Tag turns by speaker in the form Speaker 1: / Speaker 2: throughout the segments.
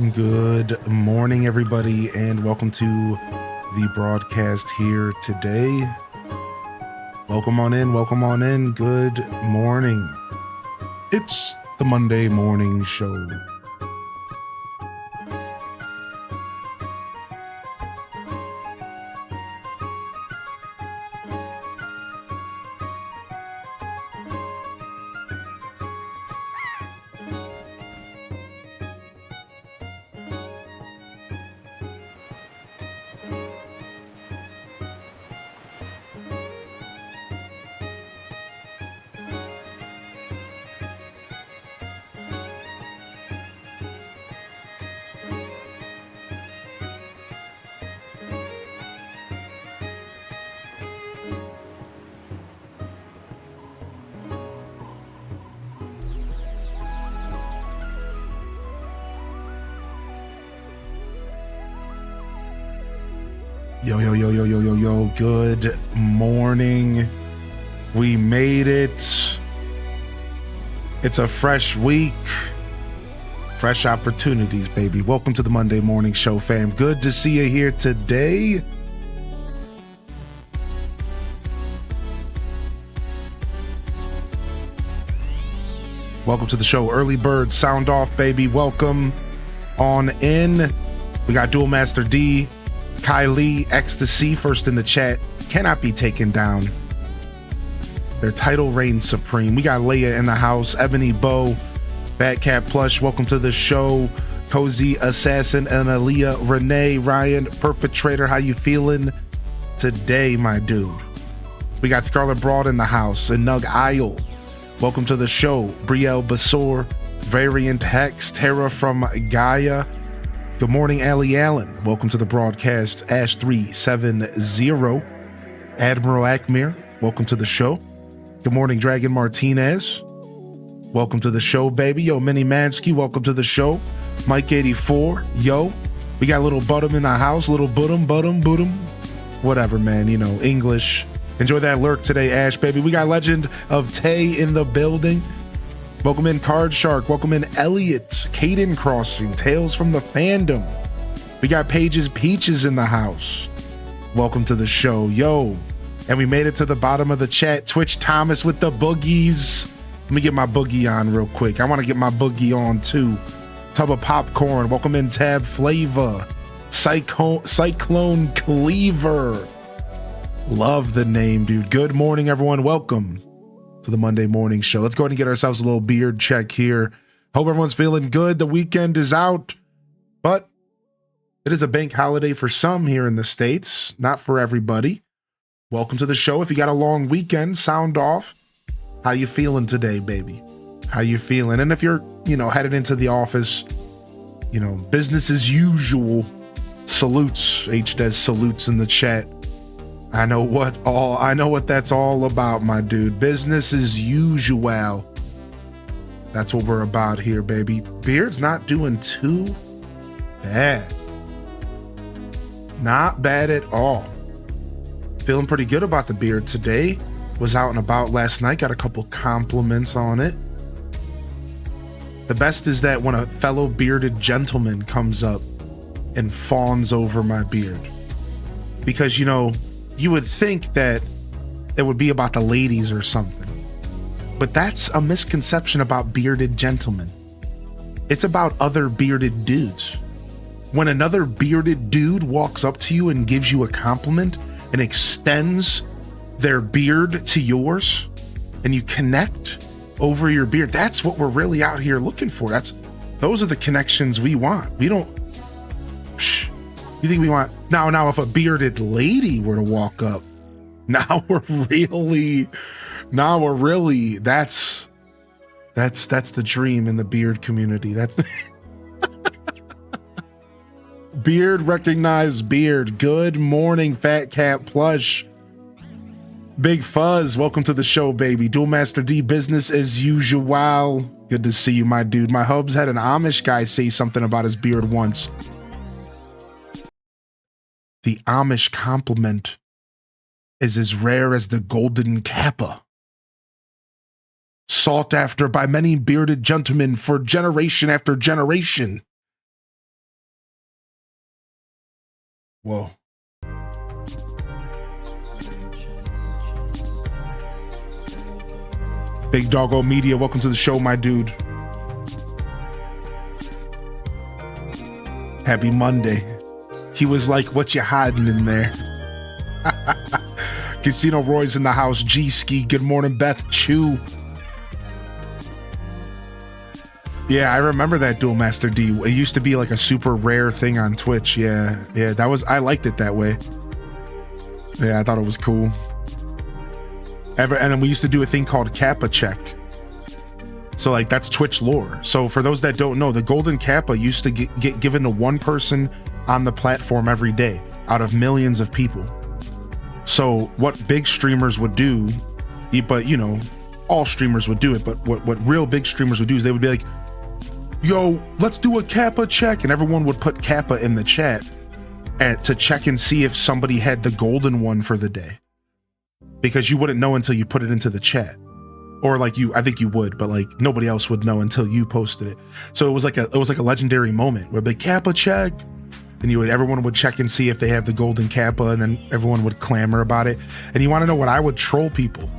Speaker 1: Good morning, everybody, and welcome to the broadcast here today. Welcome on in, welcome on in. Good morning. It's the Monday morning show. Yo. Good morning. We made it. It's a fresh week. Fresh opportunities, baby. Welcome to the Monday morning show, fam. Good to see you here today. Welcome to the show. Early bird, sound off, baby. Welcome on in. We got Dual Master D, Kylie, Ecstasy first in the chat. Cannot be taken down. Their title reigns supreme. We got Leia in the house, Ebony Bow, Fat Cat Plush. Welcome to the show. Cozy Assassin and Aaliyah, Renee, Ryan, Perpetrator. How you feeling today, my dude? We got Scarlet Broad in the house and Nug Isle. Welcome to the show. Brielle Basor, Variant Hex, Tara from Gaia. Good morning, Ali Allen. Welcome to the broadcast. Ash370. Admiral Akmir, welcome to the show. Good morning, Dragon Martinez. Welcome to the show, baby. Yo, Minnie Mansky, welcome to the show. Mike84, yo. We got little Buttum in the house, little Buttum. Whatever, man, you know, English. Enjoy that lurk today, Ash, baby. We got Legend of Tay in the building. Welcome in, Card Shark. Welcome in, Elliot. Caden Crossing. Tales from the Fandom. We got Pages Peaches in the house. Welcome to the show. Yo. And we made it to the bottom of the chat. Twitch Thomas with the boogies. Let me get my boogie on real quick. I want to get my boogie on too. Tub of Popcorn. Welcome in, Tab Flavor. Cyclone Cleaver. Love the name, dude. Good morning, everyone. Welcome to the Monday morning show. Let's go ahead and get ourselves a little beard check here. Hope everyone's feeling good. The weekend is out, but it is a bank holiday for some here in the States, not for everybody. Welcome to the show. If you got a long weekend, sound off. How you feeling today, baby? How you feeling? And if you're, headed into the office, business as usual, salutes. H does salutes in the chat. I know what that's all about, my dude. Business as usual. That's what we're about here, baby. Beard's not doing too bad. Not bad at all. Feeling pretty good about the beard today. Was out and about last night. Got a couple compliments on it. The best is that when a fellow bearded gentleman comes up and fawns over my beard. Because, you would think that it would be about the ladies or something. But that's a misconception about bearded gentlemen. It's about other bearded dudes. When another bearded dude walks up to you and gives you a compliment and extends their beard to yours and you connect over your beard, that's what we're really out here looking for. Those are the connections we want. We don't... You think we want now if a bearded lady were to walk up, now we're really that's the dream in the beard community. That's beard recognized beard. Good morning, Fat Cat Plush. Big Fuzz, welcome to the show, baby. Dual Master D, business as usual. Good to see you, my dude. My hubs had an Amish guy say something about his beard once. The Amish compliment is as rare as the golden kappa. Sought after by many bearded gentlemen for generation after generation. Whoa. Big Doggo Media, welcome to the show, my dude. Happy Monday. He was like, what you hiding in there? Casino Roy's in the house. G-Ski, good morning, Beth Chew. Yeah, I remember that Duel Master D. It used to be like a super rare thing on Twitch. Yeah, that was, I liked it that way. Yeah, I thought it was cool. And then we used to do a thing called Kappa Check. So like that's Twitch lore. So for those that don't know, the Golden Kappa used to get given to one person on the platform every day out of millions of people. So what big streamers would do, but you know, all streamers would do it, but what real big streamers would do is they would be like, yo, let's do a Kappa check, and everyone would put Kappa in the chat to check and see if somebody had the golden one for the day. Because you wouldn't know until you put it into the chat. Or like I think you would, but like nobody else would know until you posted it. So it was like a legendary moment where the Kappa check, and everyone would check and see if they have the golden Kappa, and then everyone would clamor about it. And you want to know what I would troll people?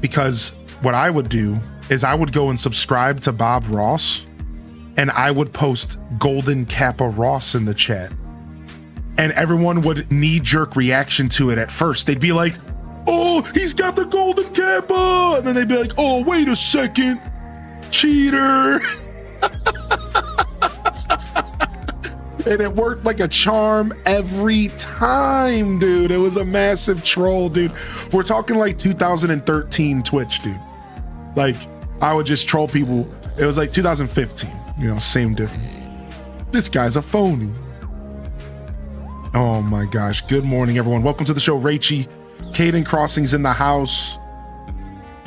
Speaker 1: Because what I would do is I would go and subscribe to Bob Ross, and I would post Golden Kappa Ross in the chat. And everyone would knee-jerk reaction to it at first. They'd be like, oh, he's got the Golden Kappa! And then they'd be like, oh, wait a second, cheater! And it worked like a charm every time, dude. It was a massive troll, dude. We're talking like 2013 Twitch, dude. Like, I would just troll people. It was like 2015, you know, same difference. This guy's a phony. Oh my gosh. Good morning, everyone. Welcome to the show, Rachie. Caden Crossing's in the house.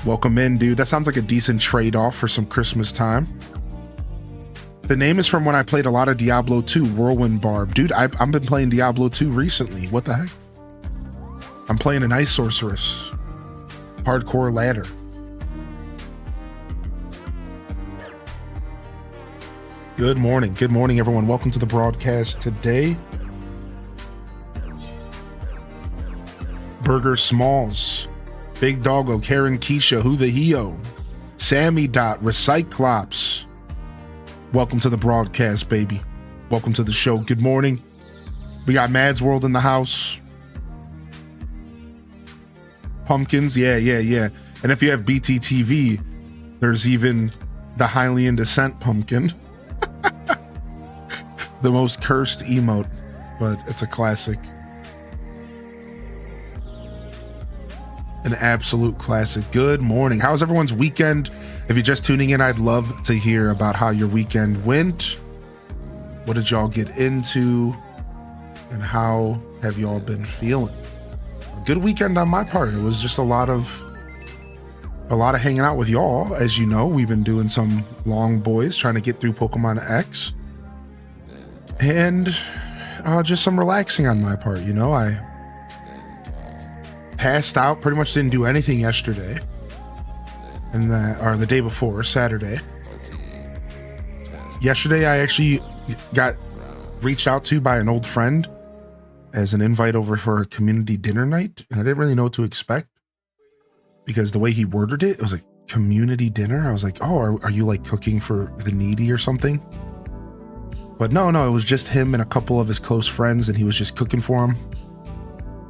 Speaker 1: Welcome in, dude. That sounds like a decent trade-off for some Christmas time. The name is from when I played a lot of Diablo 2, Whirlwind Barb. Dude, I've been playing Diablo 2 recently. What the heck? I'm playing an Ice Sorceress. Hardcore ladder. Good morning. Good morning, everyone. Welcome to the broadcast today. Burger Smalls. Big Doggo, Karen Keisha, Who the Heo, Sammy Dot, Recyclops. Welcome to the broadcast, baby. Welcome to the show. Good morning. We got Mads World in the house. Pumpkins, yeah. And if you have BTTV, there's even the Hylian Descent pumpkin. The most cursed emote, but it's a classic. An absolute classic. Good morning. How's everyone's weekend? If you're just tuning in, I'd love to hear about how your weekend went. What did y'all get into? And how have y'all been feeling? A good weekend on my part. It was just a lot of hanging out with y'all. As you know, we've been doing some long boys trying to get through Pokemon X. And just some relaxing on my part. You know, I passed out, pretty much didn't do anything yesterday, and the day before, Saturday. Yesterday I actually got reached out to by an old friend as an invite over for a community dinner night, and I didn't really know what to expect because the way he worded it was like community dinner. I was like, oh, are you like cooking for the needy or something? But no, it was just him and a couple of his close friends, and he was just cooking for them.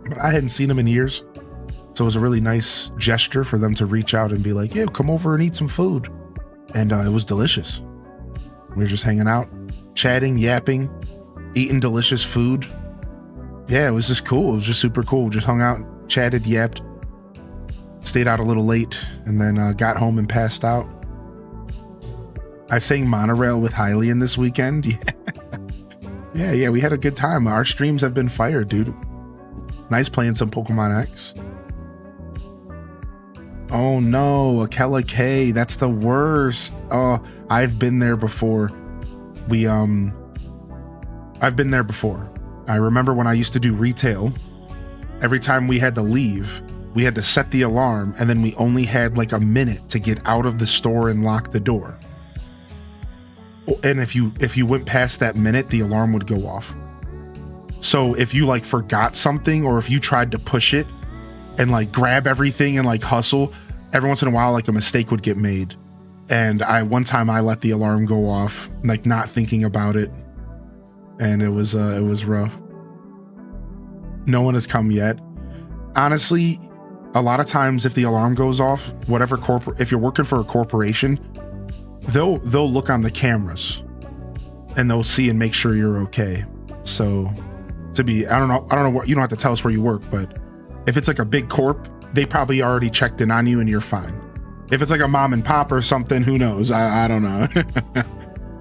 Speaker 1: But I hadn't seen him in years. So it was a really nice gesture for them to reach out and be like, yeah, come over and eat some food. And it was delicious. We were just hanging out, chatting, yapping, eating delicious food. Yeah, it was just cool. It was just super cool. Just hung out, chatted, yapped, stayed out a little late, and then got home and passed out. I sang Monorail with Hylian this weekend. Yeah, we had a good time. Our streams have been fire, dude. Nice playing some Pokemon X. Oh no, Akela K, that's the worst. Oh, I've been there before. I've been there before. I remember when I used to do retail, every time we had to leave, we had to set the alarm, and then we only had like a minute to get out of the store and lock the door. And if you went past that minute, the alarm would go off. So if you like forgot something, or if you tried to push it and like grab everything and like hustle, every once in a while, like a mistake would get made. And one time I let the alarm go off, like not thinking about it. And it was rough. No one has come yet. Honestly, a lot of times if the alarm goes off, if you're working for a corporation, they'll look on the cameras and they'll see and make sure you're okay. So I don't know what, you don't have to tell us where you work, but if it's like a big corp, they probably already checked in on you and you're fine. If it's like a mom and pop or something, who knows? I don't know.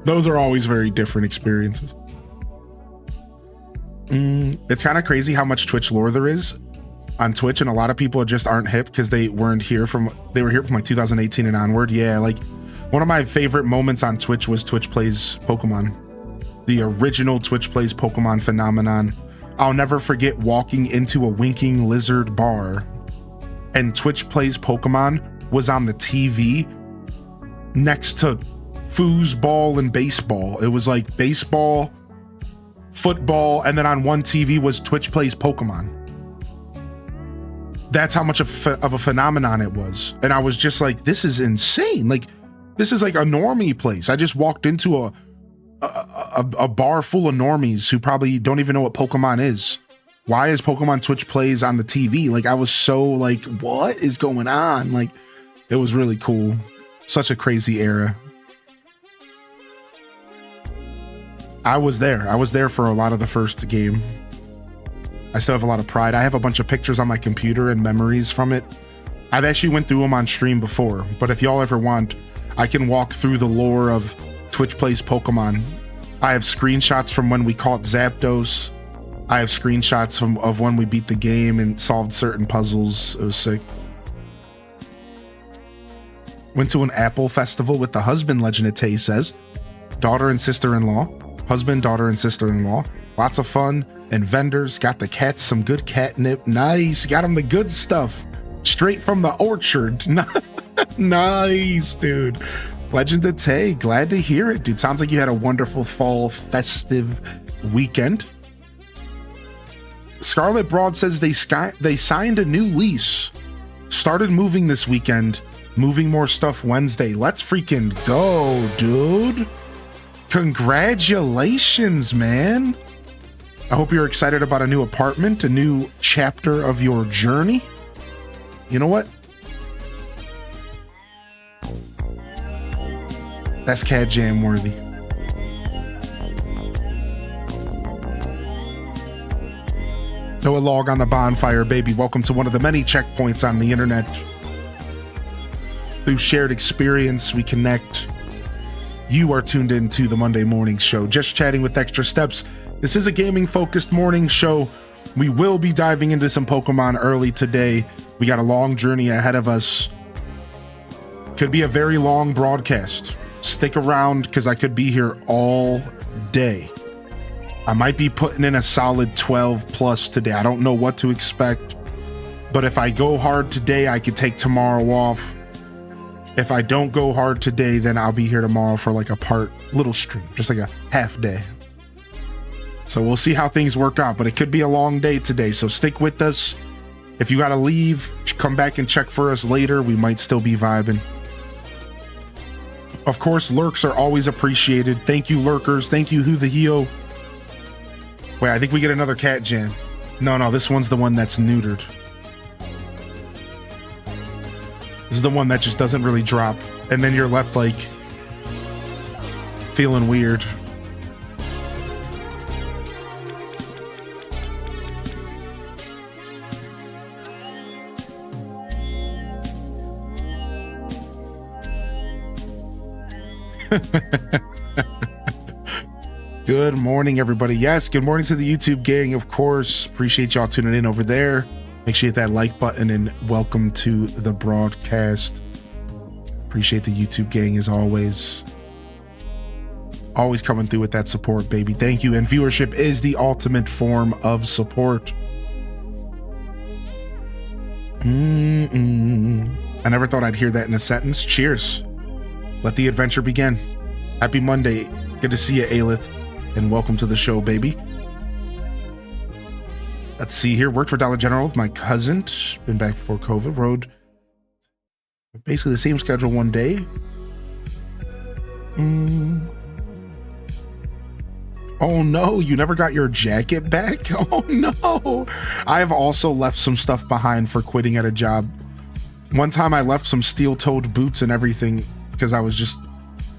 Speaker 1: Those are always very different experiences. It's kind of crazy how much Twitch lore there is on Twitch, and a lot of people just aren't hip because they were here from like 2018 and onward. Yeah, like one of my favorite moments on Twitch was Twitch Plays Pokemon. The original Twitch Plays Pokemon phenomenon. I'll never forget walking into a winking lizard bar and Twitch Plays Pokemon was on the TV next to foosball and baseball. It was like baseball, football, and then on one TV was Twitch Plays Pokemon. That's how much of a phenomenon it was. And I was just like, this is insane. Like, this is like a normie place. I just walked into a bar full of normies who probably don't even know what Pokemon is. Why is Pokemon Twitch Plays on the TV? Like, I was so like, what is going on? Like, it was really cool. Such a crazy era. I was there for a lot of the first game. I still have a lot of pride. I have a bunch of pictures on my computer and memories from it. I've actually went through them on stream before, but if y'all ever want, I can walk through the lore of Twitch Plays Pokemon. I have screenshots from when we caught Zapdos. I have screenshots of when we beat the game and solved certain puzzles. It was sick. Went to an Apple festival with the husband, Legend Tay says. Daughter and sister-in-law. Husband, daughter, and sister-in-law. Lots of fun and vendors. Got the cats some good catnip. Nice. Got them the good stuff. Straight from the orchard. Nice, dude. Legend of Tay. Glad to hear it, dude. Sounds like you had a wonderful fall festive weekend. Scarlet Broad says they signed a new lease. Started moving this weekend. Moving more stuff Wednesday. Let's freaking go, dude. Congratulations, man. I hope you're excited about a new apartment, a new chapter of your journey. You know what? That's Cat Jam worthy. Noah Log on the bonfire, baby. Welcome to one of the many checkpoints on the internet. Through shared experience, we connect. You are tuned in to the Monday Morning Show, just chatting with extra steps. This is a gaming-focused morning show. We will be diving into some Pokemon early today. We got a long journey ahead of us. Could be a very long broadcast. Stick around, because I could be here all day. I might be putting in a solid 12 plus today. I don't know what to expect. But if I go hard today, I could take tomorrow off. If I don't go hard today, then I'll be here tomorrow for like a little stream, just like a half day. So we'll see how things work out, but it could be a long day today. So stick with us. If you got to leave, come back and check for us later. We might still be vibing. Of course, lurks are always appreciated. Thank you, lurkers. Thank you, Who the Heo. Wait, I think we get another cat jam. No, this one's the one that's neutered. This is the one that just doesn't really drop. And then you're left like feeling weird. Good morning, everybody. Yes, good morning to the YouTube gang, of course. Appreciate y'all tuning in over there. Make sure you hit that like button and welcome to the broadcast. Appreciate the YouTube gang as always. Always coming through with that support, baby. Thank you. And viewership is the ultimate form of support. I never thought I'd hear that in a sentence. Cheers. Let the adventure begin. Happy Monday. Good to see you, Aelith. And welcome to the show, baby. Let's see here. Worked for Dollar General with my cousin. Been back before COVID. Rode basically the same schedule one day. Oh no, you never got your jacket back? Oh no. I've also left some stuff behind for quitting at a job. One time I left some steel-toed boots and everything because I was just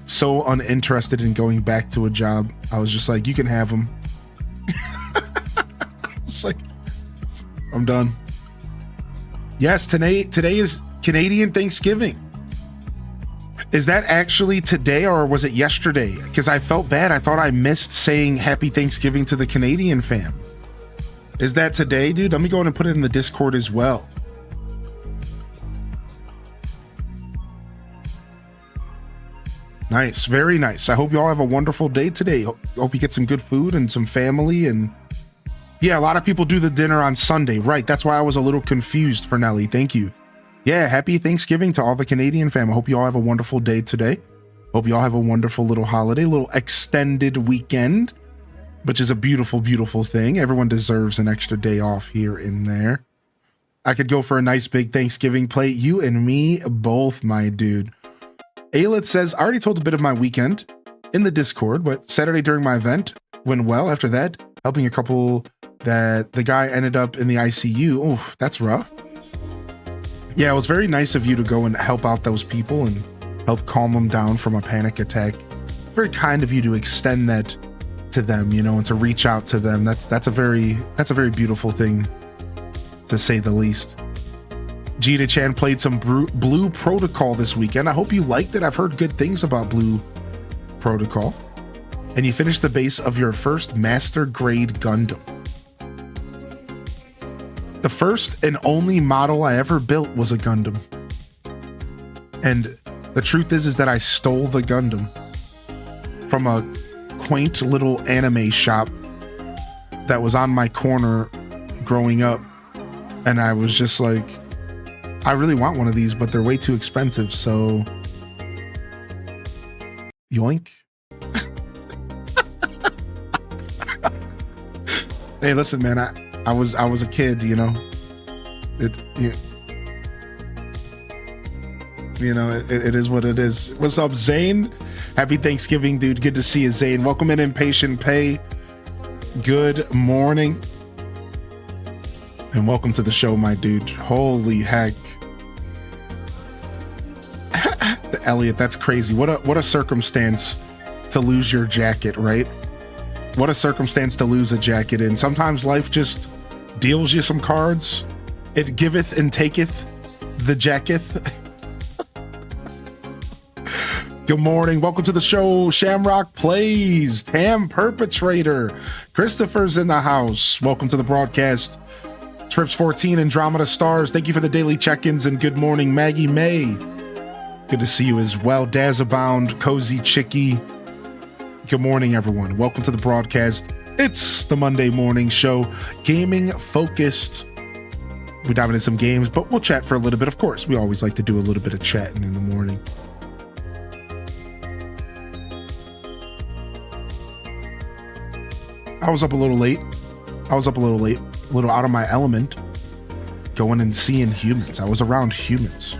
Speaker 1: so uninterested in going back to a job. I was just like, you can have them. It's like, I'm done. Yes, today is Canadian Thanksgiving. Is that actually today or was it yesterday? Because I felt bad. I thought I missed saying Happy Thanksgiving to the Canadian fam. Is that today, dude? Let me go in and put it in the Discord as well. Nice, very nice. I hope you all have a wonderful day today. Hope you get some good food and some family. And yeah, a lot of people do the dinner on Sunday, right? That's why I was a little confused for Nelly. Thank you. Yeah, happy Thanksgiving to all the Canadian fam. I hope you all have a wonderful day today. Hope you all have a wonderful little holiday, little extended weekend, which is a beautiful, beautiful thing. Everyone deserves an extra day off here and there. I could go for a nice big Thanksgiving plate. You and me both, my dude. Aelith says, I already told a bit of my weekend in the Discord, but Saturday during my event went well. After that, helping a couple that the guy ended up in the ICU. Oh, that's rough. Yeah, it was very nice of you to go and help out those people and help calm them down from a panic attack. Very kind of you to extend that to them, you know, and to reach out to them. That's a very beautiful thing, to say the least. Gita Chan played some Blue Protocol this weekend. I hope you liked it. I've heard good things about Blue Protocol. And you finished the base of your first Master Grade Gundam. The first and only model I ever built was a Gundam. And the truth is that I stole the Gundam from a quaint little anime shop that was on my corner growing up. And I was just like, I really want one of these, but they're way too expensive, so yoink. Hey, listen, man, I was a kid, you know. It is what it is. What's up, Zane? Happy Thanksgiving, dude. Good to see you, Zane. Welcome in, Impatient Pay. Good morning. And welcome to the show, my dude. Holy heck. Elliot, that's crazy. What a circumstance to lose your jacket, right? What a circumstance to lose a jacket in. Sometimes life just deals you some cards. It giveth and taketh the jacketh. Good morning. Welcome to the show. Shamrock Plays. Tam Perpetrator. Christopher's in the house. Welcome to the broadcast. Trips 14, Andromeda Stars. Thank you for the daily check-ins and good morning, Maggie May. Good to see you as well. Dazabound, Cozy Chicky. Good morning, everyone. Welcome to the broadcast. It's the Monday morning show, gaming focused. We dive into some games, but we'll chat for a little bit. Of course, we always like to do a little bit of chatting in the morning. I was up a little late. A little out of my element, going and seeing humans. I was around humans.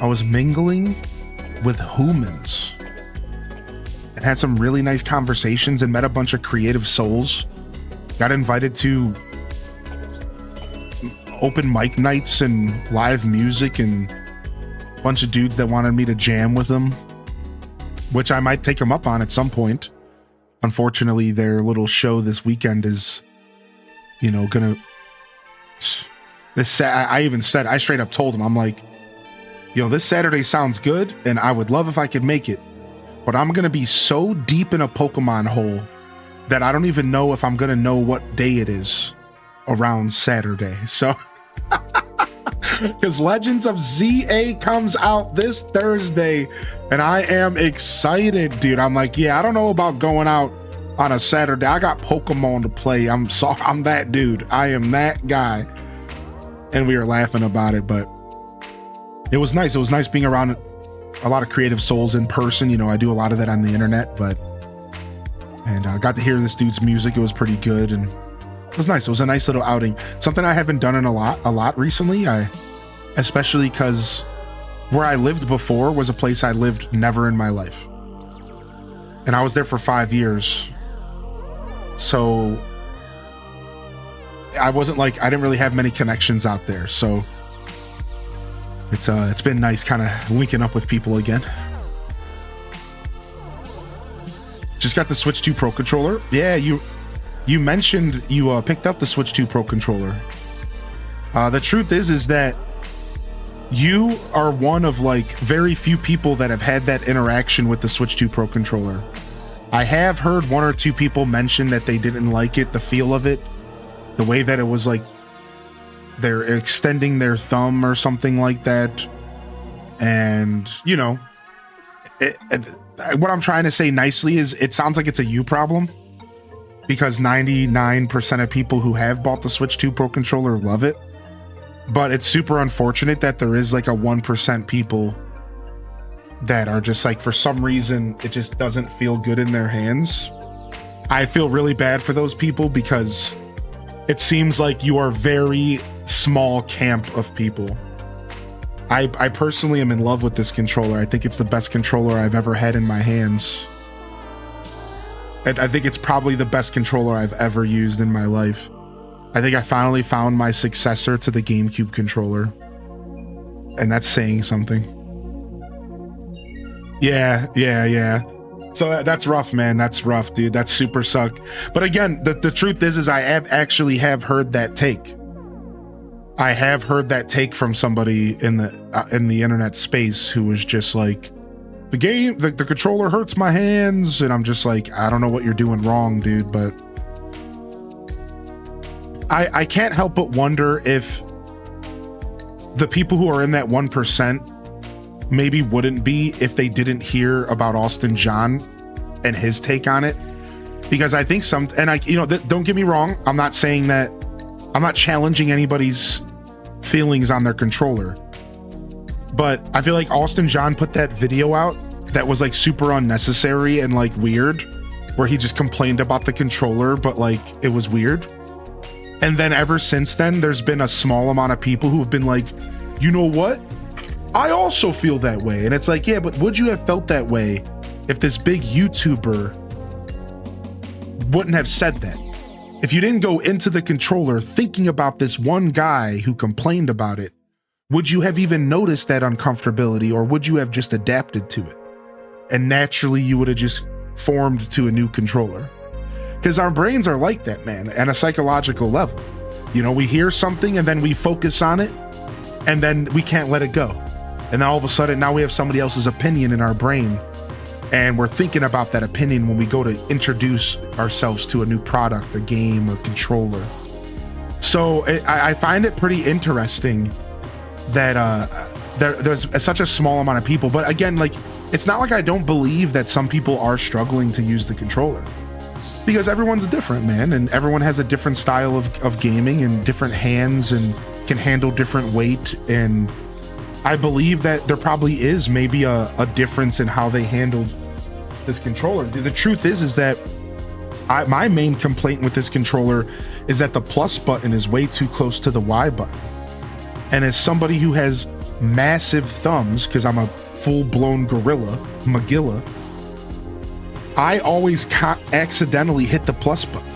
Speaker 1: I was mingling with humans and had some really nice conversations and met a bunch of creative souls. Got invited to open mic nights and live music and a bunch of dudes that wanted me to jam with them, which I might take them up on at some point. Unfortunately, their little show this weekend is, you know, I straight up told him, I'm like, you know, this Saturday sounds good and I would love if I could make it, but I'm going to be so deep in a Pokemon hole that I don't even know if I'm going to know what day it is around Saturday. So, because Legends of ZA comes out this Thursday and I am excited, dude. I'm like, yeah, I don't know about going out on a Saturday. I got Pokemon to play. I'm that dude. I am that guy. And we were laughing about it, but it was nice. It was nice being around a lot of creative souls in person. You know, I do a lot of that on the internet, and I got to hear this dude's music. It was pretty good. And It was nice. It was a nice little outing. Something I haven't done in a lot recently. Especially because where I lived before was a place I lived never in my life. And I was there for 5 years. So I didn't really have many connections out there. So it's been nice kind of linking up with people again. Just got the Switch 2 Pro controller. Yeah, you mentioned you picked up the Switch 2 Pro controller. The truth is that you are one of like very few people that have had that interaction with the Switch 2 Pro controller. I have heard one or two people mention that they didn't like it, the feel of it, the way that it was like they're extending their thumb or something like that. And, you know, what I'm trying to say nicely is it sounds like it's a you problem, because 99% of people who have bought the Switch 2 Pro controller love it. But it's super unfortunate that there is like a 1% people that are just like, for some reason, it just doesn't feel good in their hands. I feel really bad for those people because it seems like you are very small camp of people. I personally am in love with this controller. I think it's the best controller I've ever had in my hands. I think it's probably the best controller I've ever used in my life. I think I finally found my successor to the GameCube controller. And that's saying something. Yeah. So that's rough, man. That's rough, dude. That's super suck. But again, the truth is I have heard that take. I have heard that take from somebody in the internet space who was just like, the controller hurts my hands. And I'm just like, I don't know what you're doing wrong, dude, but I can't help but wonder if the people who are in that 1% maybe wouldn't be if they didn't hear about Austin John and his take on it. Because I think don't get me wrong, I'm not saying that, I'm not challenging anybody's feelings on their controller. But I feel like Austin John put that video out that was like super unnecessary and like weird, where he just complained about the controller, but like it was weird. And then ever since then, there's been a small amount of people who have been like, you know what? I also feel that way. And it's like, yeah, but would you have felt that way if this big YouTuber wouldn't have said that? If you didn't go into the controller thinking about this one guy who complained about it, would you have even noticed that uncomfortability, or would you have just adapted to it? And naturally you would have just formed to a new controller. Because our brains are like that, man, at a psychological level. You know, we hear something and then we focus on it and then we can't let it go. And then all of a sudden now we have somebody else's opinion in our brain, and we're thinking about that opinion when we go to introduce ourselves to a new product, a game, a controller. So I find it pretty interesting that there's such a small amount of people. But again, like, it's not like I don't believe that some people are struggling to use the controller. Because everyone's different, man, and everyone has a different style of gaming and different hands and can handle different weight. And I believe that there probably is maybe a difference in how they handled this controller. The truth is that my main complaint with this controller is that the plus button is way too close to the Y button. And as somebody who has massive thumbs, because I'm a full-blown Magilla, I always accidentally hit the plus button.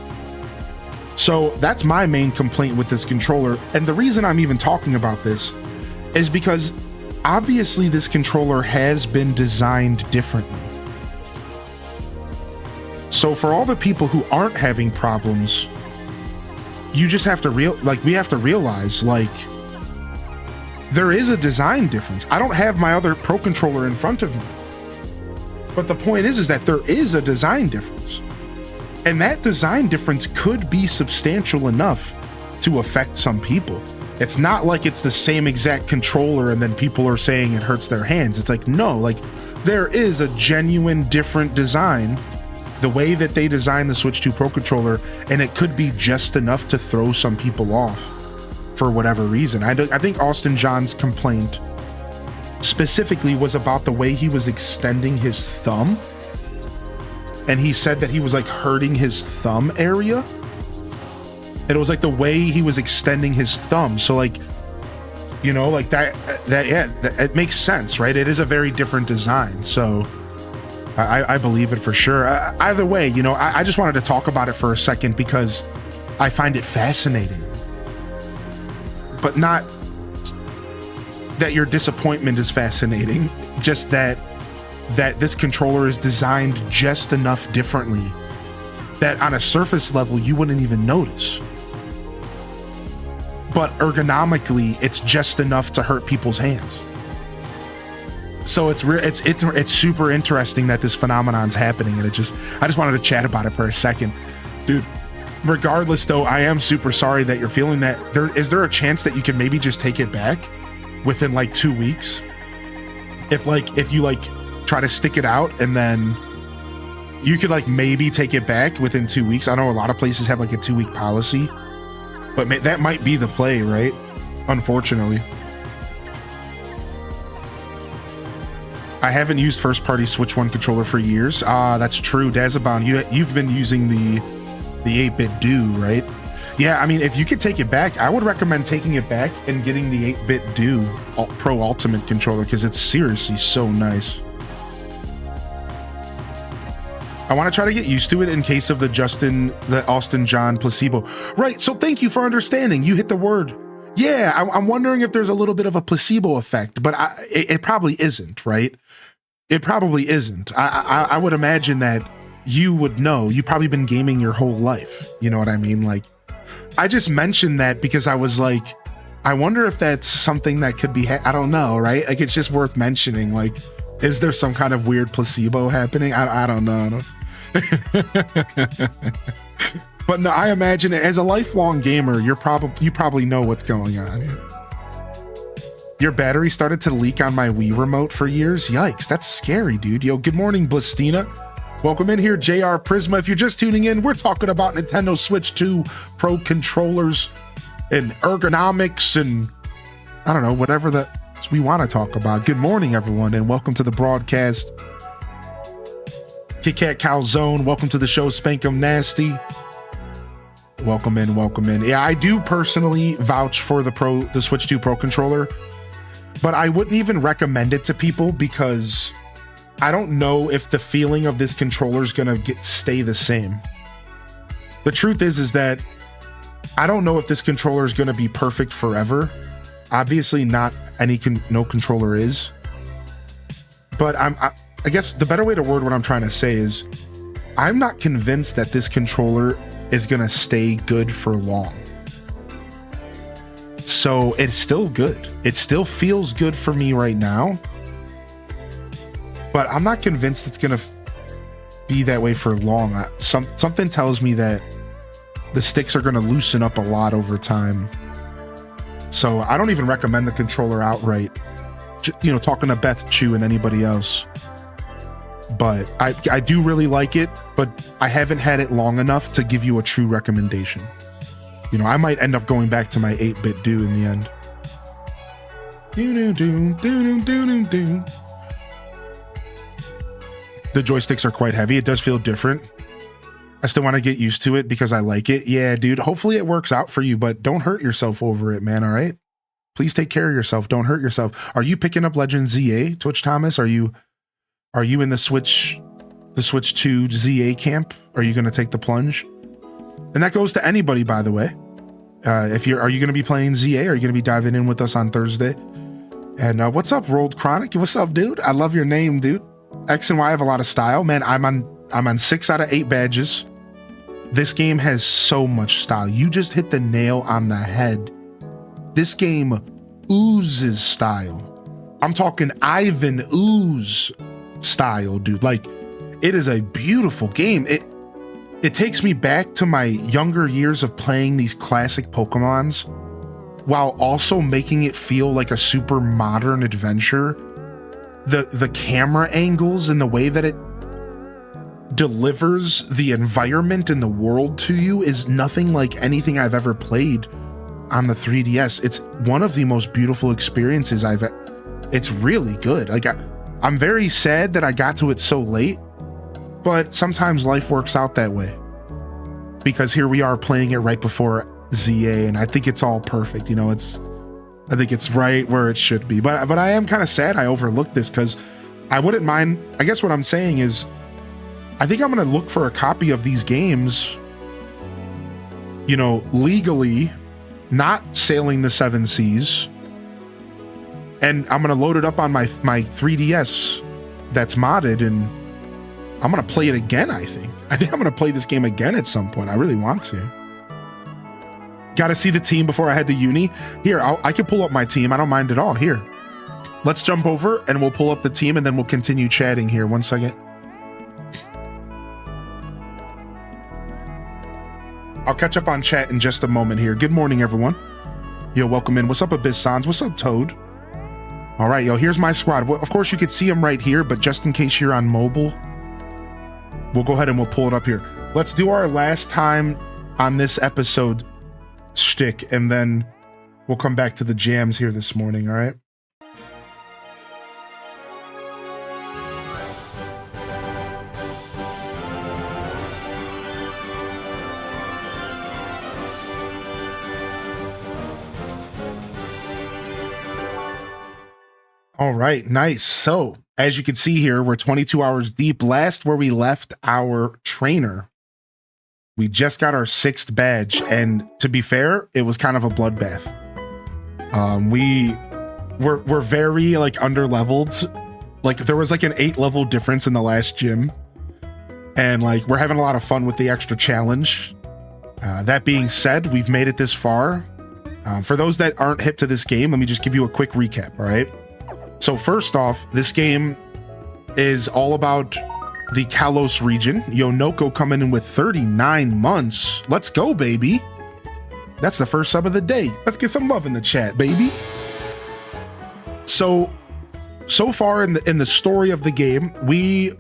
Speaker 1: So that's my main complaint with this controller. And the reason I'm even talking about this is because obviously this controller has been designed differently. So for all the people who aren't having problems, you just have to we have to realize, like, there is a design difference. I don't have my other Pro controller in front of me. But the point is that there is a design difference. And that design difference could be substantial enough to affect some people. It's not like it's the same exact controller and then people are saying it hurts their hands. It's like, no, like, there is a genuine different design, the way that they designed the Switch 2 Pro controller, and it could be just enough to throw some people off for whatever reason. I think Austin John's complaint specifically was about the way he was extending his thumb, and he said that he was like hurting his thumb area. And it was like the way he was extending his thumb. So like, you know, like that it makes sense, right? It is a very different design. So I believe it for sure. Either way, you know, I just wanted to talk about it for a second because I find it fascinating. But not that your disappointment is fascinating, just that this controller is designed just enough differently that on a surface level you wouldn't even notice. But ergonomically, it's just enough to hurt people's hands. So it's super interesting that this phenomenon's happening, and I just wanted to chat about it for a second, dude. Regardless, though, I am super sorry that you're feeling that. Is there a chance that you could maybe just take it back within like 2 weeks? If you like try to stick it out, and then you could like maybe take it back within 2 weeks. I know a lot of places have like a 2-week policy, but that might be the play, right? Unfortunately. I haven't used first-party Switch 1 controller for years. That's true. Dazabound, you've been using the 8-bit Do, right? Yeah, I mean, if you could take it back, I would recommend taking it back and getting the 8-bit Do Pro Ultimate controller, because it's seriously so nice. I want to try to get used to it in case of the Austin John placebo. Right, so thank you for understanding. You hit the word. Yeah, I'm wondering if there's a little bit of a placebo effect, but it probably isn't, right? It probably isn't. I would imagine that you would know. You've probably been gaming your whole life. You know what I mean? Like, I just mentioned that because I was like, I wonder if that's something that could be, I don't know, right? Like, it's just worth mentioning. Like, is there some kind of weird placebo happening? I don't know. But no, I imagine as a lifelong gamer, you probably know what's going on. Your battery started to leak on my Wii remote for years. Yikes, that's scary, dude. Yo, good morning, Blistina. Welcome in here, JR Prisma. If you're just tuning in, we're talking about Nintendo Switch 2 Pro controllers and ergonomics and I don't know, whatever we want to talk about. Good morning, everyone, and welcome to the broadcast. Kit Kat Calzone, welcome to the show. Spankum Nasty. Welcome in. Yeah, I do personally vouch for the Switch 2 Pro controller, but I wouldn't even recommend it to people because I don't know if the feeling of this controller is gonna stay the same. The truth is that I don't know if this controller is gonna be perfect forever. Obviously, not no controller is. But I guess the better way to word what I'm trying to say is I'm not convinced that this controller is gonna stay good for long. So it's still good. It still feels good for me right now, but I'm not convinced it's gonna be that way for long. Something tells me that the sticks are gonna loosen up a lot over time. So I don't even recommend the controller outright. You know, talking to Beth Chu and anybody else. But I do really like it, but I haven't had it long enough to give you a true recommendation. You know, I might end up going back to my 8-bit Do in the end. The joysticks are quite heavy. It does feel different. I still want to get used to it because I like it. Yeah, dude, hopefully it works out for you, but don't hurt yourself over it, man, all right? Please take care of yourself. Don't hurt yourself. Are you picking up Legend ZA, Twitch Thomas? Are you in the Switch 2 ZA camp? Are you going to take the plunge? And that goes to anybody, by the way. Are you going to be playing ZA? Are you going to be diving in with us on Thursday? And what's up, Rolled Chronic? What's up, dude? I love your name, dude. X and Y have a lot of style, man. I'm on 6 out of 8 badges. This game has so much style. You just hit the nail on the head. This game oozes style. I'm talking Ivan Ooze style, dude. Like, it is a beautiful game. It takes me back to my younger years of playing these classic Pokemons while also making it feel like a super modern adventure. The camera angles and the way that it delivers the environment and the world to you is nothing like anything I've ever played on the 3DS. It's one of the most beautiful experiences it's really good. Like, I'm very sad that I got to it so late, but sometimes life works out that way. Because here we are playing it right before ZA, and I think it's all perfect. You know, I think it's right where it should be. But I am kind of sad I overlooked this, because I wouldn't mind. I guess what I'm saying is, I think I'm going to look for a copy of these games, you know, legally, not sailing the 7 seas, and I'm going to load it up on my 3DS that's modded, and I'm going to play it again. I think I'm going to play this game again at some point. I really want to. Got to see the team before I head to uni. Here, I can pull up my team. I don't mind at all. Here, let's jump over and we'll pull up the team, and then we'll continue chatting here. 1 second. I'll catch up on chat in just a moment here. Good morning, everyone. Yo, welcome in. What's up, Abyss Sans? What's up, Toad? All right, yo, here's my squad. Well, of course, you could see them right here, but just in case you're on mobile, we'll go ahead and we'll pull it up here. Let's do our last time on this episode shtick, and then we'll come back to the jams here this morning, all right? All right, nice. So, as you can see here, we're 22 hours deep. Last where we left our trainer, we just got our 6th badge, and to be fair, it was kind of a bloodbath. We're very like under-leveled. Like there was like an 8-level difference in the last gym, and like we're having a lot of fun with the extra challenge. That being said, we've made it this far. For those that aren't hip to this game, let me just give you a quick recap, all right? So first off, this game is all about the Kalos region. Yonoko coming in with 39 months. Let's go, baby. That's the first sub of the day. Let's get some love in the chat, baby. So far in the story of the game, we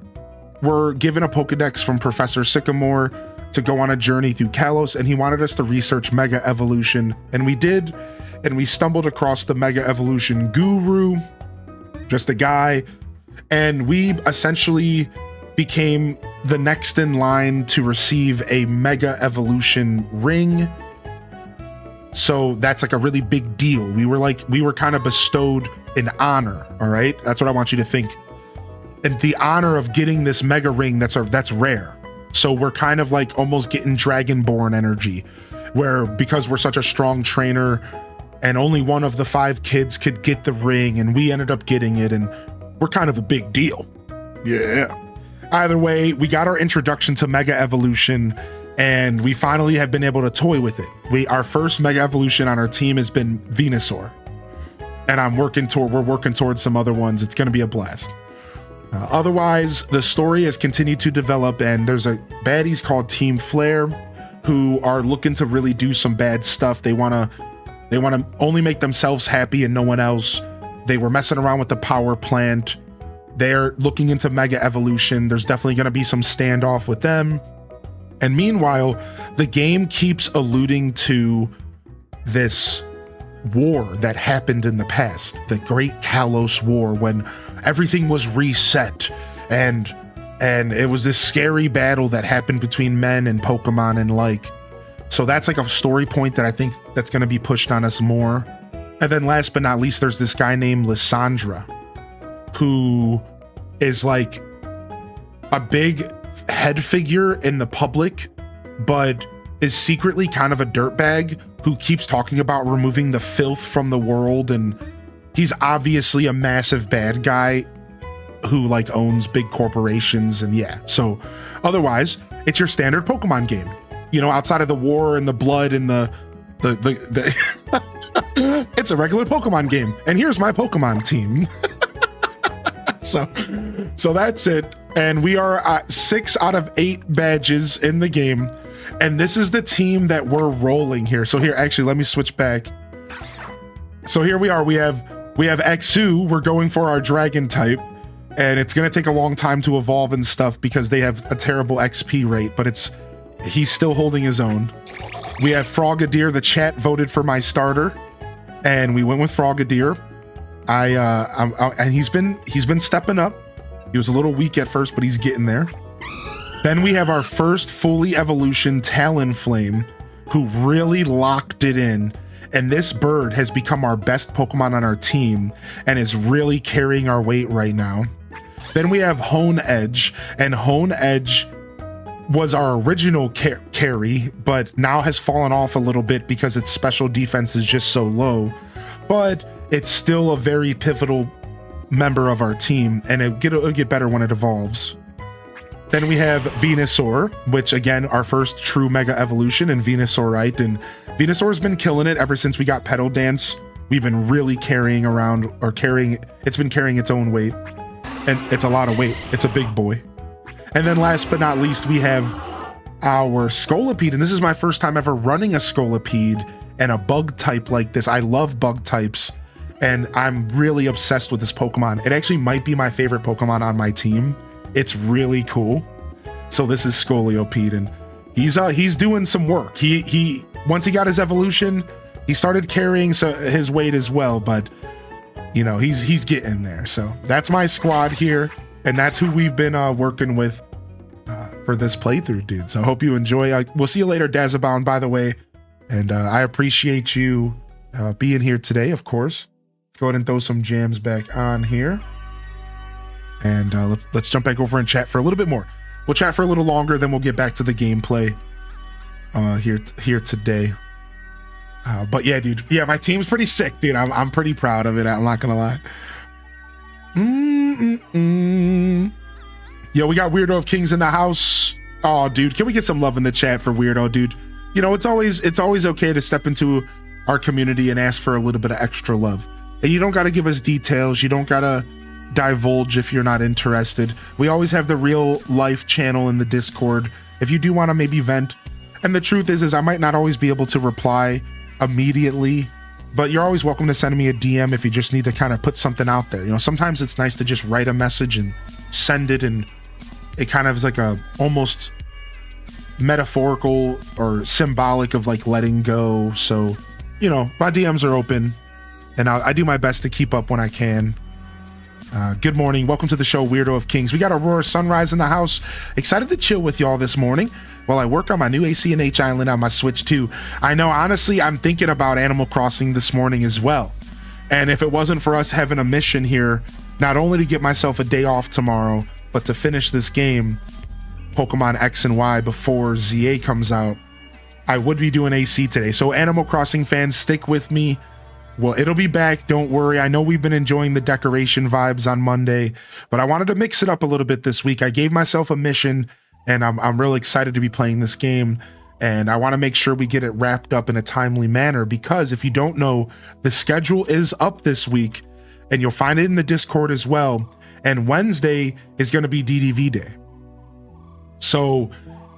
Speaker 1: were given a Pokedex from Professor Sycamore to go on a journey through Kalos, and he wanted us to research Mega Evolution, and we did, and we stumbled across the Mega Evolution Guru, just a guy, and we essentially became the next in line to receive a Mega Evolution ring. So that's like a really big deal. We were kind of bestowed an honor, all right? That's what I want you to think. And the honor of getting this Mega ring that's rare. So we're kind of like almost getting Dragonborn energy, where because we're such a strong trainer and only one of the 5 kids could get the ring, and we ended up getting it, and we're kind of a big deal. Yeah. Either way, we got our introduction to Mega Evolution, and we finally have been able to toy with it. Our first Mega Evolution on our team has been Venusaur, and we're working towards some other ones. It's going to be a blast. Otherwise, the story has continued to develop, and there's a baddies called Team Flare who are looking to really do some bad stuff. They want to only make themselves happy and no one else. They were messing around with the power plant. They're looking into Mega Evolution. There's definitely going to be some standoff with them. And meanwhile, the game keeps alluding to this war that happened in the past, the Great Kalos War, when everything was reset, and it was this scary battle that happened between men and Pokemon and like. So that's like a story point that I think that's going to be pushed on us more. And then last but not least, there's this guy named Lysandra, who is like a big head figure in the public, but is secretly kind of a dirtbag who keeps talking about removing the filth from the world. And he's obviously a massive bad guy who like owns big corporations. And yeah, so otherwise it's your standard Pokemon game, you know, outside of the war and the blood and the it's a regular Pokemon game. And here's my Pokemon team. So that's it. And we are at 6 out of 8 badges in the game. And this is the team that we're rolling here. So here, actually, let me switch back. So here we are. We have Exu. We're going for our dragon type. And it's going to take a long time to evolve and stuff because they have a terrible XP rate. But he's still holding his own. We have Frogadier. The chat voted for my starter. And we went with Frogadier. And he's been stepping up. He was a little weak at first, but he's getting there. Then we have our first fully evolution Talonflame, who really locked it in. And this bird has become our best Pokemon on our team and is really carrying our weight right now. Then we have Hone Edge, and Hone Edge was our original carry, but now has fallen off a little bit because its special defense is just so low. But it's still a very pivotal member of our team, and it'll get better when it evolves. Then we have Venusaur, which again, our first true Mega Evolution in Venusaurite, and Venusaur's been killing it ever since we got Petal Dance. We've been really carrying around, it's been carrying its own weight, and it's a lot of weight. It's a big boy. And then last but not least, we have our Scolipede, and this is my first time ever running a Scolipede and a bug type like this. I love bug types, and I'm really obsessed with this Pokemon. It actually might be my favorite Pokemon on my team. It's really cool. So this is Scolipede, and he's doing some work. He once he got his evolution, he started carrying his weight as well, but you know, he's getting there. So that's my squad here, and that's who we've been working with for this playthrough, dude. So I hope you enjoy. We'll see you later, Dazabound, by the way, and I appreciate you being here today, of course. Let's go ahead and throw some jams back on here. And let's jump back over and chat for a little bit more. We'll chat for a little longer, then we'll get back to the gameplay here today. But yeah, dude. Yeah, my team's pretty sick, dude. I'm pretty proud of it. I'm not gonna lie. Yo, we got Weirdo of Kings in the house. Oh, dude, can we get some love in the chat for Weirdo, dude? You know, it's always okay to step into our community and ask for a little bit of extra love. And you don't got to give us details. You don't got to divulge if you're not interested. We always have the real life channel in the Discord if you do want to maybe vent. And the truth is I might not always be able to reply immediately, but you're always welcome to send me a DM if you just need to kind of put something out there. You know, sometimes it's nice to just write a message and send it, and it kind of is like a almost metaphorical or symbolic of like letting go. So, you know, my DMs are open, and I do my best to keep up when I can. Good morning. Welcome to the show, Weirdo of Kings. We got Aurora Sunrise in the house. Excited to chill with y'all this morning while I work on my new ACNH island on my Switch 2. I know, honestly, I'm thinking about Animal Crossing this morning as well. And if it wasn't for us having a mission here, not only to get myself a day off tomorrow, but to finish this game, Pokemon X and Y, before ZA comes out, I would be doing AC today. So Animal Crossing fans, stick with me. Well, it'll be back, don't worry. I know we've been enjoying the decoration vibes on Monday, but I wanted to mix it up a little bit this week. I gave myself a mission, and I'm really excited to be playing this game, and I want to make sure we get it wrapped up in a timely manner, because if you don't know, the schedule is up this week, and you'll find it in the Discord as well, and Wednesday is going to be DDV day. So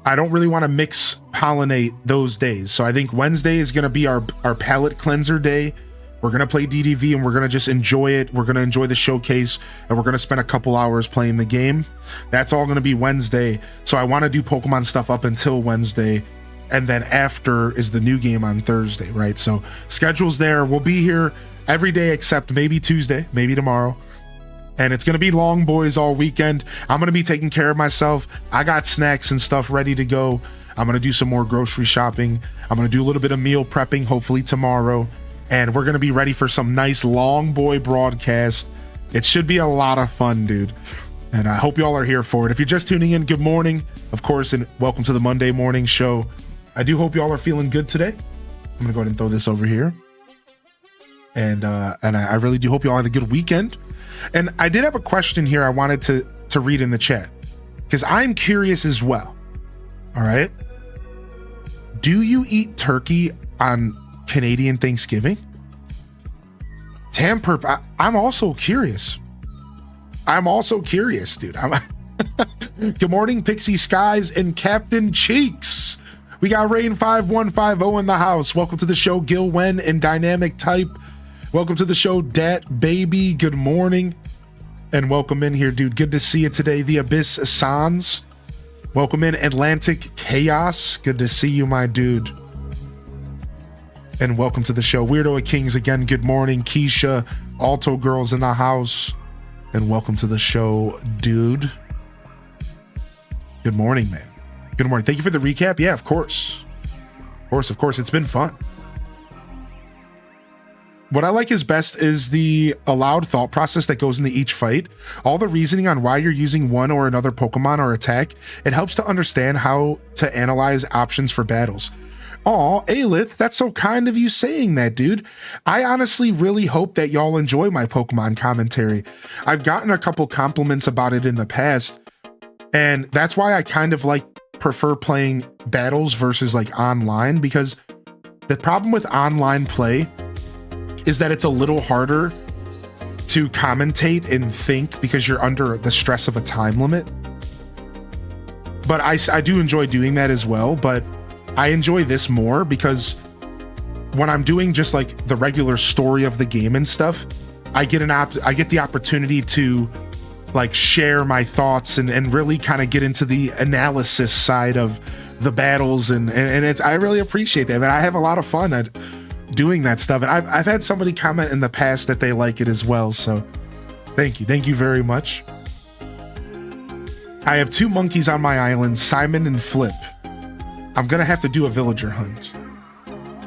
Speaker 1: I don't really want to mix pollinate those days. So I think Wednesday is going to be our palate cleanser day. We're going to play DDV, and we're going to just enjoy it. We're going to enjoy the showcase, and we're going to spend a couple hours playing the game. That's all going to be Wednesday. So I want to do Pokemon stuff up until Wednesday, and then after is the new game on Thursday, right? So schedule's there. We'll be here every day except maybe Tuesday, maybe tomorrow. And it's going to be long boys all weekend. I'm going to be taking care of myself. I got snacks and stuff ready to go. I'm going to do some more grocery shopping. I'm going to do a little bit of meal prepping, hopefully tomorrow. And we're going to be ready for some nice long boy broadcast. It should be a lot of fun, dude. And I hope y'all are here for it. If you're just tuning in, good morning, of course, and welcome to the Monday morning show. I do hope y'all are feeling good today. I'm going to go ahead and throw this over here. And I really do hope y'all had a good weekend. And I did have a question here I wanted to read in the chat, because I'm curious as well. All right. Do you eat turkey on Canadian Thanksgiving? Tamper, I'm also curious. Dude. Good morning, Pixie Skies and Captain Cheeks. We got Rain 5150 in the house. Welcome to the show, Gil Wen and Dynamic Type. Welcome to the show, Dat Baby. Good morning. And welcome in here, dude. Good to see you today. The Abyss Sans. Welcome in, Atlantic Chaos. Good to see you, my dude. And welcome to the show, Weirdo of Kings. Again, good morning, Keisha. Alto Girls in the house. And welcome to the show, dude. Good morning, man. Good morning. Thank you for the recap. Yeah, of course. Of course, it's been fun. What I like is best is the allowed thought process that goes into each fight. All the reasoning on why you're using one or another Pokemon or attack. It helps to understand how to analyze options for battles. Aw, Aelith, that's so kind of you saying that, dude. I honestly really hope that y'all enjoy my Pokemon commentary. I've gotten a couple compliments about it in the past, and that's why I kind of like prefer playing battles versus like online, because the problem with online play is that it's a little harder to commentate and think because you're under the stress of a time limit. But I do enjoy doing that as well, but I enjoy this more because when I'm doing just like the regular story of the game and stuff, I get the opportunity to like share my thoughts and really kind of get into the analysis side of the battles, and it's, I really appreciate that. And I have a lot of fun at doing that stuff, and I've had somebody comment in the past that they like it as well, so thank you very much. I have 2 monkeys on my island, Simon and Flip. I'm gonna have to do a villager hunt.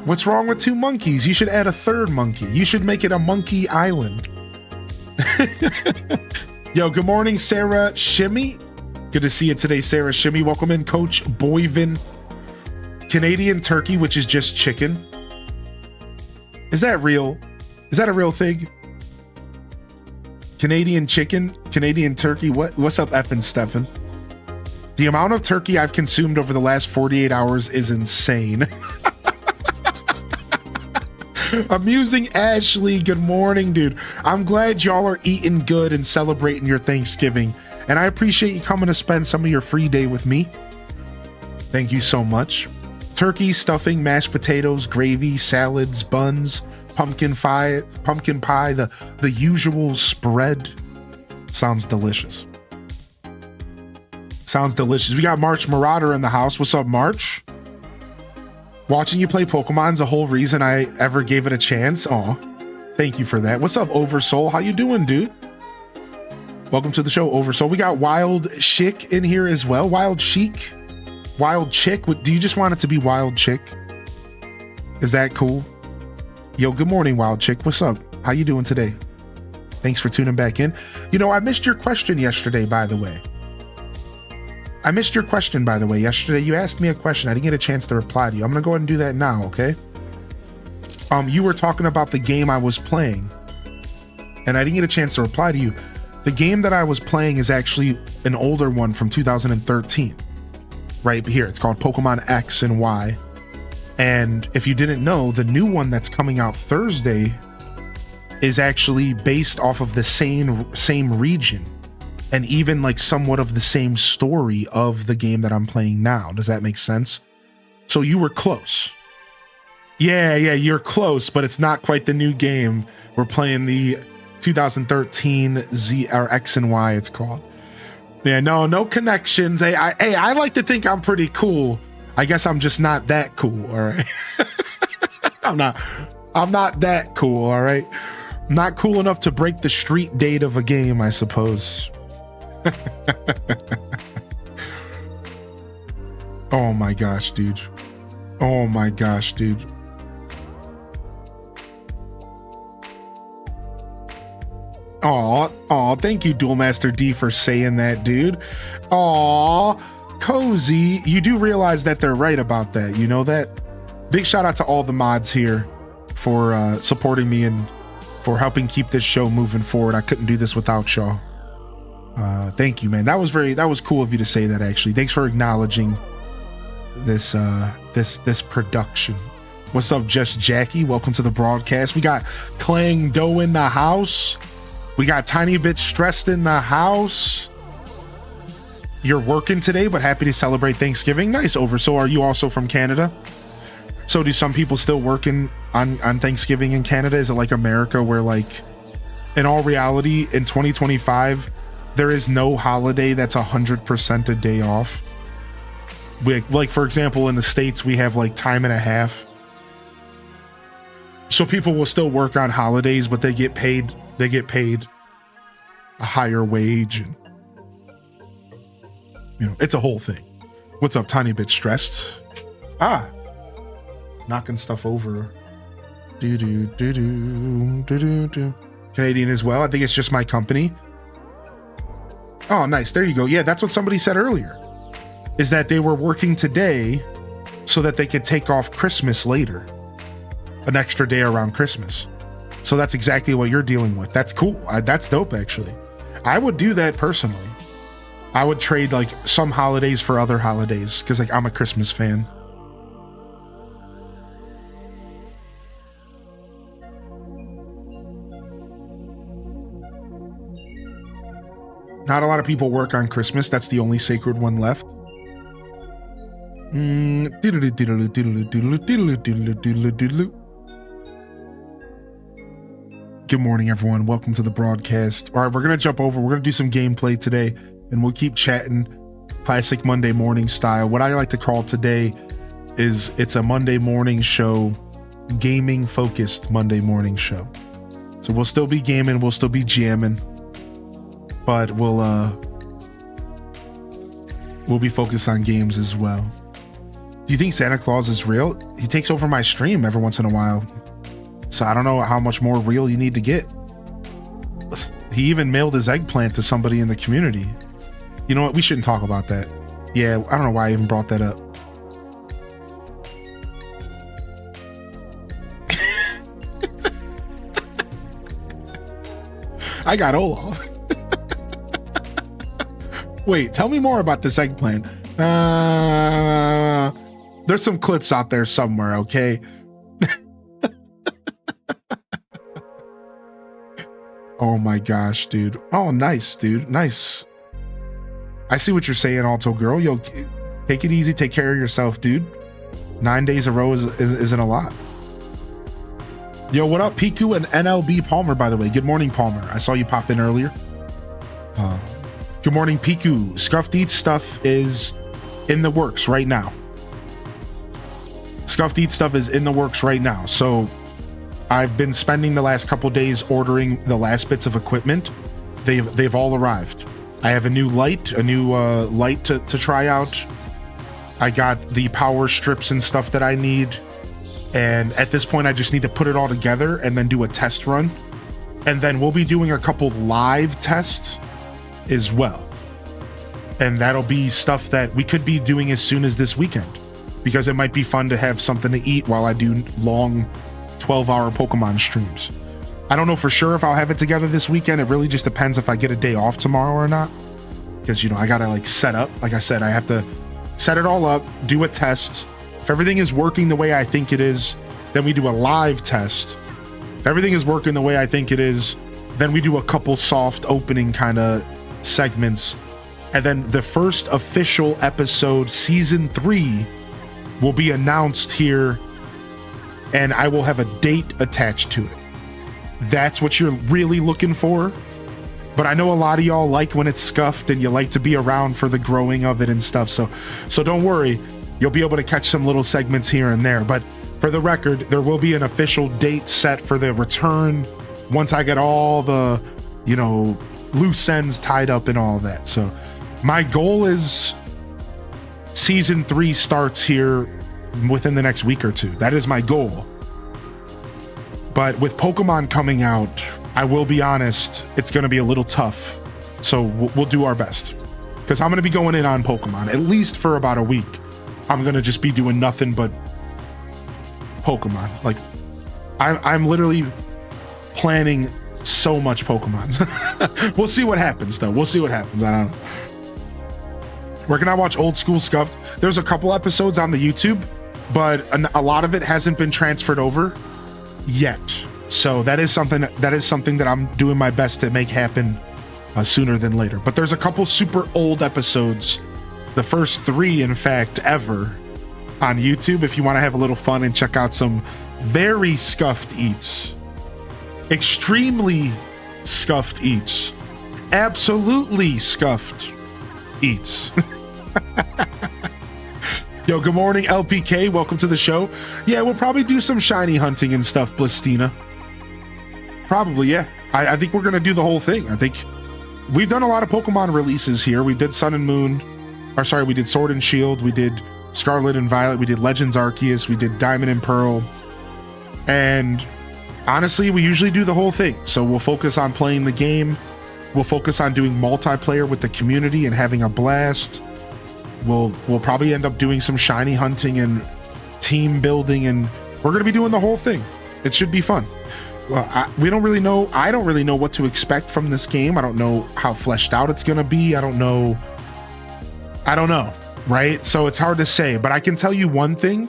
Speaker 1: What's wrong with 2 monkeys? You should add a 3rd monkey. You should make it a monkey island. Yo, good morning, Sarah Shimmy. Good to see you today, Sarah Shimmy. Welcome in, Coach Boyvin. Canadian turkey, which is just chicken. Is that real? Is that a real thing? Canadian chicken? Canadian turkey? What's up, F and Stefan? The amount of turkey I've consumed over the last 48 hours is insane. Amusing Ashley, good morning, dude. I'm glad y'all are eating good and celebrating your Thanksgiving. And I appreciate you coming to spend some of your free day with me. Thank you so much. Turkey, stuffing, mashed potatoes, gravy, salads, buns, pumpkin pie, the usual spread. Sounds delicious. Sounds delicious. We got March Marauder in the house. What's up, March? Watching you play Pokemon's the whole reason I ever gave it a chance. Aw, thank you for that. What's up, Oversoul? How you doing, dude? Welcome to the show, Oversoul. We got Wild Chick in here as well. Wild Chic. Wild Chick. Do you just want it to be Wild Chick? Is that cool? Yo, good morning, Wild Chick. What's up? How you doing today? Thanks for tuning back in. You know, I missed your question yesterday, by the way. Yesterday, you asked me a question. I didn't get a chance to reply to you. I'm going to go ahead and do that now, okay? You were talking about the game I was playing, and I didn't get a chance to reply to you. The game that I was playing is actually an older one from 2013. Right here, it's called Pokemon X and Y. And if you didn't know, the new one that's coming out Thursday is actually based off of the same region, and even like somewhat of the same story of the game that I'm playing now. Does that make sense? So you were close. Yeah, you're close, but it's not quite the new game. We're playing the 2013 Z or X and Y, it's called. Yeah, no connections. Hey, I like to think I'm pretty cool. I guess I'm just not that cool, all right? I'm not that cool, all right? I'm not cool enough to break the street date of a game, I suppose. Oh my gosh, dude. Aw, thank you, Duel Master D, for saying that, dude. Aw, Cozy, you do realize that they're right about that, you know that? Big shout out to all the mods here for supporting me and for helping keep this show moving forward. I couldn't do this without y'all. Thank you, man. That was cool of you to say that, actually. Thanks for acknowledging this production. What's up, Just Jackie? Welcome to the broadcast. We got Clang Doe in the house. We got Tiny Bit Stressed in the house. You're working today, but happy to celebrate Thanksgiving. Nice, Over. So are you also from Canada? So do some people still working on Thanksgiving in Canada? Is it like America where, like, in all reality, in 2025, there is no holiday that's 100% a day off? Like, for example, in the States, we have like time and a half. So people will still work on holidays, but they get paid a higher wage, and you know, it's a whole thing. What's up, Tiny Bit Stressed? knocking stuff over. Do do do do do do do. Canadian as well. I think it's just my company. Oh, nice. There you go. Yeah, that's what somebody said earlier. Is that they were working today so that they could take off Christmas later. An extra day around Christmas. So that's exactly what you're dealing with. That's cool. That's dope, actually. I would do that personally. I would trade like some holidays for other holidays because like I'm a Christmas fan. Not a lot of people work on Christmas. That's the only sacred one left. Good morning, everyone. Welcome to the broadcast. All right, we're going to jump over. We're going to do some gameplay today, and we'll keep chatting classic Monday morning style. What I like to call today is it's a Monday morning show, gaming-focused Monday morning show. So we'll still be gaming, we'll still be jamming, but we'll be focused on games as well. Do you think Santa Claus is real? He takes over my stream every once in a while. So I don't know how much more real you need to get. He even mailed his eggplant to somebody in the community. You know what? We shouldn't talk about that. Yeah, I don't know why I even brought that up. I got Olaf. Wait, tell me more about this eggplant. There's some clips out there somewhere, okay? Oh my gosh, dude. Oh, nice, dude. Nice. I see what you're saying, Alto Girl. Yo, take it easy. Take care of yourself, dude. 9 days a row isn't a lot. Yo, what up, Piku and NLB Palmer, by the way. Good morning, Palmer. I saw you pop in earlier. Good morning, Piku. Scuffed Eats stuff is in the works right now. Scuffed Eats stuff is in the works right now. So I've been spending the last couple days ordering the last bits of equipment. They've all arrived. I have a new light to try out. I got the power strips and stuff that I need. And at this point, I just need to put it all together and then do a test run. And then we'll be doing a couple live tests as well. And that'll be stuff that we could be doing as soon as this weekend, because it might be fun to have something to eat while I do long 12-hour Pokemon streams. I don't know for sure if I'll have it together this weekend. It really just depends if I get a day off tomorrow or not, because you know I gotta like set up. Like I said, I have to set it all up, do a test. If everything is working the way I think it is, then we do a live test. If everything is working the way I think it is, then we do a couple soft opening kind of segments, and then the first official episode, season 3, will be announced here, and I will have a date attached to it. That's what you're really looking for. But I know a lot of y'all like when it's scuffed and you like to be around for the growing of it and stuff. So don't worry, you'll be able to catch some little segments here and there. But for the record, there will be an official date set for the return once I get all the, loose ends tied up and all that. So my goal is season 3 starts here within the next week or two. That is my goal. But with Pokemon coming out, I will be honest, it's going to be a little tough. So we'll do our best, because I'm going to be going in on Pokemon at least for about a week. I'm going to just be doing nothing but Pokemon. Like I'm literally planning so much Pokemon. We'll see what happens though. We'll see what happens. I don't know. Where can I watch Old School Scuffed? There's a couple episodes on the YouTube, but a lot of it hasn't been transferred over yet. So that is something that I'm doing my best to make happen sooner than later. But there's a couple super old episodes, the first 3 in fact ever, on YouTube if you want to have a little fun and check out some very scuffed eats, extremely scuffed eats, absolutely scuffed eats. Yo, good morning, LPK. Welcome to the show. Yeah, we'll probably do some shiny hunting and stuff, Blistina. Probably, yeah. I think we're going to do the whole thing. I think we've done a lot of Pokemon releases here. We did Sun and Moon. Or sorry, we did Sword and Shield. We did Scarlet and Violet, we did Legends Arceus, we did Diamond and Pearl, and honestly, we usually do the whole thing. So we'll focus on playing the game, we'll focus on doing multiplayer with the community and having a blast. We'll probably end up doing some shiny hunting and team building, and we're going to be doing the whole thing. It should be fun. Well, I don't really know what to expect from this game. I don't know how fleshed out it's going to be. I don't know, right? So it's hard to say, but I can tell you one thing.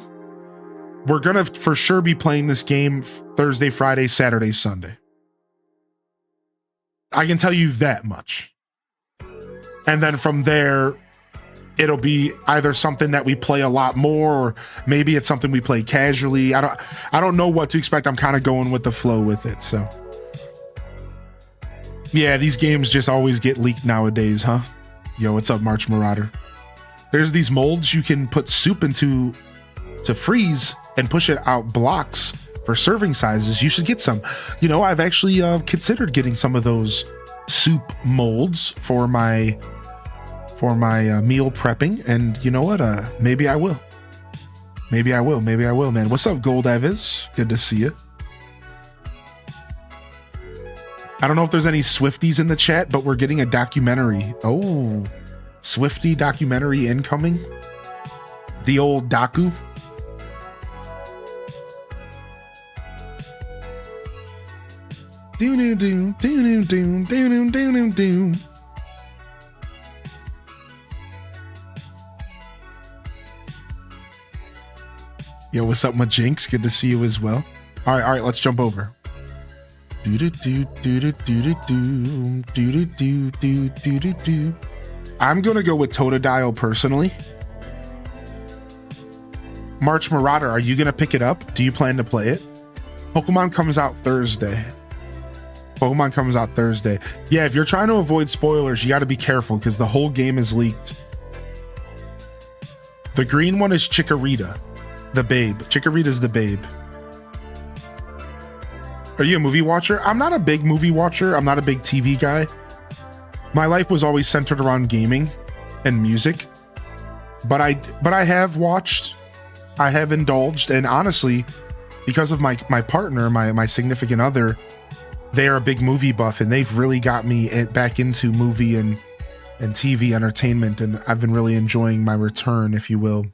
Speaker 1: We're going to for sure be playing this game Thursday, Friday, Saturday, Sunday. I can tell you that much. And then from there, it'll be either something that we play a lot more, or maybe it's something we play casually. I don't know what to expect. I'm kind of going with the flow with it. So yeah, these games just always get leaked nowadays, huh? Yo, what's up, March Marauder? There's these molds you can put soup into to freeze and push it out blocks for serving sizes. You should get some. You know, I've actually considered getting some of those soup molds for my meal prepping, and you know what, maybe I will, man. What's up, Gold Evis? Good to see you. I don't know if there's any Swifties in the chat, but we're getting a documentary. Oh, Swiftie documentary incoming. The old docu. Do. Yo, what's up, my Jinx? Good to see you as well. All right, let's jump over. I'm gonna go with Totodile personally. March Marauder, are you gonna pick it up? Do you plan to play it? Pokemon comes out Thursday. Yeah, if you're trying to avoid spoilers, you got to be careful because the whole game is leaked. The green one is Chikorita. The babe. Chikorita's the babe. Are you a movie watcher? I'm not a big movie watcher. I'm not a big TV guy. My life was always centered around gaming and music. But I have watched, I have indulged, and honestly, because of my partner, my significant other, they are a big movie buff, and they've really got me back into movie and TV entertainment, and I've been really enjoying my return, if you will.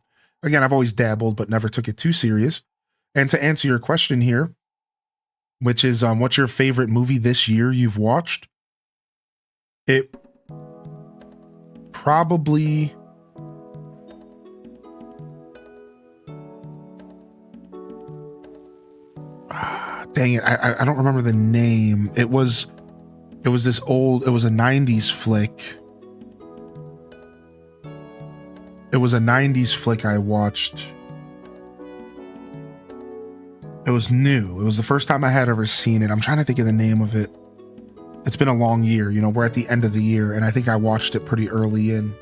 Speaker 1: Again, I've always dabbled, but never took it too serious. And to answer your question here, which is, what's your favorite movie this year you've watched? It probably... Dang it, I don't remember the name. It was a 90s flick. It was a 90s flick I watched. It was new. It was the first time I had ever seen it. I'm trying to think of the name of it. It's been a long year, you know, we're at the end of the year, and I think I watched it pretty early in.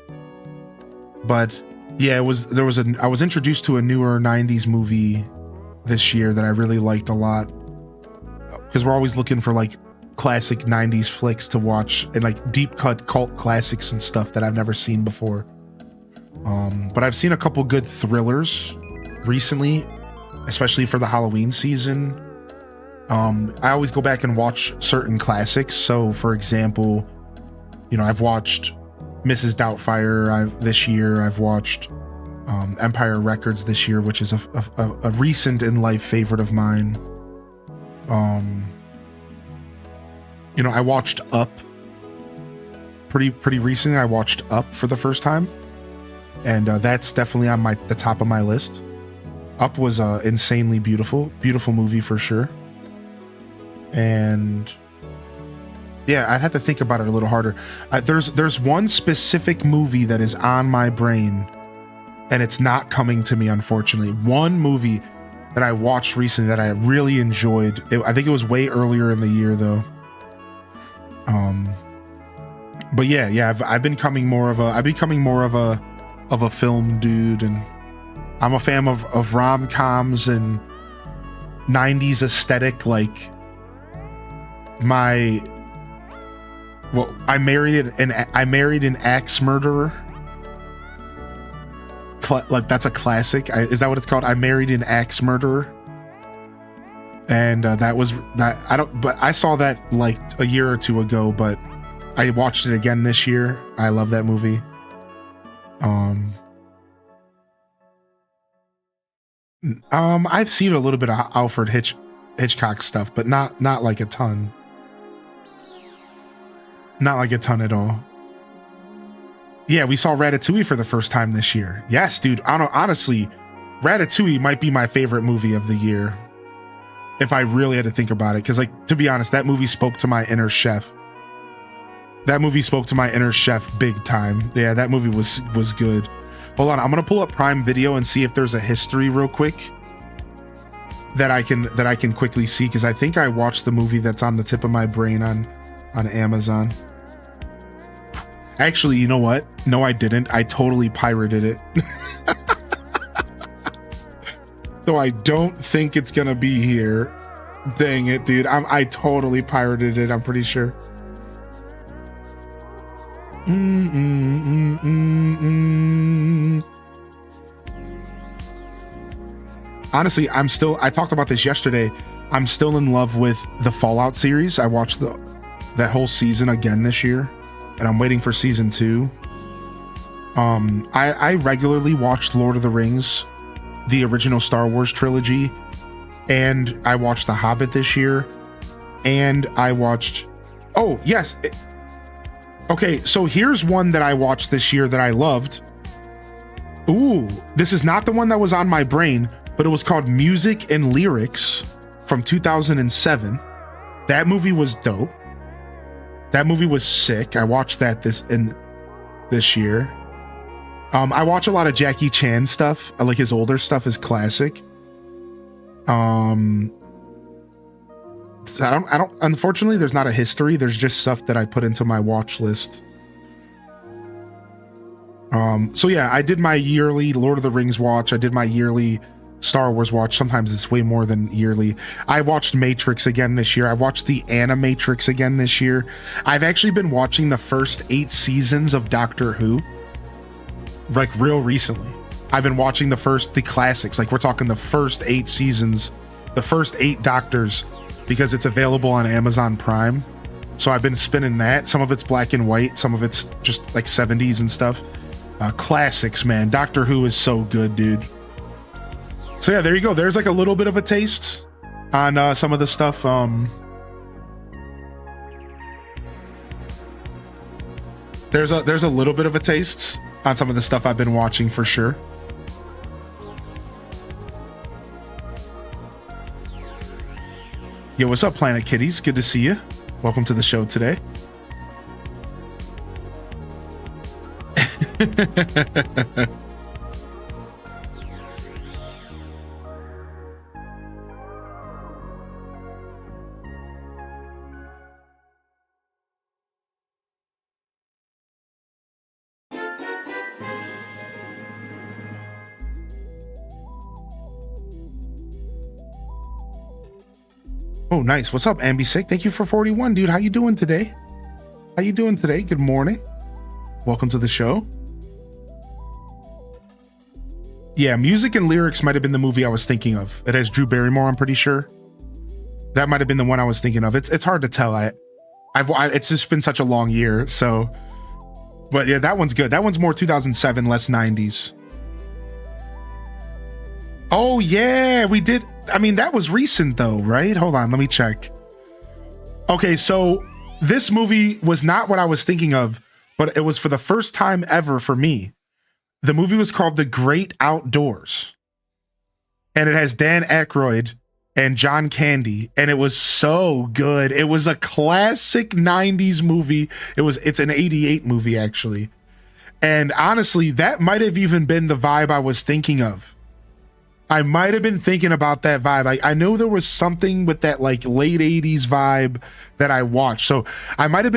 Speaker 1: But yeah, I was introduced to a newer 90s movie this year that I really liked a lot. Because we're always looking for like classic 90s flicks to watch, and like deep cut cult classics and stuff that I've never seen before. But I've seen a couple good thrillers recently, especially for the Halloween season. I always go back and watch certain classics. So for example, you know, I've watched Mrs. Doubtfire this year. I've watched Empire Records this year, which is a recent in life favorite of mine. You know, I watched Up pretty recently. I watched Up for the first time, and that's definitely on the top of my list. Up was insanely beautiful movie for sure. And yeah, I'd have to think about it a little harder. There's one specific movie that is on my brain, and it's not coming to me, unfortunately. One movie that I watched recently that I really enjoyed. I think it was way earlier in the year though. But yeah, I've becoming more of a film dude, and I'm a fan of rom-coms and 90s aesthetic. Like I married an axe murderer that's a classic. Is that what it's called? I Married an Axe Murderer. And that was that. But I saw that like a year or two ago, but I watched it again this year. I love that movie. I've seen a little bit of Alfred Hitchcock stuff, but not like a ton. Not like a ton at all. Yeah, we saw Ratatouille for the first time this year. Yes, dude. Honestly, Ratatouille might be my favorite movie of the year, if I really had to think about it. Because, like, to be honest, that movie spoke to my inner chef. That movie spoke to my inner chef big time. Yeah, that movie was good. Hold on, I'm gonna pull up Prime Video and see if there's a history real quick that I can quickly see, because I think I watched the movie that's on the tip of my brain on Amazon. Actually, you know what? No, I didn't. I totally pirated it. So I don't think it's gonna be here. Dang it, dude. I totally pirated it, I'm pretty sure. Honestly, I talked about this yesterday. I'm still in love with the Fallout series. I watched that whole season again this year, and I'm waiting for season 2. I regularly watched Lord of the Rings, the original Star Wars trilogy, and I watched The Hobbit this year, and I watched, oh yes, okay, so here's one that I watched this year that I loved. Ooh, this is not the one that was on my brain, but it was called Music and Lyrics from 2007. That movie was dope. That movie was sick. I watched that this year. I watch a lot of Jackie Chan stuff. I like his older stuff is classic. So I don't, unfortunately, there's not a history. There's just stuff that I put into my watch list. So yeah, I did my yearly Lord of the Rings watch. I did my yearly Star Wars watch. Sometimes it's way more than yearly. I watched Matrix again this year. I watched the Animatrix again this year. I've actually been watching the first 8 seasons of Doctor Who, like real recently. I've been watching the classics. Like we're talking the first 8 seasons, the first 8 Doctors, because it's available on Amazon Prime. So I've been spinning that. Some of it's black and white. Some of it's just like 70s and stuff. Classics, man. Doctor Who is so good, dude. So yeah, there you go. There's like a little bit of a taste on some of the stuff. There's a little bit of a taste on some of the stuff I've been watching for sure. Yo, what's up, Planet Kitties? Good to see you. Welcome to the show today. Oh, nice. What's up, Ambisick? Thank you for 41, dude. How you doing today? How you doing today? Good morning. Welcome to the show. Yeah, Music and Lyrics might have been the movie I was thinking of. It has Drew Barrymore, I'm pretty sure. That might have been the one I was thinking of. It's hard to tell. It's just been such a long year, so. But yeah, that one's good. That one's more 2007, less 90s. Oh yeah, we did. I mean, that was recent though, right? Hold on, let me check. Okay, so this movie was not what I was thinking of, but it was for the first time ever for me. The movie was called The Great Outdoors, and it has Dan Aykroyd and John Candy, and it was so good. It was a classic 90s movie. It's an 88 movie actually. And honestly, that might have even been the vibe I was thinking of. I might have been thinking about that vibe. I know there was something with that like late 80s vibe that I watched. So I might have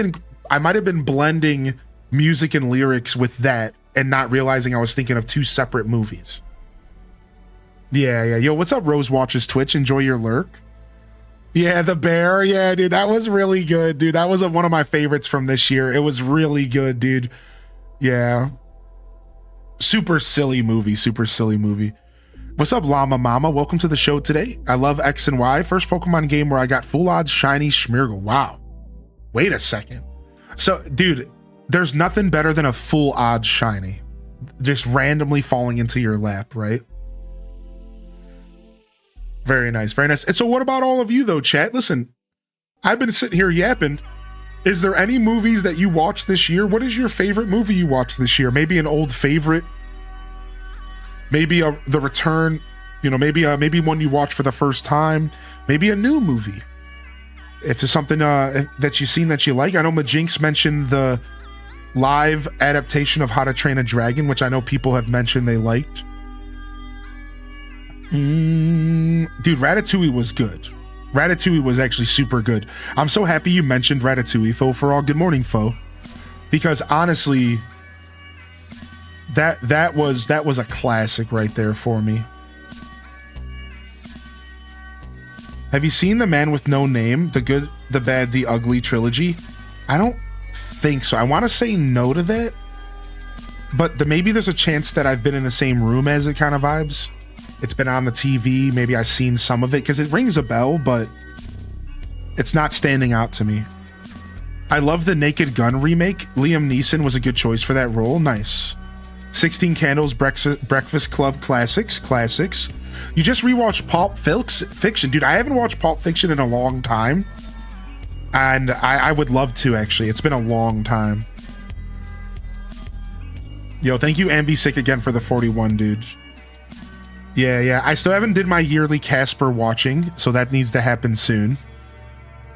Speaker 1: been blending Music and Lyrics with that and not realizing I was thinking of 2 separate movies. Yeah. Yo, what's up, Rose Watches Twitch? Enjoy your lurk. Yeah, the bear. Yeah, dude, that was really good, dude. That was one of my favorites from this year. It was really good, dude. Yeah. Super silly movie. Super silly movie. What's up, Llama Mama? Welcome to the show today. I love X and Y. First Pokemon game where I got full odds shiny Schmeargle. Wow. Wait a second. So, dude, there's nothing better than a full odds shiny. Just randomly falling into your lap, right? Very nice. Very nice. And so what about all of you, though, chat? Listen, I've been sitting here yapping. Is there any movies that you watched this year? What is your favorite movie you watched this year? Maybe an old favorite. Maybe The Return. You know, maybe one you watched for the first time. Maybe a new movie. If there's something that you've seen that you like. I know Majinx mentioned the live adaptation of How to Train a Dragon, which I know people have mentioned they liked. Dude, Ratatouille was good. Ratatouille was actually super good. I'm so happy you mentioned Ratatouille, Fo for all. Good morning, Fo. Because honestly, that was a classic right there for me. Have you seen The Man with No Name, The Good, the Bad, the Ugly trilogy? I don't think so. I want to say no to that, but maybe there's a chance that I've been in the same room as it kind of vibes. It's been on the TV. Maybe I've seen some of it because it rings a bell, but it's not standing out to me. I love the Naked Gun remake. Liam Neeson was a good choice for that role. Nice. 16 Candles, Breakfast Club classics. You just rewatched Pulp Fiction. Dude, I haven't watched Pulp Fiction in a long time. And I would love to, actually. It's been a long time. Yo, thank you, Ambi Sick, again for the 41, dude. Yeah. I still haven't did my yearly Casper watching, so that needs to happen soon.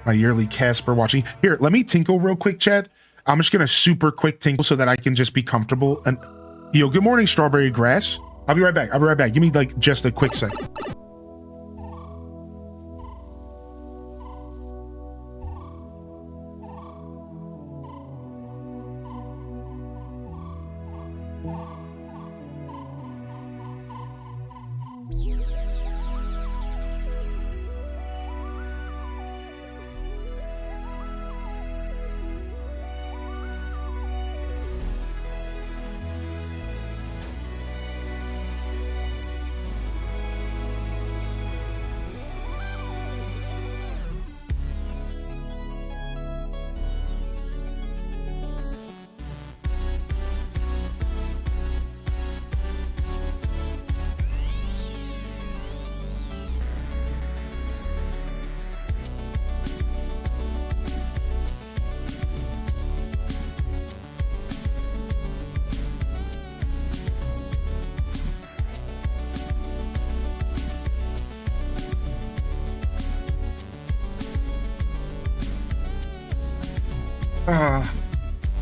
Speaker 1: My yearly Casper watching. Here, let me tinkle real quick, chat. I'm just gonna super quick tinkle so that I can just be comfortable. And yo, good morning, Strawberry Grass. I'll be right back. Give me like just a quick sec.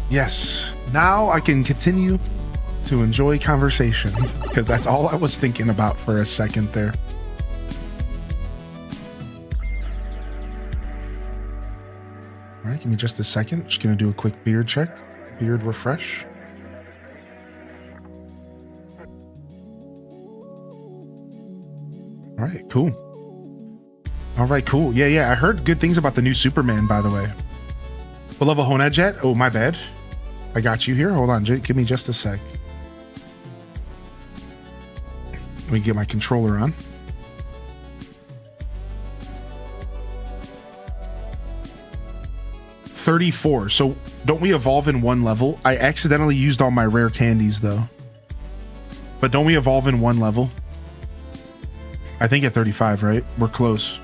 Speaker 1: Yes. Now I can continue to enjoy conversation because that's all I was thinking about for a second there. All right, give me just a second. Just gonna do a quick beard check. Beard refresh. All right, cool. Yeah. I heard good things about the new Superman, by the way. Beloved Honed Jet. Oh, my bad. I got you here. Hold on. Give me just a sec. Let me get my controller on. $34. So don't we evolve in one level? I accidentally used all my rare candies though. But don't we evolve in one level? I think at 35, right? We're close.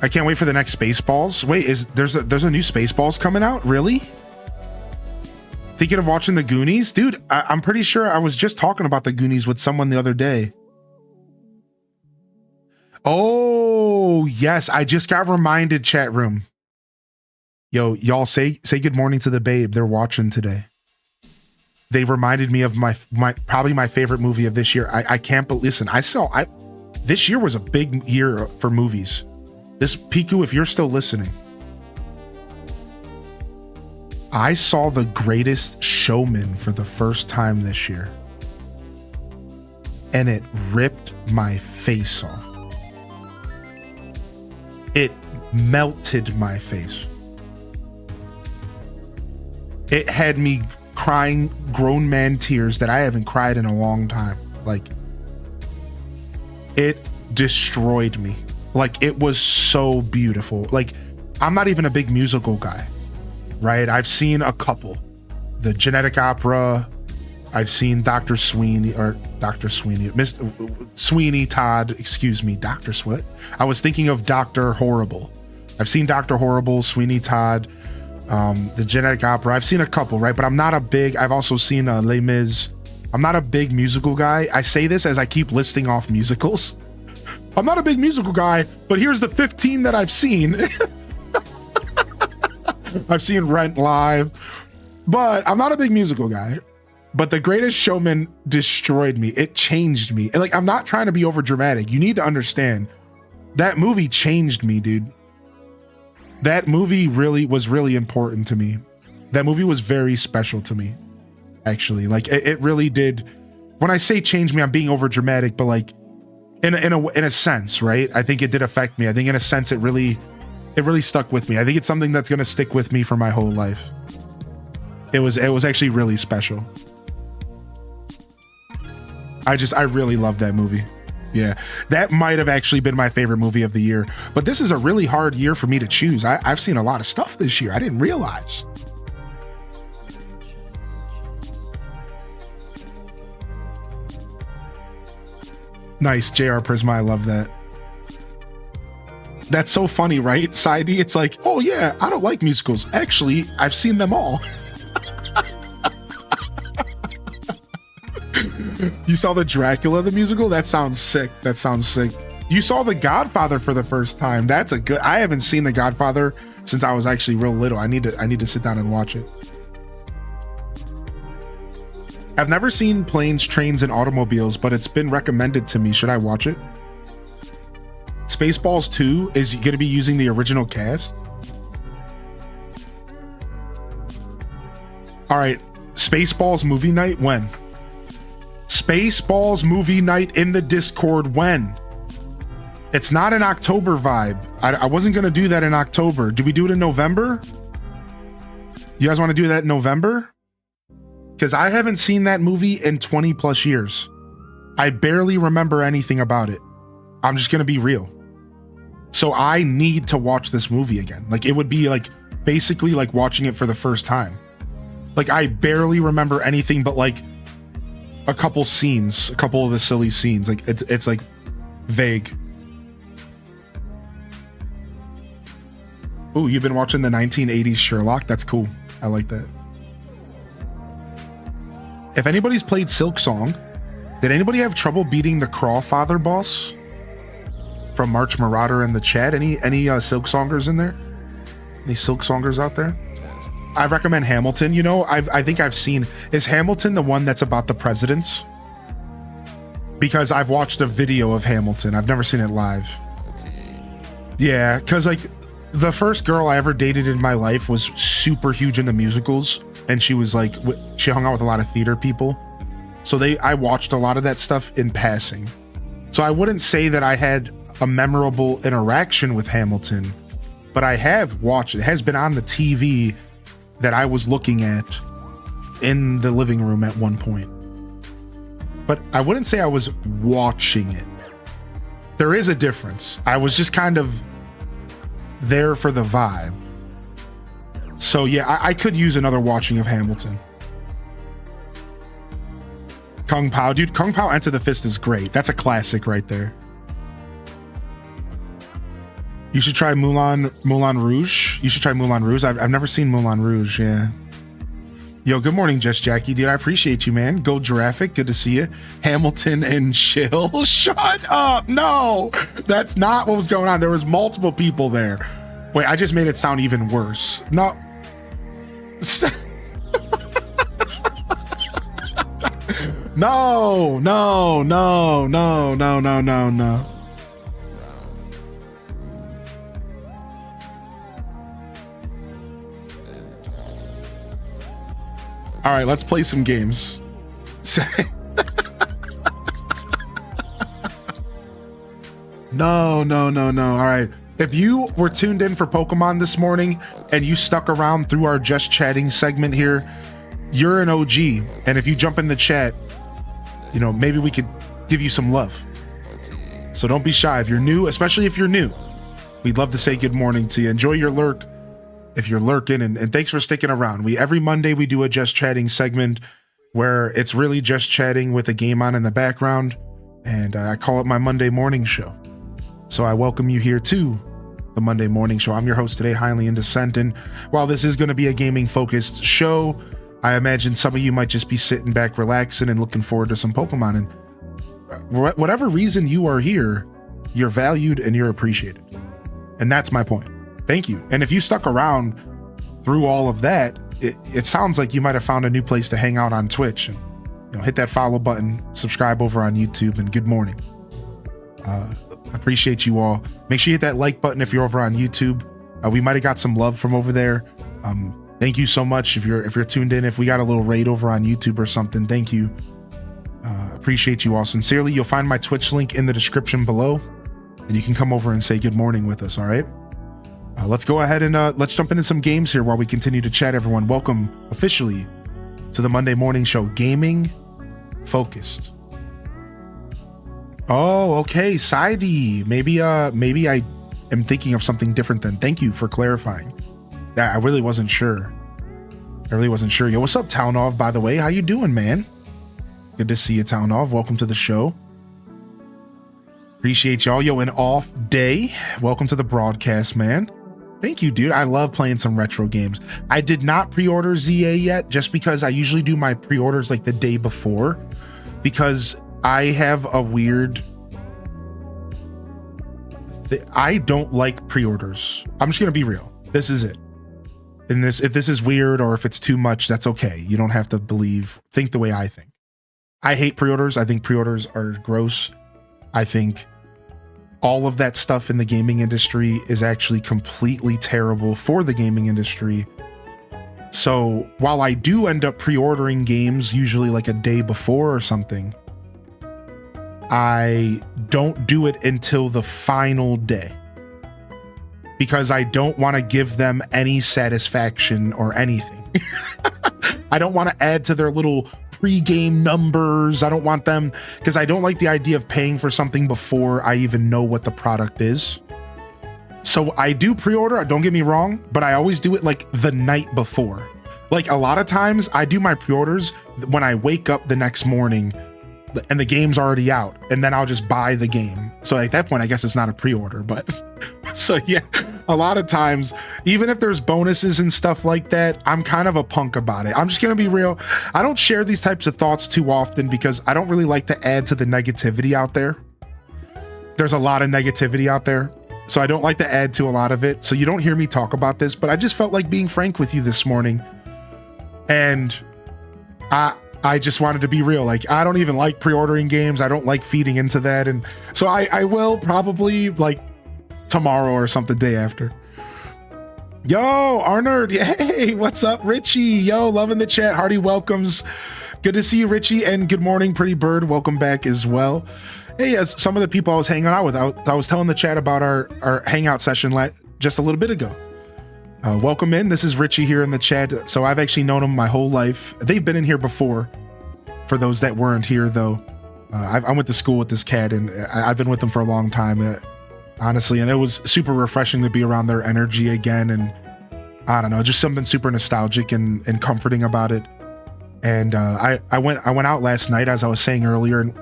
Speaker 1: I can't wait for the next Spaceballs. Wait, there's a new Spaceballs coming out? Really? Thinking of watching the Goonies? Dude, I'm pretty sure I was just talking about the Goonies with someone the other day. Oh, yes. I just got reminded, chat room. Yo, y'all say good morning to the babe. They're watching today. They reminded me of my probably my favorite movie of this year. I can't believe, listen, this year was a big year for movies. This Piku, if you're still listening, I saw The Greatest Showman for the first time this year, and it ripped my face off. It melted my face. It had me crying grown man tears that I haven't cried in a long time. Like, it destroyed me. Like, it was so beautiful. Like, I'm not even a big musical guy, right? I've seen a couple. The Genetic Opera. I've seen Dr. Sweeney, Mr. Sweeney Todd, excuse me, Dr. Sweat. I was thinking of Dr. Horrible. I've seen Dr. Horrible, Sweeney Todd, the Genetic Opera. I've seen a couple, right? But I'm not a big, I've also seen Les Mis. I'm not a big musical guy. I say this as I keep listing off musicals. I'm not a big musical guy, but here's the 15 that I've seen. I've seen Rent live, but I'm not a big musical guy. But The Greatest Showman destroyed me. It changed me. And like, I'm not trying to be over dramatic. You need to understand that movie changed me, dude. That movie was really important to me. That movie was very special to me, actually. Like, it really did. When I say change me, I'm being over dramatic, but like in a sense, right? I think it did affect me. I think in a sense, it really stuck with me. I think it's something that's going to stick with me for my whole life. It was actually really special. I really love that movie. Yeah, that might have actually been my favorite movie of the year. But this is a really hard year for me to choose. I've seen a lot of stuff this year. I didn't realize. Nice, JR Prisma. I love that. That's so funny, right, Saidi? It's like, oh yeah, I don't like musicals. Actually, I've seen them all. You saw the Dracula, the musical? That sounds sick. That sounds sick. You saw The Godfather for the first time. That's a good. I haven't seen The Godfather since I was actually real little. I need to sit down and watch it. I've never seen Planes, Trains, and Automobiles, but it's been recommended to me. Should I watch it? Spaceballs 2 is going to be using the original cast. All right, Spaceballs movie night, when? Spaceballs movie night in the Discord, when? It's not an October vibe. I wasn't going to do that in October. Do we do it in November? You guys want to do that in November? Because I haven't seen that movie in 20 plus years. I barely remember anything about it. I'm just going to be real. So I need to watch this movie again. Like, it would be like basically like watching it for the first time. Like, I barely remember anything but like a couple scenes, a couple of the silly scenes. Like, it's like vague. Ooh, you've been watching the 1980s Sherlock? That's cool. I like that. If anybody's played Silk Song, did anybody have trouble beating the Crawfather boss from March Marauder in the chat? Any Silk Songers in there? Any Silk Songers out there? I recommend Hamilton. You know, I think I've seen. Is Hamilton the one that's about the presidents? Because I've watched a video of Hamilton. I've never seen it live. Yeah, because like the first girl I ever dated in my life was super huge into musicals, and she was like, she hung out with a lot of theater people. So I watched a lot of that stuff in passing. So I wouldn't say that I had a memorable interaction with Hamilton, but I have watched it. It has been on the TV that I was looking at in the living room at one point. But I wouldn't say I was watching it. There is a difference. I was just kind of there for the vibe. So yeah, I could use another watching of Hamilton. Kung Pao, dude, Kung Pao Enter the Fist is great. That's a classic right there. You should try Moulin Rouge. You should try Moulin Rouge. I've never seen Moulin Rouge, yeah. Yo, good morning, Just Jackie, dude. I appreciate you, man. Go Giraffic, good to see you. Hamilton and Chill. Shut up. No, that's not what was going on. There was multiple people there. Wait, I just made it sound even worse. No. No. All right, let's play some games. No. All right. If you were tuned in for Pokemon this morning and you stuck around through our Just Chatting segment here, you're an OG, and if you jump in the chat, you know, maybe we could give you some love. So don't be shy. If you're new, especially if you're new, we'd love to say good morning to you. Enjoy your lurk if you're lurking, and thanks for sticking around. Every Monday we do a Just Chatting segment where it's really just chatting with a game on in the background, and I call it my Monday morning show. So I welcome you here to the Monday morning show. I'm your host today, Highly in Dissent, and while this is going to be a gaming focused show, I imagine some of you might just be sitting back relaxing and looking forward to some Pokemon, and whatever reason you are here, you're valued and you're appreciated. And that's my point. Thank you. And if you stuck around through all of that, it sounds like you might have found a new place to hang out on Twitch, and hit that follow button, subscribe over on YouTube, and good morning. Appreciate you all. Make sure you hit that like button if you're over on YouTube. We might have got some love from over there. Thank you so much if you're tuned in. If we got a little raid over on YouTube or something, thank you. Appreciate you all sincerely. You'll find my Twitch link in the description below, and you can come over and say good morning with us. All right. Let's go ahead and let's jump into some games here while we continue to chat. Everyone, welcome officially to the Monday morning show, gaming focused. Oh, okay, Saidi. Maybe I am thinking of something different then. Thank you for clarifying. I really wasn't sure. Yo, what's up, Town Off? By the way, how you doing, man? Good to see you, Town Off. Welcome to the show. Appreciate y'all. Yo, an off day. Welcome to the broadcast, man. Thank you, dude. I love playing some retro games. I did not pre-order ZA yet, just because I usually do my pre-orders like the day before, because I have a weird... I don't like pre-orders. I'm just going to be real. This is it. And if this is weird or if it's too much, that's okay. You don't have to think the way I think. I hate pre-orders. I think pre-orders are gross. I think all of that stuff in the gaming industry is actually completely terrible for the gaming industry. So while I do end up pre-ordering games, usually like a day before or something, I don't do it until the final day, because I don't want to give them any satisfaction or anything. I don't want to add to their little pre-game numbers. I don't want them, because I don't like the idea of paying for something before I even know what the product is. So I do pre-order, don't get me wrong, but I always do it like the night before. Like a lot of times I do my pre-orders when I wake up the next morning and the game's already out, and then I'll just buy the game. So at that point, I guess it's not a pre-order, but so yeah, a lot of times, even if there's bonuses and stuff like that, I'm kind of a punk about it. I'm just going to be real. I don't share these types of thoughts too often because I don't really like to add to the negativity out there. There's a lot of negativity out there, so I don't like to add to a lot of it. So you don't hear me talk about this, but I just felt like being frank with you this morning. And I just wanted to be real. Like, I don't even like pre-ordering games. I don't like feeding into that. And so I will probably like tomorrow or something, day after. Yo, Arnold. Hey, what's up, Richie? Yo, loving the chat. Hearty welcomes. Good to see you, Richie. And good morning, Pretty Bird. Welcome back as well. Hey, as some of the people I was hanging out with, I was telling the chat about our hangout session just a little bit ago. Welcome in. This is Richie here in the chat. So I've actually known them my whole life. They've been in here before. For those that weren't here, though, I went to school with this cat, and I've been with them for a long time, honestly. And it was super refreshing to be around their energy again. And I don't know, just something super nostalgic and comforting about it. And I went out last night, as I was saying earlier, and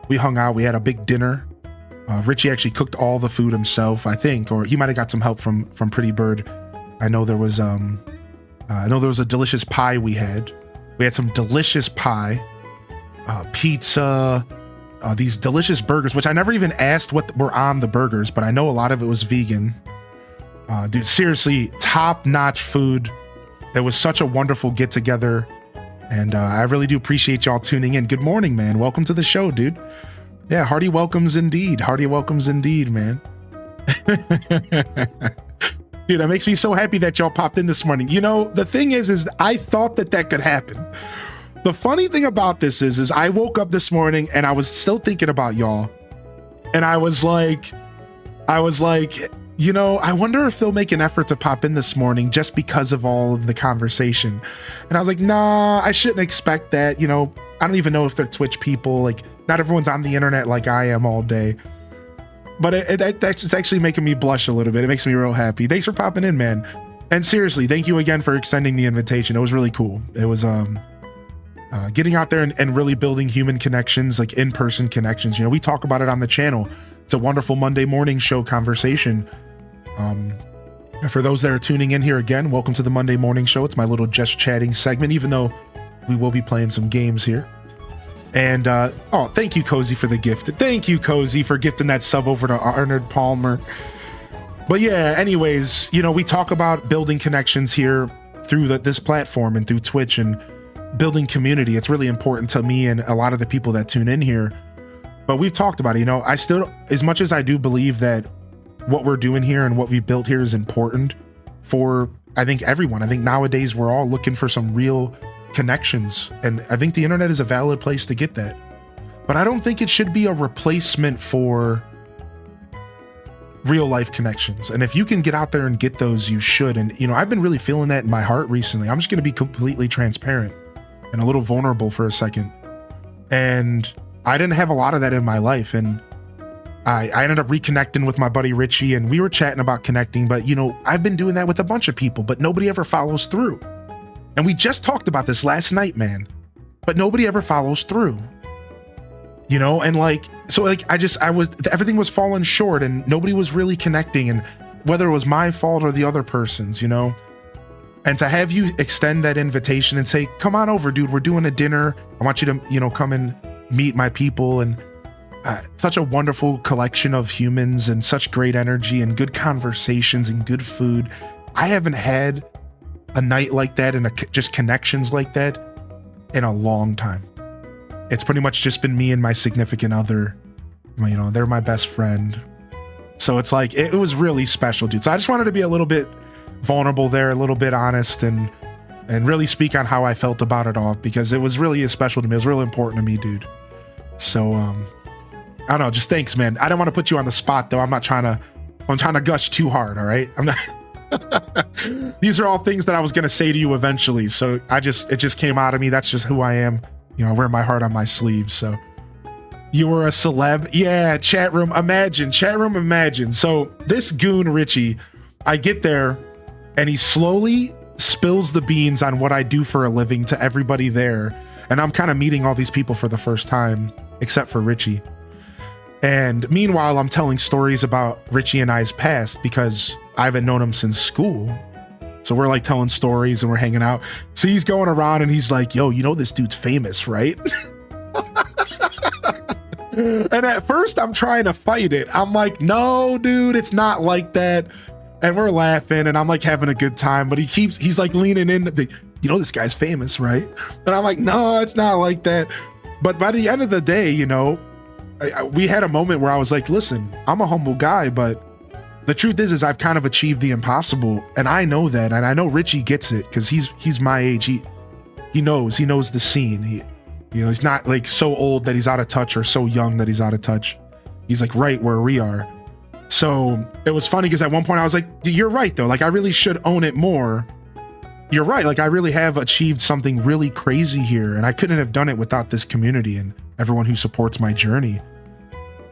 Speaker 1: we hung out. We had a big dinner. Richie actually cooked all the food himself, I think, or he might have got some help from Pretty Bird. I know there was a delicious pie we had. We had some delicious pie, pizza, these delicious burgers, which I never even asked what were on the burgers, but I know a lot of it was vegan. Dude, seriously, top-notch food. It was such a wonderful get-together, and I really do appreciate y'all tuning in. Good morning, man. Welcome to the show, dude. Yeah, hearty welcomes indeed. Hearty welcomes indeed, man. Dude, that makes me so happy that y'all popped in this morning. The thing is I thought that could happen. The funny thing about this is I woke up this morning and I was still thinking about y'all. And I was like, You know, I wonder if they'll make an effort to pop in this morning just because of all of the conversation. And I was like, nah, I shouldn't expect that. You know, I don't even know if they're Twitch people. Like, not everyone's on the internet like I am all day. But it's actually making me blush a little bit. It makes me real happy. Thanks for popping in, man. And seriously, thank you again for extending the invitation. It was really cool. It was getting out there and really building human connections, like in-person connections. You know, we talk about it on the channel. It's a wonderful Monday morning show conversation. For those that are tuning in here again, welcome to the Monday morning show. It's my little just chatting segment, even though we will be playing some games here. And oh, thank you, Cozy, for the gift. Thank you, Cozy, for gifting that sub over to Arnold Palmer. But yeah, anyways, you know, we talk about building connections here through this platform and through Twitch and building community. It's really important to me and a lot of the people that tune in here. But we've talked about it. You know, I still, as much as I do believe that what we're doing here and what we built here is important for, I think, everyone. I think nowadays we're all looking for some real connections, and I think the internet is a valid place to get that. But I don't think it should be a replacement for real life connections. And if you can get out there and get those, you should. And, you know, I've been really feeling that in my heart recently. I'm just going to be completely transparent and a little vulnerable for a second. And I didn't have a lot of that in my life. And I ended up reconnecting with my buddy Richie, and we were chatting about connecting, but you know, I've been doing that with a bunch of people, but nobody ever follows through. And we just talked about this last night, man, but nobody ever follows through, you know? And like, so like, everything was falling short and nobody was really connecting, and whether it was my fault or the other person's, you know? And to have you extend that invitation and say, come on over, dude, we're doing a dinner. I want you to, you know, come and meet my people. And such a wonderful collection of humans and such great energy and good conversations and good food. I haven't had a night like that and just connections like that in a long time. It's pretty much just been me and my significant other. You know, they're my best friend. So it's like, it was really special, dude. So I just wanted to be a little bit vulnerable there, a little bit honest, and really speak on how I felt about it all, because it was really special to me. It was really important to me, dude. So, I don't know, just thanks, man. I don't want to put you on the spot though. I'm trying to gush too hard. All right. I'm not, these are all things that I was going to say to you eventually. So it just came out of me. That's just who I am. You know, I wear my heart on my sleeve. So you were a celeb. Yeah. Chat room. Imagine. So this goon, Richie, I get there and he slowly spills the beans on what I do for a living to everybody there. And I'm kind of meeting all these people for the first time, except for Richie. And meanwhile, I'm telling stories about Richie and I's past because I haven't known him since school. So we're like telling stories and we're hanging out. So he's going around and he's like, yo, you know, this dude's famous, right? And at first I'm trying to fight it. I'm like, no, dude, it's not like that. And we're laughing and I'm like having a good time, but he's like leaning in, you know, this guy's famous, right? And I'm like, no, it's not like that. But by the end of the day, you know, we had a moment where I was like, listen, I'm a humble guy, but the truth is I've kind of achieved the impossible. And I know that. And I know Richie gets it because he's my age. He knows the scene. He's not like so old that he's out of touch or so young that he's out of touch. He's like right where we are. So it was funny because at one point I was like, you're right though. Like I really should own it more. You're right. Like I really have achieved something really crazy here, and I couldn't have done it without this community and everyone who supports my journey.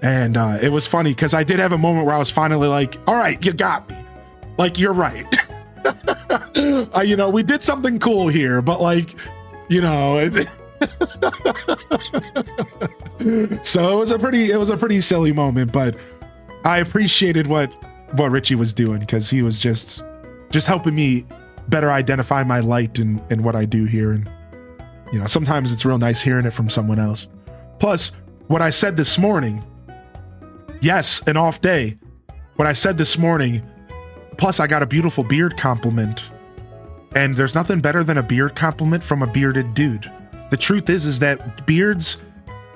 Speaker 1: And it was funny because I did have a moment where I was finally like, all right, you got me. Like, you're right. You know, we did something cool here, but like, you know, so it was a pretty silly moment, but I appreciated what Richie was doing because he was just helping me better identify my light and what I do here. And, you know, sometimes it's real nice hearing it from someone else. Plus, what I said this morning, yes, an off day. What I said this morning, plus I got a beautiful beard compliment. And there's nothing better than a beard compliment from a bearded dude. The truth is that beards,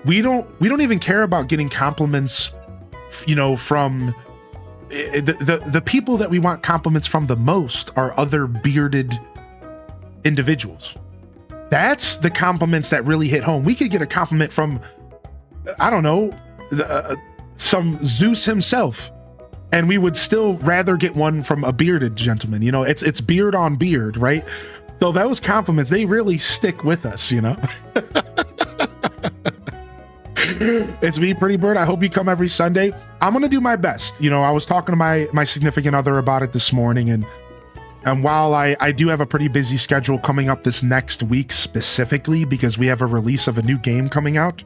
Speaker 1: we don't even care about getting compliments, you know, from the people that we want compliments from the most are other bearded individuals. That's the compliments that really hit home. We could get a compliment from, I don't know, some Zeus himself, and we would still rather get one from a bearded gentleman. You know, it's beard on beard, right? So those compliments, they really stick with us, you know? It's me, Pretty Bird. I hope you come every Sunday. I'm going to do my best. You know, I was talking to my significant other about it this morning, and while I do have a pretty busy schedule coming up this next week specifically because we have a release of a new game coming out,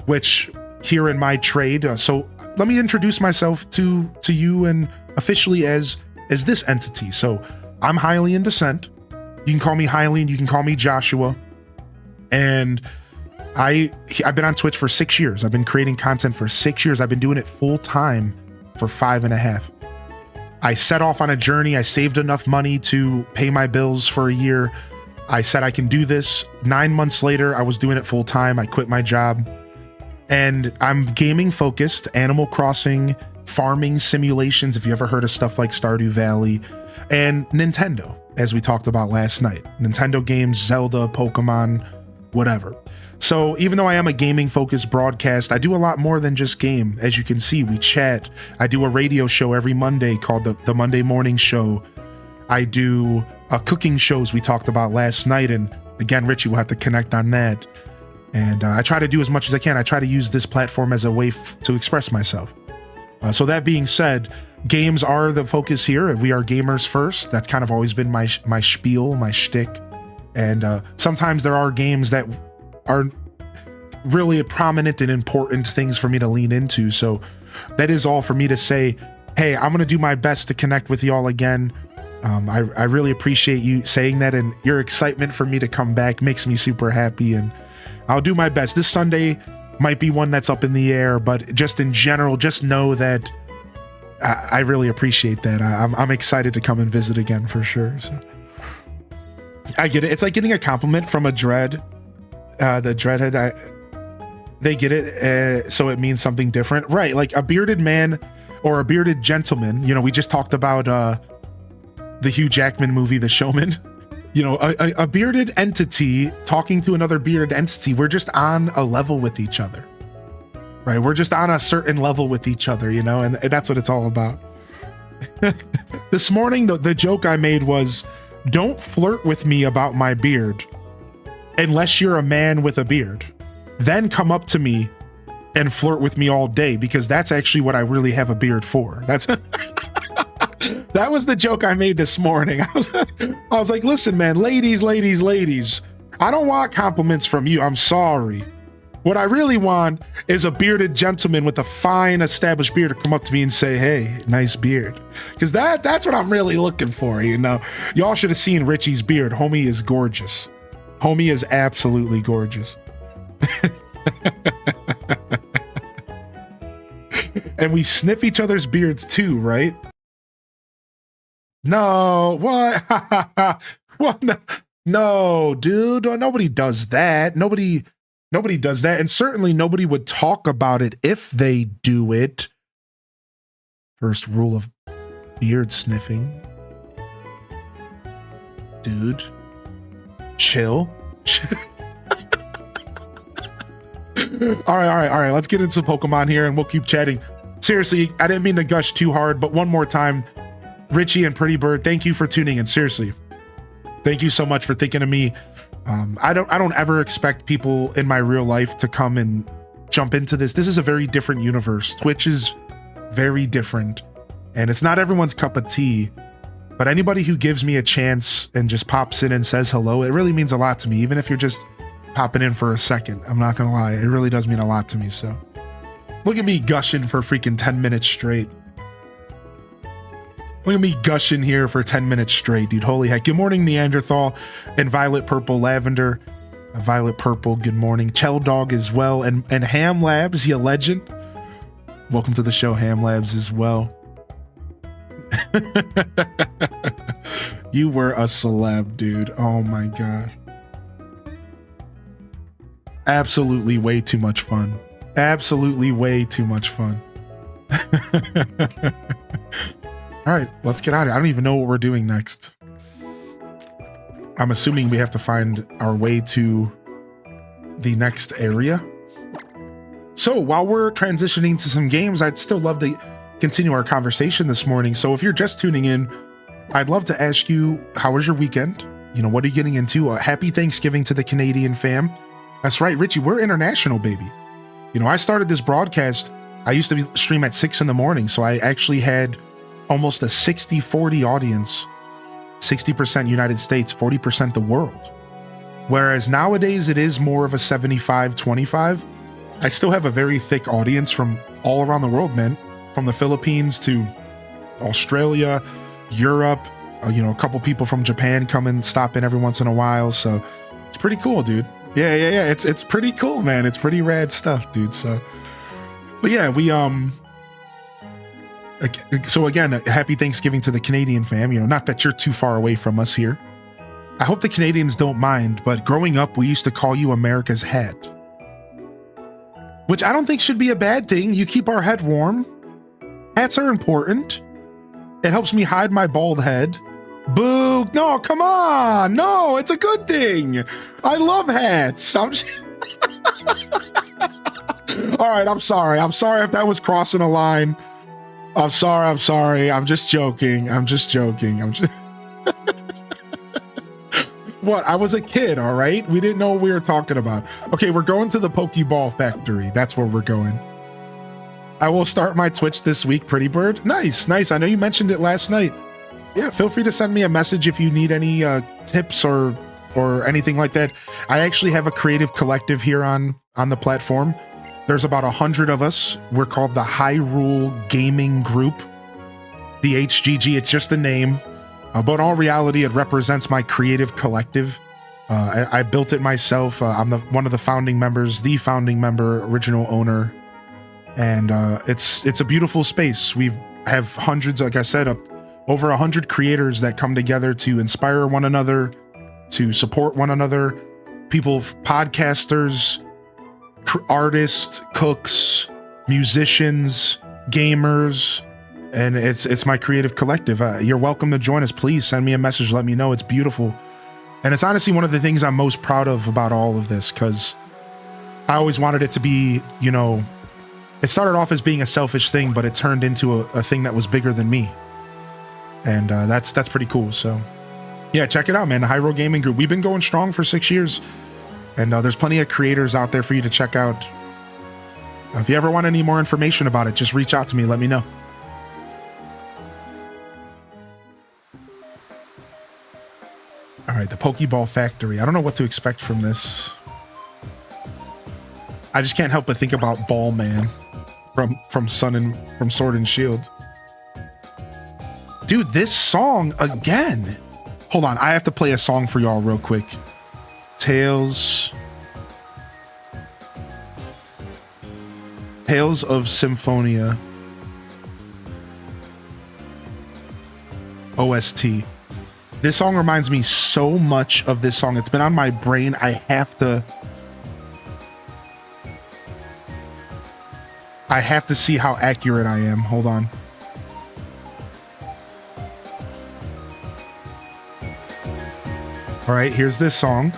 Speaker 1: which here in my trade, so let me introduce myself to you and officially as this entity. So I'm Highly in Descent. You can call me Highly and you can call me Joshua. And I've been on Twitch for 6 years. I've been creating content for 6 years. I've been doing it full time for 5.5. I set off on a journey. I saved enough money to pay my bills for a year. I said I can do this. 9 months later, I was doing it full time. I quit my job. And I'm gaming focused, Animal Crossing, farming simulations, if you ever heard of stuff like Stardew Valley, and Nintendo, as we talked about last night. Nintendo games, Zelda, Pokemon, whatever. So even though I am a gaming focused broadcast, I do a lot more than just game. As you can see, we chat. I do a radio show every Monday called the Monday Morning Show. I do cooking shows we talked about last night. And again, Richie will have to connect on that. And I try to do as much as I can. I try to use this platform as a way to express myself. So that being said, games are the focus here. We are gamers first. That's kind of always been my spiel, my shtick. And sometimes there are games that are really prominent and important things for me to lean into. So that is all for me to say, hey, I'm going to do my best to connect with y'all again. I really appreciate you saying that, and your excitement for me to come back makes me super happy, and I'll do my best. This Sunday might be one that's up in the air, but just in general, just know that I really appreciate that. I'm excited to come and visit again for sure. So I get it. It's like getting a compliment from a dread. The dreadhead, they get it, so it means something different, right? Like a bearded man or a bearded gentleman. You know, we just talked about the Hugh Jackman movie, The Showman. You know, a bearded entity talking to another bearded entity. We're just on a level with each other, right? We're just on a certain level with each other, you know, and that's what it's all about. This morning, the joke I made was, don't flirt with me about my beard unless you're a man with a beard. Then come up to me and flirt with me all day, because that's actually what I really have a beard for. That's that was the joke I made this morning. I was like, listen, man, ladies, I don't want compliments from you. I'm sorry. What I really want is a bearded gentleman with a fine established beard to come up to me and say, hey, nice beard. Because that's what I'm really looking for, you know. Y'all should have seen Richie's beard. Homie is gorgeous. Homie is absolutely gorgeous. And we sniff each other's beards too, right? No, what? What? No, dude, nobody does that. Nobody does that. And certainly nobody would talk about it if they do it. First rule of beard sniffing. Dude, chill. All right. Let's get into Pokemon here and we'll keep chatting. Seriously, I didn't mean to gush too hard, but one more time, Richie and Pretty Bird, thank you for tuning in. Seriously, thank you so much for thinking of me. I don't ever expect people in my real life to come and jump into this. This is a very different universe. Twitch is very different, and it's not everyone's cup of tea. But anybody who gives me a chance and just pops in and says hello, it really means a lot to me. Even if you're just popping in for a second, I'm not gonna lie, it really does mean a lot to me. So look at me gushing for freaking 10 minutes straight. Look at me gushing here for 10 minutes straight, dude. Holy heck. Good morning, Neanderthal and Violet Purple Lavender. Violet Purple, good morning. Chell Dog as well. And Ham Labs, you legend. Welcome to the show, Ham Labs as well. You were a celeb, dude. Oh my god. Absolutely way too much fun. Absolutely way too much fun. All right, let's get out of here. I don't even know what we're doing next. I'm assuming we have to find our way to the next area. So while we're transitioning to some games, I'd still love to continue our conversation this morning. So if you're just tuning in, I'd love to ask you, how was your weekend? You know, what are you getting into? Happy Thanksgiving to the Canadian fam. That's right, Richie, we're international, baby. You know, I started this broadcast, I used to stream at 6 in the morning, so I actually had almost a 60-40 audience, 60% United States, 40% the world. Whereas nowadays it is more of a 75-25. I still have a very thick audience from all around the world, man. From the Philippines to Australia, Europe, you know, a couple people from Japan come and stop in every once in a while. So it's pretty cool, dude. Yeah. It's pretty cool, man. It's pretty rad stuff, dude. So, but yeah, so again, happy Thanksgiving to the Canadian fam. You know, not that you're too far away from us here. I hope the Canadians don't mind, but growing up, we used to call you America's head, which I don't think should be a bad thing. You keep our head warm. Hats are important. It helps me hide my bald head. Boo! No, come on! No, it's a good thing. I love hats. All right, I'm sorry. I'm sorry if that was crossing a line. I'm sorry. I'm just joking. What? I was a kid, all right? We didn't know what we were talking about. Okay, we're going to the Pokeball Factory. That's where we're going. I will start my Twitch this week, Pretty Bird. Nice. I know you mentioned it last night. Yeah, feel free to send me a message if you need any tips or anything like that. I actually have a creative collective here on the platform. There's about 100 of us. We're called the Hyrule Gaming Group. The HGG, it's just a name. But in all reality, it represents my creative collective. I built it myself. I'm one of the founding members, the founding member, original owner. And it's a beautiful space. We have hundreds, like I said, over 100 creators that come together to inspire one another, to support one another. People, podcasters, artists, cooks, musicians, gamers. And it's my creative collective. You're welcome to join us. Please send me a message. Let me know. It's beautiful. And it's honestly one of the things I'm most proud of about all of this, because I always wanted it to be, you know, it started off as being a selfish thing, but it turned into a thing that was bigger than me. And that's pretty cool. So yeah, check it out, man. The Hyrule Gaming Group. We've been going strong for 6 years. And there's plenty of creators out there for you to check out. If you ever want any more information about it, just reach out to me. Let me know. All right, the Pokeball Factory. I don't know what to expect from this. I just can't help but think about Ball Man from Sword and Shield. Dude, this song again. Hold on, I have to play a song for y'all real quick. Tales of Symphonia. OST. This song reminds me so much of this song. It's been on my brain. I have to see how accurate I am. Hold on. All right, here's this song.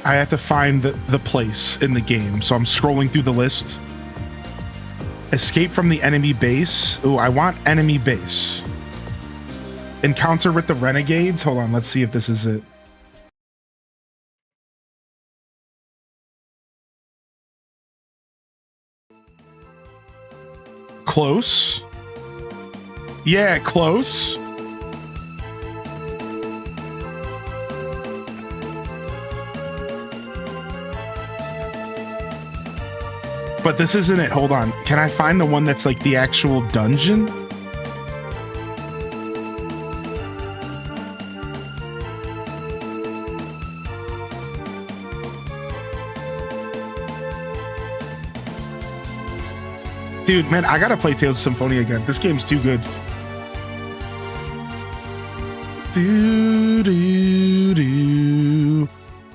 Speaker 1: I have to find the place in the game. So I'm scrolling through the list. Escape from the enemy base. Ooh, I want enemy base. Encounter with the renegades. Hold on, let's see if this is it. Close. Yeah, close. But this isn't it. Hold on. Can I find the one that's like the actual dungeon? Dude, man, I gotta play Tales of Symphonia again. This game's too good.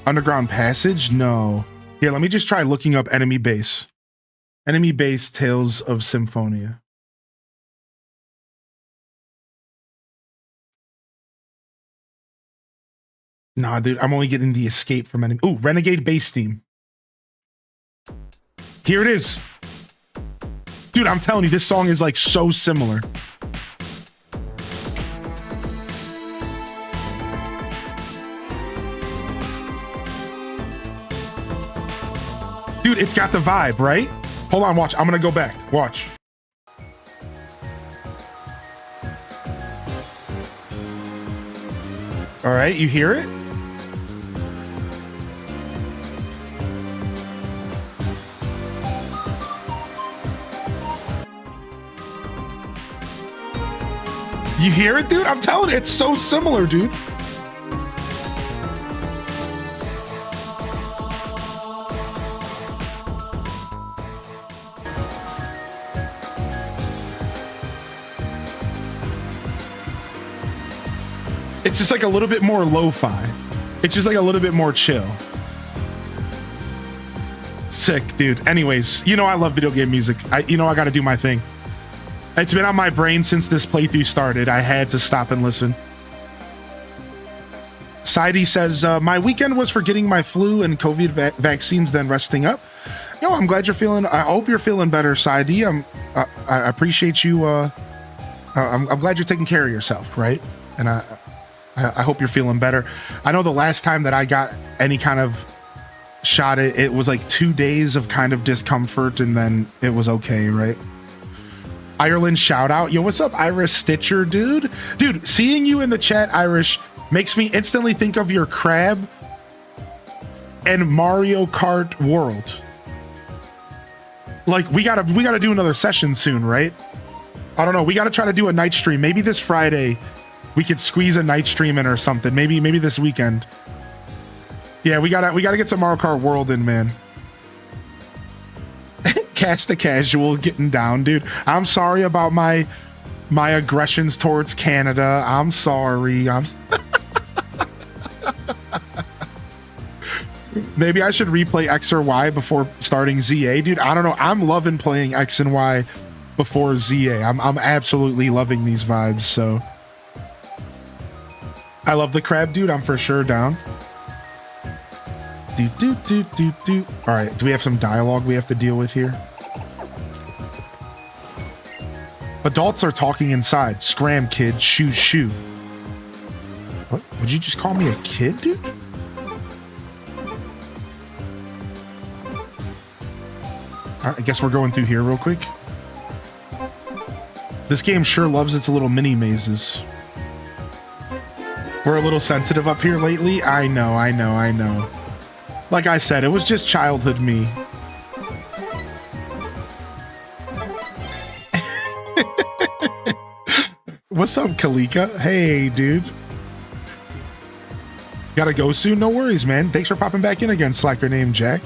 Speaker 1: Underground passage? No. Here, let me just try looking up enemy base. Enemy base Tales of Symphonia. Nah, dude, I'm only getting the escape from enemy. Ooh, Renegade bass theme. Here it is. Dude, I'm telling you, this song is like so similar. Dude, it's got the vibe, right? Hold on, watch. I'm gonna go back. Watch. All right, you hear it? You hear it, dude? I'm telling you, it's so similar, dude. It's just like a little bit more lo-fi. It's just like a little bit more chill. Sick, dude. Anyways, you know I love video game music. I gotta do my thing. It's been on my brain since this playthrough started. I had to stop and listen. Saidi says, my weekend was for getting my flu and COVID vaccines, then resting up. Yo, I'm glad you're feeling, I hope you're feeling better, Saidi. I appreciate you. I'm glad you're taking care of yourself, right? And I hope you're feeling better. I know the last time that I got any kind of shot, it was like 2 days of kind of discomfort, and then it was okay, right? Ireland shout out. Yo, what's up, Irish Stitcher, dude? Dude, seeing you in the chat, Irish, makes me instantly think of your crab and Mario Kart World. Like, we gotta do another session soon, right? I don't know. We gotta try to do a night stream. Maybe this Friday we could squeeze a night stream in or something. Maybe this weekend. Yeah, we gotta get some Mario Kart World in, man. Cast the casual getting down, dude. I'm sorry about my aggressions towards Canada. I'm sorry. Maybe I should replay X or Y before starting ZA, dude. I don't know. I'm loving playing X and Y before ZA. I'm absolutely loving these vibes. So I love the crab, dude. I'm for sure down. Do. All right. Do we have some dialogue we have to deal with here? Adults are talking inside. Scram, kid. Shoo. What? Would you just call me a kid, dude? All right, I guess we're going through here real quick. This game sure loves its little mini mazes. We're a little sensitive up here lately. I know. Like I said, it was just childhood me. What's up, Kalika? Hey, dude. Gotta go soon? No worries, man. Thanks for popping back in again, slacker named Jack.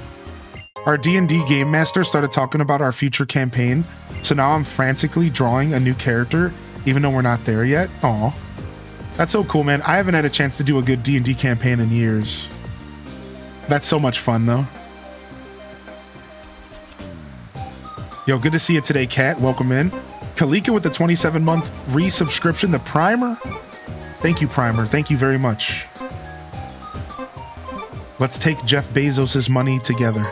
Speaker 1: Our D&D game master started talking about our future campaign, so now I'm frantically drawing a new character, even though we're not there yet. Aw. That's so cool, man. I haven't had a chance to do a good D&D campaign in years. That's so much fun, though. Yo, good to see you today, Kat. Welcome in. Kalika with the 27-month resubscription, the Primer. Thank you, Primer. Thank you very much. Let's take Jeff Bezos' money together.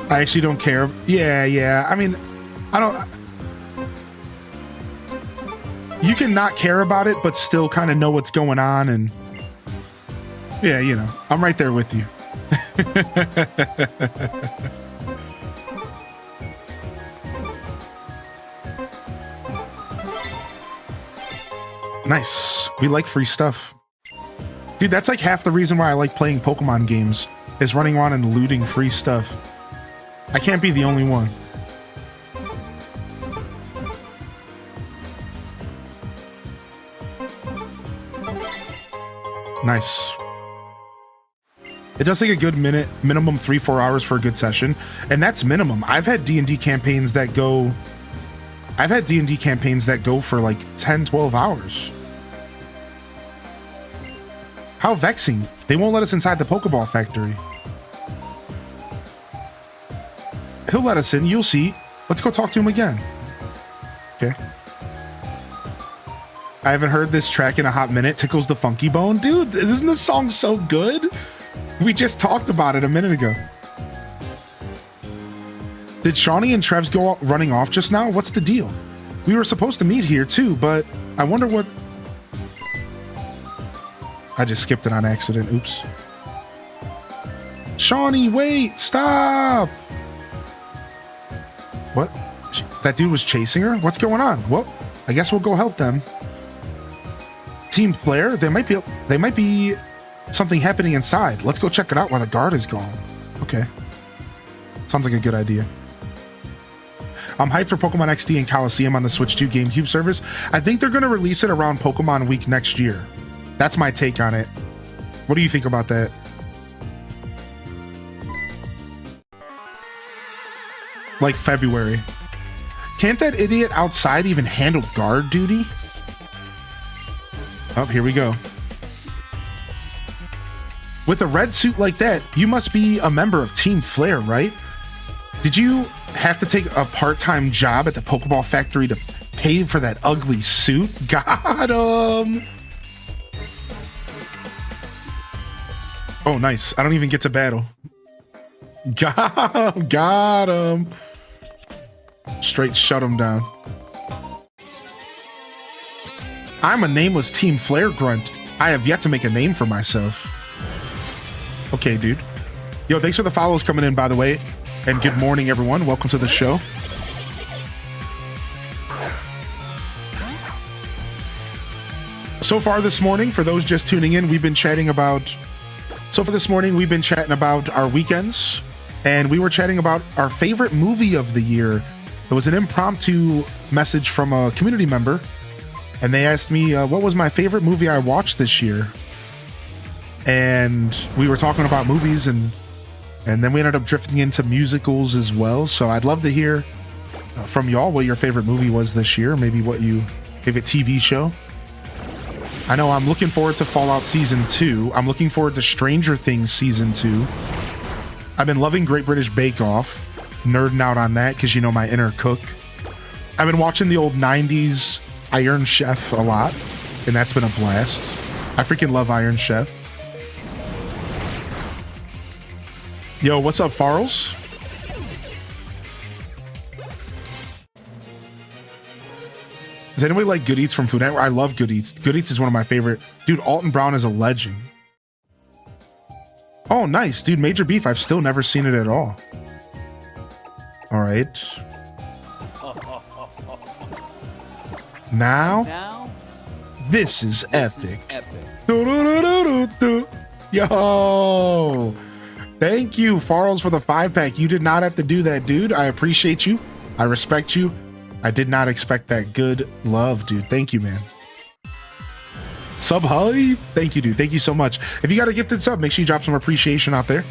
Speaker 1: I actually don't care. Yeah. I mean, I don't... You can not care about it, but still kind of know what's going on, and... Yeah, you know, I'm right there with you. Nice. We like free stuff. Dude, that's like half the reason why I like playing Pokemon games, is running around and looting free stuff. I can't be the only one. Nice. It does take a good minimum 3-4 hours for a good session, and that's minimum. I've had D&D campaigns that go for like 10-12 hours. How vexing. They won't let us inside the Pokeball factory. He'll let us in, you'll see. Let's go talk to him again. Okay. I haven't heard this track in a hot minute. Tickles the funky bone. Dude, isn't this song so good? We just talked about it a minute ago. Did Shawnee and Trevs go running off just now? What's the deal? We were supposed to meet here too, but I wonder what... I just skipped it on accident. Oops. Shawnee, wait! Stop! What? That dude was chasing her? What's going on? Well, I guess we'll go help them. Team Flare? There might be something happening inside. Let's go check it out while the guard is gone. Okay. Sounds like a good idea. I'm hyped for Pokemon XD and Coliseum on the Switch 2 GameCube service. I think they're going to release it around Pokemon Week next year. That's my take on it. What do you think about that? Like February. Can't that idiot outside even handle guard duty? Oh, here we go. With a red suit like that, you must be a member of Team Flare, right? Did you have to take a part-time job at the Pokeball factory to pay for that ugly suit? Got him! Oh, nice. I don't even get to battle. Got him! Got him! Straight shut him down. I'm a nameless Team Flare grunt. I have yet to make a name for myself. Okay, dude. Yo, thanks for the follows coming in, by the way. And good morning, everyone. Welcome to the show. So far this morning, for those just tuning in, we've been chatting about... So for this morning, we've been chatting about our weekends. And we were chatting about our favorite movie of the year. It was an impromptu message from a community member. And they asked me what was my favorite movie I watched this year. And we were talking about movies, and then we ended up drifting into musicals as well. So I'd love to hear from y'all what your favorite movie was this year. Maybe what you favorite TV show. I know I'm looking forward to Fallout Season 2. I'm looking forward to Stranger Things Season 2. I've been loving Great British Bake Off. Nerding out on that because you know my inner cook. I've been watching the old 90s Iron Chef a lot, and that's been a blast. I freaking love Iron Chef. Yo, what's up, Farrells? Does anybody like Good Eats from Food Network? I love Good Eats. Good Eats is one of my favorite. Dude, Alton Brown is a legend. Oh, nice. Dude, Major Beef, I've still never seen it at all. All right. Now, this is epic. Yo, thank you, Farrells, for the 5-pack. You did not have to do that, dude. I appreciate you. I respect you. I did not expect that. Good love, dude. Thank you, man. Sub Holly, thank you, dude. Thank you so much. If you got a gifted sub, make sure you drop some appreciation out there.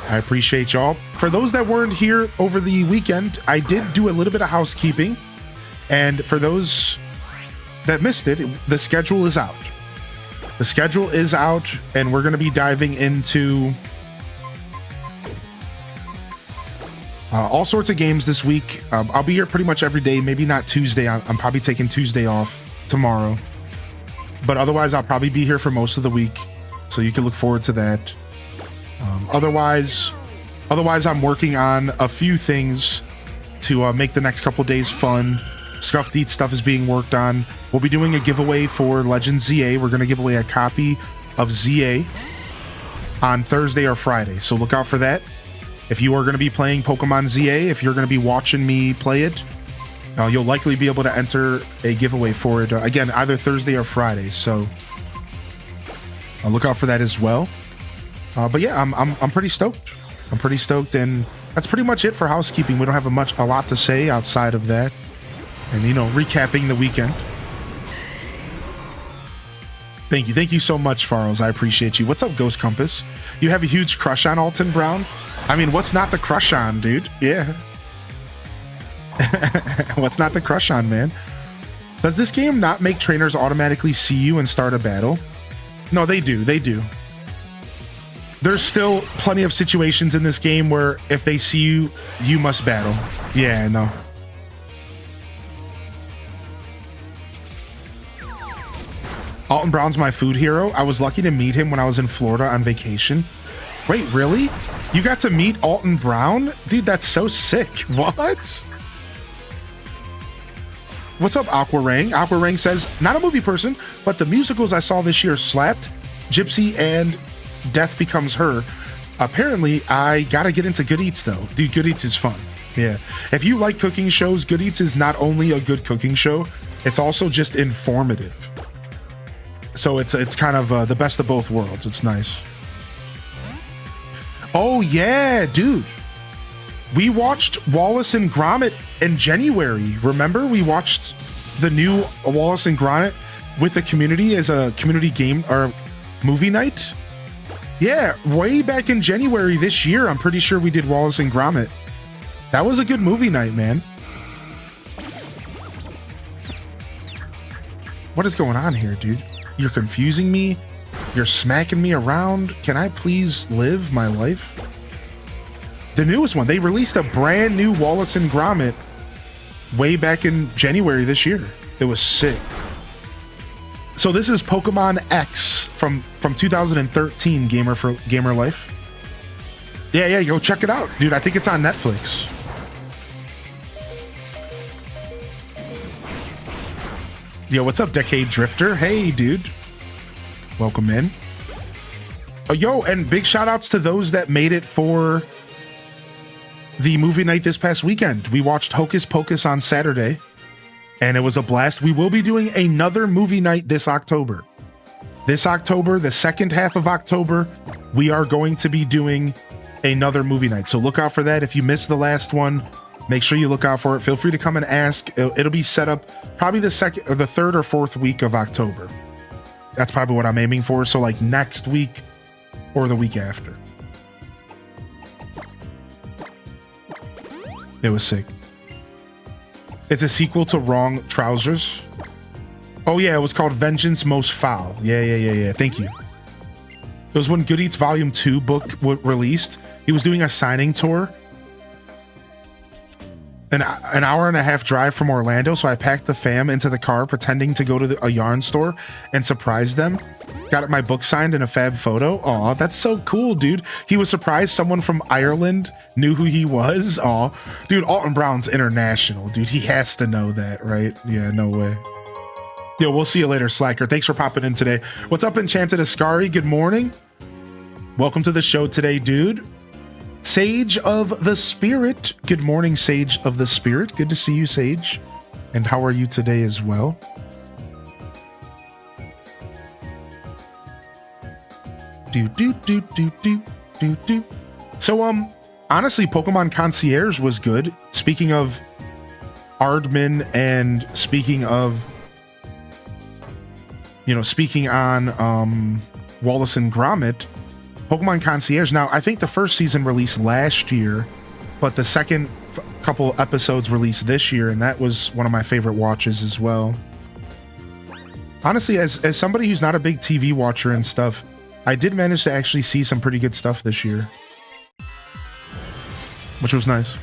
Speaker 1: I appreciate y'all. For those that weren't here over the weekend, I did do a little bit of housekeeping. And for those that missed it, the schedule is out. The schedule is out, and we're going to be diving into all sorts of games this week. I'll be here pretty much every day. Maybe not Tuesday. I'm probably taking Tuesday off tomorrow. But otherwise, I'll probably be here for most of the week. So you can look forward to that. Otherwise, I'm working on a few things to make the next couple days fun. Scuffed Eat stuff is being worked on. We'll be doing a giveaway for Legend ZA. We're going to give away a copy of ZA on Thursday or Friday. So look out for that. If you are going to be playing Pokemon ZA, if you're going to be watching me play it, you'll likely be able to enter a giveaway for it. Again, either Thursday or Friday. So look out for that as well. But yeah, I'm pretty stoked. I'm pretty stoked, and that's pretty much it for housekeeping. We don't have a lot to say outside of that. And, you know, recapping the weekend. Thank you so much, Farrells. I appreciate you. What's up, Ghost Compass? You have a huge crush on Alton Brown? I mean, what's not to crush on, dude? Yeah. What's not to crush on, man? Does this game not make trainers automatically see you and start a battle? No, they do. They do. there's still plenty of situations in this game where if they see you, you must battle. Yeah, no. Alton Brown's my food hero. I was lucky to meet him when I was in Florida on vacation. Wait, really? You got to meet Alton Brown? Dude, that's so sick. What? What's up, Aquarang? Aquarang says, not a movie person, but the musicals I saw this year slapped. Gypsy and Death Becomes Her. Apparently, I gotta get into Good Eats, though. Dude, Good Eats is fun. Yeah. If you like cooking shows, Good Eats is not only a good cooking show, it's also just informative. So it's kind of the best of both worlds. It's nice. Oh, yeah, dude. We watched Wallace and Gromit in January. Remember? We watched the new Wallace and Gromit with the community as a community game or movie night. Yeah, way back in January this year, I'm pretty sure we did Wallace and Gromit. That was a good movie night, man. What is going on here, dude? You're confusing me. You're smacking me around. Can I please live my life? The newest one. They released a brand new Wallace and Gromit way back in January this year. It was sick. So this is Pokemon X from 2013, Gamer Life. Yeah, go check it out, dude. I think it's on Netflix. Yo, what's up, Decade Drifter? Hey, dude. Welcome in. Oh, yo, and big shout outs to those that made it for the movie night this past weekend. We watched Hocus Pocus on Saturday, and it was a blast. We will be doing another movie night this October. This October, the second half of October, we are going to be doing another movie night. So look out for that. If you missed the last one, make sure you look out for it. Feel free to come and ask. It'll be set up probably the second or the third or fourth week of October. That's probably what I'm aiming for. So like next week or the week after. It was sick. It's a sequel to Wrong Trousers. Oh yeah, it was called Vengeance Most Foul. Yeah. Thank you. It was when Good Eats Volume 2 book released. He was doing a signing tour. An hour and a half drive from Orlando, so I packed the fam into the car pretending to go to a yarn store and surprise them. Got my book signed in a fab photo. Aw, that's so cool, dude. He was surprised someone from Ireland knew who he was. Aw, dude, Alton Brown's international, dude. He has to know that, right? Yeah, no way. Yo, we'll see you later, Slacker. Thanks for popping in today. What's up, Enchanted Ascari? Good morning. Welcome to the show today, dude. Sage of the Spirit. Good morning, Sage of the Spirit. Good to see you, Sage. And how are you today as well? So, honestly, Pokemon Concierge was good. Speaking of Aardman and speaking of, speaking on Wallace and Gromit, Pokemon Concierge. Now, I think the first season released last year, but the second couple episodes released this year, and that was one of my favorite watches as well. Honestly, as somebody who's not a big TV watcher and stuff, I did manage to actually see some pretty good stuff this year, which was nice.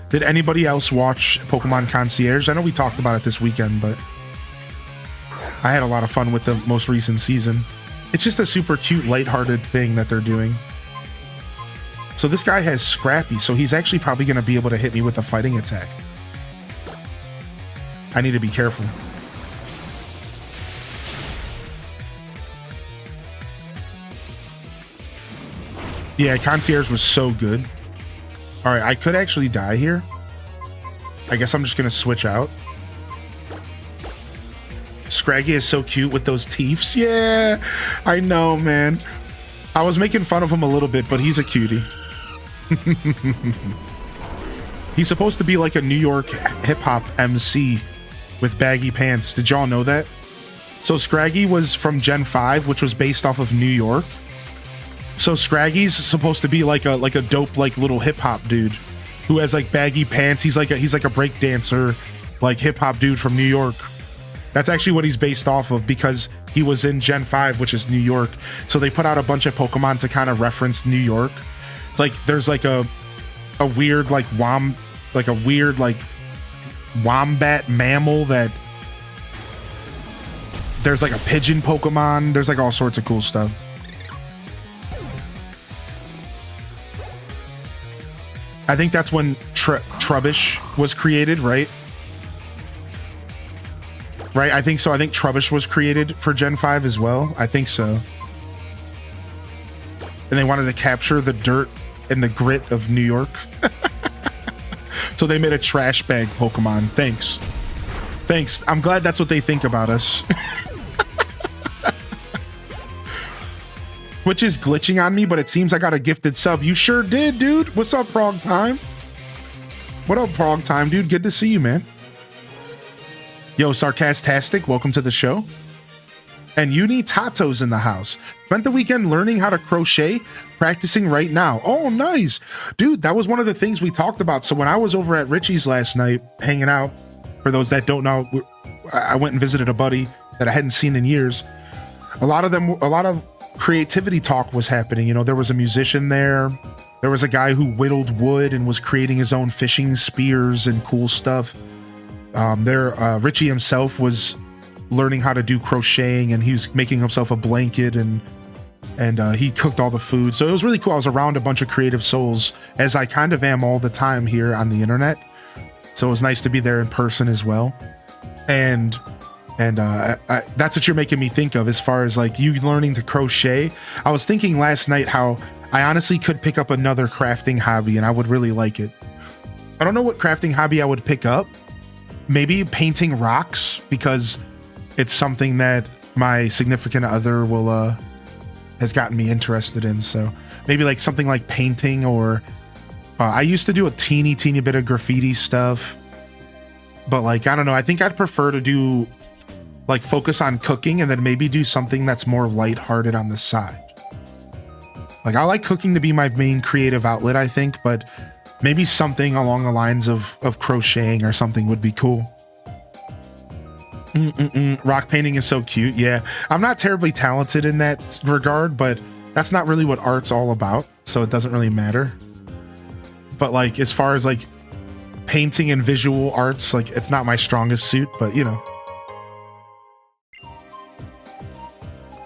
Speaker 1: Did anybody else watch Pokemon Concierge? I know we talked about it this weekend, but I had a lot of fun with the most recent season. It's just a super cute, lighthearted thing that they're doing. So this guy has Scrappy, so he's actually probably going to be able to hit me with a fighting attack. I need to be careful. Yeah, Concierge was so good. All right, I could actually die here. I guess I'm just going to switch out. Scraggy is so cute with those teeths. Yeah, I know, man. I was making fun of him a little bit, but he's a cutie. He's supposed to be like a New York hip-hop MC with baggy pants. Did y'all know that? So Scraggy was from Gen 5, which was based off of New York. So Scraggy's supposed to be like a dope like little hip-hop dude who has like baggy pants. He's like a break dancer, like hip-hop dude from New York. That's actually what he's based off of, because he was in Gen 5, which is New York. So they put out a bunch of Pokemon to kind of reference New York. Like there's like a weird like wombat mammal that there's like a pigeon Pokemon. There's like all sorts of cool stuff. I think that's when Trubbish was created, right? Right, I think so. I think Trubbish was created for Gen 5 as well. I think so. And they wanted to capture the dirt and the grit of New York. So they made a trash bag Pokemon. Thanks. Thanks. I'm glad that's what they think about us. Which is glitching on me, but it seems I got a gifted sub. You sure did, dude. What's up, Prog Time? What up, Prog Time, dude? Good to see you, man. Yo, Sarcastastic, welcome to the show. And Uni Tato's in the house. Spent the weekend learning how to crochet, practicing right now. Oh, nice. Dude, that was one of the things we talked about. So when I was over at Richie's last night, hanging out, for those that don't know, I went and visited a buddy that I hadn't seen in years. A lot of creativity talk was happening. You know, there was a musician there. There was a guy who whittled wood and was creating his own fishing spears and cool stuff. Richie himself was learning how to do crocheting, and he was making himself a blanket, and he cooked all the food. So it was really cool. I was around a bunch of creative souls, as I kind of am all the time here on the internet. So it was nice to be there in person as well. And that's what you're making me think of as far as like you learning to crochet. I was thinking last night how I honestly could pick up another crafting hobby, and I would really like it. I don't know what crafting hobby I would pick up. Maybe painting rocks, because it's something that my significant other has gotten me interested in. So maybe like something like painting, or I used to do a teeny bit of graffiti stuff, but like, I don't know. I think I'd prefer to do like focus on cooking and then maybe do something that's more lighthearted on the side. Like I like cooking to be my main creative outlet, I think, but maybe something along the lines of crocheting or something would be cool. Rock painting is so cute. Yeah, I'm not terribly talented in that regard, but that's not really what art's all about, so it doesn't really matter. But like, as far as like painting and visual arts, like it's not my strongest suit, but you know.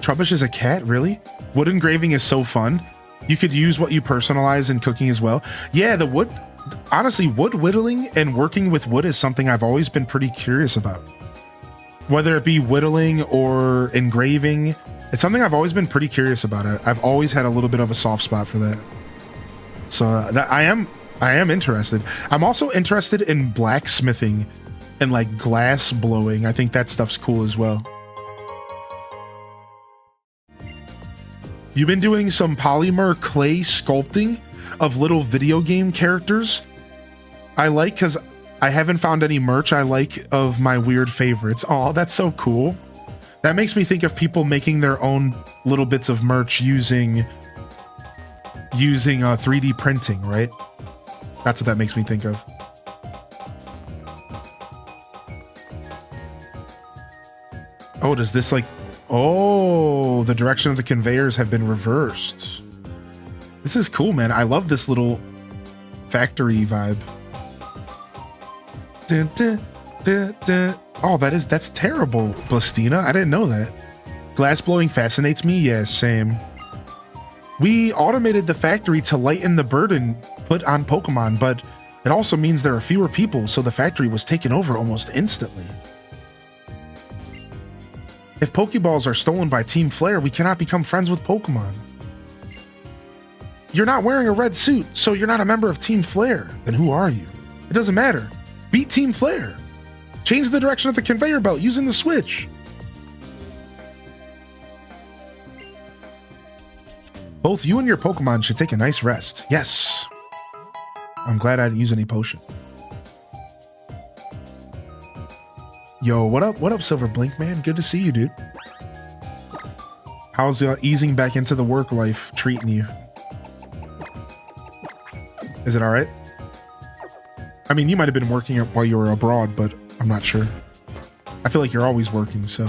Speaker 1: Trubbish is a cat, really? Wood engraving is so fun. You could use what you personalize in cooking as well. Yeah, the wood, honestly, wood whittling and working with wood is something I've always been pretty curious about. Whether it be whittling or engraving, it's something I've always been pretty curious about. I've always had a little bit of a soft spot for that. So that I am interested. I'm also interested in blacksmithing and like glass blowing. I think that stuff's cool as well. You've been doing some polymer clay sculpting of little video game characters. I like, because I haven't found any merch I like of my weird favorites. Oh, that's so cool. That makes me think of people making their own little bits of merch using 3D printing, right? That's what that makes me think of. Oh, does this like... Oh, the direction of the conveyors have been reversed. This is cool, man. I love this little factory vibe. Dun, dun, dun, dun. Oh, that's terrible, Blastina. I didn't know that. Glass blowing fascinates me. Yeah, same. We automated the factory to lighten the burden put on Pokemon, but it also means there are fewer people, so the factory was taken over almost instantly. If Pokeballs are stolen by Team Flare, we cannot become friends with Pokemon. You're not wearing a red suit, so you're not a member of Team Flare. Then who are you? It doesn't matter. Beat Team Flare. Change the direction of the conveyor belt using the switch. Both you and your Pokemon should take a nice rest. Yes. I'm glad I didn't use any potion. Yo, what up? What up, Silver Blink, man? Good to see you, dude. How's easing back into the work life treating you? Is it all right? I mean, you might have been working while you were abroad, but I'm not sure. I feel like you're always working, so.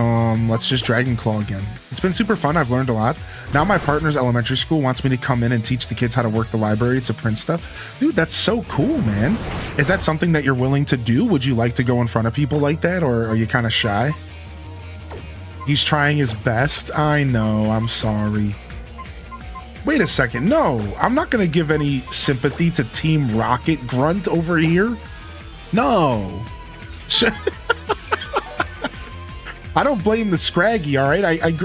Speaker 1: Let's just Dragon Claw again. It's been super fun. I've learned a lot. Now my partner's elementary school wants me to come in and teach the kids how to work the library to print stuff. Dude, that's so cool, man. Is that something that you're willing to do? Would you like to go in front of people like that, or are you kind of shy? He's trying his best. I know. I'm sorry. Wait a second. No, I'm not going to give any sympathy to Team Rocket Grunt over here. No. I don't blame the Scraggy, all right?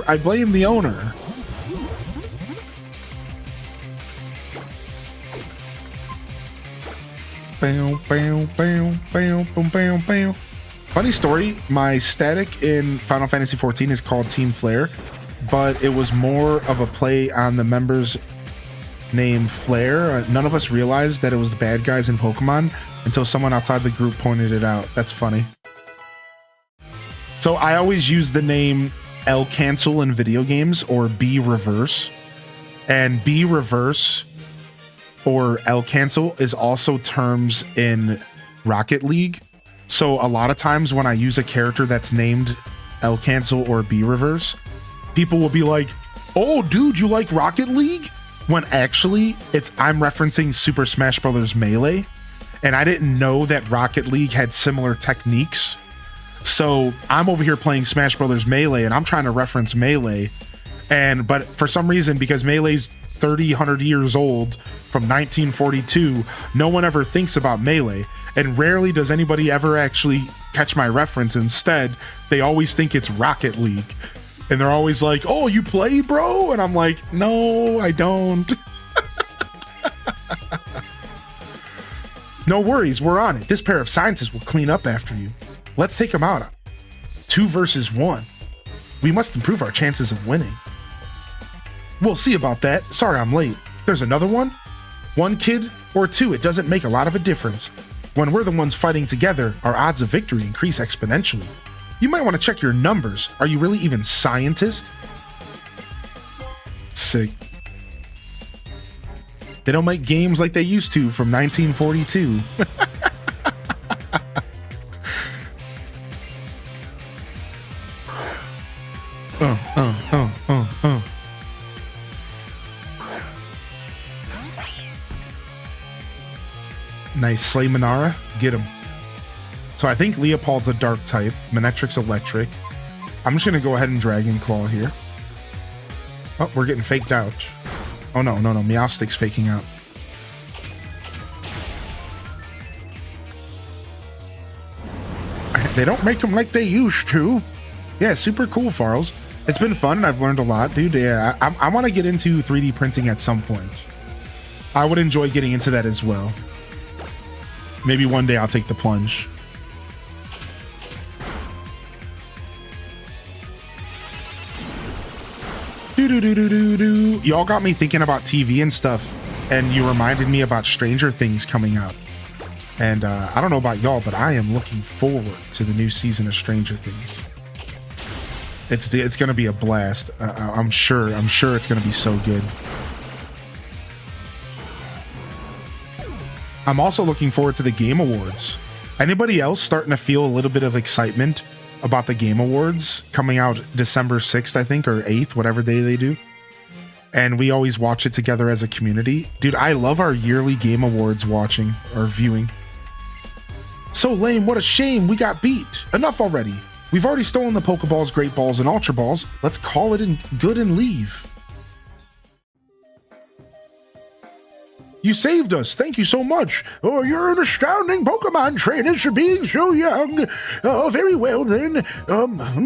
Speaker 1: I blame the owner. Funny story, my static in Final Fantasy XIV is called Team Flare, but it was more of a play on the members named Flare. None of us realized that it was the bad guys in Pokemon until someone outside the group pointed it out. That's funny. So I always use the name L cancel in video games, or B reverse. And B reverse or L cancel is also terms in Rocket League. So a lot of times when I use a character that's named L cancel or B reverse, people will be like, "Oh, dude, you like Rocket League?" When actually I'm referencing Super Smash Bros. Melee, and I didn't know that Rocket League had similar techniques. So I'm over here playing Smash Brothers Melee, and I'm trying to reference Melee, but for some reason, because Melee's 100 years old from 1942, no one ever thinks about Melee, and rarely does anybody ever actually catch my reference. Instead, they always think it's Rocket League, and they're always like, "Oh, you play, bro?" And I'm like, "No, I don't." No worries, we're on it. This pair of scientists will clean up after you. Let's take them out. 2 versus 1. We must improve our chances of winning. We'll see about that. Sorry I'm late. There's another one? 1 kid or 2, it doesn't make a lot of a difference. When we're the ones fighting together, our odds of victory increase exponentially. You might want to check your numbers. Are you really even scientist? Sick. They don't make games like they used to from 1942. Nice. Slay Minara. Get him. So I think Leopold's a dark type. Manetric's electric. I'm just going to go ahead and Dragon Claw here. Oh, we're getting faked out. Oh, no. Meowstic's faking out. They don't make them like they used to. Yeah, super cool, Farls. It's been fun, and I've learned a lot, dude. Yeah, I want to get into 3D printing at some point. I would enjoy getting into that as well. Maybe one day I'll take the plunge. Y'all got me thinking about TV and stuff, and you reminded me about Stranger Things coming out. And I don't know about y'all, but I am looking forward to the new season of Stranger Things. It's gonna be a blast. I'm sure it's gonna be so good. I'm also looking forward to the Game Awards. Anybody else starting to feel a little bit of excitement about the Game Awards coming out December 6th, I think, or 8th, whatever day they do? And we always watch it together as a community. Dude, I love our yearly Game Awards watching or viewing. So lame, what a shame, we got beat. Enough already. We've already stolen the Pokeballs, Great Balls, and Ultra Balls. Let's call it good and leave. You saved us. Thank you so much. Oh, you're an astounding Pokemon trainer for being so young. Oh, very well then.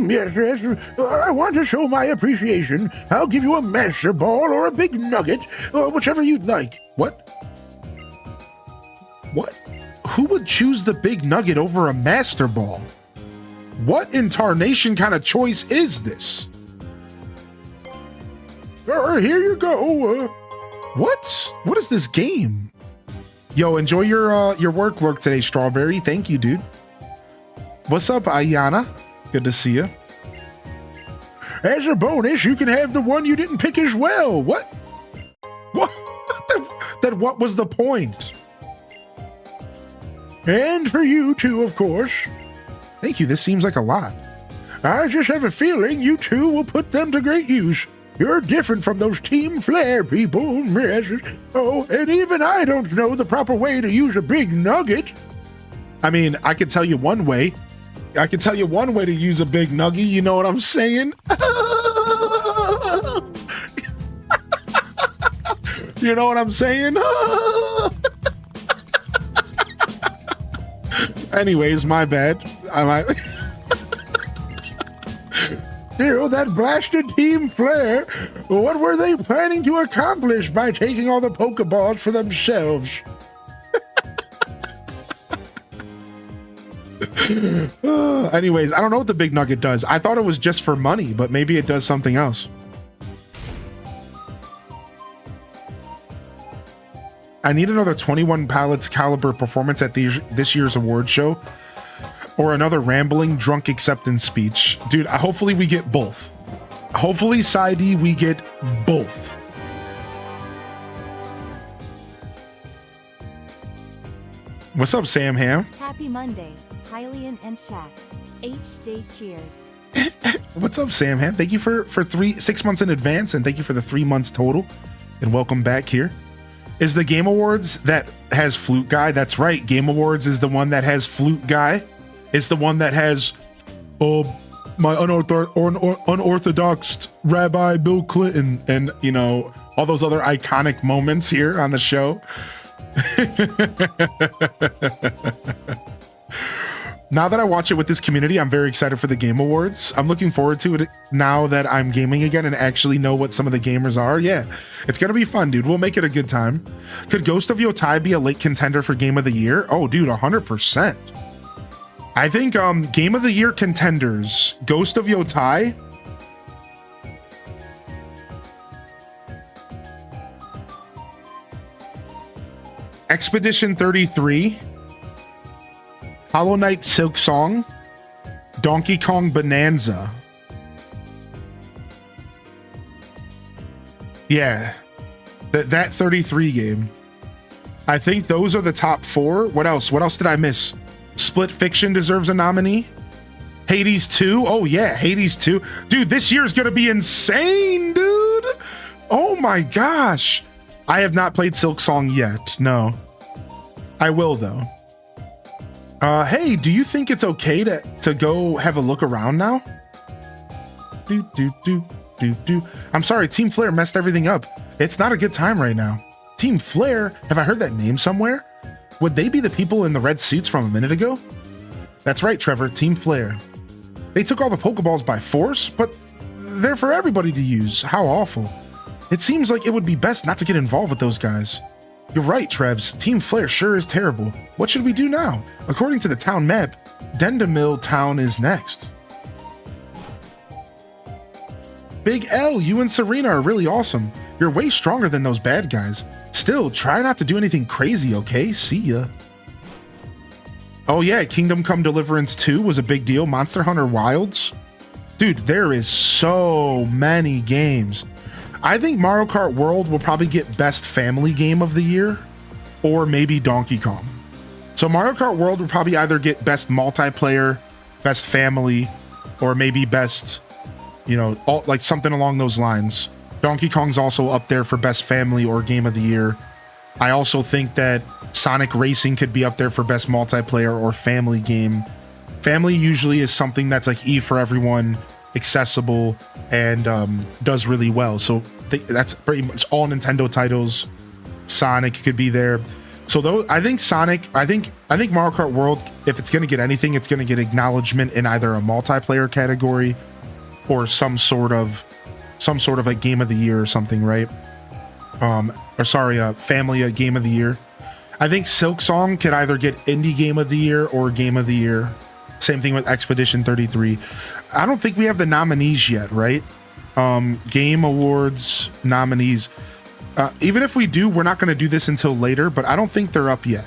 Speaker 1: Yes. I want to show my appreciation. I'll give you a Master Ball or a Big Nugget, whichever you'd like. What? Who would choose the Big Nugget over a Master Ball? What in tarnation kind of choice is this? Here you go. What is this game? Yo, enjoy your work today, Strawberry. Thank you, dude. What's up, Ayana? Good to see you. As a bonus, you can have the one you didn't pick as well. What? What was the point? And for you too, of course. Thank you. This seems like a lot. I just have a feeling you two will put them to great use. You're different from those Team Flare people. Oh, and even I don't know the proper way to use a big nugget. I mean, I can tell you one way. I can tell you one way to use a big nugget. You know what I'm saying? You know what I'm saying? Anyways, my bad. Still, that blasted Team Flare. What were they planning to accomplish by taking all the Pokeballs for themselves? Anyways, I don't know what the big nugget does. I thought it was just for money, but maybe it does something else. I need another 21 Pallets caliber performance at this year's award show, or another rambling drunk acceptance speech. Dude, hopefully we get both. Hopefully, Saidi, we get both. What's up, Sam Ham?
Speaker 2: Happy Monday, Hylian and Shaq. H-Day cheers.
Speaker 1: What's up, Sam Ham? Thank you for 6 months in advance, and thank you for the 3 months total. And welcome back here. Is the Game Awards that has Flute Guy? That's right. Game Awards is the one that has Flute Guy. It's the one that has my unorthodox Rabbi Bill Clinton and, you know, all those other iconic moments here on the show. Now that I watch it with this community, I'm very excited for the Game Awards. I'm looking forward to it now that I'm gaming again and actually know what some of the gamers are. Yeah, it's going to be fun, dude. We'll make it a good time. Could Ghost of Yotai be a late contender for Game of the Year? Oh, dude, 100%. I think Game of the Year contenders, Ghost of Yotai, Expedition 33, Hollow Knight Silk Song, Donkey Kong Bonanza. Yeah, that 33 game. I think those are the top 4. What else? What else did I miss? Split Fiction deserves a nominee. Hades 2. Oh yeah, Hades 2. Dude, this year's gonna be insane, dude. Oh my gosh. I have not played Silk Song yet. No. I will though. Hey, do you think it's okay to go have a look around now? I'm sorry, Team Flare messed everything up. It's not a good time right now. Team Flare? Have I heard that name somewhere? Would they be the people in the red suits from a minute ago? That's right, Trevor, Team Flare. They took all the Pokeballs by force, but they're for everybody to use. How awful. It seems like it would be best not to get involved with those guys. You're right, Trebs. Team Flare sure is terrible. What should we do now? According to the town map, Dendamil Town is next. Big L, you and Serena are really awesome. You're way stronger than those bad guys. Still, try not to do anything crazy, okay? See ya. Oh yeah, Kingdom Come Deliverance 2 was a big deal. Monster Hunter Wilds. Dude, there is so many games. I think Mario Kart World will probably get Best Family Game of the Year, or maybe Donkey Kong. So Mario Kart World will probably either get Best Multiplayer, Best Family, or maybe Best, you know, like something along those lines. Donkey Kong's also up there for Best Family or Game of the Year. I also think that Sonic Racing could be up there for Best Multiplayer or Family Game. Family usually is something that's like E for everyone, accessible, and does really well. So that's pretty much all Nintendo titles. Sonic could be there. So though I think I think Mario Kart World, if it's going to get anything, it's going to get acknowledgement in either a multiplayer category or some sort of a Game of the Year or something, right? Family Game of the Year. I think Silk Song could either get Indie Game of the Year or Game of the Year. Same thing with Expedition 33. I don't think we have the nominees yet, right? Game Awards nominees. Even if we do, we're not going to do this until later, but I don't think they're up yet.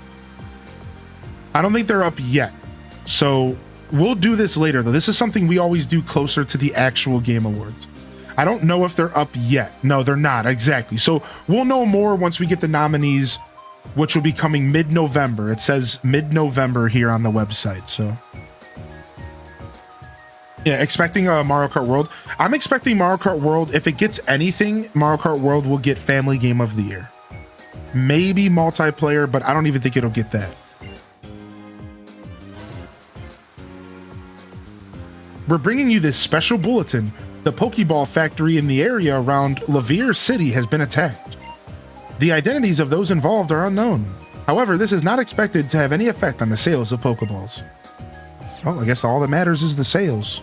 Speaker 1: So we'll do this later, though. This is something we always do closer to the actual Game Awards. I don't know if they're up yet. No, they're not. Exactly. So we'll know more once we get the nominees, which will be coming mid-November. It says mid-November here on the website, so... Yeah, expecting a Mario Kart World. I'm expecting Mario Kart World, if it gets anything, Mario Kart World will get Family Game of the Year. Maybe multiplayer, but I don't even think it'll get that. We're bringing you this special bulletin. The Pokeball factory in the area around Lavier City has been attacked. The identities of those involved are unknown. However, this is not expected to have any effect on the sales of Pokeballs. Well, I guess all that matters is the sales.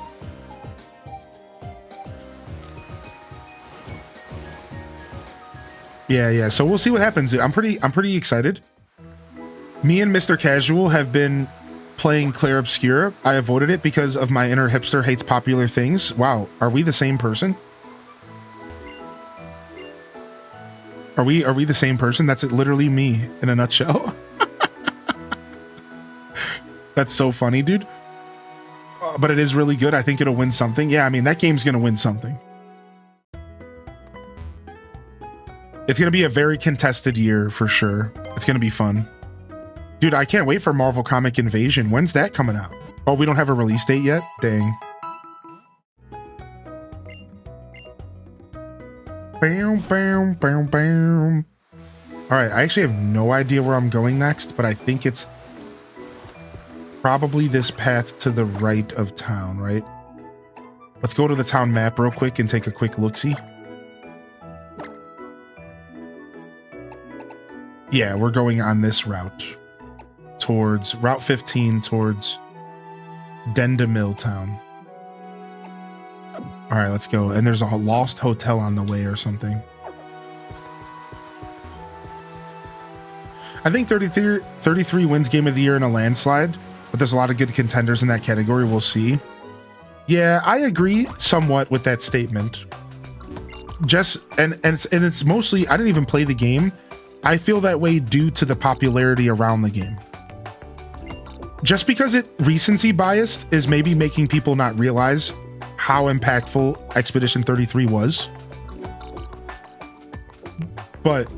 Speaker 1: Yeah, so we'll see what happens. I'm pretty excited. Me and Mr. Casual have been playing Clair Obscura. I avoided it because of my inner hipster hates popular things. Wow, are we the same person? Are we the same person? That's literally me in a nutshell. That's so funny, dude. But it is really good. I think it'll win something. Yeah, I mean, that game's gonna win something. It's gonna be a very contested year for sure. It's gonna be fun. Dude, I can't wait for Marvel Comic Invasion. When's that coming out? Oh, we don't have a release date yet? Dang. Bam, bam, bam, bam. All right, I actually have no idea where I'm going next, but I think it's probably this path to the right of town, right? Let's go to the town map real quick and take a quick look-see. Yeah, we're going on this route towards Route 15 towards Dendamil Town. All right, let's go. And there's a lost hotel on the way or something. I think 33 wins Game of the Year in a landslide, but there's a lot of good contenders in that category. We'll see. Yeah, I agree somewhat with that statement. Just and it's mostly, I didn't even play the game. I feel that way due to the popularity around the game. Just because it recency biased is maybe making people not realize how impactful Expedition 33 was. But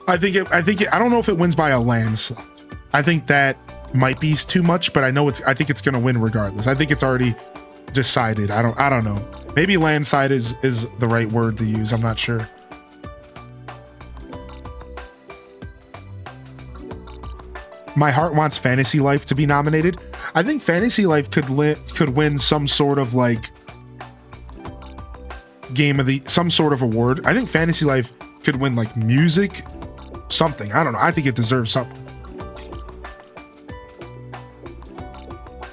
Speaker 1: I don't know if it wins by a landslide. I think that might be too much, but I think it's going to win regardless. I think it's already decided. I don't know. Maybe landslide is the right word to use. I'm not sure. My heart wants Fantasy Life to be nominated. I think Fantasy Life could win some sort of like some sort of award. I think Fantasy Life could win like music, something. I don't know. I think it deserves something.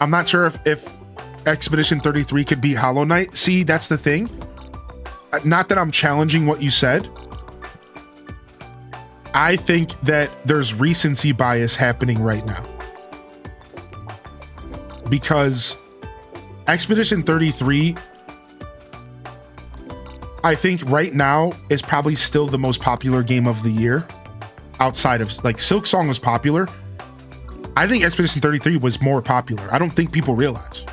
Speaker 1: I'm not sure if Expedition 33 could beat Hollow Knight. See, that's the thing. Not that I'm challenging what you said. I think that there's recency bias happening right now. Because Expedition 33, I think right now is probably still the most popular game of the year. Outside of, like, Silk Song was popular. I think Expedition 33 was more popular. I don't think people realize.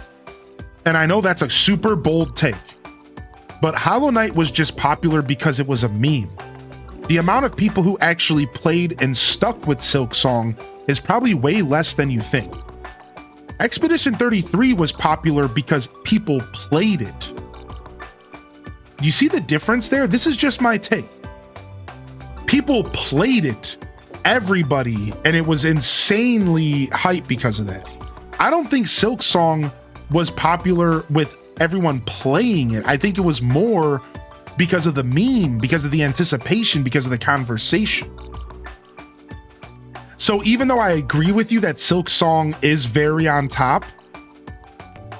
Speaker 1: And I know that's a super bold take. But Hollow Knight was just popular because it was a meme. The amount of people who actually played and stuck with Silk Song is probably way less than you think. Expedition 33 was popular because people played it. You see the difference there? This is just my take. People played it, everybody, and it was insanely hyped because of that. I don't think Silk Song was popular with everyone playing it. I think it was more because of the meme, because of the anticipation, because of the conversation. So even though I agree with you that Silk Song is very on top,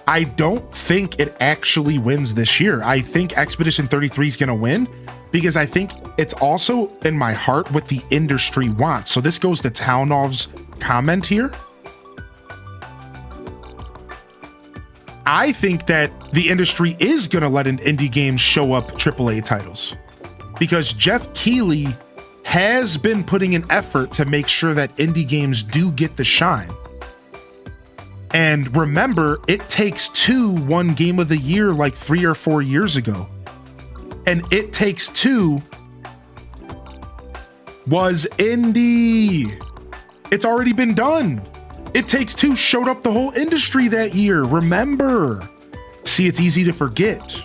Speaker 1: I don't think it actually wins this year. I think Expedition 33 is going to win because I think it's also in my heart what the industry wants. So this goes to Townov's comment here. I think that the industry is going to let an indie game show up AAA titles because Jeff Keighley has been putting an effort to make sure that indie games do get the shine. And remember, It Takes Two won Game of the Year like 3 or 4 years ago. And It Takes Two was indie. It's already been done. It Takes Two showed up the whole industry that year. Remember, See, it's easy to forget.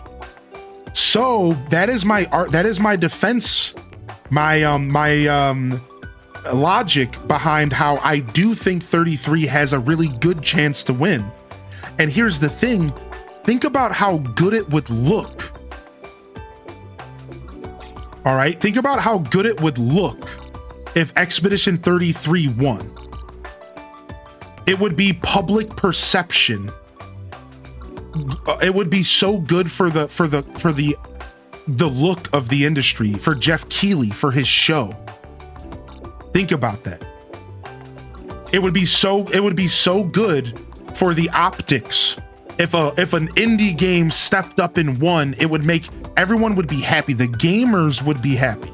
Speaker 1: So that is my art. That is my defense. My logic behind how I do think 33 has a really good chance to win. And here's the thing. Think about how good it would look. All right. Think about how good it would look if Expedition 33 won. It would be public perception. It would be so good for the look of the industry, for Jeff Keighley, for his show. Think about that. It would be so good for the optics. If an indie game stepped up and won, it would make everyone would be happy. The gamers would be happy.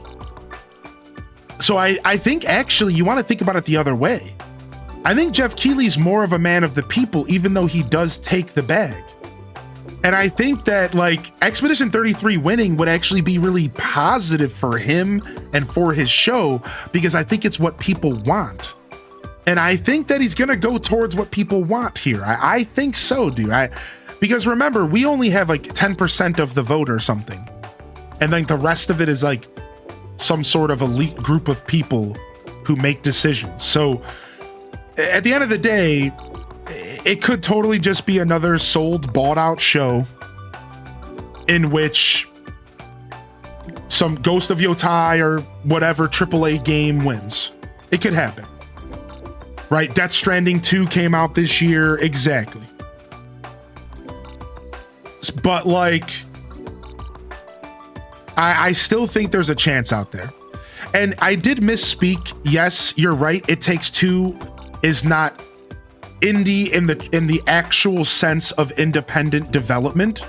Speaker 1: So I think actually you want to think about it the other way. I think Jeff Keighley's more of a man of the people, even though he does take the bag. And I think that like Expedition 33 winning would actually be really positive for him and for his show, because I think it's what people want. And I think that he's going to go towards what people want here. I think so, dude. Because remember, we only have like 10% of the vote or something. And then the rest of it is like some sort of elite group of people who make decisions. So at the end of the day, it could totally just be another sold, bought out show in which some Ghost of Yotai or whatever AAA game wins. It could happen. Right? Death Stranding 2 came out this year. Exactly. But like, I still think there's a chance out there. And I did misspeak. Yes, you're right. It Takes Two is not indie in the actual sense of independent development,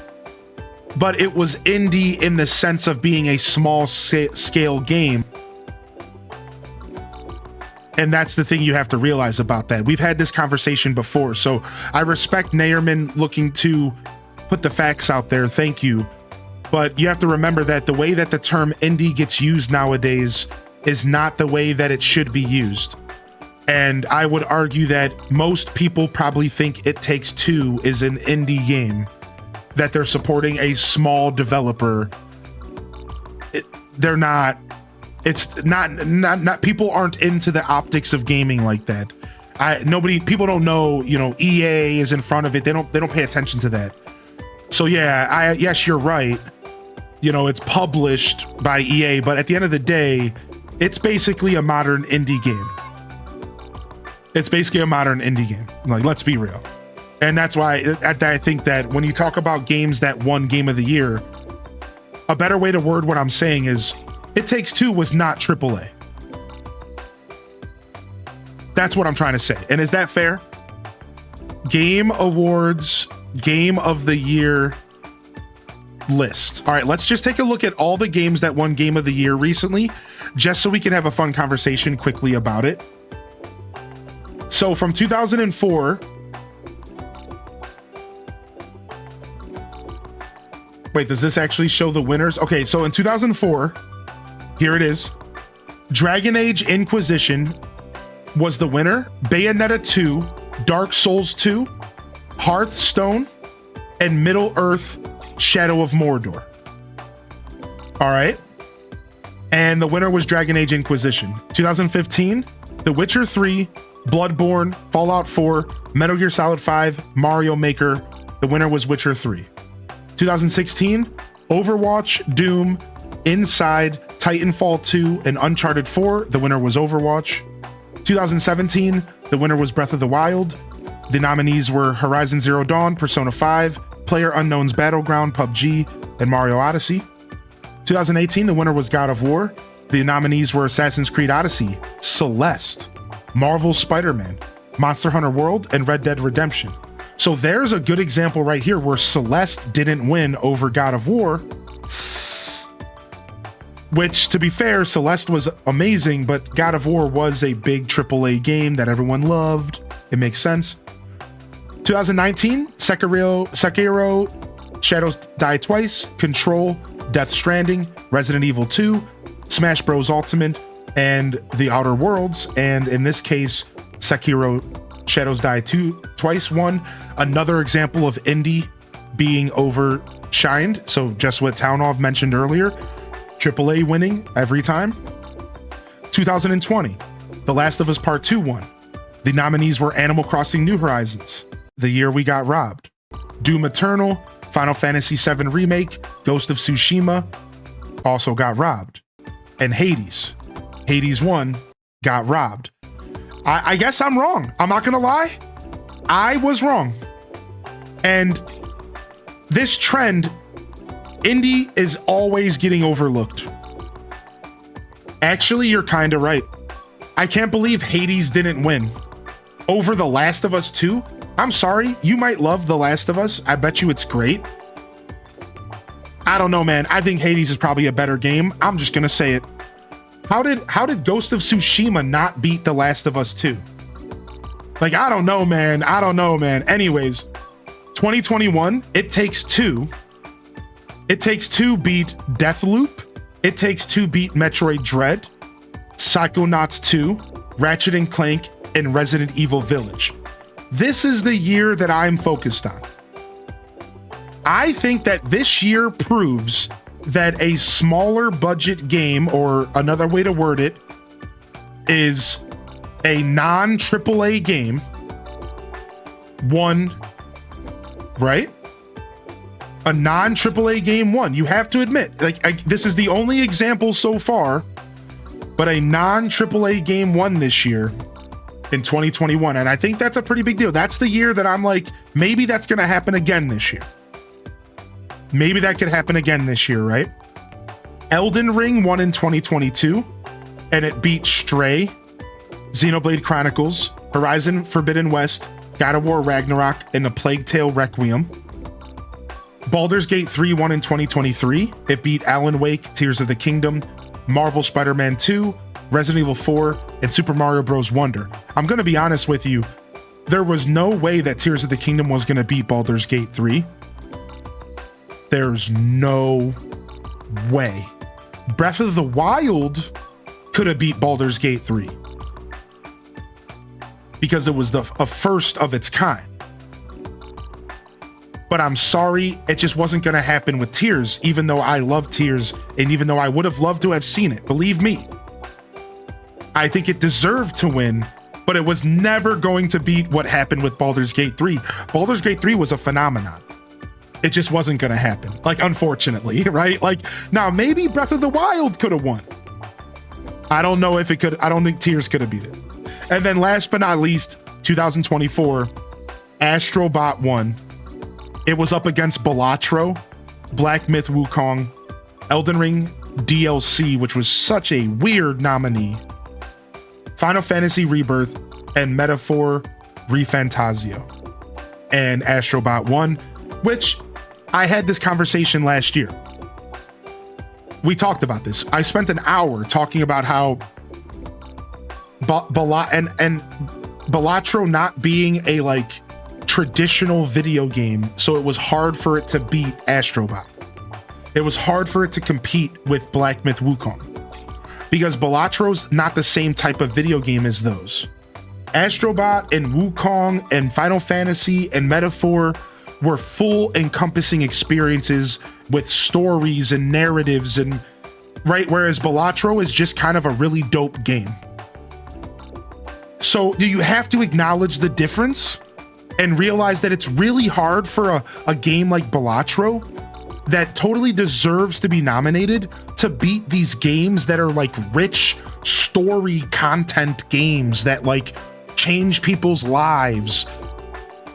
Speaker 1: but it was indie in the sense of being a small scale game. And that's the thing you have to realize about that. We've had this conversation before, so I respect Nayerman looking to put the facts out there. Thank you. But you have to remember that the way that the term indie gets used nowadays is not the way that it should be used. And I would argue that most people probably think It Takes Two is an indie game, that they're supporting a small developer. They're not. It's not. People aren't into the optics of gaming like that. People don't know. You know, EA is in front of it. They don't pay attention to that. So yeah, yes, you're right. You know, it's published by EA, but at the end of the day, it's basically a modern indie game. It's basically a modern indie game. Like, let's be real. And that's why I think that when you talk about games that won Game of the Year, a better way to word what I'm saying is It Takes Two was not AAA. That's what I'm trying to say. And is that fair? Game Awards, Game of the Year list. All right, let's just take a look at all the games that won Game of the Year recently, just so we can have a fun conversation quickly about it. So from 2004, wait, does this actually show the winners? Okay, so in 2004, here it is. Dragon Age Inquisition was the winner. Bayonetta 2, Dark Souls 2, Hearthstone, and Middle-earth Shadow of Mordor. All right. And the winner was Dragon Age Inquisition. 2015, The Witcher 3, Bloodborne, Fallout 4, Metal Gear Solid 5, Mario Maker. The winner was Witcher 3. 2016, Overwatch, Doom, Inside, Titanfall 2, and Uncharted 4. The winner was Overwatch. 2017, the winner was Breath of the Wild. The nominees were Horizon Zero Dawn, Persona 5, PlayerUnknown's Battleground, PUBG, and Mario Odyssey. 2018, the winner was God of War. The nominees were Assassin's Creed Odyssey, Celeste, Marvel's Spider-Man, Monster Hunter World, and Red Dead Redemption. So there's a good example right here where Celeste didn't win over God of War, which, to be fair, Celeste was amazing, but God of War was a big AAA game that everyone loved. It makes sense. 2019, Sekiro, Shadows Die Twice, Control, Death Stranding, Resident Evil 2, Smash Bros. Ultimate, and The Outer Worlds. And in this case, Sekiro Shadows Die Twice won. Another example of indie being overshined. So just what Townov mentioned earlier, AAA winning every time. 2020, The Last of Us Part 2 won. The nominees were Animal Crossing New Horizons, the year we got robbed. Doom Eternal, Final Fantasy VII Remake, Ghost of Tsushima, also got robbed. And Hades 1, got robbed. I guess I'm wrong. I'm not gonna lie. I was wrong. And this trend, indie is always getting overlooked. Actually, you're kind of right. I can't believe Hades didn't win over The Last of Us 2. I'm sorry, you might love The Last of Us. I bet you it's great. I don't know, man. I think Hades is probably a better game. I'm just gonna say it. How did Ghost of Tsushima not beat The Last of Us 2? Like, I don't know, man. I don't know, man. Anyways, 2021, It Takes Two. It Takes Two beat Deathloop. It Takes Two beat Metroid Dread, Psychonauts 2, Ratchet & Clank, and Resident Evil Village. This is the year that I'm focused on. I think that this year proves that a smaller budget game, or another way to word it, is a non-AAA game won, right? A non-AAA game won. You have to admit, like, this is the only example so far, but a non-AAA game won this year in 2021. And I think that's a pretty big deal. That's the year that I'm like, maybe that's going to happen again this year. Maybe that could happen again this year, right? Elden Ring won in 2022, and it beat Stray, Xenoblade Chronicles, Horizon Forbidden West, God of War Ragnarok, and A Plague Tale Requiem. Baldur's Gate 3 won in 2023. It beat Alan Wake, Tears of the Kingdom, Marvel Spider-Man 2, Resident Evil 4, and Super Mario Bros. Wonder. I'm going to be honest with you. There was no way that Tears of the Kingdom was going to beat Baldur's Gate 3. There's no way. Breath of the Wild could have beat Baldur's Gate 3 because it was a first of its kind. But I'm sorry, it just wasn't going to happen with Tears, even though I love Tears, and even though I would have loved to have seen it. Believe me, I think it deserved to win, but it was never going to beat what happened with Baldur's Gate 3. Baldur's Gate 3 was a phenomenon. It just wasn't going to happen, like, unfortunately, right? Like, now maybe Breath of the Wild could have won. I don't know if it could. I don't think Tears could have beat it. And then last but not least, 2024, Astro Bot won. It was up against Balatro, Black Myth Wukong, Elden Ring DLC, which was such a weird nominee, Final Fantasy Rebirth, and Metaphor ReFantazio. And Astro Bot won, which I had this conversation last year. We talked about this. I spent an hour talking about how Balatro not being a like traditional video game, so it was hard for it to beat Astrobot. It was hard for it to compete with Black Myth Wukong because Balatro's not the same type of video game as those. Astrobot and Wukong and Final Fantasy and Metaphor were full encompassing experiences with stories and narratives, and right, whereas Balatro is just kind of a really dope game. So you have to acknowledge the difference and realize that it's really hard for a game like Balatro that totally deserves to be nominated to beat these games that are like rich story content games that like change people's lives.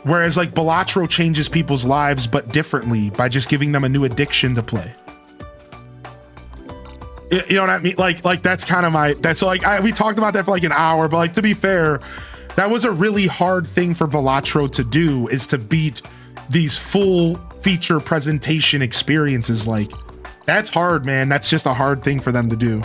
Speaker 1: Whereas like Balatro changes people's lives, but differently by just giving them a new addiction to play. You know what I mean? Like that's kind of we talked about that for like an hour, but like, to be fair, that was a really hard thing for Balatro to do, is to beat these full feature presentation experiences. Like, that's hard, man. That's just a hard thing for them to do.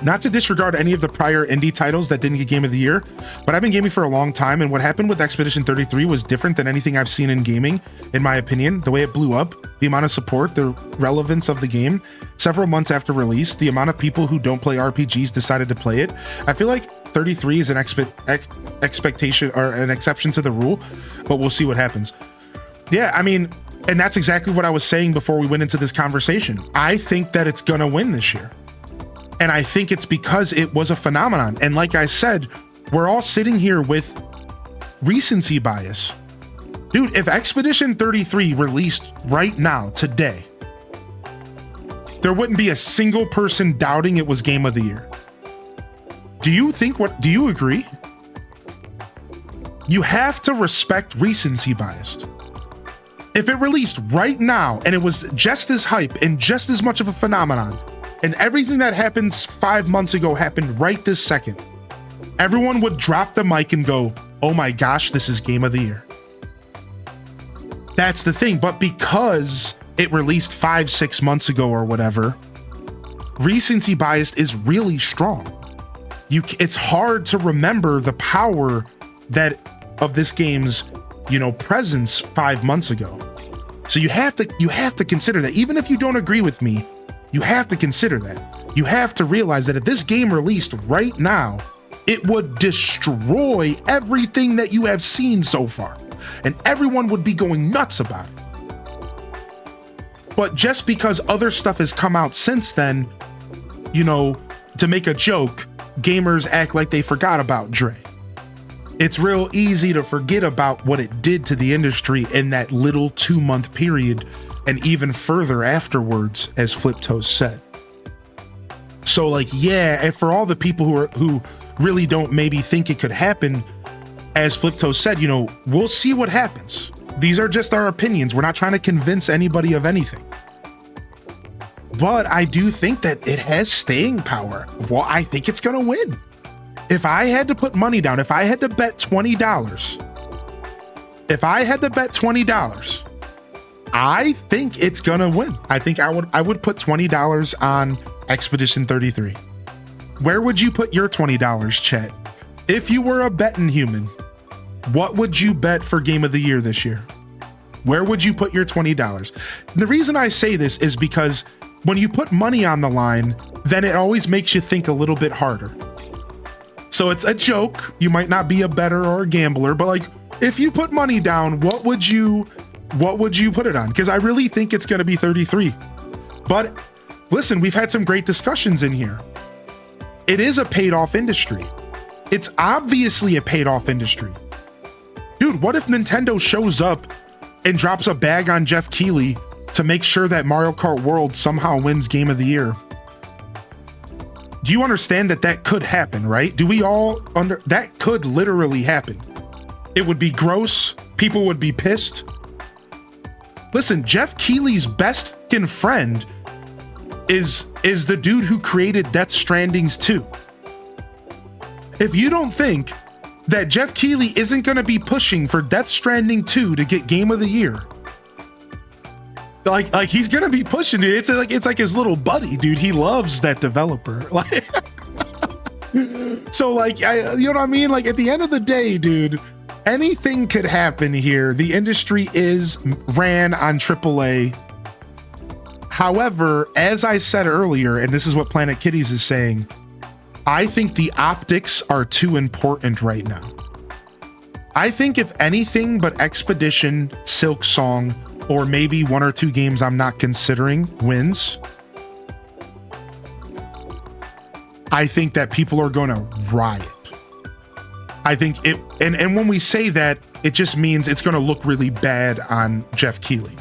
Speaker 1: Not to disregard any of the prior indie titles that didn't get Game of the Year, but I've been gaming for a long time, and what happened with Expedition 33 was different than anything I've seen in gaming, in my opinion. The way it blew up, the amount of support, the relevance of the game. Several months after release, the amount of people who don't play RPGs decided to play it. I feel like 33 is an expectation or an exception to the rule, but we'll see what happens. Yeah, I mean, and that's exactly what I was saying before we went into this conversation. I think that it's gonna win this year. And I think it's because it was a phenomenon. And like I said, we're all sitting here with recency bias. Dude, if Expedition 33 released right now, today, there wouldn't be a single person doubting it was Game of the Year. Do you agree? You have to respect recency bias. If it released right now and it was just as hype and just as much of a phenomenon, and everything that happened 5 months ago happened right this second, everyone would drop the mic and go, oh my gosh, this is Game of the Year. That's the thing. But because it released 5-6 months ago or whatever, recency bias is really strong. It's hard to remember the power of this game's, presence 5 months ago. So you have to consider that. Even if you don't agree with me, you have to consider that. You have to realize that if this game released right now, it would destroy everything that you have seen so far, and everyone would be going nuts about it. But just because other stuff has come out since then, to make a joke, gamers act like they forgot about Dre. It's real easy to forget about what it did to the industry in that little 2-month period, and even further afterwards, as Fliptoes said. So and for all the people who really don't maybe think it could happen, as Fliptoes said, we'll see what happens. These are just our opinions. We're not trying to convince anybody of anything. But I do think that it has staying power. Well, I think it's gonna win. If I had to put money down, if I had to bet $20, I think it's gonna win. I think I would put $20 on Expedition 33. Where would you put your $20, Chet? If you were a betting human, what would you bet for Game of the Year this year? Where would you put your $20? And the reason I say this is because when you put money on the line, then it always makes you think a little bit harder. So it's a joke. You might not be a bettor or a gambler, but if you put money down, what would you put it on? Because I really think it's going to be 33. But listen, we've had some great discussions in here. It is a paid off industry. It's obviously a paid off industry. Dude, what if Nintendo shows up and drops a bag on Jeff Keighley to make sure that Mario Kart World somehow wins Game of the Year? Do you understand that could happen, right? Do we all that could literally happen? It would be gross. People would be pissed. Listen, Jeff Keighley's best fucking friend is the dude who created Death Stranding's 2. If you don't think that Jeff Keighley isn't going to be pushing for Death Stranding 2 to get Game of the Year, like he's gonna be pushing it. It's like his little buddy, dude. He loves that developer. So you know what I mean? At the end of the day, dude, anything could happen here. The industry is ran on AAA. However, as I said earlier, and this is what Planet Kitties is saying, I think the optics are too important right now. I think if anything but Expedition, Silk Song, or maybe 1 or 2 games I'm not considering wins, I think that people are going to riot. I think it, and when we say that, it just means it's going to look really bad on Jeff Keighley.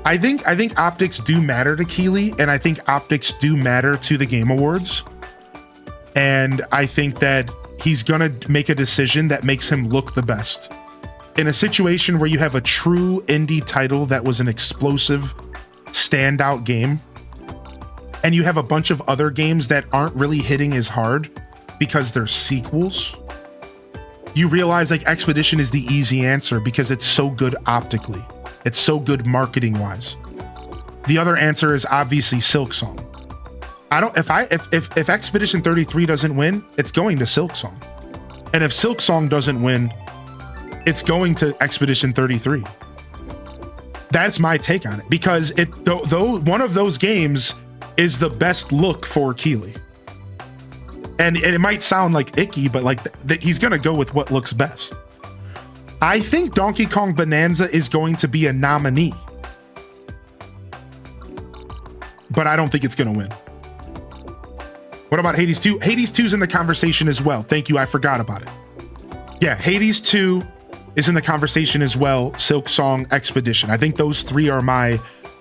Speaker 1: I think optics do matter to Keighley, and I think optics do matter to the Game Awards. And I think that he's going to make a decision that makes him look the best. In a situation where you have a true indie title that was an explosive, standout game, and you have a bunch of other games that aren't really hitting as hard because they're sequels, you realize Expedition is the easy answer because it's so good optically. It's so good marketing wise. The other answer is obviously Silk Song. If Expedition 33 doesn't win, it's going to Silk Song. And if Silk Song doesn't win, it's going to Expedition 33. That's my take on it, because though one of those games is the best look for Keighley. And it might sound icky, but he's gonna go with what looks best. I think Donkey Kong Bonanza is going to be a nominee, but I don't think it's going to win. What about Hades 2? Hades 2 is in the conversation as well. Thank you. I forgot about it. Yeah, Hades 2 is in the conversation as well. Silk Song, Expedition. I think those three are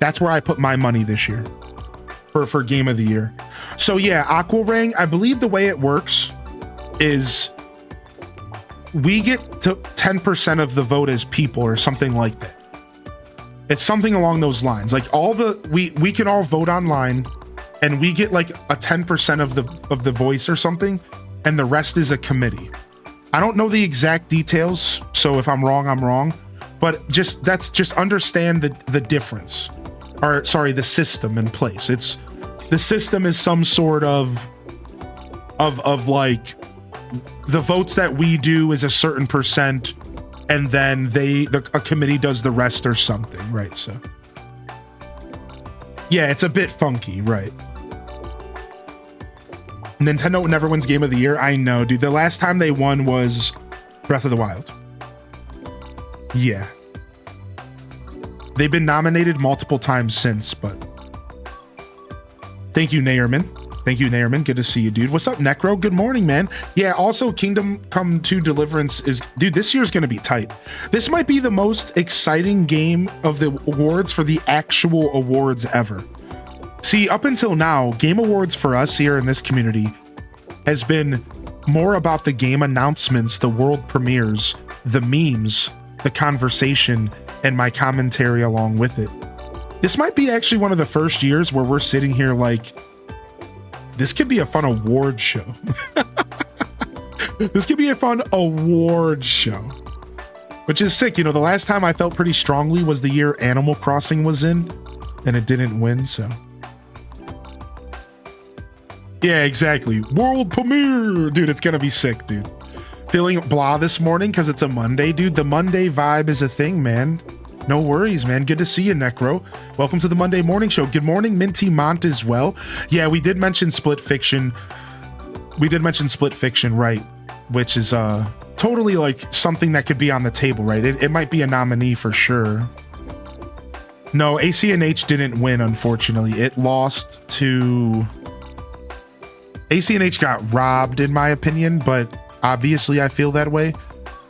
Speaker 1: that's where I put my money this year for Game of the Year. So yeah, Aquarang, I believe the way it works is we get to 10% of the vote as people or something like that. It's something along those lines. Like we can all vote online and we get like a 10% of the voice or something, and the rest is a committee. I don't know the exact details, so if I'm wrong, I'm wrong. But just understand the difference. Or sorry, the system in place. The system is some sort of like the votes that we do is a certain percent, and then a committee does the rest or something, right? So yeah, it's a bit funky, right? Nintendo never wins Game of the Year. I know, dude. The last time they won was Breath of the Wild. Yeah. They've been nominated multiple times since, but thank you, Nayerman. Thank you, Nayerman. Good to see you, dude. What's up, Necro? Good morning, man. Yeah, also Kingdom Come 2 Deliverance is... Dude, this year's going to be tight. This might be the most exciting game of the awards for the actual awards ever. See, up until now, Game Awards for us here in this community has been more about the game announcements, the world premieres, the memes, the conversation, and my commentary along with it. This might be actually one of the first years where we're sitting here like, this could be a fun award show. This could be a fun award show, which is sick. You know, the last time I felt pretty strongly was the year Animal Crossing was in, and it didn't win, so... Yeah, exactly. World premiere! Dude, it's gonna be sick, dude. Feeling blah this morning because it's a Monday, dude. The Monday vibe is a thing, man. No worries, man. Good to see you, Necro. Welcome to the Monday Morning Show. Good morning, Minty Mont as well. Yeah, we did mention Split Fiction. Right? Which is totally like something that could be on the table, right? It might be a nominee for sure. No, ACNH didn't win, unfortunately. It lost to... ACNH got robbed, in my opinion, but obviously I feel that way.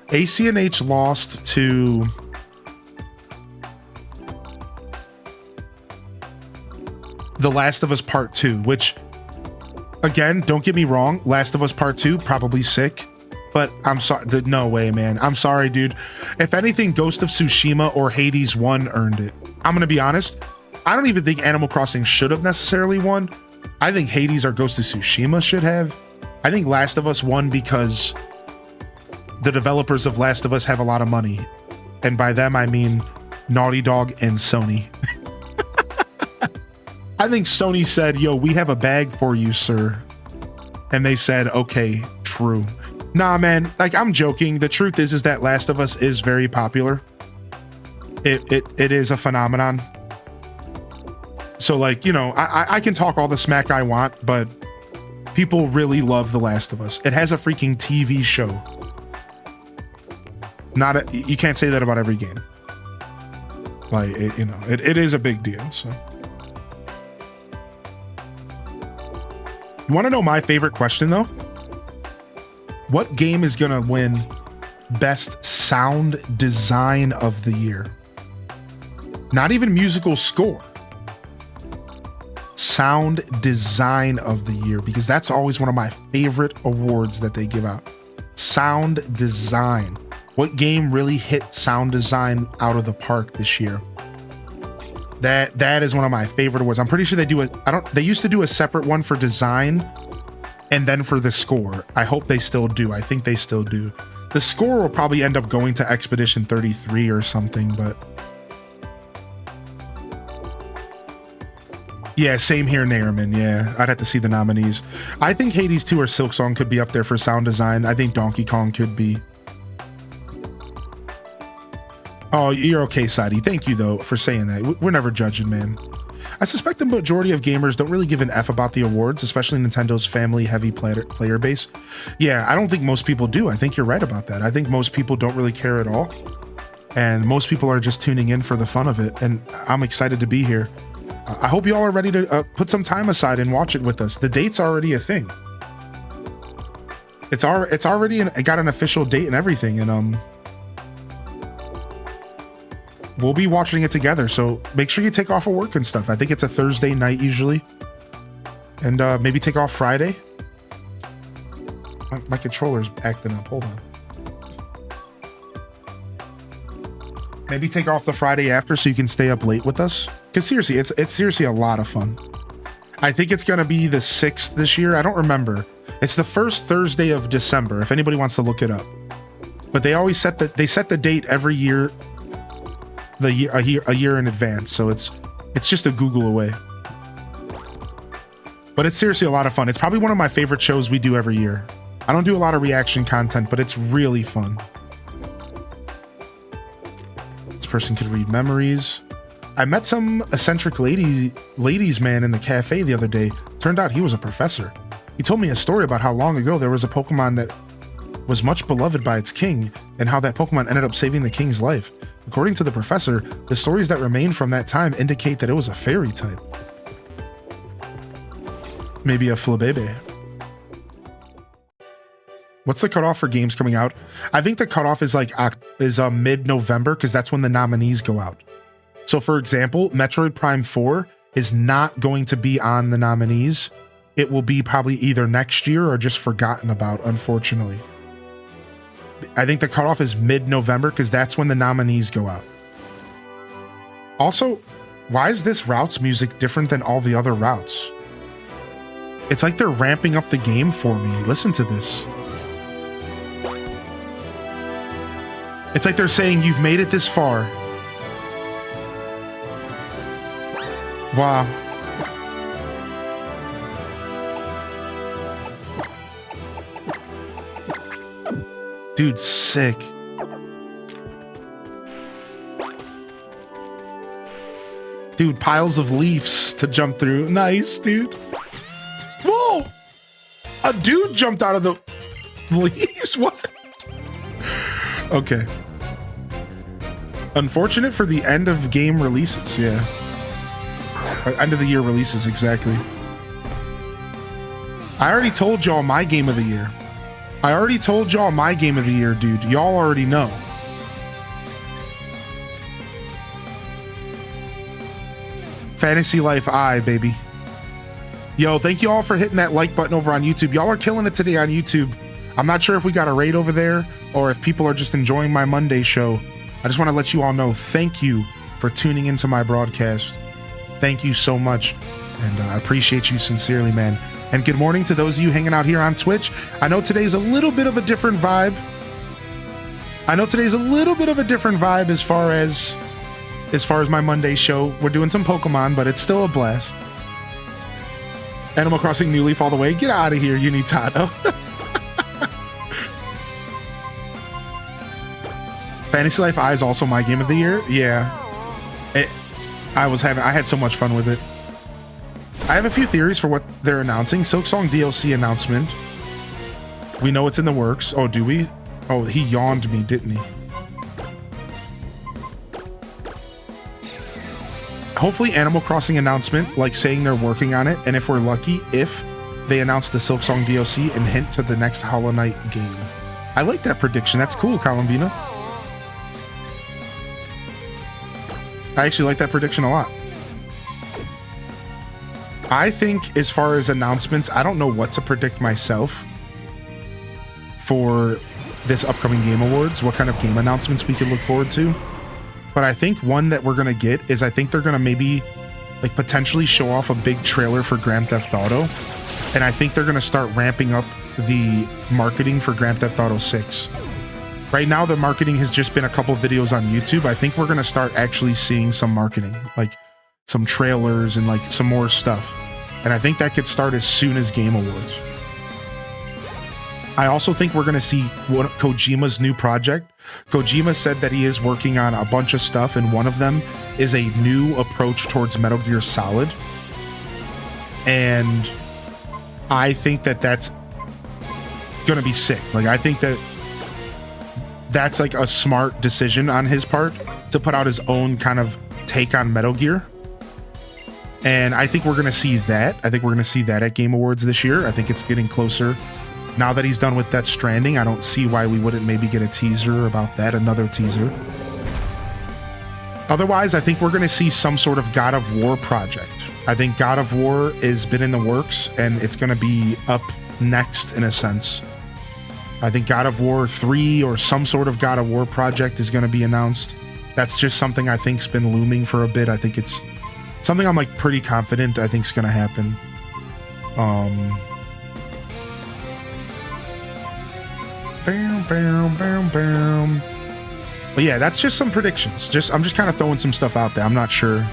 Speaker 1: ACNH lost to... The Last of Us Part 2, which, again, don't get me wrong, Last of Us Part 2, probably sick, but I'm sorry, no way, man. I'm sorry, dude. If anything, Ghost of Tsushima or Hades 1 earned it. I'm gonna be honest, I don't even think Animal Crossing should have necessarily won. I think Hades or Ghost of Tsushima should have. I think Last of Us won because the developers of Last of Us have a lot of money. And by them, I mean Naughty Dog and Sony. I think Sony said, yo, we have a bag for you, sir. And they said, okay, true. Nah, man, like, I'm joking. The truth is that Last of Us is very popular. It is a phenomenon. So, like, you know, I can talk all the smack I want, but people really love The Last of Us. It has a freaking TV show. You can't say that about every game. Like, it is a big deal, so. You want to know my favorite question, though? What game is going to win Best Sound Design of the Year? Not even musical score. Sound Design of the Year, because that's always one of my favorite awards that they give out. Sound Design. What game really hit sound design out of the park this year? That is one of my favorite awards. I'm pretty sure they used to do a separate one for design and then for the score. I hope they still do. I think they still do. The score will probably end up going to Expedition 33 or something, but yeah, same here, Nairman. Yeah, I'd have to see the nominees. I think Hades 2 or Silk Song could be up there for sound design. I think Donkey Kong could be. Oh, you're okay, Sadi. Thank you, though, for saying that. We're never judging, man. I suspect the majority of gamers don't really give an F about the awards, especially Nintendo's family-heavy player base. Yeah, I don't think most people do. I think you're right about that. I think most people don't really care at all. And most people are just tuning in for the fun of it. And I'm excited to be here. I hope you all are ready to put some time aside and watch it with us. The date's already a thing. It's already got an official date and everything. And we'll be watching it together. So make sure you take off of work and stuff. I think it's a Thursday night usually. And maybe take off Friday. My controller's acting up. Hold on. Maybe take off the Friday after so you can stay up late with us. Because seriously, it's seriously a lot of fun. I think it's going to be the 6th this year. I don't remember. It's the first Thursday of December, if anybody wants to look it up. But they always set the date every year, a year in advance. So it's just a Google away. But it's seriously a lot of fun. It's probably one of my favorite shows we do every year. I don't do a lot of reaction content, but it's really fun. Person could read memories. I met some eccentric ladies man in the cafe the other day. Turned out he was a professor. He told me a story about how long ago there was a Pokemon that was much beloved by its king, and how that Pokemon ended up saving the king's life. According to the professor, the stories that remain from that time indicate that it was a fairy type. Maybe a Flabébé. What's the cutoff for games coming out? I think the cutoff is mid-November, because that's when the nominees go out. So for example, Metroid Prime 4 is not going to be on the nominees. It will be probably either next year or just forgotten about, unfortunately. I think the cutoff is mid-November, because that's when the nominees go out. Also, why is this route's music different than all the other routes? It's like they're ramping up the game for me. Listen to this. It's like they're saying, you've made it this far. Wow. Dude, sick. Dude, piles of leaves to jump through. Nice, dude. Whoa! A dude jumped out of the leaves? What? Okay. Unfortunate for the end of game releases, yeah. Or end of the year releases, exactly. I already told y'all my game of the year. Dude. Y'all already know. Fantasy Life I, baby. Yo, thank you all for hitting that like button over on YouTube. Y'all are killing it today on YouTube. I'm not sure if we got a raid over there or if people are just enjoying my Monday show. I just want to let you all know, thank you for tuning into my broadcast. Thank you so much. And I appreciate you sincerely, man. And good morning to those of you hanging out here on Twitch. I know today's a little bit of a different vibe. As far as my Monday show. We're doing some Pokemon, but it's still a blast. Animal Crossing New Leaf all the way. Get out of here, Unitato. Fantasy Life I is also my game of the year. Yeah. I had so much fun with it. I have a few theories for what they're announcing. Silksong DLC announcement. We know it's in the works. Oh, do we? Oh, he yawned me, didn't he? Hopefully Animal Crossing announcement, like saying they're working on it, and if we're lucky, if they announce the Silksong DLC and hint to the next Hollow Knight game. I like that prediction. That's cool, Columbina. I actually like that prediction a lot. I think as far as announcements, I don't know what to predict myself for this upcoming Game Awards, what kind of game announcements we could look forward to. But I think one that we're going to get is I think they're going to maybe like potentially show off a big trailer for Grand Theft Auto. And I think they're going to start ramping up the marketing for Grand Theft Auto 6. Right now, the marketing has just been a couple videos on YouTube. I think we're going to start actually seeing some marketing, like some trailers and like some more stuff. And I think that could start as soon as Game Awards. I also think we're going to see Kojima's new project. Kojima said that he is working on a bunch of stuff, and one of them is a new approach towards Metal Gear Solid. And I think that that's gonna be sick. Like, I think that that's like a smart decision on his part to put out his own kind of take on Metal Gear. And I think we're gonna see that. I think we're gonna see that at Game Awards this year. I think it's getting closer. Now that he's done with Death Stranding, I don't see why we wouldn't maybe get a teaser about that, another teaser. Otherwise, I think we're gonna see some sort of God of War project. I think God of War has been in the works and it's gonna be up next in a sense. I think God of War 3 or some sort of God of War project is going to be announced. That's just something I think's been looming for a bit. I think it's something I'm like pretty confident I think's going to happen. But yeah, that's just some predictions. I'm just kind of throwing some stuff out there. I'm not sure.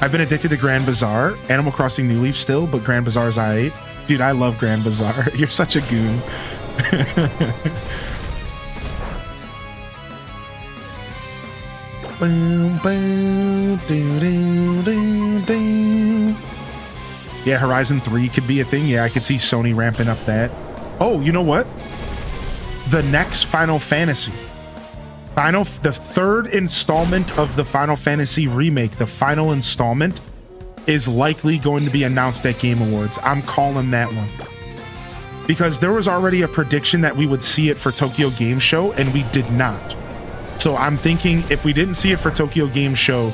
Speaker 1: I've been addicted to Grand Bazaar, Animal Crossing New Leaf still, but Grand Bazaar's I8. Dude, I love Grand Bazaar. You're such a goon. Boom, boom, doo, doo, doo, doo. Yeah, Horizon 3 could be a thing. Yeah, I could see Sony ramping up that. Oh, you know what? The next Final Fantasy. The third installment of the Final Fantasy remake, the final installment, is likely going to be announced at Game Awards. I'm calling that one. Because there was already a prediction that we would see it for Tokyo Game Show, and we did not. So I'm thinking if we didn't see it for Tokyo Game Show,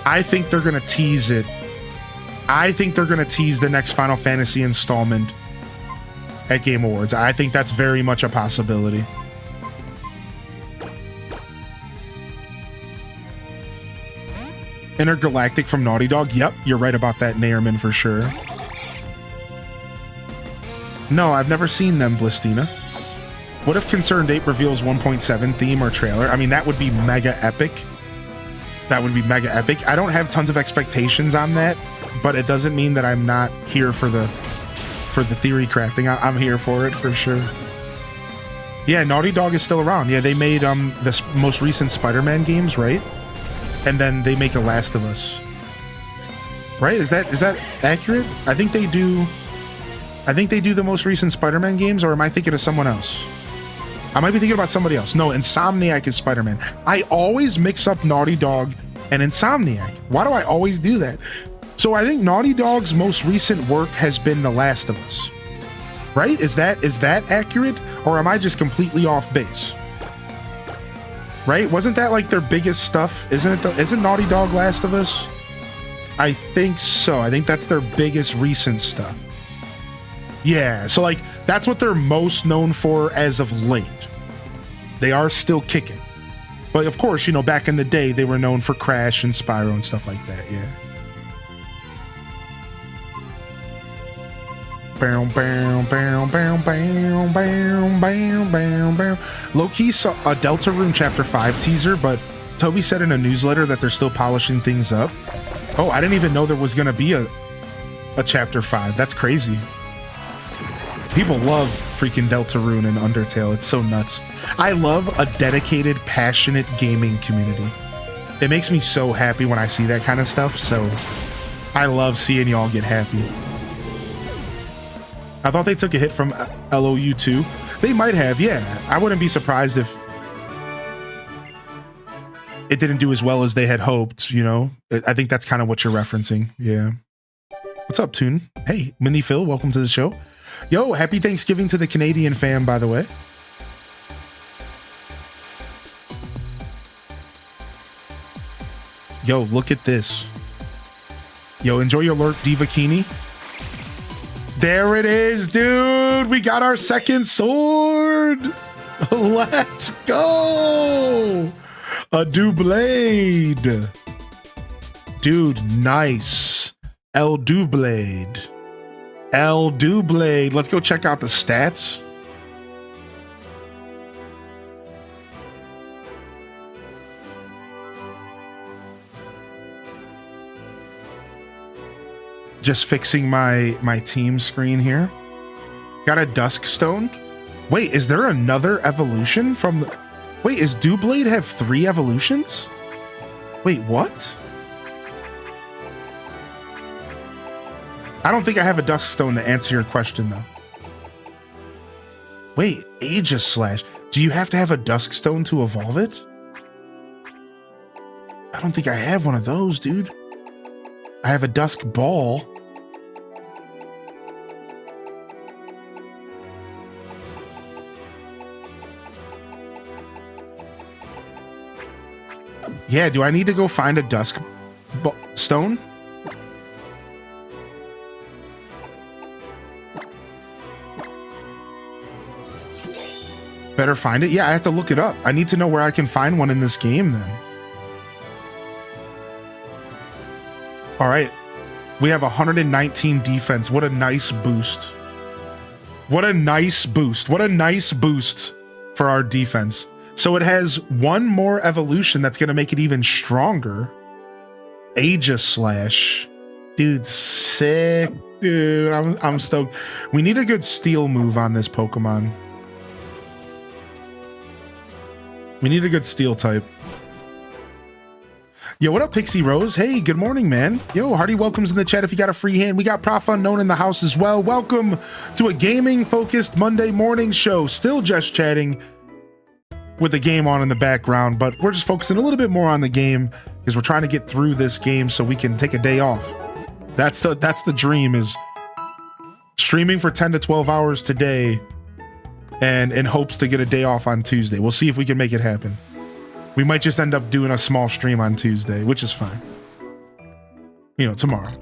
Speaker 1: I think they're going to tease it. I think they're going to tease the next Final Fantasy installment at Game Awards. I think that's very much a possibility. Intergalactic from Naughty Dog. Yep, you're right about that, Nayerman, for sure. No, I've never seen them, Blistina. What if Concerned Ape reveals 1.7 theme or trailer? I mean, that would be mega epic. That would be mega epic. I don't have tons of expectations on that, but it doesn't mean that I'm not here for the theory crafting. I'm here for it for sure. Yeah, Naughty Dog is still around. Yeah, they made the most recent Spider-Man games, right? And then they make a Last of Us. Right? Is that accurate? I think they do the most recent Spider-Man games, or am I thinking of someone else? I might be thinking about somebody else. No, Insomniac is Spider-Man. I always mix up Naughty Dog and Insomniac. Why do I always do that? So I think Naughty Dog's most recent work has been The Last of Us. Right? Is that accurate? Or am I just completely off base? Right? Wasn't that like their biggest stuff? Isn't Naughty Dog Last of Us? I think so. I think that's their biggest recent stuff. Yeah, so like that's what they're most known for as of late. They are still kicking. But of course, back in the day, they were known for Crash and Spyro and stuff like that, yeah. Low-key saw a Deltarune Chapter 5 teaser, but Toby said in a newsletter that they're still polishing things up. Oh, I didn't even know there was going to be a Chapter 5. That's crazy. People love freaking Deltarune and Undertale. It's so nuts. I love a dedicated, passionate gaming community. It makes me so happy when I see that kind of stuff, so I love seeing y'all get happy. I thought they took a hit from LOU too. They might have, yeah. I wouldn't be surprised if it didn't do as well as they had hoped, I think that's kind of what you're referencing, yeah. What's up, Toon? Hey, Mini Phil, welcome to the show. Yo, happy Thanksgiving to the Canadian fam, by the way. Yo, look at this. Yo, enjoy your Lurk Divakini. There it is, dude. We got our second sword. Let's go. A Doublade. Dude, nice. El Doublade. El Doublade. Let's go check out the stats. Just fixing my team screen here. Got a Dusk Stone. Wait, is there another evolution from the... Wait, is Doublade have 3 evolutions? Wait, what? I don't think I have a dusk stone to answer your question, though. Wait, Aegis Slash. Do you have to have a dusk stone to evolve it? I don't think I have one of those, dude. I have a dusk ball. Yeah, do I need to go find a dusk stone? Better find it? Yeah, I have to look it up. I need to know where I can find one in this game then. All right. We have 119 defense. What a nice boost. What a nice boost. What a nice boost for our defense. So it has one more evolution that's going to make it even stronger. Aegis Slash. Dude, sick. Dude, I'm stoked. We need a good steel move on this Pokemon. We need a good steel type. Yo, what up, Pixie Rose? Hey, good morning, man. Yo, hearty welcomes in the chat if you got a free hand. We got Prof Unknown in the house as well. Welcome to a gaming-focused Monday morning show. Still just chatting with the game on in the background, but we're just focusing a little bit more on the game because we're trying to get through this game so we can take a day off. That's the dream, is streaming for 10 to 12 hours today and in hopes to get a day off on Tuesday. We'll see if we can make it happen. We might just end up doing a small stream on Tuesday, which is fine. You know, tomorrow.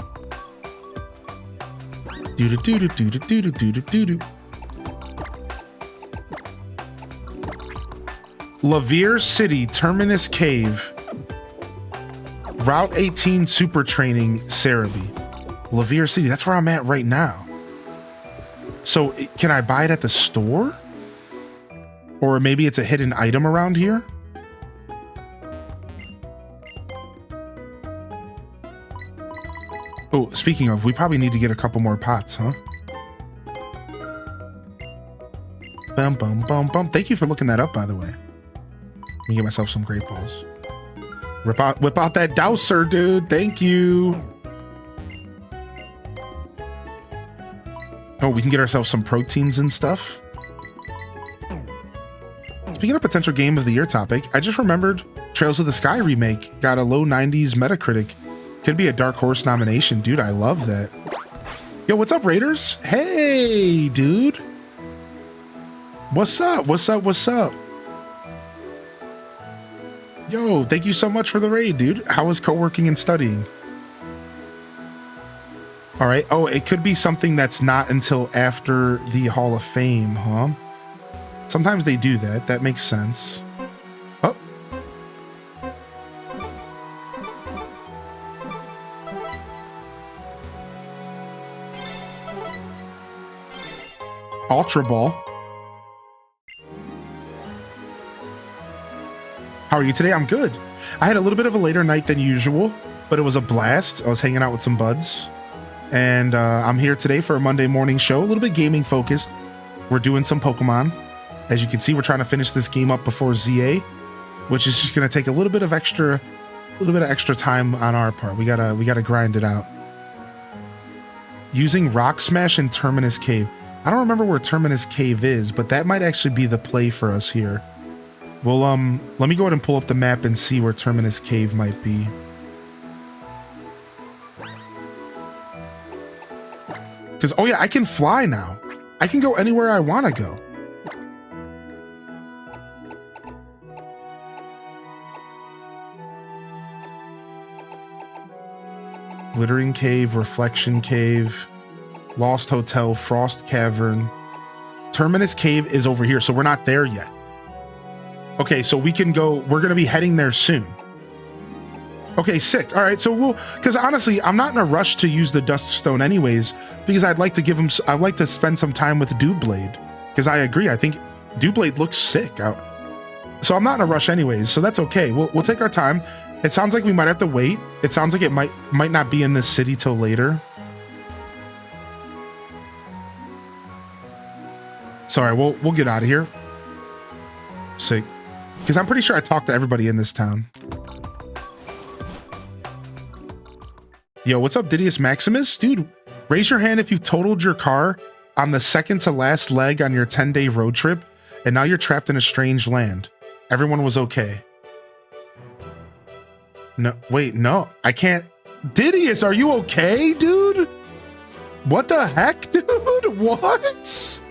Speaker 1: Lavier City, Terminus Cave. Route 18 Super Training, Cerebi. Lavier City, that's where I'm at right now. So, can I buy it at the store? Or maybe it's a hidden item around here? Oh, speaking of, we probably need to get a couple more pots, huh? Bum, bum, bum, bum. Thank you for looking that up, by the way. Let me get myself some great balls. Whip out that douser, dude. Thank you. Oh, we can get ourselves some proteins and stuff. Speaking of potential game of the year topic, I just remembered Trails of the Sky remake got a low 90s Metacritic. Could be a dark horse nomination. Dude, I love that. Yo, what's up, Raiders? Hey, dude. What's up? What's up? What's up? Yo, thank you so much for the raid, dude. How is co-working and studying? All right. Oh, it could be something that's not until after the Hall of Fame, huh? Sometimes they do that. That makes sense. Oh. Ultra Ball. How are you today? I'm good. I had a little bit of a later night than usual, but it was a blast. I was hanging out with some buds, and I'm here today for a Monday morning show, a little bit gaming focused. We're doing some Pokemon. As you can see, we're trying to finish this game up before ZA, which is just going to take a little bit of extra time on our part. We gotta grind it out. Using Rock Smash and Terminus Cave. I don't remember where Terminus Cave is, but that might actually be the play for us here. Well, let me go ahead and pull up the map and see where Terminus Cave might be. Because, oh yeah, I can fly now. I can go anywhere I want to go. Glittering Cave, Reflection Cave, Lost Hotel, Frost Cavern. Terminus Cave is over here, so we're not there yet. Okay, so we can go, we're going to be heading there soon. Okay, sick. All right, so we'll, because honestly, I'm not in a rush to use the Dust Stone anyways, because I'd like to spend some time with Doublade, because I agree, I think Doublade looks sick out. So I'm not in a rush anyways, so that's okay. We'll take our time. It sounds like we might have to wait. It sounds like it might not be in this city till later. Sorry, we'll get out of here. Sick. Because I'm pretty sure I talked to everybody in this town. Yo, what's up, Didius Maximus? Dude, raise your hand if you've totaled your car on the second to last leg on your 10-day road trip, and now you're trapped in a strange land. Everyone was okay. No, wait, no, I can't. Didius, are you okay, dude? What the heck, dude? What?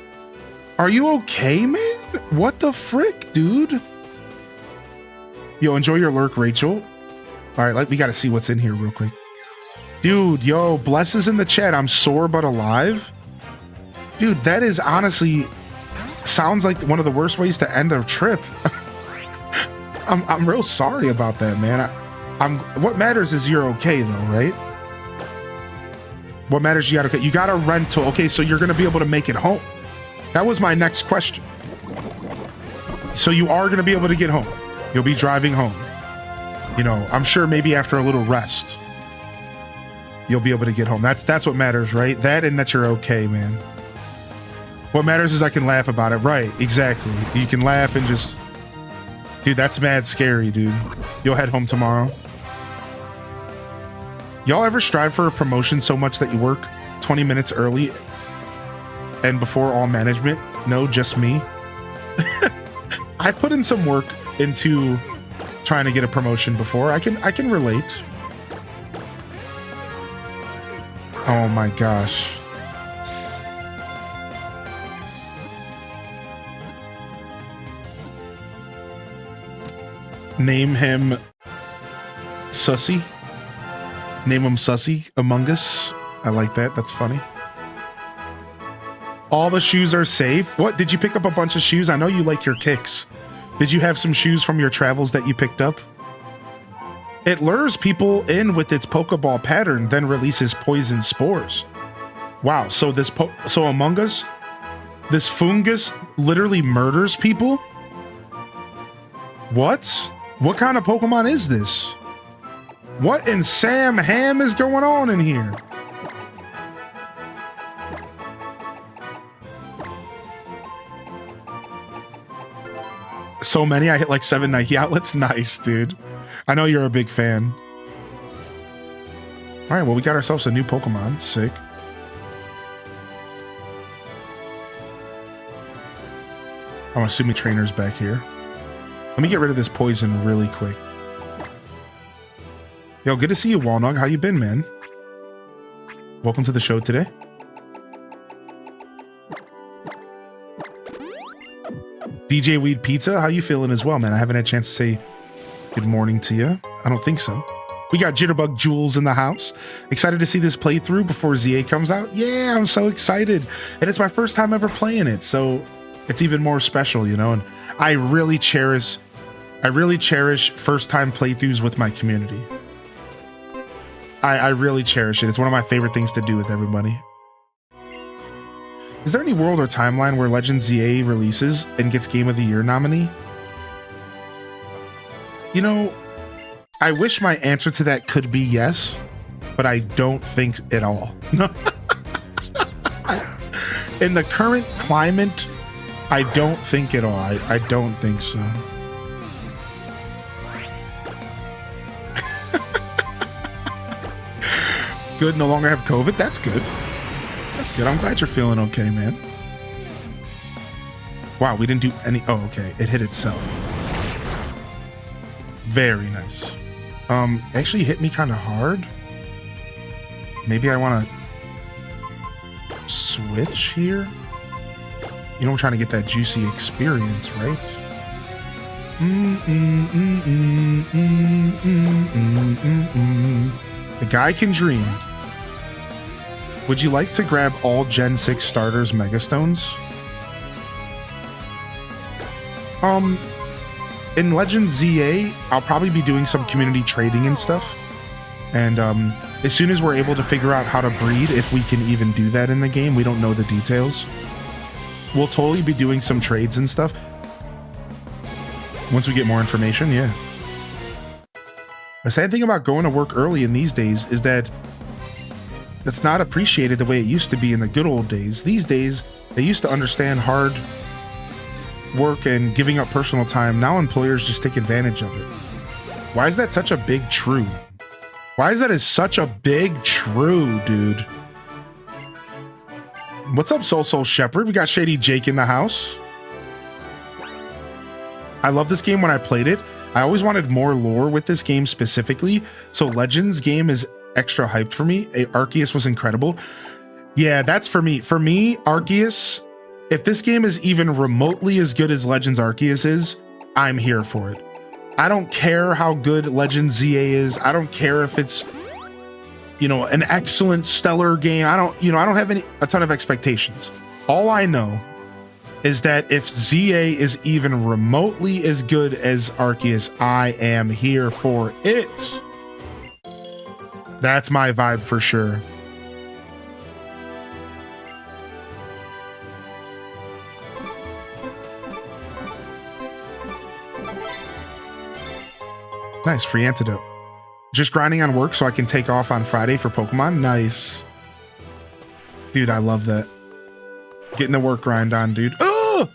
Speaker 1: Are you okay, man? What the frick, dude? Yo, enjoy your lurk, Rachel. All right, we got to see what's in here real quick. Dude, yo, Bless is in the chat. I'm sore but alive. Dude, that is honestly sounds like one of the worst ways to end a trip. I'm real sorry about that, man. What matters is you're okay though, right? What matters, you got a rental. Okay, so you're gonna be able to make it home. That was my next question. So you are gonna be able to get home. You'll be driving home. You know, I'm sure maybe after a little rest, you'll be able to get home. That's what matters, right? That and that you're okay, man. What matters is I can laugh about it. Right, exactly. You can laugh and just... Dude, that's mad scary, dude. You'll head home tomorrow. Y'all ever strive for a promotion so much that you work 20 minutes early and before all management? No, just me. I've put in some work into trying to get a promotion before. I can relate. Oh my gosh. Name him Sussy. Name him Sussy Among Us. I like that. That's funny. All the shoes are safe. What? Did you pick up a bunch of shoes? I know you like your kicks. Did you have some shoes from your travels that you picked up? It lures people in with its Pokeball pattern, then releases poison spores. Wow, so so Among Us, this fungus literally murders people? What? What kind of Pokemon is this? What in Sam Ham is going on in here? So many, I hit like 7 Nike outlets. Nice, dude. I know you're a big fan. All right, well, we got ourselves a new Pokemon. Sick. I'm assuming trainer's back here. Let me get rid of this poison really quick. Yo, good to see you, Walnug. How you been, man? Welcome to the show today. DJ Weed Pizza, how you feeling as well, man? I haven't had a chance to say good morning to you. I don't think so. We got Jitterbug Jules in the house. Excited to see this playthrough before ZA comes out. Yeah, I'm so excited. And it's my first time ever playing it, so it's even more special, you know? And I really cherish first-time playthroughs with my community. I really cherish it. It's one of my favorite things to do with everybody. Is there any world or timeline where Legend ZA releases and gets Game of the Year nominee? You know, I wish my answer to that could be yes, but I don't think at all. In the current climate, I don't think at all. I don't think so. Good, no longer have COVID. That's good. That's good. I'm glad you're feeling okay, man. Wow, we didn't do any... Oh, okay. It hit itself. Very nice. Actually hit me kind of hard. Maybe I want to switch here. You know, I'm trying to get that juicy experience, right? The guy can dream. Would you like to grab all Gen 6 starters Megastones? In Legend ZA, I'll probably be doing some community trading and stuff. And as soon as we're able to figure out how to breed, if we can even do that in the game, we don't know the details. We'll totally be doing some trades and stuff. Once we get more information, yeah. The sad thing about going to work early in these days is that it's not appreciated the way it used to be in the good old days. These days, they used to understand hard work and giving up personal time. Now employers just take advantage of it. Why is that such a big true? Why is that is such a big true, dude? What's up, Soul Shepherd? We got Shady Jake in the house. I love this game when I played it. I always wanted more lore with this game specifically, so Legends game is extra hyped for me. Arceus was incredible. Yeah, that's for me. For me, Arceus, if this game is even remotely as good as Legends Arceus is, I'm here for it. I don't care how good Legends ZA is. I don't care if it's, you know, an excellent stellar game. I don't have a ton of expectations. All I know is that if ZA is even remotely as good as Arceus, I am here for it. That's my vibe for sure. Nice, free antidote. Just grinding on work so I can take off on Friday for Pokemon. Nice. Dude, I love that. Getting the work grind on, dude. Oh!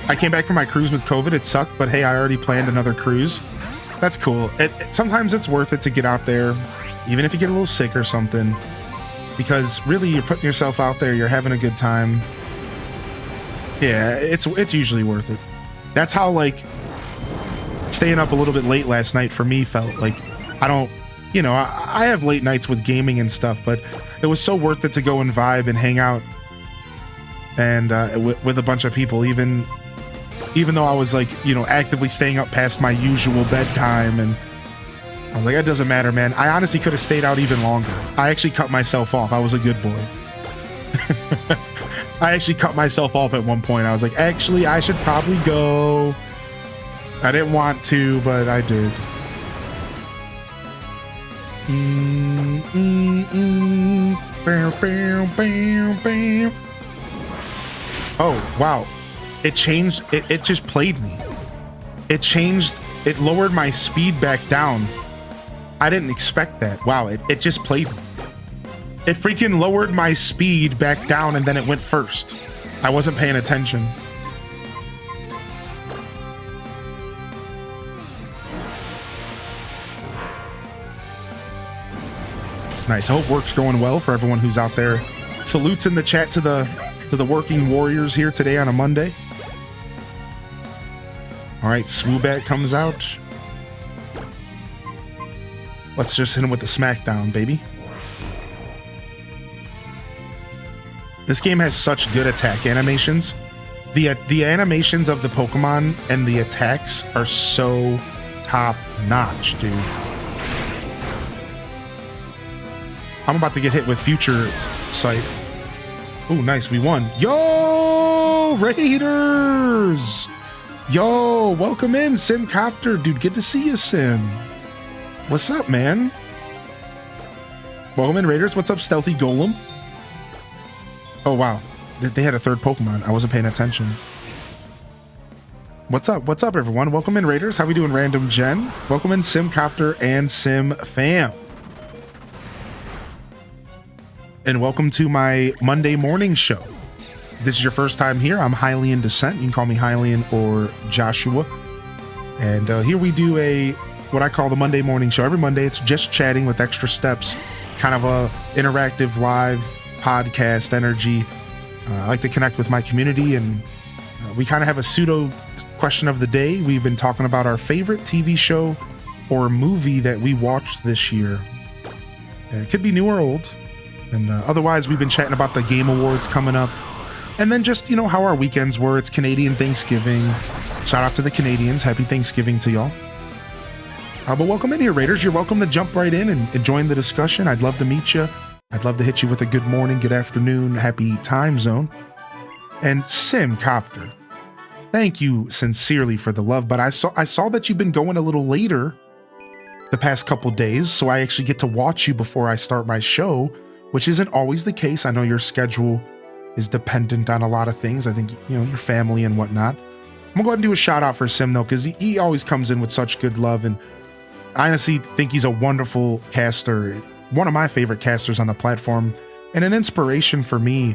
Speaker 1: I came back from my cruise with COVID. It sucked, but hey, I already planned another cruise. That's cool. Sometimes it's worth it to get out there, even if you get a little sick or something. Because really, you're putting yourself out there, you're having a good time. Yeah, it's usually worth it. That's how, like, staying up a little bit late last night for me felt. Like, I don't, you know, I have late nights with gaming and stuff, but it was so worth it to go and vibe and hang out and with a bunch of people, even though I was, like, you know, actively staying up past my usual bedtime. And I was like, it doesn't matter, man. I honestly could have stayed out even longer. I actually cut myself off. I was a good boy. I actually cut myself off at one point. I was like, actually, I should probably go. I didn't want to, but I did. Oh, wow. It changed. It just played me. It changed. It lowered my speed back down. I didn't expect that. Wow, it just played me. It freaking lowered my speed back down and then it went first. I wasn't paying attention. Nice. I hope work's going well for everyone who's out there. Salutes in the chat to the working warriors here today on a Monday. All right, Swoobat comes out. Let's just hit him with the smackdown, baby. This game has such good attack animations. The animations of the Pokemon and the attacks are so top notch, dude. I'm about to get hit with Future Sight. Oh, nice. We won. Yo, Raiders! Yo, welcome in, Simcopter. Dude, good to see you, Sim. What's up, man? Welcome in, Raiders. What's up, Stealthy Golem? Oh, wow. They had a third Pokemon. I wasn't paying attention. What's up? What's up, everyone? Welcome in, Raiders. How we doing, Random Gen? Welcome in, Simcopter and Sim Fam. And welcome to my Monday morning show. If this is your first time here, I'm Hylian Descent. You can call me Hylian or Joshua. And here we do what I call the Monday morning show. Every Monday, it's just chatting with extra steps, kind of a interactive live podcast energy. I like to connect with my community, and we kind of have a pseudo question of the day. We've been talking about our favorite TV show or movie that we watched this year. It could be new or old. And otherwise, we've been chatting about the Game Awards coming up. And then just, you know, how our weekends were. It's Canadian Thanksgiving. Shout out to the Canadians. Happy Thanksgiving to y'all. But welcome in here, Raiders. You're welcome to jump right in and join the discussion. I'd love to meet you. I'd love to hit you with a good morning, good afternoon, happy time zone. And Simcopter, thank you sincerely for the love. But I saw that you've been going a little later the past couple days, so I actually get to watch you before I start my show, which isn't always the case. I know your schedule is dependent on a lot of things. I think, you know, your family and whatnot. I'm gonna go ahead and do a shout out for Sim though, because he always comes in with such good love, and I honestly think he's a wonderful caster, one of my favorite casters on the platform, and an inspiration for me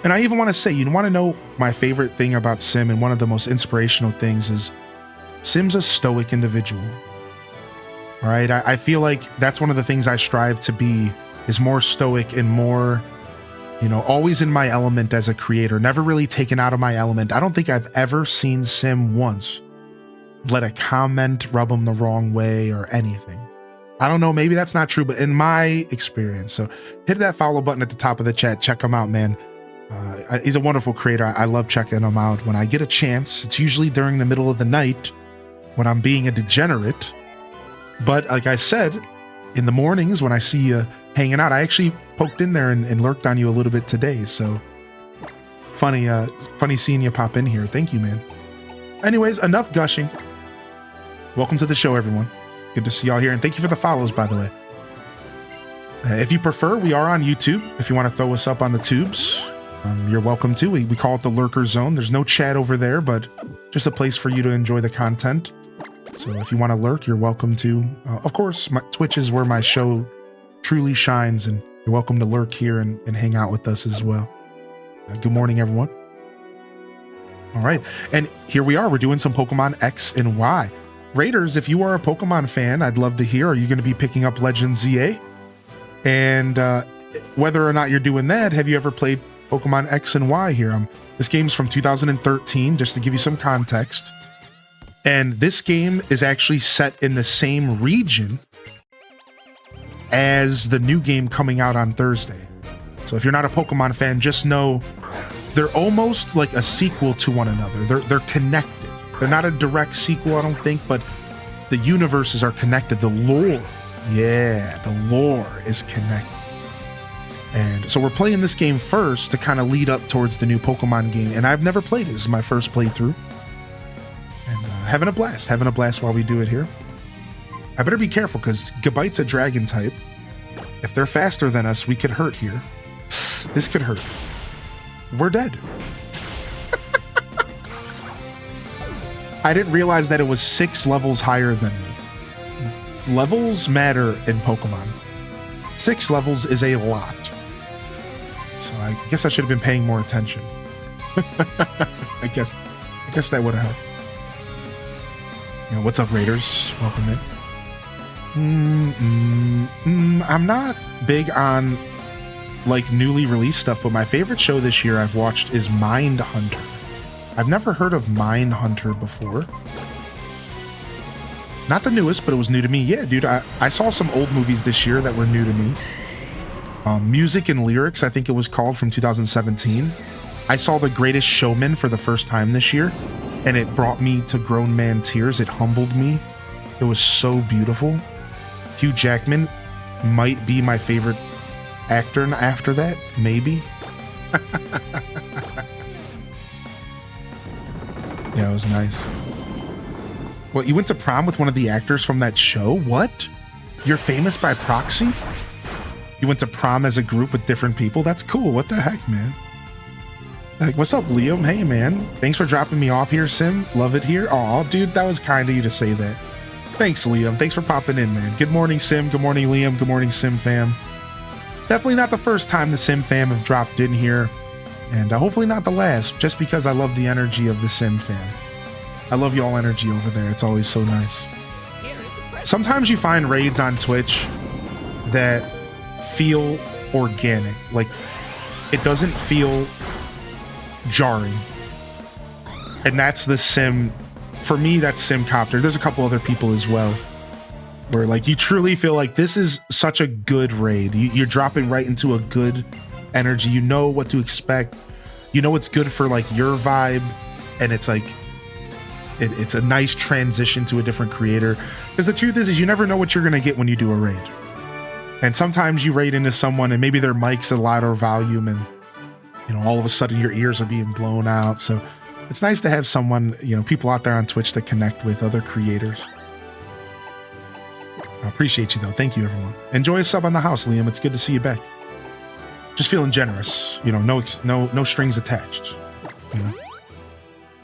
Speaker 1: And I even want to say, you want to know my favorite thing about Sim, and one of the most inspirational things is Sim's a stoic individual. All right. I feel like that's one of the things I strive to be, is more stoic and more, you know, always in my element as a creator, never really taken out of my element. I don't think I've ever seen Sim once let a comment rub him the wrong way or anything. I don't know, maybe that's not true, but in my experience. So hit that follow button at the top of the chat. Check him out, man. He's a wonderful creator. I love checking him out when I get a chance. It's usually during the middle of the night when I'm being a degenerate. But like I said, in the mornings when I see you hanging out, I actually poked in there and lurked on you a little bit today. So funny seeing you pop in here. Thank you, man. Anyways, enough gushing. Welcome to the show, everyone. Good to see y'all here. And thank you for the follows, by the way. If you prefer, we are on YouTube. If you want to throw us up on the tubes, you're welcome to. We call it the Lurker Zone. There's no chat over there, but just a place for you to enjoy the content. So if you want to lurk, you're welcome to. Of course, my Twitch is where my show truly shines, and you're welcome to lurk here and hang out with us as well. Good morning, everyone. All right, and here we are. We're doing some Pokemon X and Y. Raiders, if you are a Pokemon fan, I'd love to hear. Are you going to be picking up Legend ZA? And whether or not you're doing that, have you ever played Pokemon X and Y here? This game's from 2013, just to give you some context. And this game is actually set in the same region as the new game coming out on Thursday. So if you're not a Pokemon fan, just know they're almost like a sequel to one another. They're connected. They're not a direct sequel, I don't think, but the universes are connected. The lore, the lore is connected. And so we're playing this game first to kind of lead up towards the new Pokemon game. And I've never played it. This is my first playthrough. And having a blast while we do it here. I better be careful because Gabite's a dragon type. If they're faster than us, we could hurt here. This could hurt. We're dead. I didn't realize that it was 6 levels higher than me. Levels matter in Pokemon. 6 levels is a lot. So I guess I should have been paying more attention. I guess that would have helped. What's up, Raiders? Welcome in. I'm not big on like newly released stuff, but my favorite show this year I've watched is Mindhunter. I've never heard of Mindhunter before. Not the newest, but it was new to me. Yeah, dude, I saw some old movies this year that were new to me. Music and Lyrics, I think it was called, from 2017. I saw The Greatest Showman for the first time this year, and it brought me to grown man tears. It humbled me. It was so beautiful. Hugh Jackman might be my favorite actor after that, maybe. Yeah, it was nice. Well, you went to prom with one of the actors from that show? What? You're famous by proxy? You went to prom as a group with different people? That's cool. What the heck, man? Like, what's up, Liam? Hey, man. Thanks for dropping me off here, Sim. Love it here. Aw, dude, that was kind of you to say that. Thanks, Liam. Thanks for popping in, man. Good morning, Sim. Good morning, Liam. Good morning, Sim fam. Definitely not the first time the Sim fam have dropped in here. And hopefully not the last, just because I love the energy of the Sim fam. I love y'all energy over there. It's always so nice. Sometimes you find raids on Twitch that feel organic. Like, it doesn't feel jarring. And that's the Sim. For me, that's Simcopter. There's a couple other people as well, where like you truly feel like this is such a good raid. You're dropping right into a good energy. You know what to expect. You know it's good for like your vibe, and it's like it's a nice transition to a different creator. Because the truth is you never know what you're gonna get when you do a raid. And sometimes you raid into someone and maybe their mic's a louder volume, and you know all of a sudden your ears are being blown out. So it's nice to have someone, you know, people out there on Twitch to connect with other creators. I appreciate you though. Thank you, everyone. Enjoy a sub on the house, Liam. It's good to see you back. Just feeling generous, you know, no strings attached, you know.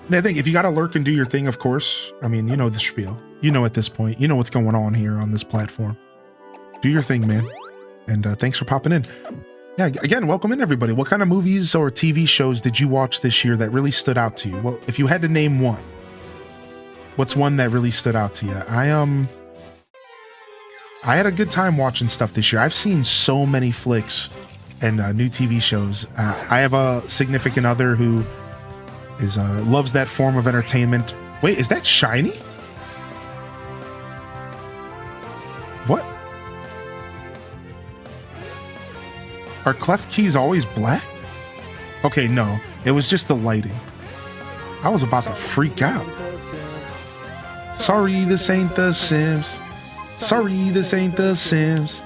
Speaker 1: And I think if you got to lurk and do your thing, of course, I mean, you know the spiel. You know at this point, you know what's going on here on this platform. Do your thing, man. And thanks for popping in. Yeah, again, welcome in everybody. What kind of movies or TV shows did you watch this year that really stood out to you? Well, if you had to name one, what's one that really stood out to you? I had a good time watching stuff this year. I've seen so many flicks and new TV shows. I have a significant other who is loves that form of entertainment. Wait, is that shiny? What? Are clef keys always black? Okay, no. It was just the lighting. I was about to freak out. Sorry, this ain't The Sims. Sorry, this ain't The Sims.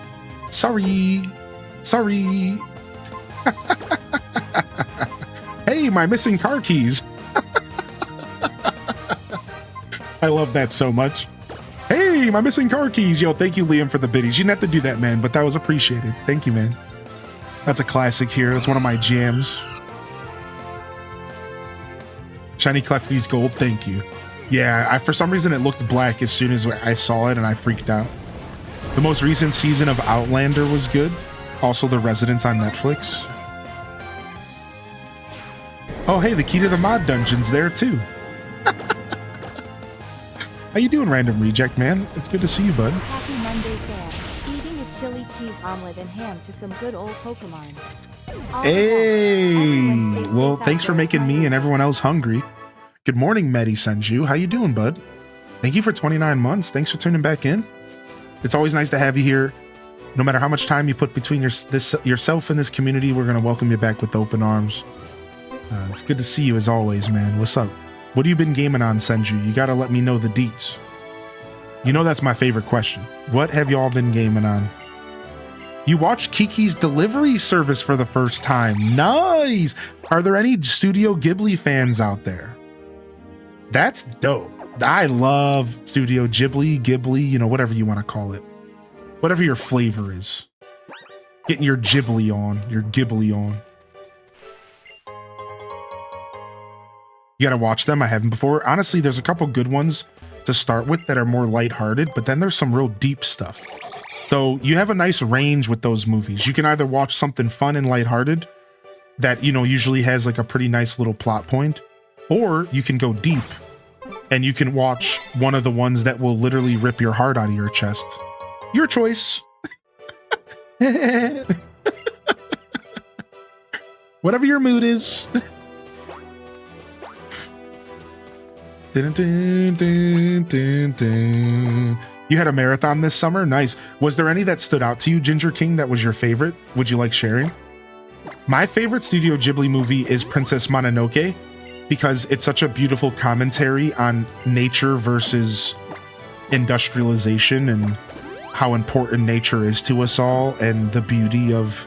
Speaker 1: Sorry. Sorry. Hey, my missing car keys. I love that so much. Hey, my missing car keys. Yo, thank you, Liam, for the biddies. You didn't have to do that, man, but that was appreciated. Thank you, man. That's a classic here. That's one of my jams. Shiny clef keys gold. Thank you. Yeah, for some reason it looked black as soon as I saw it and I freaked out. The most recent season of Outlander was good. Also, The Residence on Netflix. Oh, hey, the key to the mod dungeon's there too. How you doing, Random Reject, man? It's good to see you, bud.
Speaker 2: Happy Monday, fam. Eating a chili cheese omelet and ham to some good old Pokemon. All
Speaker 1: Hey!
Speaker 2: Everyone stay
Speaker 1: Well,
Speaker 2: safe
Speaker 1: thanks
Speaker 2: out
Speaker 1: for
Speaker 2: there,
Speaker 1: making me
Speaker 2: Smiley.
Speaker 1: and everyone else hungry. Good morning, Medi Senju. How you doing, bud? Thank you for 29 months. Thanks for tuning back in. It's always nice to have you here. No matter how much time you put between yourself and this community, we're going to welcome you back with open arms. It's good to see you as always, man. What's up? What have you been gaming on, Senju? You got to let me know the deets. You know that's my favorite question. What have y'all been gaming on? You watched Kiki's Delivery Service for the first time. Nice! Are there any Studio Ghibli fans out there? That's dope. I love Studio Ghibli, you know, whatever you want to call it. Whatever your flavor is. Getting your Ghibli on. Your Ghibli on. You gotta watch them. I haven't before. Honestly, there's a couple good ones to start with that are more lighthearted, but then there's some real deep stuff. So you have a nice range with those movies. You can either watch something fun and lighthearted that, you know, usually has like a pretty nice little plot point, or you can go deep and you can watch one of the ones that will literally rip your heart out of your chest. Your choice. Whatever your mood is. Dun, dun, dun, dun, dun. You had a marathon this summer? Nice. Was there any that stood out to you, Ginger King, that was your favorite? Would you like sharing? My favorite Studio Ghibli movie is Princess Mononoke because it's such a beautiful commentary on nature versus industrialization and how important nature is to us all and the beauty of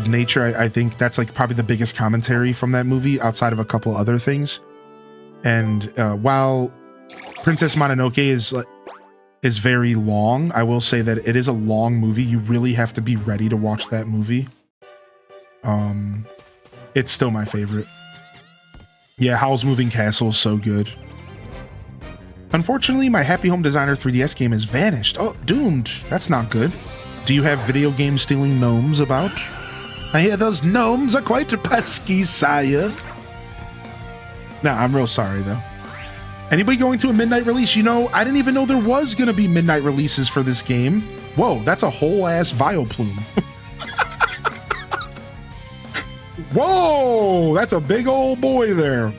Speaker 1: nature. I think that's like probably the biggest commentary from that movie outside of a couple other things. And while Princess Mononoke is very long, I will say that it is a long movie. You really have to be ready to watch that movie. It's still my favorite. Yeah, Howl's Moving Castle is so good. Unfortunately, my Happy Home Designer 3DS game has vanished. Oh, doomed. That's not good. Do you have video game stealing gnomes about? I hear those gnomes are quite pesky, sire. Nah, I'm real sorry, though. Anybody going to a midnight release? You know, I didn't even know there was going to be midnight releases for this game. Whoa, that's a whole-ass Vileplume. Whoa, that's a big old boy there.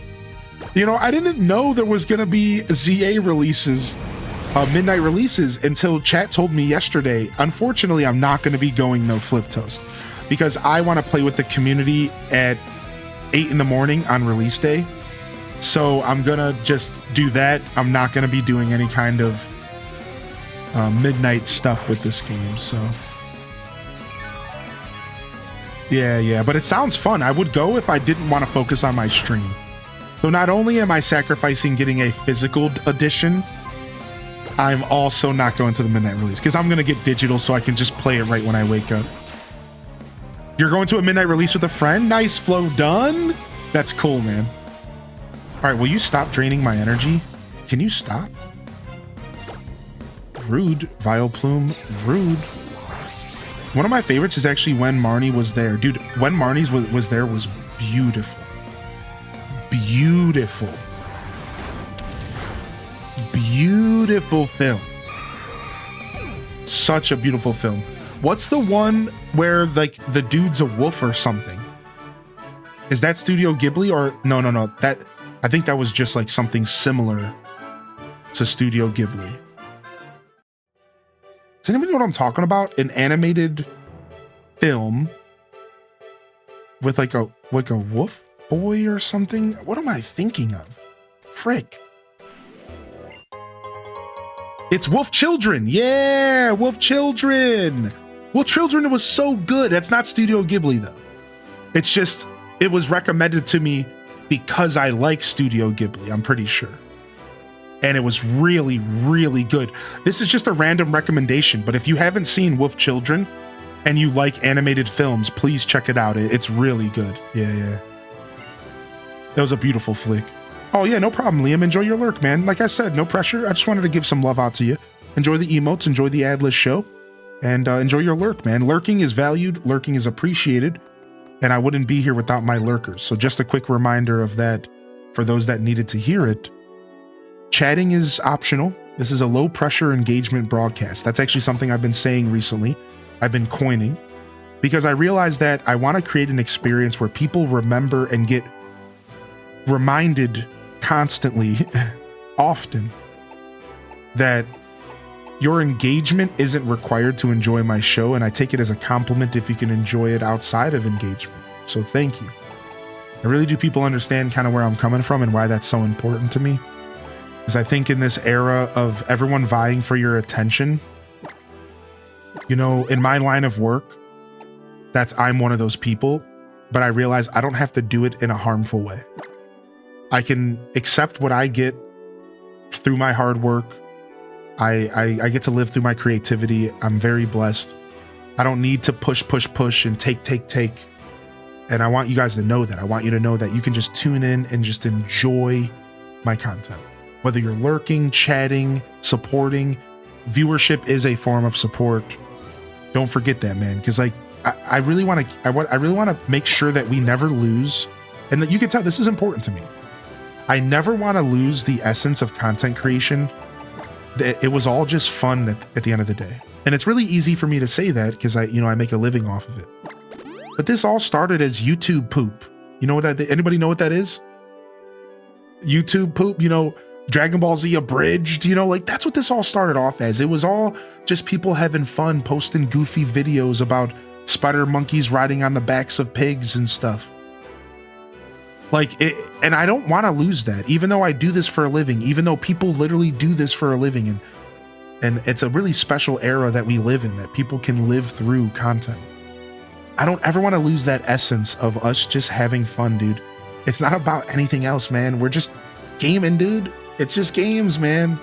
Speaker 1: You know, I didn't know there was going to be ZA releases, midnight releases, until chat told me yesterday. Unfortunately, I'm not going to be going no Flip Toast because I want to play with the community at 8 in the morning on release day. So I'm going to just do that. I'm not going to be doing any kind of midnight stuff with this game. So yeah, but it sounds fun. I would go if I didn't want to focus on my stream. So not only am I sacrificing getting a physical edition, I'm also not going to the midnight release because I'm going to get digital so I can just play it right when I wake up. You're going to a midnight release with a friend? Nice, Flow done. That's cool, man. All right, will you stop draining my energy? Can you stop? Rude, Vileplume, rude. One of my favorites is actually when Marnie was there. Dude, when Marnie's was there was beautiful. Beautiful. Beautiful film. Such a beautiful film. What's the one where like the dude's a wolf or something? Is that Studio Ghibli or no? That I think that was just like something similar to Studio Ghibli. Does anybody know what I'm talking about? An animated film with like a wolf boy or something? What am I thinking of? Frick. It's Wolf Children. Yeah, Wolf Children. Wolf Children was so good. That's not Studio Ghibli though. It's just, it was recommended to me because I like Studio Ghibli, I'm pretty sure. And it was really, really good. This is just a random recommendation, but if you haven't seen Wolf Children and you like animated films, please check it out. It's really good. Yeah. That was a beautiful flick. Oh yeah, no problem, Liam. Enjoy your lurk, man. Like I said, no pressure. I just wanted to give some love out to you. Enjoy the emotes, enjoy the adless show, and enjoy your lurk, man. Lurking is valued, lurking is appreciated, and I wouldn't be here without my lurkers. So just a quick reminder of that for those that needed to hear it. Chatting is optional. This is a low pressure engagement broadcast. That's actually something I've been saying recently. I've been coining because I realized that I want to create an experience where people remember and get reminded constantly, often, that your engagement isn't required to enjoy my show, and I take it as a compliment if you can enjoy it outside of engagement. So thank you. I really do people understand kind of where I'm coming from and why that's so important to me. Because I think in this era of everyone vying for your attention, you know, in my line of work, I'm one of those people, but I realize I don't have to do it in a harmful way. I can accept what I get through my hard work. I get to live through my creativity. I'm very blessed. I don't need to push and take. And I want you guys to know that. I want you to know that you can just tune in and just enjoy my content. Whether you're lurking, chatting, supporting, viewership is a form of support. Don't forget that, man. Because like I really want to make sure that we never lose, and that you can tell this is important to me. I never want to lose the essence of content creation. It was all just fun at the end of the day. And it's really easy for me to say that because I make a living off of it. But this all started as YouTube poop. You know what that, anybody know what that is? YouTube poop, Dragon Ball Z abridged, like that's what this all started off as. It was all just people having fun, posting goofy videos about spider monkeys riding on the backs of pigs and stuff. Like it, and I don't want to lose that, even though I do this for a living, even though people literally do this for a living. And it's a really special era that we live in, that people can live through content. I don't ever want to lose that essence of us just having fun, dude. It's not about anything else, man. We're just gaming, dude. It's just games, man.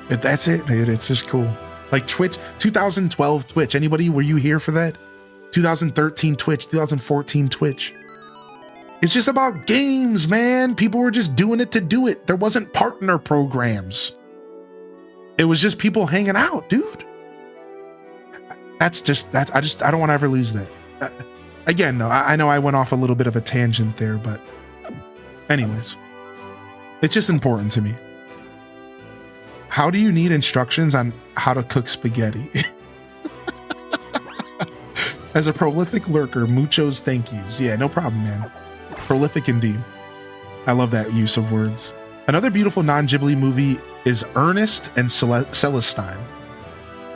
Speaker 1: That's it, dude. It's just cool. Like Twitch, 2012 Twitch. Anybody, were you here for that? 2013 Twitch, 2014 Twitch. It's just about games, man. People were just doing it to do it. There wasn't partner programs. It was just people hanging out, dude. I don't want to ever lose that. Again, though, I know I went off a little bit of a tangent there, but anyways, it's just important to me. How do you need instructions on how to cook spaghetti? As a prolific lurker, muchos thank yous. Yeah, no problem, man. Prolific indeed. I love that use of words. Another beautiful non-Ghibli movie is Ernest and Celestine.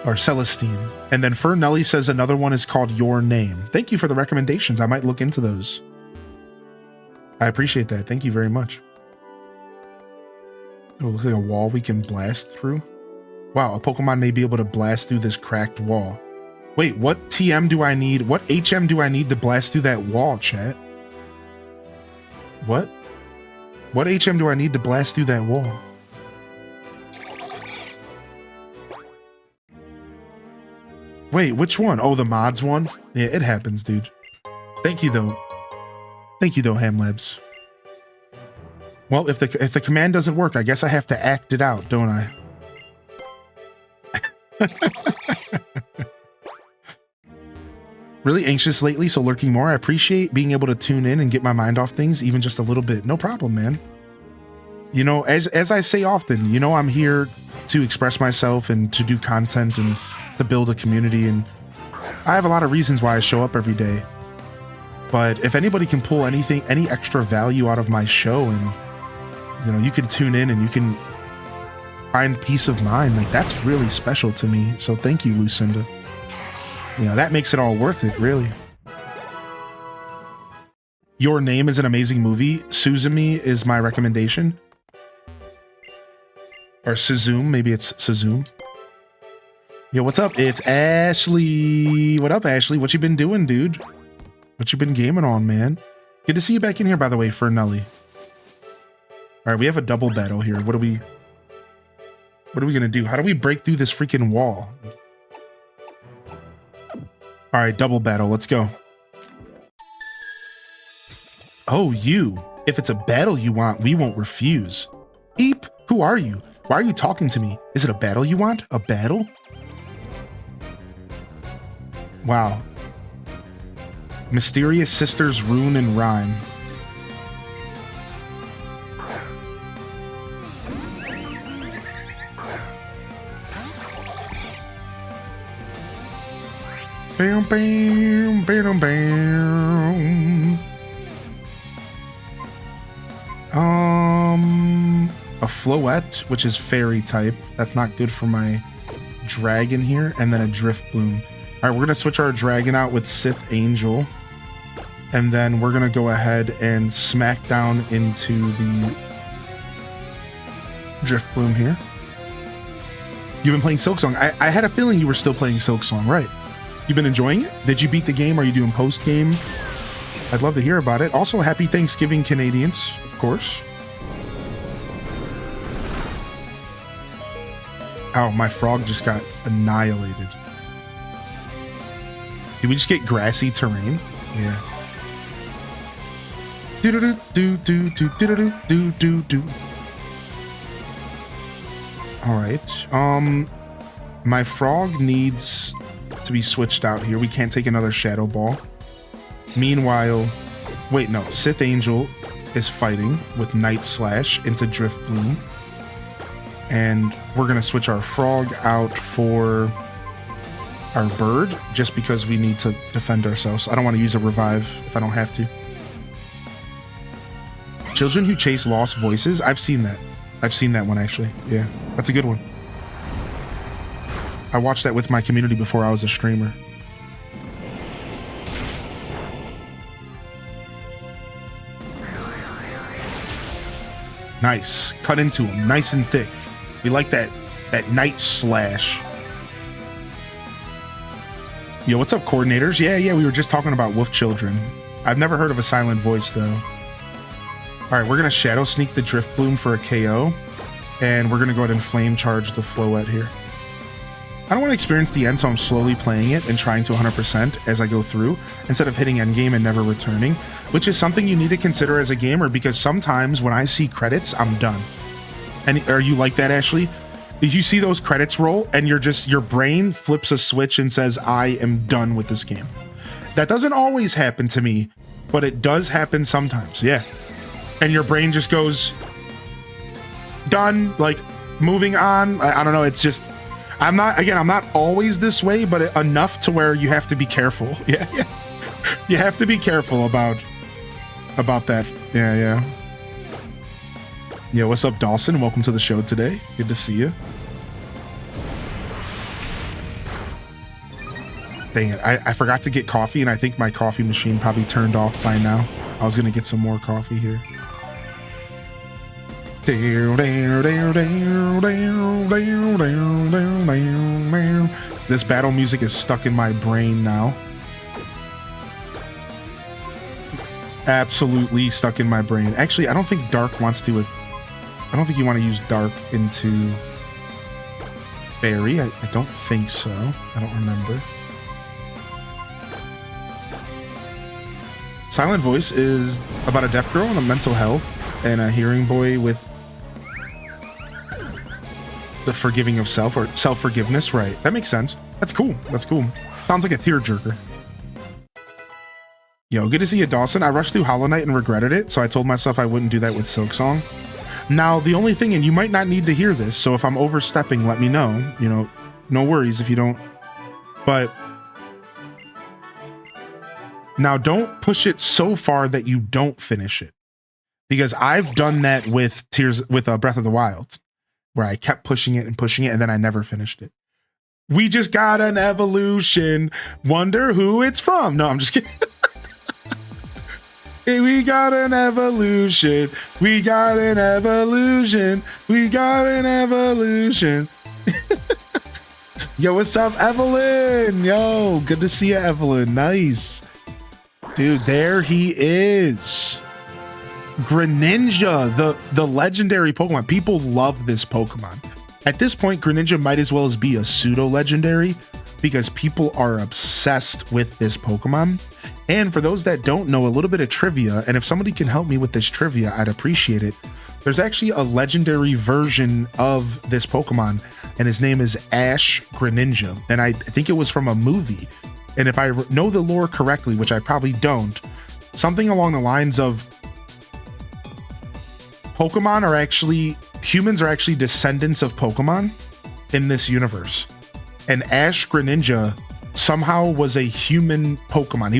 Speaker 1: Or Celestine. And then Fern Nelly says another one is called Your Name. Thank you for the recommendations. I might look into those. I appreciate that. Thank you very much. It looks like a wall we can blast through. Wow, a Pokemon may be able to blast through this cracked wall. Wait, what TM do I need? What HM do I need to blast through that wall, chat? What? What HM do I need to blast through that wall? Wait, which one? Oh, the mods one? Yeah, it happens, dude. Thank you, though. Thank you, though, Hamlabs. Well, if the command doesn't work, I guess I have to act it out, don't I? Really anxious lately, so lurking more. I appreciate being able to tune in and get my mind off things, even just a little bit. No problem, man. You know, as I say often, you know, I'm here to express myself and to do content and to build a community, and I have a lot of reasons why I show up every day. But if anybody can pull any extra value out of my show, and you know, you can tune in and you can find peace of mind, like that's really special to me. So thank you, Lucinda. You know, that makes it all worth it, really. Your Name is an amazing movie. Suzumi is my recommendation. Or Suzume, maybe it's Suzume. Yo, what's up? It's Ashley. What up, Ashley? What you been doing, dude? What you been gaming on, man? Good to see you back in here, by the way, Fernelli. All right, we have a double battle here. What are we gonna do? How do we break through this freaking wall? All right, double battle. Let's go. Oh, you. If it's a battle you want, we won't refuse. Eep, who are you? Why are you talking to me? Is it a battle you want? A battle? Wow. Mysterious Sisters Rune and Rhyme. Bam, bam, bam, bam. A Floette, which is fairy type. That's not good for my dragon here. And then a Drift Bloom. All right, we're going to switch our dragon out with Sith Angel. And then we're going to go ahead and smack down into the Drift Bloom here. You've been playing Silksong. I had a feeling you were still playing Silksong, right? You've been enjoying it? Did you beat the game? Are you doing post-game? I'd love to hear about it. Also, happy Thanksgiving, Canadians, of course. Oh, my frog just got annihilated. Did we just get grassy terrain? Yeah. Do-do-do-do-do-do-do-do-do-do. All right. My frog needs to be switched out here. We can't take another Shadow Ball. Meanwhile, wait, no. Sith Angel is fighting with Night Slash into Drift Bloom. And we're going to switch our frog out for our bird just because we need to defend ourselves. I don't want to use a revive if I don't have to. Children Who Chase Lost Voices. I've seen that. I've seen that one, actually. Yeah, that's a good one. I watched that with my community before I was a streamer. Nice. Cut into him. Nice and thick. We like that Night Slash. Yo, what's up, coordinators? Yeah, we were just talking about wolf children. I've never heard of a silent voice, though. All right, we're going to Shadow Sneak the Drift Bloom for a KO. And we're going to go ahead and Flame Charge the Floette here. I don't want to experience the end, so I'm slowly playing it and trying to 100% as I go through, instead of hitting endgame and never returning, which is something you need to consider as a gamer, because sometimes when I see credits, I'm done. And are you like that, Ashley? Did you see those credits roll and your brain flips a switch and says, I am done with this game? That doesn't always happen to me, but it does happen sometimes, yeah. And your brain just goes, done, like, moving on. I don't know, it's just, I'm not always this way, but enough to where you have to be careful. Yeah. You have to be careful about that. Yeah. Yo, what's up, Dawson? Welcome to the show today. Good to see you. Dang it, I forgot to get coffee, and I think my coffee machine probably turned off by now. I was gonna get some more coffee here. This battle music is stuck in my brain now. Absolutely stuck in my brain. Actually, I don't think Dark wants to. I don't think you want to use Dark into Fairy. I don't think so. I don't remember. Silent Voice is about a deaf girl and a mental health, and a hearing boy with the forgiving of self, or self-forgiveness, right? That makes sense. That's cool. Sounds like a tearjerker. Yo, good to see you, Dawson. I rushed through Hollow Knight and regretted it, so I told myself I wouldn't do that with Silksong. Now, the only thing, and you might not need to hear this, so if I'm overstepping, let me know. You know, no worries if you don't. But now don't push it so far that you don't finish it. Because I've done that with Breath of the Wild, where I kept pushing it, and then I never finished it. We just got an evolution. Wonder who it's from. No, I'm just kidding. We got an evolution. We got an evolution. We got an evolution. Yo, what's up, Evelyn? Yo, good to see you, Evelyn. Nice. Dude, there he is. Greninja, the legendary Pokemon. People love this Pokemon. At this point, Greninja might as well as be a pseudo-legendary because people are obsessed with this Pokemon. And for those that don't know, a little bit of trivia, and if somebody can help me with this trivia, I'd appreciate it. There's actually a legendary version of this Pokemon, and his name is Ash Greninja. And I think it was from a movie. And if I know the lore correctly, which I probably don't, something along the lines of humans are actually descendants of Pokemon in this universe. And Ash Greninja somehow was a human Pokemon. It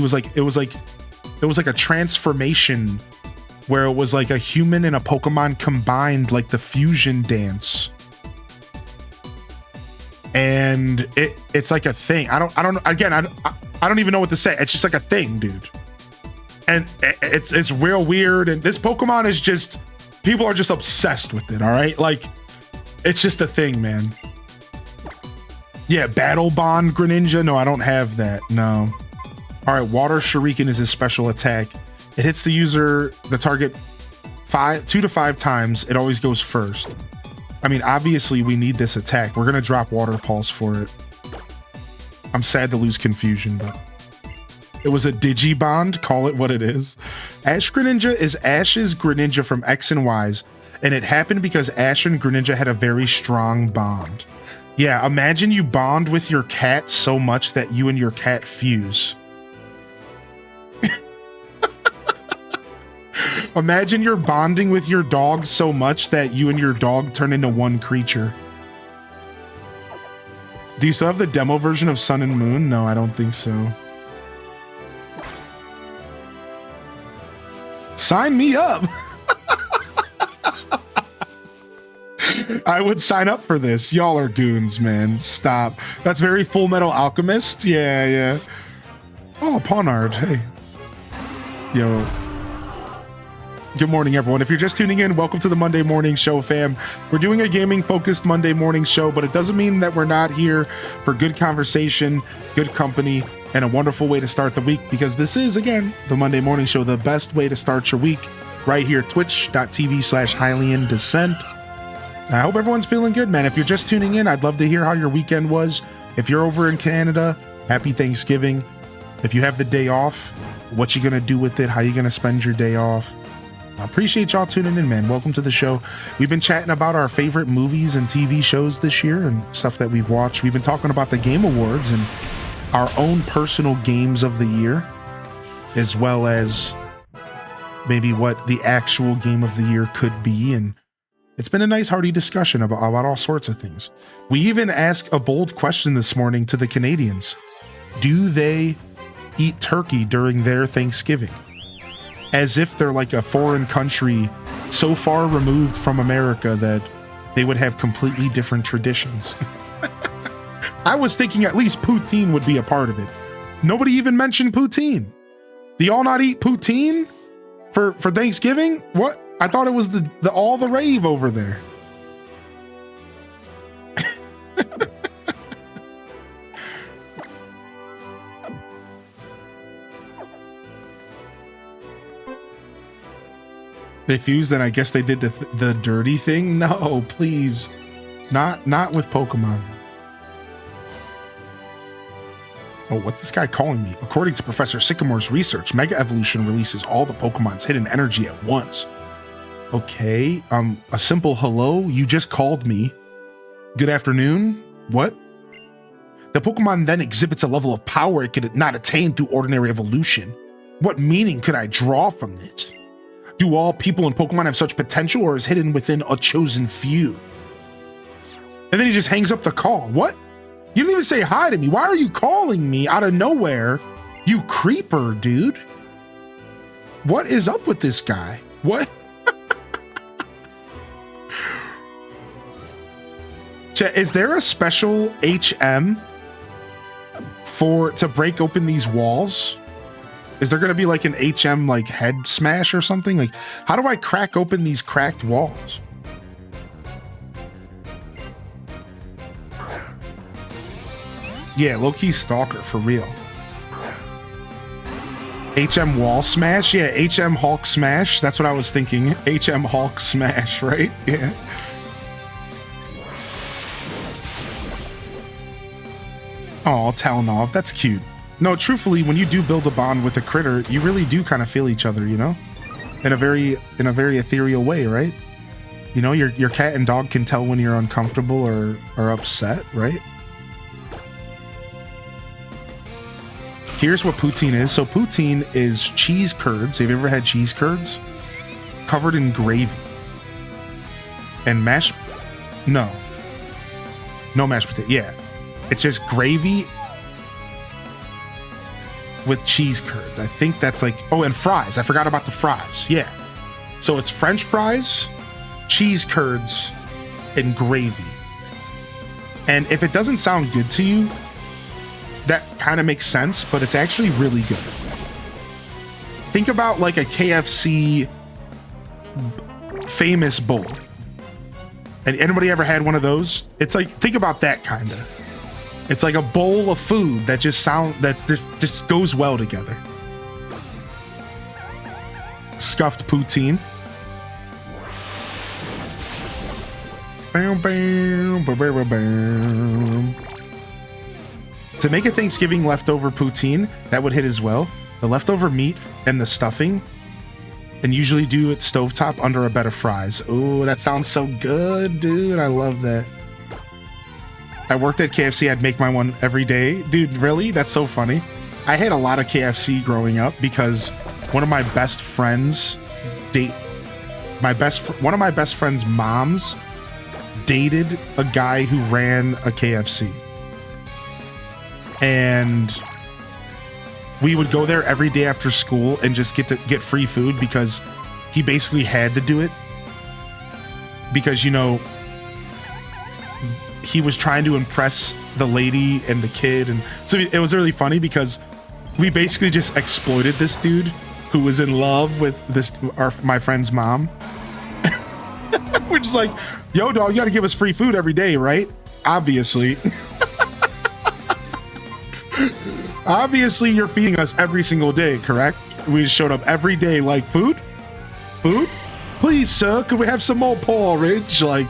Speaker 1: was like a transformation where it was like a human and a Pokemon combined, like the fusion dance. And it's like a thing. I don't even know what to say. It's just like a thing, dude. And it's real weird. And this Pokemon is just, people are just obsessed with it. All right. Like, it's just a thing, man. Yeah, Battle Bond Greninja. No, I don't have that. No. All right, Water Shuriken is his special attack. It hits the target 2 to 5 times. It always goes first. I mean, obviously we need this attack. We're gonna drop Water Pulse for it. I'm sad to lose Confusion, but it was a Digibond. Call it what it is. Ash Greninja is Ash's Greninja from X and Y's, and it happened because Ash and Greninja had a very strong bond. Yeah, imagine you bond with your cat so much that you and your cat fuse. Imagine you're bonding with your dog so much that you and your dog turn into one creature. Do you still have the demo version of Sun and Moon? No, I don't think so. Sign me up. I would sign up for this. Y'all are goons, man. Stop. That's very Full Metal Alchemist. Yeah. Oh, Pawnard. Hey. Yo. Good morning, everyone. If you're just tuning in, welcome to the Monday Morning Show, fam. We're doing a gaming-focused Monday morning show, but it doesn't mean that we're not here for good conversation, good company, and a wonderful way to start the week, because this is, again, the Monday Morning Show, the best way to start your week, right here, twitch.tv/Hylian Descent. I hope everyone's feeling good, man. If you're just tuning in, I'd love to hear how your weekend was. If you're over in Canada, happy Thanksgiving. If you have the day off, what you gonna do with it? How you gonna spend your day off? I appreciate y'all tuning in, man. Welcome to the show. We've been chatting about our favorite movies and TV shows this year and stuff that we've watched. We've been talking about the Game Awards and our own personal games of the year, as well as maybe what the actual game of the year could be. And it's been a nice, hearty discussion about all sorts of things. We even asked a bold question this morning to the Canadians. Do they eat turkey during their Thanksgiving? As if they're like a foreign country so far removed from America that they would have completely different traditions. I was thinking at least poutine would be a part of it. Nobody even mentioned poutine. Do y'all not eat poutine for Thanksgiving? What? I thought it was the all the rave over there. They fused, and I guess they did the dirty thing. No, please, not with Pokemon. Oh, what's this guy calling me? According to Professor Sycamore's research, Mega Evolution releases all the Pokemon's hidden energy at once. Okay, a simple hello. You just called me. Good afternoon. What? The Pokemon then exhibits a level of power it could not attain through ordinary evolution. What meaning could I draw from this? Do all people in Pokemon have such potential, or is hidden within a chosen few? And then he just hangs up the call. What? You didn't even say hi to me. Why are you calling me out of nowhere? You creeper, dude. What is up with this guy? What? Is there a special HM to break open these walls? Is there going to be like an HM like head smash or something? Like, how do I crack open these cracked walls? Yeah, low-key stalker for real. HM wall smash? Yeah, HM Hulk smash. That's what I was thinking. HM Hulk smash, right? Yeah. Oh, Talonov, that's cute. No, truthfully, when you do build a bond with a critter, you really do kind of feel each other, you know? In a very ethereal way, right? You know, your cat and dog can tell when you're uncomfortable or upset, right? Here's what poutine is. So poutine is cheese curds. Have you ever had cheese curds? Covered in gravy. And mashed... No mashed potato. Yeah. It's just gravy with cheese curds. I think that's like... Oh, and fries. I forgot about the fries. Yeah. So it's French fries, cheese curds, and gravy. And if it doesn't sound good to you, that kind of makes sense, but it's actually really good. Think about like a KFC famous bowl. And anybody ever had one of those? It's like, think about that kind of. It's like a bowl of food that just goes well together. Scuffed poutine. Bam, bam, bam, bam, bam. To make a Thanksgiving leftover poutine, that would hit as well. The leftover meat and the stuffing, and usually do it stovetop under a bed of fries. Oh, that sounds so good, dude. I love that. I worked at KFC. I'd make my one every day. Dude, really? That's so funny. I had a lot of KFC growing up because one of my best friends one of my best friend's moms dated a guy who ran a KFC. And we would go there every day after school and just get free food because he basically had to do it. Because, you know, he was trying to impress the lady and the kid. And so it was really funny because we basically just exploited this dude who was in love with my friend's mom. We're just like, yo, dog, you got to give us free food every day, right? Obviously. Obviously, you're feeding us every single day, correct? We just showed up every day like, food? Food? Please, sir, could we have some more porridge? Like,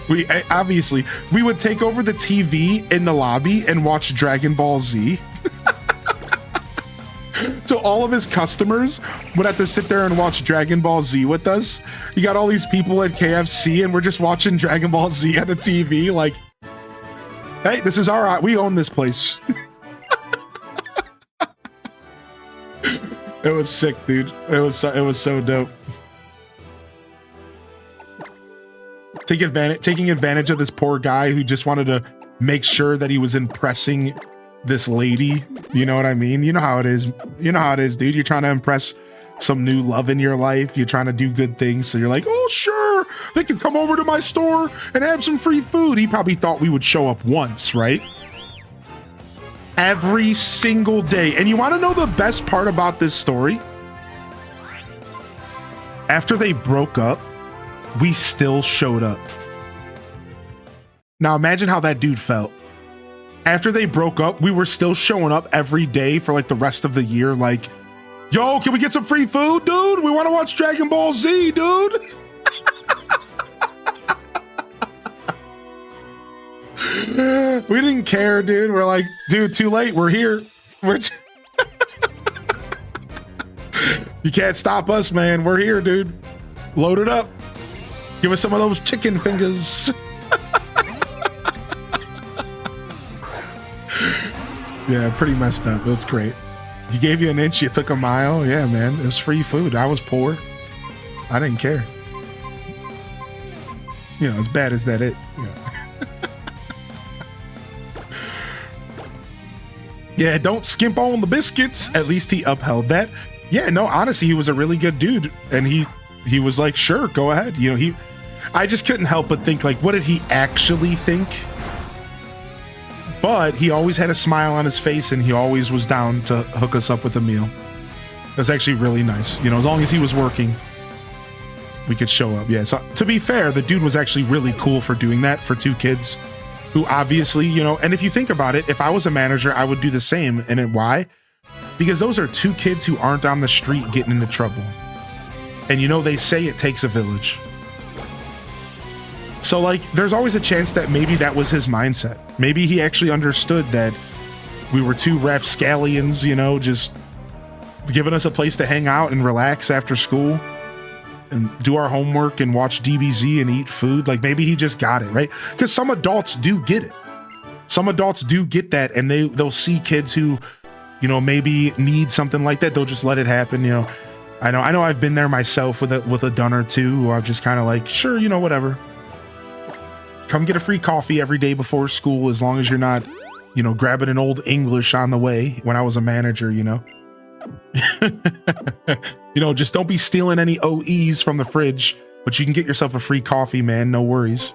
Speaker 1: we would take over the TV in the lobby and watch Dragon Ball Z. So all of his customers would have to sit there and watch Dragon Ball Z with us. You got all these people at KFC and we're just watching Dragon Ball Z on the TV like, hey, this is we own this place. It was sick, dude. It was so dope. Taking advantage of this poor guy who just wanted to make sure that he was impressing this lady. You know what I mean? You know how it is. You know how it is, dude. You're trying to impress some new love in your life. You're trying to do good things. So you're like, oh, sure, they can come over to my store and have some free food. He probably thought we would show up once, right? Every single day. And you want to know the best part about this story? After they broke up, we still showed up. Now imagine how that dude felt. After they broke up, we were still showing up every day for like the rest of the year. Like, yo, can we get some free food, dude? We want to watch Dragon Ball Z, dude. We didn't care, dude. We're like, dude, too late. We're here. You can't stop us, man. We're here, dude. Load it up. Give us some of those chicken fingers. Yeah, pretty messed up. That's great. He gave you an inch, you took a mile. Yeah, man. It was free food. I was poor. I didn't care. You know, as bad as that is. You know. Yeah, don't skimp on the biscuits. At least he upheld that. Yeah, no, honestly, he was a really good dude. And he was like, sure, go ahead. You know, I just couldn't help but think, like, what did he actually think? But he always had a smile on his face, and he always was down to hook us up with a meal. It was actually really nice. You know, as long as he was working, we could show up. Yeah, so to be fair, the dude was actually really cool for doing that for two kids who obviously, you know, and if you think about it, if I was a manager, I would do the same. And why? Because those are two kids who aren't on the street getting into trouble. And you know, they say it takes a village. So like, there's always a chance that maybe that was his mindset. Maybe he actually understood that we were two rapscallions, you know, just giving us a place to hang out and relax after school and do our homework and watch DBZ and eat food. Like maybe he just got it, right? Because some adults do get it. Some adults do get that, and they'll see kids who, you know, maybe need something like that. They'll just let it happen, you know. I know I've been there myself with a dun or two who I'm just kind of like, sure, you know, whatever. Come get a free coffee every day before school, as long as you're not, you know, grabbing an old English on the way when I was a manager, you know. You know, just don't be stealing any OEs from the fridge, but you can get yourself a free coffee, man. No worries.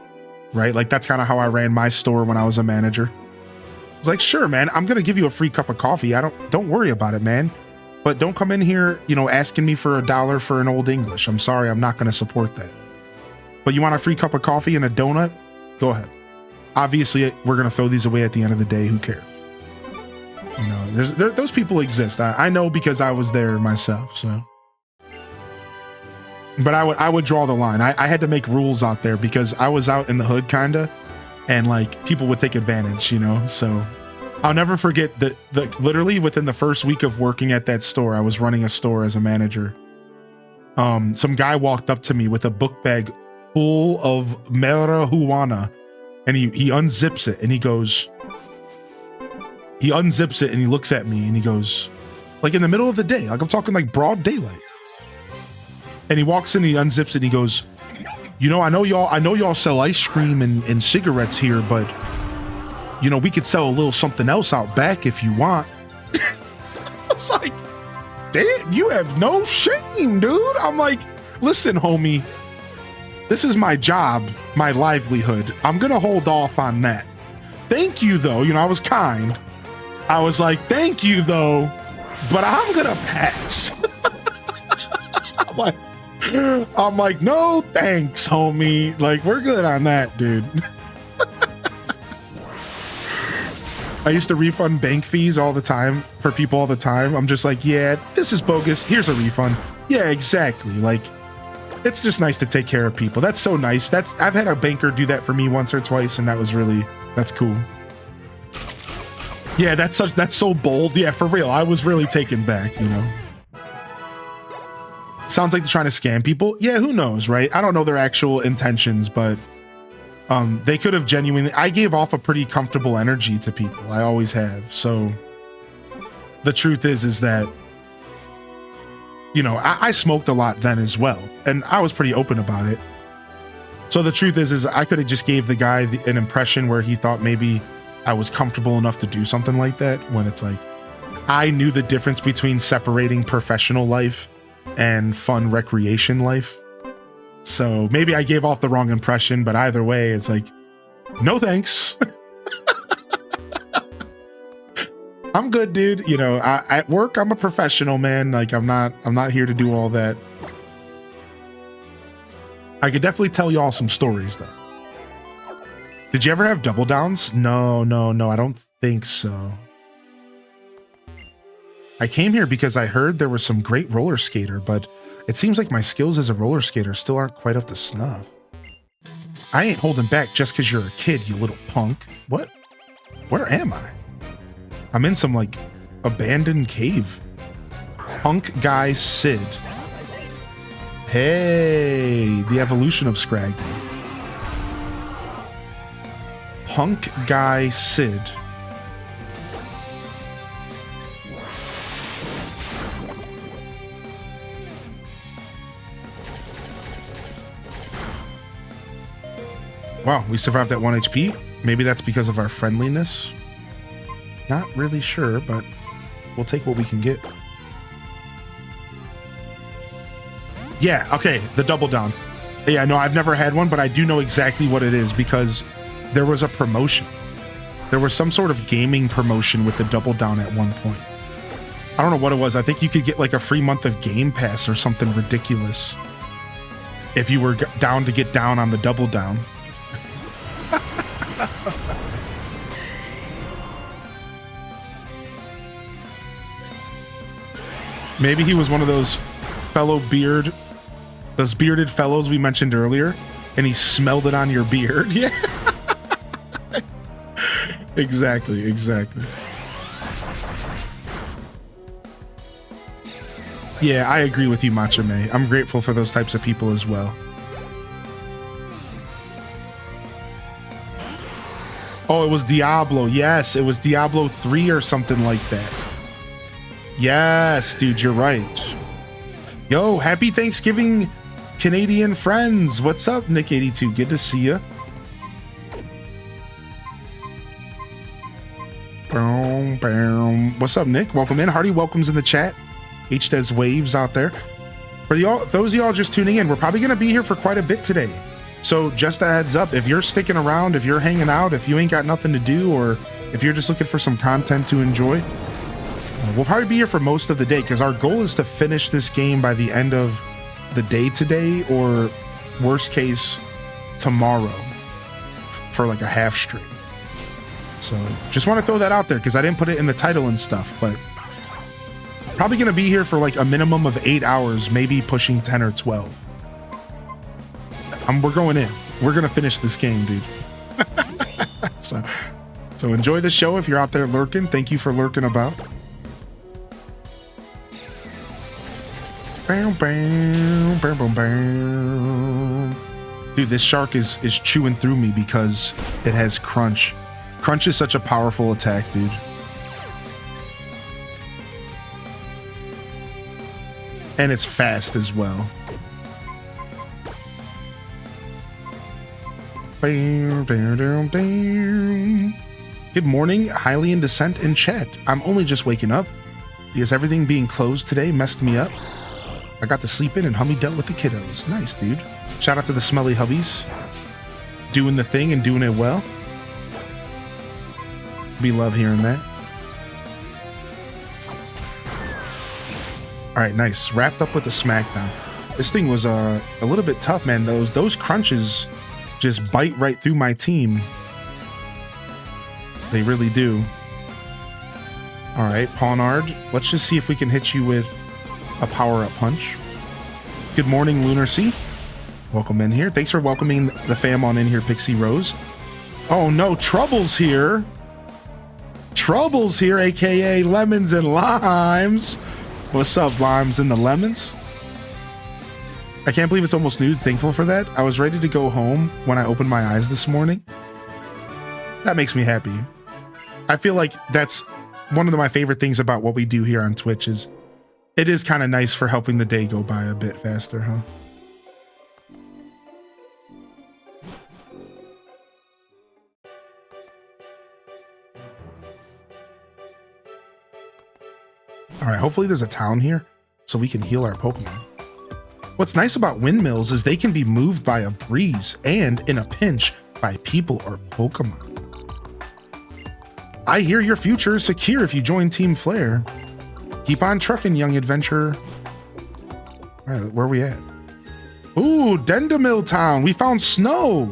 Speaker 1: Right? Like that's kind of how I ran my store when I was a manager. I was like, sure, man, I'm going to give you a free cup of coffee. Don't worry about it, man. But don't come in here, you know, asking me for $1 for an old English. I'm sorry. I'm not going to support that. But you want a free cup of coffee and a donut? Go ahead. Obviously, we're going to throw these away at the end of the day. Who cares? You know, those people exist. I know because I was there myself. So, but I would draw the line. I had to make rules out there because I was out in the hood, kinda, and like people would take advantage. You know, so I'll never forget that. Literally within the first week of working at that store, I was running a store as a manager. Some guy walked up to me with a book bag full of marijuana, and he unzips it and he goes. He unzips it and he looks at me and he goes, like in the middle of the day, like I'm talking like broad daylight. And he walks in and he unzips it and he goes, you know, I know y'all sell ice cream and cigarettes here, but you know, we could sell a little something else out back if you want. It's like, damn, you have no shame, dude. I'm like, listen, homie, this is my job, my livelihood. I'm going to hold off on that. Thank you though. You know, I was kind. I was like, thank you though, but I'm gonna pass. I'm like, no thanks, homie. Like, we're good on that, dude. I used to refund bank fees all the time for people all the time. I'm just like, yeah, this is bogus. Here's a refund. Yeah, exactly. Like, it's just nice to take care of people. That's so nice. I've had a banker do that for me once or twice, and that's cool. Yeah, that's so bold. Yeah, for real. I was really taken back, you know. Sounds like they're trying to scam people. Yeah, who knows, right? I don't know their actual intentions, but they could have genuinely. I gave off a pretty comfortable energy to people. I always have. So the truth is that, you know, I smoked a lot then as well, and I was pretty open about it. So the truth is I could have just gave the guy an impression where he thought maybe I was comfortable enough to do something like that, when it's like, I knew the difference between separating professional life and fun recreation life. So maybe I gave off the wrong impression, but either way, it's like, no thanks. I'm good, dude. You know, at work, I'm a professional, man. Like, I'm not here to do all that. I could definitely tell y'all some stories though. Did you ever have double downs? No, I don't think so. I came here because I heard there was some great roller skater, but it seems like my skills as a roller skater still aren't quite up to snuff. I ain't holding back just because you're a kid, you little punk. What? Where am I? I'm in some, like, abandoned cave. Punk guy Sid. Hey, the evolution of Scraggy. Punk guy Sid. Wow, we survived at 1 HP. Maybe that's because of our friendliness. Not really sure, but we'll take what we can get. Yeah, okay, the double down. Yeah, no, I've never had one, but I do know exactly what it is because there was a promotion. There was some sort of gaming promotion with the double down at one point. I don't know what it was. I think you could get like a free month of Game Pass or something ridiculous if you were down to get down on the double down. Maybe he was one of those bearded fellows we mentioned earlier, and he smelled it on your beard. Yeah. Exactly. Yeah, I agree with you, Matcha May. I'm grateful for those types of people as well. Oh, it was Diablo. Yes, it was Diablo 3 or something like that. Yes, dude, you're right. Yo, happy Thanksgiving, Canadian friends. What's up, Nick82? Good to see you. What's up, Nick? Welcome in. Hearty welcomes in the chat. HDES waves out there. For those of y'all just tuning in, we're probably going to be here for quite a bit today. So just a heads up, if you're sticking around, if you're hanging out, if you ain't got nothing to do, or if you're just looking for some content to enjoy, we'll probably be here for most of the day because our goal is to finish this game by the end of the day today, or worst case, tomorrow for like a half stream. So just want to throw that out there because I didn't put it in the title and stuff, but probably going to be here for like a minimum of 8 hours, maybe pushing 10 or 12. We're going in. We're going to finish this game, dude. So enjoy the show if you're out there lurking. Thank you for lurking about. Dude, this shark is chewing through me because it has crunch. Crunch is such a powerful attack, dude. And it's fast as well. Good morning, highly in dissent in chat. I'm only just waking up because everything being closed today messed me up. I got to sleep in and Hummy dealt with the kiddos. Nice, dude. Shout out to the smelly hubbies. Doing the thing and doing it well. We love hearing that. All right, nice. Wrapped up with the smackdown. This thing was a little bit tough, man. Those crunches just bite right through my team. They really do. All right, Pawnard. Let's just see if we can hit you with a power-up punch. Good morning, Lunar Sea. Welcome in here. Thanks for welcoming the fam on in here, Pixie Rose. Oh no, Trouble's here. Trouble's here, aka Lemons and Limes. What's up, Limes and the Lemons? I can't believe it's almost noon. Thankful for that. I was ready to go home when I opened my eyes this morning. That makes me happy. I feel like that's one of my favorite things about what we do here on Twitch is it is kind of nice for helping the day go by a bit faster, huh? All right, hopefully there's a town here so we can heal our Pokemon. What's nice about windmills is they can be moved by a breeze and, in a pinch, by people or Pokemon. I hear your future is secure if you join Team Flare. Keep on trucking, young adventurer. All right, where are we at? Ooh, Dendamil Town. We found snow.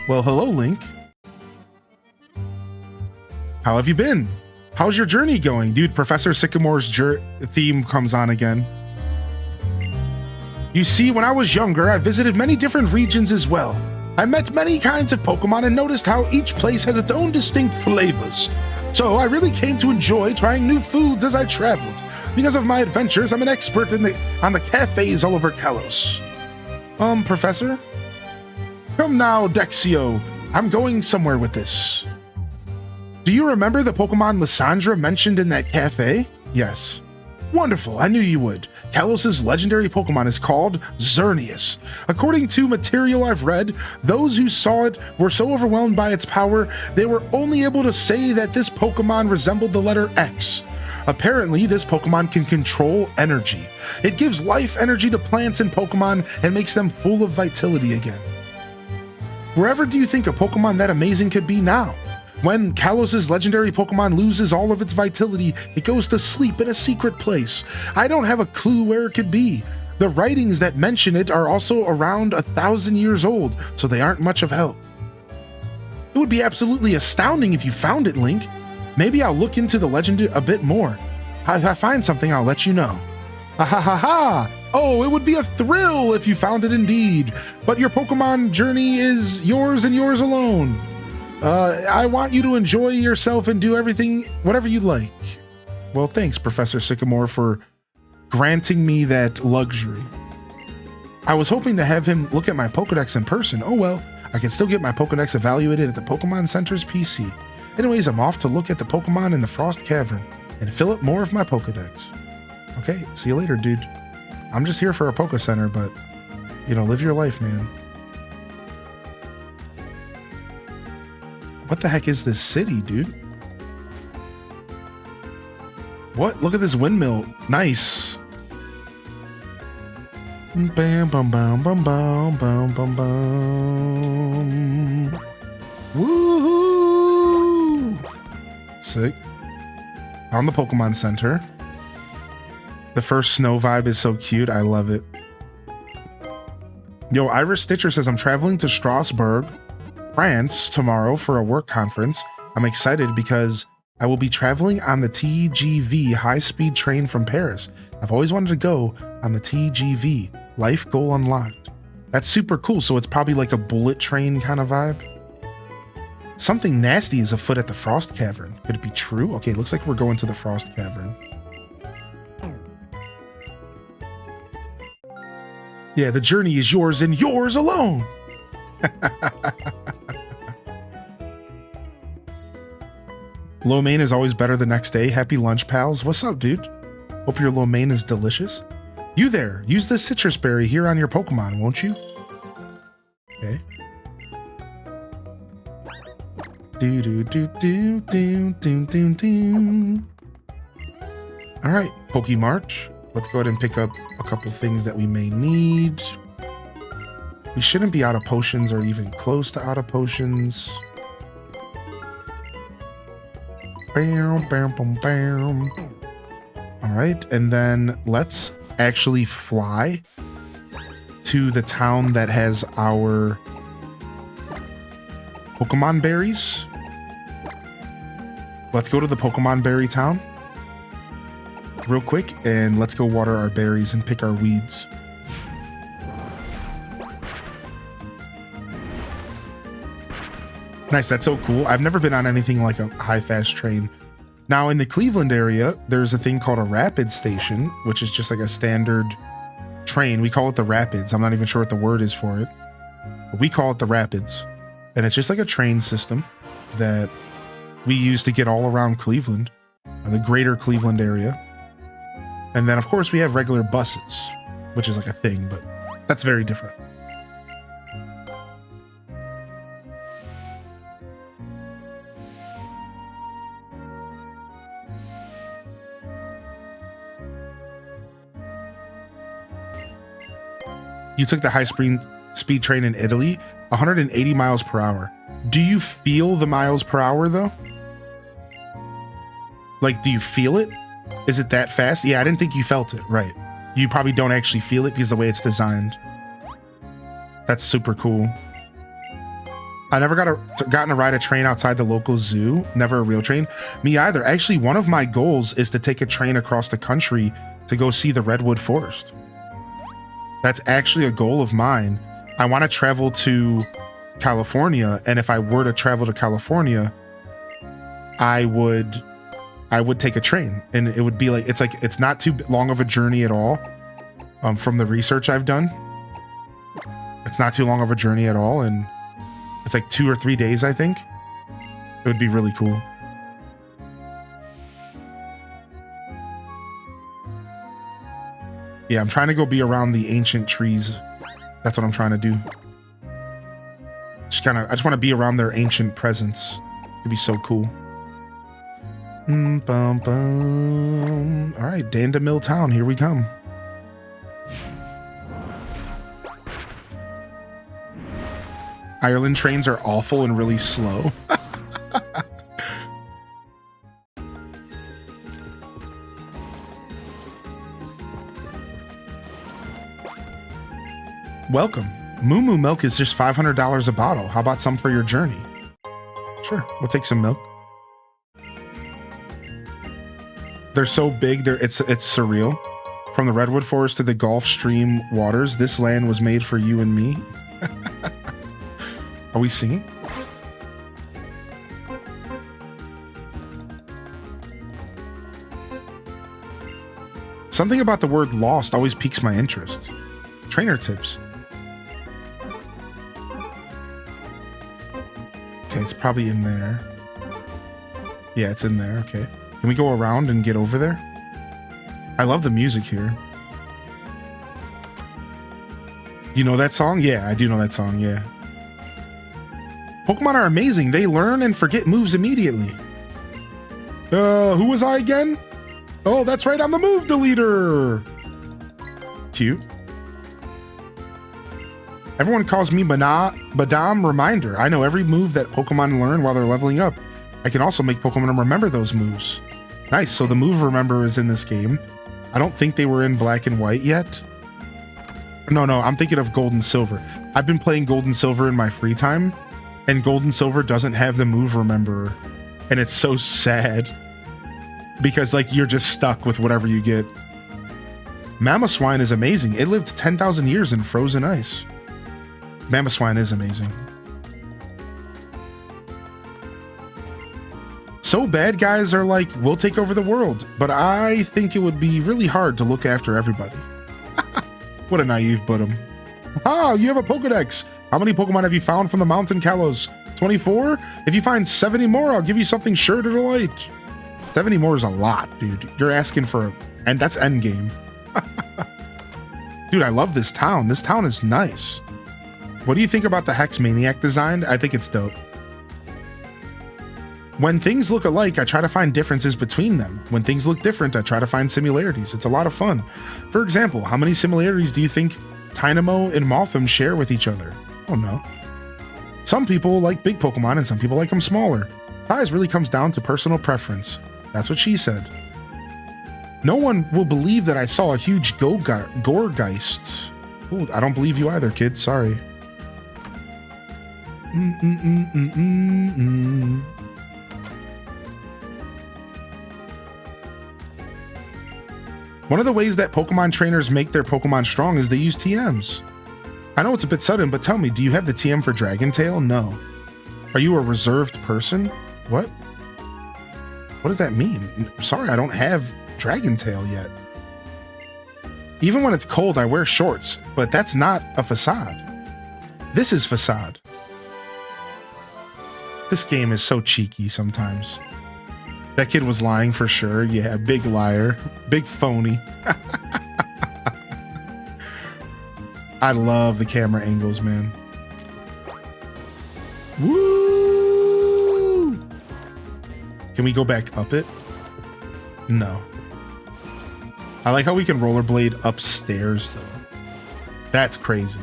Speaker 1: Well, hello, Link. How have you been? How's your journey going? Dude, Professor Sycamore's theme comes on again. You see, when I was younger, I visited many different regions as well. I met many kinds of Pokemon and noticed how each place has its own distinct flavors. So I really came to enjoy trying new foods as I traveled. Because of my adventures, I'm an expert on the cafes all over Kalos. Professor? Come now, Dexio. I'm going somewhere with this. Do you remember the Pokemon Lysandra mentioned in that cafe? Yes. Wonderful, I knew you would. Kalos' legendary Pokemon is called Xerneas. According to material I've read, those who saw it were so overwhelmed by its power, they were only able to say that this Pokemon resembled the letter X. Apparently, this Pokemon can control energy. It gives life energy to plants and Pokemon and makes them full of vitality again. Wherever do you think a Pokemon that amazing could be now? When Kalos' legendary Pokemon loses all of its vitality, it goes to sleep in a secret place. I don't have a clue where it could be. The writings that mention it are also around 1,000 years old, so they aren't much of help. It would be absolutely astounding if you found it, Link. Maybe I'll look into the legend a bit more. If I find something, I'll let you know. Ha ha ha ha! Oh, it would be a thrill if you found it indeed. But your Pokemon journey is yours and yours alone. I want you to enjoy yourself and do everything, whatever you'd like. Well, thanks, Professor Sycamore, for granting me that luxury. I was hoping to have him look at my Pokedex in person. Oh well, I can still get my Pokedex evaluated at the Pokemon Center's PC. Anyways, I'm off to look at the Pokemon in the Frost Cavern and fill up more of my Pokedex. Okay, see you later, dude. I'm just here for a Poke Center, but, you know, live your life, man. What the heck is this city, dude? What? Look at this windmill. Nice. Bam, bum, bum, bum, bum, bum, bum, bum. Woohoo! Sick. On the Pokemon Center. The first snow vibe is so cute. I love it. Yo, Iris Stitcher says, I'm traveling to Strasbourg, France tomorrow for a work conference. I'm excited because I will be traveling on the TGV high-speed train from Paris. I've always wanted to go on the TGV. Life goal unlocked. That's super cool. So it's probably like a bullet train kind of vibe. Something nasty is afoot at the Frost Cavern. Could it be true? Okay, looks like we're going to the Frost Cavern. Yeah, the journey is yours and yours alone. Lo mein is always better the next day. Happy lunch, pals. What's up, dude? Hope your lo mein is delicious. You there, use this citrus berry here on your Pokemon, won't you? Okay. Do do do do do do do do. All right, Pokemarch. Let's go ahead and pick up a couple things that we may need. We shouldn't be out of potions or even close to out of potions. Bam, bam, bam, bam. All right, and then let's actually fly to the town that has our Pokemon berries. Let's go to the Pokemon berry town real quick, and let's go water our berries and pick our weeds. Nice, that's so cool. I've never been on anything like a high-fast train. Now, in the Cleveland area, there's a thing called a rapid station, which is just like a standard train. We call it the Rapids. I'm not even sure what the word is for it, but we call it the Rapids. And it's just like a train system that we use to get all around Cleveland, the greater Cleveland area. And then, of course, we have regular buses, which is like a thing, but that's very different. You took the high-speed train in Italy, 180 miles per hour. Do you feel the miles per hour, though? Like, do you feel it? Is it that fast? Yeah, I didn't think you felt it. Right. You probably don't actually feel it because of the way it's designed. That's super cool. I never gotten to ride a train outside the local zoo. Never a real train. Me either. Actually, one of my goals is to take a train across the country to go see the Redwood Forest. That's actually a goal of mine. I want to travel to California, and if I were to travel to California, I would take a train, and it would be like it's not too long of a journey at all. From the research I've done, it's not too long of a journey at all, and it's like 2 or 3 days, I think. It would be really cool. Yeah, I'm trying to go be around the ancient trees. That's what I'm trying to do. I just want to be around their ancient presence. It'd be so cool. Bum, bum. All right, Dandemill Town, here we come. Ireland trains are awful and really slow. Welcome. Moo Moo milk is just $500 a bottle. How about some for your journey? Sure, we'll take some milk. They're so big, it's surreal. From the redwood forest to the Gulf Stream waters, this land was made for you and me. Are we singing? Something about the word lost always piques my interest. Trainer tips. Okay, it's probably in there. Yeah, it's in there. Okay. Can we go around and get over there? I love the music here. You know that song? Yeah, I do know that song, yeah. Pokemon are amazing. They learn and forget moves immediately. Who was I again? Oh, that's right, I'm the move deleter. Cute. Everyone calls me Madame Reminder. I know every move that Pokemon learn while they're leveling up. I can also make Pokemon remember those moves. Nice, so the move remember is in this game. I don't think they were in Black and White yet. No, I'm thinking of Gold and Silver. I've been playing Gold and Silver in my free time, and Gold and Silver doesn't have the move remember, and it's so sad because like you're just stuck with whatever you get. Mamoswine is amazing. It lived 10,000 years in frozen ice. Mamoswine is amazing. So bad guys are like, we'll take over the world, but I think it would be really hard to look after everybody. What a naive bottom. Ah, you have a Pokedex. How many Pokemon have you found from the Mountain Kalos? 24? If you find 70 more, I'll give you something sure to delight. 70 more is a lot, dude. You're asking for, and that's endgame. Dude, I love this town. This town is nice. What do you think about the Hex Maniac design? I think it's dope. When things look alike, I try to find differences between them. When things look different, I try to find similarities. It's a lot of fun. For example, how many similarities do you think Tynamo and Mothim share with each other? Oh no. Some people like big Pokemon and some people like them smaller. Size really comes down to personal preference. That's what she said. No one will believe that I saw a huge Gourgeist. Ooh, I don't believe you either, kid. Sorry. One of the ways that Pokemon trainers make their Pokemon strong is they use TMs. I know it's a bit sudden, but tell me, do you have the TM for Dragon Tail? No. Are you a reserved person? What? What does that mean? Sorry, I don't have Dragon Tail yet. Even when it's cold, I wear shorts, but that's not a facade. This is facade. This game is so cheeky sometimes. That kid was lying for sure. Yeah, big liar. Big phony. I love the camera angles, man. Woo! Can we go back up it? No. I like how we can rollerblade upstairs, though. That's crazy.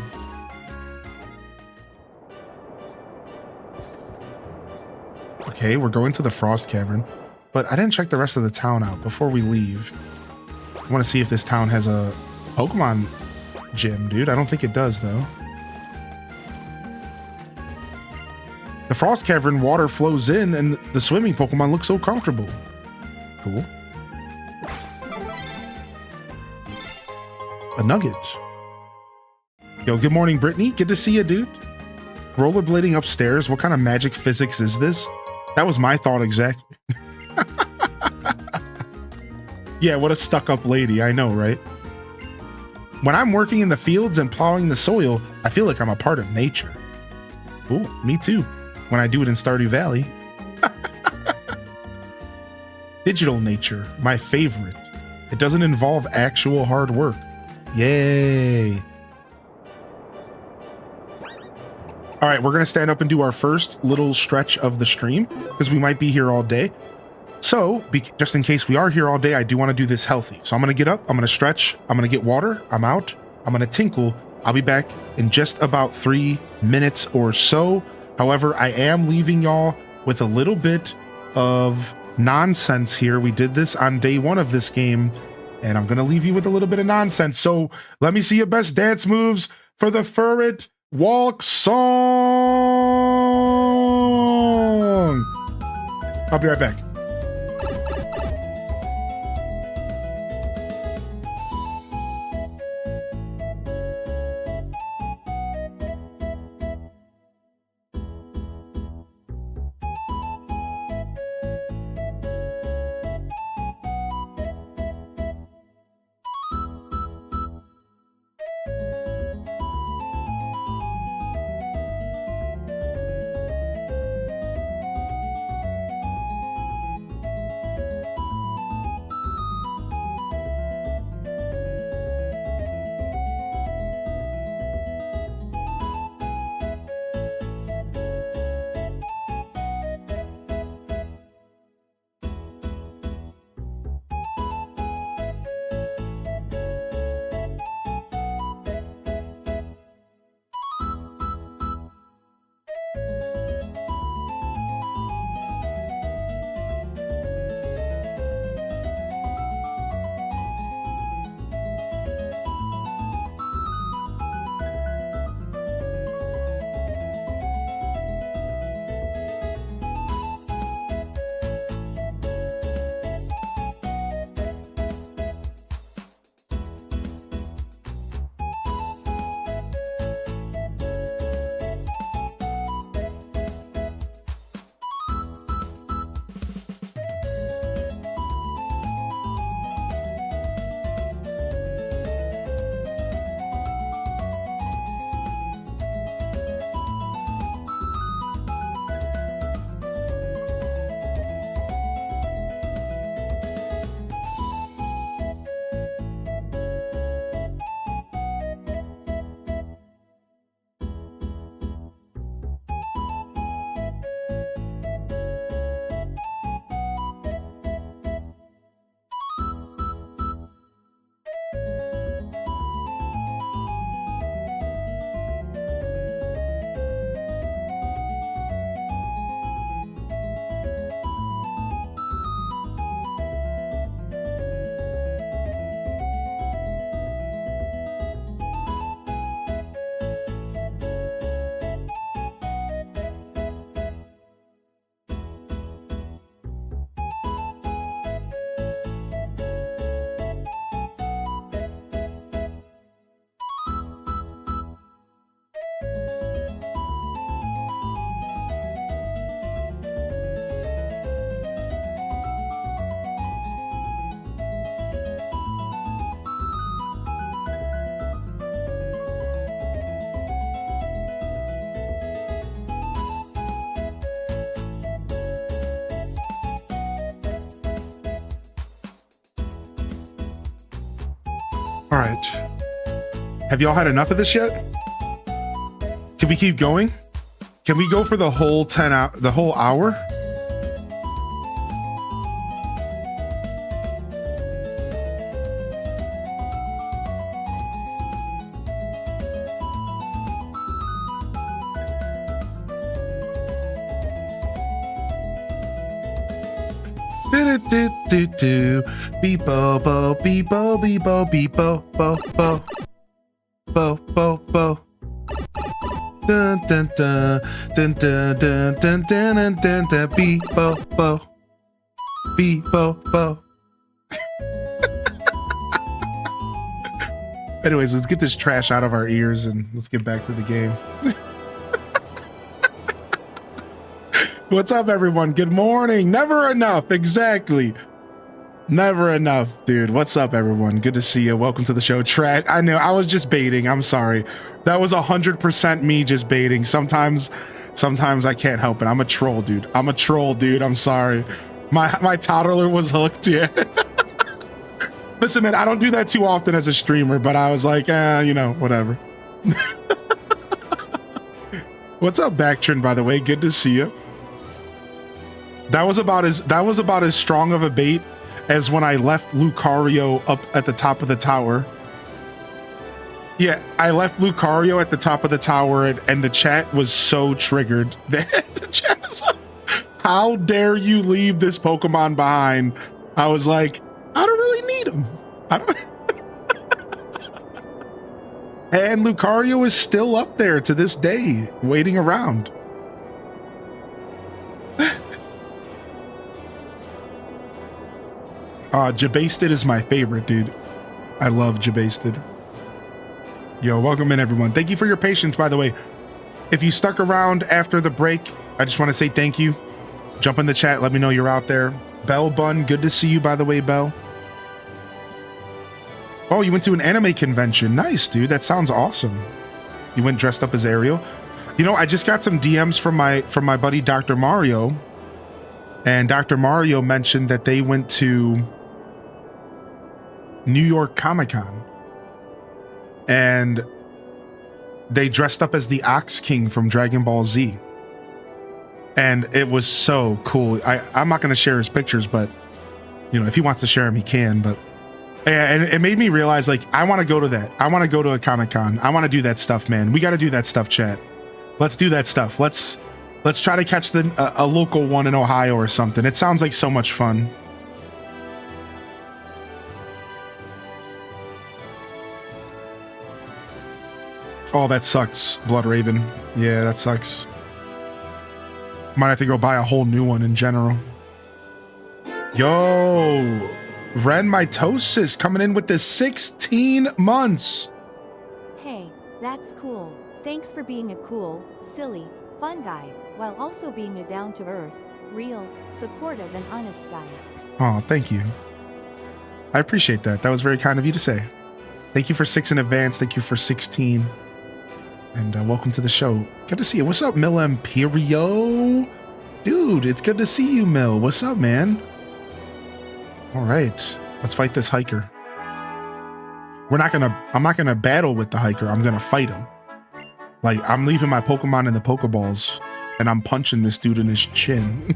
Speaker 1: Okay, we're going to the Frost Cavern. But I didn't check the rest of the town out before we leave. I want to see if this town has a Pokemon gym, dude. I don't think it does, though. The Frost Cavern water flows in, and the swimming Pokemon look so comfortable. Cool. A nugget. Yo, good morning, Brittany. Good to see you, dude. Rollerblading upstairs. What kind of magic physics is this? That was my thought exactly. Yeah, what a stuck-up lady. I know, right? When I'm working in the fields and plowing the soil, I feel like I'm a part of nature. Ooh, me too. When I do it in Stardew Valley. Digital nature, my favorite. It doesn't involve actual hard work. Yay. All right, we're going to stand up and do our first little stretch of the stream because we might be here all day. So, just in case we are here all day, I do want to do this healthy. So I'm going to get up, I'm going to stretch, I'm going to get water, I'm out, I'm going to tinkle. I'll be back in just about 3 minutes or so. However, I am leaving y'all with a little bit of nonsense here. We did this on day 1 of this game, and I'm going to leave you with a little bit of nonsense. So let me see your best dance moves for the Furret Walk song. I'll be right back. All right. Have y'all had enough of this yet? Can we keep going? Can we go for the whole the whole hour? Do beep bo bo beep bo beep bo beep bo bo bo bo bo bo dun dun dun dun dun dun dun dun dun dun beep bo bo beep bo bo. Anyways, let's get this trash out of our ears and let's get back to the game. What's up, everyone? Good morning. Never enough. Exactly. Never enough, dude. What's up, everyone? Good to see you. Welcome to the show. I know I was just baiting. I'm sorry. That was 100% me just baiting. Sometimes I can't help it. I'm a troll, dude. I'm a troll, dude. I'm sorry. My toddler was hooked. Yeah. Listen, man, I don't do that too often as a streamer, but I was like, you know, whatever. What's up, Bactrin, by the way? Good to see you. That was about as strong of a bait as when I left Lucario up at the top of the tower. Yeah, I left Lucario at the top of the tower, and the chat was so triggered. The chat was like, how dare you leave this Pokemon behind? I was like, I don't really need him. I don't. And Lucario is still up there to this day, waiting around. Jabasted is my favorite, dude. I love Jabasted. Yo, welcome in, everyone. Thank you for your patience, by the way. If you stuck around after the break, I just want to say thank you. Jump in the chat, let me know you're out there. Bell Bun, good to see you, by the way, Bell. Oh, you went to an anime convention. Nice, dude. That sounds awesome. You went dressed up as Ariel. You know, I just got some DMs from my buddy Dr. Mario. And Dr. Mario mentioned that they went to New York Comic-Con. And they dressed up as the Ox King from Dragon Ball Z. And it was so cool. I'm not going to share his pictures, but, you know, if he wants to share them, he can. But yeah, and it made me realize, like, I want to go to that. I want to go to a Comic-Con. I want to do that stuff, man. We got to do that stuff, chat. Let's do that stuff. Let's try to catch a local one in Ohio or something. It sounds like so much fun. Oh, that sucks, Blood Raven. Yeah, that sucks. Might have to go buy a whole new one in general. Yo, Ren Mitosis coming in with the 16 months.
Speaker 2: Hey, that's cool. Thanks for being a cool, silly, fun guy, while also being a down-to-earth, real, supportive, and honest guy.
Speaker 1: Oh, thank you. I appreciate that. That was very kind of you to say. Thank you for 6 in advance. Thank you for 16. And welcome to the show. Good to see you. What's up, Mill Imperio? Dude, it's good to see you, Mill. What's up, man? All right, let's fight this hiker. I'm not gonna battle with the hiker. I'm gonna fight him. Like, I'm leaving my Pokemon in the Pokeballs, and I'm punching this dude in his chin.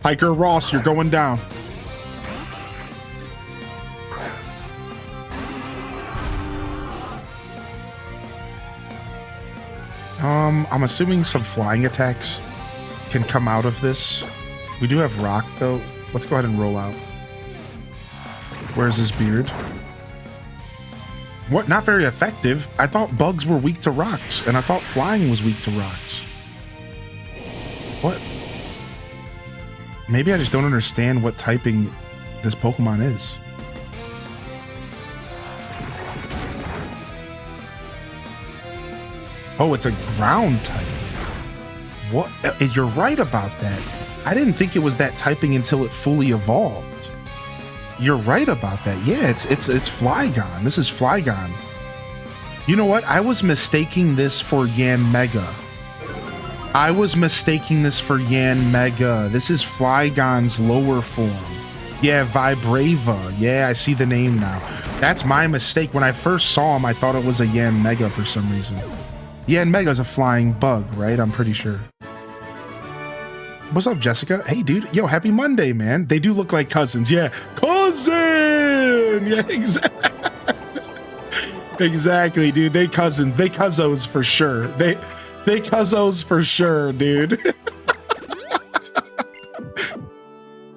Speaker 1: Hiker Ross, you're going down. I'm assuming some flying attacks can come out of this. We do have rock, though. Let's go ahead and roll out. Where's his beard? What? Not very effective. I thought bugs were weak to rocks, and I thought flying was weak to rocks. What? Maybe I just don't understand what typing this Pokemon is. Oh, it's a ground type. What? You're right about that. I didn't think it was that typing until it fully evolved. You're right about that. Yeah, it's Flygon. This is Flygon. You know what? I was mistaking this for Yanmega. I was mistaking this for Yanmega. This is Flygon's lower form. Yeah, Vibrava. Yeah, I see the name now. That's my mistake. When I first saw him, I thought it was a Yanmega for some reason. Yanmega's a flying bug, right? I'm pretty sure. What's up, Jessica? Hey, dude. Yo, happy Monday, man. They do look like cousins. Yeah, cousin. Yeah, exactly. Exactly, dude. They cousins. They cuzzos for sure. They cuzzos for sure, dude.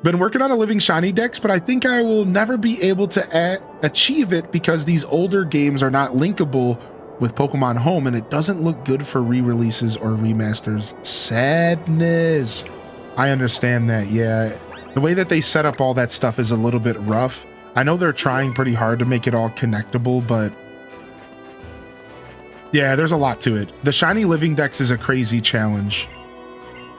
Speaker 1: Been working on a living shiny dex, but I think I will never be able to achieve it because these older games are not linkable with Pokemon Home, and it doesn't look good for re-releases or remasters. Sadness. I understand that, yeah. The way that they set up all that stuff is a little bit rough. I know they're trying pretty hard to make it all connectable, but yeah, there's a lot to it. The Shiny Living Dex is a crazy challenge.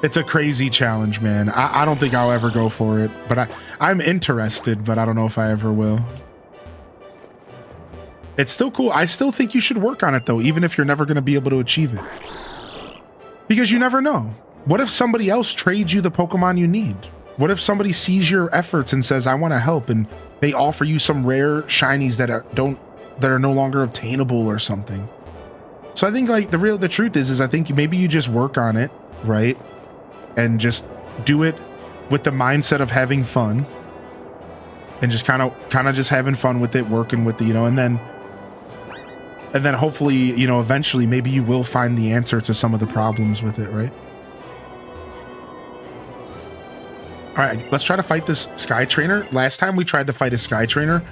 Speaker 1: It's a crazy challenge, man. I don't think I'll ever go for it, but I'm interested, but I don't know if I ever will. It's still cool. I still think you should work on it, though, even if you're never going to be able to achieve it. Because you never know. What if somebody else trades you the Pokemon you need? What if somebody sees your efforts and says, I want to help, and they offer you some rare shinies that are no longer obtainable or something? So I think like the truth is I think maybe you just work on it, right? And just do it with the mindset of having fun, and just kind of just having fun with it, working with the, you know, and then hopefully, you know, eventually maybe you will find the answer to some of the problems with it, right? All right, let's try to fight this Sky Trainer. Last time we tried to fight a Sky Trainer,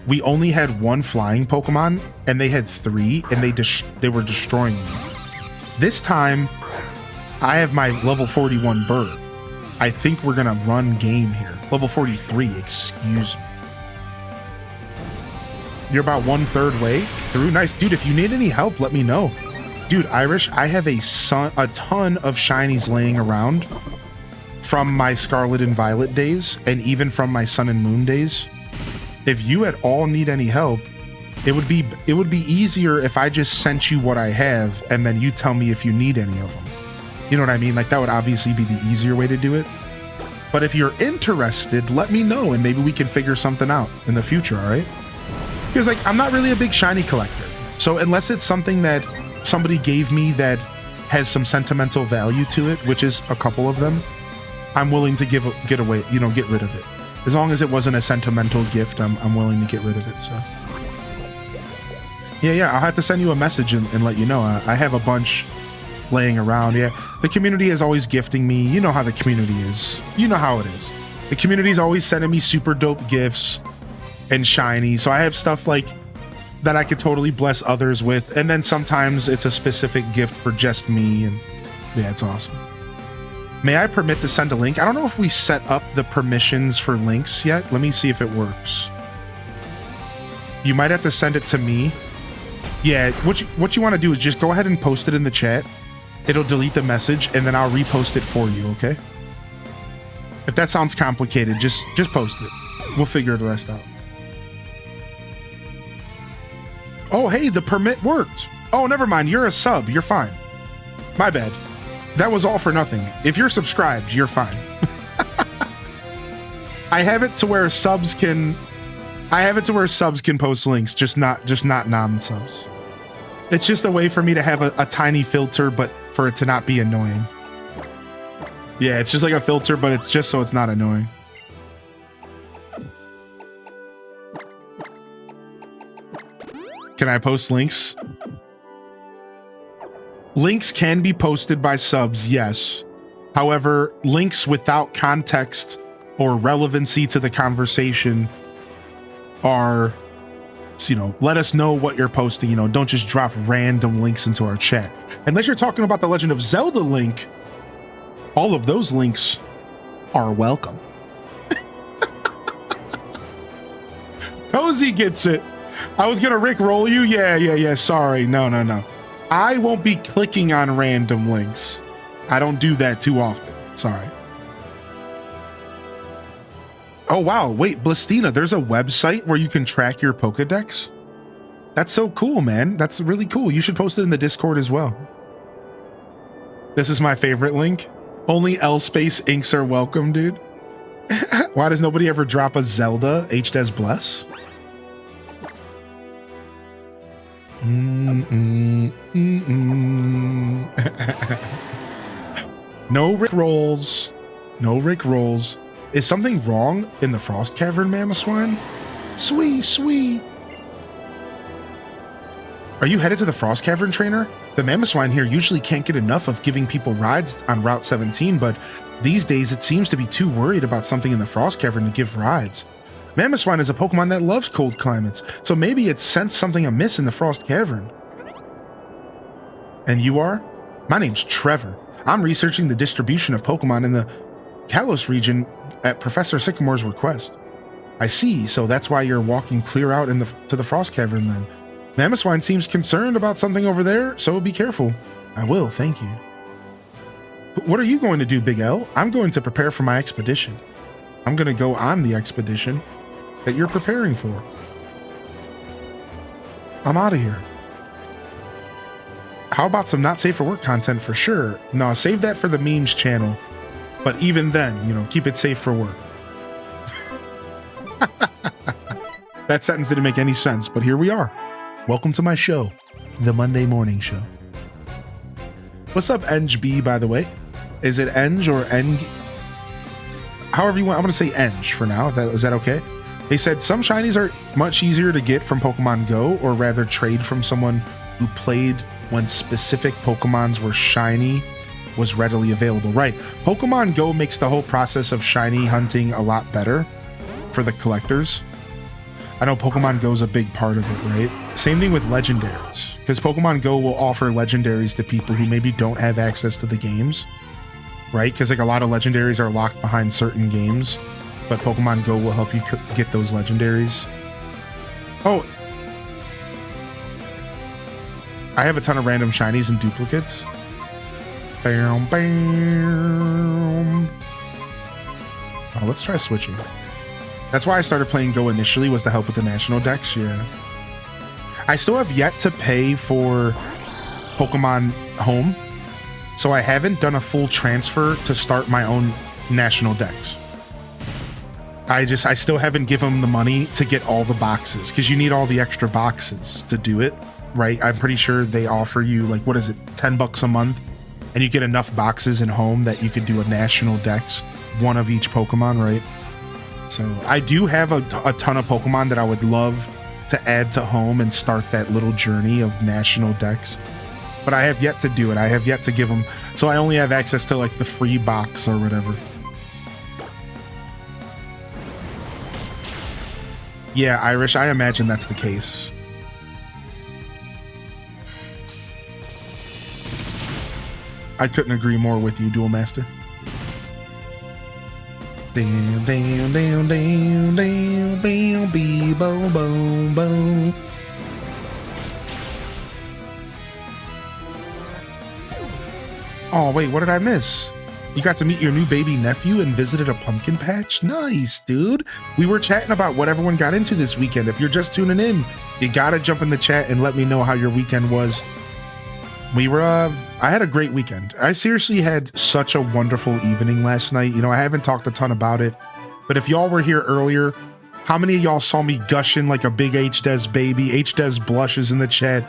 Speaker 1: we only had one flying Pokemon, and they had 3, and they were destroying me. This time, I have my level 41 bird. I think we're gonna run game here. Level 43, excuse me. You're about 1/3 way through. Nice, dude. If you need any help, let me know. Dude, Irish, I have a ton of shinies laying around from my Scarlet and Violet days, and even from my Sun and Moon days. If you at all need any help, it would be easier if I just sent you what I have, and then you tell me if you need any of them. You know what I mean? Like, that would obviously be the easier way to do it. But if you're interested, let me know, and maybe we can figure something out in the future, all right? Because, like, I'm not really a big shiny collector. So unless it's something that somebody gave me that has some sentimental value to it, which is a couple of them, I'm willing to get rid of it. As long as it wasn't a sentimental gift, I'm willing to get rid of it, so. Yeah, I'll have to send you a message and let you know. I have a bunch laying around. Yeah, the community is always gifting me. You know how the community is. You know how it is. The community is always sending me super dope gifts and shiny. So I have stuff like that I could totally bless others with. And then sometimes it's a specific gift for just me. And yeah, it's awesome. May I permit to send a link? I don't know if we set up the permissions for links yet. Let me see if it works. You might have to send it to me. Yeah, what you want to do is just go ahead and post it in the chat. It'll delete the message, and then I'll repost it for you, okay? If that sounds complicated, just post it. We'll figure the rest out. Oh, hey, the permit worked. Oh, never mind. You're a sub. You're fine. My bad. That was all for nothing. If you're subscribed, you're fine. I have it to where subs can post links, just not non-subs. It's just a way for me to have a tiny filter, but for it to not be annoying. Yeah, it's just like a filter, but it's just so it's not annoying. Can I post links? Links can be posted by subs, yes. However, links without context or relevancy to the conversation are, you know, let us know what you're posting. You know, don't just drop random links into our chat. Unless you're talking about the Legend of Zelda link, all of those links are welcome. Cozy gets it. I was gonna Rickroll you. Yeah. Sorry. No. I won't be clicking on random links. I don't do that too often. Sorry. Oh, wow. Wait, Blastina, there's a website where you can track your Pokedex? That's so cool, man. That's really cool. You should post it in the Discord as well. This is my favorite link. Only L space inks are welcome, dude. Why does nobody ever drop a Zelda HDes Bless? No Rick rolls. No Rick rolls. Is something wrong in the Frost Cavern, Mamoswine? Sweet. Are you headed to the Frost Cavern, trainer? The Mamoswine here usually can't get enough of giving people rides on Route 17, but these days it seems to be too worried about something in the Frost Cavern to give rides. Mamoswine is a Pokemon that loves cold climates, so maybe it sensed something amiss in the Frost Cavern. And you are? My name's Trevor. I'm researching the distribution of Pokemon in the Kalos region at Professor Sycamore's request. I see, so that's why you're walking clear out to the Frost Cavern then. Mamoswine seems concerned about something over there, so be careful. I will, thank you. What are you going to do, Big L? I'm going to prepare for my expedition. I'm going to go on the expedition that you're preparing for. I'm out of here. How about some not safe for work content for sure? No, save that for the memes channel. But even then, you know, keep it safe for work. That sentence didn't make any sense, but here we are. Welcome to my show, the Monday Morning Show. What's up, NGB, by the way? Is it Eng or Eng? However you want. I'm going to say Eng for now. Is that okay? They said some shinies are much easier to get from Pokemon Go, or rather trade from someone who played when specific Pokemons were shiny was readily available. Right. Pokemon Go makes the whole process of shiny hunting a lot better for the collectors. I know Pokemon Go is a big part of it, right? Same thing with legendaries, because Pokemon Go will offer legendaries to people who maybe don't have access to the games, right? Because like a lot of legendaries are locked behind certain games, but Pokemon Go will help you get those legendaries. Oh, I have a ton of random shinies and duplicates. Bam, bam. Oh, let's try switching. That's why I started playing Go initially, was to help with the national decks. Yeah. I still have yet to pay for Pokemon Home, so I haven't done a full transfer to start my own national decks. I still haven't given them the money to get all the boxes, because you need all the extra boxes to do it, right? I'm pretty sure they offer you, like, what is it, $10 a month, and you get enough boxes in Home that you could do a national decks, one of each Pokemon, right? So I do have a ton of Pokemon that I would love to add to Home and start that little journey of national decks, but I have yet to do it. I have yet to give them, so I only have access to like the free box or whatever. Yeah, Irish, I imagine that's the case. I couldn't agree more with you, Duel Master. Damn, damn, damn, damn, damn, damn, bee, bo, bo, bo. Oh, wait, what did I miss? You got to meet your new baby nephew and visited a pumpkin patch? Nice, dude. We were chatting about what everyone got into this weekend. If you're just tuning in, you gotta jump in the chat and let me know how your weekend was. I had a great weekend. I seriously had such a wonderful evening last night. You know, I haven't talked a ton about it, but if y'all were here earlier, how many of y'all saw me gushing like a big H-Des baby? H-Des blushes in the chat.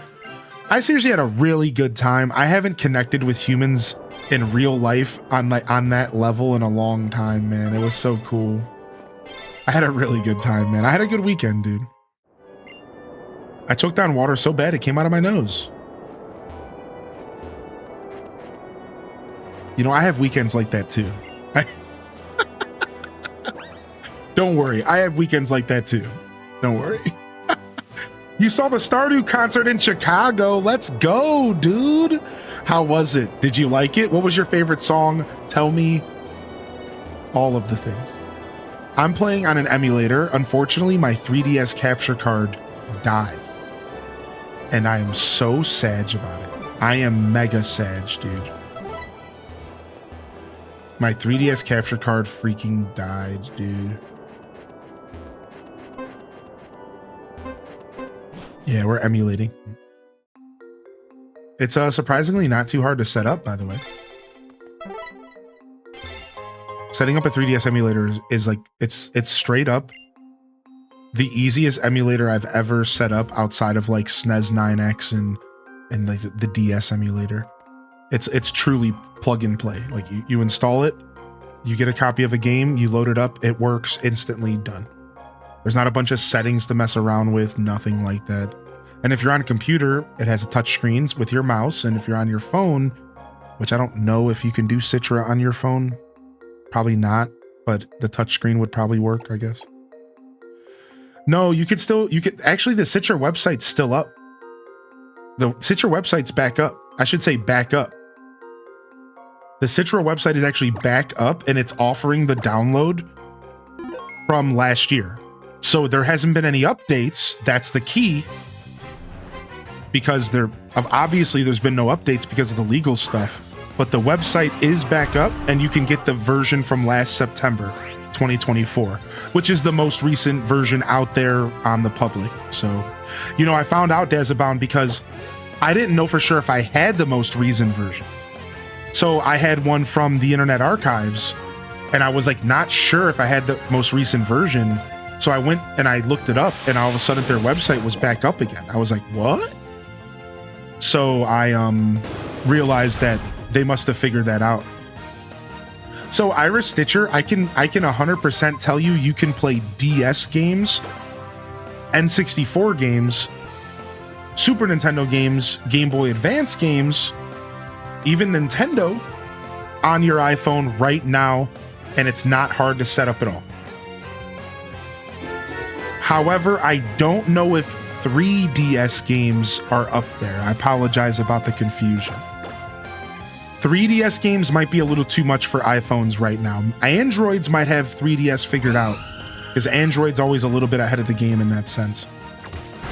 Speaker 1: I seriously had a really good time. I haven't connected with humans in real life on that level in a long time, man. It was so cool. I had a really good time, man. I had a good weekend, dude. I choked down water so bad it came out of my nose. You know, I have weekends like that too. Don't worry, I have weekends like that too. Don't worry. You saw the Stardew concert in Chicago. Let's go, dude. How was it? Did you like it? What was your favorite song? Tell me all of the things. I'm playing on an emulator. Unfortunately, my 3DS capture card died. And I am so sad about it. I am mega sad, dude. My 3DS capture card freaking died, dude. Yeah, we're emulating. It's surprisingly not too hard to set up, by the way. Setting up a 3DS emulator is like, it's straight up the easiest emulator I've ever set up outside of like SNES 9X and like the DS emulator. It's truly plug and play. Like you install it, you get a copy of a game, you load it up, it works instantly, done. There's not a bunch of settings to mess around with, nothing like that. And if you're on a computer, it has a touch screens with your mouse. And if you're on your phone, which I don't know if you can do Citra on your phone, probably not, but the touch screen would probably work, I guess. No, you could actually, the Citra website's still up. The Citra website's back up. I should say back up. The Citra website is actually back up and it's offering the download from last year. So there hasn't been any updates. That's the key. Because obviously there's been no updates because of the legal stuff. But the website is back up and you can get the version from last September 2024, which is the most recent version out there on the public. So, you know, I found out Dazabound because I didn't know for sure if I had the most recent version. So I had one from the Internet Archives, and I was like not sure if I had the most recent version. So I went and I looked it up, and all of a sudden their website was back up again. I was like, what? So I realized that they must have figured that out. So Iris Stitcher, I can 100% tell you can play DS games, N64 games, Super Nintendo games, Game Boy Advance games, even Nintendo on your iPhone right now, and it's not hard to set up at all. However, I don't know if 3DS games are up there. I apologize about the confusion. 3DS games might be a little too much for iPhones right now. Androids might have 3DS figured out, because Android's always a little bit ahead of the game in that sense.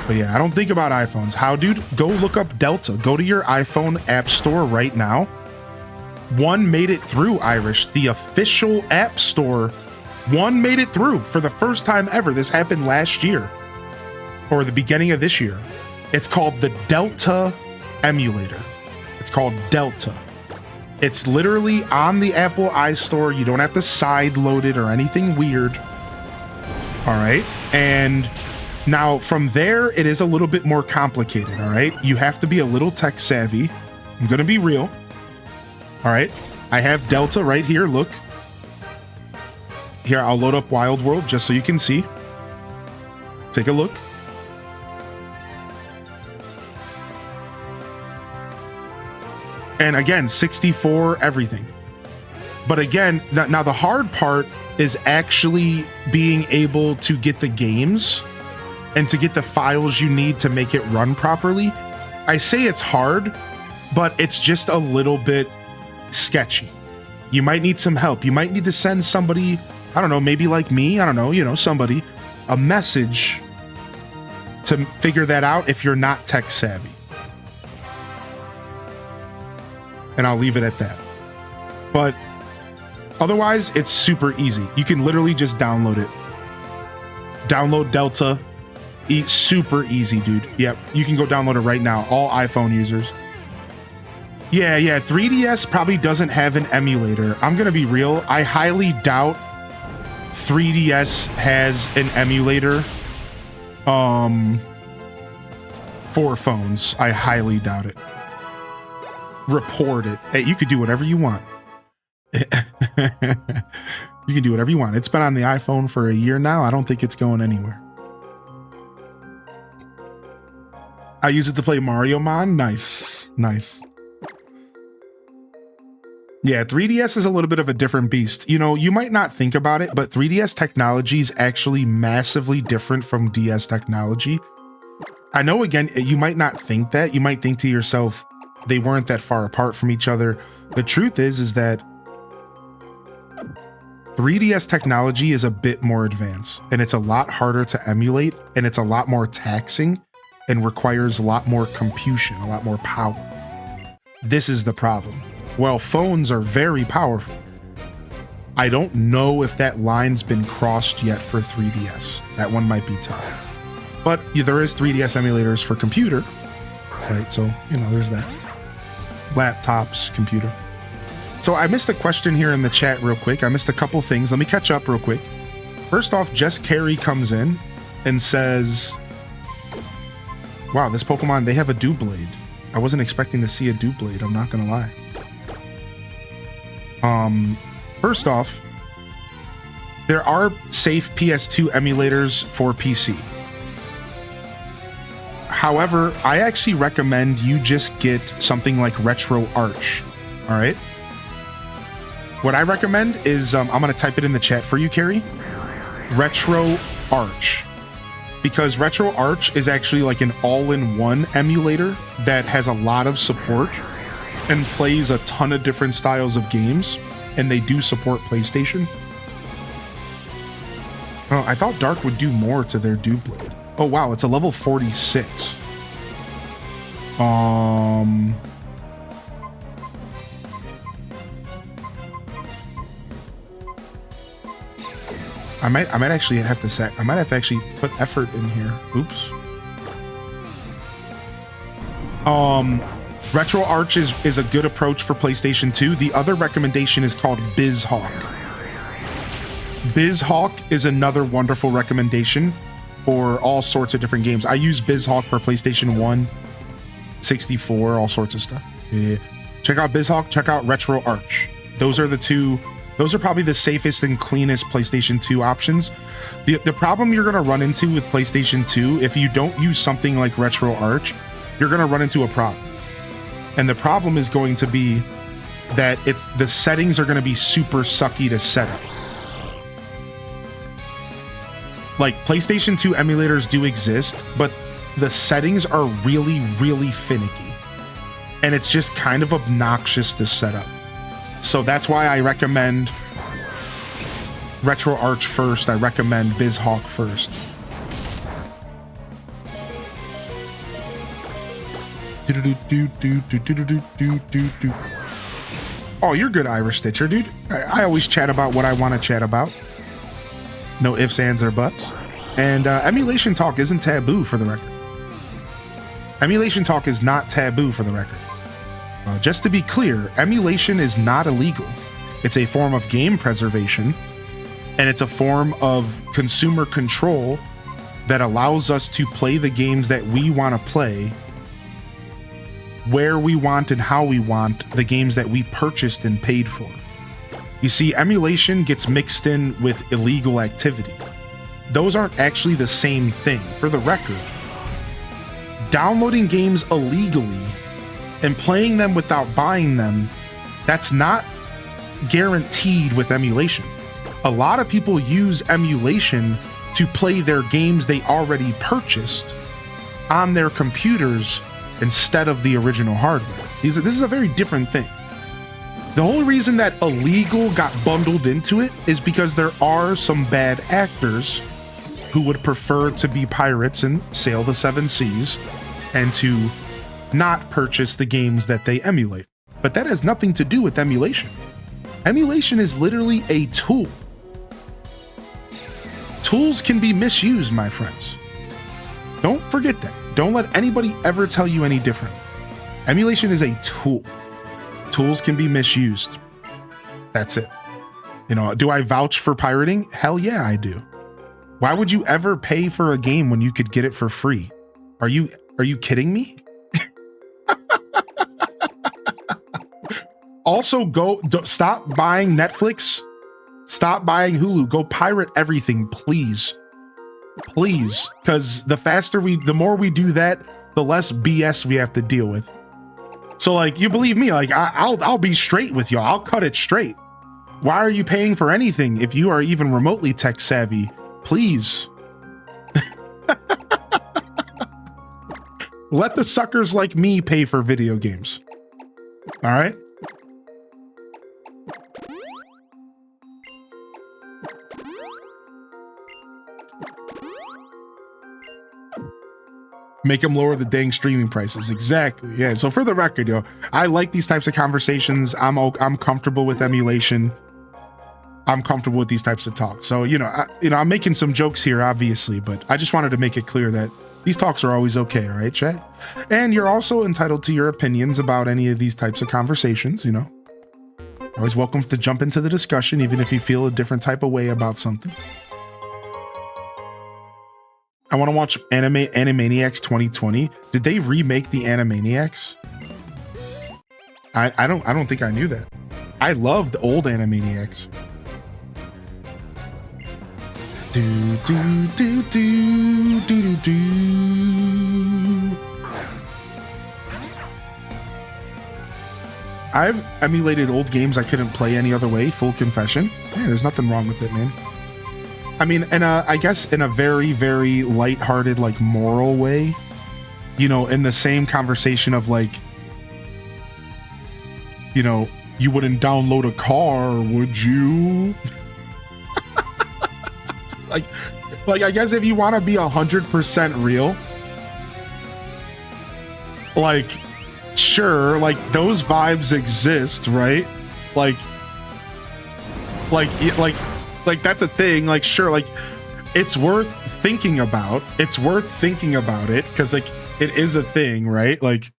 Speaker 1: But yeah, I don't think about iPhones. How, dude? Go look up Delta. Go to your iPhone app store right now. One made it through, Irish. The official app store. One made it through for the first time ever. This happened last year, or the beginning of this year. It's called the Delta emulator. It's called Delta. It's literally on the Apple iStore. You don't have to side load it or anything weird. All right. And now from there, it is a little bit more complicated. All right. You have to be a little tech savvy. I'm going to be real. All right. I have Delta right here. Look. Here, I'll load up Wild World just so you can see. Take a look. And again, 64, everything. But again, now the hard part is actually being able to get the games and to get the files you need to make it run properly. I say it's hard, but it's just a little bit sketchy. You might need some help. You might need to send somebody, I don't know, maybe like me, I don't know, somebody, a message to figure that out if you're not tech savvy. And I'll leave it at that. But otherwise, it's super easy. You can literally just download it. Download Delta. Super easy, dude. Yep, you can go download it right now. All iPhone users. Yeah, 3DS probably doesn't have an emulator. I'm gonna be real. I highly doubt 3DS has an emulator for phones. I highly doubt it. Report it. Hey, you could do whatever you want. You can do whatever you want. It's been on the iPhone for a year now. I don't think it's going anywhere. I use it to play Mario Mon. Nice. Yeah, 3DS is a little bit of a different beast. You might not think about it, but 3DS technology is actually massively different from DS technology. I know, again, you might not think that. You might think to yourself, they weren't that far apart from each other. The truth is that 3DS technology is a bit more advanced, and it's a lot harder to emulate, and it's a lot more taxing and requires a lot more computation, a lot more power. This is the problem. Well, phones are very powerful. I don't know if that line's been crossed yet for 3DS. That one might be tough. But there is 3DS emulators for computer, right? So, there's that. Laptops, computer. So I missed a question here in the chat real quick. I missed a couple things. Let me catch up real quick. First off, Jess Carey comes in and says, wow, this Pokemon, they have a Doublade. I wasn't expecting to see a Doublade, I'm not gonna lie. First off, there are safe PS2 emulators for PC. However, I actually recommend you just get something like Retro Arch. All right. What I recommend is, I'm going to type it in the chat for you, Carrie. Retro Arch. Because Retro Arch is actually like an all-in-one emulator that has a lot of support and plays a ton of different styles of games. And they do support PlayStation. Oh, I thought Dark would do more to their Doublade. Oh wow, it's a level 46. I might actually have to I might have to actually put effort in here. Oops. RetroArch is a good approach for PlayStation 2. The other recommendation is called BizHawk. BizHawk is another wonderful recommendation for all sorts of different games. I use BizHawk for PlayStation 1, 64, all sorts of stuff. Yeah. Check out BizHawk, check out RetroArch. Those are probably the safest and cleanest PlayStation 2 options. The problem you're going to run into with PlayStation 2, if you don't use something like RetroArch, you're going to run into a problem. And the problem is going to be that the settings are going to be super sucky to set up. Like, PlayStation 2 emulators do exist, but the settings are really, really finicky. And it's just kind of obnoxious to set up. So that's why I recommend RetroArch first. I recommend BizHawk first. Oh, you're good, Irish Stitcher, dude. I always chat about what I want to chat about. No ifs, ands, or buts. And emulation talk isn't taboo, for the record. Emulation talk is not taboo, for the record. Just to be clear, emulation is not illegal. It's a form of game preservation, and it's a form of consumer control that allows us to play the games that we want to play, where we want and how we want, the games that we purchased and paid for. You see, emulation gets mixed in with illegal activity. Those aren't actually the same thing. For the record, downloading games illegally and playing them without buying them, that's not guaranteed with emulation. A lot of people use emulation to play their games they already purchased on their computers instead of the original hardware. This is a very different thing. The whole reason that illegal got bundled into it is because there are some bad actors who would prefer to be pirates and sail the seven seas and to not purchase the games that they emulate. But that has nothing to do with emulation. Emulation is literally a tool. Tools can be misused, my friends. Don't forget that. Don't let anybody ever tell you any different. Emulation is a tool. Tools can be misused. That's it. You know, do I vouch for pirating? Hell yeah, I do. Why would you ever pay for a game when you could get it for free? Are you kidding me? Also, stop buying Netflix. Stop buying Hulu. Go pirate everything, please. Please, because the more we do that, the less BS we have to deal with. So, like, you believe me, like, I'll be straight with you. I'll cut it straight. Why are you paying for anything if you are even remotely tech savvy? Please. Let the suckers like me pay for video games. All right? Make them lower the dang streaming prices. Exactly. Yeah. So for the record, yo, I like these types of conversations. I'm comfortable with emulation. I'm comfortable with these types of talks. So, I'm making some jokes here, obviously, but I just wanted to make it clear that these talks are always okay. All right, chat? And you're also entitled to your opinions about any of these types of conversations, Always welcome to jump into the discussion, even if you feel a different type of way about something. I want to watch Animaniacs 2020. Did they remake the Animaniacs? I don't think I knew that. I loved old Animaniacs. Do do do do do do do. I've emulated old games I couldn't play any other way. Full confession. Yeah, there's nothing wrong with it, man. I mean, and I guess in a very, very lighthearted, like, moral way, in the same conversation of, like, you wouldn't download a car, would you? like, I guess if you want to be 100% real, like, sure, like, those vibes exist, right? Like that's a thing. Like, sure, like, it's worth thinking about. It's worth thinking about it because, like, it is a thing, right? Like,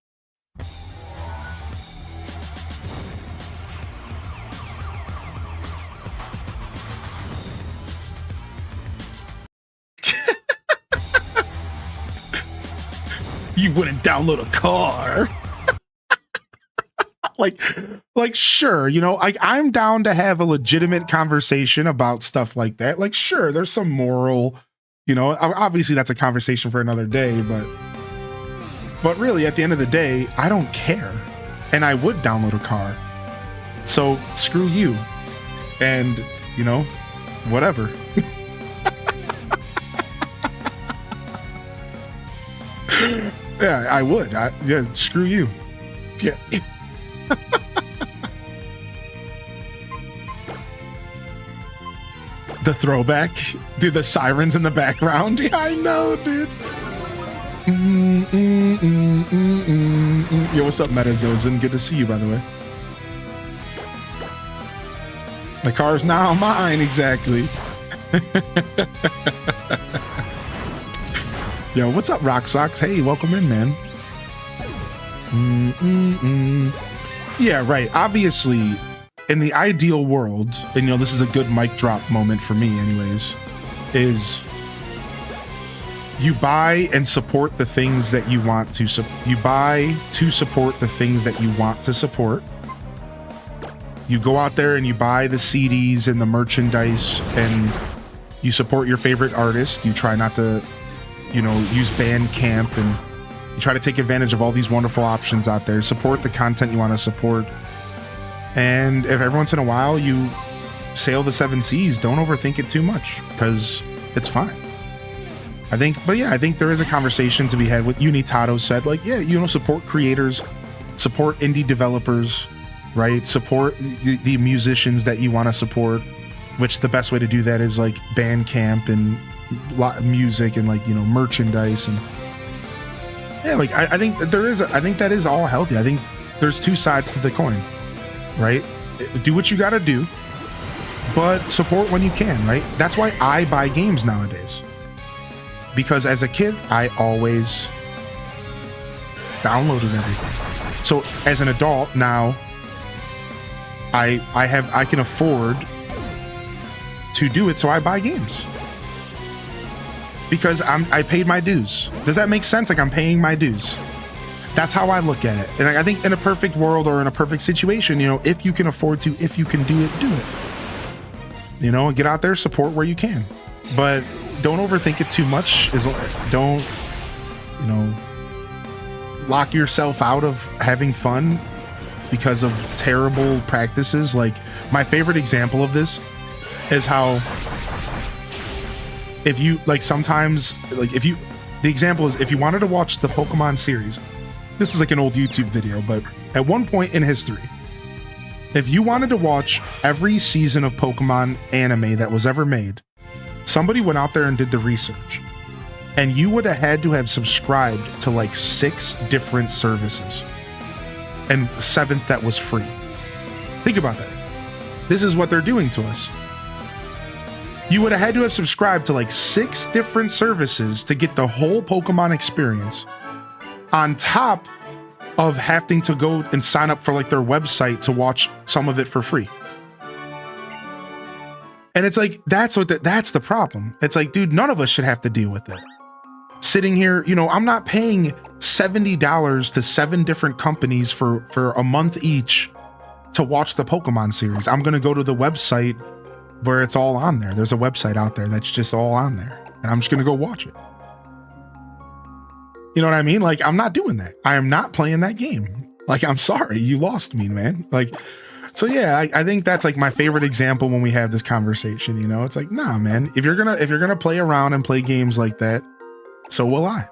Speaker 1: You wouldn't download a car. like sure, you know, I'm down to have a legitimate conversation about stuff like that. Like, sure, there's some moral, you know, obviously that's a conversation for another day, but really at the end of the day, I don't care. And I would download a car. So screw you. And, you know, whatever. Yeah, I would. Yeah, screw you. Yeah. The throwback, dude, the sirens in the background. Yeah, I know, dude. Yo, what's up, Metazozen? Good to see you, by the way. The car's now mine, exactly. Yo, what's up, Rock Socks? Hey, welcome in, man. Yeah, right. Obviously, in the ideal world, and you know, this is a good mic drop moment for me anyways, is you buy and support the things that you want to you buy to support the things that you want to support. You go out there and you buy the CDs and the merchandise and you support your favorite artist. You try not to, you know, use Bandcamp, and you try to take advantage of all these wonderful options out there. Support the content you want to support. And if every once in a while you sail the 7 seas, don't overthink it too much, because it's fine. I think there is a conversation to be had. What Unitato said, like, yeah, you know, support creators, support indie developers, right? Support the musicians that you want to support, which the best way to do that is like Bandcamp and music and, like, you know, merchandise. And yeah, like I think that is all healthy. I think there's two sides to the coin, right? Do what you got to do, but support when you can, right? That's why I buy games nowadays, because as a kid I always downloaded everything. So as an adult now, I can afford to do it, so I buy games because I paid my dues. Does that make sense? Like, I'm paying my dues. That's how I look at it. And I think in a perfect world or in a perfect situation, you know, if you can afford to, if you can do it, do it. You know, get out there, support where you can, but don't overthink it too much. Don't, you know, lock yourself out of having fun because of terrible practices. Like, my favorite example of this is how, if you, like, sometimes, like, the example is, if you wanted to watch the Pokemon series, this is like an old YouTube video, but at one point in history, if you wanted to watch every season of Pokemon anime that was ever made, somebody went out there and did the research, and you would have had to have subscribed to like 6 different services, and the 7th that was free. Think about that. This is what they're doing to us. You would have had to have subscribed to like 6 different services to get the whole Pokemon experience, on top of having to go and sign up for like their website to watch some of it for free. And it's like, that's the problem. It's like, dude, none of us should have to deal with it. Sitting here, you know, I'm not paying $70 to 7 different companies for a month each to watch the Pokemon series. I'm going to go to the website where it's all on there. There's a website out there that's just all on there, and I'm just going to go watch it. You know what I mean? Like, I'm not doing that. I am not playing that game. Like, I'm sorry, you lost me, man. Like, so yeah, I think that's like my favorite example when we have this conversation. You know, it's like, nah, man, if you're gonna play around and play games like that, so will I.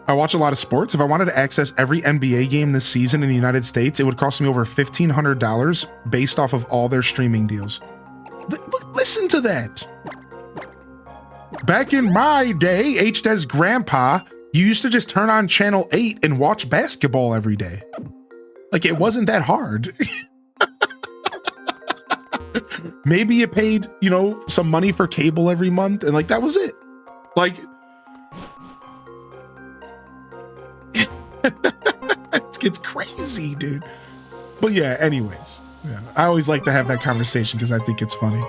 Speaker 1: I watch a lot of sports. If I wanted to access every NBA game this season in the United States, it would cost me over $1,500 based off of all their streaming deals. Listen to that. Back in my day, H-Des grandpa, you used to just turn on channel 8 and watch basketball every day. Like, it wasn't that hard. Maybe you paid, you know, some money for cable every month, and like, that was it. Like, it's crazy, dude. But yeah, anyways, yeah, I always like to have that conversation because I think it's funny.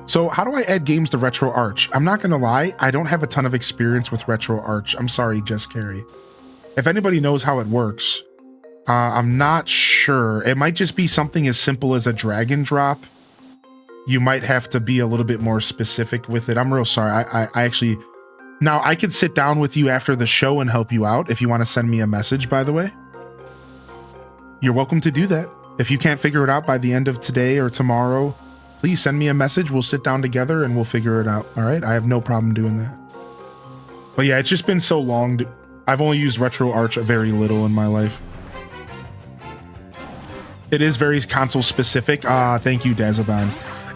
Speaker 1: So how do I add games to Retro Arch? I'm not gonna lie, I don't have a ton of experience with Retro Arch. I'm sorry, Jess Carey. If anybody knows how it works, I'm not sure. It might just be something as simple as a drag and drop. You might have to be a little bit more specific with it. I'm real sorry. I actually... Now, I could sit down with you after the show and help you out if you want to send me a message, by the way. You're welcome to do that. If you can't figure it out by the end of today or tomorrow, please send me a message. We'll sit down together and we'll figure it out. All right? I have no problem doing that. But yeah, it's just been so long. I've only used Retro Arch very little in my life. It is very console specific. Thank you, Dazabon.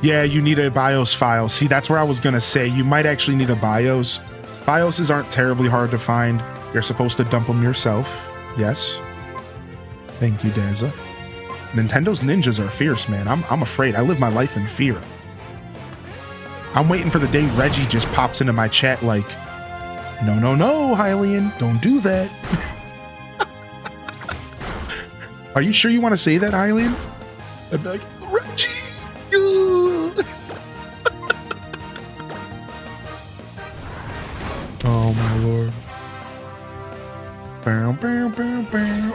Speaker 1: Yeah, you need a BIOS file. See, that's where I was going to say. You might actually need a BIOS. BIOSes aren't terribly hard to find. You're supposed to dump them yourself. Yes. Thank you, Daza. Nintendo's ninjas are fierce, man. I'm afraid. I live my life in fear. I'm waiting for the day Reggie just pops into my chat like, no, no, no, Hylian, don't do that. Are you sure you want to say that, Hylian? I'd be like, Reggie! Oh my lord.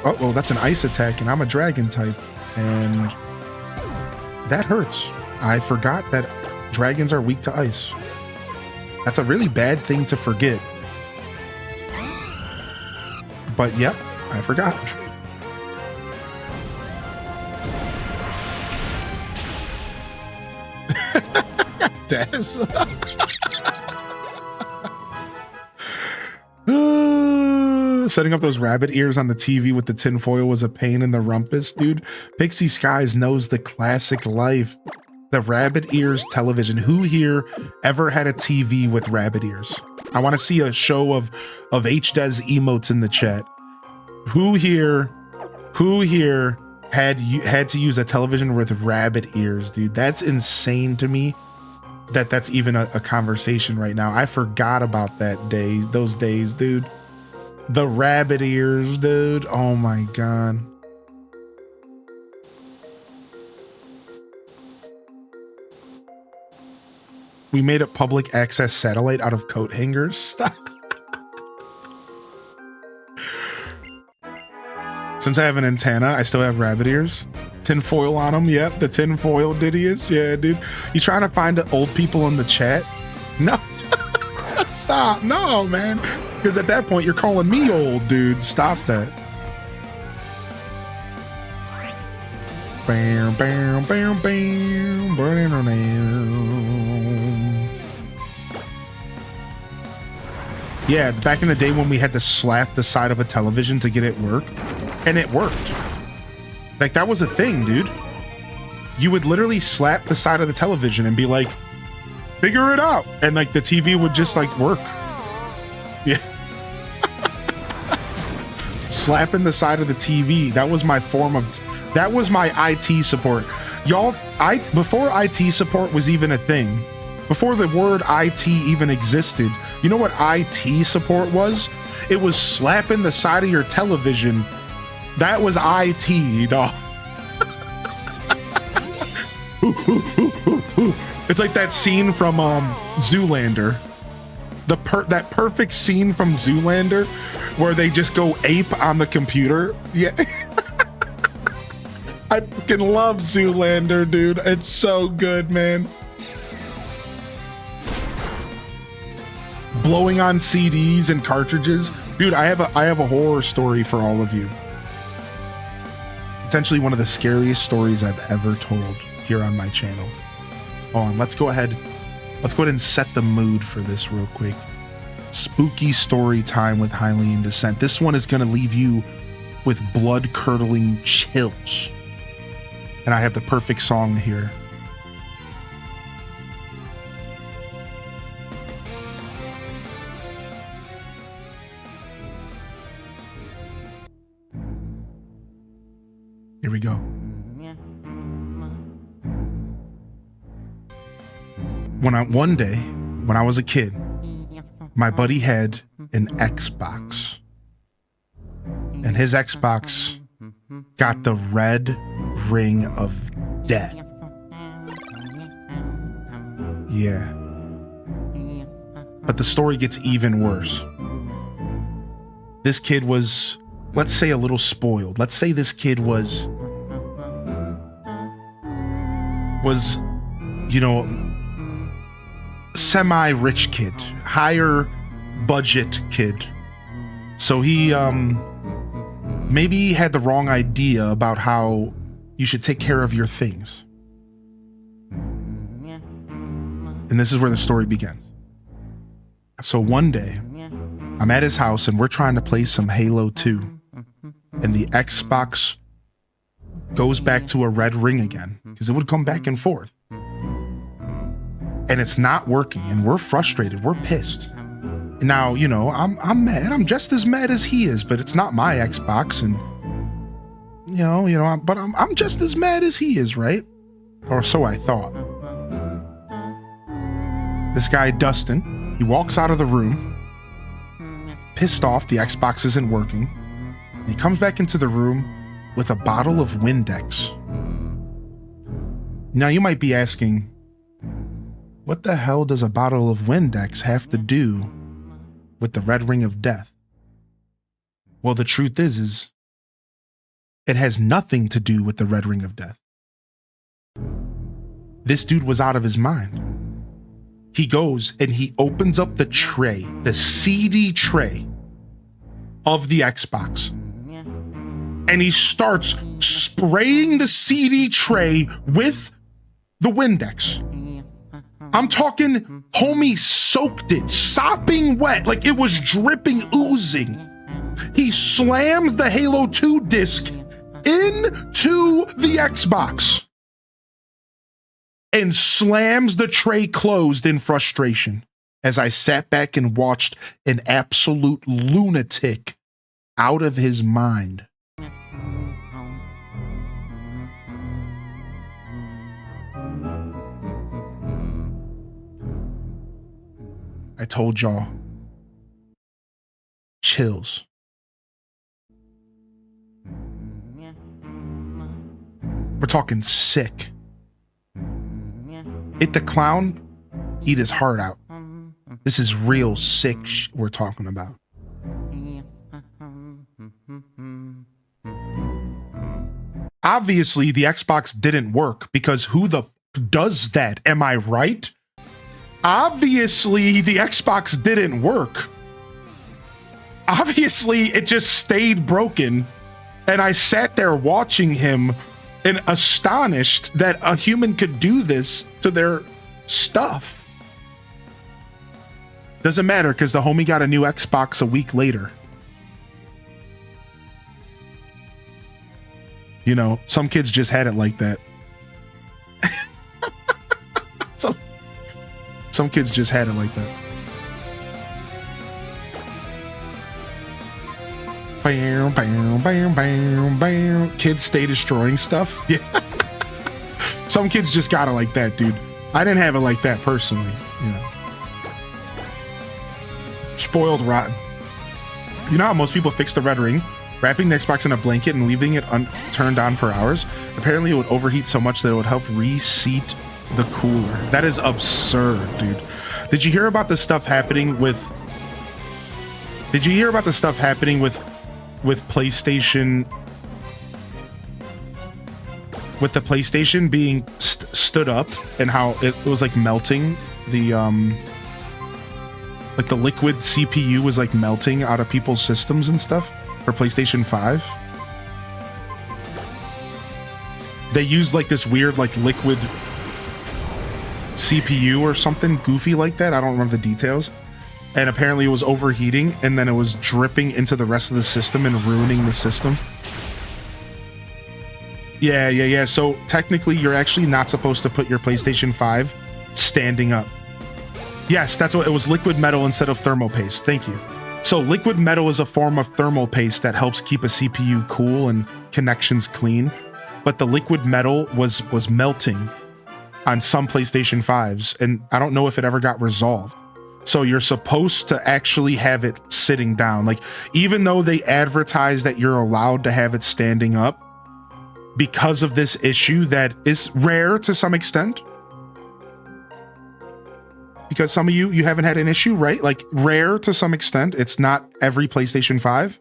Speaker 1: Uh-oh, that's an ice attack and I'm a dragon type. And that hurts. I forgot that dragons are weak to ice. That's a really bad thing to forget. But yep, I forgot. Daz. Setting up those rabbit ears on the TV with the tinfoil was a pain in the rumpus, dude. Pixie Skies knows the classic life. The rabbit ears television. Who here ever had a TV with rabbit ears? I want to see a show of HDez emotes in the chat. Who here had to use a television with rabbit ears, dude? That's insane to me. That's even a conversation right now. I forgot about those days, dude. The rabbit ears, dude. Oh my god. We made a public access satellite out of coat hangers. Stop. Since I have an antenna, I still have rabbit ears. Tin foil on them. Yep, the tin foil Didius. Yeah, dude. You trying to find the old people in the chat? No. Stop. No, man. Because at that point, you're calling me old, dude. Stop that. Bam, bam, bam, bam, bam. Yeah, back in the day when we had to slap the side of a television to get it work, and it worked. Like, that was a thing, dude. You would literally slap the side of the television and be like, figure it out. And like the TV would just like work. Yeah. Slapping the side of the TV. That was my that was my IT support. Y'all, before IT support was even a thing, before the word IT even existed, you know what IT support was? It was slapping the side of your television. That was IT, dog. It's like that scene from Zoolander. That perfect scene from Zoolander where they just go ape on the computer. Yeah. I fucking love Zoolander, dude. It's so good, man. Blowing on CDs and cartridges. Dude, I have a horror story for all of you. Potentially one of the scariest stories I've ever told here on my channel. Hold on, let's go ahead and set the mood for this real quick. Spooky story time with Hylian Descent. This one is gonna leave you with blood-curdling chills. And I have the perfect song here. Here we go. One day, when I was a kid, my buddy had an Xbox. And his Xbox got the red ring of death. Yeah. But the story gets even worse. This kid was, let's say, a little spoiled. Let's say this kid was, you know, semi-rich kid, higher budget kid. So he maybe had the wrong idea about how you should take care of your things. And this is where the story begins. So one day, I'm at his house and we're trying to play some Halo 2. And the Xbox goes back to a red ring again, because it would come back and forth. And it's not working, and we're frustrated, we're pissed. Now, you know, I'm mad, I'm just as mad as he is, but it's not my Xbox, and but I'm just as mad as he is, right? Or so I thought. This guy, Dustin, he walks out of the room, pissed off the Xbox isn't working, and he comes back into the room with a bottle of Windex. Now you might be asking, what the hell does a bottle of Windex have to do with the red ring of death? Well, the truth is it has nothing to do with the red ring of death. This dude was out of his mind. He goes and he opens up the tray, the CD tray of the Xbox, and he starts spraying the CD tray with the Windex. I'm talking, homie soaked it, sopping wet, like it was dripping, oozing. He slams the Halo 2 disc into the Xbox and slams the tray closed in frustration as I sat back and watched an absolute lunatic out of his mind. I told y'all, chills. We're talking sick. It the clown, eat his heart out. This is real sick we're talking about. Obviously, the Xbox didn't work because who the f does that? Am I right? Obviously, the Xbox didn't work. Obviously, it just stayed broken. And I sat there watching him and astonished that a human could do this to their stuff. Doesn't matter because the homie got a new Xbox a week later. You know, some kids just had it like that. Some kids just had it like that. Bam, bam, bam, bam, bam. Kids stay destroying stuff. Yeah. Some kids just got it like that, dude. I didn't have it like that personally. You know. Spoiled rotten. You know how most people fix the red ring? Wrapping the Xbox in a blanket and leaving it turned on for hours? Apparently it would overheat so much that it would help reseat the cooler. That is absurd, dude. Did you hear about the stuff happening with PlayStation, with the PlayStation being stood up and how it was like melting the like the liquid CPU was like melting out of people's systems and stuff for PlayStation 5? They used like this weird like liquid CPU or something goofy like that. I don't remember the details. And apparently it was overheating and then it was dripping into the rest of the system and ruining the system. Yeah. So technically you're actually not supposed to put your PlayStation 5 standing up. Yes, that's what it was, liquid metal instead of thermal paste. Thank you. So liquid metal is a form of thermal paste that helps keep a CPU cool and connections clean. But the liquid metal was melting on some PlayStation 5s, and I don't know if it ever got resolved. So you're supposed to actually have it sitting down. Like, even though they advertise that you're allowed to have it standing up, because of this issue that is rare to some extent, because some of you haven't had an issue, right? Like rare to some extent. It's not every PlayStation 5.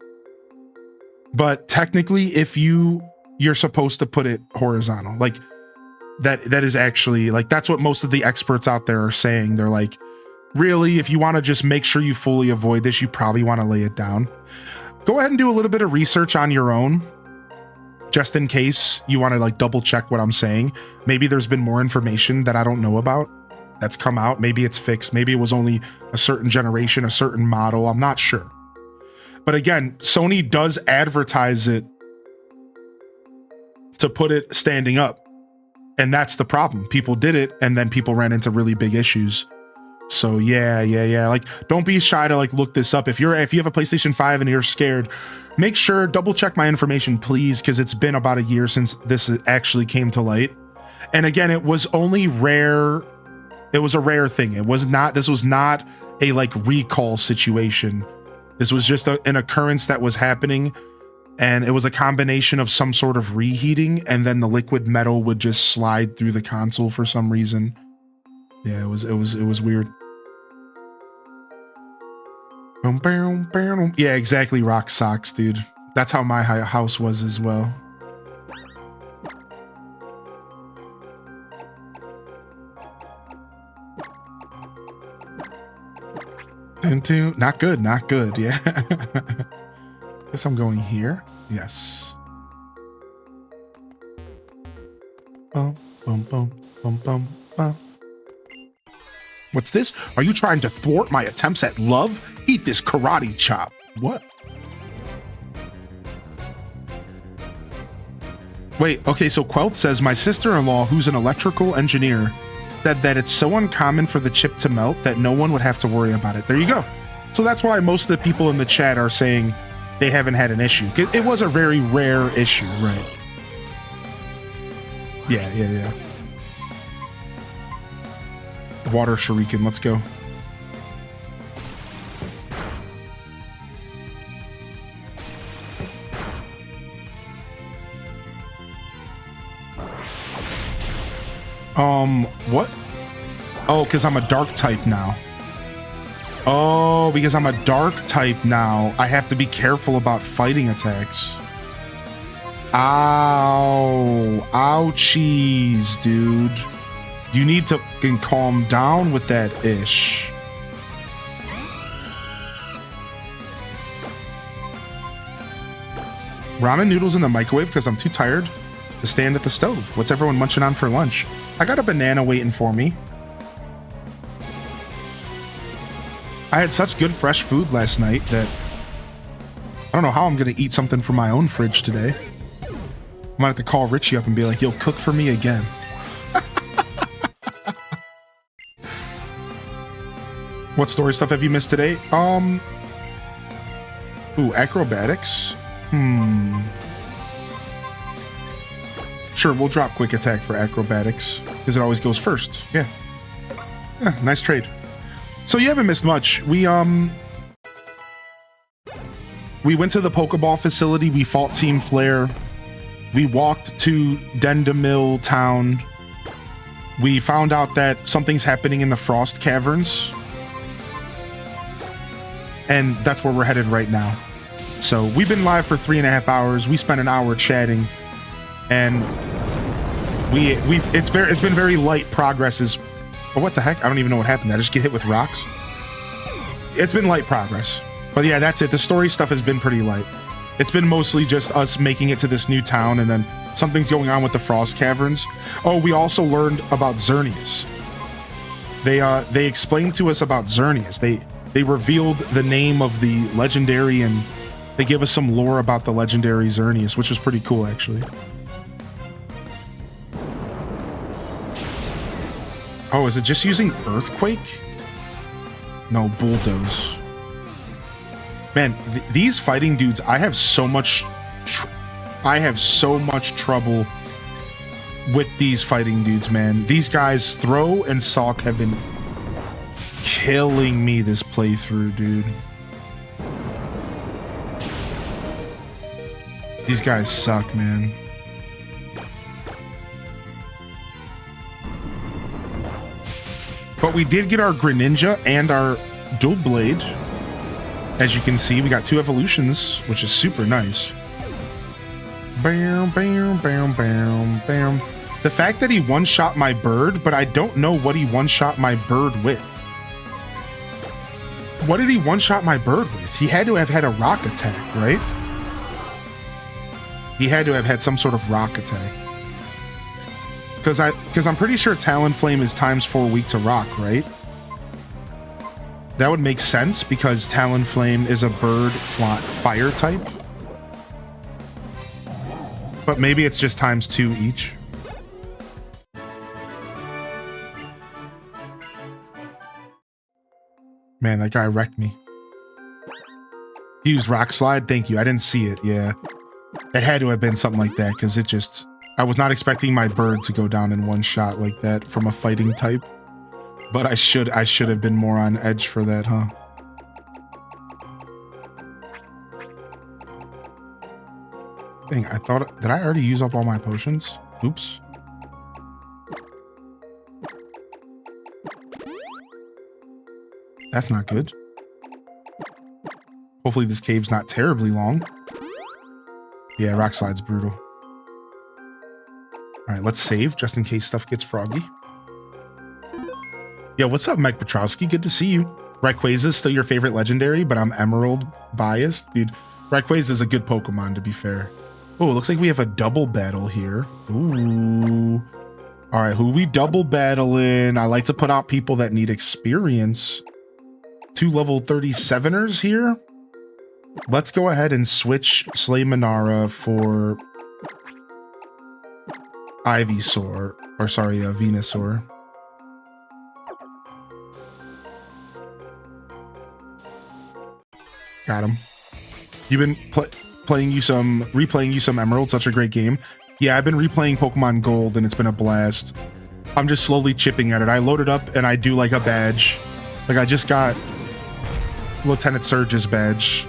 Speaker 1: But technically, if you're supposed to put it horizontal. Like that is actually like, that's what most of the experts out there are saying. They're like, really, if you want to just make sure you fully avoid this, you probably want to lay it down. Go ahead and do a little bit of research on your own, just in case you want to like double check what I'm saying. Maybe there's been more information that I don't know about that's come out. Maybe it's fixed. Maybe it was only a certain generation, a certain model. I'm not sure. But again, Sony does advertise it to put it standing up. And that's the problem. People did it, and then people ran into really big issues. So yeah. Like, don't be shy to like look this up. If you have a PlayStation 5 and you're scared, make sure double check my information, please, because it's been about a year since this actually came to light. And again, it was only rare. It was a rare thing. This was not a like recall situation. This was just an occurrence that was happening. And it was a combination of some sort of reheating, and then the liquid metal would just slide through the console for some reason. Yeah, it was weird. Yeah, exactly, Rock Socks, dude. That's how my house was as well. Not good, yeah. Guess I'm going here. Yes. Bum, bum, bum, bum, bum, bum. What's this? Are you trying to thwart my attempts at love? Eat this karate chop. What? Wait, okay, so Quelth says, my sister-in-law, who's an electrical engineer, said that it's so uncommon for the chip to melt that no one would have to worry about it. There you go. So that's why most of the people in the chat are saying they haven't had an issue. It was a very rare issue, right? Yeah. Water shuriken, let's go. What? Oh, because I'm a dark type now. Oh, because I'm a dark type now, I have to be careful about fighting attacks. Ow. Ouchies, dude. You need to fucking calm down with that ish. Ramen noodles in the microwave because I'm too tired to stand at the stove. What's everyone munching on for lunch? I got a banana waiting for me. I had such good fresh food last night that I don't know how I'm going to eat something from my own fridge today. I might have to call Richie up and be like, yo, cook for me again. What story stuff have you missed today? Acrobatics? Sure, we'll drop quick attack for acrobatics because it always goes first. Yeah, nice trade. So you haven't missed much. We went to the Pokeball facility. We fought Team Flare. We walked to Dendamil Town. We found out that something's happening in the Frost Caverns. And that's where we're headed right now. So we've been live for 3.5 hours. We spent an hour chatting, and it's been very light progresses. Oh, what the heck? I don't even know what happened. I just get hit with rocks. It's been light progress. But yeah, that's it. The story stuff has been pretty light. It's been mostly just us making it to this new town, and then something's going on with the Frost Caverns. Oh, we also learned about Xerneas. They explained to us about Xerneas. They revealed the name of the legendary, and they give us some lore about the legendary Xerneas, which was pretty cool, actually. Oh, is it just using Earthquake? No, Bulldoze. Man, these fighting dudes, I have so much trouble with these fighting dudes, man. These guys, Throw and Salk, have been killing me this playthrough, dude. These guys suck, man. But we did get our Greninja and our Dual Blade. As you can see, we got 2 evolutions, which is super nice. Bam, bam, bam, bam, bam. The fact that he one-shot my bird, but I don't know what he one-shot my bird with. What did he one-shot my bird with? He had to have had a rock attack, right? He had to have had some sort of rock attack. Because I'm pretty sure Talonflame is ×4 weak to rock, right? That would make sense because Talonflame is a bird fire type. But maybe it's just ×2 each. Man, that guy wrecked me. He used Rock Slide? Thank you. I didn't see it. Yeah. It had to have been something like that because it just... I was not expecting my bird to go down in one shot like that from a fighting type. But I should have been more on edge for that, huh? Dang, I thought... Did I already use up all my potions? Oops. That's not good. Hopefully this cave's not terribly long. Yeah, Rock Slide's brutal. All right, let's save just in case stuff gets froggy. Yo, what's up, Mike Petrowski? Good to see you. Rayquaza is still your favorite legendary, but I'm Emerald biased. Dude, Rayquaza is a good Pokemon, to be fair. Oh, looks like we have a double battle here. Ooh. All right, who we double battling? I like to put out people that need experience. 2 level 37ers here. Let's go ahead and switch Slay Minara for Ivysaur, or sorry, Venusaur. Got him. You've been replaying you some Emerald, such a great game. Yeah, I've been replaying Pokemon Gold and it's been a blast. I'm just slowly chipping at it. I load it up and I do like a badge. Like I just got Lieutenant Surge's badge,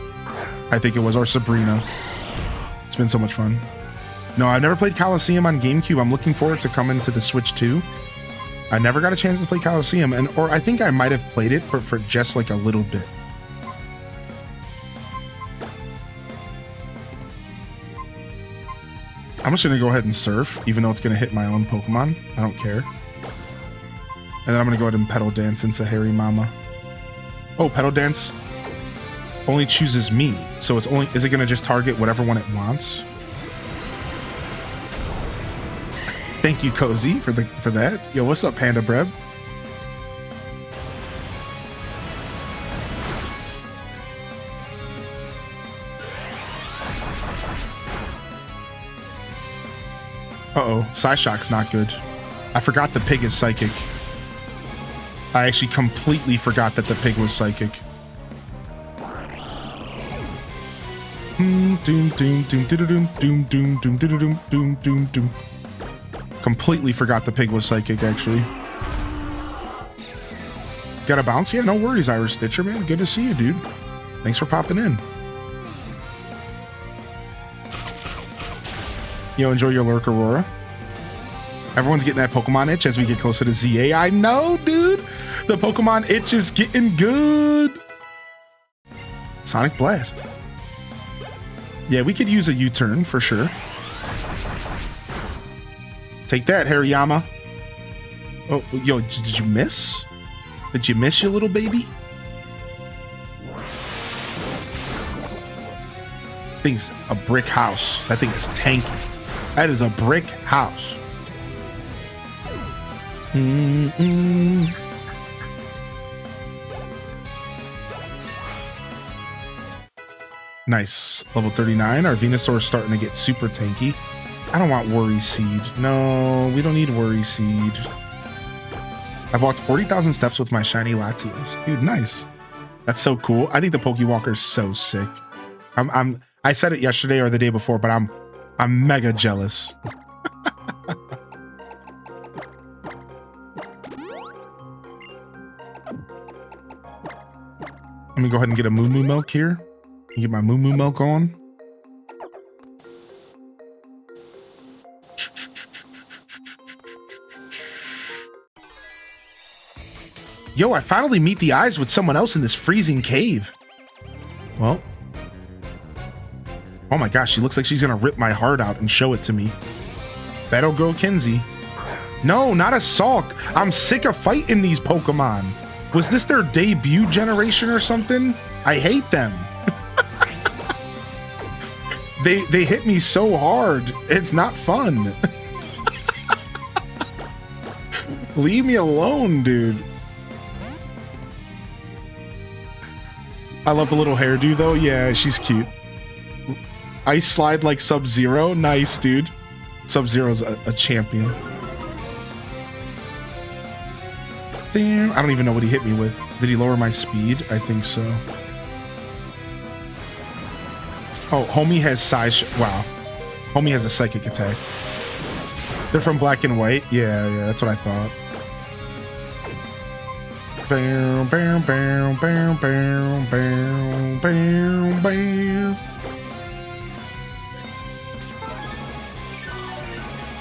Speaker 1: I think it was, or Sabrina. It's been so much fun. No, I've never played Coliseum on GameCube. I'm looking forward to coming to the Switch too. I never got a chance to play Coliseum, or I think I might have played it, but for just like a little bit. I'm just gonna go ahead and surf, even though it's gonna hit my own Pokemon. I don't care. And then I'm gonna go ahead and Petal Dance into Harry Mama. Oh, Petal Dance only chooses me, so it's only, is it gonna just target whatever one it wants? Thank you, Cozy, for that. Yo, what's up, Panda Breb? Uh-oh, Psyshock's not good. I forgot the pig is psychic. I actually completely forgot that the pig was psychic. Completely forgot the pig was psychic, actually. Got a bounce? Yeah, no worries, Irish Stitcher, man. Good to see you, dude. Thanks for popping in. Yo, enjoy your Lurker, Aurora. Everyone's getting that Pokemon itch as we get closer to ZA. I know, dude. The Pokemon itch is getting good. Sonic Blast. Yeah, we could use a U-turn for sure. Take that, Hariyama. Oh, yo, did you miss? Did you miss, your little baby? Thing's a brick house. That thing is tanky. That is a brick house. Nice. Level 39. Our Venusaur is starting to get super tanky. I don't want Worry Seed. No, we don't need Worry Seed. I've walked 40,000 steps with my shiny Latios. Dude, nice. That's so cool. I think the Pokewalker is so sick. I said it yesterday or the day before, but I'm mega jealous. Let me go ahead and get a Moo Moo Milk here. Get my Moo Moo Milk on. Yo, I finally meet the eyes with someone else in this freezing cave. Well. Oh my gosh, she looks like she's gonna rip my heart out and show it to me. Battle Girl Kinsey. No, not a Sulk. I'm sick of fighting these Pokemon. Was this their debut generation or something? I hate them. They hit me so hard. It's not fun. Leave me alone, dude. I love the little hairdo though. Yeah, she's cute. Ice slide like Sub-Zero. Nice, dude. Sub-Zero's a champion. Damn. I don't even know what he hit me with. Did he lower my speed? I think so. Oh, homie has size. Wow. Homie has a psychic attack. They're from Black and White. Yeah, that's what I thought. Bam, bam, bam, bam, bam, bam, bam, bam.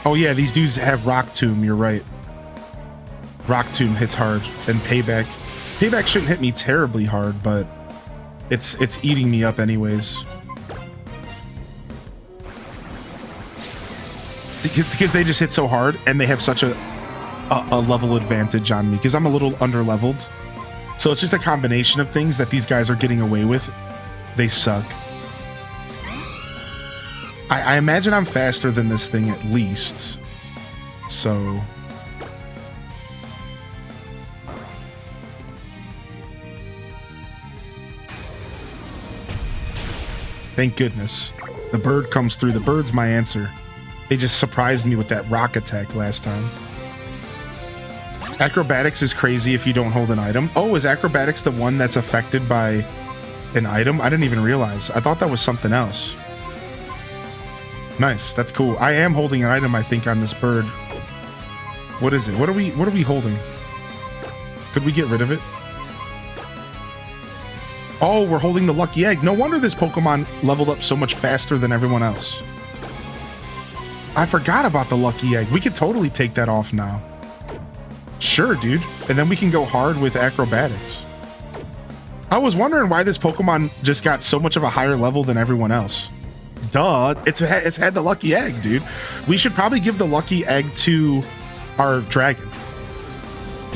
Speaker 1: Oh yeah, these dudes have Rock Tomb, you're right. Rock Tomb hits hard, and Payback. Payback shouldn't hit me terribly hard, but it's eating me up anyways. Because they just hit so hard, and they have such a level advantage on me, because I'm a little under-leveled. So it's just a combination of things that these guys are getting away with. They suck. I imagine I'm faster than this thing at least. So... Thank goodness. The bird comes through. The bird's my answer. They just surprised me with that rock attack last time. Acrobatics is crazy if you don't hold an item. Oh, is acrobatics the one that's affected by an item? I didn't even realize. I thought that was something else. Nice, that's cool. I am holding an item, I think, on this bird. What is it? What are we holding? Could we get rid of it? Oh, we're holding the lucky egg. No wonder this Pokemon leveled up so much faster than everyone else. I forgot about the lucky egg. We could totally take that off now. Sure, dude. And then we can go hard with acrobatics. I was wondering why this Pokemon just got so much of a higher level than everyone else. Duh, it's had the lucky egg, dude. We should probably give the lucky egg to our dragon,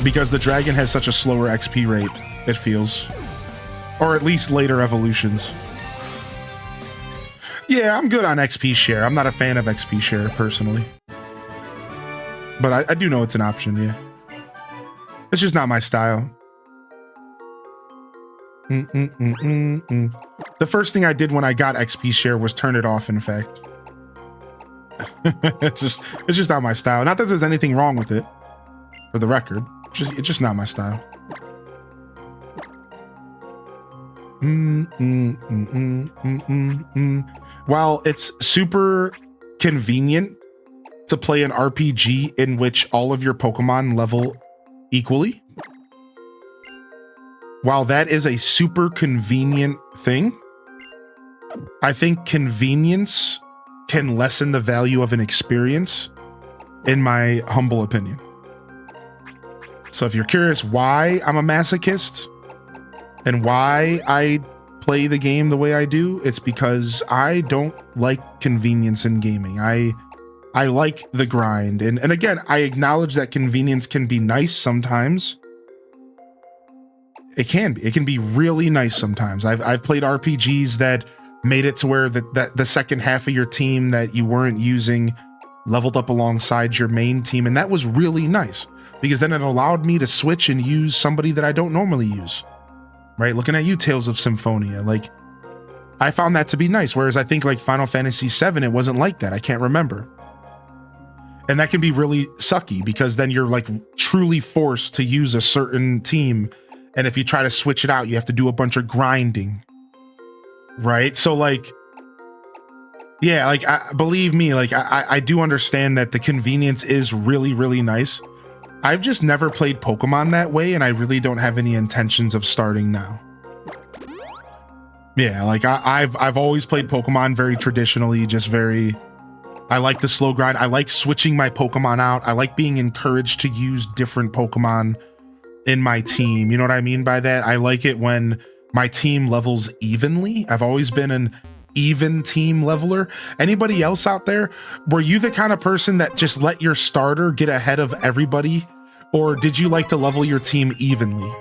Speaker 1: because the dragon has such a slower XP rate, it feels. Or at least later evolutions. Yeah, I'm good on XP share. I'm not a fan of XP share, personally. But I do know it's an option, yeah. It's just not my style. The first thing I did when I got XP share was turn it off, in fact. It's just not my style. Not that there's anything wrong with it, for the record. It's just not my style. While it's super convenient to play an RPG in which all of your Pokemon level equally, while that is a super convenient thing, I think convenience can lessen the value of an experience, in my humble opinion. So if you're curious why I'm a masochist and why I play the game the way I do, it's because I don't like convenience in gaming. I like the grind. And again, I acknowledge that convenience can be nice sometimes. It can be really nice sometimes. I've played RPGs that made it to where the second half of your team that you weren't using leveled up alongside your main team, and that was really nice, because then it allowed me to switch and use somebody that I don't normally use. Right? Looking at you, Tales of Symphonia. Like, I found that to be nice, whereas I think like Final Fantasy VII, it wasn't like that. I can't remember. And that can be really sucky, because then you're like truly forced to use a certain team. And if you try to switch it out, you have to do a bunch of grinding. Right? So like, yeah, like, believe me, like I do understand that the convenience is really, really nice. I've just never played Pokemon that way, and I really don't have any intentions of starting now. Yeah, like I've always played Pokemon very traditionally, just very... I like the slow grind. I like switching my Pokemon out. I like being encouraged to use different Pokemon. in my team. You know what I mean by that? I like it when my team levels evenly. I've always been an even team leveler. Anybody else out there, were you the kind of person that just let your starter get ahead of everybody, or did you like to level your team evenly?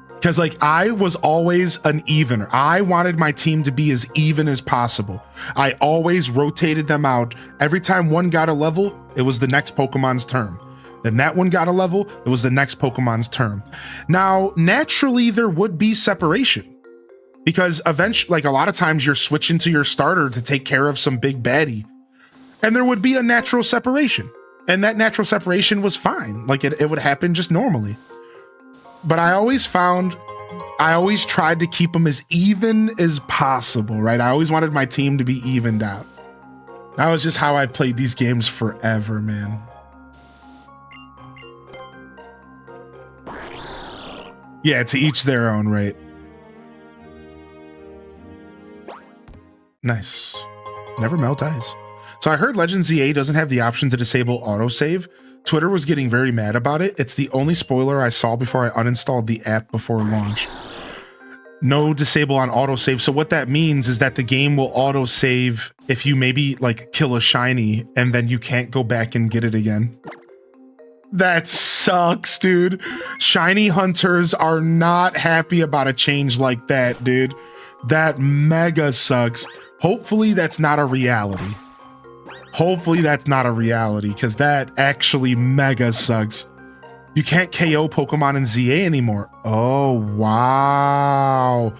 Speaker 1: Because like I was always an evener. I wanted my team to be as even as possible. I always rotated them out. Every time one got a level, it was the next Pokemon's turn. Then that one got a level, it was the next Pokemon's turn. Now, naturally, there would be separation. Because eventually, like a lot of times you're switching to your starter to take care of some big baddie. And there would be a natural separation. And that natural separation was fine. Like it would happen just normally. But I always tried to keep them as even as possible, right? I always wanted my team to be evened out. That was just how I played these games forever, man. Yeah, to each their own, right? Nice. Never melt ice. So I heard Legend ZA doesn't have the option to disable autosave. Twitter was getting very mad about it. It's the only spoiler I saw before I uninstalled the app before launch. No disable on autosave. So what that means is that the game will autosave if you maybe like kill a shiny and then you can't go back and get it again. That sucks, dude. Shiny hunters are not happy about a change like that, dude. That mega sucks. Hopefully that's not a reality. Hopefully that's not a reality, because that actually mega sucks. You can't KO Pokemon in ZA anymore. Oh, wow.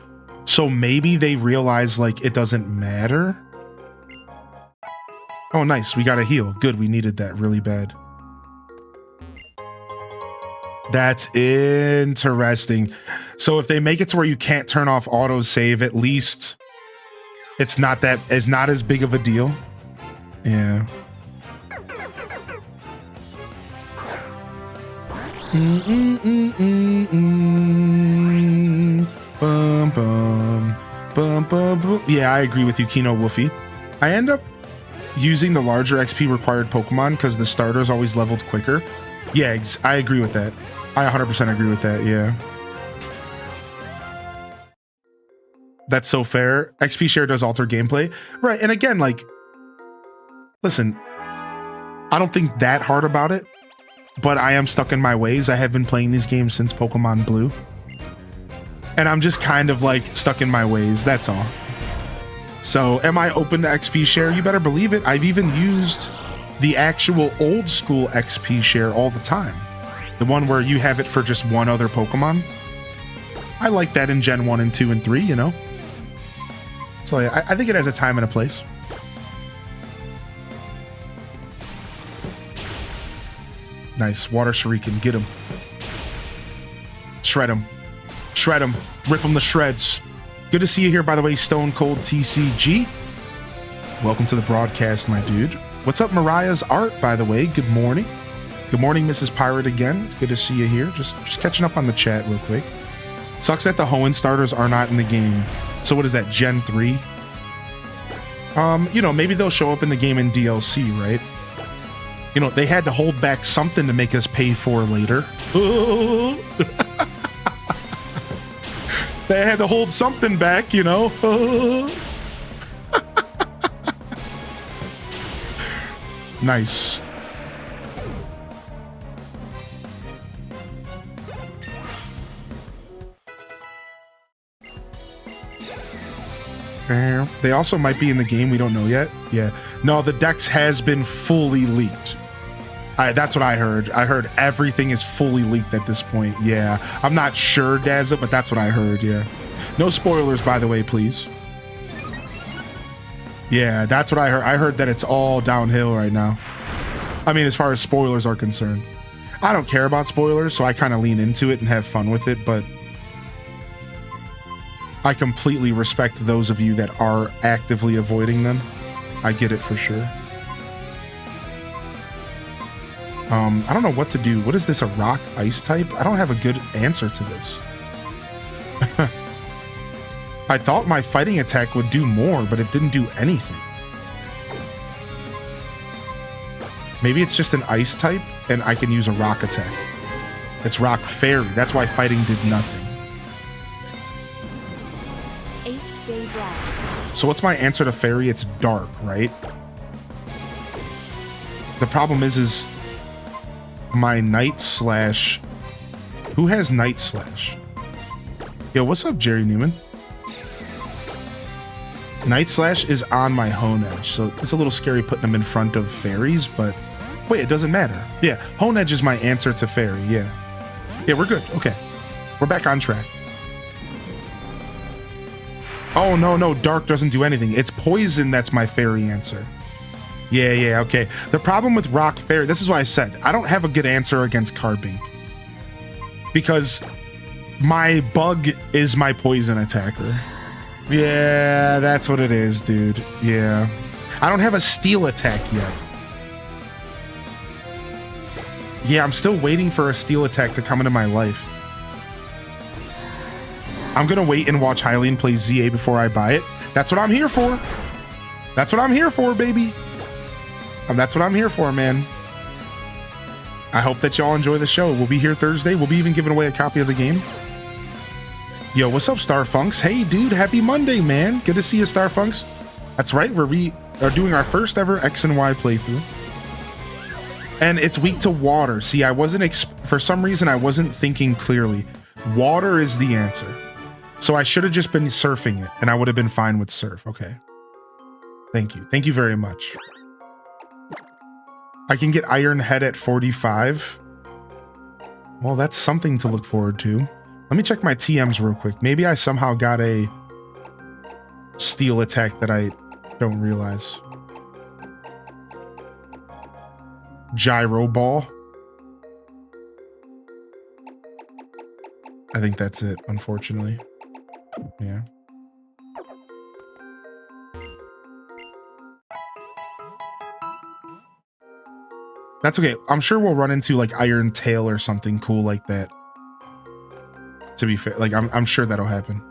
Speaker 1: So maybe they realize like it doesn't matter. Oh, nice. We got a heal. Good. We needed that really bad. That's interesting. So if they make it to where you can't turn off autosave, at least it's not as big of a deal. Yeah. Bum, bum, bum, bum, bum. Yeah, I agree with you, Kino Woofy. I end up using the larger XP required Pokemon because the starter's always leveled quicker. Yeah, I agree with that. I 100% agree with that, yeah. That's so fair. XP share does alter gameplay. Right, and again, like, listen, I don't think that hard about it, but I am stuck in my ways. I have been playing these games since Pokemon Blue. And I'm just kind of like stuck in my ways, that's all. So am I open to XP share? You better believe it. I've even used the actual old school XP share all the time. The one where you have it for just one other Pokemon. I like that in Gen 1 and 2 and 3, you know? So yeah, I think it has a time and a place. Nice. Water Shuriken. Get him. Shred him. Shred him. Rip him to shreds. Good to see you here, by the way, Stone Cold TCG. Welcome to the broadcast, my dude. What's up, Mariah's Art, by the way? Good morning. Good morning, Mrs. Pirate again. Good to see you here. Just catching up on the chat real quick. Sucks that the Hoenn starters are not in the game. So what is that, Gen 3? You know, maybe they'll show up in the game in DLC, right? You know, they had to hold back something to make us pay for later. They had to hold something back, you know? Nice. They also might be in the game. We don't know yet. Yeah. No, the Dex has been fully leaked. That's what I heard. I heard everything is fully leaked at this point. Yeah. I'm not sure, Dazza, but that's what I heard. Yeah. No spoilers, by the way, please. Yeah, that's what I heard. I heard that it's all downhill right now. I mean, as far as spoilers are concerned. I don't care about spoilers, so I kind of lean into it and have fun with it, but I completely respect those of you that are actively avoiding them. I get it for sure. I don't know what to do. What is this, a rock ice type? I don't have a good answer to this. I thought my fighting attack would do more, but it didn't do anything. Maybe it's just an ice type and I can use a rock attack. It's rock fairy. That's why fighting did nothing.
Speaker 2: H-Day Blast.
Speaker 1: So what's my answer to fairy? It's dark, right? The problem is my night slash. Who has night slash? Yo, what's up, Jerry Newman? Night slash is on my hone edge, so it's a little scary putting them in front of fairies, but wait, it doesn't matter. Yeah, hone edge is my answer to fairy. Yeah, we're good. Okay, we're back on track. Oh no, dark doesn't do anything. It's poison that's my fairy answer. Yeah, okay. The problem with rock fairy, this is why I said I don't have a good answer against Carbink, because my bug is my poison attacker. Yeah, that's what it is, dude. Yeah. I don't have a steel attack yet. Yeah, I'm still waiting for a steel attack to come into my life. I'm gonna wait and watch Hylian play ZA before I buy it. That's what I'm here for. That's what I'm here for, baby. That's what I'm here for, man. I hope that y'all enjoy the show. We'll be here Thursday. We'll be even giving away a copy of the game. Yo, what's up, Starfunks? Hey, dude, happy Monday, man. Good to see you, Starfunks. That's right, we are doing our first ever X and Y playthrough. And it's weak to water. See, I wasn't, for some reason, I wasn't thinking clearly. Water is the answer. So I should have just been surfing it, and I would have been fine with surf. Okay. Thank you. Thank you very much. I can get Iron Head at 45. Well, that's something to look forward to. Let me check my TMs real quick. Maybe I somehow got a steel attack that I don't realize. Gyro Ball. I think that's it, unfortunately. Yeah. That's okay. I'm sure we'll run into like Iron Tail or something cool like that. To be fair, like I'm sure that'll happen.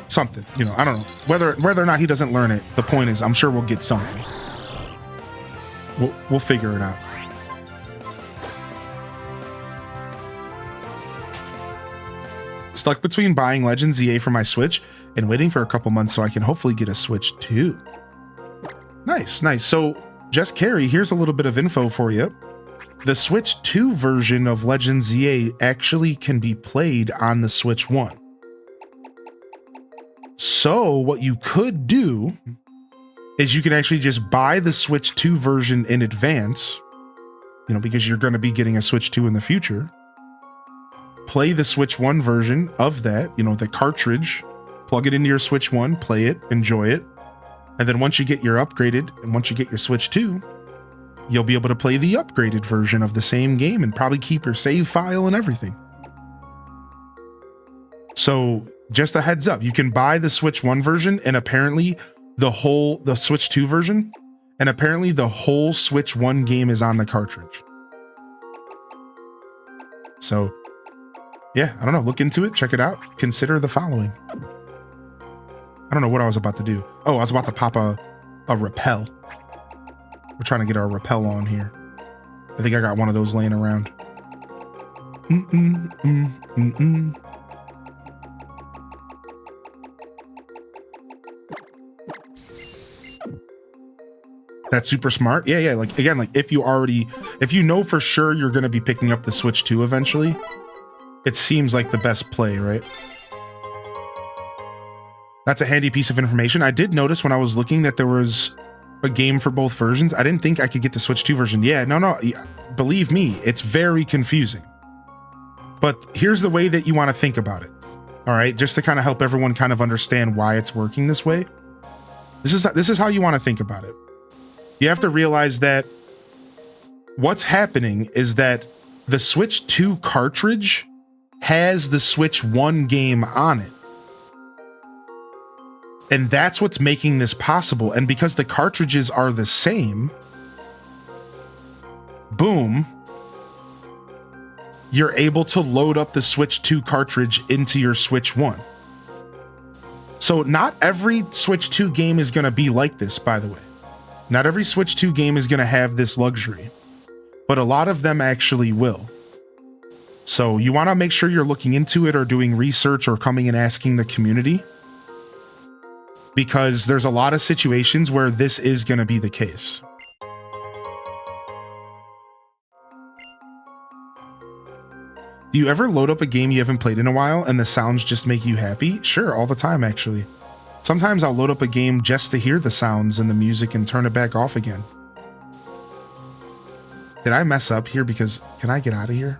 Speaker 1: Something, you know, I don't know whether or not he doesn't learn it. The point is, I'm sure we'll get something. We'll figure it out. Stuck between buying Legends ZA for my Switch and waiting for a couple months so I can hopefully get a Switch 2. Nice. So, Jess Carey, here's a little bit of info for you. The Switch 2 version of Legends ZA actually can be played on the Switch 1. So, what you could do is you can actually just buy the Switch 2 version in advance, you know, because you're going to be getting a Switch 2 in the future. Play the Switch 1 version of that, you know, the cartridge, plug it into your Switch 1, play it, enjoy it. And then once you get your upgraded, and once you get your Switch 2, you'll be able to play the upgraded version of the same game and probably keep your save file and everything. So just a heads up, you can buy the Switch 1 version and apparently the Switch 2 version, and apparently the whole Switch 1 game is on the cartridge. So yeah, I don't know. Look into it. Check it out. Consider the following. I don't know what I was about to do. Oh, I was about to pop a repel. We're trying to get our repel on here. I think I got one of those laying around. That's super smart. Yeah. Like, again, like if you know for sure you're going to be picking up the Switch 2 eventually, it seems like the best play, right? That's a handy piece of information. I did notice when I was looking that there was a game for both versions. I didn't think I could get the Switch 2 version. Yeah, no. Believe me, it's very confusing. But here's the way that you want to think about it. All right, just to kind of help everyone kind of understand why it's working this way. This is how you want to think about it. You have to realize that what's happening is that the Switch 2 cartridge has the Switch 1 game on it. And that's what's making this possible. And because the cartridges are the same, boom, you're able to load up the Switch 2 cartridge into your Switch 1. So not every Switch 2 game is going to be like this, by the way. Not every Switch 2 game is going to have this luxury, but a lot of them actually will. So you want to make sure you're looking into it or doing research or coming and asking the community, because there's a lot of situations where this is going to be the case. Do you ever load up a game you haven't played in a while and the sounds just make you happy? Sure, all the time, actually. Sometimes I'll load up a game just to hear the sounds and the music and turn it back off again. Did I mess up here? Because can I get out of here?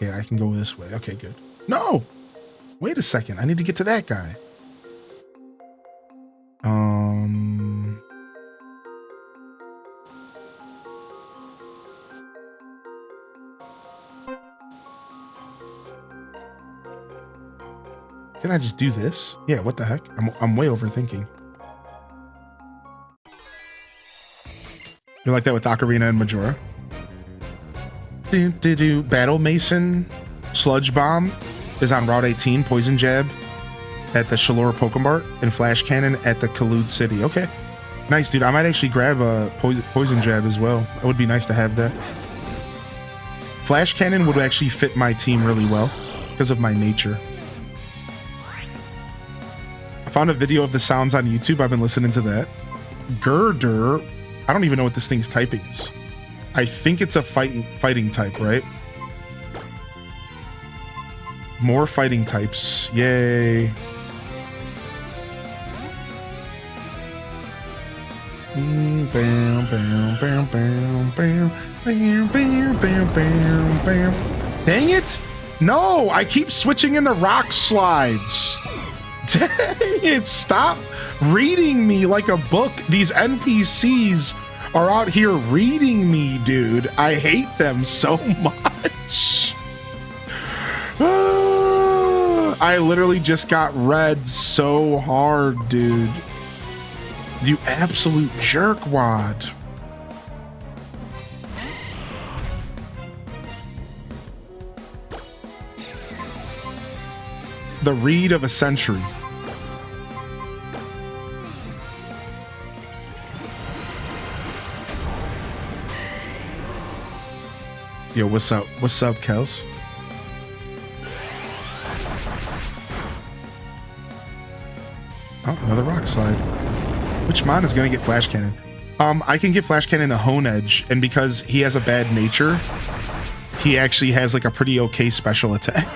Speaker 1: Yeah, I can go this way. Okay, good. No! Wait a second. I need to get to that guy. Can I just do this? Yeah, what the heck? I'm way overthinking. You're like that with Ocarina and Majora? Battle Mason Sludge Bomb is on Route 18, Poison Jab at the Shalor Pokemart, and Flash Cannon at the Kalude City. Okay. Nice, dude. I might actually grab a Poison Jab as well. It would be nice to have that. Flash Cannon would actually fit my team really well because of my nature. I found a video of the sounds on YouTube. I've been listening to that. Girder. I don't even know what this thing's typing is. I think it's a fighting type, right? More fighting types. Yay. Dang it! No, I keep switching in the rock slides. Dang it, stop reading me like a book. These NPCs are out here reading me, dude. I hate them so much. I literally just got read so hard, dude. You absolute jerkwad. The read of a century. Yo, what's up? What's up, Kels? Oh, another rock slide. Which mon is gonna get Flash Cannon? I can get Flash Cannon to Hone Edge, and because he has a bad nature, he actually has like a pretty okay special attack.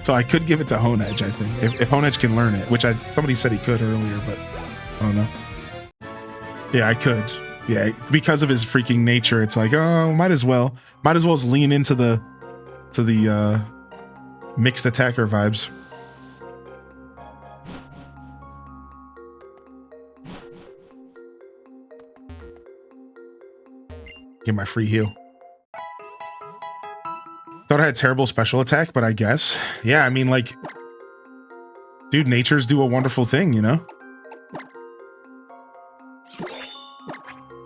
Speaker 1: So I could give it to Hone Edge, I think, if Hone Edge can learn it, which somebody said he could earlier, but I don't know. Yeah, I could. Yeah, because of his freaking nature, it's like, oh, might as well just lean into the mixed attacker vibes. Get my free heal. Thought I had terrible special attack, but I guess. Yeah, I mean, like, dude, natures do a wonderful thing, you know?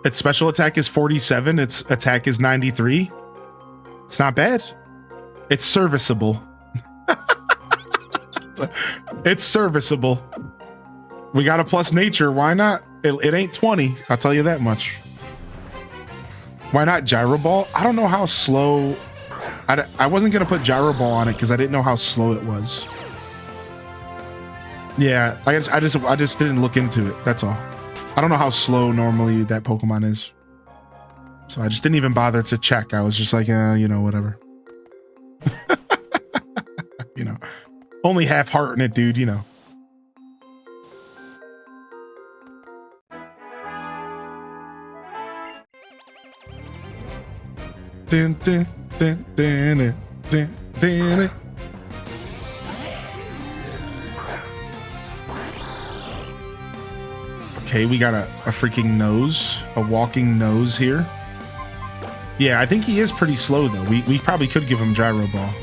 Speaker 1: Its special attack is 47, its attack is 93. It's not bad. It's serviceable. It's serviceable. We got a plus nature, why not? It ain't 20, I'll tell you that much. Why not Gyro Ball? I don't know how slow... I wasn't going to put Gyro Ball on it because I didn't know how slow it was. Yeah, I just didn't look into it, that's all. I don't know how slow normally that Pokemon is. So I just didn't even bother to check. I was just like, you know, whatever. You know, only half heart in it, dude, you know. Dun, dun, dun, dun, dun, dun, dun. Okay, we got a freaking nose, a walking nose here. Yeah, I think he is pretty slow though. We probably could give him Gyro Ball.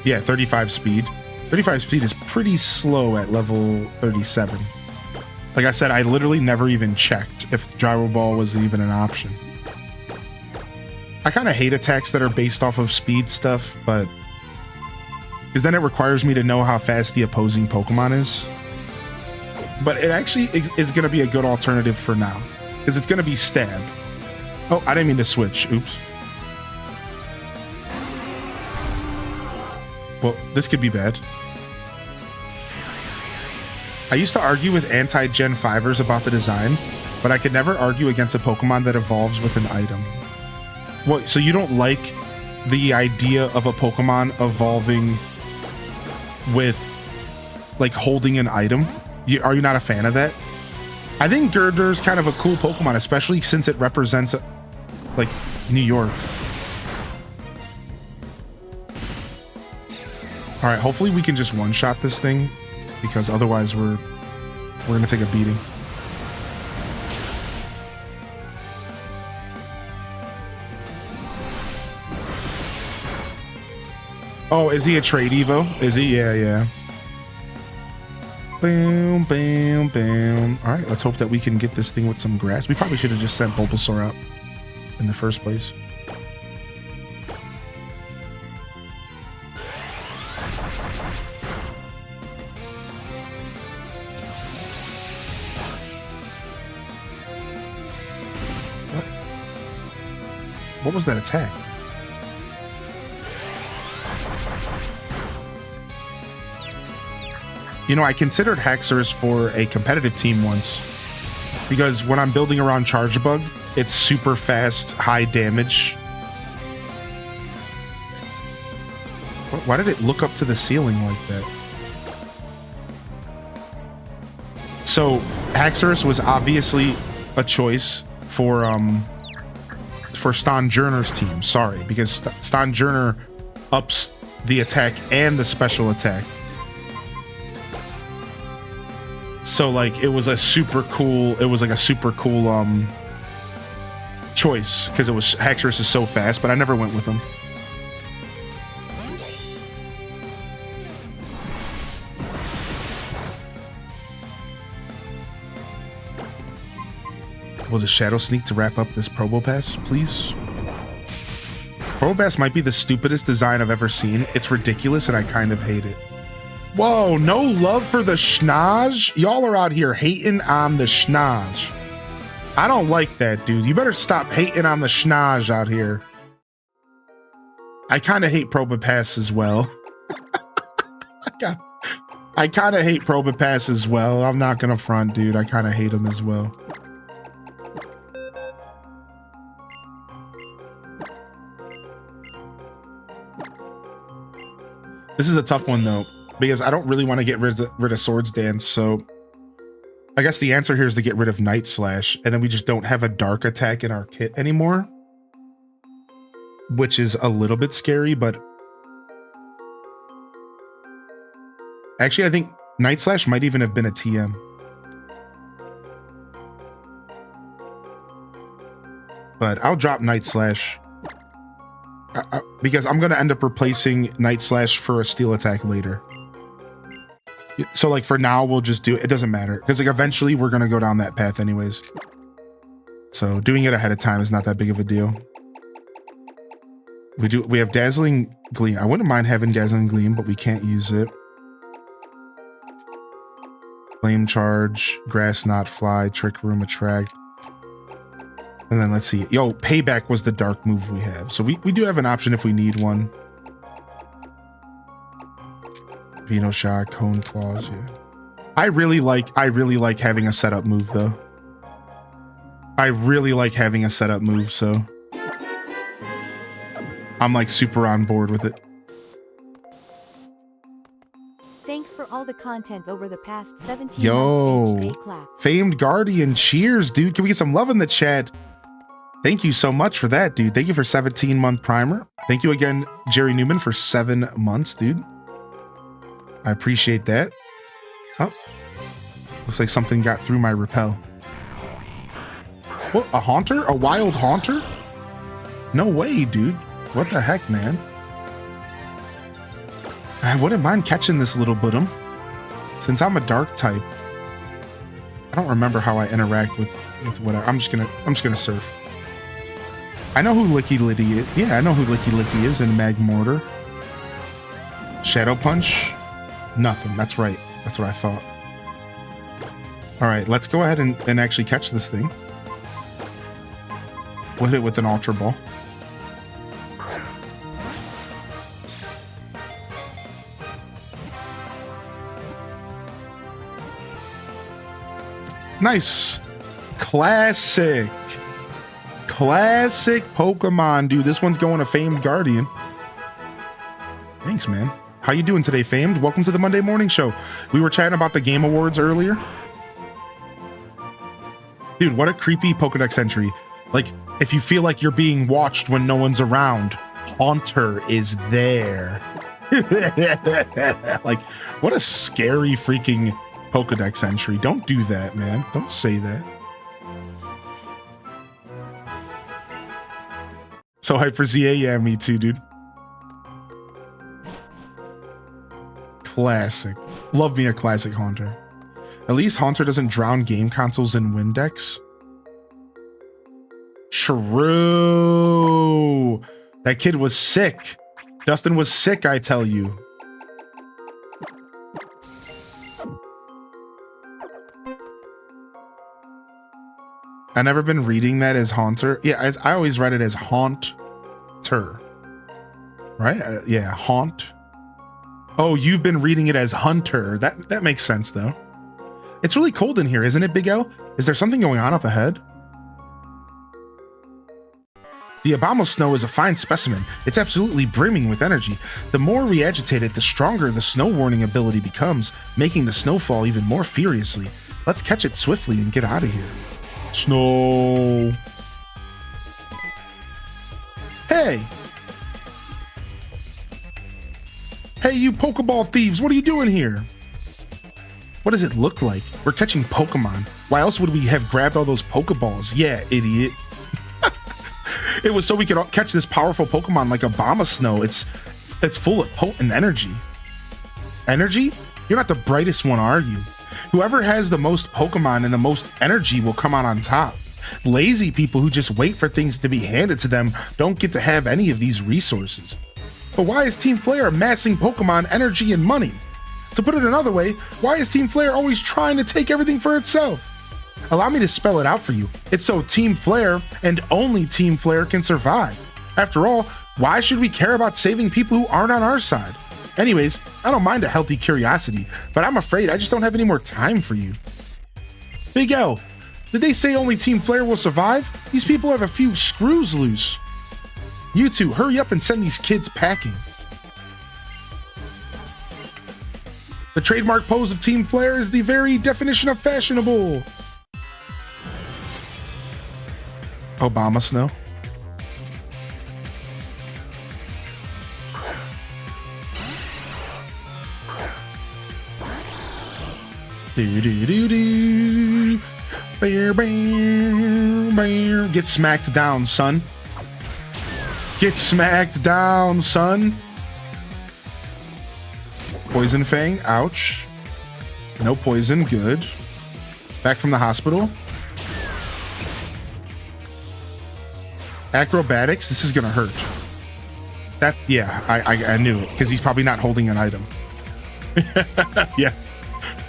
Speaker 1: Yeah, 35 speed. 35 speed is pretty slow at level 37. Like I said, I literally never even checked if Gyro Ball was even an option. I kind of hate attacks that are based off of speed stuff, but because then it requires me to know how fast the opposing Pokemon is. But it actually is going to be a good alternative for now, because it's going to be Stab. Oh, I didn't mean to switch. Oops. Well, this could be bad. I used to argue with anti-Gen 5ers about the design, but I could never argue against a Pokemon that evolves with an item. What? So you don't like the idea of a Pokemon evolving with, like, holding an item? Are you not a fan of that? I think Gurdurr's kind of a cool Pokemon, especially since it represents, like, New York. All right, hopefully we can just one-shot this thing, because otherwise we're gonna take a beating. Oh, is he a trade Evo? Is he? Yeah. Boom, boom, boom. All right, let's hope that we can get this thing with some grass. We probably should have just sent Bulbasaur out in the first place. What was that attack? You know, I considered Haxorus for a competitive team once, because when I'm building around Chargebug, it's super fast, high damage. Why did it look up to the ceiling like that? So Haxorus was obviously a choice for Stonjourner's team. Sorry, because Stonjourner ups the attack and the special attack. So like it was a super cool choice, because it was Haxorus is so fast, but I never went with him. Will the Shadow Sneak to wrap up this Probopass, please? Probopass might be the stupidest design I've ever seen. It's ridiculous and I kind of hate it. Whoa, no love for the Schnage? Y'all are out here hating on the Schnage. I don't like that, dude. You better stop hating on the Schnage out here. I kind of hate Probopass as well. I kind of hate Probopass as well. I'm not gonna front, dude. I kind of hate him as well. This is a tough one though, because I don't really want to get rid of Swords Dance, so I guess the answer here is to get rid of Night Slash, and then we just don't have a dark attack in our kit anymore, which is a little bit scary. But actually I think Night Slash might even have been a TM. But I'll drop Night Slash. Because I'm going to end up replacing Night Slash for a Steel Attack later. So like for now, we'll just do it. It doesn't matter. Because like eventually we're going to go down that path anyways. So doing it ahead of time is not that big of a deal. We have Dazzling Gleam. I wouldn't mind having Dazzling Gleam, but we can't use it. Flame Charge, Grass Knot, Fly, Trick Room, Attract. And then let's see. Yo, Payback was the dark move we have. So we do have an option if we need one. Venoshock, Cone Claws, yeah. I really like having a setup move though. I really like having a setup move, so I'm like super on board with it.
Speaker 2: Thanks for all the content over the past 17
Speaker 1: Yo,
Speaker 2: months. Stay clap.
Speaker 1: Famed Guardian, cheers, dude. Can we get some love in the chat? Thank you so much for that, dude. Thank you for 17-month primer. Thank you again, Jerry Newman, for 7 months, dude. I appreciate that. Oh, looks like something got through my repel. What, a Haunter? A wild Haunter? No way, dude. What the heck, man? I wouldn't mind catching this little Budum. Since I'm a dark type, I don't remember how I interact with whatever. I'm just gonna surf. I know who Licky Liddy is. Yeah, I know who Licky Licky is in Magmortar. Shadow Punch? Nothing. That's right. That's what I thought. All right, let's go ahead and actually catch this thing. We'll hit it with an Ultra Ball. Nice. Classic. Classic Pokemon, dude. This one's going to Famed Guardian. Thanks, man. How you doing today, Famed? Welcome to the Monday Morning Show. We were chatting about the Game Awards earlier. Dude, what a creepy Pokedex entry. Like, if you feel like you're being watched when no one's around, Haunter is there. Like, what a scary freaking Pokedex entry. Don't do that, man. Don't say that. So hype for ZA? Yeah, me too, dude. Classic. Love me a classic Haunter. At least Haunter doesn't drown game consoles in Windex. True. That kid was sick. Dustin was sick, I tell you. I've never been reading that as Haunter. Yeah, I always read it as Haunter. Right? Yeah, Haunt. Oh, you've been reading it as Hunter. That makes sense, though. It's really cold in here, isn't it, Big L? Is there something going on up ahead? The Abomasnow is a fine specimen. It's absolutely brimming with energy. The more we agitate it, the stronger the snow warning ability becomes, making the snowfall even more furiously. Let's catch it swiftly and get out of here. Snow. Hey! Hey, you Pokeball thieves, what are you doing here? What does it look like? We're catching Pokemon. Why else would we have grabbed all those Pokeballs? Yeah, idiot. It was so we could catch this powerful Pokemon like Abomasnow. It's full of potent energy. Energy? You're not the brightest one, are you? Whoever has the most Pokemon and the most energy will come out on top. Lazy people who just wait for things to be handed to them don't get to have any of these resources. But why is Team Flare amassing Pokemon energy and money? To put it another way, why is Team Flare always trying to take everything for itself? Allow me to spell it out for you. It's so Team Flare and only Team Flare can survive. After all, why should we care about saving people who aren't on our side? Anyways, I don't mind a healthy curiosity, but I'm afraid I just don't have any more time for you. Big L, did they say only Team Flare will survive? These people have a few screws loose. You two, hurry up and send these kids packing. The trademark pose of Team Flare is the very definition of fashionable. Abomasnow. Do-do-do-do. Bear, bear, bear. Get smacked down, son. Get smacked down, son. Poison Fang, ouch. No poison, good. Back from the hospital. Acrobatics, this is gonna hurt. That, yeah, I knew it, because he's probably not holding an item. Yeah,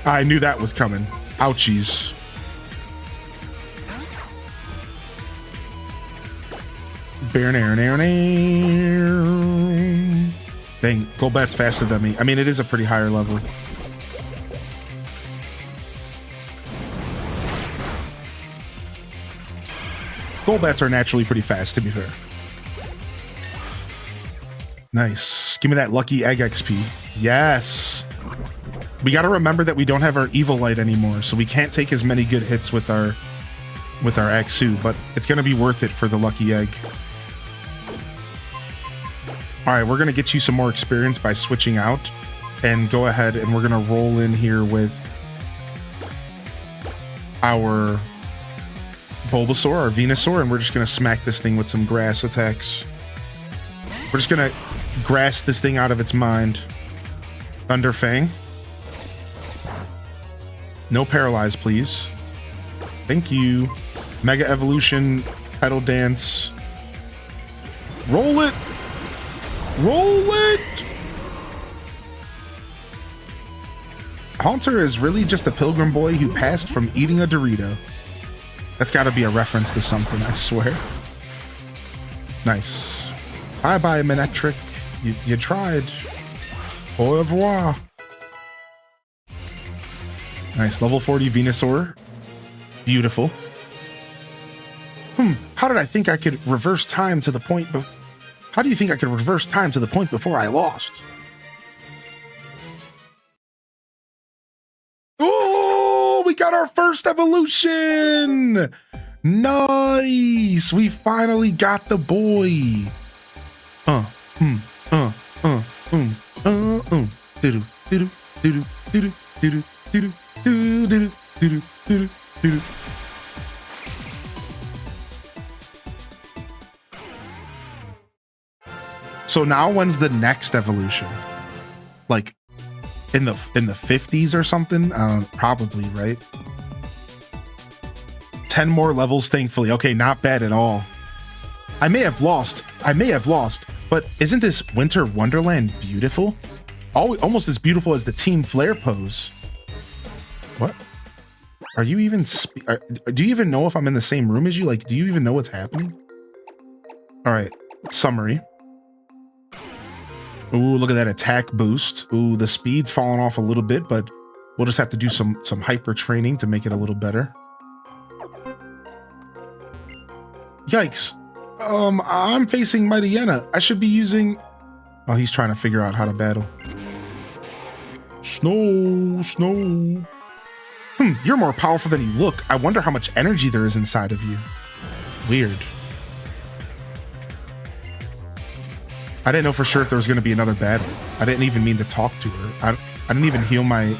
Speaker 1: I knew that was coming. Ouchies. Dang, Golbat's faster than me. I mean, it is a pretty higher level. Golbats are naturally pretty fast, to be fair. Nice. Give me that lucky egg XP. Yes. We got to remember that we don't have our Evilite anymore, so we can't take as many good hits with our Axu, but it's going to be worth it for the lucky egg. All right, we're going to get you some more experience by switching out, and go ahead and we're going to roll in here with our Bulbasaur, our Venusaur, and we're just going to smack this thing with some grass attacks. We're just going to grass this thing out of its mind. Thunder Fang. No paralyze, please. Thank you. Mega Evolution, Petal Dance. Roll it! Roll it! Haunter is really just a pilgrim boy who passed from eating a Dorito. That's got to be a reference to something, I swear. Nice. Bye-bye, Manectric. You tried. Au revoir. Nice. Level 40 Venusaur. Beautiful. How did I think I could reverse time to the point... How do you think I could reverse time to the point before I lost? Oh, we got our first evolution! Nice! We finally got the boy. So now when's the next evolution? Like in the 50s or something? Probably, right? 10 more levels, thankfully. Okay, not bad at all. I may have lost, but isn't this Winter Wonderland beautiful? Almost as beautiful as the Team Flare pose. What? Are you even... do you even know if I'm in the same room as you? Like, do you even know what's happening? All right, summary. Ooh, look at that attack boost. Ooh, the speed's falling off a little bit, but we'll just have to do some hyper training to make it a little better. Yikes. I'm facing Mightyena. I should be using... Oh, he's trying to figure out how to battle. Snow. You're more powerful than you look. I wonder how much energy there is inside of you. Weird. I didn't know for sure if there was going to be another battle. I didn't even mean to talk to her. I didn't even heal my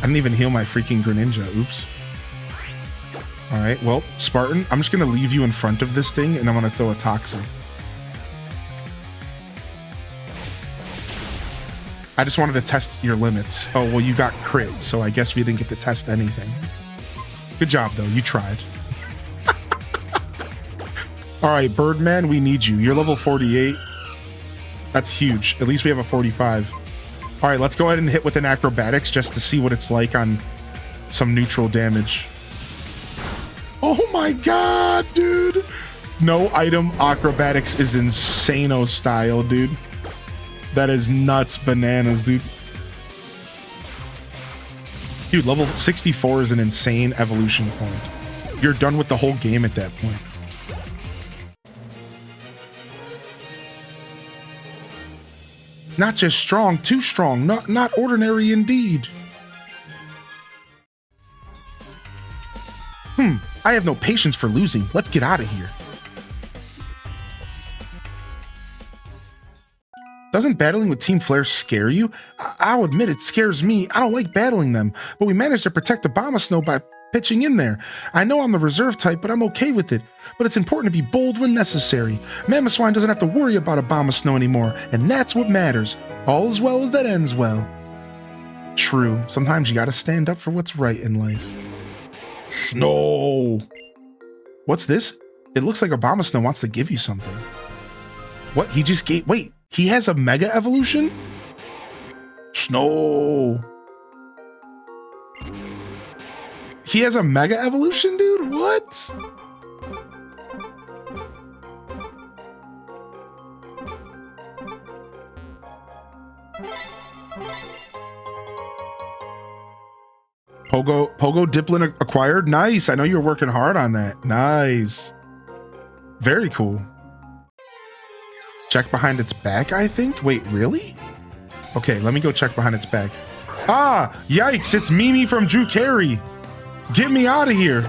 Speaker 1: freaking Greninja. Oops. All right, well, Spartan, I'm just going to leave you in front of this thing, and I'm going to throw a Toxic. I just wanted to test your limits. Oh, well, you got crit, so I guess we didn't get to test anything. Good job, though. You tried. All right, Birdman, we need you. You're level 48. That's huge. At least we have a 45. All right, let's go ahead and hit with an Acrobatics just to see what it's like on some neutral damage. Oh my god, dude. No item Acrobatics is insano style, dude. That is nuts bananas, dude. Dude, level 64 is an insane evolution point. You're done with the whole game at that point. Not just strong, too strong. Not ordinary indeed. I have no patience for losing. Let's get out of here. Doesn't battling with Team Flare scare you? I'll admit it scares me. I don't like battling them, but we managed to protect the Abomasnow by pitching in there. I know I'm the reserve type, but I'm okay with it. But it's important to be bold when necessary. Mamoswine doesn't have to worry about Abomasnow anymore, and that's what matters. All is well as that ends well. True. Sometimes you gotta stand up for what's right in life. Snow! What's this? It looks like Abomasnow wants to give you something. What? He just gave... Wait, he has a Mega Evolution? Snow! He has a Mega Evolution, dude? What? Pogo Diplin acquired? Nice. I know you're working hard on that. Nice. Very cool. Check behind its back, I think? Wait, really? Okay, let me go check behind its back. Ah, yikes, it's Mimi from Drew Carey. Get me out of here.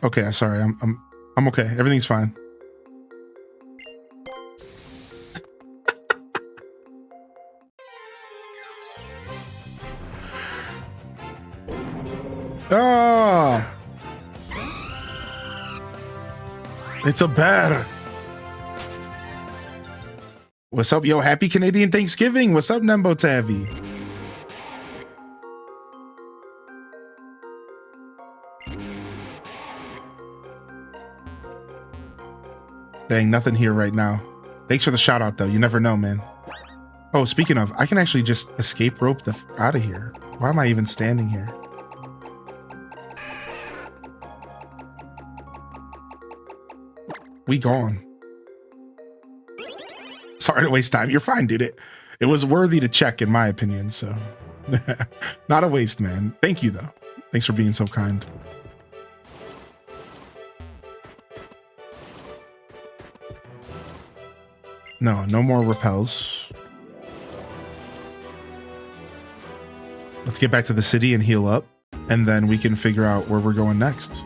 Speaker 1: Okay, sorry. I'm okay. Everything's fine. Ah! It's a bear. What's up, yo? Happy Canadian Thanksgiving. What's up, Nembo Tavi? Dang, nothing here right now. Thanks for the shout out, though. You never know, man. Oh, speaking of, I can actually just escape rope the out of here. Why am I even standing here? We gone. Sorry to waste time. You're fine, dude. It was worthy to check, in my opinion, so. Not a waste, man. Thank you, though. Thanks for being so kind. No more repels. Let's get back to the city and heal up, and then we can figure out where we're going next.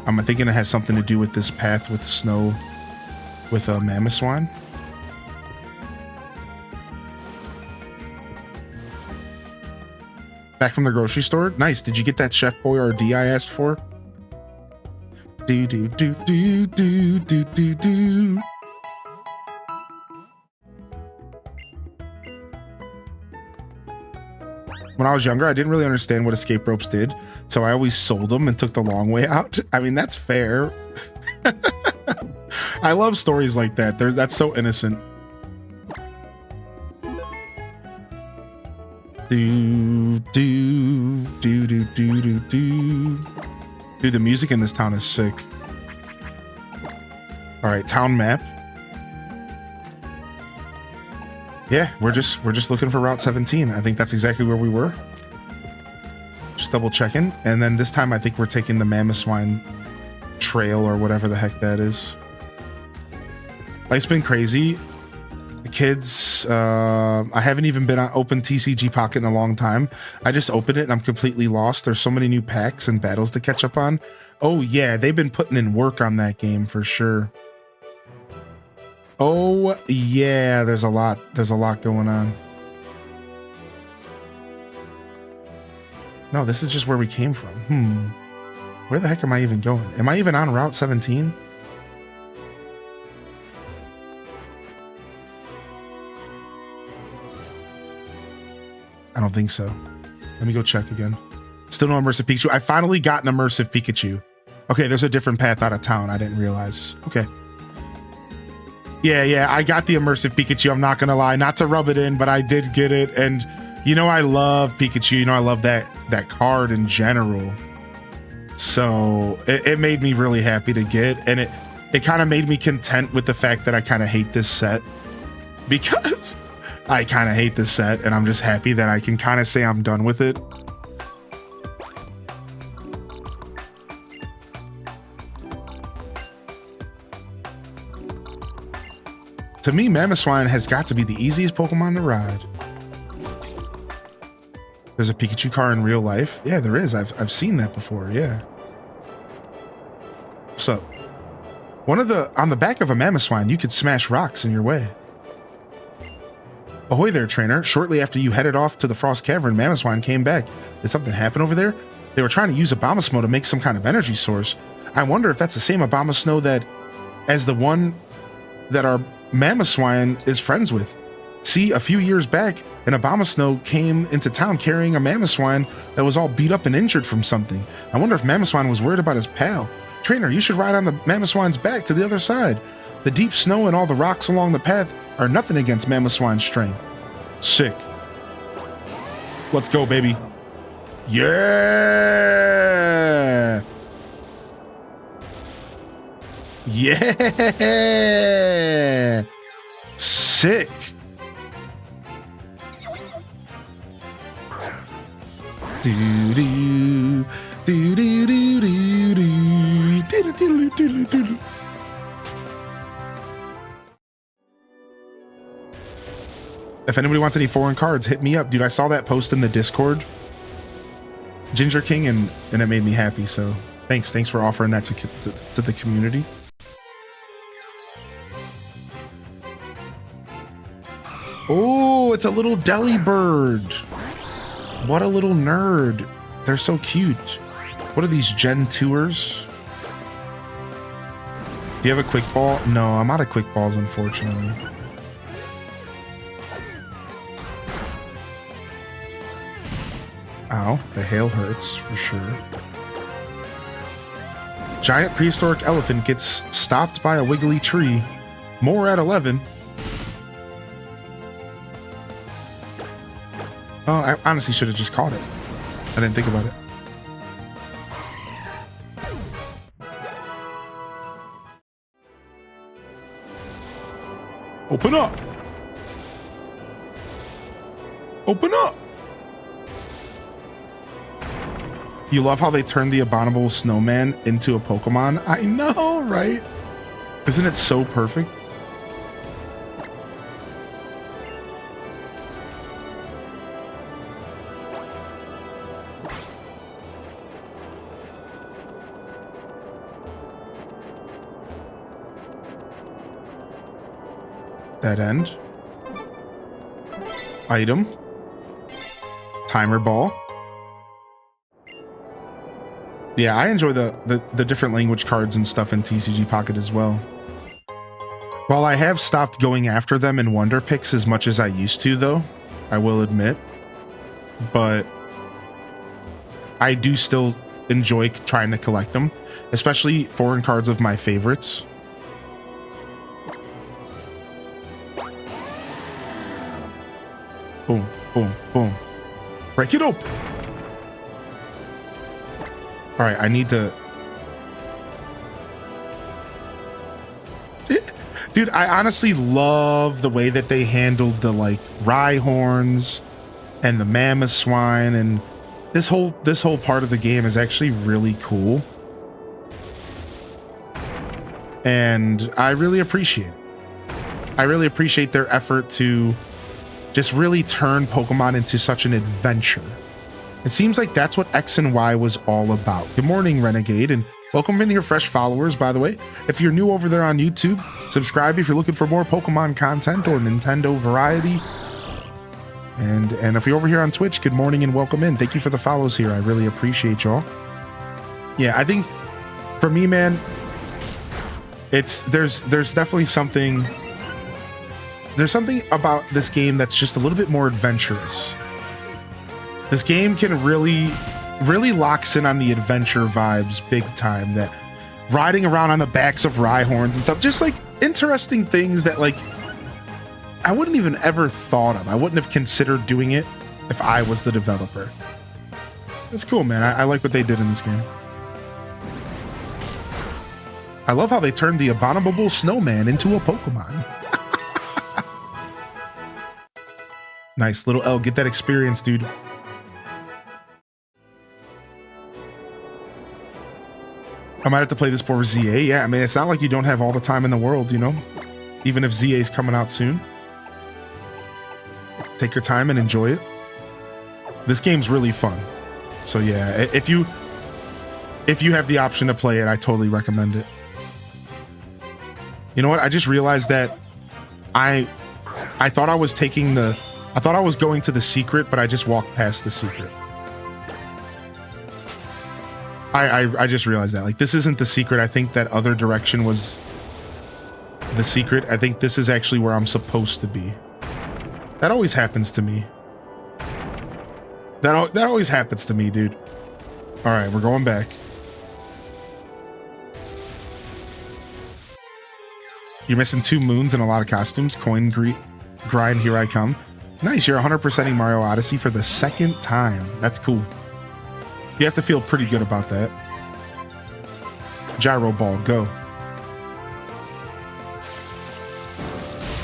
Speaker 1: I'm thinking it has something to do with this path with snow, with a mammoth swine. Back from the grocery store. Nice. Did you get that Chef Boyardee I asked for? Do do do do do do do do. When I was younger, I didn't really understand what escape ropes did, so I always sold them and took the long way out. I mean, that's fair. I love stories like that. That's so innocent. Do do do do do do do. Dude, the music in this town is sick. All right, town map. Yeah, we're just looking for Route 17. I think that's exactly where we were. Just double checking. And then this time I think we're taking the Mammoth Swine Trail or whatever the heck that is. Life's been crazy. The kids, I haven't even been on open TCG Pocket in a long time. I just opened it and I'm completely lost. There's so many new packs and battles to catch up on. Oh yeah, they've been putting in work on that game for sure. Oh yeah, there's a lot going on. No, this is just where we came from. Where the heck am I even going? Am I even on Route 17? I don't think so. Let me go check again. Still no immersive Pikachu. I finally got an immersive Pikachu. Okay, there's a different path out of town. I didn't realize. Okay. Yeah, I got the immersive Pikachu. I'm not gonna lie, not to rub it in, but I did get it. And you know, I love Pikachu. You know, I love that card in general. So it made me really happy to get, and it kind of made me content with the fact that I kind of hate this set, because I kind of hate this set, and I'm just happy that I can kind of say I'm done with it. To me, Mamoswine has got to be the easiest Pokemon to ride. There's a Pikachu car in real life. Yeah, there is. I've seen that before. Yeah. So, on the back of a Mamoswine, you could smash rocks in your way. Ahoy there, trainer. Shortly after you headed off to the Frost Cavern, Mamoswine came back. Did something happen over there? They were trying to use Abomasnow to make some kind of energy source. I wonder if that's the same Abomasnow as the one that our Mamoswine is friends with. See, a few years back, an Abomasnow came into town carrying a Mamoswine that was all beat up and injured from something. I wonder if Mamoswine was worried about his pal. Trainer, you should ride on the Mamoswine's back to the other side. The deep snow and all the rocks along the path are nothing against Mamoswine's strength. Sick. Let's go, baby. Yeah! Yeah! Sick. Do do do do do do do do do do. If anybody wants any foreign cards, hit me up, dude. I saw that post in the Discord, Ginger King, and it made me happy. So thanks for offering that to the community. Oh, it's a little Delibird. What a little nerd. They're so cute. What are these, Gen 2ers? Do you have a quick ball? No, I'm out of quick balls, unfortunately. Ow, the hail hurts for sure. Giant prehistoric elephant gets stopped by a wiggly tree. More at 11. Oh, I honestly should have just caught it. I didn't think about it. Open up! Open up! You love how they turned the abominable snowman into a Pokemon? I know, right? Isn't it so perfect? Dead end. Item. Timer ball. Yeah, I enjoy the different language cards and stuff in TCG Pocket as well. While I have stopped going after them in Wonder Picks as much as I used to, though, I will admit. But I do still enjoy trying to collect them, especially foreign cards of my favorites. Boom, boom, boom. Break it open. All right, I need to... Dude, I honestly love the way that they handled the, like, Rhyhorns and the Mammoth Swine, and this whole part of the game is actually really cool. And I really appreciate it. I really appreciate their effort to just really turn Pokemon into such an adventure. It seems like that's what X and Y was all about. Good morning, Renegade, and welcome in here, fresh followers, by the way. If you're new over there on YouTube, subscribe if you're looking for more Pokemon content or Nintendo variety. And if you're over here on Twitch, good morning and welcome in. Thank you for the follows here. I really appreciate y'all. Yeah, I think for me, man, there's definitely something... There's something about this game that's just a little bit more adventurous. This game can really locks in on the adventure vibes big time. That riding around on the backs of Rhyhorns and stuff, just like interesting things that like I wouldn't even ever thought of. I wouldn't have considered doing it if I was the developer. It's cool, man. I like what they did in this game. I love how they turned the abominable snowman into a Pokemon. Nice, little L, get that experience, dude. I might have to play this for ZA. Yeah, I mean, it's not like you don't have all the time in the world, you know? Even if ZA is coming out soon. Take your time and enjoy it. This game's really fun. So yeah, if you have the option to play it, I totally recommend it. You know what? I just realized that I thought I was going to the secret, but I just walked past the secret. I just realized that. Like, this isn't the secret. I think that other direction was the secret. I think this is actually where I'm supposed to be. That always happens to me. That always happens to me, dude. All right, we're going back. You're missing 2 moons and a lot of costumes. Coin grind, here I come. Nice, you're 100%ing Mario Odyssey for the 2nd time. That's cool. You have to feel pretty good about that. Gyro Ball, go.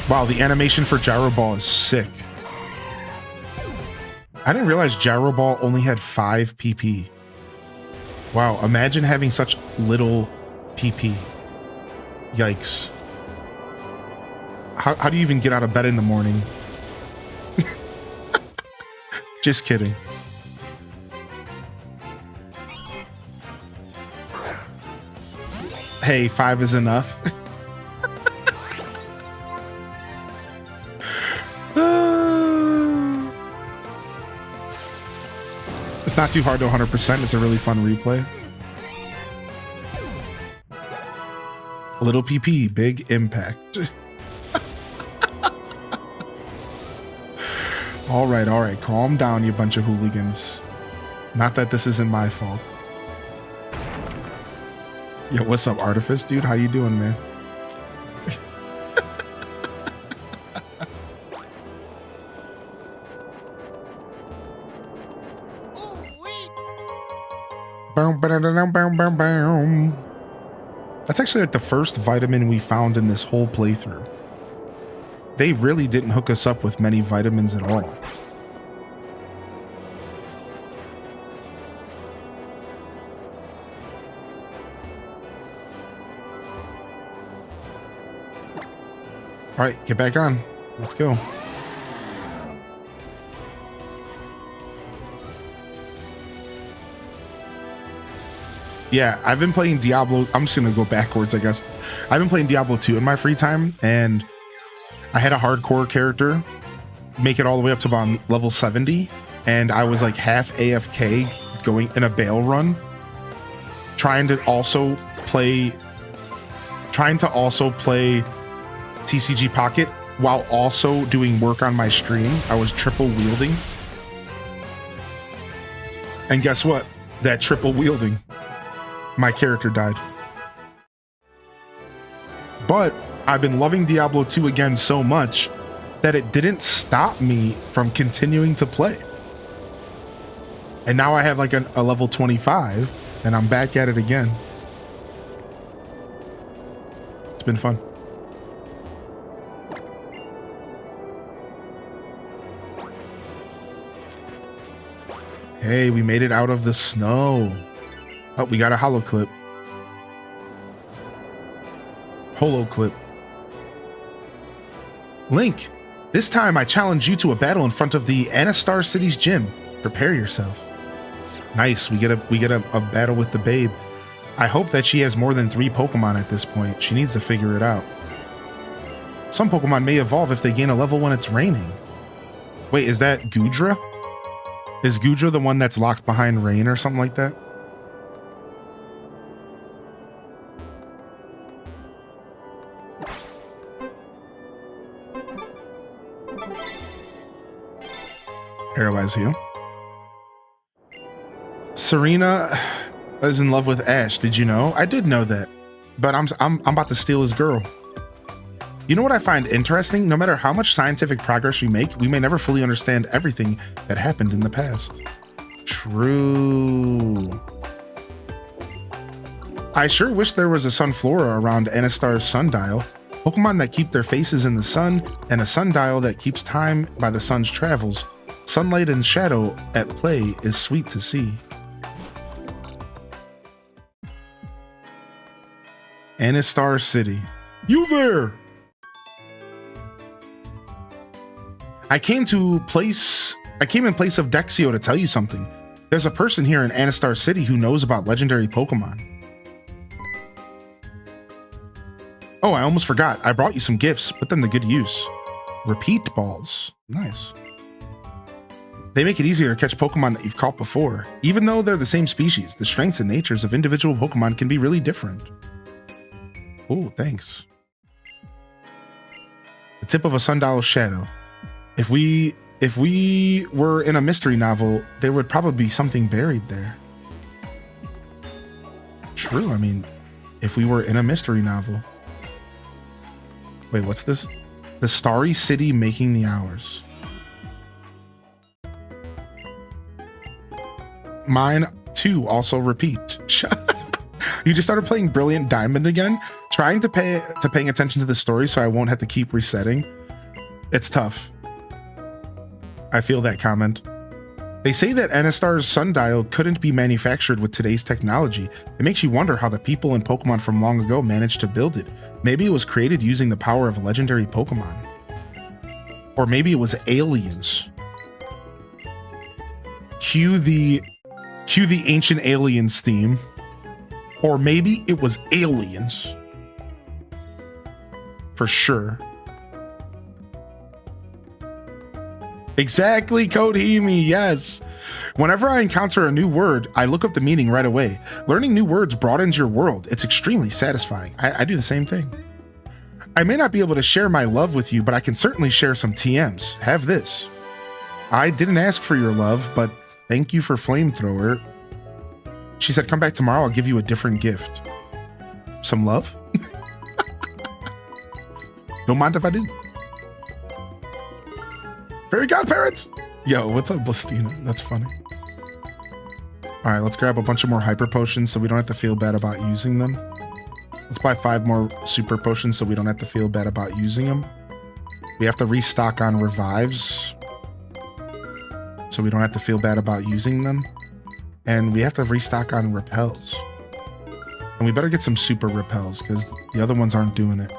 Speaker 1: Wow, the animation for Gyro Ball is sick. I didn't realize Gyro Ball only had 5 PP. Wow, imagine having such little PP. Yikes. How do you even get out of bed in the morning? Just kidding. Hey, 5 is enough. It's not too hard to 100%. It's a really fun replay. Little PP, big impact. All right. Calm down, you bunch of hooligans. Not that this isn't my fault. Yo, what's up, Artifice? Dude, how you doing, man? Boom, ba-da-da-dum, boom, boom, boom. That's actually like the first vitamin we found in this whole playthrough. They really didn't hook us up with many vitamins at all. All right, get back on. Let's go. Yeah, I've been playing Diablo. I'm just going to go backwards, I guess. I've been playing Diablo 2 in my free time, and I had a hardcore character make it all the way up to about level 70, and I was like half AFK going in a bail run, trying to also play TCG Pocket while also doing work on my stream. I was triple wielding. And guess what? That triple wielding, my character died. But I've been loving Diablo 2 again so much that it didn't stop me from continuing to play. And now I have like a level 25 and I'm back at it again. It's been fun. Hey, we made it out of the snow. Oh, we got a holo clip. Holo clip. Link, this time I challenge you to a battle in front of the Anastar City's gym. Prepare yourself. Nice, we get a battle with the babe. I hope that she has more than 3 Pokemon at this point. She needs to figure it out. Some Pokemon may evolve if they gain a level when it's raining. Wait, is that Gudra? Is Gudra the one that's locked behind rain or something like that? Paralyze heal. Serena is in love with Ash. Did you know? I did know that, but I'm about to steal his girl. You know what I find interesting? No matter how much scientific progress we make, we may never fully understand everything that happened in the past. True. I sure wish there was a Sunflora around Anastar's sundial. Pokemon that keep their faces in the sun, and a sundial that keeps time by the sun's travels. Sunlight and shadow at play is sweet to see. Anastar City. You there! I came in place of Dexio to tell you something. There's a person here in Anastar City who knows about legendary Pokemon. Oh, I almost forgot. I brought you some gifts. Put them to good use. Repeat balls. Nice. They make it easier to catch Pokemon that you've caught before. Even though they're the same species, the strengths and natures of individual Pokemon can be really different. Oh, thanks. The tip of a sundial's shadow. If we were in a mystery novel, there would probably be something buried there. True, I mean, if we were in a mystery novel. Wait, what's this? The Starry City making the hours. Mine too also repeat. You just started playing Brilliant Diamond again? Trying to paying attention to the story so I won't have to keep resetting. It's tough. I feel that comment. They say that Anastar's sundial couldn't be manufactured with today's technology. It makes you wonder how the people and Pokemon from long ago managed to build it. Maybe it was created using the power of a legendary Pokemon. Or maybe it was aliens. Cue the Ancient Aliens theme. Or maybe it was aliens. For sure. Exactly, Kodhimi, yes. Whenever I encounter a new word, I look up the meaning right away. Learning new words broadens your world. It's extremely satisfying. I do the same thing. I may not be able to share my love with you, but I can certainly share some TMs. Have this. I didn't ask for your love, but thank you for Flamethrower. She said, come back tomorrow, I'll give you a different gift. Some love? Don't mind if I do. Fairy godparents! Yo, what's up, Blastina? That's funny. All right, let's grab a bunch of more hyper potions so we don't have to feel bad about using them. Let's buy 5 more super potions so we don't have to feel bad about using them. We have to restock on revives so we don't have to feel bad about using them. And we have to restock on repels. And we better get some super repels because the other ones aren't doing it.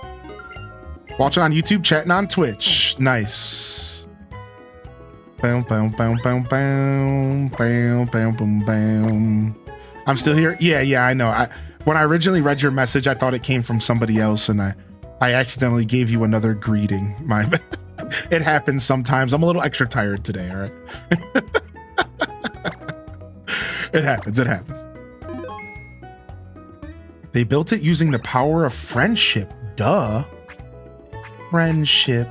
Speaker 1: Watching on YouTube, chatting on Twitch. Nice. Boom, boom, boom, boom, boom, boom, boom, boom, boom. I'm still here? Yeah, I know. When I originally read your message, I thought it came from somebody else, and I accidentally gave you another greeting. It happens sometimes. I'm a little extra tired today, all right? It happens. They built it using the power of friendship. Duh. Friendship.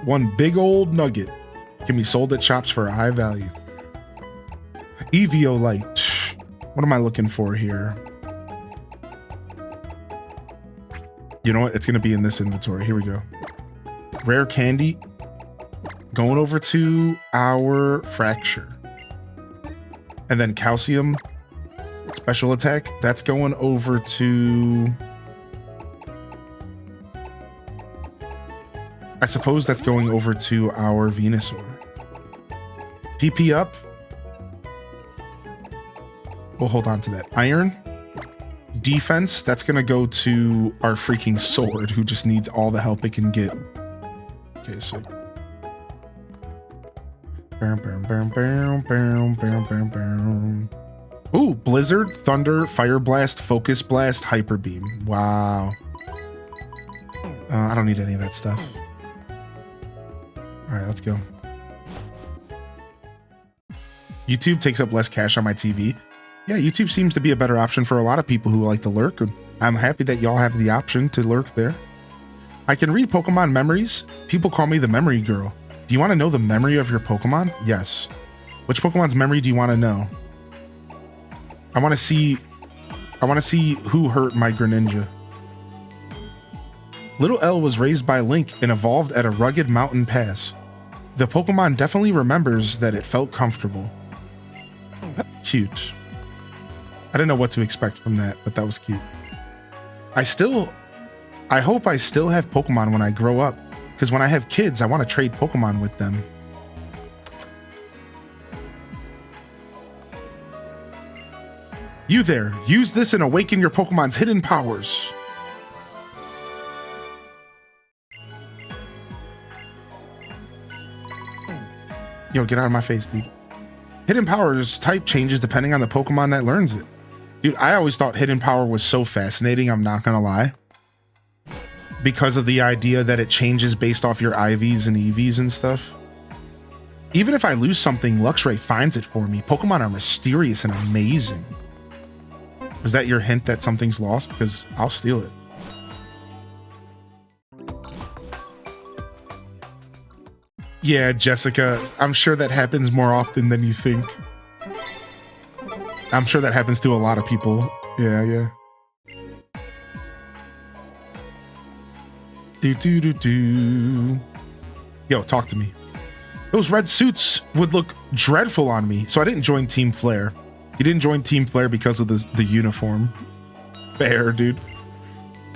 Speaker 1: One big old nugget can be sold at shops for a high value. Eviolite. What am I looking for here? You know what? It's going to be in this inventory. Here we go. Rare candy. Going over to our fracture. And then calcium. Special attack. That's going over to... I suppose that's going over to our Venusaur. PP up. We'll hold on to that. Iron. Defense. That's going to go to our freaking sword, who just needs all the help it can get. Okay, so... Ooh, Blizzard, Thunder, Fire Blast, Focus Blast, Hyper Beam. Wow. I don't need any of that stuff. All right, let's go. YouTube takes up less cache on my TV. Yeah, YouTube seems to be a better option for a lot of people who like to lurk. And I'm happy that y'all have the option to lurk there. I can read Pokemon memories. People call me the memory girl. Do you want to know the memory of your Pokemon? Yes. Which Pokemon's memory do you want to know? I want to see who hurt my Greninja. Little L was raised by Link and evolved at a rugged mountain pass. The Pokemon definitely remembers that it felt comfortable. Cute. I didn't know what to expect from that, but that was cute. I hope I still have Pokemon when I grow up, because when I have kids, I want to trade Pokemon with them. You there, use this and awaken your Pokemon's hidden powers. Yo, get out of my face, dude. Hidden powers type changes depending on the Pokemon that learns it. Dude, I always thought hidden power was so fascinating, I'm not gonna lie. Because of the idea that it changes based off your IVs and EVs and stuff. Even if I lose something, Luxray finds it for me. Pokemon are mysterious and amazing. Was that your hint that something's lost? Because I'll steal it. Yeah, Jessica, I'm sure that happens more often than you think. I'm sure that happens to a lot of people. Yeah. Do. Yo, talk to me. Those red suits would look dreadful on me, so I didn't join Team Flare. You didn't join Team Flare because of the uniform. Fair, dude.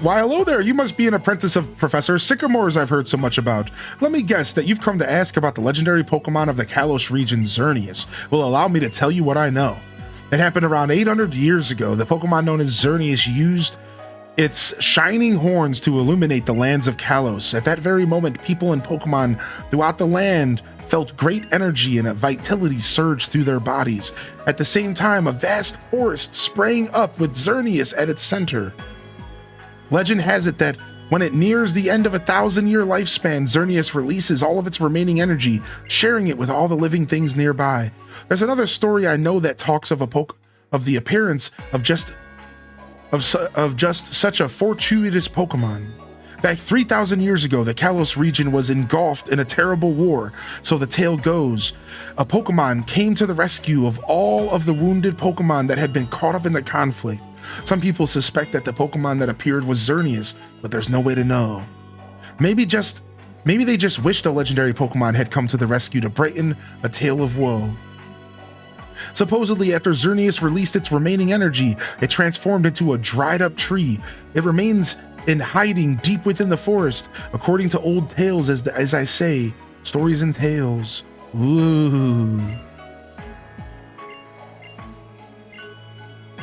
Speaker 1: Why, hello there. You must be an apprentice of Professor Sycamore's I've heard so much about. Let me guess that you've come to ask about the legendary Pokemon of the Kalos region, Xerneas. Will allow me to tell you what I know. It happened around 800 years ago. The Pokemon known as Xerneas used its shining horns to illuminate the lands of Kalos. At that very moment, people and Pokemon throughout the land felt great energy and a vitality surge through their bodies. At the same time, a vast forest sprang up with Xerneas at its center. Legend has it that when it nears the end of a 1,000-year lifespan, Xerneas releases all of its remaining energy, sharing it with all the living things nearby. There's another story I know that talks of the appearance of just such a fortuitous Pokemon. Back 3,000 years ago, the Kalos region was engulfed in a terrible war, so the tale goes. A Pokemon came to the rescue of all of the wounded Pokemon that had been caught up in the conflict. Some people suspect that the Pokemon that appeared was Xerneas, but there's no way to know. Maybe they just wished a legendary Pokemon had come to the rescue to brighten a tale of woe. Supposedly, after Xerneas released its remaining energy, it transformed into a dried-up tree. It remains in hiding deep within the forest, according to old tales, as I say, stories and tales. Ooh.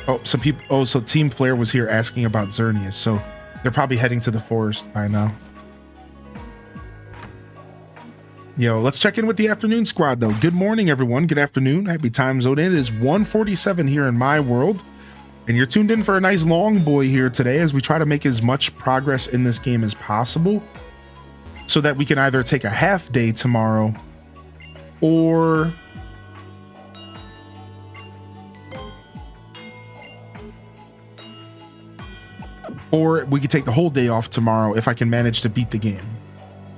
Speaker 1: Oh, some people. Oh, so Team Flare was here asking about Xerneas, so they're probably heading to the forest by now. Yo, let's check in with the afternoon squad, though. Good morning, everyone. Good afternoon. Happy time zone. It is 1:47 here in my world, and you're tuned in for a nice long boy here today as we try to make as much progress in this game as possible so that we can either take a half day tomorrow or we could take the whole day off tomorrow if I can manage to beat the game.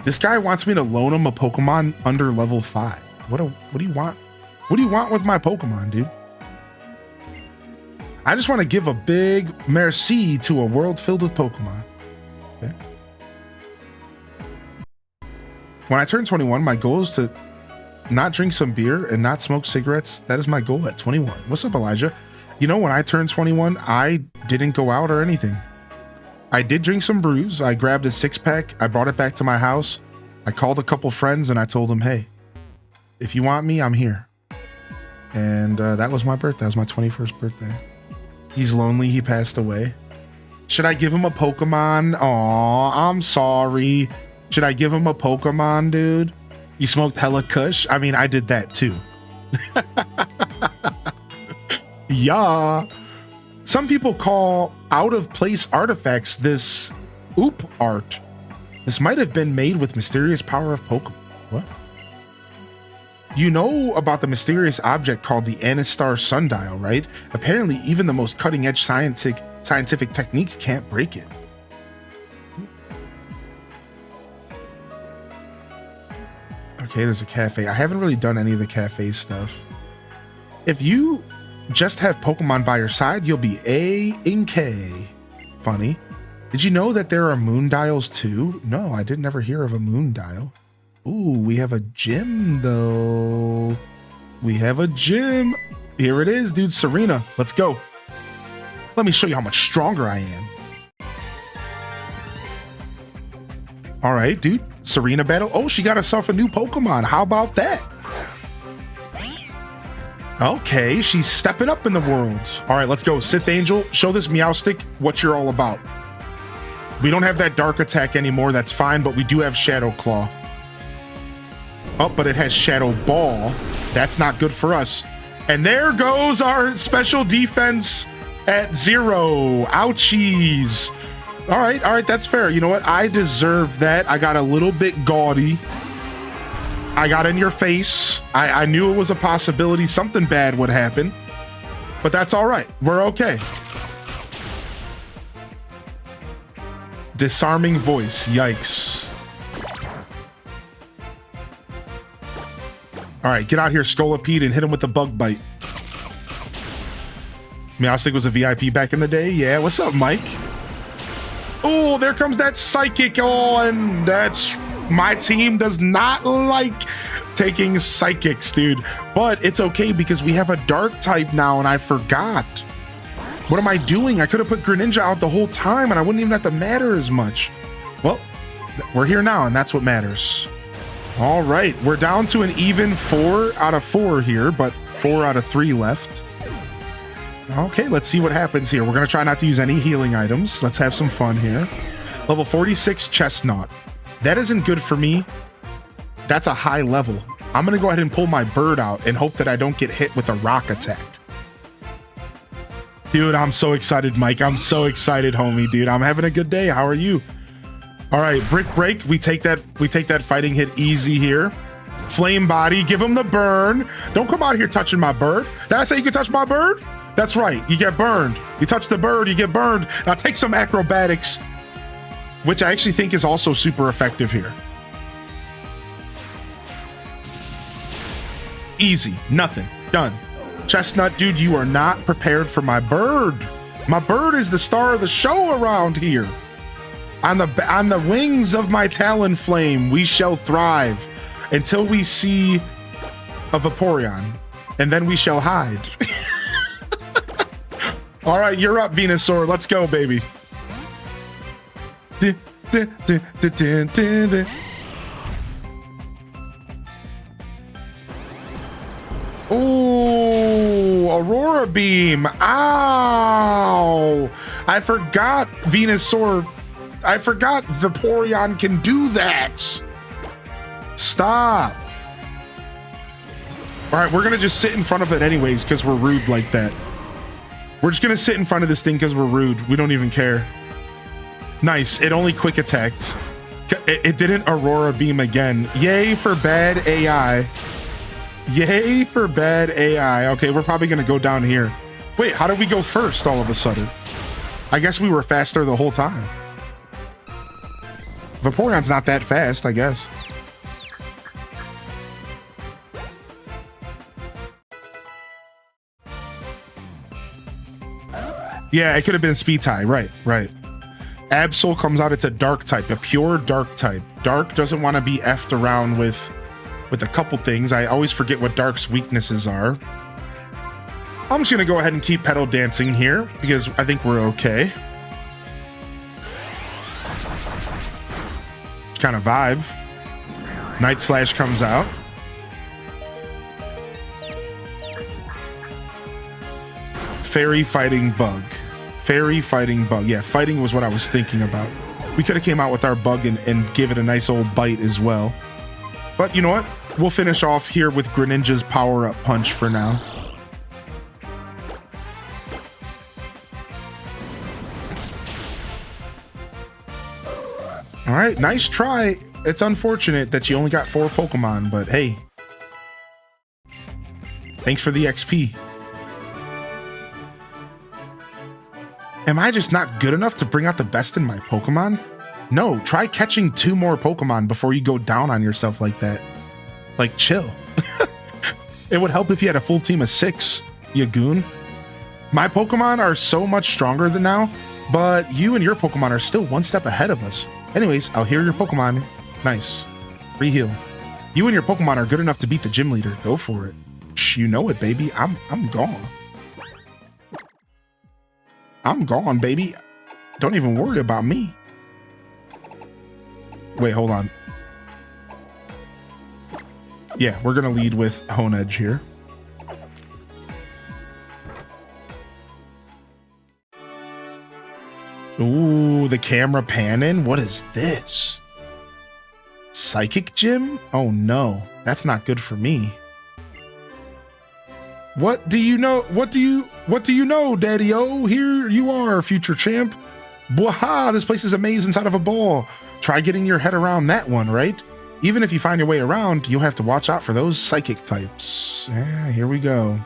Speaker 1: This guy wants me to loan him a Pokemon under level 5. What do you want? What do you want with my Pokemon, dude? I just want to give a big merci to a world filled with Pokemon. Okay. When I turn 21, my goal is to not drink some beer and not smoke cigarettes. That is my goal at 21. What's up, Elijah? You know, when I turned 21, I didn't go out or anything. I did drink some brews. I grabbed a 6-pack. I brought it back to my house. I called a couple friends and I told them, hey, if you want me, I'm here. And that was my birthday. That was my 21st birthday. He's lonely. He passed away. Should I give him a Pokemon? Aw, I'm sorry. Should I give him a Pokemon, dude? You smoked hella kush? I mean, I did that too. Yeah. Some people call out-of-place artifacts this oop art. This might have been made with mysterious power of Pokemon. What? You know about the mysterious object called the Anistar Sundial, right? Apparently, even the most cutting-edge scientific techniques can't break it. Okay, there's a cafe. I haven't really done any of the cafe stuff. If you just have Pokemon by your side, you'll be A-in-K. Funny. Did you know that there are moon dials too? No, I didn't ever hear of a moon dial. Ooh, we have a gym though. We have a gym. Here it is, dude. Serena, let's go. Let me show you how much stronger I am. All right, dude. Serena battle. Oh, she got herself a new Pokemon. How about that? Okay, she's stepping up in the world. All right, let's go. Sith Angel, show this Meowstic what you're all about. We don't have that Dark Attack anymore. That's fine, but we do have Shadow Claw. Oh, but it has Shadow Ball. That's not good for us. And there goes our special defense at 0. Ouchies. All right, that's fair. You know what? I deserve that. I got a little bit gaudy. I got in your face. I knew it was a possibility. Something bad would happen. But that's all right. We're okay. Disarming voice. Yikes. All right, get out here, Scolipede, and hit him with the bug bite. Meowstic was a VIP back in the day. Yeah, what's up, Mike? Oh, there comes that Psychic. Oh, and that's... My team does not like taking Psychics, dude. But it's okay because we have a Dark type now, and I forgot. What am I doing? I could have put Greninja out the whole time, and I wouldn't even have to matter as much. Well, we're here now, and that's what matters. All right, we're down to an even 4 out of 4 here, but 4 out of 3 left. Okay, let's see what happens here. We're going to try not to use any healing items. Let's have some fun here. Level 46 Chestnut. That isn't good for me. That's a high level. I'm going to go ahead and pull my bird out and hope that I don't get hit with a rock attack. Dude, I'm so excited, Mike. I'm so excited, homie, dude. I'm having a good day. How are you? All right, Brick Break. We take that fighting hit easy here. Flame Body. Give him the burn. Don't come out here touching my bird. Did I say you could touch my bird? That's right. You get burned. You touch the bird, you get burned. Now take some acrobatics, which I actually think is also super effective here. Easy. Nothing. Done. Chestnut, dude, you are not prepared for my bird. My bird is the star of the show around here. On the wings of my talon flame, we shall thrive until we see a Vaporeon, and then we shall hide. All right, you're up, Venusaur. Let's go, baby. Oh, Aurora Beam. Ow. I forgot Venusaur. I forgot Vaporeon can do that. Stop. All right, we're going to just sit in front of it anyways because we're rude like that. We're just going to sit in front of this thing because we're rude. We don't even care. Nice. It only quick attacked. It didn't Aurora Beam again. Yay for bad AI. Yay for bad AI. Okay, we're probably going to go down here. Wait, how did we go first all of a sudden? I guess we were faster the whole time. Vaporeon's not that fast, I guess. Yeah, it could have been speed tie. Right. Absol comes out. It's a dark type, a pure dark type. Dark doesn't want to be effed around with a couple things. I always forget what Dark's weaknesses are. I'm just going to go ahead and keep pedal dancing here because I think we're okay. Kind of vibe. Night Slash comes out. Fairy Fighting Bug. Fairy Fighting Bug. Yeah, fighting was what I was thinking about. We could have came out with our bug and give it a nice old bite as well. But you know what? We'll finish off here with Greninja's power-up punch for now. All right, nice try. It's unfortunate that you only got 4 Pokemon, but hey. Thanks for the XP. Am I just not good enough to bring out the best in my Pokemon? No, try catching 2 more Pokemon before you go down on yourself like that. Like, chill. It would help if you had a full team of 6, you goon. My Pokemon are so much stronger than now, but you and your Pokemon are still 1 step ahead of us. Anyways, I'll heal your Pokemon. Nice. Re-heal. You and your Pokemon are good enough to beat the gym leader. Go for it. Shh, you know it, baby. I'm gone. I'm gone, baby. Don't even worry about me. Wait, hold on. Yeah, we're gonna lead with Hone Edge here. Ooh, the camera panning. What is this? Psychic Gym? Oh no, that's not good for me. What do you know? What do you know, Daddy-O? Here you are, future champ. Bwaha, this place is a maze inside of a ball. Try getting your head around that one, right? Even if you find your way around, you'll have to watch out for those psychic types. Yeah, here we go.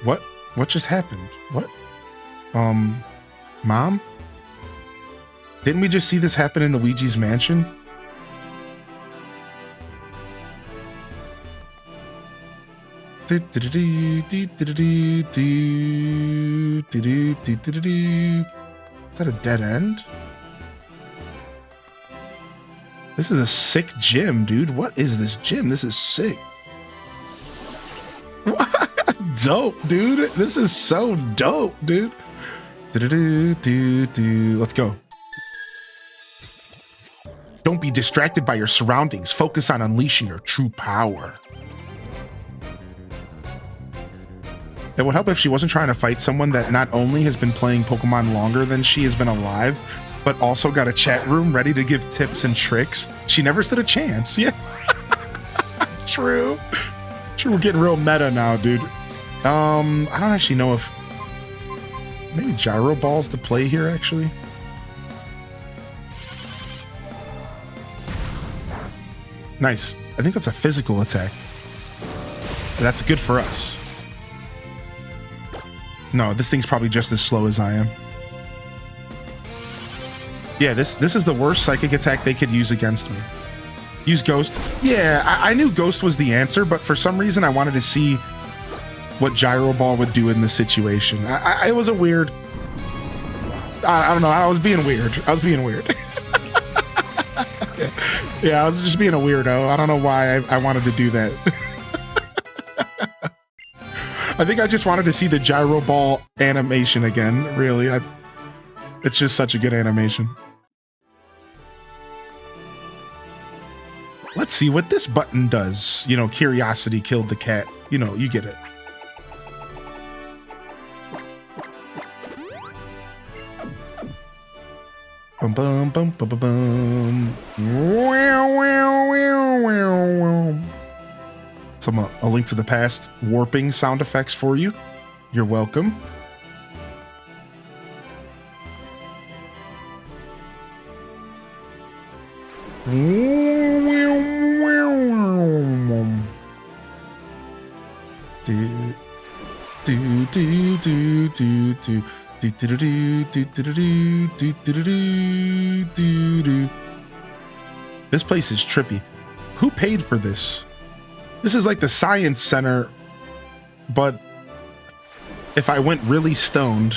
Speaker 1: What just happened? What? Mom? Didn't we just see this happen in Luigi's mansion? Is that a dead end? This is a sick gym, dude. What is this gym? This is sick. Dope, dude. This is so dope, dude. Let's go. Don't be distracted by your surroundings. Focus on unleashing your true power. It would help if she wasn't trying to fight someone that not only has been playing Pokemon longer than she has been alive, but also got a chat room ready to give tips and tricks. She never stood a chance. Yeah. True. We're getting real meta now, dude. I don't actually know if maybe Gyro Ball's the play here, actually. Nice. I think that's a physical attack. That's good for us. No, this thing's probably just as slow as I am. Yeah, this is the worst psychic attack they could use against me. Use Ghost. Yeah, I knew Ghost was the answer, but for some reason I wanted to see what Gyro Ball would do in this situation. It was a weird. I don't know. I was being weird. Yeah, I was just being a weirdo. I don't know why I wanted to do that. I think I just wanted to see the Gyro Ball animation again. Really, it's just such a good animation. Let's see what this button does. You know, curiosity killed the cat. You know, you get it. Bum bum bum bum bum bum. Wow, wow, wow, wow, wow. Some a Link to the Past warping sound effects for you. You're welcome. This place is trippy. Who paid for this? This is like the Science Center, but if I went really stoned.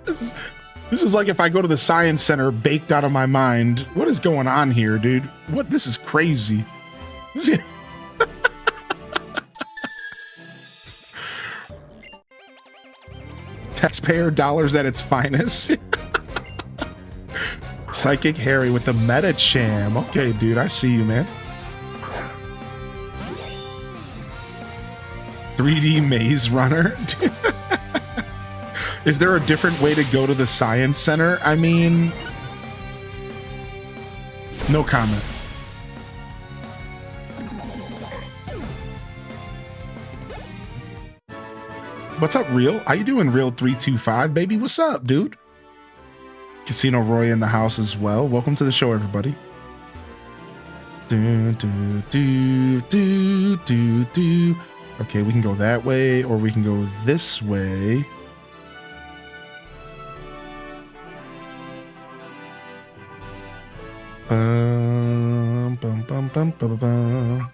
Speaker 1: This is like if I go to the Science Center baked out of my mind. What is going on here, dude? What? This is crazy. Taxpayer dollars at its finest. Psychic Harry with the Metacham. Okay, dude, I see you, man. 3D Maze Runner. Is there a different way to go to the Science Center? I mean, no comment. What's up, Real? How you doing, Real 325, baby? What's up, dude? Casino Roy in the house as well. Welcome to the show, everybody. Do, do, do, do, do, do. Okay, we can go that way, or we can go this way. Bum, bum, bum, bum, bum, bum.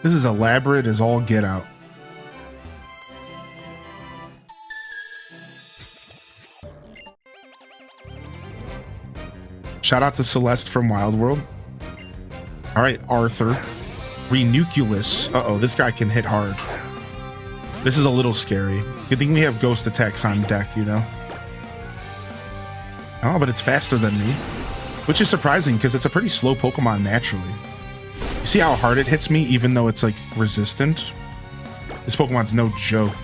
Speaker 1: This is elaborate as all get out. Shout out to Celeste from Wild World. All right, Arthur. Renuculus. Uh-oh, this guy can hit hard. This is a little scary. Good thing we have ghost attacks on deck, you know? Oh, but it's faster than me. Which is surprising, because it's a pretty slow Pokemon naturally. You see how hard it hits me, even though it's, like, resistant? This Pokemon's no joke.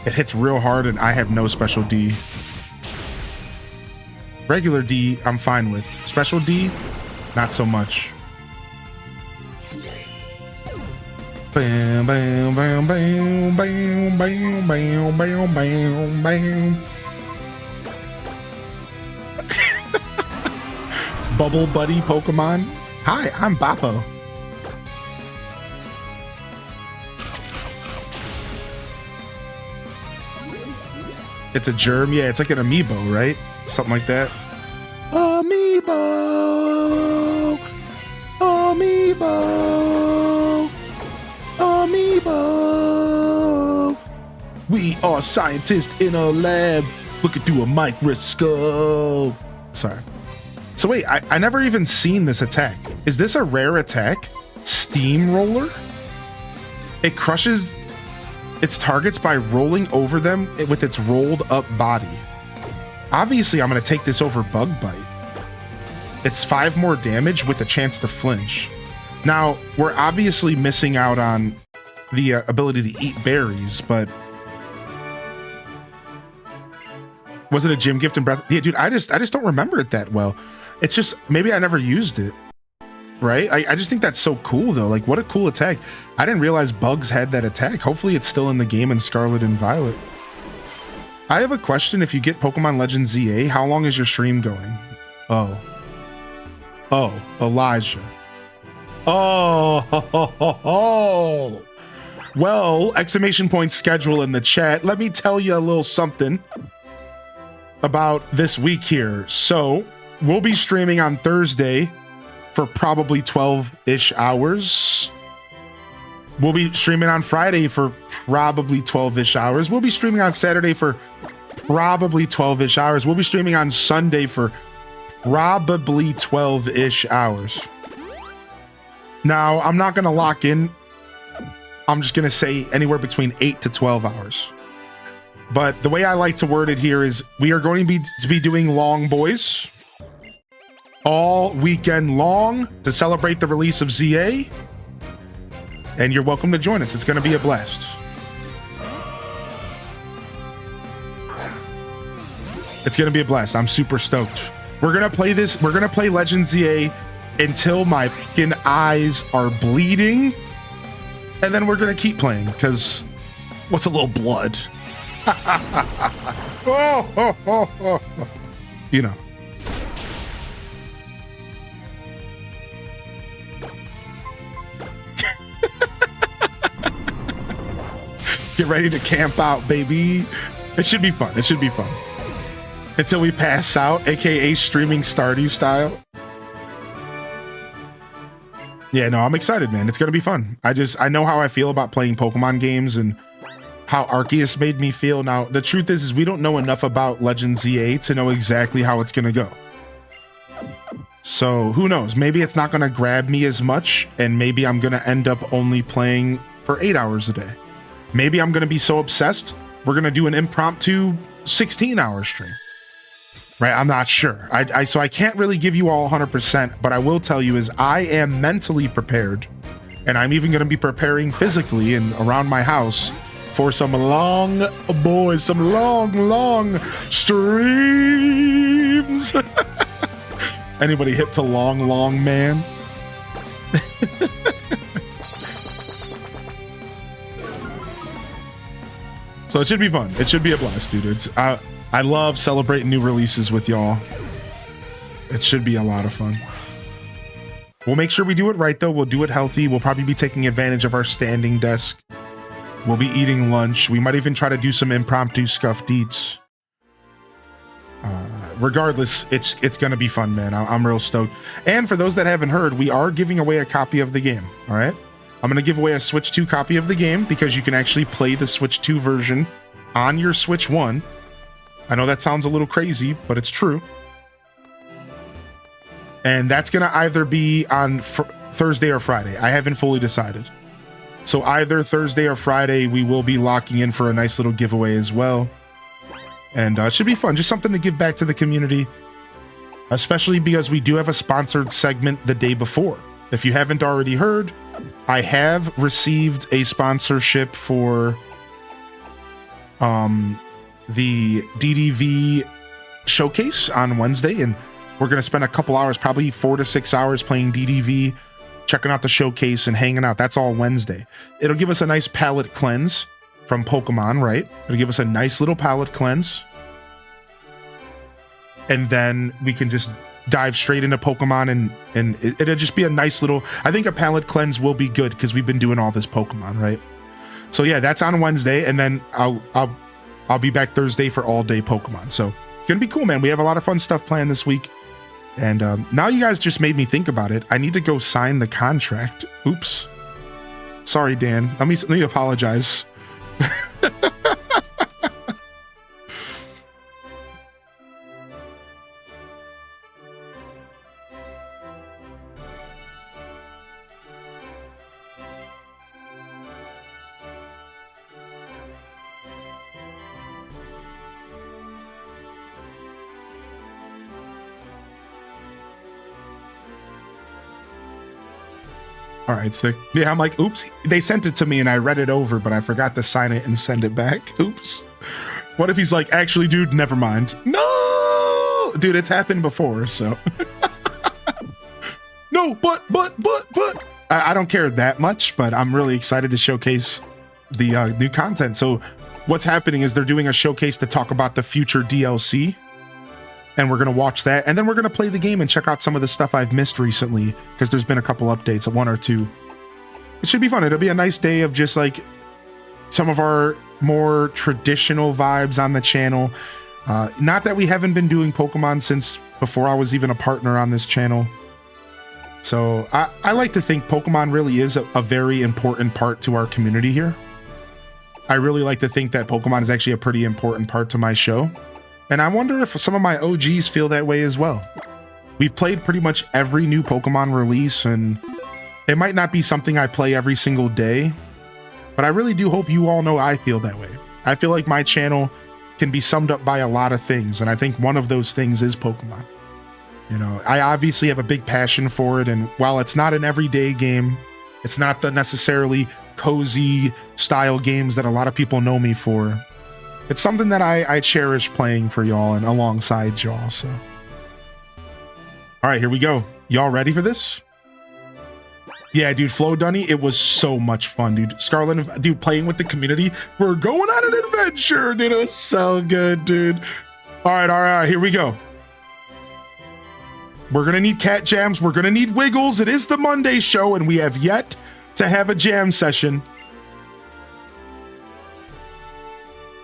Speaker 1: It hits real hard, and I have no special D. Regular D, I'm fine with. Special D, not so much. Bam, bam, bam, bam, bam, bam, bam, bam, bam, bam. Bubble Buddy Pokemon. Hi, I'm Bappo. It's a germ? Yeah, it's like an amiibo, right? Something like that. Amiibo! Amiibo! Amiibo! We are scientists in a lab looking through a microscope. Sorry. So wait, I never even seen this attack. Is this a rare attack? Steamroller? It crushes its targets by rolling over them with its rolled up body. Obviously, I'm going to take this over Bug Bite. It's 5 more damage with a chance to flinch. Now, we're obviously missing out on the ability to eat berries, but... Was it a gym gift in Breath? Yeah, dude, I just don't remember it that well. It's just, maybe I never used it, right? I just think that's so cool, though. Like, what a cool attack. I didn't realize bugs had that attack. Hopefully it's still in the game in Scarlet and Violet. I have a question. If you get Pokemon Legends ZA, how long is your stream going? Oh, Elijah. Oh, well, exclamation point schedule in the chat. Let me tell you a little something. about this week here. So we'll be streaming on Thursday for probably 12-ish hours. We'll be streaming on Friday for probably 12-ish hours. We'll be streaming on Saturday for probably 12-ish hours. We'll be streaming on Sunday for probably 12-ish hours. Now, I'm not going to lock in. I'm just going to say anywhere between 8 to 12 hours. But the way I like to word it here is we are going to be doing long boys all weekend long to celebrate the release of ZA. And you're welcome to join us. It's going to be a blast. It's going to be a blast. I'm super stoked. We're going to play this. We're going to play Legend ZA until my fucking eyes are bleeding. And then we're going to keep playing because what's a little blood? You know. Get ready to camp out, baby. It should be fun. It should be fun. Until we pass out, aka streaming Stardew style. Yeah, no, I'm excited, man. It's gonna be fun. I know how I feel about playing Pokemon games and how Arceus made me feel. Now, the truth is we don't know enough about Legend ZA to know exactly how it's gonna go. So who knows? Maybe it's not gonna grab me as much, and maybe I'm gonna end up only playing for 8 hours a day. Maybe I'm gonna be so obsessed, we're gonna do an impromptu 16-hour stream. Right, I'm not sure. So I can't really give you all 100%, but I will tell you is I am mentally prepared, and I'm even going to be preparing physically and around my house for some long streams. Anybody hip to long man? So it should be fun. It should be a blast, dude. I love celebrating new releases with y'all. It should be a lot of fun. We'll make sure we do it right, though. We'll do it healthy. We'll probably be taking advantage of our standing desk. We'll be eating lunch. We might even try to do some impromptu scuffed eats. Regardless, it's going to be fun, man. I'm real stoked. And for those that haven't heard, we are giving away a copy of the game, all right? I'm going to give away a Switch 2 copy of the game because you can actually play the Switch 2 version on your Switch 1. I know that sounds a little crazy, but it's true. And that's going to either be on Thursday or Friday. I haven't fully decided. So either Thursday or Friday, we will be locking in for a nice little giveaway as well. And it should be fun. Just something to give back to the community. Especially because we do have a sponsored segment the day before. If you haven't already heard, I have received a sponsorship for the DDV showcase on Wednesday, and we're going to spend a couple hours, probably 4 to 6 hours playing DDV, checking out the showcase and hanging out. That's all Wednesday. It'll give us a nice palate cleanse from Pokemon, right? It'll give us a nice little palate cleanse. And then we can just dive straight into Pokemon, and it'll just be a nice little, I think a palate cleanse will be good because we've been doing all this Pokemon, right? So yeah, that's on Wednesday, and then I'll be back Thursday for all day Pokemon. So it's gonna be cool, man. We have a lot of fun stuff planned this week. And now you guys just made me think about it. I need to go sign the contract. Oops. Sorry, Dan. Let me apologize. All right, sick. Yeah, I'm like, oops. They sent it to me and I read it over, but I forgot to sign it and send it back. Oops. What if he's like, actually, dude, never mind. No, dude, it's happened before, so. No, but. I don't care that much, but I'm really excited to showcase the new content. So what's happening is they're doing a showcase to talk about the future DLC. And we're going to watch that. And then we're going to play the game and check out some of the stuff I've missed recently, because there's been a couple updates, one or two. It should be fun. It'll be a nice day of just like some of our more traditional vibes on the channel. Not that we haven't been doing Pokemon since before I was even a partner on this channel. So I like to think Pokemon really is a very important part to our community here. I really like to think that Pokemon is actually a pretty important part to my show. And I wonder if some of my OGs feel that way as well. We've played pretty much every new Pokemon release, and it might not be something I play every single day, but I really do hope you all know I feel that way. I feel like my channel can be summed up by a lot of things, and I think one of those things is Pokemon. You know, I obviously have a big passion for it, and while it's not an everyday game, it's not the necessarily cozy style games that a lot of people know me for. It's something that I cherish playing for y'all and alongside y'all, so. All right, here we go. Y'all ready for this? Yeah, dude, Flo Dunny, it was so much fun, dude. Scarlet, dude, playing with the community. We're going on an adventure, dude. It was so good, dude. All right, here we go. We're gonna need cat jams. We're gonna need wiggles. It is the Monday show, and we have yet to have a jam session.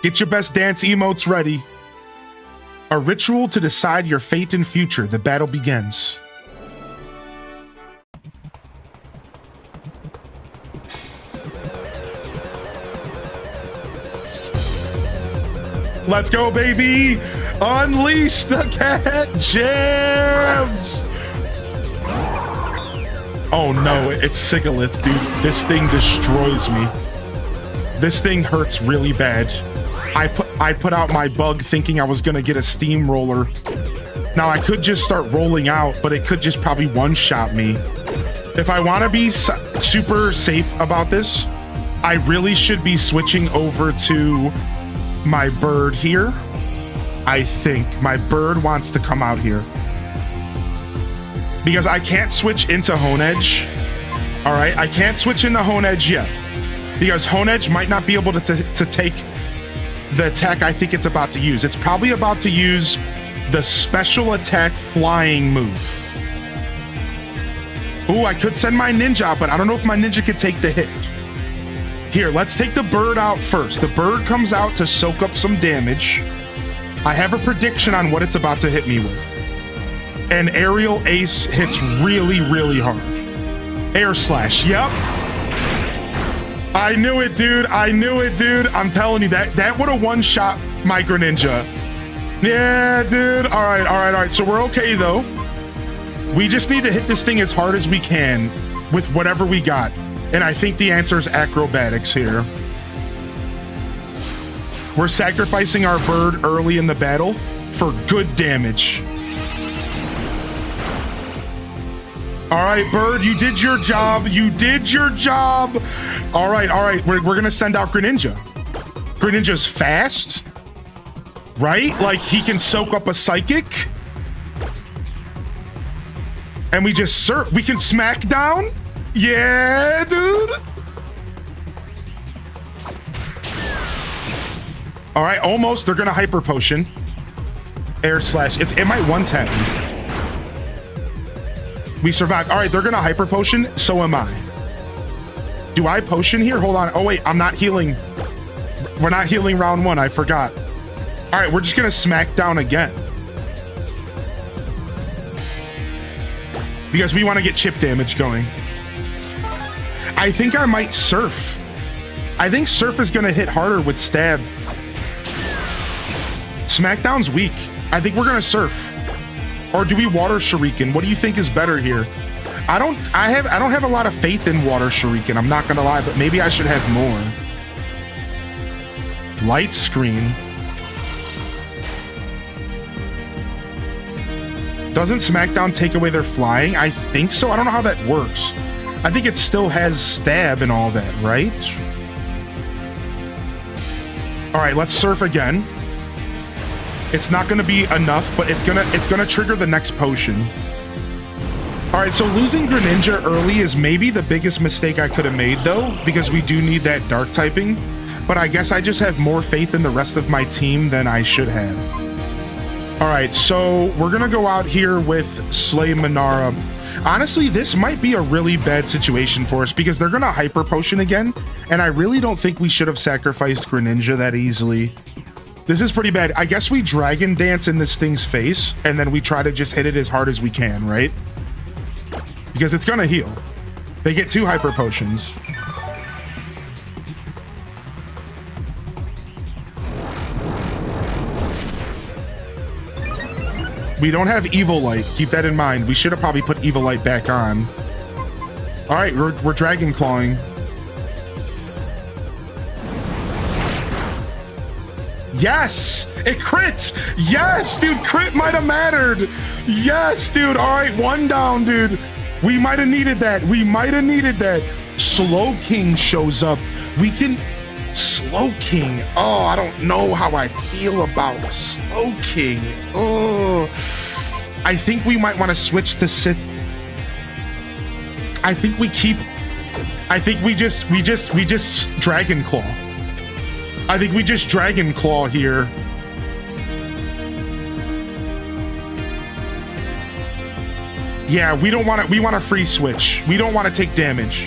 Speaker 1: Get your best dance emotes ready. A ritual to decide your fate and future. The battle begins. Let's go, baby! Unleash the cat jams! Oh no, it's Sigalith, dude. This thing destroys me. This thing hurts really bad. I put out my bug thinking I was gonna get a steamroller. Now I could just start rolling out, but it could just probably one-shot me. If I want to be super safe about this, I really should be switching over to my bird here. I think my bird wants to come out here because I can't switch into Honedge. All right, I can't switch into Honedge yet because Honedge might not be able to take the attack I think it's about to use. It's probably about to use the special attack flying move. Ooh, I could send my ninja out, but I don't know if my ninja could take the hit. Here, let's take the bird out first. The bird comes out to soak up some damage. I have a prediction on what it's about to hit me with. And Aerial Ace hits really, really hard. Air Slash, yep. I knew it, dude. I knew it, dude. I'm telling you, that would have one-shot my Greninja. Yeah, dude. All right. So we're okay, though. We just need to hit this thing as hard as we can with whatever we got. And I think the answer is acrobatics here. We're sacrificing our bird early in the battle for good damage. All right, bird, you did your job. You did your job. All right. We're going to send out Greninja. Greninja's fast, right? Like, he can soak up a psychic. And we just we can smack down. Yeah, dude. All right, almost. They're gonna hyper potion. Air Slash. It might one-tap me. We survived. All right, they're gonna hyper potion. So am I. Do I potion here? Hold on. Oh wait, I'm not healing. We're not healing round one. I forgot. All right, we're just gonna smack down again. Because we want to get chip damage going. I think I might Surf. I think Surf is going to hit harder with Stab. Smackdown's weak. I think we're going to Surf. Or do we Water Shuriken? What do you think is better here? I don't have a lot of faith in Water Shuriken. I'm not going to lie, but maybe I should have more. Light Screen. Doesn't Smackdown take away their flying? I think so. I don't know how that works. I think it still has Stab and all that, right? All right, let's Surf again. It's not going to be enough, but it's gonna trigger the next potion. All right, so losing Greninja early is maybe the biggest mistake I could have made, though, because we do need that Dark typing. But I guess I just have more faith in the rest of my team than I should have. All right, so we're going to go out here with Slay Minara. Honestly, this might be a really bad situation for us because they're going to Hyper Potion again, and I really don't think we should have sacrificed Greninja that easily. This is pretty bad. I guess we dragon dance in this thing's face, and then we try to just hit it as hard as we can, right? Because it's gonna heal. They get 2 hyper potions. We don't have Evil Light. Keep that in mind. We should have probably put Evil Light back on. All right, we're dragon clawing. Yes, it crits. Yes, dude, crit might have mattered. Yes, dude. All right, 1 down, dude. We might have needed that. We might have needed that. Slow King shows up. We can Slow King. Oh, I don't know how I feel about Slow King. Oh, I think we might want to switch to Sith. I think we just Dragon Claw. I think we just Dragon Claw here. Yeah, we don't want to. We want to free switch. We don't want to take damage.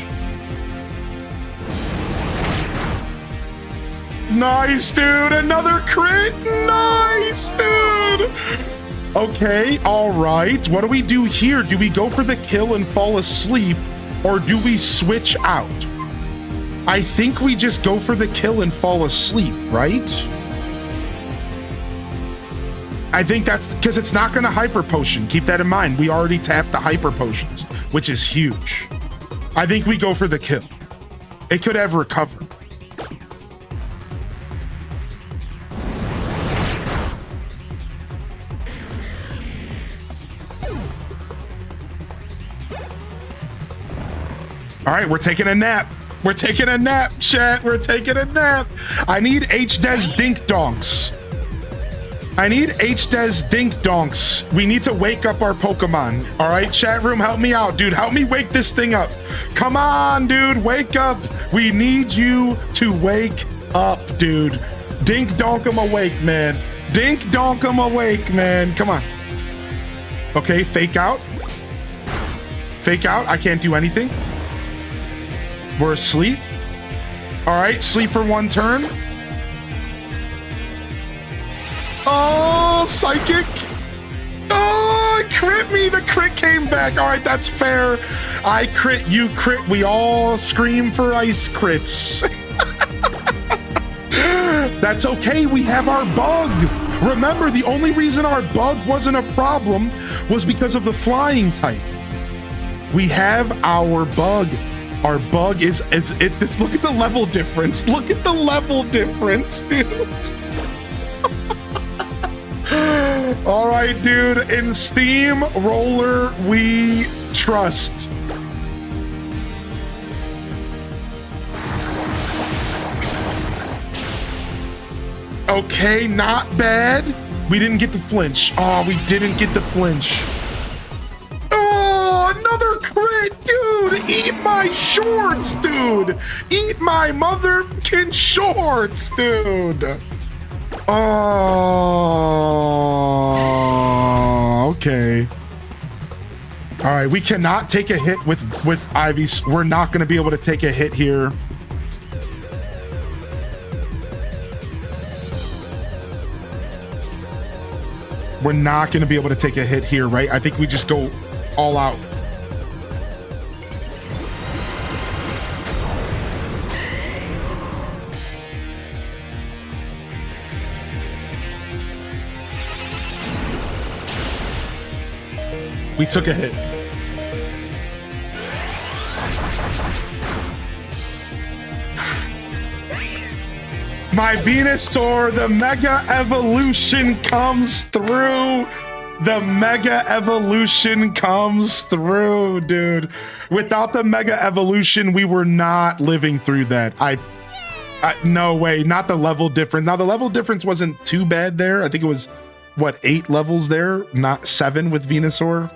Speaker 1: Nice, dude. Another crit. Nice, dude. Okay, all right. What do we do here? Do we go for the kill and fall asleep, or do we switch out? I think we just go for the kill and fall asleep, right? I think that's because it's not going to hyper potion. Keep that in mind. We already tapped the hyper potions, which is huge. I think we go for the kill. It could have recovered. All right, we're taking a nap. We're taking a nap, chat. We're taking a nap. I need HDes Dink Donks. I need HDes Dink Donks. We need to wake up our Pokemon. All right, chat room, help me out, dude. Help me wake this thing up. Come on, dude, wake up. We need you to wake up, dude. Dink Donk 'em awake, man. Dink Donk 'em awake, man. Come on. Okay, fake out. Fake out. I can't do anything. We're asleep. All right, sleep for 1 turn. Oh, psychic. Oh, it crit me. The crit came back. All right, that's fair. I crit, you crit. We all scream for ice crits. That's okay. We have our bug. Remember, the only reason our bug wasn't a problem was because of the flying type. We have our bug. Our bug is this. Look at the level difference. Look at the level difference, dude. All right, dude. In Steam Roller, we trust. Okay, not bad. We didn't get the flinch. Oh, we didn't get the flinch. Oh, another crit, dude. Eat my shorts, dude. Eat my motherfucking shorts, dude. Oh, okay. All right, we cannot take a hit with Ivy. We're not going to be able to take a hit here. We're not going to be able to take a hit here, right? I think we just go all out. We took a hit. My Venusaur, the Mega Evolution comes through. The Mega Evolution comes through, dude. Without the Mega Evolution, we were not living through that. No way, not the level difference. Now, the level difference wasn't too bad there. I think it was, what, 8 levels there? Not 7 with Venusaur.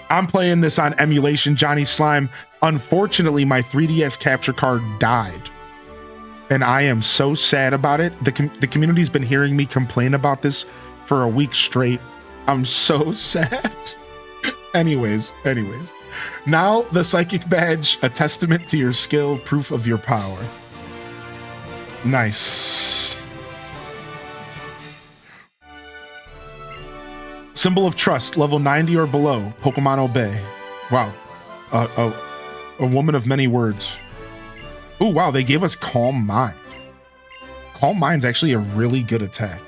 Speaker 1: I'm playing this on emulation, Johnny Slime. Unfortunately, my 3DS capture card died. And I am so sad about it. The community's been hearing me complain about this for a week straight. I'm so sad. Anyways. Now, the Psychic Badge, a testament to your skill, proof of your power. Nice. Symbol of trust, level 90 or below. Pokemon obey. Wow. A woman of many words. Oh, wow. They gave us Calm Mind. Calm Mind's actually a really good attack.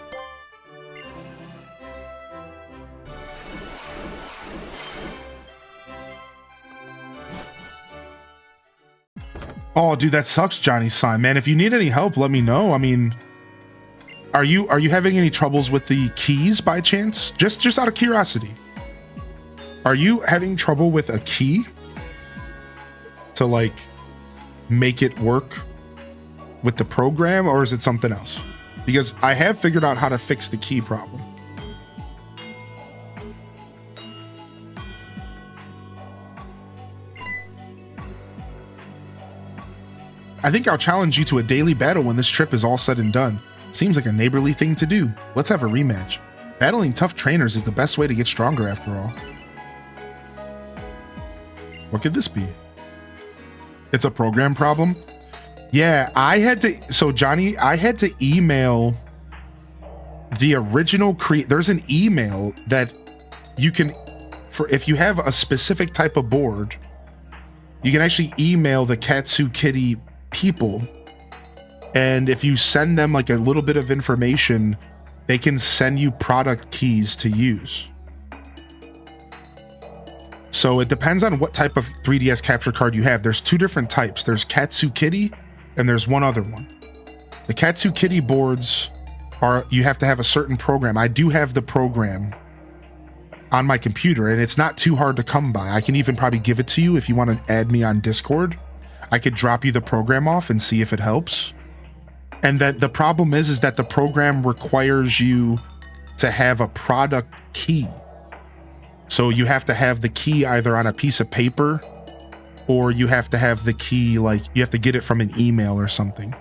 Speaker 1: Oh, dude, that sucks, Johnny Sign. Man, if you need any help, let me know. I mean, are you having any troubles with the keys by chance? Just out of curiosity. Are you having trouble with a key to like make it work with the program, or is it something else? Because I have figured out how to fix the key problem. I think I'll challenge you to a daily battle when this trip is all said and done. Seems like a neighborly thing to do. Let's have a rematch. Battling tough trainers is the best way to get stronger after all. What could this be? It's a program problem? Yeah, Johnny, I had to email the original there's an email that you can, for if you have a specific type of board, you can actually email the Katsu Kitty people, and if you send them like a little bit of information, they can send you product keys to use. So it depends on what type of 3DS capture card you have. There's two different types. There's Katsu Kitty and there's one other one. The Katsu Kitty boards are, you have to have a certain program. I do have the program on my computer and it's not too hard to come by. I can even probably give it to you if you want to add me on Discord. I could drop you the program off and see if it helps. And that the problem is that the program requires you to have a product key. So you have to have the key either on a piece of paper, or you have to have the key, like you have to get it from an email or something.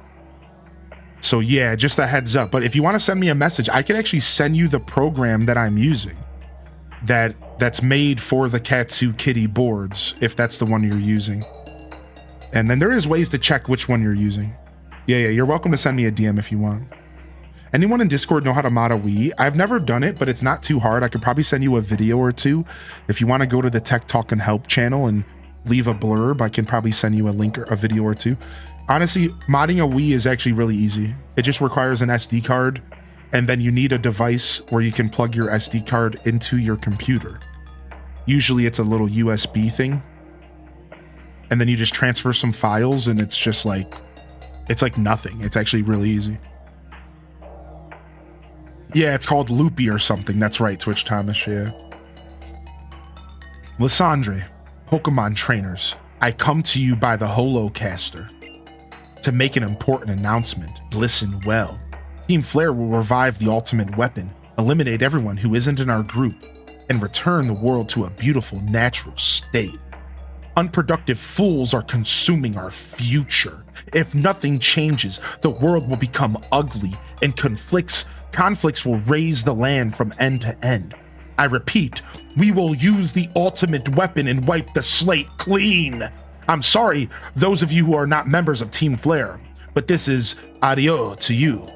Speaker 1: So yeah, just a heads up. But if you want to send me a message, I can actually send you the program that I'm using that's made for the Katsu Kitty boards, if that's the one you're using. And then there is ways to check which one you're using. Yeah, you're welcome to send me a DM if you want. Anyone in Discord know how to mod a Wii? I've never done it, but it's not too hard. I could probably send you a video or two. If you want to go to the Tech Talk and Help channel and leave a blurb, I can probably send you a link or a video or two. Honestly, modding a Wii is actually really easy. It just requires an SD card, and then you need a device where you can plug your SD card into your computer. Usually it's a little USB thing. And then you just transfer some files and it's just like, it's like nothing. It's actually really easy. Yeah, it's called Loopy or something. That's right, Twitch Thomas, yeah. Lysandre, Pokemon trainers, I come to you by the Holocaster to make an important announcement. Listen well. Team Flare will revive the ultimate weapon, eliminate everyone who isn't in our group, and return the world to a beautiful natural state. Unproductive fools are consuming our future. If nothing changes, the world will become ugly and conflicts will raise the land from end to end. I repeat, we will use the ultimate weapon and wipe the slate clean. I'm sorry, those of you who are not members of Team Flare, but this is adieu to you.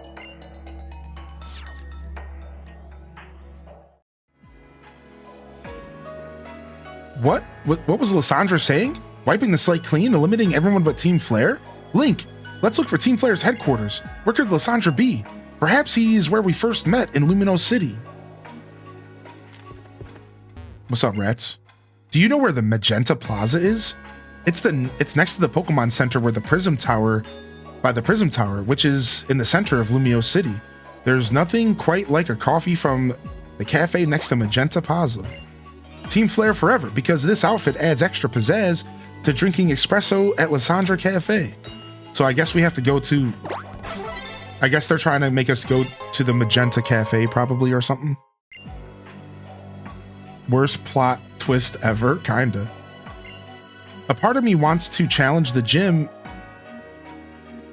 Speaker 1: What was Lysandre saying? Wiping the slate clean, eliminating everyone but Team Flare? Link, let's look for Team Flare's headquarters. Where could Lysandre be? Perhaps he's where we first met in Lumino City. What's up, rats? Do you know where the Magenta Plaza is? It's next to the Pokemon Center where the Prism Tower, by the Prism Tower, which is in the center of Lumio City. There's nothing quite like a coffee from the cafe next to Magenta Plaza. Team Flare forever, because this outfit adds extra pizzazz to drinking espresso at Lysandre Cafe. So I guess we have to go to... I guess they're trying to make us go to the Magenta Cafe probably or something. Worst plot twist ever, kinda. A part of me wants to challenge the gym.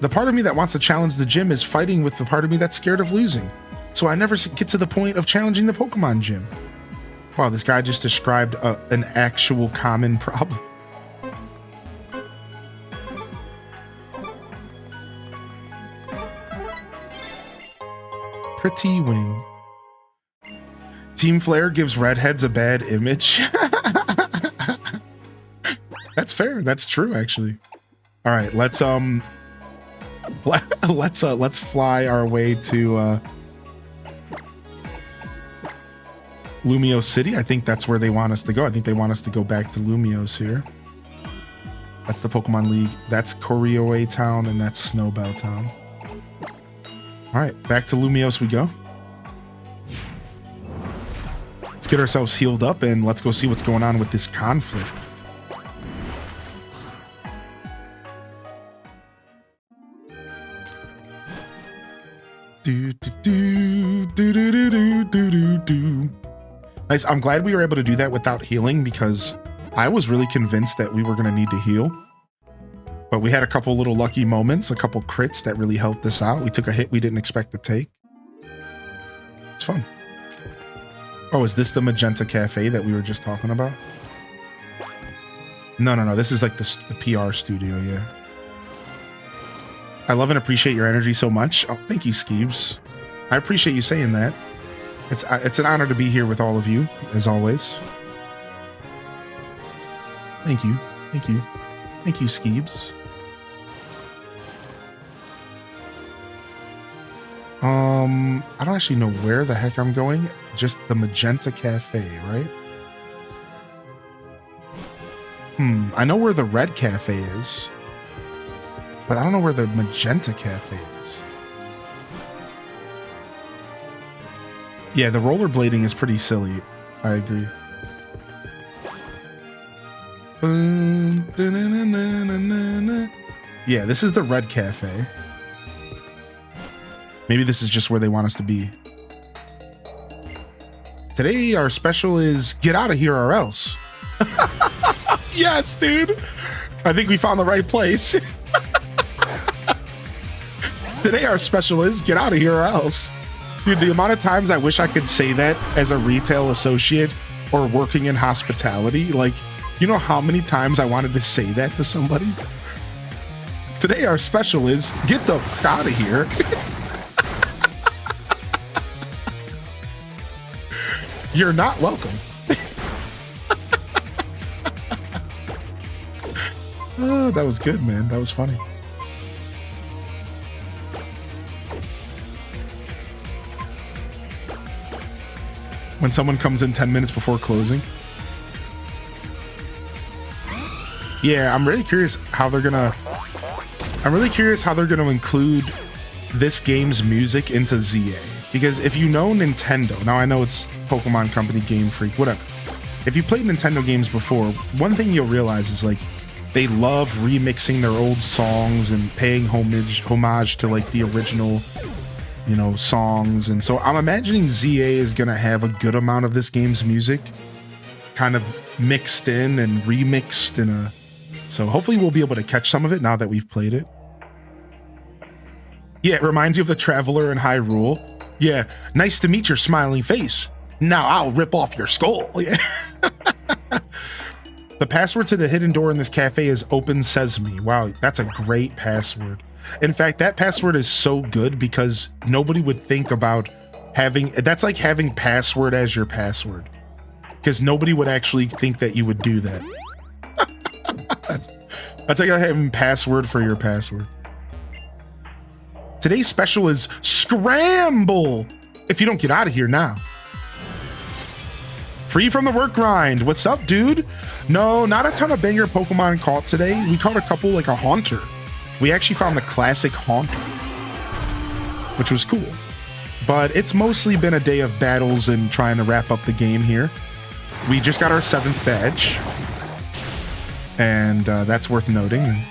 Speaker 1: The part of me that wants to challenge the gym is fighting with the part of me that's scared of losing. So I never get to the point of challenging the Pokemon gym. Wow, this guy just described an actual common problem. Pretty wing. Team Flare gives redheads a bad image. That's fair. That's true, actually. All right, let's fly our way to Lumio City. I think that's where they want us to go. I think they want us to go back to Lumios here. That's the Pokemon League. That's Korioe Town, and that's Snowbell Town. All right, back to Lumios we go. Let's get ourselves healed up, and let's go see what's going on with this conflict. Nice. I'm glad we were able to do that without healing, because I was really convinced that we were going to need to heal. But we had a couple little lucky moments, a couple crits that really helped us out. We took a hit we didn't expect to take. It's fun. Oh, is this the Magenta Cafe that we were just talking about? No. This is like the PR studio, yeah. I love and appreciate your energy so much. Oh, thank you, Skeebs. I appreciate you saying that. It's an honor to be here with all of you, as always. Thank you. Thank you. Thank you, Skeebs. I don't actually know where the heck I'm going. Just the Magenta Cafe, right? I know where the Red Cafe is, but I don't know where the Magenta Cafe is. Yeah, the rollerblading is pretty silly. I agree. Yeah, this is the Red Cafe. Maybe this is just where they want us to be. Today, our special is get out of here or else. Yes, dude. I think we found the right place. Today, our special is get out of here or else. Dude, the amount of times I wish I could say that as a retail associate or working in hospitality, like, you know how many times I wanted to say that to somebody? Today, our special is get the fuck out of here. You're not welcome. Oh, that was good, man. That was funny. When someone comes in 10 minutes before closing. Yeah, I'm really curious how they're gonna include this game's music into ZA. Because if you know Nintendo, now I know it's Pokemon Company, Game Freak, whatever. If you played Nintendo games before, one thing you'll realize is like they love remixing their old songs and paying homage to like the original, you know, songs. And so I'm imagining ZA is gonna have a good amount of this game's music kind of mixed in and remixed in a. So hopefully we'll be able to catch some of it now that we've played it. Yeah, it reminds you of the Traveler in Hyrule. Yeah, nice to meet your smiling face. Now I'll rip off your skull. Yeah. The password to the hidden door in this cafe is open sesame. Wow, that's a great password. In fact, that password is so good because nobody would think about having, that's like having password as your password. Because nobody would actually think that you would do that. That's like having password for your password. Today's special is Scramble! If you don't get out of here now. Free from the work grind. What's up, dude? No, not a ton of banger Pokemon caught today. We caught a couple, like a Haunter. We actually found the classic Haunter, which was cool. But it's mostly been a day of battles and trying to wrap up the game here. We just got our 7th badge. And that's worth noting.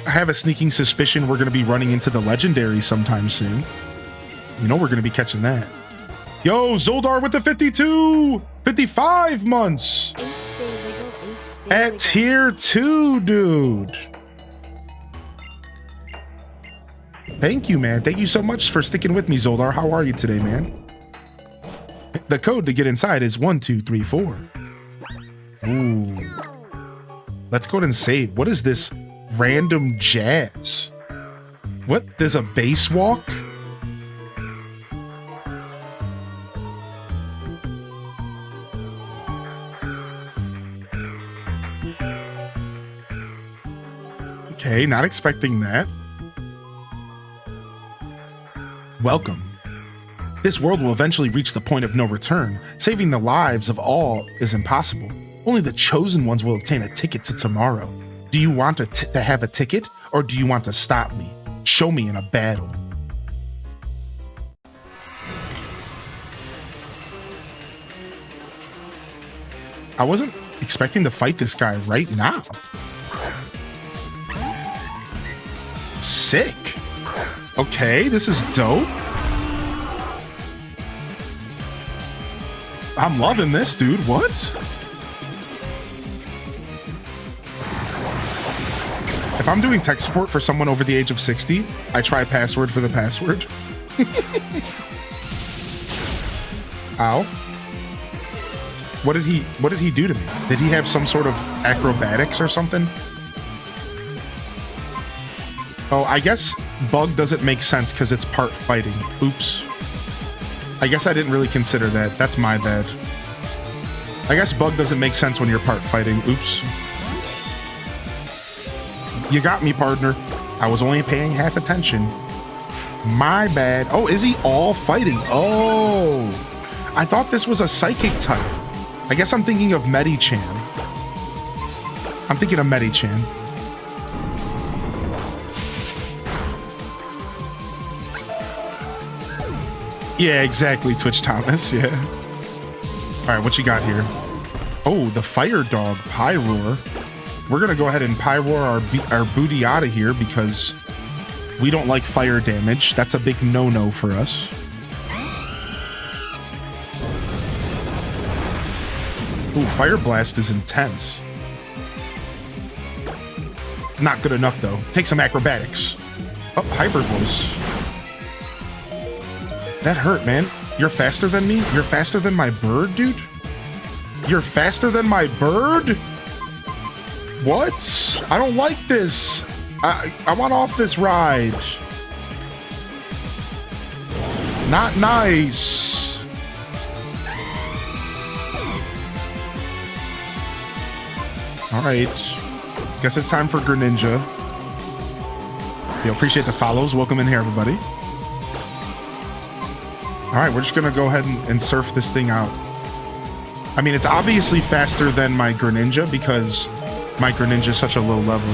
Speaker 1: I have a sneaking suspicion we're going to be running into the legendary sometime soon. You know we're going to be catching that. Yo, Zoldar with the 55 months. At tier 2, dude. Thank you, man. Thank you so much for sticking with me, Zoldar. How are you today, man? The code to get inside is 1234. Ooh. Let's go ahead and save. What is this random jazz? What? There's a base walk? Okay, not expecting that. Welcome. This world will eventually reach the point of no return. Saving the lives of all is impossible. Only the chosen ones will obtain a ticket to tomorrow. Do you want to have a ticket, or do you want to stop me? Show me in a battle. I wasn't expecting to fight this guy right now. Sick. Okay, this is dope. I'm loving this, dude. What? If I'm doing tech support for someone over the age of 60, I try password for the password. Ow. What did he do to me? Did he have some sort of acrobatics or something? Oh, I guess bug doesn't make sense because it's part fighting. Oops. I guess I didn't really consider that. That's my bad. I guess bug doesn't make sense when you're part fighting. Oops. You got me, partner. I was only paying half attention. My bad. Oh, is he all fighting? Oh, I thought this was a psychic type. I guess I'm thinking of Medi-chan. I'm thinking of Medi-chan. Yeah, exactly, Twitch Thomas, yeah. Alright, what you got here? Oh, the fire dog, Pyroar. We're gonna go ahead and Pyroar our booty out of here because we don't like fire damage. That's a big no-no for us. Ooh, Fire Blast is intense. Not good enough, though. Take some acrobatics. Oh, Hyper Voice. That hurt, man. You're faster than me? You're faster than my bird, dude? You're faster than my bird? What? I don't like this. I want off this ride. Not nice. Alright. Guess it's time for Greninja. Yo, appreciate the follows. Welcome in here, everybody. Alright, we're just gonna go ahead and surf this thing out. I mean, it's obviously faster than my Greninja because my Greninja is such a low level.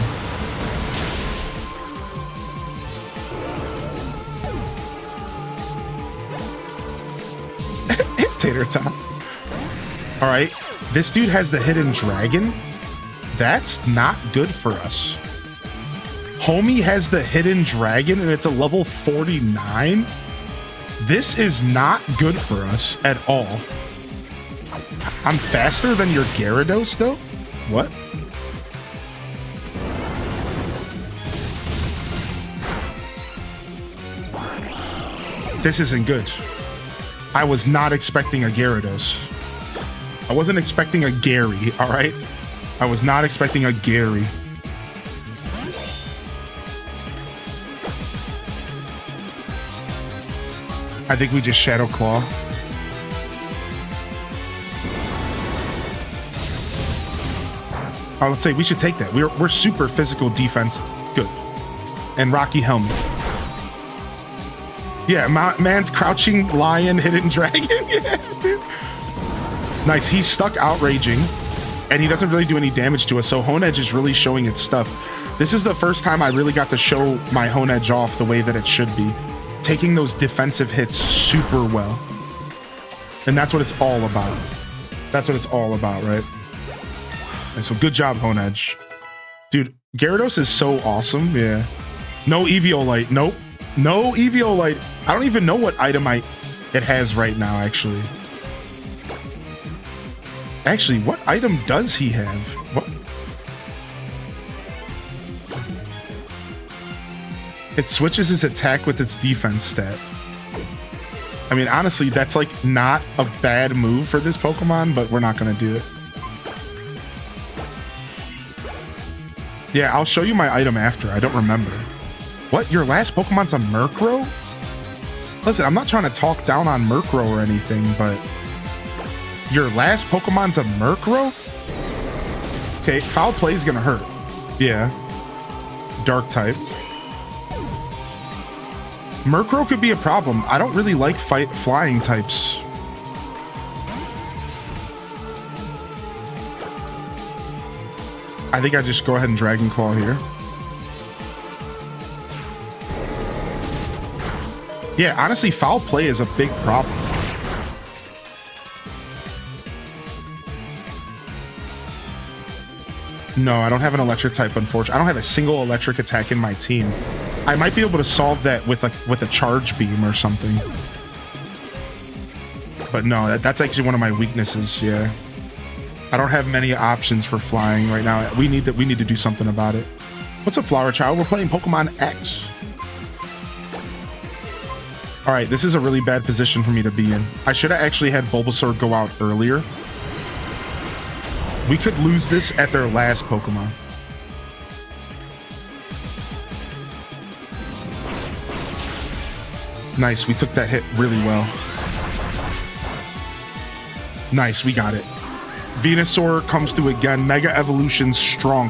Speaker 1: Tater Tot. Alright, this dude has the Hidden Dragon. That's not good for us. Homie has the Hidden Dragon and it's a level 49. This is not good for us at all. I'm faster than your Gyarados, though? What? This isn't good. I was not expecting a Gyarados. I wasn't expecting a Gary, alright? I was not expecting a Gary. I think we just Shadow Claw. Oh, let's say we should take that. We're super physical defense. Good. And Rocky Helmet. Yeah, man's Crouching Lion, Hidden Dragon. Yeah, dude. Nice. He's stuck outraging, and he doesn't really do any damage to us, so Honedge is really showing its stuff. This is the first time I really got to show my Honedge off the way that it should be. Taking those defensive hits super well. And that's what it's all about. That's what it's all about, right? And so good job, Honedge. Dude, Gyarados is so awesome, yeah. No Eviolite, nope. No Eviolite. I don't even know what item it has right now, actually. Actually, what item does he have? What? It switches his attack with its defense stat. I mean, honestly, that's like not a bad move for this Pokemon, but we're not going to do it. Yeah, I'll show you my item after. I don't remember. What? Your last Pokemon's a Murkrow? Listen, I'm not trying to talk down on Murkrow or anything, but your last Pokemon's a Murkrow? Okay, foul play is gonna hurt. Yeah. Dark type. Murkrow could be a problem. I don't really like flying types. I think I just go ahead and Dragon Claw here. Yeah, honestly, foul play is a big problem. No, I don't have an electric type, unfortunately. I don't have a single electric attack in my team. I might be able to solve that with a charge beam or something. But no, that's actually one of my weaknesses, yeah. I don't have many options for flying right now. We need to do something about it. What's up, Flower Child? We're playing Pokemon X. All right, this is a really bad position for me to be in. I should have actually had Bulbasaur go out earlier. We could lose this at their last Pokemon. Nice, we took that hit really well. Nice, we got it. Venusaur comes through again. Mega Evolution strong.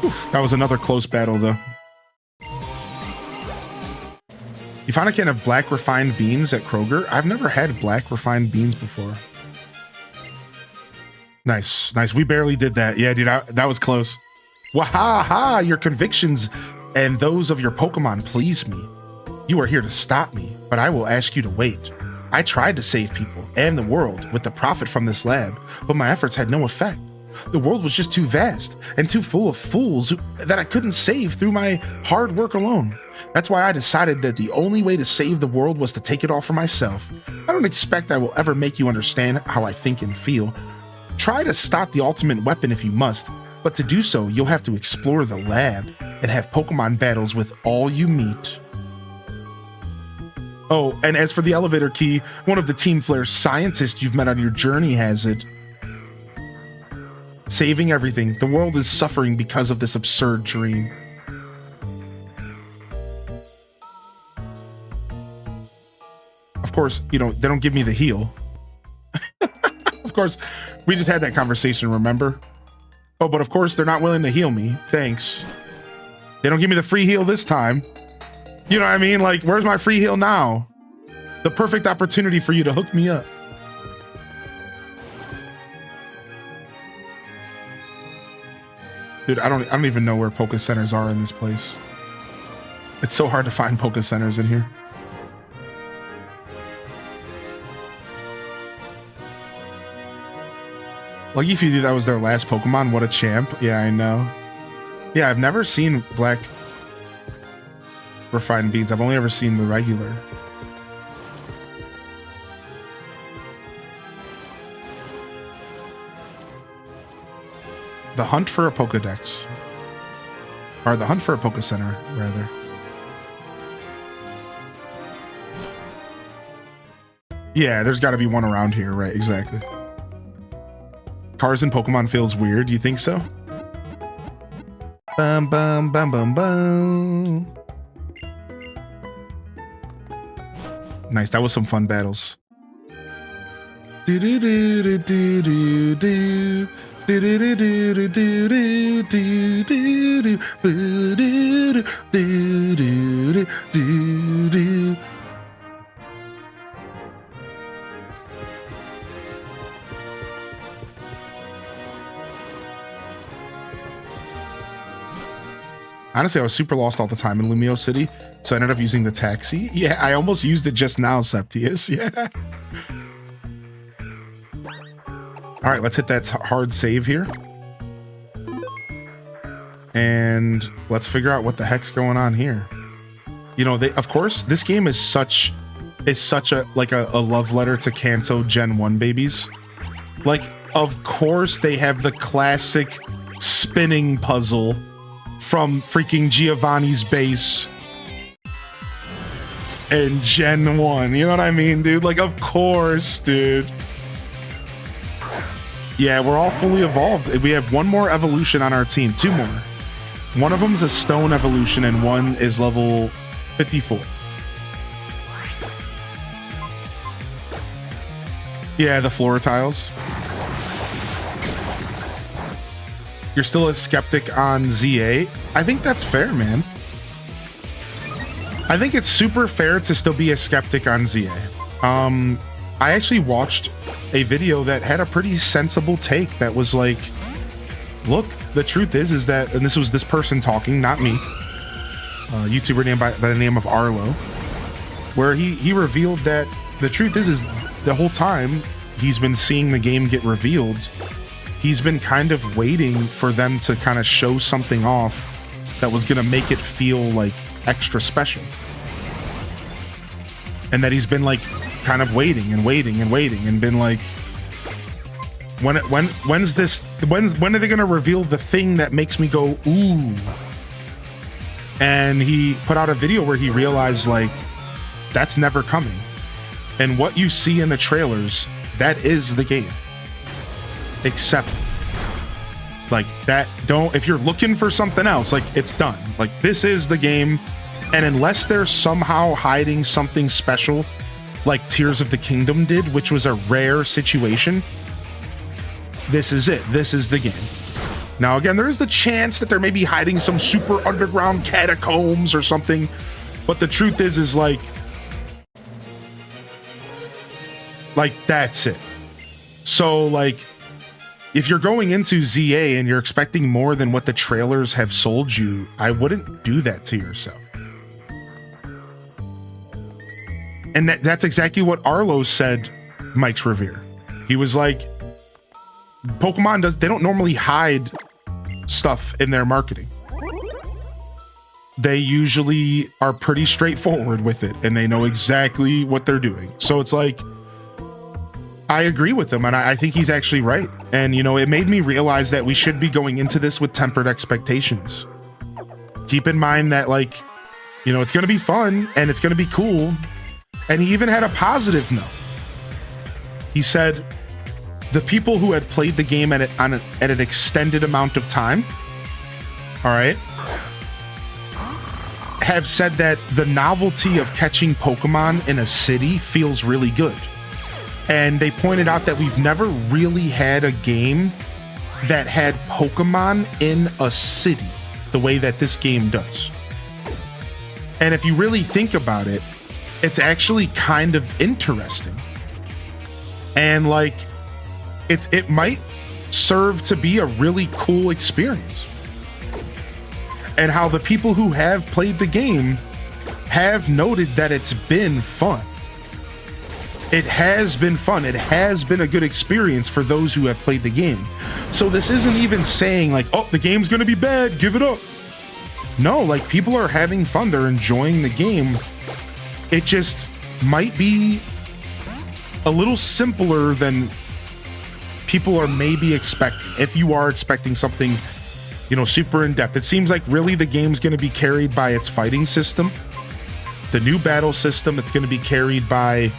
Speaker 1: Whew, that was another close battle, though. You found a can of black refined beans at Kroger? I've never had black refined beans before. Nice, nice. We barely did that. Yeah, dude, that was close. Wahaha! Your convictions and those of your Pokemon please me. You are here to stop me, but I will ask you to wait. I tried to save people and the world with the profit from this lab, but my efforts had no effect. The world was just too vast and too full of fools that I couldn't save through my hard work alone. That's why I decided that the only way to save the world was to take it all for myself. I don't expect I will ever make you understand how I think and feel. Try to stop the ultimate weapon if you must, but to do so, you'll have to explore the lab and have Pokemon battles with all you meet. Oh, and as for the elevator key, one of the Team Flare scientists you've met on your journey has it. Saving everything. The world is suffering because of this absurd dream. Of course, you know, they don't give me the heal. Of course, we just had that conversation, remember? Oh, but of course, they're not willing to heal me. Thanks. They don't give me the free heal this time. You know what I mean? Like, where's my free heal now? The perfect opportunity for you to hook me up. Dude, I don't even know where Poké Centers are in this place. It's so hard to find Poké Centers in here. Lucky if you knew that was their last Pokemon. What a champ. Yeah, I know. Yeah, I've never seen black refined beans. I've only ever seen the regular. The hunt for a Pokedex. Or the hunt for a Poké Center, rather. Yeah, there's got to be one around here, right? Exactly. Cars in Pokemon feels weird. You think so? Bum, bum, bum, bum, bum. Nice. That was some fun battles. Do do do do do do do. Do do do do do do do do do do do do. Honestly, I was super lost all the time in Lumio City, so I ended up using the taxi. Yeah, I almost used it just now, Septius. Yeah. All right, let's hit that hard save here. And let's figure out what the heck's going on here. You know, of course, this game is such a love letter to Kanto Gen 1 babies. Like, of course they have the classic spinning puzzle from freaking Giovanni's base in Gen 1. You know what I mean, dude? Like, of course, dude. Yeah, we're all fully evolved. We have one more evolution on our team. 2 more. One of them's a stone evolution and one is level 54. Yeah, the floor tiles. You're still a skeptic on ZA? I think that's fair, man. I think it's super fair to still be a skeptic on ZA. I actually watched a video that had a pretty sensible take that was like, look, the truth is that, and this was this person talking, not me, a YouTuber named by the name of Arlo, where he revealed that the truth is the whole time he's been seeing the game get revealed, he's been kind of waiting for them to kind of show something off that was going to make it feel like extra special. And that he's been like kind of waiting and been like, when are they going to reveal the thing that makes me go, ooh? And he put out a video where he realized like, that's never coming. And what you see in the trailers, that is the game. Except like that, if you're looking for something else, like it's done. Like this is the game. And unless they're somehow hiding something special like Tears of the Kingdom did, which was a rare situation, this is it. This is the game. Now, again, there is the chance that they're maybe hiding some super underground catacombs or something. But the truth is like that's it. So like, if you're going into ZA and you're expecting more than what the trailers have sold you, I wouldn't do that to yourself. And that's exactly what Arlo said, Mike's Revere. He was like, Pokemon they don't normally hide stuff in their marketing. They usually are pretty straightforward with it and they know exactly what they're doing. So it's like, I agree with him and I think he's actually right. And, you know, it made me realize that we should be going into this with tempered expectations. Keep in mind that, like, you know, it's going to be fun and it's going to be cool. And he even had a positive note. He said the people who had played the game at an extended amount of time, all right, have said that the novelty of catching Pokemon in a city feels really good. And they pointed out that we've never really had a game that had Pokemon in a city the way that this game does. And if you really think about it, it's actually kind of interesting. And like, it might serve to be a really cool experience. And how the people who have played the game have noted that it's been fun. It has been fun. It has been a good experience for those who have played the game. So this isn't even saying like, oh, the game's gonna be bad, give it up. No, like people are having fun. They're enjoying the game. It just might be a little simpler than people are maybe expecting. If you are expecting something, you know, super in depth, it seems like really the game's going to be carried by its fighting system, the new battle system. It's going to be carried by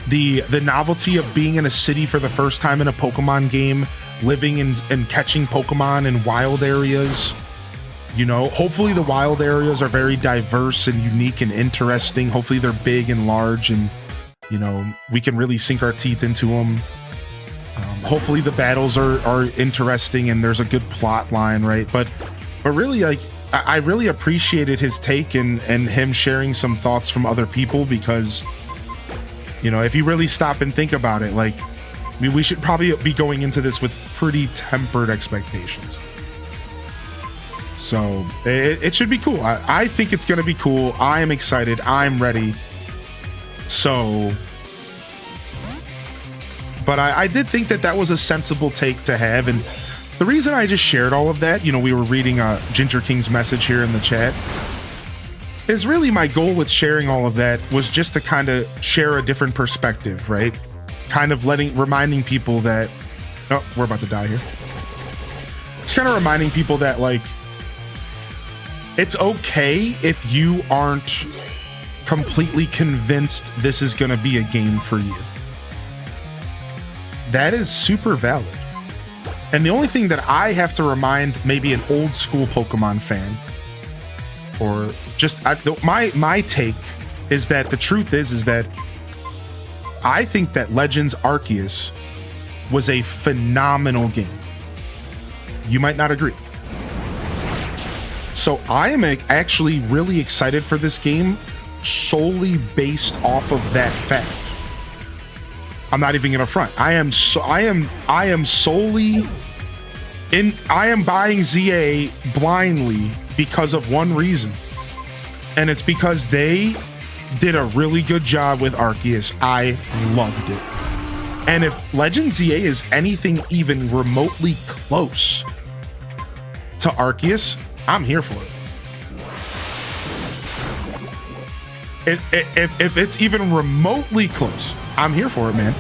Speaker 1: the novelty of being in a city for the first time in a Pokemon game, living and catching Pokemon in wild areas. You know, hopefully the wild areas are very diverse and unique and interesting. Hopefully they're big and large and, you know, we can really sink our teeth into them. Hopefully the battles are interesting and there's a good plot line, right? But really, like, I really appreciated his take and him sharing some thoughts from other people because, you know, if you really stop and think about it, like, I mean, we should probably be going into this with pretty tempered expectations. So it should be cool. I think it's going to be cool. I am excited. I'm ready. So, but I did think that was a sensible take to have. And the reason I just shared all of that, you know, we were reading Ginger King's message here in the chat, is really my goal with sharing all of that was just to kind of share a different perspective, right? Kind of reminding people that, oh, we're about to die here. Just kind of reminding people that, like, it's okay if you aren't completely convinced this is going to be a game for you. That is super valid. And the only thing that I have to remind maybe an old school Pokemon fan, or just my take is that the truth is that I think that Legends Arceus was a phenomenal game. You might not agree. So I am actually really excited for this game solely based off of that fact. I'm not even gonna front. I am buying ZA blindly because of one reason. And it's because they did a really good job with Arceus. I loved it. And if Legend ZA is anything even remotely close to Arceus, I'm here for it. If it's even remotely close, I'm here for it, man.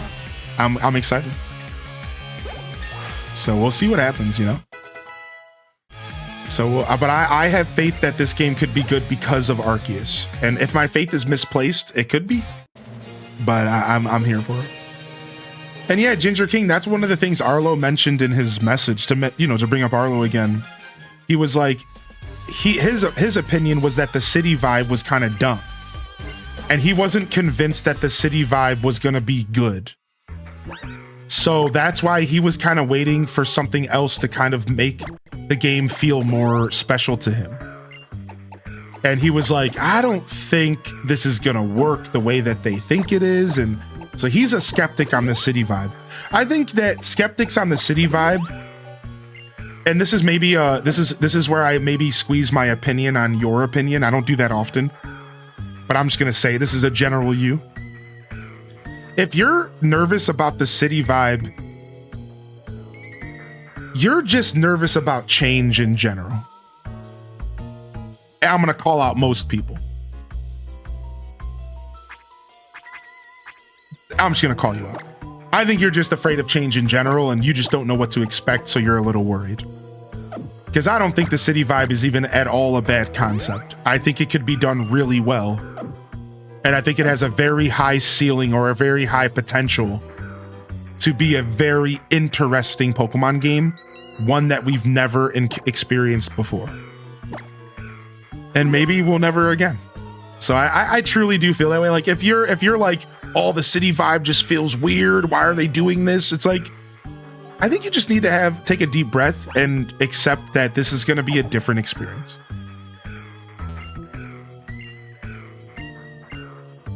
Speaker 1: I'm excited. So we'll see what happens, you know. So, but I have faith that this game could be good because of Arceus. And if my faith is misplaced, it could be. But I'm here for it. And yeah, Ginger King, that's one of the things Arlo mentioned in his message to bring up Arlo again. He was like, his opinion was that the city vibe was kind of dumb. And he wasn't convinced that the city vibe was going to be good. So that's why he was kind of waiting for something else to kind of make the game feel more special to him. And he was like, I don't think this is going to work the way that they think it is. And so he's a skeptic on the city vibe. I think that skeptics on the city vibe, and this is maybe this is where I maybe squeeze my opinion on your opinion. I don't do that often, but I'm just going to say this is a general you. If you're nervous about the city vibe, you're just nervous about change in general. And I'm going to call out most people. I'm just going to call you out. I think you're just afraid of change in general and you just don't know what to expect, so you're a little worried. Because I don't think the city vibe is even at all a bad concept. I think it could be done really well. And I think it has a very high ceiling or a very high potential to be a very interesting Pokemon game, one that we've never experienced before. And maybe we'll never again. So I truly do feel that way. Like if you're like, oh, the city vibe just feels weird, why are they doing this? It's like, I think you just need to take a deep breath and accept that this is going to be a different experience.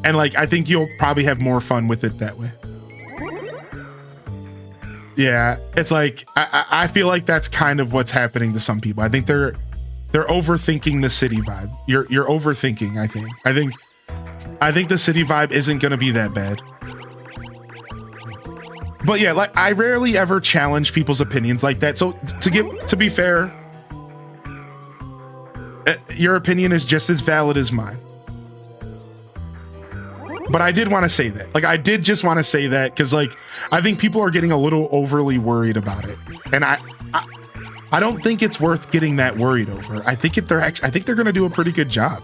Speaker 1: And like, I think you'll probably have more fun with it that way. Yeah, it's like, I feel like that's kind of what's happening to some people. I think they're overthinking the city vibe. You're overthinking, I think the city vibe isn't going to be that bad. But yeah, like I rarely ever challenge people's opinions like that. So to be fair, your opinion is just as valid as mine. But I did want to say that. Like I did just want to say that because like I think people are getting a little overly worried about it. And I don't think it's worth getting that worried over. I think they're going to do a pretty good job.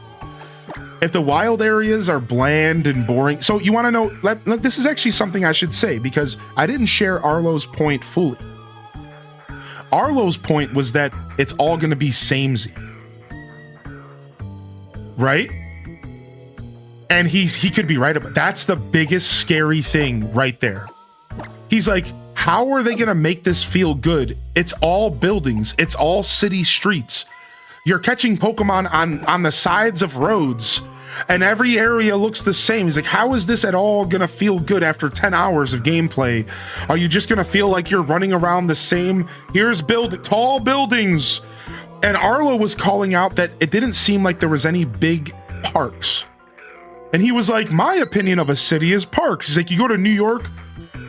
Speaker 1: If the wild areas are bland and boring. So you want to know, this is actually something I should say because I didn't share Arlo's point fully. Arlo's point was that it's all going to be samey. Right? And he could be right about that's the biggest scary thing right there. He's like, how are they going to make this feel good? It's all buildings. It's all city streets. You're catching Pokemon on the sides of roads and every area looks the same. He's like, how is this at all going to feel good after 10 hours of gameplay? Are you just going to feel like you're running around the same? Here's tall buildings. And Arlo was calling out that it didn't seem like there was any big parks. And he was like, my opinion of a city is parks. He's like, you go to New York.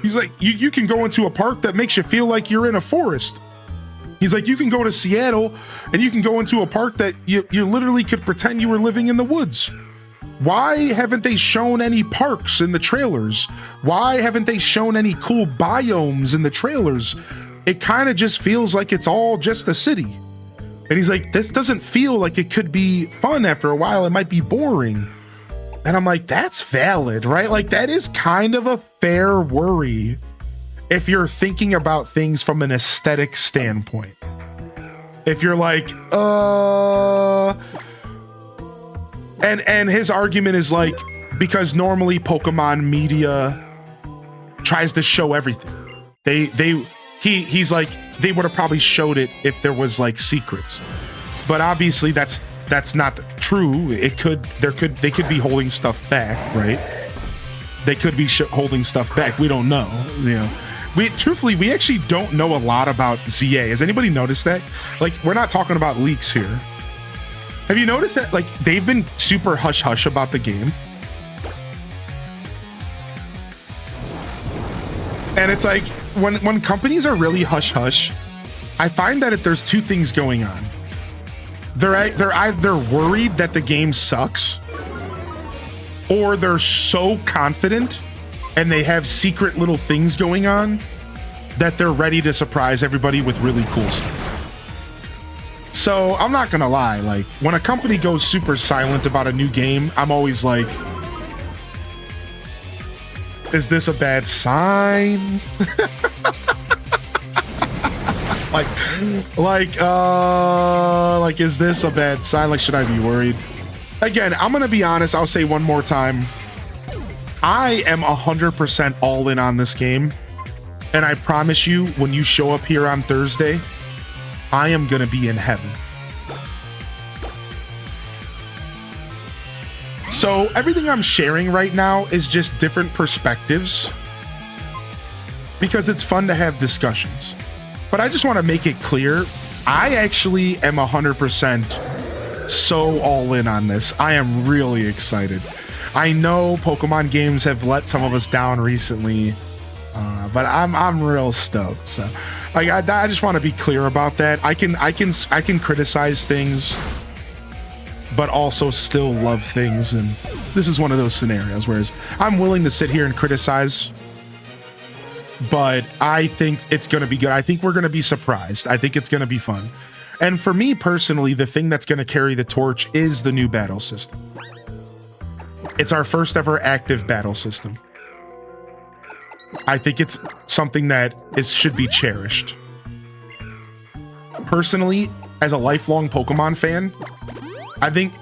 Speaker 1: He's like, you can go into a park that makes you feel like you're in a forest. He's like, you can go to Seattle and you can go into a park that you literally could pretend you were living in the woods. Why haven't they shown any parks in the trailers? Why haven't they shown any cool biomes in the trailers? It kind of just feels like it's all just a city. And he's like, this doesn't feel like it could be fun after a while. It might be boring. And I'm like, that's valid, right? Like that is kind of a fair worry. if you're thinking about things from an aesthetic standpoint. If you're like, and his argument is like, because normally Pokemon media tries to show everything. He's like, they would have probably showed it if there was like secrets. But obviously that's not true. They could be holding stuff back, right? They could be holding stuff back. We don't know, you know. We actually don't know a lot about ZA. Has anybody noticed that? Like, we're not talking about leaks here. Have you noticed that, like, they've been super hush-hush about the game? And it's like, when companies are really hush-hush, I find that if there's two things going on. They're either worried that the game sucks, or they're so confident and they have secret little things going on that they're ready to surprise everybody with really cool stuff. So I'm not gonna lie, like, when a company goes super silent about a new game, I'm always like, is this a bad sign? like, is this a bad sign? Like, should I be worried? Again, I'm gonna be honest. I'll say one more time. I am 100% all in on this game. And I promise you, when you show up here on Thursday, I am gonna be in heaven. So everything I'm sharing right now is just different perspectives, because it's fun to have discussions. But I just want to make it clear, I actually am 100% so all in on this. I am really excited. I know Pokemon games have let some of us down recently, but I'm real stoked. So I just want to be clear about that. I can criticize things, but also still love things, and this is one of those scenarios where I'm willing to sit here and criticize, but I think it's going to be good. I think we're going to be surprised. I think it's going to be fun. And for me personally, the thing that's going to carry the torch is the new battle system. It's our first ever active battle system. I think it's something that should be cherished. Personally, as a lifelong Pokemon fan, I think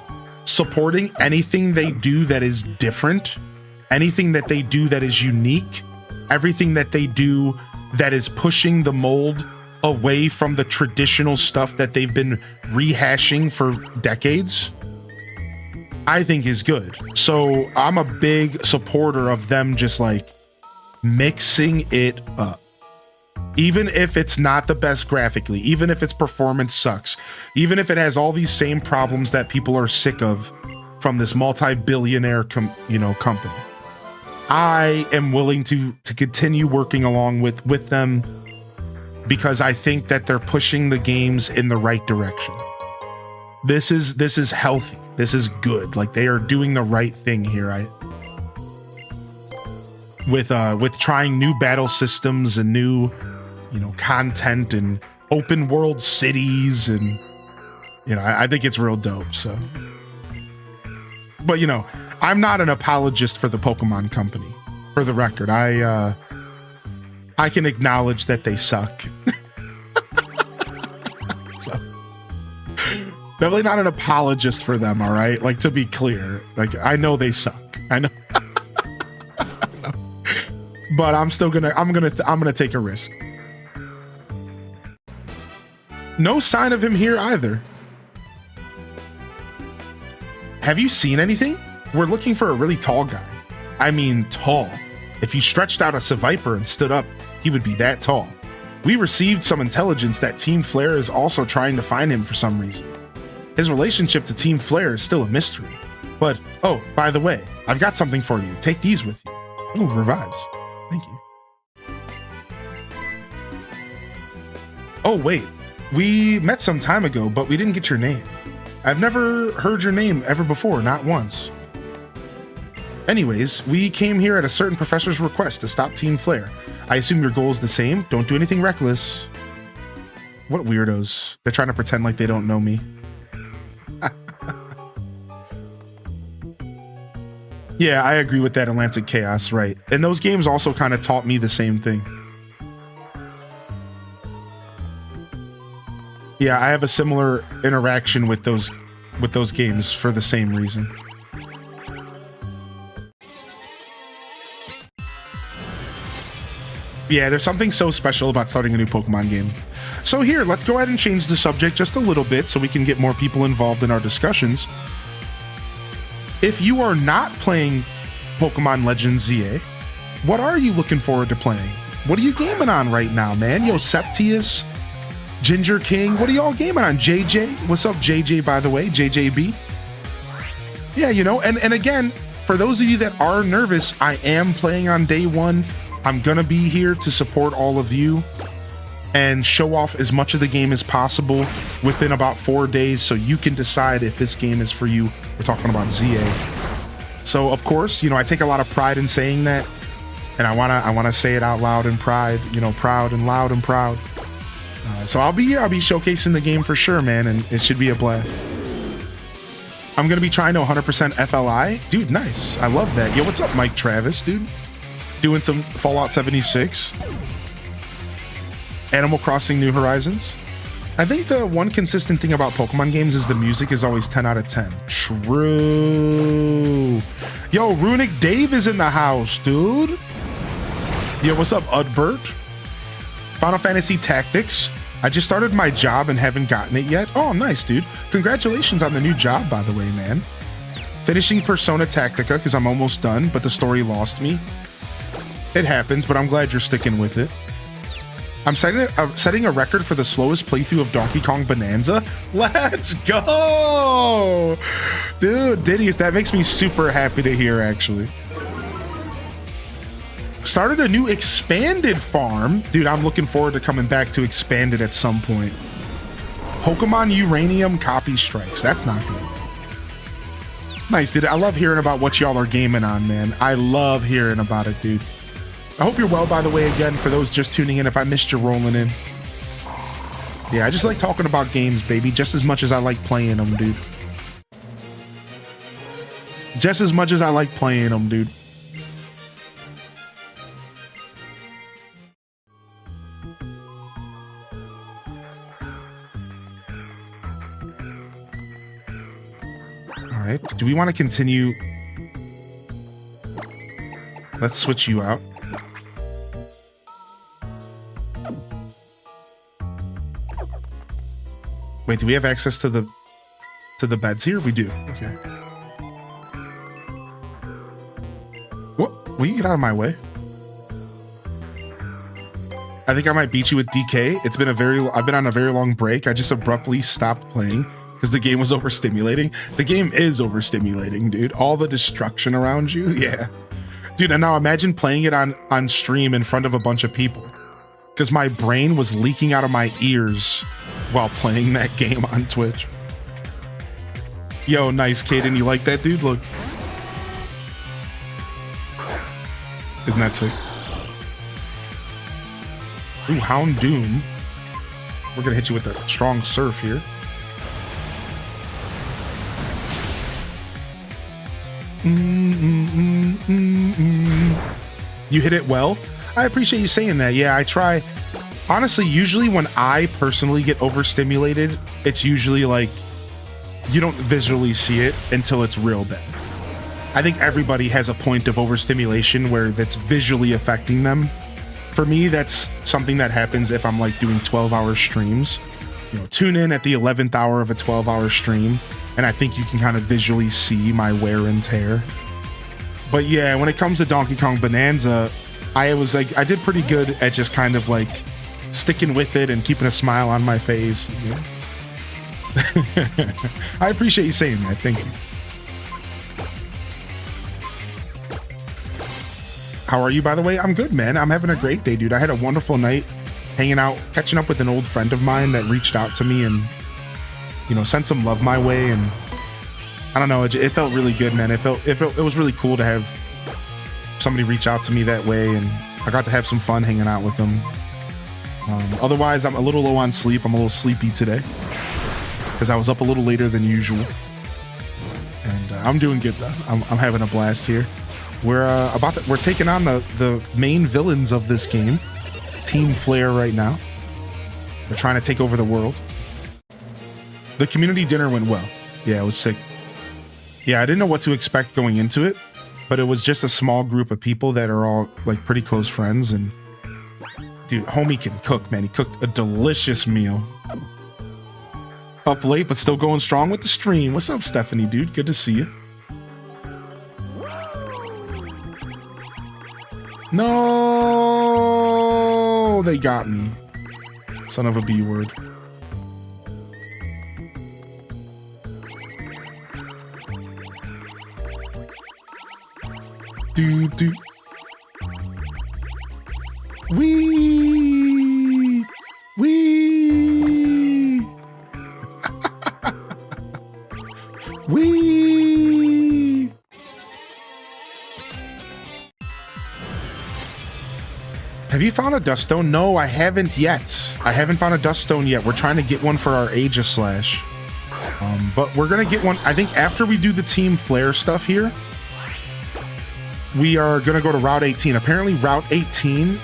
Speaker 1: supporting anything they do that is different, anything that they do that is unique, everything that they do that is pushing the mold away from the traditional stuff that they've been rehashing for decades, I think is good. So I'm a big supporter of them just like mixing it up. Even if it's not the best graphically, even if its performance sucks, even if it has all these same problems that people are sick of from this multi-billionaire company, I am willing to continue working along with them, because I think that they're pushing the games in the right direction. This is healthy. This is good. Like, they are doing the right thing here. With trying new battle systems and new, content and open world cities, and I think it's real dope. So, but I'm not an apologist for the Pokemon Company. For the record, I can acknowledge that they suck. So, definitely not an apologist for them. All right, like, to be clear, like, I know they suck. I know, but I'm gonna take a risk. No sign of him here either. Have you seen anything? We're looking for a really tall guy. I mean, tall. If you stretched out a Seviper and stood up, he would be that tall. We received some intelligence that Team Flare is also trying to find him for some reason. His relationship to Team Flare is still a mystery. But, oh, by the way, I've got something for you. Take these with you. Ooh, revives. Thank you. Oh, wait. We met some time ago, but we didn't get your name. I've never heard your name ever before, not once. Anyways, we came here at a certain professor's request to stop Team Flare. I assume your goal is the same. Don't do anything reckless. What weirdos. They're trying to pretend like they don't know me. Yeah, I agree with that, Atlantic Chaos, right. And those games also kind of taught me the same thing. Yeah, I have a similar interaction with those games for the same reason. Yeah, there's something so special about starting a new Pokemon game. So here, let's go ahead and change the subject just a little bit so we can get more people involved in our discussions. If you are not playing Pokemon Legends ZA, what are you looking forward to playing? What are you gaming on right now, man? Yo, Septius, Ginger King, what are y'all gaming on? JJ? What's up, JJ, by the way? JJB? Yeah, you know, and again, for those of you that are nervous, I am playing on day one. I'm gonna be here to support all of you and show off as much of the game as possible within about 4 days so you can decide if this game is for you. We're talking about ZA. So of course, you know, I take a lot of pride in saying that, and I wanna say it out loud in pride, you know, proud and loud and proud. So I'll be here, I'll be showcasing the game for sure, man, and it should be a blast. I'm gonna be trying to 100% FLI. Dude, nice. I love that. Yo, what's up, Mike Travis, dude? Doing some Fallout 76. Animal Crossing New Horizons. I think the one consistent thing about Pokemon games is the music is always 10 out of 10. True. Yo, Runic Dave is in the house, dude. Yo, what's up, Udbert? Final Fantasy Tactics. I just started my job and haven't gotten it yet. Oh, nice, dude. Congratulations on the new job, by the way, man. Finishing Persona Tactica because I'm almost done, but the story lost me. It happens, but I'm glad you're sticking with it. I'm setting a record for the slowest playthrough of Donkey Kong Bonanza. Let's go! Dude, Diddy's, that makes me super happy to hear, actually. Started a new expanded farm. Dude, I'm looking forward to coming back to expanded at some point. Pokemon Uranium copy strikes. That's not good. Nice, dude. I love hearing about what y'all are gaming on, man. I love hearing about it, dude. I hope you're well, by the way, again, for those just tuning in, if I missed you rolling in. Yeah, I just like talking about games, baby, just as much as I like playing them, dude. Just as much as I like playing them, dude. All right, do we want to continue? Let's switch you out. Wait, do we have access to the beds here? We do. Okay. What? Will you get out of my way? I think I might beat you with DK. I've been on a very long break. I just abruptly stopped playing because the game was overstimulating. The game is overstimulating, dude. All the destruction around you. Yeah. Dude, and now imagine playing it on stream in front of a bunch of people. Because my brain was leaking out of my ears while playing that game on Twitch. Yo, nice, Caden. You like that, dude? Look. Isn't that sick? Ooh, Houndoom. We're gonna hit you with a strong surf here. You hit it well. I appreciate you saying that. Yeah, I try. Honestly, usually when I personally get overstimulated, it's usually like you don't visually see it until it's real bad. I think everybody has a point of overstimulation where that's visually affecting them. For me, that's something that happens if I'm like doing 12-hour streams. You know, tune in at the 11th hour of a 12-hour stream, and I think you can kind of visually see my wear and tear. But yeah, when it comes to Donkey Kong Bonanza, I did pretty good at just kind of like sticking with it and keeping a smile on my face. You know? I appreciate you saying that. Thank you. How are you, by the way? I'm good, man. I'm having a great day, dude. I had a wonderful night hanging out, catching up with an old friend of mine that reached out to me and, you know, sent some love my way. And I don't know, it felt really good, man. It was really cool to have somebody reach out to me that way, and I got to have some fun hanging out with them. Otherwise, I'm a little low on sleep. I'm a little sleepy today because I was up a little later than usual, and I'm doing good though. I'm having a blast here. We're taking on the main villains of this game, Team Flare, right now. They're trying to take over the world. The community dinner went well. Yeah, it was sick. Yeah, I didn't know what to expect going into it, but it was just a small group of people that are all like pretty close friends. And dude, homie can cook, man. He cooked a delicious meal. Up late, but still going strong with the stream. What's up, Stephanie, dude? Good to see you. No, they got me. Son of a B word. Do. Wee. Wee. Have you found a dust stone? No, I haven't yet. I haven't found a dust stone yet. We're trying to get one for our Aegis Slash. But we're gonna get one, I think, after we do the Team Flare stuff here. We are gonna go to Route 18. Apparently, Route 18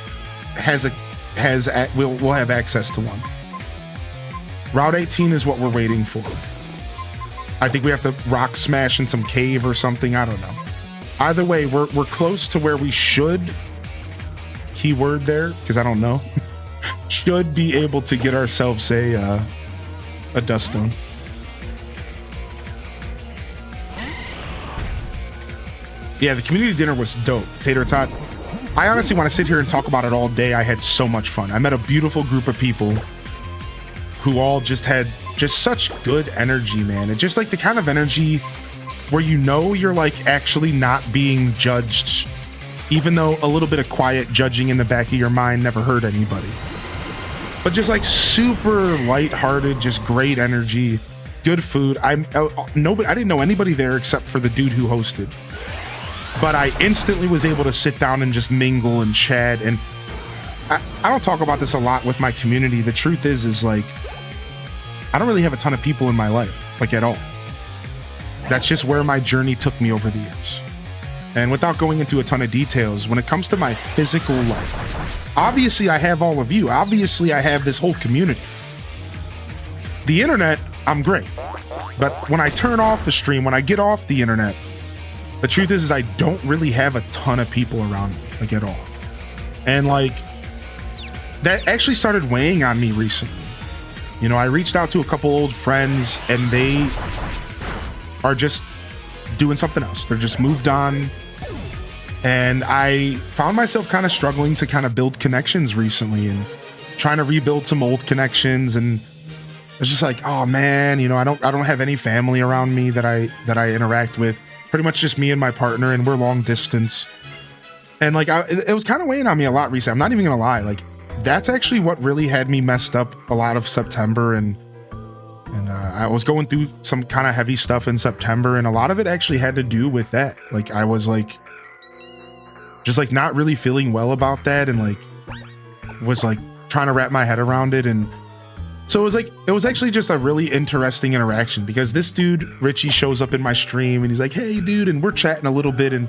Speaker 1: we'll have access to one. Route 18 is what we're waiting for. I think we have to rock smash in some cave or something. I don't know. Either way, we're close to where we should. Keyword there, because I don't know. Should be able to get ourselves a dust stone. Yeah, the community dinner was dope. Tater Tot. I honestly want to sit here and talk about it all day. I had so much fun. I met a beautiful group of people who all just had just such good energy, man. It's just like the kind of energy where you know you're like actually not being judged, even though a little bit of quiet judging in the back of your mind never hurt anybody. But just like super lighthearted, just great energy, good food. I didn't know anybody there except for the dude who hosted. But I instantly was able to sit down and just mingle and chat. And I don't talk about this a lot with my community. The truth is like, I don't really have a ton of people in my life, like at all. That's just where my journey took me over the years. And without going into a ton of details, when it comes to my physical life, obviously I have all of you. Obviously I have this whole community. The internet, I'm great. But when I turn off the stream, when I get off the internet, the truth is I don't really have a ton of people around me, like at all. And like, that actually started weighing on me recently. You know, I reached out to a couple old friends and they are just doing something else. They're just moved on. And I found myself kind of struggling to kind of build connections recently and trying to rebuild some old connections. And it's just like, oh man, you know, I don't have any family around me that I interact with. Pretty much just me and my partner, and we're long distance. And like, it was kind of weighing on me a lot recently. I'm not even gonna lie. Like, that's actually what really had me messed up a lot of September. And I was going through some kind of heavy stuff in September, and a lot of it actually had to do with that. Like, I was like, just like not really feeling well about that, and like was like trying to wrap my head around it. And so it was actually just a really interesting interaction, because this dude, Richie, shows up in my stream and he's like, hey dude, and we're chatting a little bit and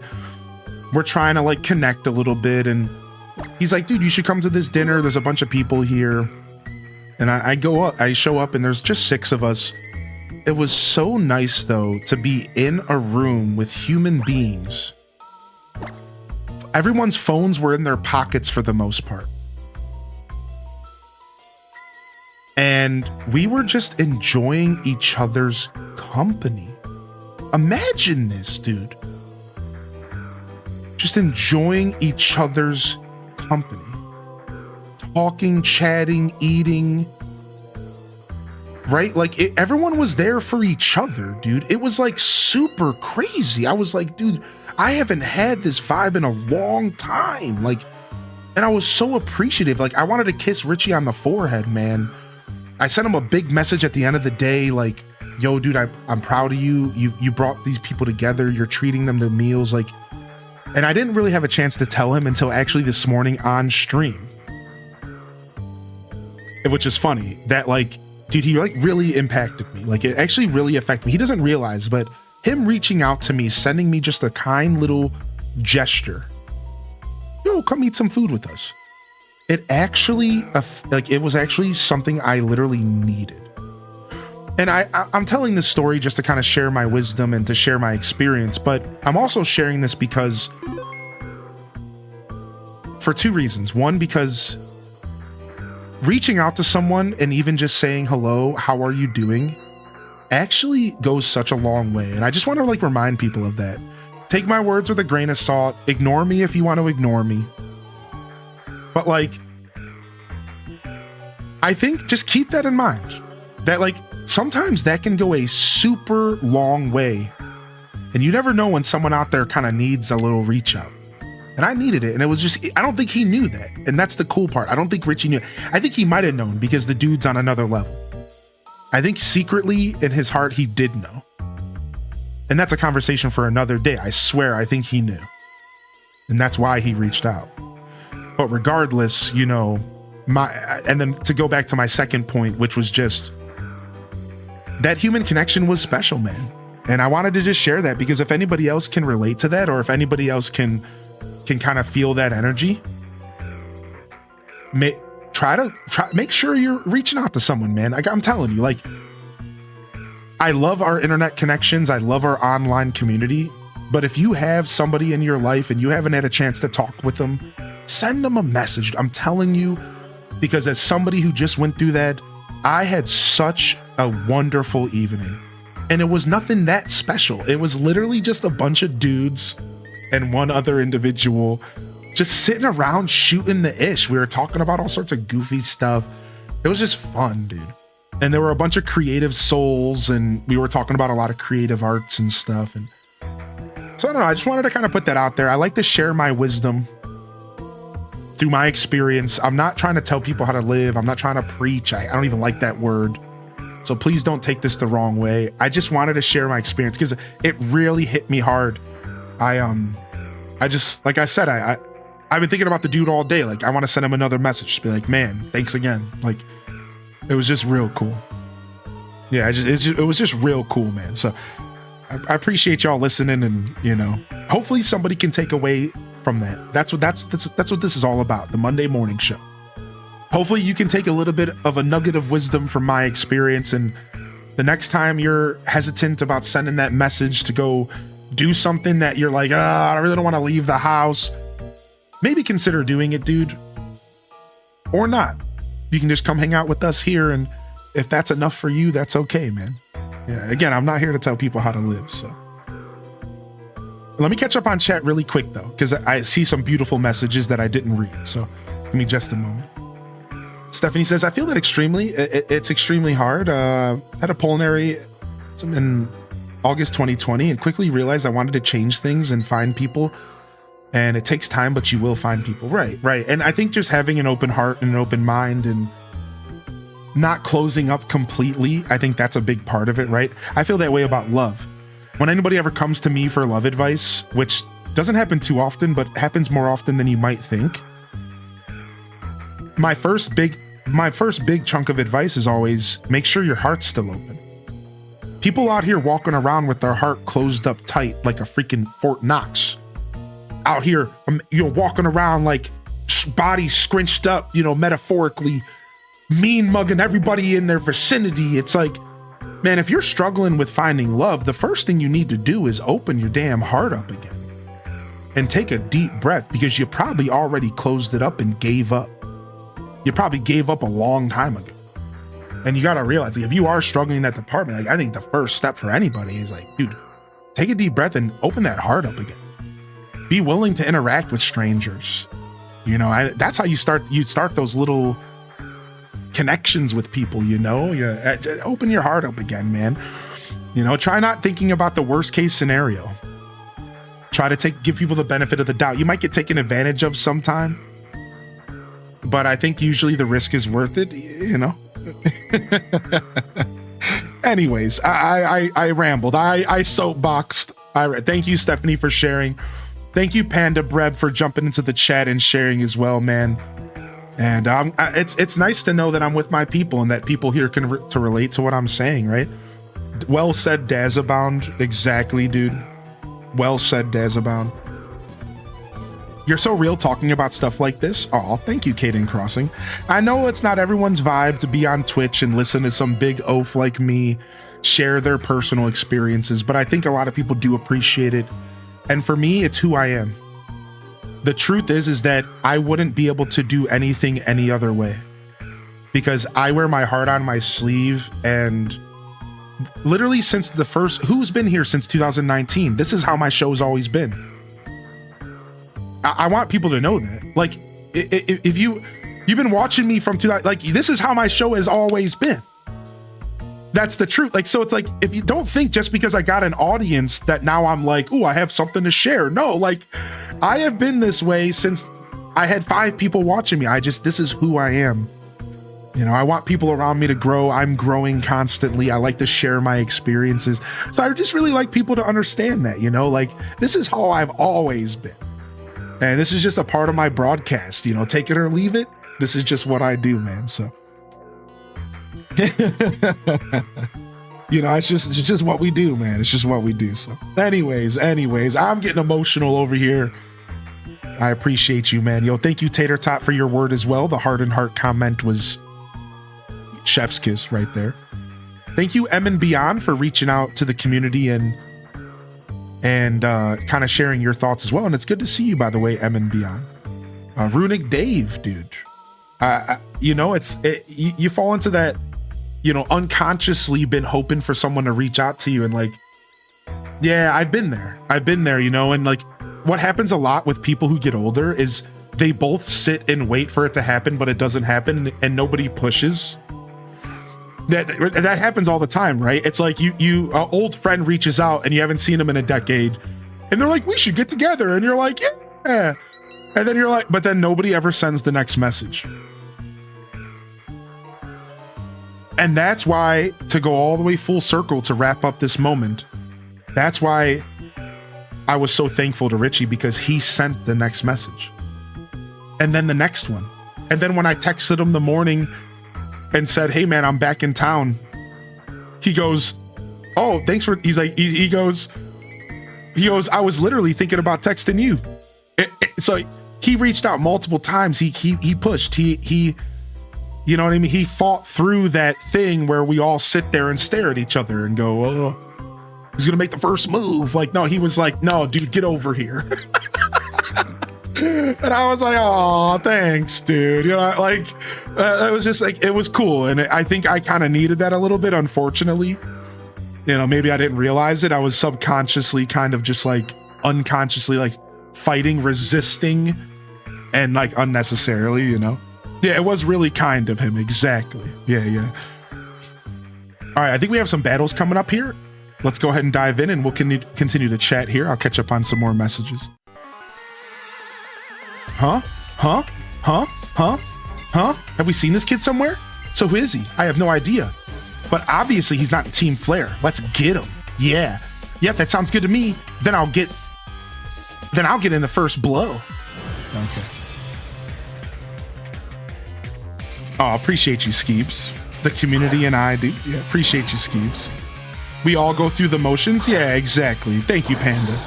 Speaker 1: we're trying to like connect a little bit. And he's like, dude, you should come to this dinner. There's a bunch of people here. And I show up and there's just 6 of us. It was so nice though to be in a room with human beings. Everyone's phones were in their pockets for the most part. And we were just enjoying each other's company. Imagine this, dude. Just enjoying each other's company. Talking, chatting, eating. Right? Like, everyone was there for each other, dude. It was like super crazy. I was like, dude, I haven't had this vibe in a long time. Like, and I was so appreciative. Like, I wanted to kiss Richie on the forehead, man. I sent him a big message at the end of the day, like, yo, dude, I'm proud of you. You brought these people together. You're treating them to meals. Like, and I didn't really have a chance to tell him until actually this morning on stream. Which is funny that, like, dude, he like really impacted me. Like, it actually really affected me. He doesn't realize, but him reaching out to me, sending me just a kind little gesture. Yo, come eat some food with us. It actually, like, it was actually something I literally needed. And I'm telling this story just to kind of share my wisdom and to share my experience, but I'm also sharing this because for two reasons. One, because reaching out to someone and even just saying hello, how are you doing, actually goes such a long way. And I just want to like remind people of that. Take my words with a grain of salt. Ignore me if you want to ignore me. But like, I think just keep that in mind. That like, sometimes that can go a super long way. And you never know when someone out there kind of needs a little reach out. And I needed it. And it was just, I don't think he knew that. And that's the cool part. I don't think Richie knew. I think he might have known because the dude's on another level. I think secretly in his heart, he did know. And that's a conversation for another day. I swear, I think he knew. And that's why he reached out. But regardless, you know, and then to go back to my second point, which was just that human connection was special, man. And I wanted to just share that because if anybody else can relate to that, or if anybody else can kind of feel that energy, make sure you're reaching out to someone, man. Like I'm telling you, like, I love our internet connections. I love our online community. But if you have somebody in your life and you haven't had a chance to talk with them, send them a message. I'm telling you, because as somebody who just went through that, I had such a wonderful evening. And it was nothing that special. It was literally just a bunch of dudes and one other individual just sitting around shooting the ish. We were talking about all sorts of goofy stuff. It was just fun, dude. And there were a bunch of creative souls, and we were talking about a lot of creative arts and stuff. And so I don't know, I just wanted to kind of put that out there. I like to share my wisdom through my experience. I'm not trying to tell people how to live. I'm not trying to preach. I don't even like that word. So please don't take this the wrong way. I just wanted to share my experience because it really hit me hard. I just, like I said, I've been thinking about the dude all day. Like, I want to send him another message. Just be like, man, thanks again. Like, it was just real cool. Yeah, it was just real cool, man. So I appreciate y'all listening, and you know, hopefully somebody can take away from that. That's what this is all about. The Monday morning show. Hopefully you can take a little bit of a nugget of wisdom from my experience, and the next time you're hesitant about sending that message to go do something that you're like, I really don't want to leave the house, maybe consider doing it, dude. Or not. You can just come hang out with us here, and if that's enough for you, that's okay, man. Yeah, again, I'm not here to tell people how to live, so. Let me catch up on chat really quick, though, because I see some beautiful messages that I didn't read, so give me just a moment. Stephanie says, I feel that it's extremely hard. Had a pulmonary in August 2020 and quickly realized I wanted to change things and find people. And it takes time, but you will find people. Right. And I think just having an open heart and an open mind and not closing up completely, I think that's a big part of it, right? I feel that way about love. When anybody ever comes to me for love advice, which doesn't happen too often, but happens more often than you might think, my first big chunk of advice is always make sure your heart's still open. People out here walking around with their heart closed up tight like a freaking Fort Knox. Out here, walking around like bodies scrunched up, metaphorically, mean mugging everybody in their vicinity. It's like, man, if you're struggling with finding love, the first thing you need to do is open your damn heart up again and take a deep breath, because you probably already closed it up and gave up. You probably gave up a long time ago. And you got to realize, like, if you are struggling in that department, like, I think the first step for anybody is like, dude, take a deep breath and open that heart up again. Be willing to interact with strangers. That's how you start those little connections with people, open your heart up again, man. Try not thinking about the worst case scenario. Try to give people the benefit of the doubt. You might get taken advantage of sometime, but I think usually the risk is worth it, Anyways, I rambled. I soapboxed. Thank you, Stephanie, for sharing. Thank you, Panda Breb, for jumping into the chat and sharing as well, man. And it's nice to know that I'm with my people and that people here can to relate to what I'm saying, right? Well said, Dazabound. Exactly, dude. Well said, Dazabound. You're so real talking about stuff like this. Oh, thank you, Caden Crossing. I know it's not everyone's vibe to be on Twitch and listen to some big oaf like me share their personal experiences, but I think a lot of people do appreciate it. And for me, it's who I am. The truth is that I wouldn't be able to do anything any other way, because I wear my heart on my sleeve. And literally since the first, who's been here since 2019? This is how my show's always been. I want people to know that. Like, if you've been watching me from 2000, like, this is how my show has always been. That's the truth. Like, so it's like, if you don't think just because I got an audience that now I'm like, oh, I have something to share. No, like, I have been this way since I had 5 people watching me. This is who I am. You know, I want people around me to grow. I'm growing constantly. I like to share my experiences. So I just really like people to understand that, you know, like, this is how I've always been. And this is just a part of my broadcast, you know, take it or leave it. This is just what I do, man. So, you know, it's just what we do, man. It's just what we do. So anyways, I'm getting emotional over here. I appreciate you, man. Yo, thank you, Tater Tot, for your word as well. The heart and heart comment was chef's kiss right there. Thank you, M and Beyond, for reaching out to the community and kind of sharing your thoughts as well. And it's good to see you, by the way, M and Beyond. Runic Dave, dude. You know, you fall into that, you know, unconsciously been hoping for someone to reach out to you, and like, yeah, I've been there, you know. And like, what happens a lot with people who get older is they both sit and wait for it to happen, but it doesn't happen, and nobody pushes. That happens all the time, right? It's like you old friend reaches out and you haven't seen them in a decade, and they're like, we should get together, and you're like, yeah, and then you're like, but then nobody ever sends the next message. And that's why, to go all the way full circle to wrap up this moment, that's why I was so thankful to Richie, because he sent the next message, and then the next one, and then when I texted him the morning and said, hey man, I'm back in town, he goes, oh, thanks for, he's like, he goes, I was literally thinking about texting you. So he reached out multiple times. He pushed, he, you know what I mean? He fought through that thing where we all sit there and stare at each other and go, oh, he's gonna make the first move. Like, no, he was like, no, dude, get over here. And I was like, oh, thanks, dude. You know, like, it was just like, it was cool. And I think I kind of needed that a little bit, unfortunately. You know, maybe I didn't realize it. I was subconsciously kind of just like unconsciously like fighting, resisting, and like unnecessarily, you know? Yeah, it was really kind of him. Exactly. Yeah. All right, I think we have some battles coming up here. Let's go ahead and dive in, and we'll continue to chat here. I'll catch up on some more messages. Huh? Have we seen this kid somewhere? So who is he? I have no idea. But obviously he's not in Team Flare. Let's get him. Yeah. Yep, that sounds good to me. Then I'll get in the first blow. Okay. Oh, appreciate you, Skeebs. The community and I do. Yeah, appreciate you, Skeebs. We all go through the motions. Yeah, exactly. Thank you, Panda.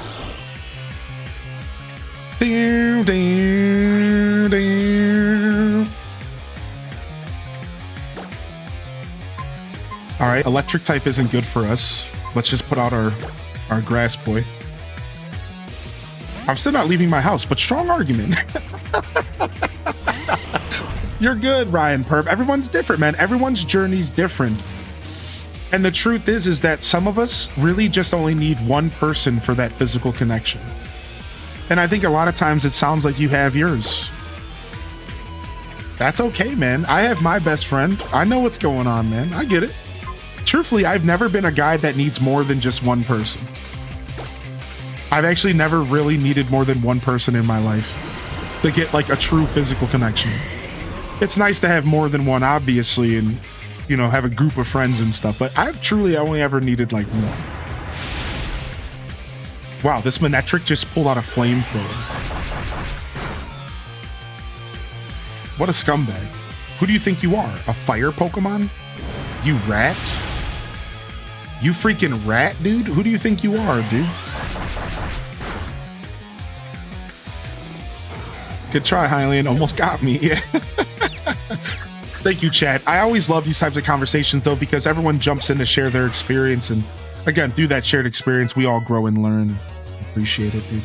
Speaker 1: All right, electric type isn't good for us. Let's just put out our grass boy. I'm still not leaving my house, but strong argument. You're good, Ryan Perp. Everyone's different, man. Everyone's journey's different. And the truth is that some of us really just only need one person for that physical connection. And I think a lot of times it sounds like you have yours. That's okay, man. I have my best friend. I know what's going on, man. I get it. Truthfully, I've never been a guy that needs more than just one person. I've actually never really needed more than one person in my life to get like a true physical connection. It's nice to have more than one, obviously, and, you know, have a group of friends and stuff, but I've truly only ever needed like one. Wow, this Manectric just pulled out a flamethrower. What a scumbag. Who do you think you are? A fire Pokemon? You rat? You freaking rat, dude? Who do you think you are, dude? Good try, Hylian. Almost got me. Yeah. Thank you, chat. I always love these types of conversations, though, because everyone jumps in to share their experience. And again, through that shared experience, we all grow and learn. Appreciate it, dude.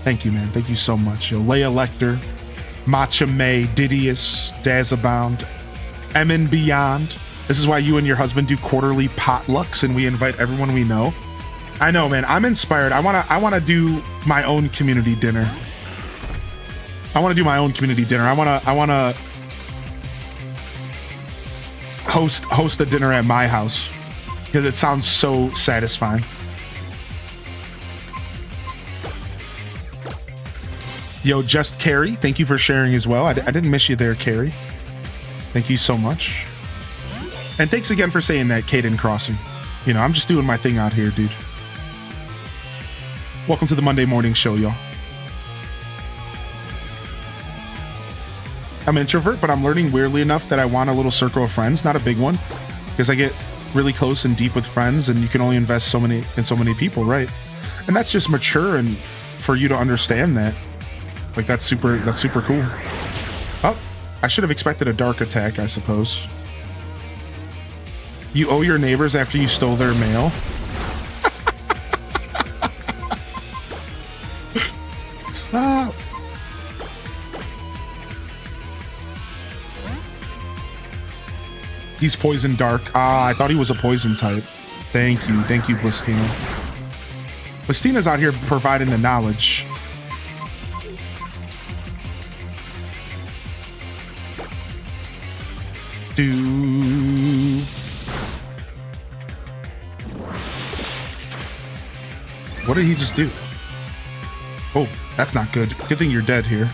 Speaker 1: Thank you, man. Thank you so much. Yo, Leia Lecter, Matcha May, Didius, Dazabound, Emin Beyond. This is why you and your husband do quarterly potlucks and we invite everyone we know. I know, man. I'm inspired. I wanna do my own community dinner. I wanna host a dinner at my house because it sounds so satisfying. Yo, Just Carrie, thank you for sharing as well. I didn't miss you there, Carrie. Thank you so much. And thanks again for saying that, Caden Crossing. You know, I'm just doing my thing out here, dude. Welcome to the Monday morning show, y'all. I'm an introvert, but I'm learning weirdly enough that I want a little circle of friends, not a big one, because I get really close and deep with friends and you can only invest so many people, right? And that's just mature and for you to understand that. Like that's super cool. Oh, I should have expected a dark attack, I suppose. You owe your neighbors after you stole their mail. Stop. He's poison dark. Ah, I thought he was a poison type. Thank you, Blistina. Blistina's out here providing the knowledge. What did he just do? Oh, that's not good. Good thing you're dead here.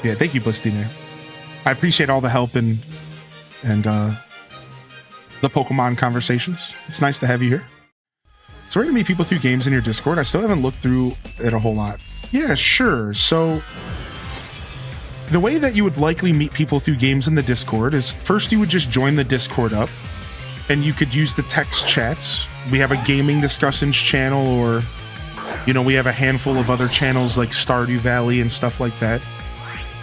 Speaker 1: Yeah, thank you, Blistina. I appreciate all the help and the Pokemon conversations. It's nice to have you here. So we're gonna meet people through games in your Discord. I still haven't looked through it a whole lot. Yeah, sure. So the way that you would likely meet people through games in the Discord is first you would just join the Discord up and you could use the text chats. We have a gaming discussions channel, or, you know, we have a handful of other channels like Stardew Valley and stuff like that.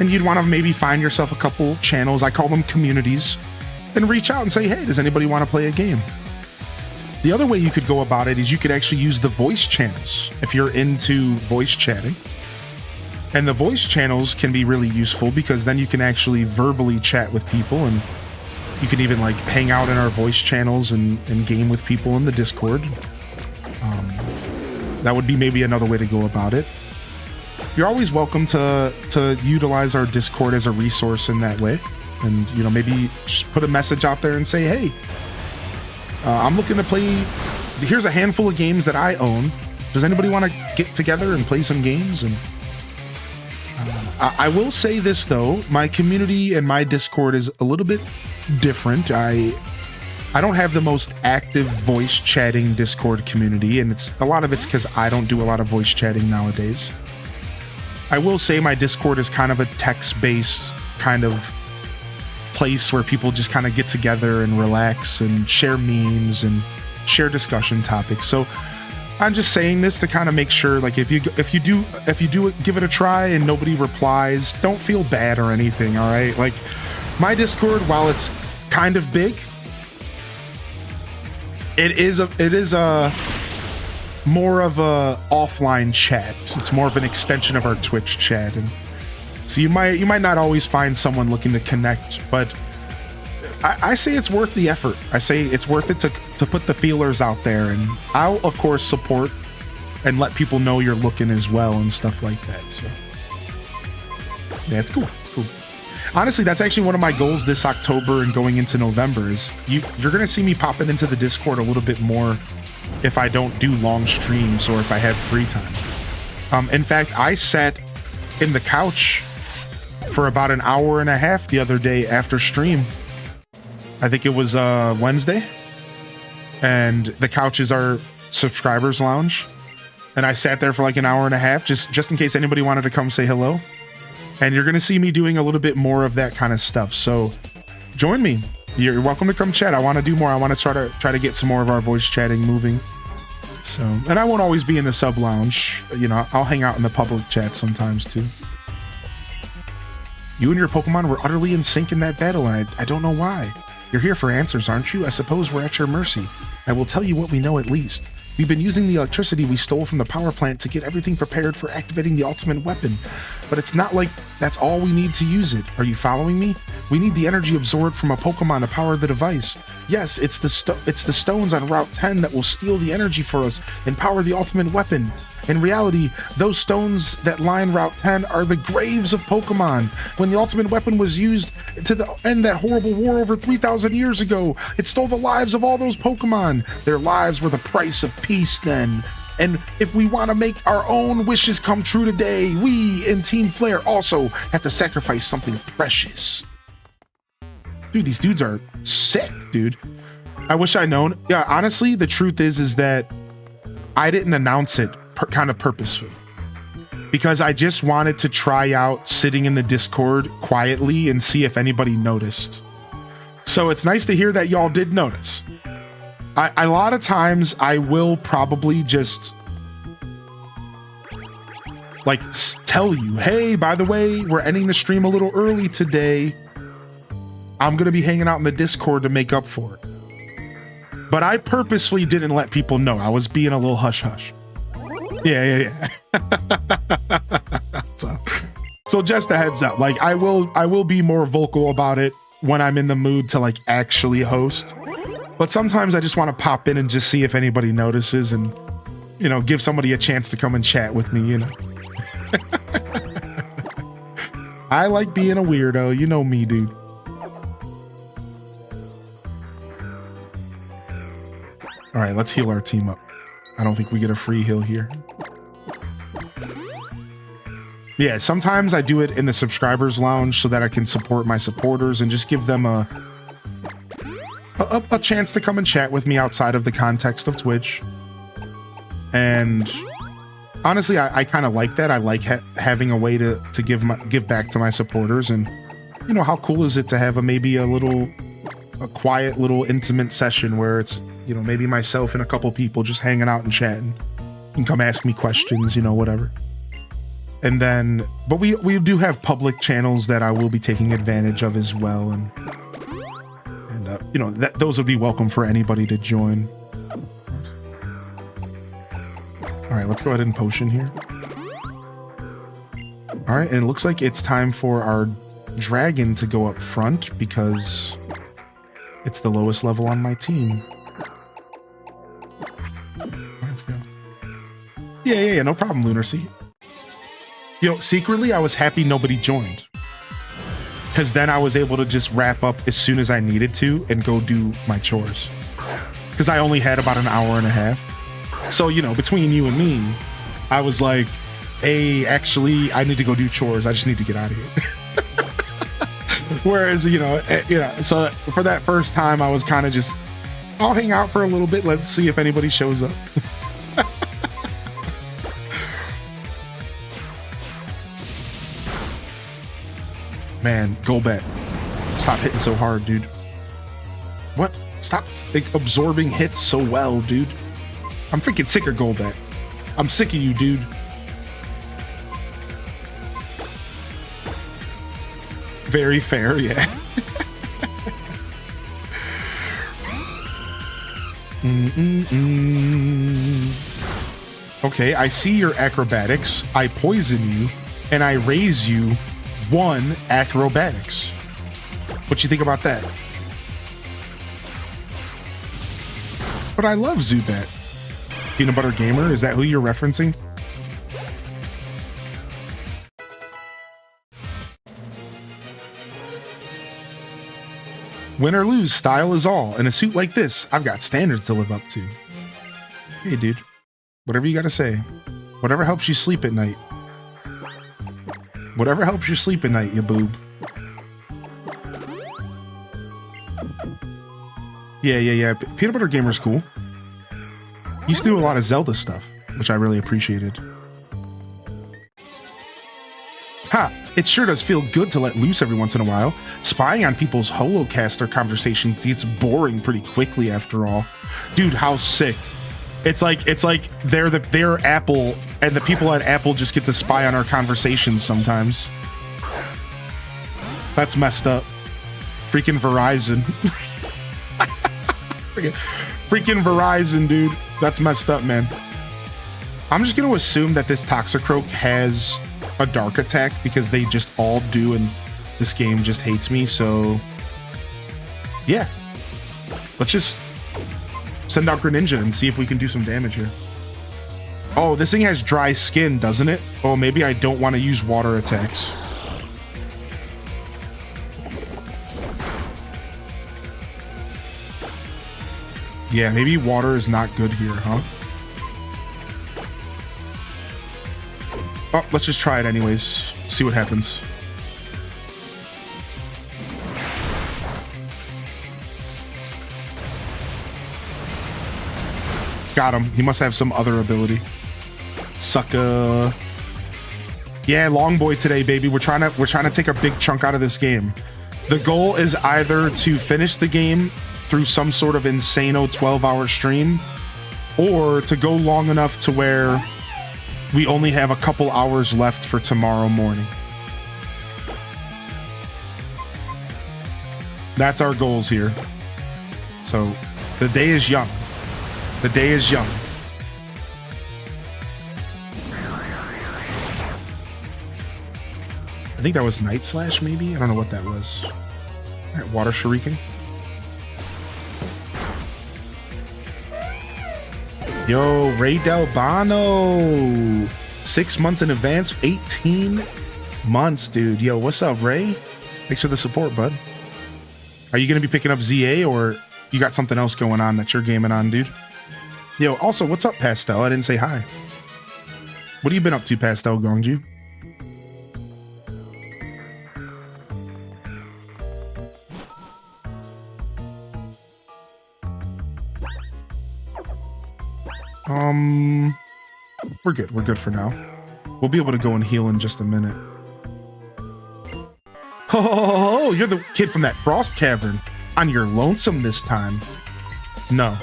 Speaker 1: And you'd want to maybe find yourself a couple channels, I call them communities, and reach out and say, hey, does anybody want to play a game? The other way you could go about it is you could actually use the voice channels if you're into voice chatting. And the voice channels can be really useful because then you can actually verbally chat with people, and you can even like hang out in our voice channels and game with people in the Discord. That would be maybe another way to go about it. You're always welcome to utilize our Discord as a resource in that way. And, you know, maybe just put a message out there and say, hey, I'm looking to play, here's a handful of games that I own. Does anybody want to get together and play some games? And I will say this, though, my community and my Discord is a little bit different. I don't have the most active voice chatting Discord community, and a lot of it's because I don't do a lot of voice chatting nowadays. I will say my Discord is kind of a text-based kind of place where people just kind of get together and relax and share memes and share discussion topics. So I'm just saying this to kind of make sure, like, if you do give it a try and nobody replies, don't feel bad or anything. All right, like my Discord, while it's kind of big, it is a more of a offline chat. It's more of an extension of our Twitch chat, and so you might not always find someone looking to connect, but I say it's worth the effort. I say it's worth it to put the feelers out there, and I'll of course support and let people know you're looking as well and stuff like that. So yeah, it's cool. It's cool. Honestly, that's actually one of my goals this October and going into November is you're gonna see me popping into the Discord a little bit more if I don't do long streams or if I have free time. In fact, I sat in the couch for about an hour and a half the other day after stream. I think it was Wednesday, and the couch is our subscribers lounge. And I sat there for like an hour and a half, just in case anybody wanted to come say hello. And you're going to see me doing a little bit more of that kind of stuff. So join me. You're welcome to come chat. I want to do more. I want to try to get some more of our voice chatting moving. So, and I won't always be in the sub lounge. You know, I'll hang out in the public chat sometimes too. You and your Pokemon were utterly in sync in that battle, and I don't know why. You're here for answers, aren't you? I suppose we're at your mercy. I will tell you what we know at least. We've been using the electricity we stole from the power plant to get everything prepared for activating the ultimate weapon. But it's not like that's all we need to use it. Are you following me? We need the energy absorbed from a Pokemon to power the device. Yes, it's the stones on Route 10 that will steal the energy for us and power the ultimate weapon. In reality, those stones that line Route 10 are the graves of Pokemon. When the ultimate weapon was used to end that horrible war over 3,000 years ago, it stole the lives of all those Pokemon. Their lives were the price of peace then. And if we want to make our own wishes come true today, we in Team Flare also have to sacrifice something precious. Dude, these dudes are sick, dude. I wish I'd known. Yeah, honestly, the truth is that I didn't announce it kind of purposefully, because I just wanted to try out sitting in the Discord quietly and see if anybody noticed. So it's nice to hear that y'all did notice. A lot of times I will probably just like tell you, hey, by the way, we're ending the stream a little early today. I'm going to be hanging out in the Discord to make up for it. But I purposely didn't let people know. I was being a little hush-hush. Yeah. So just a heads up, like I will be more vocal about it when I'm in the mood to like actually host. But sometimes I just want to pop in and just see if anybody notices and, you know, give somebody a chance to come and chat with me, you know. I like being a weirdo, you know me, dude. All right, let's heal our team up. I don't think we get a free heal here. Yeah, sometimes I do it in the subscribers lounge so that I can support my supporters and just give them a chance to come and chat with me outside of the context of Twitch. And honestly, I kind of like that. I like having a way to give back to my supporters. And you know, how cool is it to have a quiet little intimate session where it's, you know, maybe myself and a couple people just hanging out and chatting. You can come ask me questions, you know, whatever. And then, but we do have public channels that I will be taking advantage of as well, and you know, those would be welcome for anybody to join. All right, let's go ahead and potion here. All right, and it looks like it's time for our dragon to go up front because it's the lowest level on my team. Let's go. Yeah, no problem, Lunar Sea. You know, secretly, I was happy nobody joined. Because then I was able to just wrap up as soon as I needed to and go do my chores. Because I only had about an hour and a half. So, you know, between you and me, I was like, hey, actually, I need to go do chores. I just need to get out of here. Whereas, you know, so for that first time, I was kind of just, I'll hang out for a little bit. Let's see if anybody shows up. Man, Golbat. Stop hitting so hard, dude. What? Stop absorbing hits so well, dude. I'm freaking sick of Golbat. I'm sick of you, dude. Very fair, yeah. Okay, I see your acrobatics. I poison you, and I raise you 1 acrobatics. What you think about that? But I love Zubat. Peanut Butter Gamer, is that who you're referencing? Win or lose, style is all. In a suit like this, I've got standards to live up to. Hey, dude. Whatever you gotta say. Whatever helps you sleep at night. Whatever helps you sleep at night, you boob. Yeah. Peanut Butter Gamer's cool. Used to do a lot of Zelda stuff. which I really appreciated. Ha! It sure does feel good to let loose every once in a while. Spying on people's holocaster conversation gets boring pretty quickly after all. Dude, how sick. It's like they're Apple, and the people at Apple just get to spy on our conversations sometimes. That's messed up. Freaking Verizon. Freaking Verizon, dude. That's messed up, man. I'm just gonna assume that this Toxicroak has a dark attack because they just all do, and this game just hates me. So yeah, let's just send out Greninja and see if we can do some damage here. Oh, this thing has dry skin, doesn't it? Oh, maybe I don't want to use water attacks. Yeah, maybe water is not good here, huh? Oh, let's just try it anyways. See what happens. Got him. He must have some other ability. Sucker. Yeah, long boy today, baby. We're trying to take a big chunk out of this game. The goal is either to finish the game through some sort of insano 12-hour stream, or to go long enough to where we only have a couple hours left for tomorrow morning. That's our goals here. So the day is young. The day is young. I think that was Night Slash, maybe? I don't know what that was. All right, Water Shuriken. Yo, Ray Delbano. 6 months in advance, 18 months, dude. Yo, what's up, Ray? Thanks for the support, bud. Are you going to be picking up ZA, or you got something else going on that you're gaming on, dude? Yo, also, what's up, Pastel? I didn't say hi. What have you been up to, Pastel Gongju? We're good. We're good for now. We'll be able to go and heal in just a minute. Oh, you're the kid from that Frost Cavern. On your lonesome this time. No.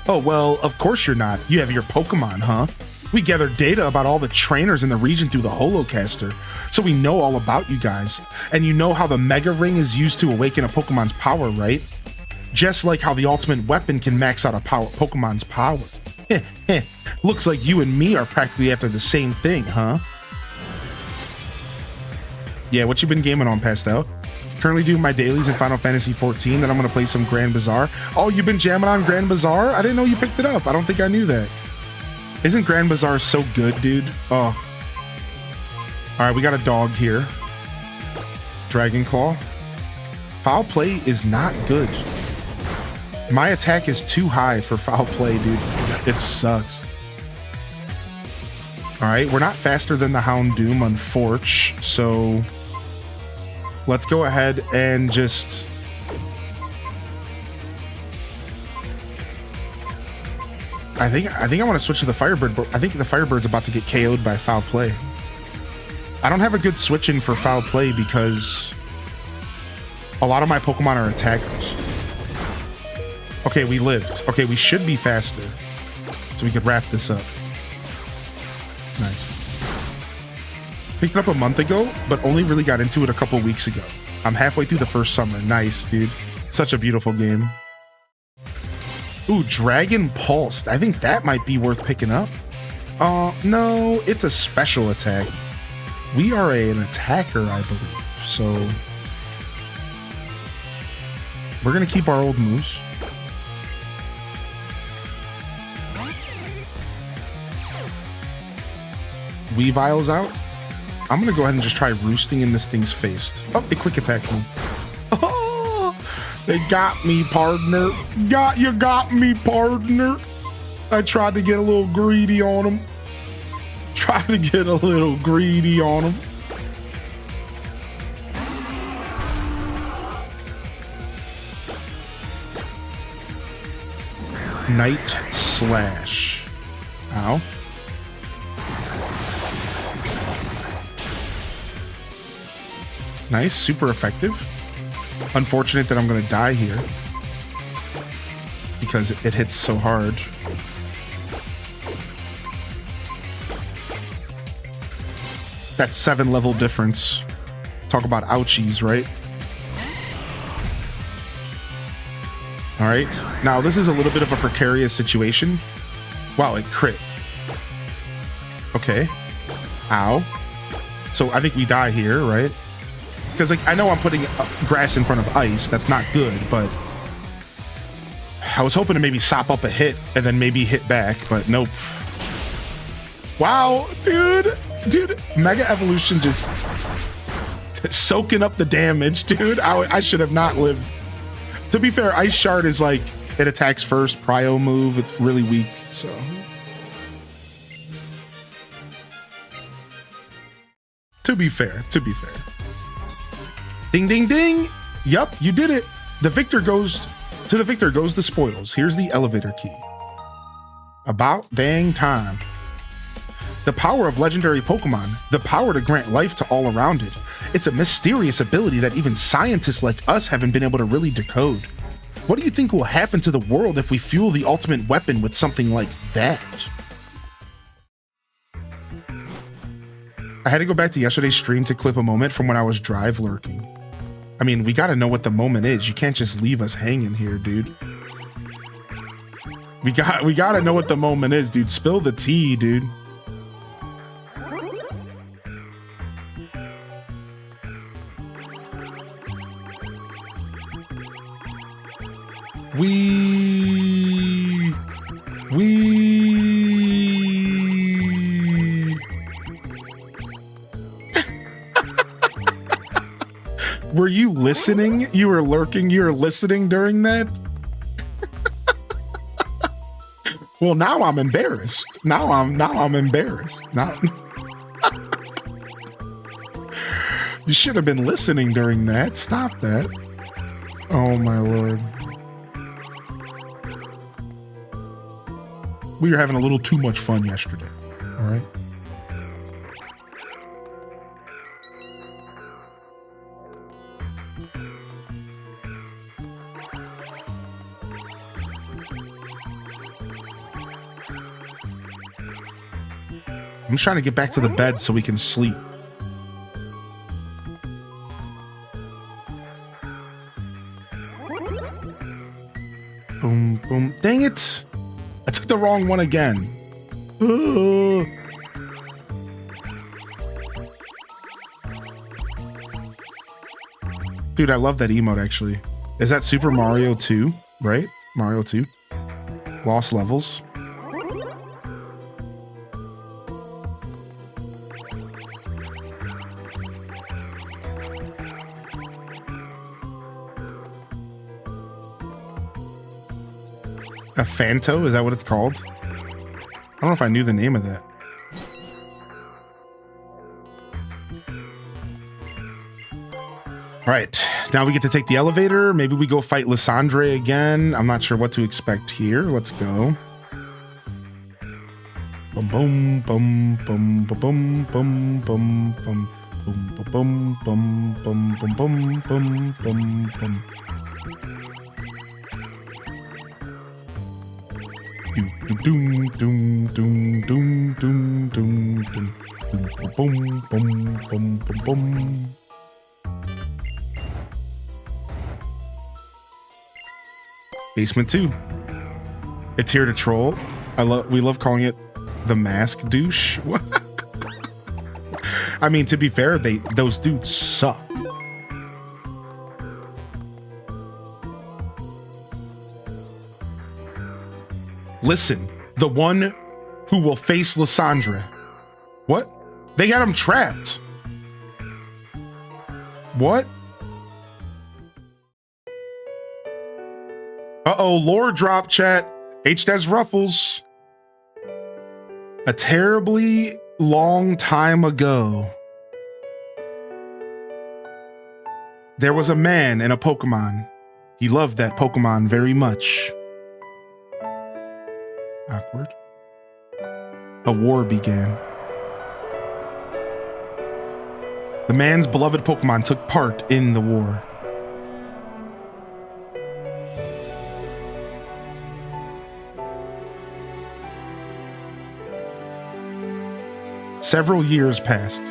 Speaker 1: Oh, well, of course you're not. You have your Pokemon, huh? We gather data about all the trainers in the region through the Holocaster, so we know all about you guys. And you know how the Mega Ring is used to awaken a Pokemon's power, right? Just like how the ultimate weapon can max out a Pokemon's power. Looks like you and me are practically after the same thing, huh? Yeah, what you been gaming on, Pastel? Currently doing my dailies in Final Fantasy XIV, then I'm gonna play some Grand Bazaar. Oh, you've been jamming on Grand Bazaar? I didn't know you picked it up. I don't think I knew that. Isn't Grand Bazaar so good, dude? Oh. All right, we got a dog here. Dragon Claw. Foul play is not good. My attack is too high for foul play, dude. It sucks. All right, we're not faster than the Houndoom, unfortunately, so let's go ahead and just... I think I want to switch to the Firebird, but I think the Firebird's about to get KO'd by foul play. I don't have a good switch in for foul play because a lot of my Pokemon are attackers. Okay, we lived. Okay, we should be faster. So we could wrap this up. Nice. Picked it up a month ago, but only really got into it a couple weeks ago. I'm halfway through the first summer. Nice, dude. Such a beautiful game. Ooh, Dragon Pulse. I think that might be worth picking up. No, it's a special attack. We are an attacker, I believe. So we're going to keep our old moves. Weavile's out. I'm gonna go ahead and just try roosting in this thing's face. Oh, they quick attacked me. Oh, they got me, partner. You got me, partner. I tried to get a little greedy on them. Tried to get a little greedy on them. Night Slash. Ow. Nice, super effective. Unfortunate that I'm gonna die here because it hits so hard. That 7 level difference. Talk about ouchies, right? All right, now this is a little bit of a precarious situation. Wow, it crit. Okay. Ow. So I think we die here, right? Because like I know I'm putting grass in front of ice. That's not good, but I was hoping to maybe sop up a hit and then maybe hit back, but nope. Wow, dude, Mega Evolution just soaking up the damage, dude. I should have not lived. To be fair, Ice Shard is like, it attacks first, prio move. It's really weak, so. To be fair. Ding, ding, ding. Yup, you did it. The victor goes the spoils. Here's the elevator key. About dang time. The power of legendary Pokemon, the power to grant life to all around it. It's a mysterious ability that even scientists like us haven't been able to really decode. What do you think will happen to the world if we fuel the ultimate weapon with something like that? I had to go back to yesterday's stream to clip a moment from when I was drive lurking. I mean, we gotta know what the moment is. You can't just leave us hanging here, dude. We gotta know what the moment is, dude. Spill the tea, dude. Were you listening? You were lurking, you were listening during that? Well, now I'm embarrassed. Now I'm embarrassed. Now you should have been listening during that. Stop that. Oh my lord. We were having a little too much fun yesterday. All right. I'm just trying to get back to the bed so we can sleep. Boom, boom. Dang it! I took the wrong one again. Dude, I love that emote, actually. Is that Super Mario 2, right? Mario 2. Lost levels. A Fanto? Is that what it's called? I don't know if I knew the name of that. Right, now we get to take the elevator. Maybe we go fight Lysandre again. I'm not sure what to expect here. Let's go. Boom, boom, boom, boom, boom, boom, boom, boom, boom, boom, boom, boom, boom, boom, boom, boom, boom. Doom, doom, doom, doom, doom, doom, doom, doom, boom, boom, boom, boom, boom. Basement 2. It's here to troll. We love calling it the mask douche. I mean, to be fair, those dudes suck. Listen, the one who will face Lysandre. What? They got him trapped. What? Uh-oh, lore drop, chat. H-Des Ruffles. A terribly long time ago, there was a man and a Pokemon. He loved that Pokemon very much. Awkward. A war began. The man's beloved Pokemon took part in the war. Several years passed.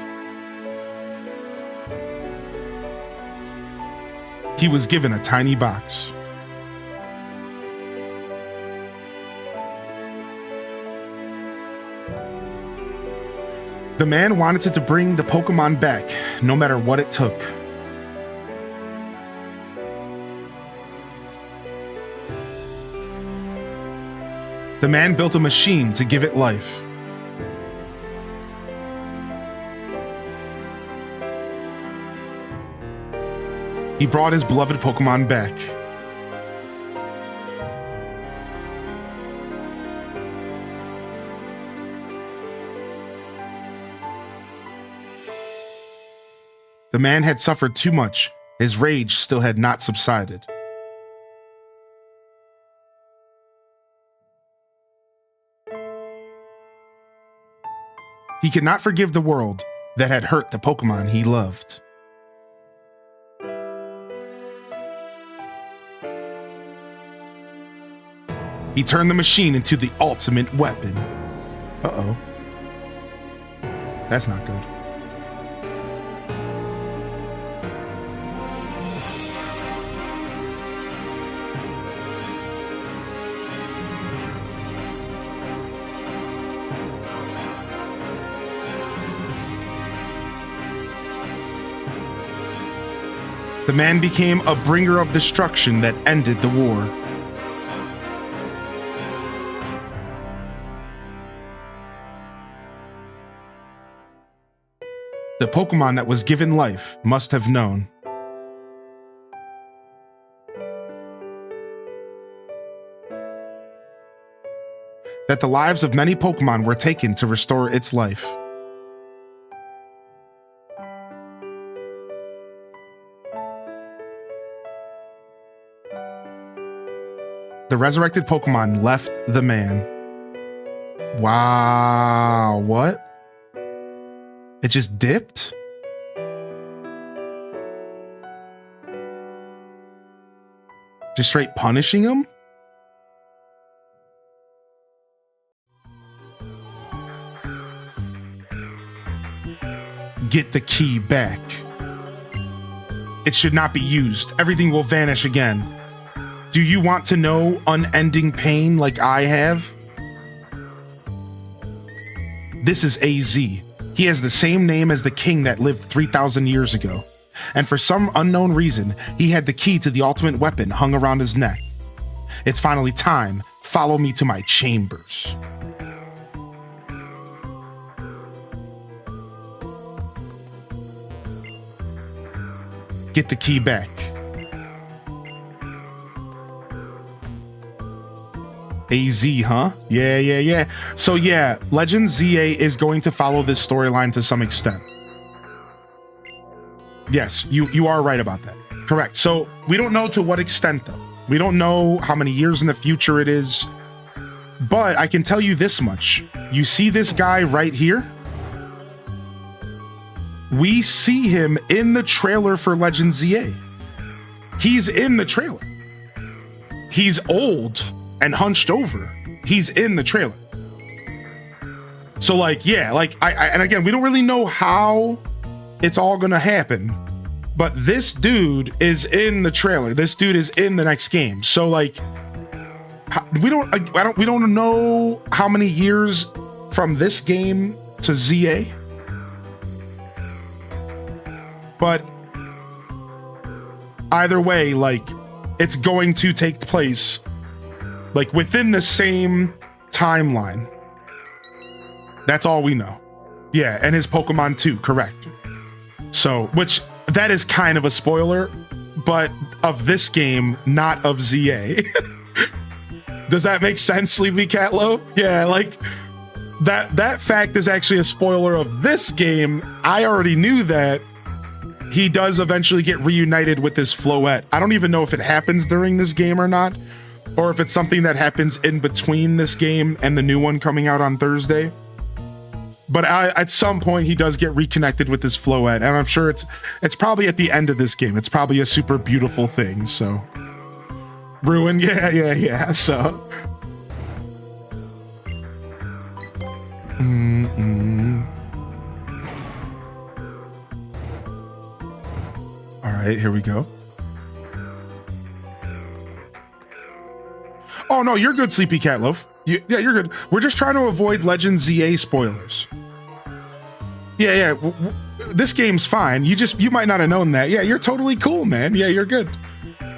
Speaker 1: He was given a tiny box. The man wanted to bring the Pokemon back, no matter what it took. The man built a machine to give it life. He brought his beloved Pokemon back. The man had suffered too much. His rage still had not subsided. He could not forgive the world that had hurt the Pokemon he loved. He turned the machine into the ultimate weapon. Uh-oh. That's not good. The man became a bringer of destruction that ended the war. The Pokemon that was given life must have known. That the lives of many Pokemon were taken to restore its life. The resurrected Pokemon left the man. Wow, what? It just dipped? Just straight punishing him? Get the key back. It should not be used. Everything will vanish again. Do you want to know unending pain like I have? This is AZ. He has the same name as the king that lived 3,000 years ago. And for some unknown reason, he had the key to the ultimate weapon hung around his neck. It's finally time. Follow me to my chambers. Get the key back. AZ, huh? Yeah. So yeah, Legends ZA is going to follow this storyline to some extent. Yes, you are right about that. Correct. So we don't know to what extent though. We don't know how many years in the future it is. But I can tell you this much. You see this guy right here? We see him in the trailer for Legends ZA. He's in the trailer. He's old and hunched over. He's in the trailer. So like, yeah, like and again, we don't really know how it's all gonna happen, but this dude is in the trailer. This dude is in the next game. So like, we don't know how many years from this game to ZA, but either way, like, it's going to take place like within the same timeline. That's all we know. Yeah, and his Pokemon too, correct. So, which, that is kind of a spoiler, but of this game, not of ZA. Does that make sense, Sleepy Catlow? Yeah, like, that fact is actually a spoiler of this game. I already knew that he does eventually get reunited with this Floette. I don't even know if it happens during this game or not, or if it's something that happens in between this game and the new one coming out on Thursday. But at some point, he does get reconnected with this Floette, and I'm sure it's probably at the end of this game. It's probably a super beautiful thing. So, ruin, yeah. So, all right, here we go. Oh no, you're good, Sleepy Cat Loaf. Yeah, you're good. We're just trying to avoid Legend ZA spoilers. Yeah. This game's fine. You might not have known that. Yeah, you're totally cool, man. Yeah, you're good.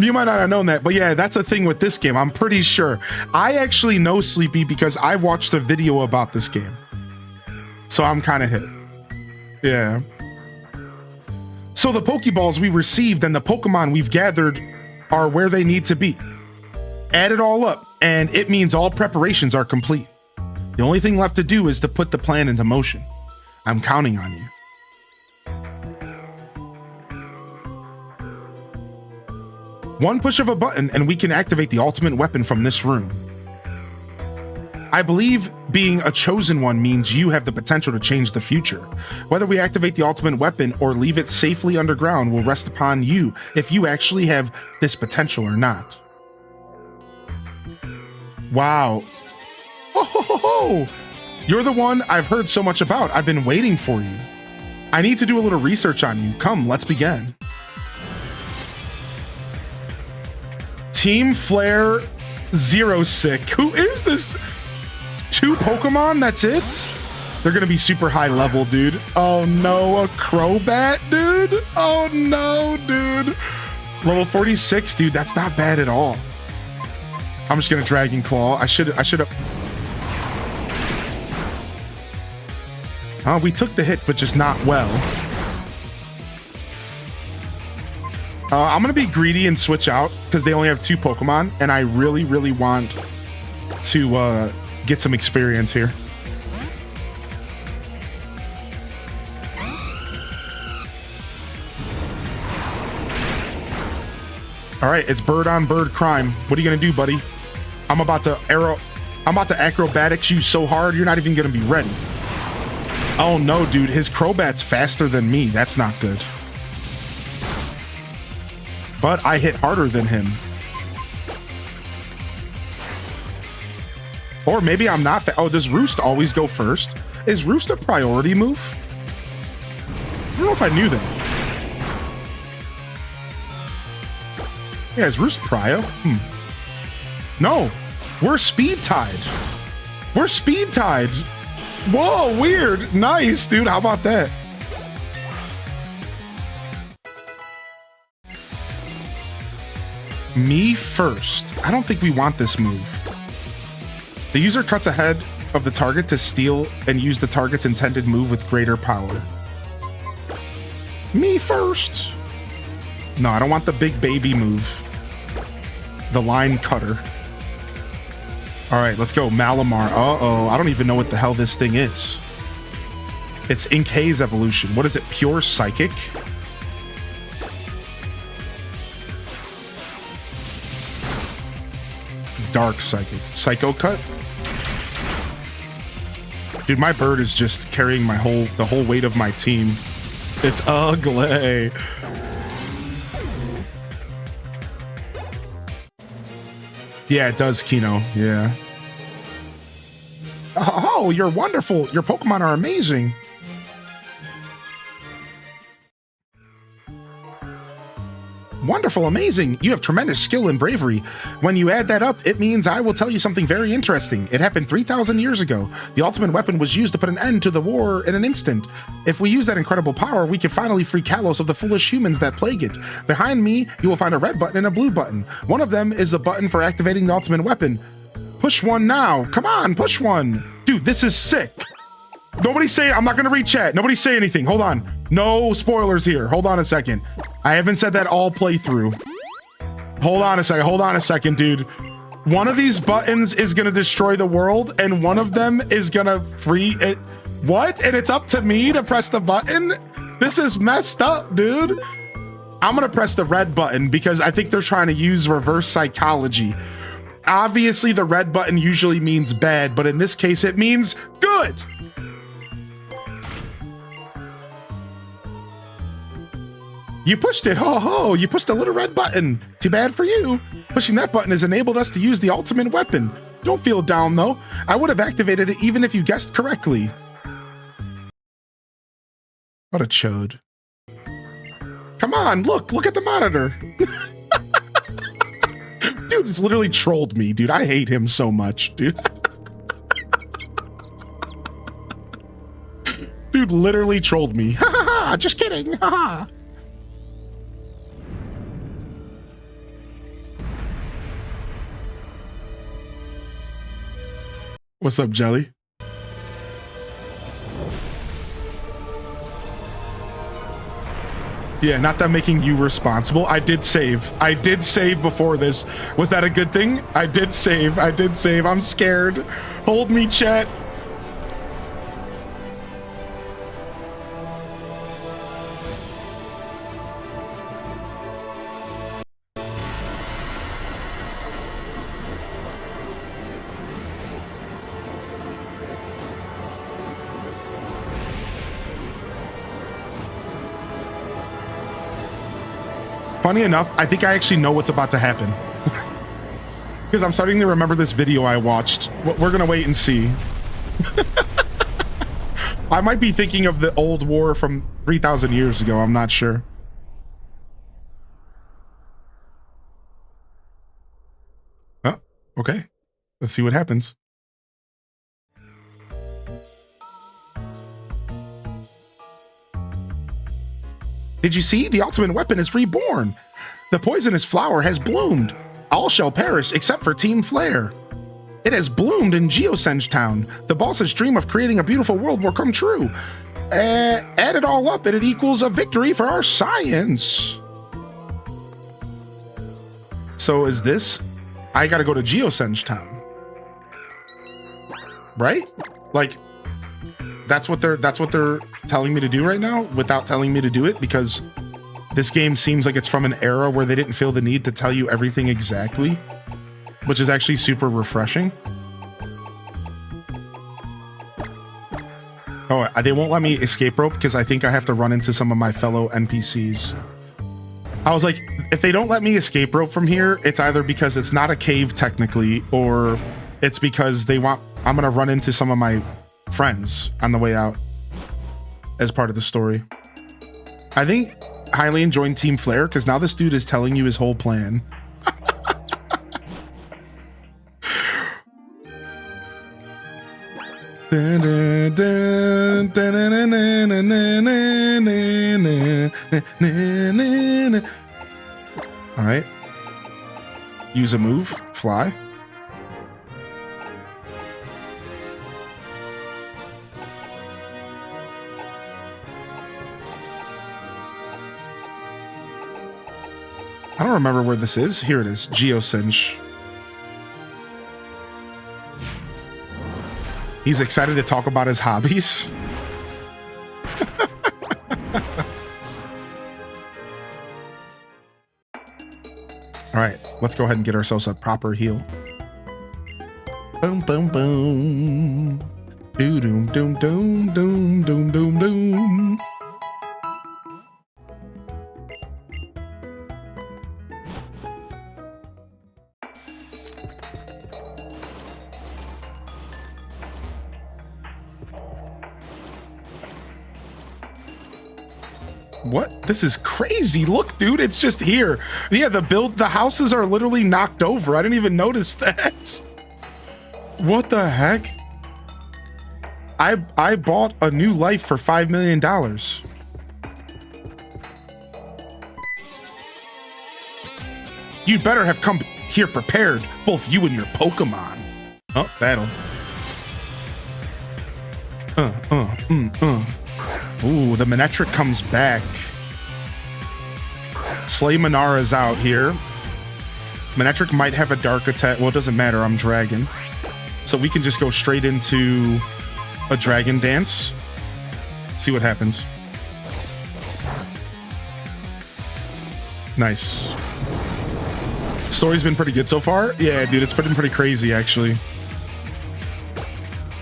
Speaker 1: You might not have known that, but yeah, that's the thing with this game. I'm pretty sure. I actually know Sleepy because I watched a video about this game. So I'm kind of hit. Yeah. So the Pokeballs we received and the Pokemon we've gathered are where they need to be. Add it all up, and it means all preparations are complete. The only thing left to do is to put the plan into motion. I'm counting on you. One push of a button, and we can activate the ultimate weapon from this room. I believe being a chosen one means you have the potential to change the future. Whether we activate the ultimate weapon or leave it safely underground will rest upon you if you actually have this potential or not. Wow. Oh, you're the one I've heard so much about. I've been waiting for you. I need to do a little research on you. Come, let's begin. Team Flare Zero Sick. Who is this? 2 Pokemon? That's it? They're gonna be super high level, dude. Oh no, a Crobat, dude? Oh no, dude. Level 46, dude, that's not bad at all. I'm just gonna Dragon Claw. I should have. We took the hit, but just not well. I'm gonna be greedy and switch out because they only have 2 Pokemon, and I really, really want to get some experience here. All right, it's bird on bird crime. What are you gonna do, buddy? I'm about to acrobatics you so hard you're not even gonna be ready. Oh no, dude, his Crobat's faster than me. That's not good. But I hit harder than him. Or maybe I'm not. Oh, does Roost always go first? Is Roost a priority move? I don't know if I knew that. Yeah, is Roost prio? No, we're speed tied. We're speed tied. Whoa, weird. Nice, dude. How about that? Me first. I don't think we want this move. The user cuts ahead of the target to steal and use the target's intended move with greater power. Me first. No, I don't want the big baby move. The line cutter. All right, let's go. Malamar. Uh-oh. I don't even know what the hell this thing is. It's Inkay's evolution. What is it? Pure Psychic? Dark Psychic. Psycho Cut? Dude, my bird is just carrying the whole weight of my team. It's ugly. Yeah, it does, Kino. Yeah. Oh, you're wonderful. Your Pokemon are amazing. Wonderful, amazing. You have tremendous skill and bravery. When you add that up, it means I will tell you something very interesting. It happened 3,000 years ago. The ultimate weapon was used to put an end to the war in an instant. If we use that incredible power, we can finally free Kalos of the foolish humans that plague it. Behind me, you will find a red button and a blue button. One of them is the button for activating the ultimate weapon. Push one now. Come on, push one. Dude, this is sick. Nobody say, I'm not going to read chat. Nobody say anything. Hold on. No spoilers here. Hold on a second. I haven't said that all playthrough. Hold on a second, dude. One of these buttons is going to destroy the world, and one of them is going to free it. What? And it's up to me to press the button? This is messed up, dude. I'm going to press the red button because I think they're trying to use reverse psychology. Obviously, the red button usually means bad, but in this case, it means good. You pushed it. Ho ho, you pushed a little red button. Too bad for you. Pushing that button has enabled us to use the ultimate weapon. Don't feel down though. I would have activated it even if you guessed correctly. What a chode. Come on, look at the monitor. Dude, it's literally trolled me, dude. I hate him so much, dude. Dude literally trolled me. Ha ha ha, just kidding. Ha ha. What's up, Jelly? Yeah, not that making you responsible. I did save. I did save before this. Was that a good thing? I did save. I did save. I'm scared. Hold me, chat. Funny enough, I think I actually know what's about to happen. Because I'm starting to remember this video I watched. We're gonna wait and see. I might be thinking of the old war from 3,000 years ago. I'm not sure. Oh, okay. Let's see what happens. Did you see? The ultimate weapon is reborn. The poisonous flower has bloomed. All shall perish except for Team Flare. It has bloomed in Geosenge Town. The boss's dream of creating a beautiful world will come true. Add it all up and it equals a victory for our science. So is this? I gotta go to Geosenge Town. Right? Like, that's what they're telling me to do right now without telling me to do it, because this game seems like it's from an era where they didn't feel the need to tell you everything exactly, which is actually super refreshing. Oh, they won't let me escape rope because I think I have to run into some of my fellow NPCs. I was like, if they don't let me escape rope from here, it's either because it's not a cave technically, or it's because I'm gonna run into some of my friends on the way out as part of the story. I think Hylian joined Team Flare because now this dude is telling you his whole plan. All right. Use a move. Fly. I don't remember where this is. Here it is. Geosenge. He's excited to talk about his hobbies. All right, let's go ahead and get ourselves a proper heal. Boom, boom, boom. Doo doom, doom, doom, doom, doom, doom, doom. What? This is crazy. Look, dude, it's just here. Yeah, the houses are literally knocked over. I didn't even notice that. What the heck? I bought a new life for $5 million. You'd better have come here prepared, both you and your Pokemon. Oh, battle. Ooh, the Manectric comes back. Slay Manara's out here. Manectric might have a dark attack. Well, it doesn't matter. I'm Dragon. So we can just go straight into a Dragon Dance. See what happens. Nice. Story's been pretty good so far. Yeah, dude, it's been pretty crazy, actually.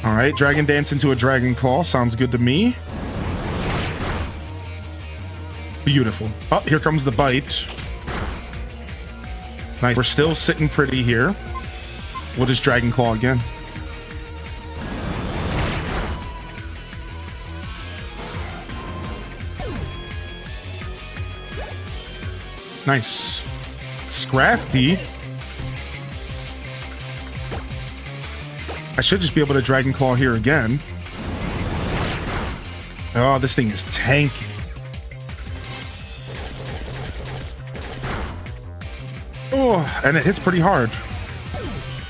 Speaker 1: All right, Dragon Dance into a Dragon Claw. Sounds good to me. Beautiful. Oh, here comes the bite. Nice. We're still sitting pretty here. We'll just Dragon Claw again. Nice. Scrafty. I should just be able to Dragon Claw here again. Oh, this thing is tanky. Oh, and it hits pretty hard.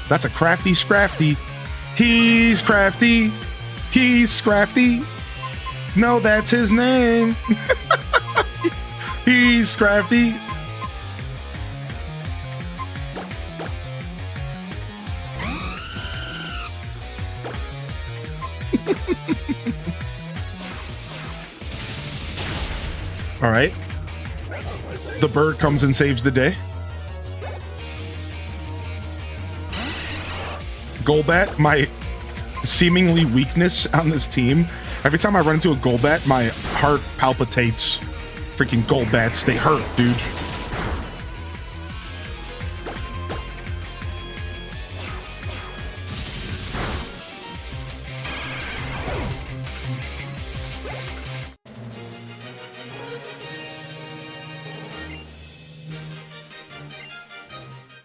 Speaker 1: That's a crafty Scrafty. He's crafty. He's Scrafty. No, that's his name. He's Scrafty. All right. The bird comes and saves the day. Golbat, my seemingly weakness on this team. Every time I run into a Golbat, my heart palpitates. Freaking Golbats, they hurt, dude.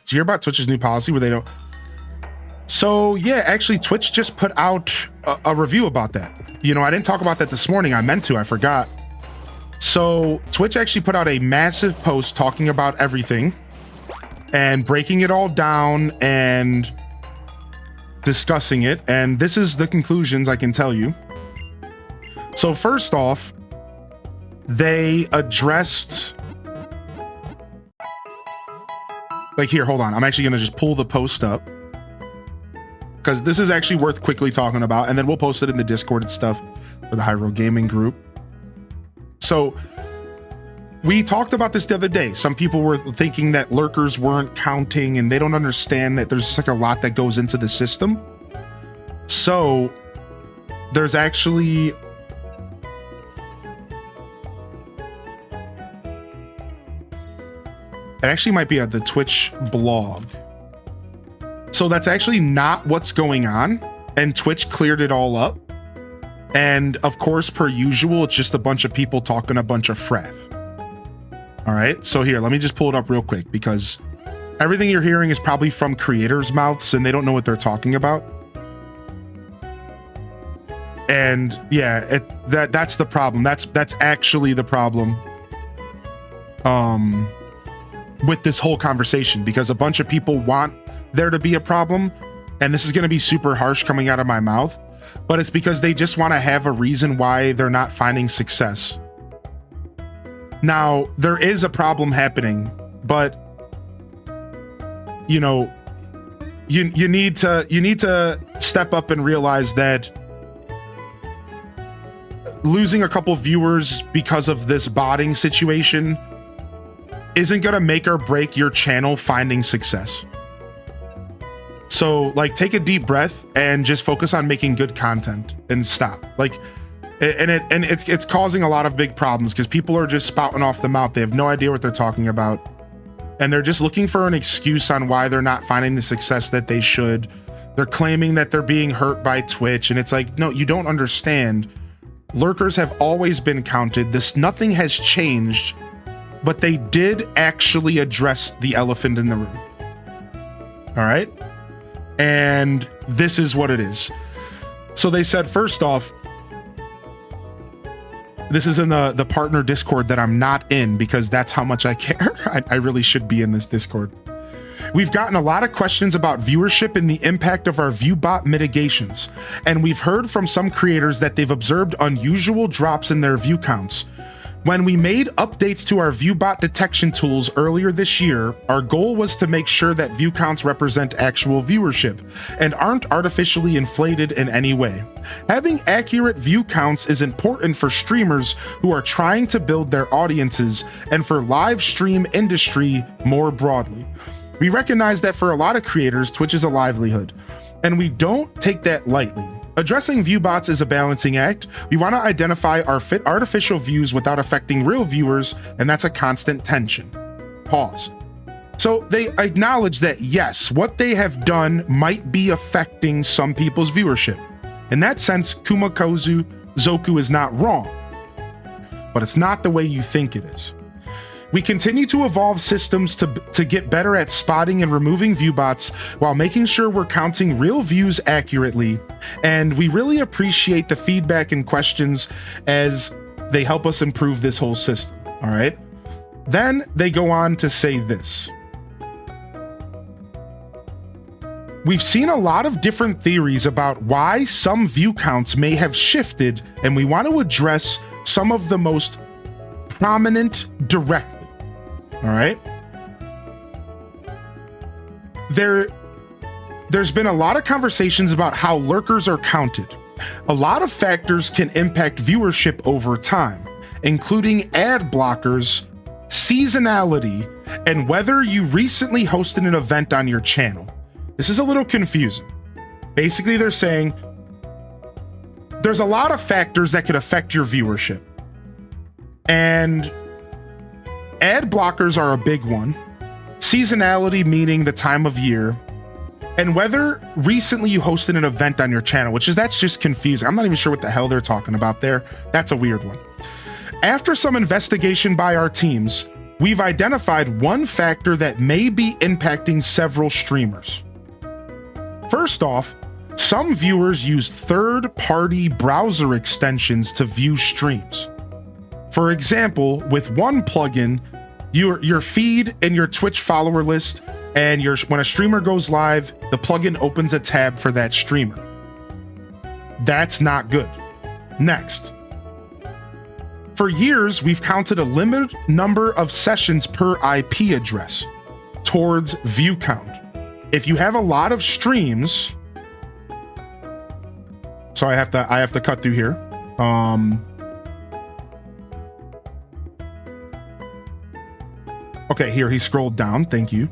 Speaker 1: Did you hear about Twitch's new policy where they don't? So yeah, actually Twitch just put out a review about that. You know, I didn't talk about that this morning. I meant to, I forgot. So Twitch actually put out a massive post talking about everything and breaking it all down and discussing it. And this is the conclusions I can tell you. So first off, they addressed, like here, hold on. I'm actually going to just pull the post up because this is actually worth quickly talking about. And then we'll post it in the Discord and stuff for the Hyrule Gaming group. So we talked about this the other day. Some people were thinking that lurkers weren't counting and they don't understand that there's just like a lot that goes into the system. So there's actually it actually might be at the Twitch blog. So that's actually not what's going on. And Twitch cleared it all up. And of course, per usual, it's just a bunch of people talking a bunch of fraff. All right, so here, let me just pull it up real quick because everything you're hearing is probably from creators' mouths and they don't know what they're talking about. And yeah, that's the problem. That's actually the problem with this whole conversation, because a bunch of people want there to be a problem, and this is going to be super harsh coming out of my mouth, but it's because they just want to have a reason why they're not finding success. Now, there is a problem happening, but you know, you need to step up and realize that losing a couple viewers because of this botting situation isn't going to make or break your channel finding success. So like, take a deep breath and just focus on making good content and stop. Like, and it's causing a lot of big problems because people are just spouting off the mouth. They have no idea what they're talking about. And they're just looking for an excuse on why they're not finding the success that they should. They're claiming that they're being hurt by Twitch. And it's like, no, you don't understand. Lurkers have always been counted. Nothing has changed, but they did actually address the elephant in the room. All right. And this is what it is. So they said, first off, this is in the partner Discord that I'm not in because that's how much I care. I really should be in this Discord. We've gotten a lot of questions about viewership and the impact of our ViewBot mitigations. And we've heard from some creators that they've observed unusual drops in their view counts. When we made updates to our ViewBot detection tools earlier this year, our goal was to make sure that view counts represent actual viewership and aren't artificially inflated in any way. Having accurate view counts is important for streamers who are trying to build their audiences and for live stream industry more broadly. We recognize that for a lot of creators, Twitch is a livelihood, and we don't take that lightly, Addressing view bots is a balancing act. We want to identify our artificial views without affecting real viewers, and that's a constant tension. Pause. So they acknowledge that yes, what they have done might be affecting some people's viewership. In that sense, Kumakozu Zoku is not wrong, but it's not the way you think it is. We continue to evolve systems to get better at spotting and removing view bots while making sure we're counting real views accurately, and we really appreciate the feedback and questions as they help us improve this whole system, all right? Then they go on to say this. We've seen a lot of different theories about why some view counts may have shifted, and we want to address some of the most prominent directly. All right. There's been a lot of conversations about how lurkers are counted. A lot of factors can impact viewership over time, including ad blockers, seasonality, and whether you recently hosted an event on your channel. This is a little confusing. Basically, they're saying there's a lot of factors that could affect your viewership. And ad blockers are a big one. Seasonality, meaning the time of year. And whether recently you hosted an event on your channel, that's just confusing. I'm not even sure what the hell they're talking about there. That's a weird one. After some investigation by our teams, we've identified one factor that may be impacting several streamers. First off, some viewers use third-party browser extensions to view streams. For example, with one plugin, your feed and your Twitch follower list, and when a streamer goes live, the plugin opens a tab for that streamer. That's not good. Next. For years, we've counted a limited number of sessions per IP address towards view count. If you have a lot of streams, so I have to cut through here. Okay, here he scrolled down. Thank you.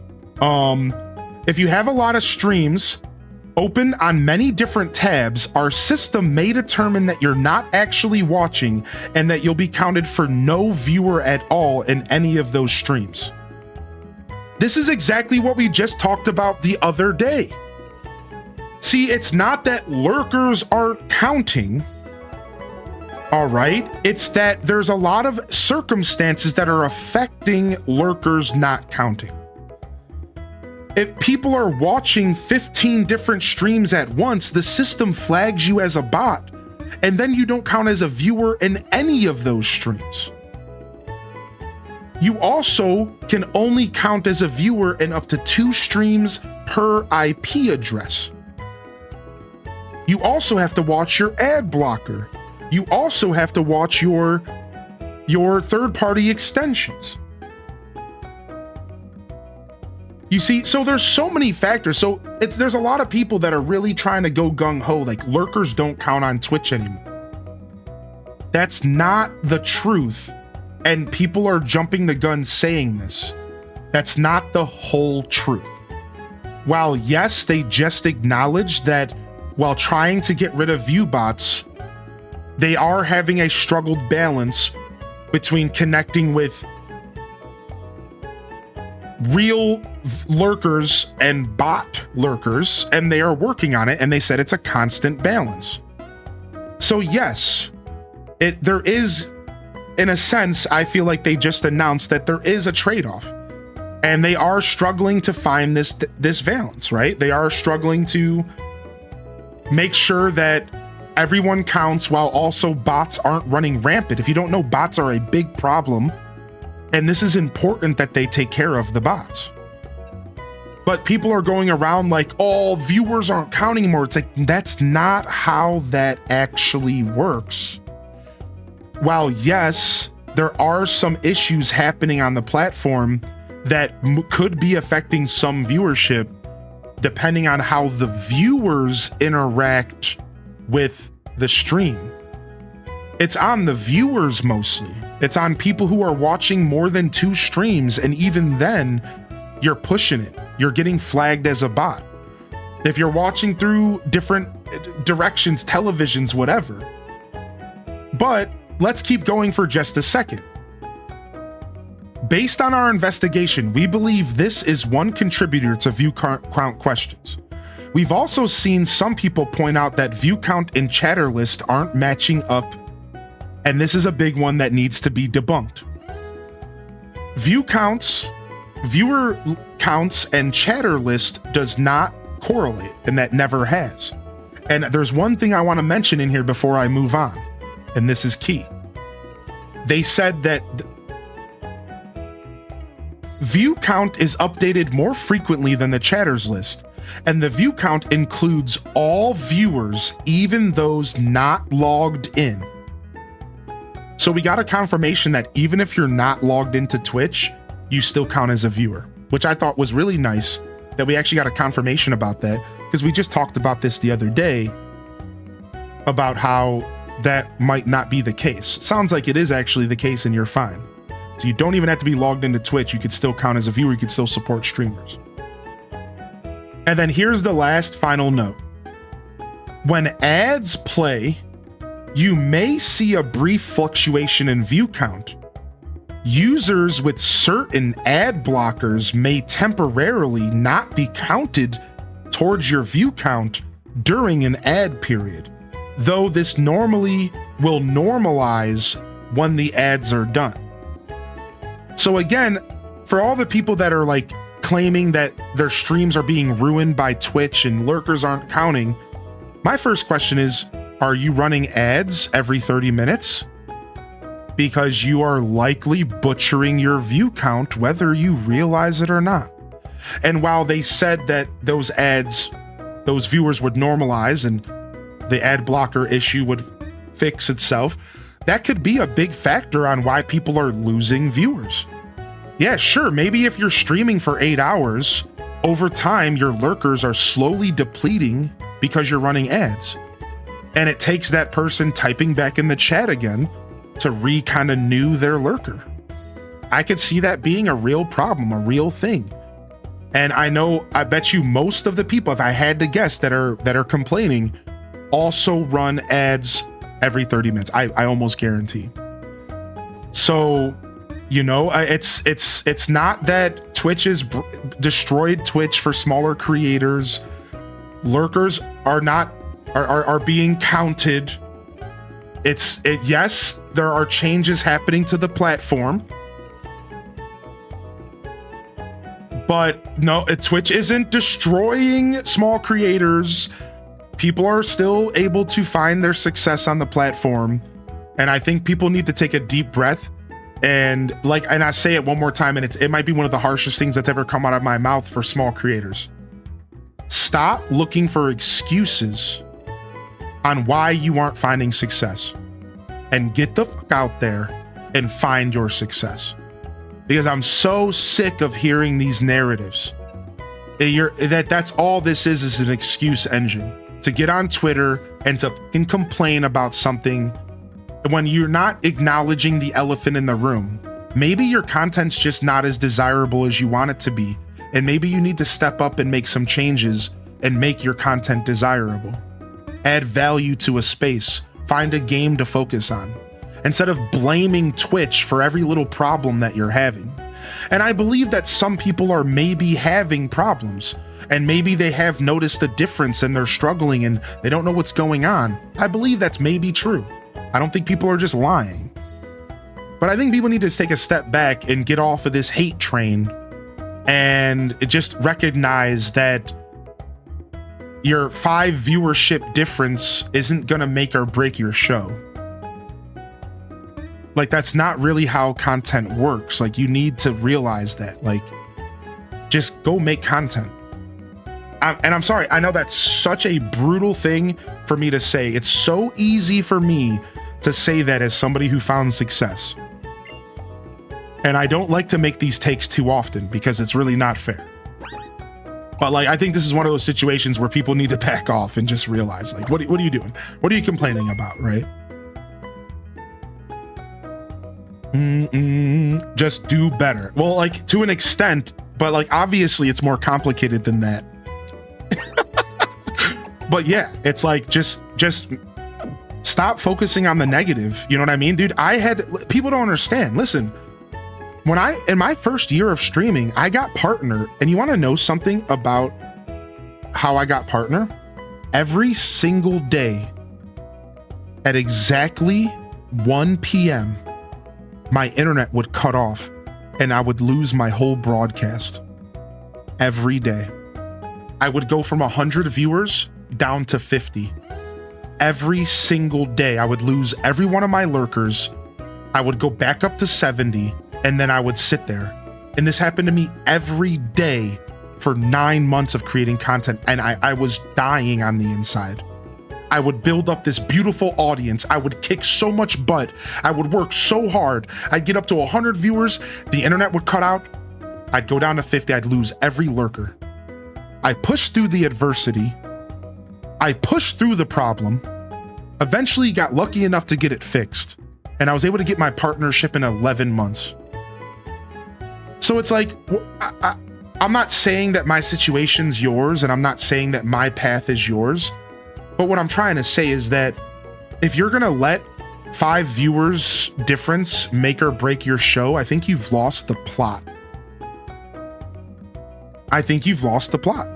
Speaker 1: If you have a lot of streams open on many different tabs, our system may determine that you're not actually watching and that you'll be counted for no viewer at all in any of those streams. This is exactly what we just talked about the other day. See, it's not that lurkers aren't counting, all right? It's that there's a lot of circumstances that are affecting lurkers not counting. If people are watching 15 different streams at once, the system flags you as a bot, and then you don't count as a viewer in any of those streams. You also can only count as a viewer in up to 2 streams per IP address. You also have to watch your ad blocker. You also have to watch your third-party extensions. You see, so there's so many factors. So there's a lot of people that are really trying to go gung-ho, like lurkers don't count on Twitch anymore. That's not the truth. And people are jumping the gun saying this. That's not the whole truth. While yes, they just acknowledge that while trying to get rid of view bots, they are having a struggled balance between connecting with real lurkers and bot lurkers, and they are working on it, and they said it's a constant balance. So yes, there is, in a sense, I feel like they just announced that there is a trade-off, and they are struggling to find this balance, right? They are struggling to make sure that everyone counts while also bots aren't running rampant. If you don't know, bots are a big problem, and this is important that they take care of the bots. But people are going around like, oh, viewers aren't counting anymore. It's like, that's not how that actually works. While yes, there are some issues happening on the platform that could be affecting some viewership, depending on how the viewers interact with the stream. It's on the viewers mostly. It's on people who are watching more than 2 streams, and even then, you're pushing it. You're getting flagged as a bot. If you're watching through different directions, televisions, whatever. But let's keep going for just a second. Based on our investigation, we believe this is one contributor to view count questions. We've also seen some people point out that view count and chatter list aren't matching up, and this is a big one that needs to be debunked. View counts, viewer counts, and chatter list does not correlate, and that never has. And there's one thing I want to mention in here before I move on, and this is key. They said that view count is updated more frequently than the chatters list, and the view count includes all viewers, even those not logged in. So we got a confirmation that even if you're not logged into Twitch, you still count as a viewer, which I thought was really nice that we actually got a confirmation about that, because we just talked about this the other day about how that might not be the case. It sounds like it is actually the case, and you're fine. So you don't even have to be logged into Twitch. You could still count as a viewer. You could still support streamers. And then here's the last final note. When ads play, you may see a brief fluctuation in view count. Users with certain ad blockers may temporarily not be counted towards your view count during an ad period, though this normally will normalize when the ads are done. So again, for all the people that are like claiming that their streams are being ruined by Twitch and lurkers aren't counting, my first question is, are you running ads every 30 minutes? Because you are likely butchering your view count whether you realize it or not. And while they said that those ads, those viewers would normalize and the ad blocker issue would fix itself, that could be a big factor on why people are losing viewers. Yeah, sure, maybe if you're streaming for 8 hours, over time your lurkers are slowly depleting because you're running ads. And it takes that person typing back in the chat again to kind of new their lurker. I could see that being a real problem, a real thing. And I bet you most of the people, if I had to guess, that are complaining, also run ads every 30 minutes. I almost guarantee. So, you know, it's not that Twitch has destroyed Twitch for smaller creators. Lurkers are being counted. Yes, there are changes happening to the platform, but no, Twitch isn't destroying small creators. People are still able to find their success on the platform, and I think people need to take a deep breath and I say it one more time, and it might be one of the harshest things that's ever come out of my mouth for small creators. Stop looking for excuses on why you aren't finding success, and get the fuck out there and find your success. Because I'm so sick of hearing these narratives. That's all this is an excuse engine to get on Twitter and to fucking complain about something when you're not acknowledging the elephant in the room. Maybe your content's just not as desirable as you want it to be, and maybe you need to step up and make some changes and make your content desirable. Add value to a space. Find a game to focus on, instead of blaming Twitch for every little problem that you're having. And I believe that some people are maybe having problems, and maybe they have noticed a difference and they're struggling and they don't know what's going on. I believe that's maybe true. I don't think people are just lying. But I think people need to take a step back and get off of this hate train and just recognize that your 5 viewership difference isn't gonna make or break your show. Like, that's not really how content works. Like, you need to realize that. Like, just go make content. And I'm sorry, I know that's such a brutal thing for me to say. It's so easy for me to say that as somebody who found success. And I don't like to make these takes too often because it's really not fair. But I think this is one of those situations where people need to back off and just realize, what are you doing? What are you complaining about, right? Just do better. Well, to an extent, but obviously it's more complicated than that. But yeah, it's like just stop focusing on the negative. You know what I mean, dude? People don't understand. Listen, in my first year of streaming, I got partner, and you want to know something about how I got partner? Every single day at exactly 1 p.m., my internet would cut off and I would lose my whole broadcast. Every day. I would go from 100 viewers down to 50. Every single day, I would lose every one of my lurkers. I would go back up to 70, and then I would sit there. And this happened to me every day for 9 months of creating content, and I was dying on the inside. I would build up this beautiful audience. I would kick so much butt. I would work so hard. I'd get up to 100 viewers. The internet would cut out. I'd go down to 50. I'd lose every lurker. I pushed through the adversity. I pushed through the problem. Eventually got lucky enough to get it fixed. And I was able to get my partnership in 11 months. So it's like, I'm not saying that my situation's yours, and I'm not saying that my path is yours. But what I'm trying to say is that if you're gonna let 5 viewers difference make or break your show, I think you've lost the plot. I think you've lost the plot.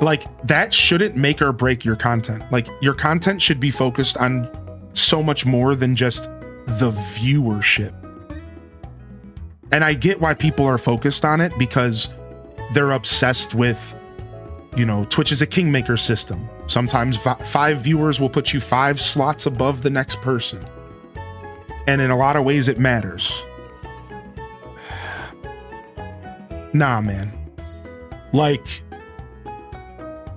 Speaker 1: Like, that shouldn't make or break your content. Like, your content should be focused on so much more than just the viewership. And I get why people are focused on it, because they're obsessed with, you know, Twitch is a kingmaker system. Sometimes 5 viewers will put you 5 slots above the next person. And in a lot of ways it matters. Nah, man. Like,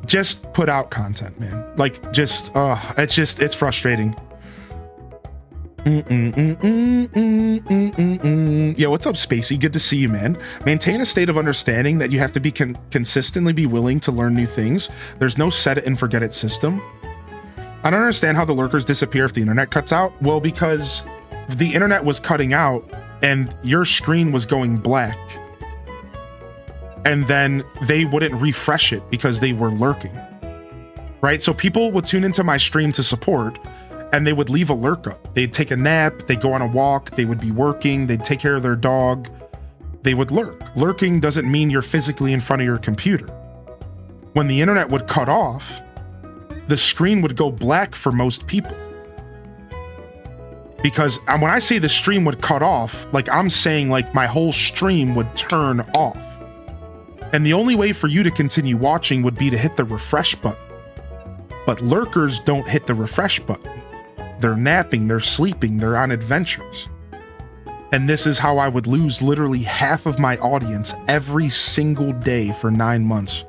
Speaker 1: just put out content, man. Like, it's frustrating. Yo, what's up, Spacey? Good to see you, man. Maintain a state of understanding that you have to be consistently be willing to learn new things. There's no set it and forget it system. I don't understand how the lurkers disappear if the internet cuts out. Well, because the internet was cutting out and your screen was going black. And then they wouldn't refresh it because they were lurking. Right? So people would tune into my stream to support, and they would leave a lurk up. They'd take a nap, they'd go on a walk, they would be working, they'd take care of their dog. They would lurk. Lurking doesn't mean you're physically in front of your computer. When the internet would cut off, the screen would go black for most people. Because when I say the stream would cut off, like, I'm saying like my whole stream would turn off. And the only way for you to continue watching would be to hit the refresh button. But lurkers don't hit the refresh button. They're napping, they're sleeping, they're on adventures. And this is how I would lose literally half of my audience every single day for 9 months.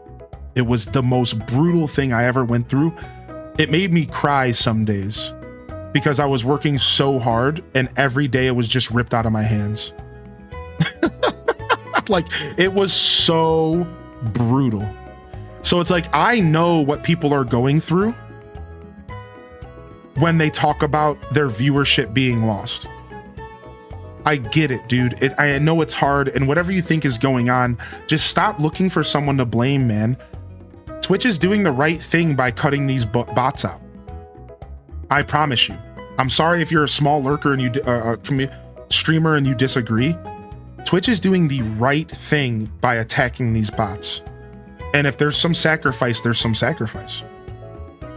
Speaker 1: It was the most brutal thing I ever went through. It made me cry some days because I was working so hard and every day it was just ripped out of my hands. Like, it was so brutal. So it's like, I know what people are going through when they talk about their viewership being lost. I get it, dude. I know it's hard, and whatever you think is going on, just stop looking for someone to blame, man. Twitch is doing the right thing by cutting these bots out. I promise you. I'm sorry if you're a small lurker and you streamer and you disagree. Twitch is doing the right thing by attacking these bots. And if there's some sacrifice, there's some sacrifice.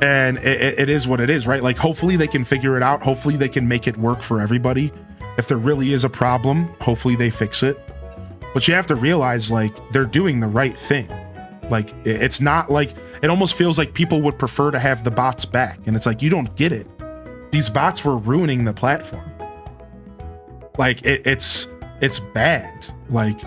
Speaker 1: And it is what it is, right? Like, hopefully they can figure it out. Hopefully they can make it work for everybody. If there really is a problem, hopefully they fix it. But you have to realize, like, they're doing the right thing. Like, it's not like, it almost feels like people would prefer to have the bots back. And it's like, you don't get it. These bots were ruining the platform. Like, it's bad. Like,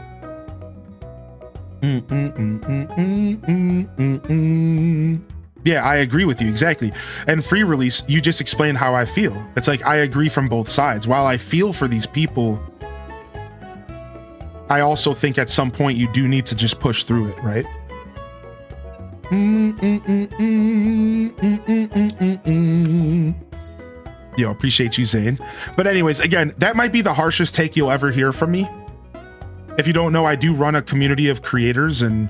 Speaker 1: yeah, I agree with you, exactly. And free release, you just explained how I feel. It's like, I agree from both sides. While I feel for these people, I also think at some point you do need to just push through it, right? Yo, appreciate you, Zane. But anyways, again, that might be the harshest take you'll ever hear from me. If you don't know, I do run a community of creators, and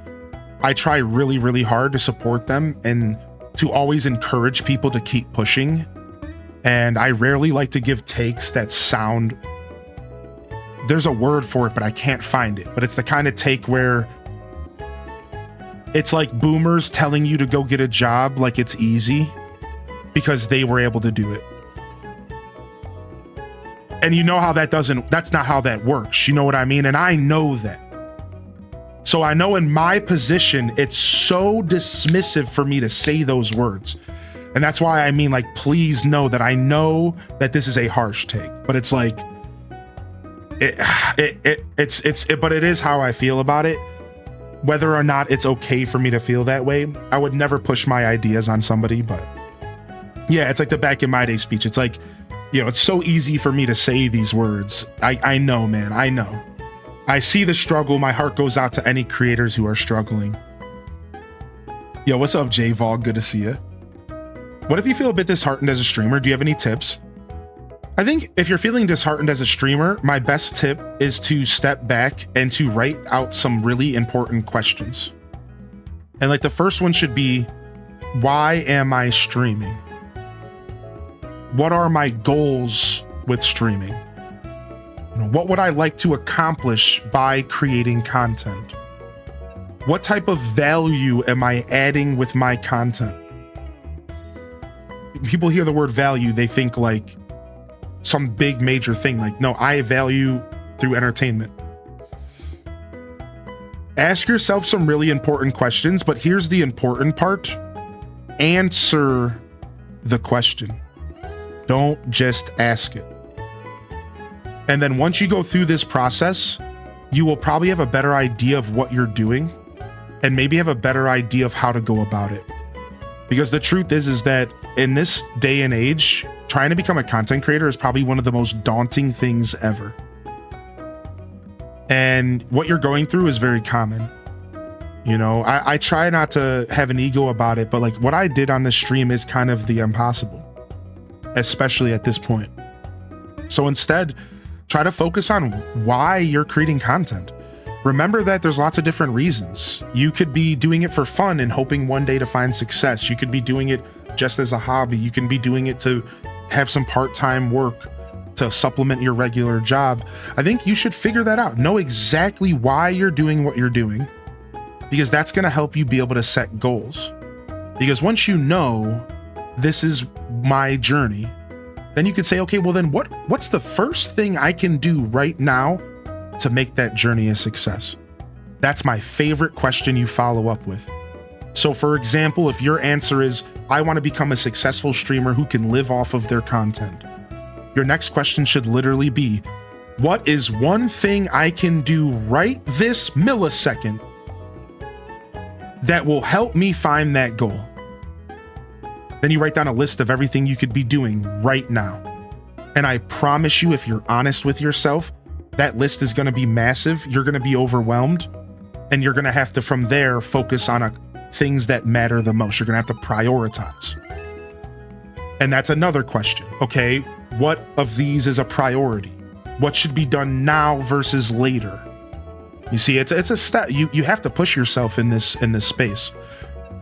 Speaker 1: I try really, really hard to support them and to always encourage people to keep pushing. And I rarely like to give takes that sound, there's a word for it, but I can't find it. But it's the kind of take where it's like boomers telling you to go get a job like it's easy because they were able to do it. And you know how that's not how that works. You know what I mean? And I know that. So I know in my position, it's so dismissive for me to say those words. And that's why I mean, like, please know that I know that this is a harsh take, but it's like, but it is how I feel about it. Whether or not it's okay for me to feel that way, I would never push my ideas on somebody, but yeah, it's like the back in my day speech. It's like, you know, it's so easy for me to say these words. I know, man, I know. I see the struggle. My heart goes out to any creators who are struggling. Yo, what's up, J-Vol? Good to see you. What if you feel a bit disheartened as a streamer? Do you have any tips? I think if you're feeling disheartened as a streamer, my best tip is to step back and to write out some really important questions. And like the first one should be, why am I streaming? What are my goals with streaming? You know, what would I like to accomplish by creating content? What type of value am I adding with my content? People hear the word value, they think like some big major thing. Like, no, I value through entertainment. Ask yourself some really important questions, but here's the important part. Answer the question. Don't just ask it. And then once you go through this process, you will probably have a better idea of what you're doing and maybe have a better idea of how to go about it. Because the truth is that in this day and age, trying to become a content creator is probably one of the most daunting things ever. And what you're going through is very common. You know, I try not to have an ego about it, but like what I did on this stream is kind of the impossible, especially at this point. So instead, try to focus on why you're creating content. Remember that there's lots of different reasons. You could be doing it for fun and hoping one day to find success. You could be doing it just as a hobby. You can be doing it to have some part-time work to supplement your regular job. I think you should figure that out. Know exactly why you're doing what you're doing, because that's going to help you be able to set goals. Because once you know this is my journey, then you could say, okay, well then what's the first thing I can do right now to make that journey a success? That's my favorite question you follow up with. So for example, if your answer is, I want to become a successful streamer who can live off of their content, your next question should literally be, what is one thing I can do right this millisecond that will help me find that goal? Then you write down a list of everything you could be doing right now. And I promise you, if you're honest with yourself, that list is going to be massive. You're going to be overwhelmed, and you're going to have to, from there, focus on things that matter the most. You're going to have to prioritize. And that's another question. Okay, what of these is a priority? What should be done now versus later? You see, it's a step. You have to push yourself in this space.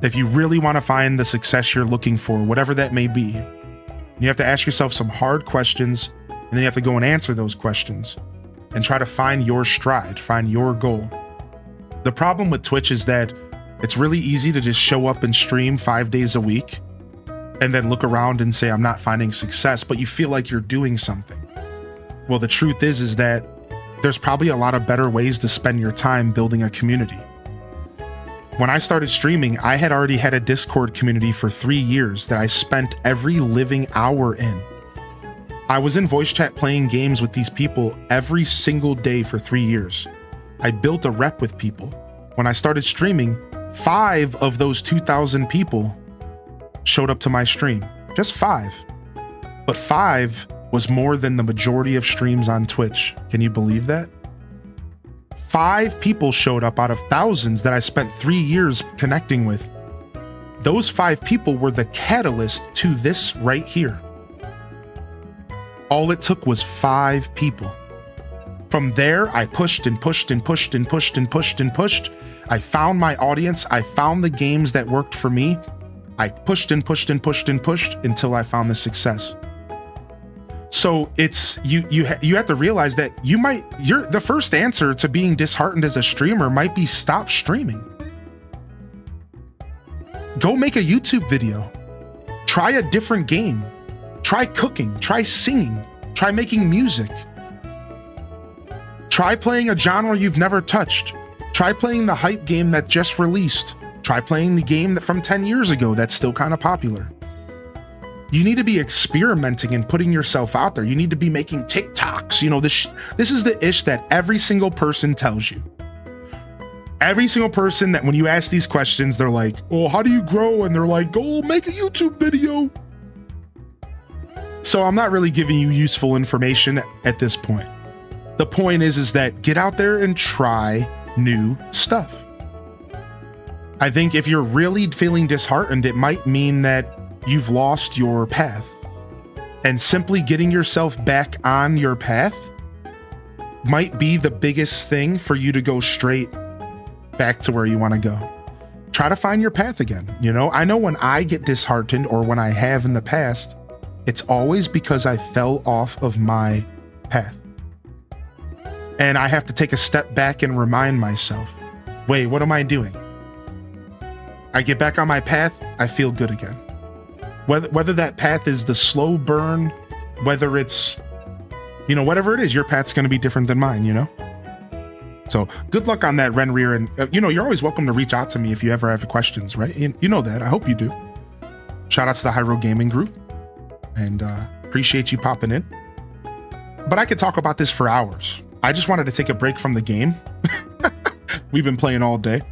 Speaker 1: If you really want to find the success you're looking for, whatever that may be, you have to ask yourself some hard questions, and then you have to go and answer those questions and try to find your stride, find your goal. The problem with Twitch is that it's really easy to just show up and stream 5 days a week and then look around and say, I'm not finding success, but you feel like you're doing something. Well, the truth is that there's probably a lot of better ways to spend your time building a community. When I started streaming, I had already had a Discord community for 3 years that I spent every living hour in. I was in voice chat playing games with these people every single day for 3 years. I built a rep with people. When I started streaming, 5 of those 2,000 people showed up to my stream. Just 5. But 5 was more than the majority of streams on Twitch. Can you believe that? 5 people showed up out of thousands that I spent 3 years connecting with. Those 5 people were the catalyst to this right here. All it took was 5 people. From there, I pushed and pushed and pushed and pushed and pushed and pushed, I found my audience. I found the games that worked for me. I pushed and pushed and pushed and pushed until I found the success. So it's you have to realize that the first answer to being disheartened as a streamer might be stop streaming. Go make a YouTube video. Try a different game. Try cooking. Try singing. Try making music. Try playing a genre you've never touched. Try playing the hype game that just released. Try playing the game that from 10 years ago that's still kind of popular. You need to be experimenting and putting yourself out there. You need to be making TikToks. You know, this is the ish that every single person tells you. Every single person that when you ask these questions, they're like, oh, how do you grow? And they're like, go make a YouTube video. So I'm not really giving you useful information at this point. The point is that get out there and try new stuff. I think if you're really feeling disheartened, it might mean that you've lost your path. And simply getting yourself back on your path might be the biggest thing for you to go straight back to where you want to go. Try to find your path again. You know, I know when I get disheartened, or when I have in the past, it's always because I fell off of my path. And I have to take a step back and remind myself, wait, what am I doing? I get back on my path, I feel good again. Whether that path is the slow burn, whether it's, you know, whatever it is, your path's going to be different than mine, you know? So good luck on that, Renrir. And, you know, you're always welcome to reach out to me if you ever have questions, right? You know that. I hope you do. Shout out to the Hyrule Gaming Group. And appreciate you popping in. But I could talk about this for hours. I just wanted to take a break from the game. We've been playing all day.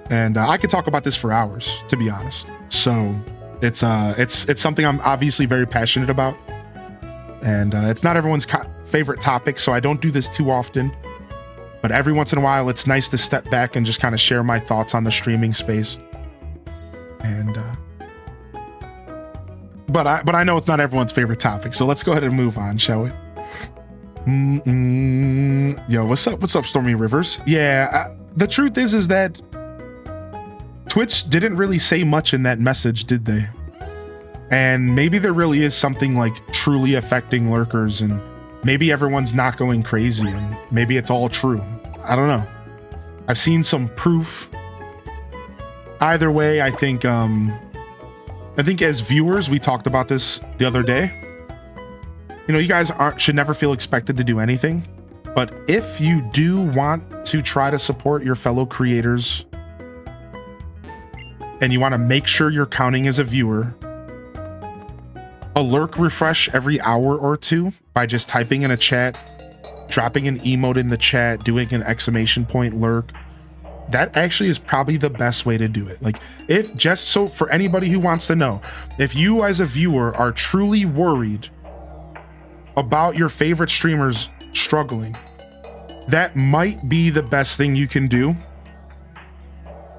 Speaker 1: And I could talk about this for hours, to be honest. So it's something I'm obviously very passionate about. And it's not everyone's favorite topic, so I don't do this too often. But every once in a while, it's nice to step back and just kind of share my thoughts on the streaming space. And but I know it's not everyone's favorite topic, so let's go ahead and move on, shall we? Yo, what's up, Stormy Rivers? Yeah, the truth is that Twitch didn't really say much in that message, did they? And maybe there really is something like truly affecting lurkers, and maybe everyone's not going crazy, and maybe it's all true. I don't know. I've seen some proof. Either way, I think as viewers, we talked about this the other day. You know, you guys should never feel expected to do anything. But if you do want to try to support your fellow creators, and you want to make sure you're counting as a viewer, a lurk refresh every hour or two by just typing in a chat, dropping an emote in the chat, doing an exclamation point lurk, that actually is probably the best way to do it. Like, if just so for anybody who wants to know, if you as a viewer are truly worried about your favorite streamers struggling, that might be the best thing you can do.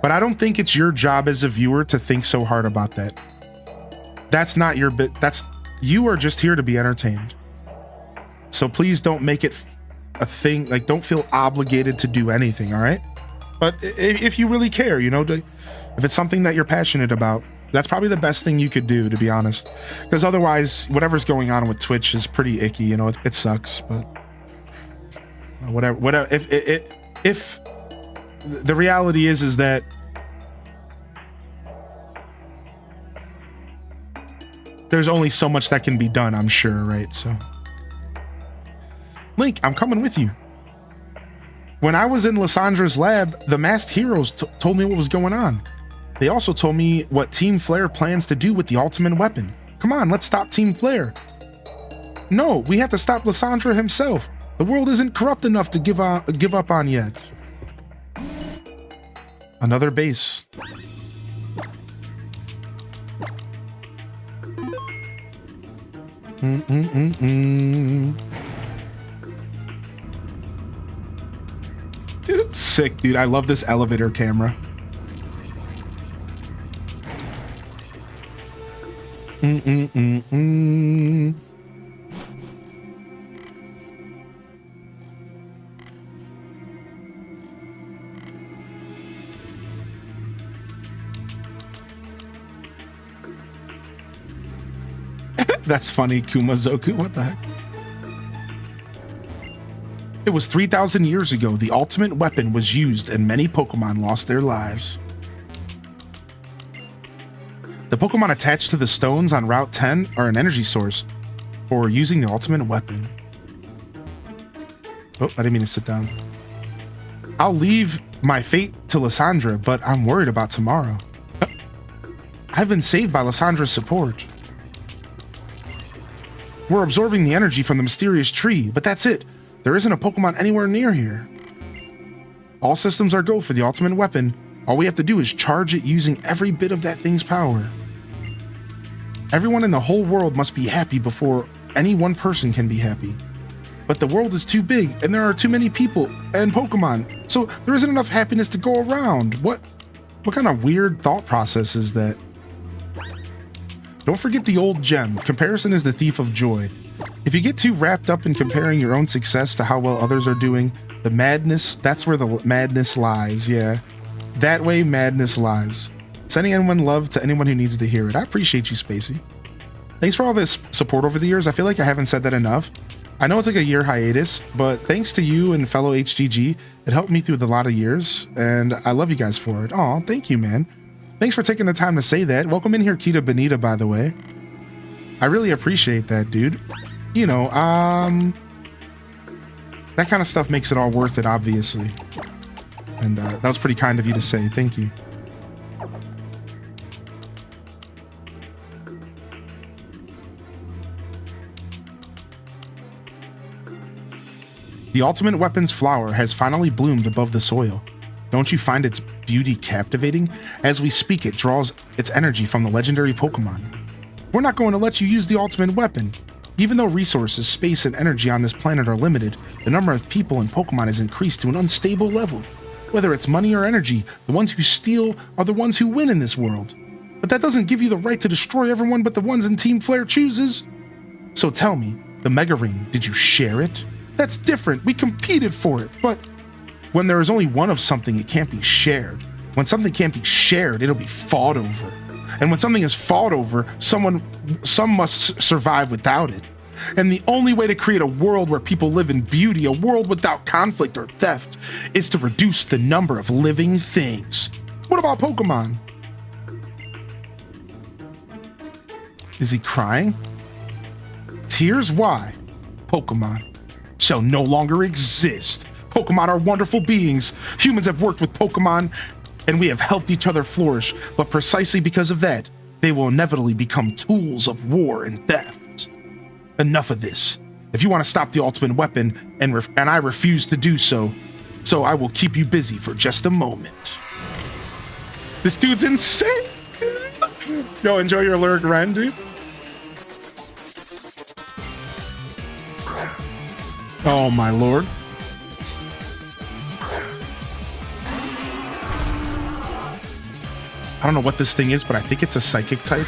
Speaker 1: But I don't think it's your job as a viewer to think so hard about that. That's not your bit. You are just here to be entertained. So please don't make it a thing. Like, don't feel obligated to do anything. All right. But if you really care, you know, if it's something that you're passionate about, that's probably the best thing you could do, to be honest. Because otherwise, whatever's going on with Twitch is pretty icky. You know, it sucks. But whatever. If the reality is that there's only so much that can be done, I'm sure, right? So, Link, I'm coming with you. When I was in Lyssandra's lab, the masked heroes told me what was going on. They also told me what Team Flare plans to do with the ultimate weapon. Come on, let's stop Team Flare. No, we have to stop Lysandra himself. The world isn't corrupt enough to give up on yet. Another base. Dude, sick, dude. I love this elevator camera. That's funny, Kumazoku. What the heck? It was 3,000 years ago the ultimate weapon was used and many Pokemon lost their lives. The Pokemon attached to the stones on Route 10 are an energy source for using the ultimate weapon. Oh, I didn't mean to sit down. I'll leave my fate to Lysandra, but I'm worried about tomorrow. I've been saved by Lysandra's support. We're absorbing the energy from the mysterious tree, but that's it. There isn't a Pokemon anywhere near here. All systems are go for the ultimate weapon. All we have to do is charge it using every bit of that thing's power. Everyone in the whole world must be happy before any one person can be happy. But the world is too big, and there are too many people and Pokemon, so there isn't enough happiness to go around. What kind of weird thought process is that? Don't forget the old gem. Comparison is the thief of joy. If you get too wrapped up in comparing your own success to how well others are doing, the madness, that's where the madness lies, yeah. That way, madness lies. Sending anyone love to anyone who needs to hear it. I appreciate you, Spacey. Thanks for all this support over the years. I feel like I haven't said that enough. I know it's like a year hiatus, but thanks to you and fellow HGG, it helped me through a lot of years, and I love you guys for it. Aw, thank you, man. Thanks for taking the time to say that. Welcome in here, Kita Benita, by the way. I really appreciate that, dude. You know, that kind of stuff makes it all worth it, obviously. And that was pretty kind of you to say. Thank you. The ultimate weapon's flower has finally bloomed above the soil. Don't you find its beauty captivating? As we speak, it draws its energy from the legendary Pokemon. We're not going to let you use the ultimate weapon. Even though resources, space, and energy on this planet are limited, the number of people and Pokemon has increased to an unstable level. Whether it's money or energy, the ones who steal are the ones who win in this world. But that doesn't give you the right to destroy everyone but the ones in Team Flare chooses. So tell me, the Mega Ring, did you share it? That's different. We competed for it, but when there is only one of something, it can't be shared. When something can't be shared, it'll be fought over. And when something is fought over, some must survive without it. And the only way to create a world where people live in beauty, a world without conflict or theft, is to reduce the number of living things. What about Pokemon? Is he crying? Tears? Why? Pokemon shall no longer exist. Pokemon are wonderful beings. Humans have worked with Pokemon, and we have helped each other flourish, but precisely because of that, they will inevitably become tools of war and theft. Enough of this. If you want to stop the ultimate weapon, and I refuse to do so, so I will keep you busy for just a moment. This dude's insane! Yo, enjoy your Lurker run, dude. Oh my lord. I don't know what this thing is, but I think it's a psychic type.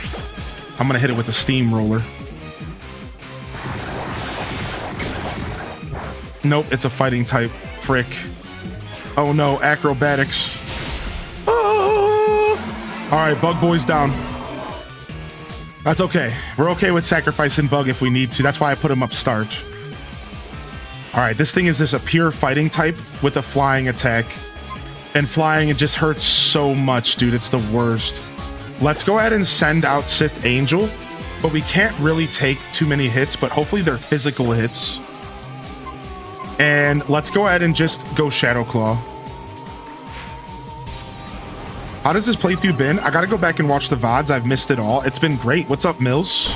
Speaker 1: I'm gonna hit it with a steamroller. Nope, it's a fighting type. Frick. Oh no, acrobatics. Ah! Alright, Bug Boy's down. That's okay. We're okay with sacrificing Bug if we need to. That's why I put him up start. Alright, this thing is just a pure fighting type with a flying attack. And flying, it just hurts so much, dude. It's the worst. Let's go ahead and send out Sith Angel. But we can't really take too many hits, but hopefully they're physical hits. And let's go ahead and just go Shadow Claw. How does this playthrough been? I gotta go back and watch the VODs. I've missed it all. It's been great. What's up, Mills?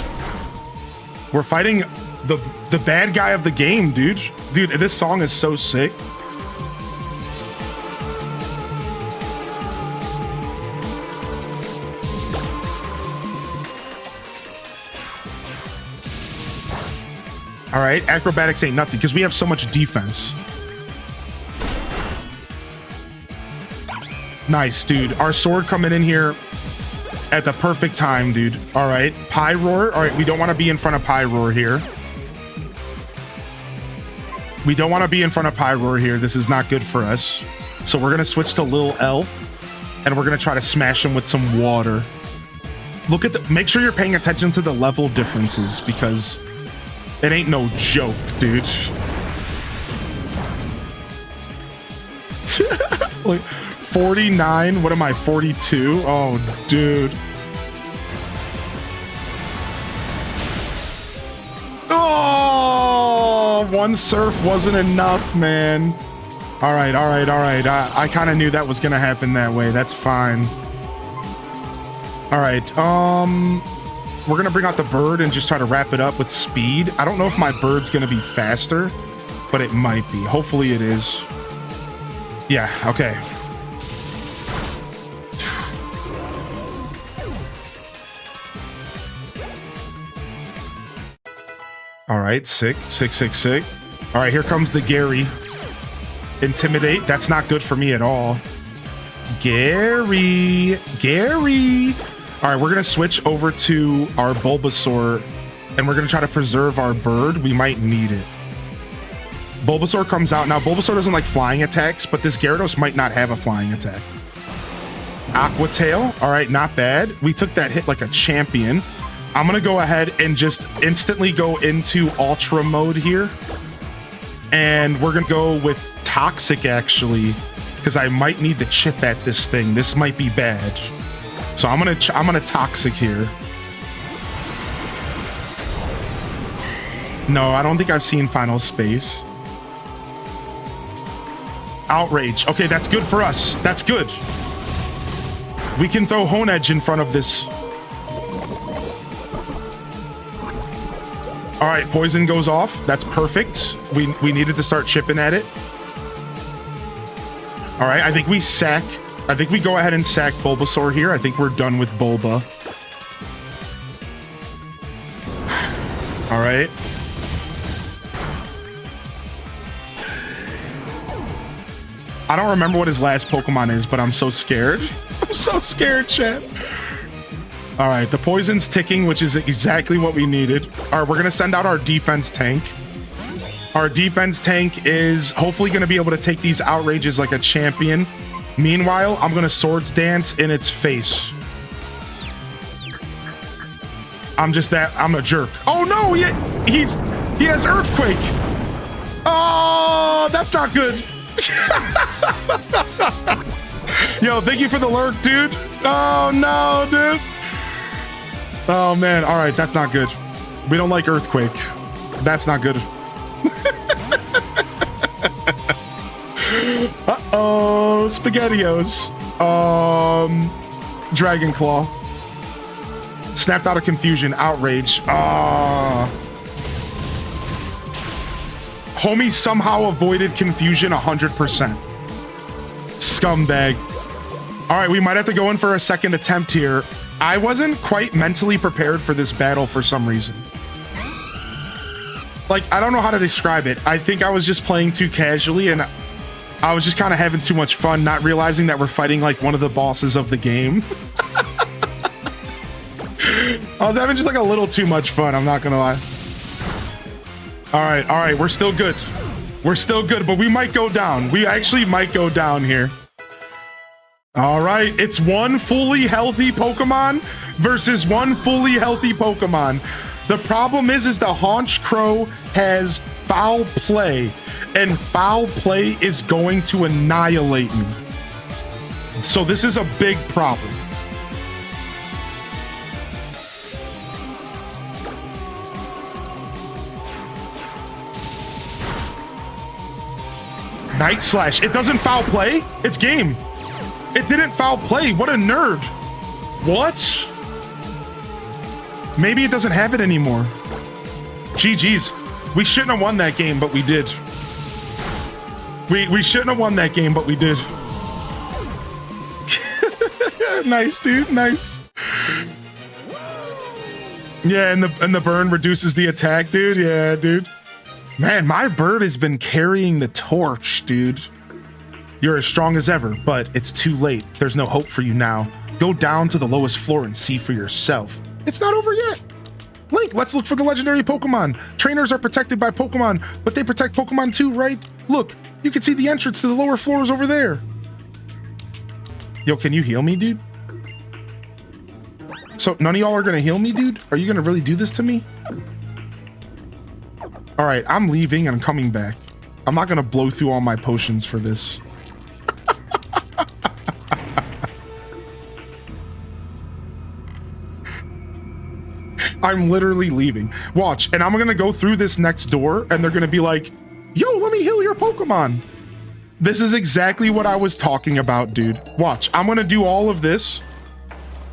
Speaker 1: We're fighting the bad guy of the game, dude. Dude, this song is so sick. All right, acrobatics ain't nothing because we have so much defense. Nice, dude. Our sword coming in here at the perfect time, dude. All right, Pyroar. All right, we don't want to be in front of Pyroar here. We don't want to be in front of Pyroar here. This is not good for us. So we're going to switch to Lil L, and we're going to try to smash him with some water. look at the, make sure you're paying attention to the level differences because it ain't no joke, dude. Like 49, what am I, 42? Oh, dude. Oh, one surf wasn't enough, man. All right. I kind of knew that was gonna happen that way. That's fine. All right, we're gonna bring out the bird and just try to wrap it up with speed. I don't know if my bird's gonna be faster, but it might be. Hopefully it is. Yeah, okay. All right, sick. All right, here comes the Gary. Intimidate, that's not good for me at all. Gary. All right, we're gonna switch over to our Bulbasaur and we're gonna try to preserve our bird. We might need it. Bulbasaur comes out. Now, Bulbasaur doesn't like flying attacks, but this Gyarados might not have a flying attack. Aqua Tail, all right, not bad. We took that hit like a champion. I'm gonna go ahead and just instantly go into Ultra mode here. And we're gonna go with Toxic, actually, because I might need to chip at this thing. This might be bad. So I'm gonna Toxic here. No, I don't think I've seen Final Space. Outrage. Okay, that's good for us. That's good. We can throw Honedge in front of this. All right, poison goes off. That's perfect. We needed to start chipping at it. All right, I think we sack. I think we go ahead and sack Bulbasaur here. I think we're done with Bulba. All right. I don't remember what his last Pokemon is, but I'm so scared. I'm so scared, chat. All right, the poison's ticking, which is exactly what we needed. All right, we're gonna send out our defense tank. Our defense tank is hopefully gonna be able to take these outrages like a champion. Meanwhile, I'm gonna Swords Dance in its face. I'm a jerk. Oh no, he has Earthquake. Oh, that's not good. Yo, thank you for the lurk, dude. Oh no, dude. Oh man, all right, that's not good. We don't like Earthquake. That's not good. Uh-oh, SpaghettiOs. Dragon Claw. Snapped out of confusion, outrage. Homie somehow avoided confusion 100%. Scumbag. All right, we might have to go in for a second attempt here. I wasn't quite mentally prepared for this battle for some reason. Like, I don't know how to describe it. I think I was just playing too casually and I was just kind of having too much fun, not realizing that we're fighting like one of the bosses of the game. I was having just like a little too much fun, I'm not gonna lie. All right, we're still good. We're still good, but we might go down. We actually might go down here. All right, it's one fully healthy Pokemon versus one fully healthy Pokemon. The problem is the Haunch Crow has foul play, and foul play is going to annihilate me. So this is a big problem. Night Slash. It doesn't foul play. It's game. It didn't foul play. What a nerd. What? Maybe it doesn't have it anymore. GG's. We shouldn't have won that game, but we did. We shouldn't have won that game, but we did. Nice, dude. Nice. Yeah, and the burn reduces the attack, dude. Yeah, dude. Man, my bird has been carrying the torch, dude. You're as strong as ever, but it's too late. There's no hope for you now. Go down to the lowest floor and see for yourself. It's not over yet. Link, let's look for the legendary Pokemon. Trainers are protected by Pokemon, but they protect Pokemon too, right? Look, you can see the entrance to the lower floors over there. Yo, can you heal me, dude? So none of y'all are gonna heal me, dude? Are you gonna really do this to me? All right, I'm leaving and I'm coming back. I'm not gonna blow through all my potions for this. I'm literally leaving. Watch, and I'm gonna go through this next door and they're gonna be like, yo, let me heal your Pokemon. This is exactly what I was talking about, dude. Watch, I'm gonna do all of this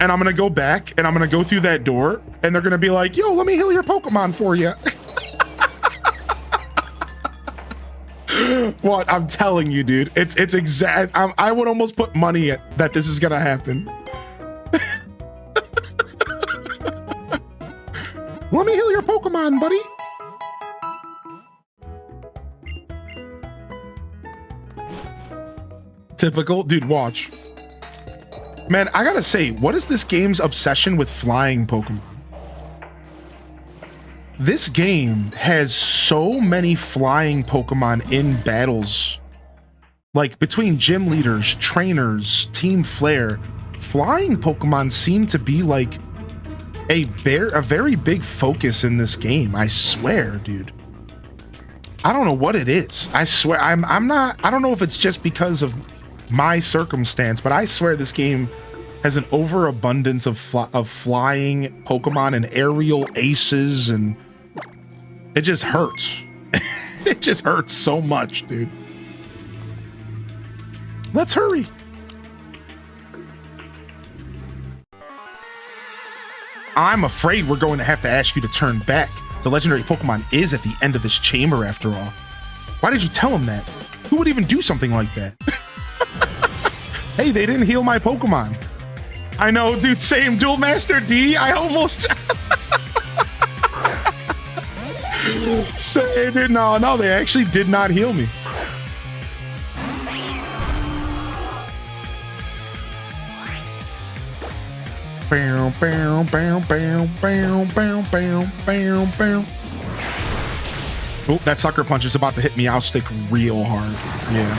Speaker 1: and I'm gonna go back and I'm gonna go through that door and they're gonna be like, yo, let me heal your Pokemon for you. What? I'm telling you, dude. It's exact. I would almost put money that this is gonna happen. Let me heal your Pokemon, buddy. Typical. Dude, watch. Man, I gotta say, what is this game's obsession with flying Pokemon? This game has so many flying Pokemon in battles. Like, between gym leaders, trainers, Team Flare, flying Pokemon seem to be like a very big focus in this game. I swear, dude. I don't know what it is. I swear, I don't know if it's just because of my circumstance, but I swear this game has an overabundance of flying Pokemon and aerial aces, and it just hurts. It just hurts so much, dude. Let's hurry. I'm afraid we're going to have to ask you to turn back. The legendary Pokemon is at the end of this chamber after all. Why did you tell him that? Who would even do something like that? Hey, they didn't heal my Pokemon. I know, dude, same. Duel Master D, I almost... Say, dude, no, they actually did not heal me. Oh, that sucker punch is about to hit me. I'll stick real hard. Yeah.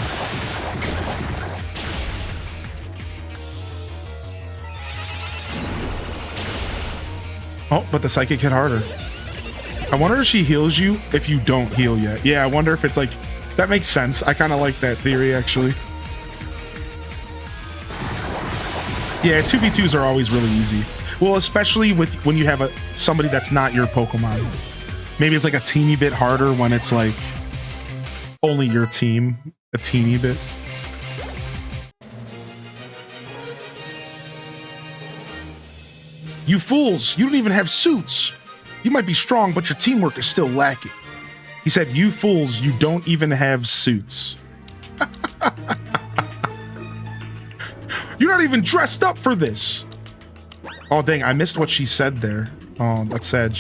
Speaker 1: Oh, but the psychic hit harder. I wonder if she heals you if you don't heal yet. Yeah, I wonder if it's like... That makes sense. I kind of like that theory, actually. Yeah, 2v2s are always really easy. Well, especially with when you have somebody that's not your Pokemon. Maybe it's like a teeny bit harder when it's like only your team, a teeny bit. You fools, you don't even have suits. You might be strong, but your teamwork is still lacking. He said, you fools, you don't even have suits. You're not even dressed up for this. Oh, dang, I missed what she said there. Oh, that's sad.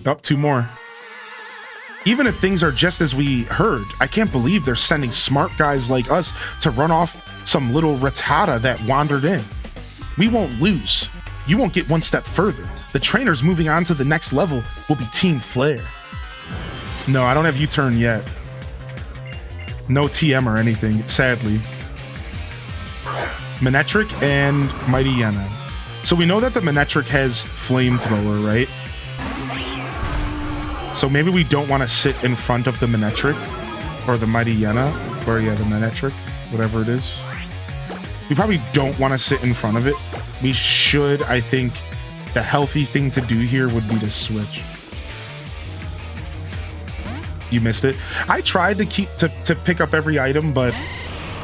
Speaker 1: Oh, two more. Even if things are just as we heard, I can't believe they're sending smart guys like us to run off some little Rattata that wandered in. We won't lose. You won't get one step further. The trainers moving on to the next level will be Team Flare. No, I don't have U-turn yet. No TM or anything, sadly. Manectric and Mighty Yenna. So we know that the Manectric has Flamethrower, right? So maybe we don't want to sit in front of the Manectric or the Mighty Yenna, or yeah, the Manectric, whatever it is. We probably don't want to sit in front of it. We should, I think, the healthy thing to do here would be to switch. You missed it. I tried to pick up every item, but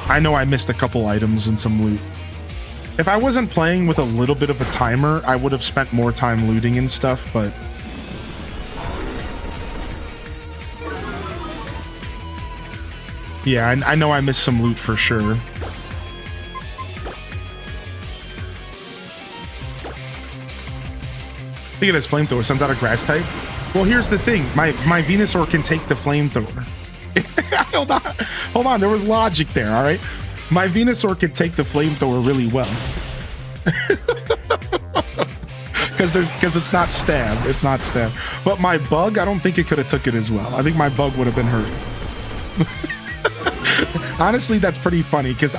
Speaker 1: I know I missed a couple items and some loot. If I wasn't playing with a little bit of a timer, I would have spent more time looting and stuff, but... Yeah, I know I missed some loot for sure. Look at this flamethrower, sends out a grass type. Well, here's the thing. My Venusaur can take the flamethrower. Hold on. There was logic there, all right? My Venusaur can take the flamethrower really well. Because it's not stab. It's not stab. But my bug, I don't think it could have took it as well. I think my bug would have been hurt. Honestly, that's pretty funny because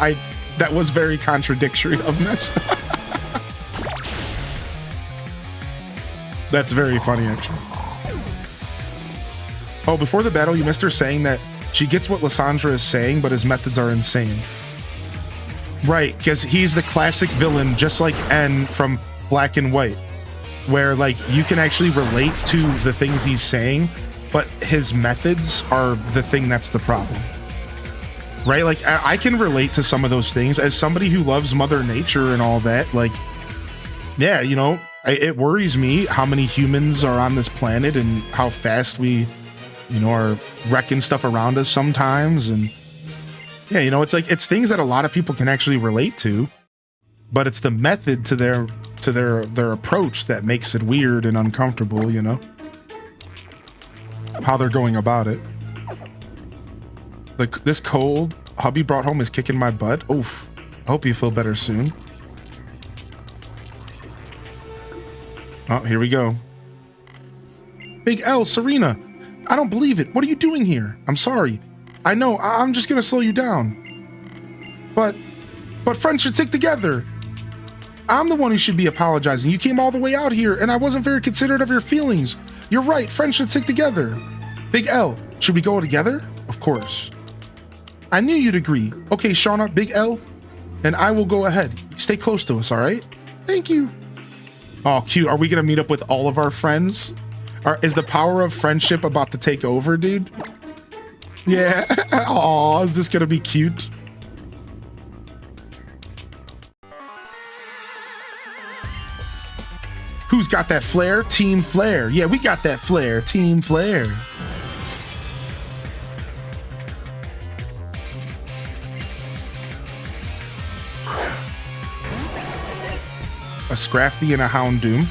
Speaker 1: That was very contradictory of Ness. That's very funny, actually. Oh, before the battle, you missed her saying that she gets what Lysandra is saying, but his methods are insane. Right, because he's the classic villain, just like N from Black and White, where, like, you can actually relate to the things he's saying, but his methods are the thing that's the problem. Right? Like, I can relate to some of those things as somebody who loves Mother Nature and all that. Like, yeah, you know, it worries me how many humans are on this planet and how fast we, you know, are wrecking stuff around us sometimes. And yeah, you know, it's like, it's things that a lot of people can actually relate to, but it's the method to their approach that makes it weird and uncomfortable, you know, how they're going about it. Like, this cold hubby brought home is kicking my butt. Oof. I hope you feel better soon. Oh, here we go. Big L, Serena. I don't believe it. What are you doing here? I'm sorry. I know, I'm just gonna slow you down. But friends should stick together. I'm the one who should be apologizing. You came all the way out here, and I wasn't very considerate of your feelings. You're right, friends should stick together. Big L, should we go together? Of course. I knew you'd agree. Okay, Shauna, Big L, and I will go ahead. Stay close to us, all right? Thank you. Oh, cute. Are we gonna meet up with all of our friends? Is the power of friendship about to take over, dude? Yeah. Aw, is this gonna be cute? Who's got that flair? Team Flair. Yeah, we got that flair. Team Flair. A Scrafty and a Houndoom.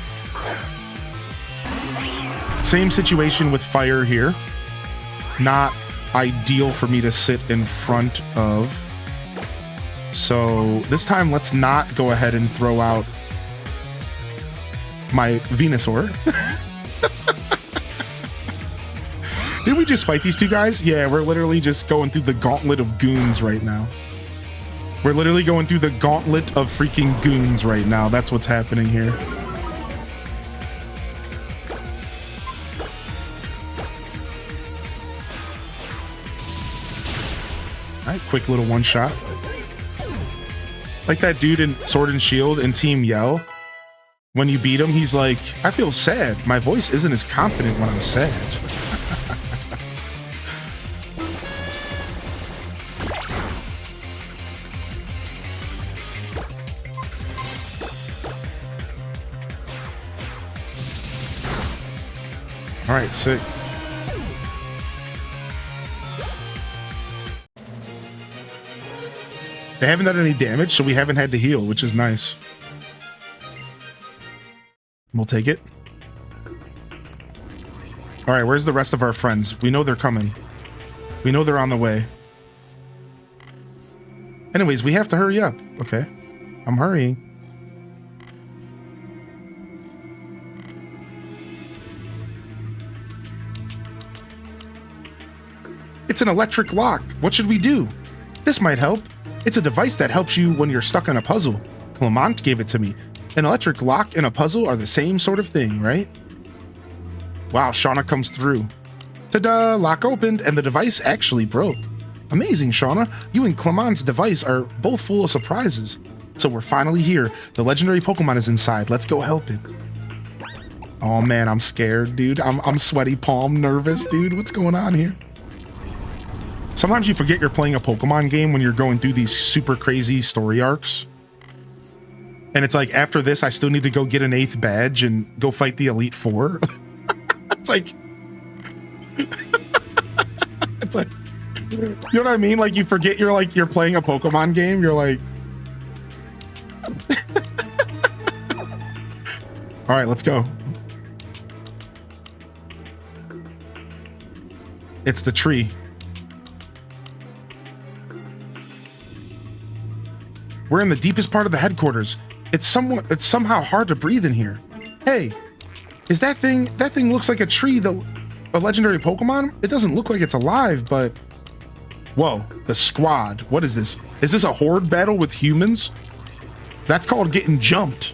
Speaker 1: Same situation with fire here. Not ideal for me to sit in front of. So this time, let's not go ahead and throw out my Venusaur. Did we just fight these two guys? Yeah, we're literally just going through the gauntlet of goons right now. We're literally going through the gauntlet of freaking goons right now. That's what's happening here. All right, quick little one shot. Like that dude in Sword and Shield in Team Yell. When you beat him, he's like, I feel sad. My voice isn't as confident when I'm sad. All right, sick. They haven't done any damage, so we haven't had to heal, which is nice. We'll take it. All right, where's the rest of our friends? We know they're coming. We know they're on the way. Anyways, we have to hurry up. Okay, I'm hurrying. It's an electric lock. What should we do? This might help. It's a device that helps you when you're stuck on a puzzle. Clement gave it to me. An electric lock and a puzzle are the same sort of thing, right? Wow, Shauna comes through. Ta-da! Lock opened, and the device actually broke. Amazing, Shauna. You and Clement's device are both full of surprises. So we're finally here. The legendary Pokemon is inside. Let's go help it. Oh man, I'm scared, dude. I'm sweaty palm, nervous, dude. What's going on here? Sometimes you forget you're playing a Pokemon game when you're going through these super crazy story arcs. And it's like, after this, I still need to go get an 8th badge and go fight the Elite Four. It's like... it's like... You know what I mean? Like, you forget you're playing a Pokemon game. You're like... All right, let's go. It's the tree. We're in the deepest part of the headquarters. It's somehow hard to breathe in here. Hey, is that thing looks like a tree, a legendary Pokemon? It doesn't look like it's alive, but... Whoa, the squad. What is this? Is this a horde battle with humans? That's called getting jumped.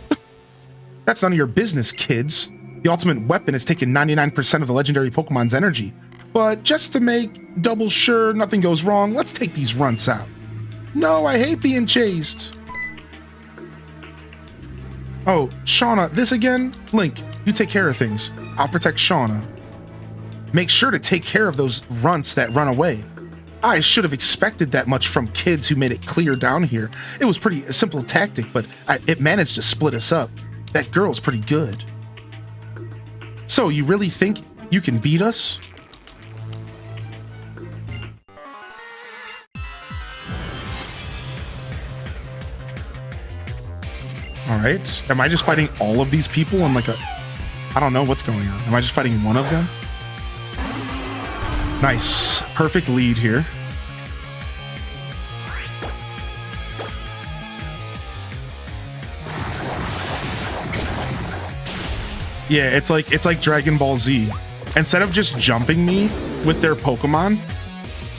Speaker 1: That's none of your business, kids. The ultimate weapon has taken 99% of the legendary Pokemon's energy. But just to make double sure nothing goes wrong, let's take these runts out. No, I hate being chased. Oh, Shauna, this again? Link, you take care of things. I'll protect Shauna. Make sure to take care of those runts that run away. I should have expected that much from kids who made it clear down here. It was pretty a simple tactic, but it managed to split us up. That girl's pretty good. So, you really think you can beat us? Alright. Am I just fighting all of these people in like a... I don't know what's going on. Am I just fighting one of them? Nice. Perfect lead here. Yeah, it's like Dragon Ball Z. Instead of just jumping me with their Pokemon,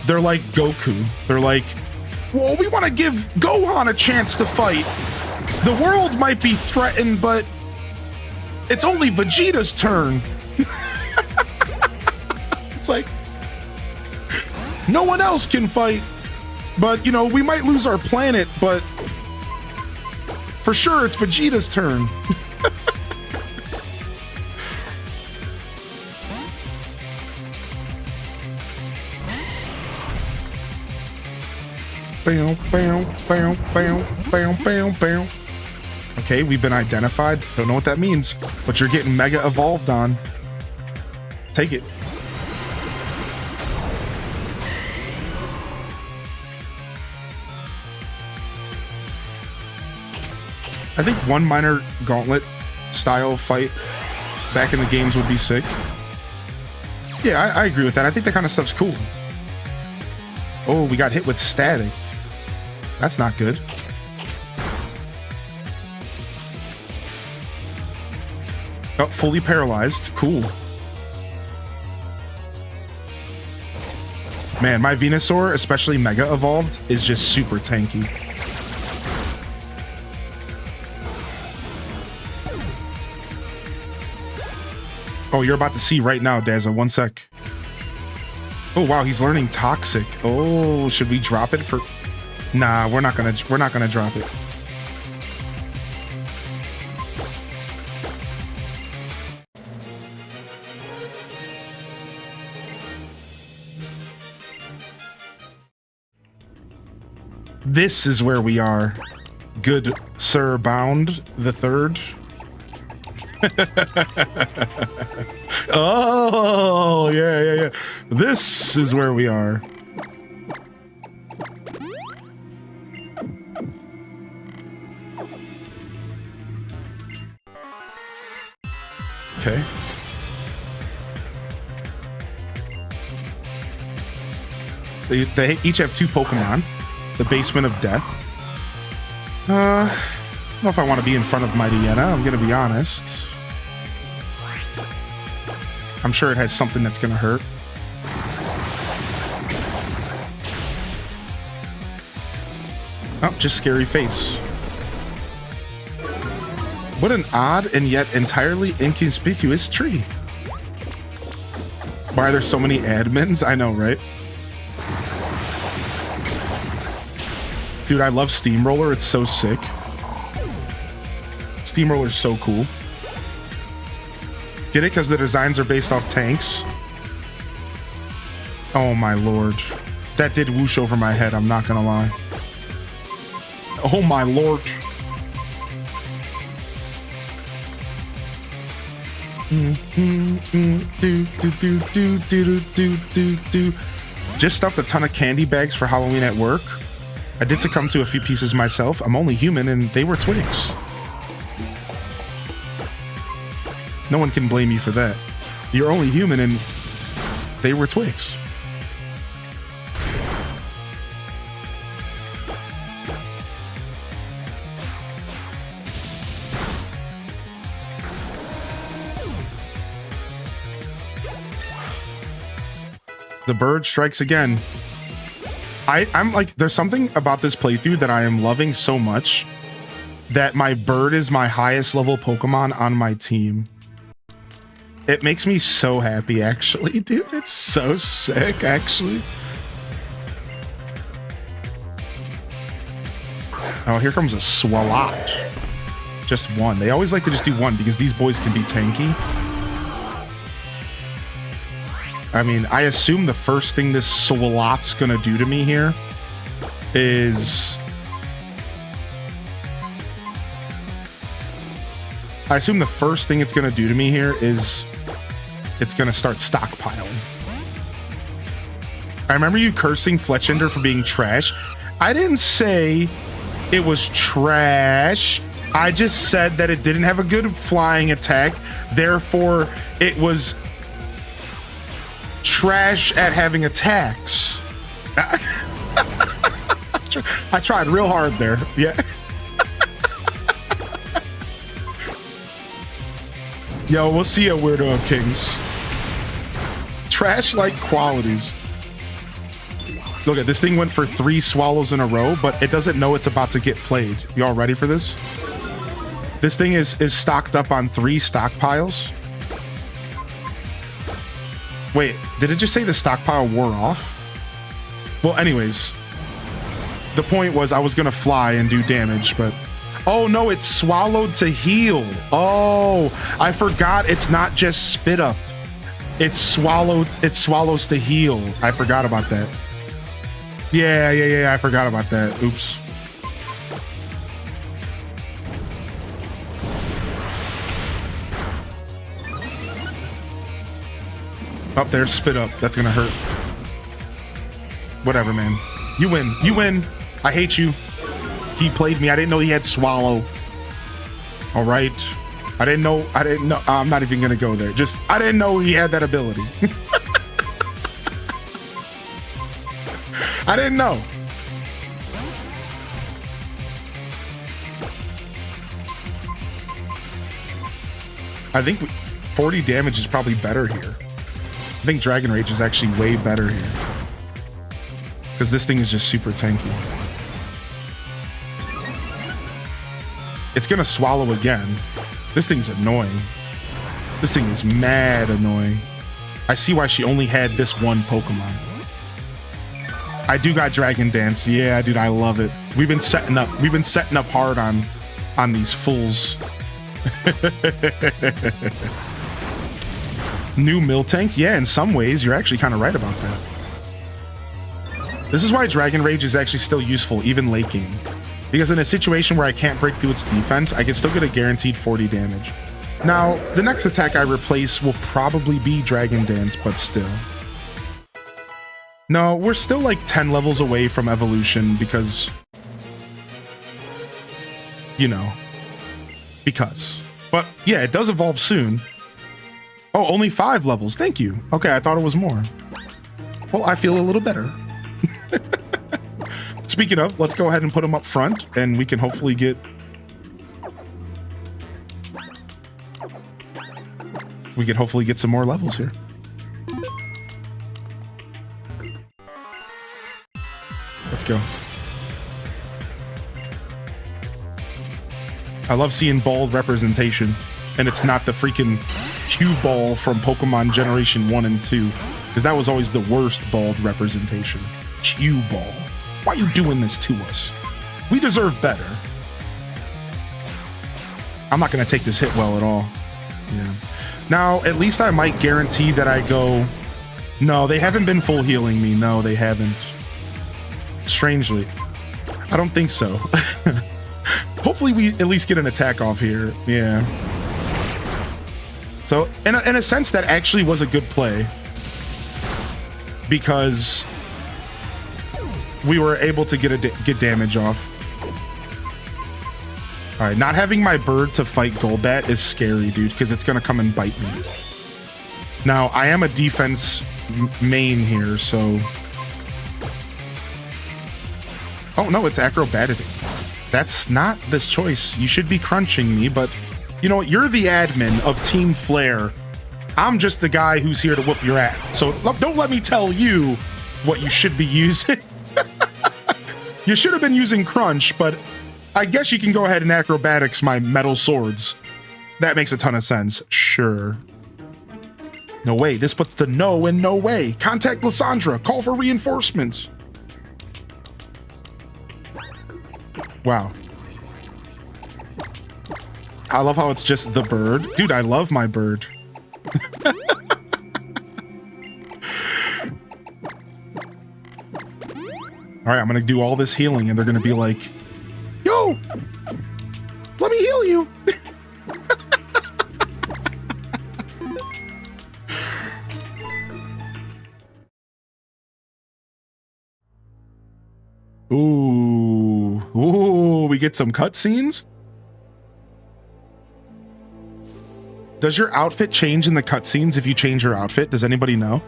Speaker 1: they're like Goku. They're like, well, we want to give Gohan a chance to fight. The world might be threatened, but it's only Vegeta's turn. It's like, no one else can fight, but, you know, we might lose our planet, but for sure it's Vegeta's turn. Okay, we've been identified. Don't know what that means, but you're getting mega evolved on. Take it. I think one minor gauntlet style fight back in the games would be sick. Yeah, I agree with that. I think that kind of stuff's cool. Oh, we got hit with static. That's not good. Oh, fully paralyzed. Cool. Man, my Venusaur, especially Mega Evolved, is just super tanky. Oh, you're about to see right now, Dazza. One sec. Oh wow, he's learning Toxic. Oh, should we drop it for? Nah, we're not gonna drop it. This is where we are. Good Sir Bound the Third. Oh, yeah. This is where we are. Okay. They each have two Pokemon. The Basement of Death. I don't know if I want to be in front of Mighty Yenna, I'm gonna be honest. I'm sure it has something that's gonna hurt. Oh, just scary face. What an odd and yet entirely inconspicuous tree. Why are there so many admins? I know, right? Dude, I love Steamroller. It's so sick. Steamroller's so cool. Get it? Because the designs are based off tanks. Oh my lord. That did whoosh over my head, I'm not gonna lie. Oh my lord. Just stuffed a ton of candy bags for Halloween at work. I did succumb to a few pieces myself. I'm only human and they were twigs. No one can blame you for that. You're only human and they were twigs. The bird strikes again. I'm like, there's something about this playthrough that I am loving so much that my bird is my highest level Pokemon on my team. It makes me so happy, actually, dude. It's so sick, actually. Oh, here comes a Swalot. Just one. They always like to just do one because these boys can be tanky. I mean, I assume the first thing this Swalot's gonna do to me here is... I assume the first thing it's gonna do to me here is it's gonna start stockpiling. I remember you cursing Fletchender for being trash. I didn't say it was trash. I just said that it didn't have a good flying attack. Therefore, it was trash at having attacks. I tried real hard there. Yeah. Yo, we'll see a Weirdo of Kings. Trash-like qualities. Look at this thing went for 3 swallows in a row, but it doesn't know it's about to get played. Y'all ready for this? This thing is stocked up on 3 stockpiles. Wait, did it just say the stockpile wore off? Well, anyways, the point was I was gonna fly and do damage, but oh no, it's swallowed to heal. Oh, I forgot it's not just spit up. It's swallowed, it swallows to heal. I forgot about that. Yeah, I forgot about that. Oops. Up there, spit up. That's gonna hurt. Whatever, man. You win. You win. I hate you. He played me. I didn't know he had swallow. All right. I didn't know. I'm not even gonna go there. Just, I didn't know he had that ability. I didn't know. I think 40 damage is probably better here. I think Dragon Rage is actually way better here. Because this thing is just super tanky. It's gonna swallow again. This thing's annoying. This thing is mad annoying. I see why she only had this one Pokemon. I do got Dragon Dance. Yeah, dude, I love it. We've been setting up hard on these fools. New Miltank? Yeah, in some ways, you're actually kind of right about that. This is why Dragon Rage is actually still useful, even late game. Because in a situation where I can't break through its defense, I can still get a guaranteed 40 damage. Now, the next attack I replace will probably be Dragon Dance, but still. No, we're still like 10 levels away from evolution because... You know. Because. But yeah, it does evolve soon. Oh, only 5 levels. Thank you. Okay, I thought it was more. Well, I feel a little better. Speaking of, let's go ahead and put them up front, and we can hopefully get... We can hopefully get some more levels here. Let's go. I love seeing bald representation, and it's not the freaking cue ball from Pokemon Generation 1 and 2, because that was always the worst bald representation. Cue ball. Why are you doing this to us? We deserve better. I'm not going to take this hit well at all. Yeah. Now, at least I might guarantee that I go... No, they haven't been full healing me. No, they haven't. Strangely. I don't think so. Hopefully we at least get an attack off here. Yeah. So, in a sense, that actually was a good play. Because we were able to get damage off. All right, not having my bird to fight Golbat is scary, dude, because it's going to come and bite me. Now, I am a defense main here, so... Oh, no, it's acrobatic. That's not the choice. You should be crunching me, but you know what? You're the admin of Team Flare. I'm just the guy who's here to whoop your ass. So don't let me tell you what you should be using. You should have been using Crunch, but I guess you can go ahead and acrobatics my metal swords. That makes a ton of sense. Sure. No way. This puts the no in no way. Contact Lysandra. Call for reinforcements. Wow. I love how it's just the bird. Dude, I love my bird. All right, I'm going to do all this healing and they're going to be like, yo, let me heal you. Ooh, we get some cutscenes. Does your outfit change in the cutscenes if you change your outfit? Does anybody know?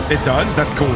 Speaker 1: It does? That's cool.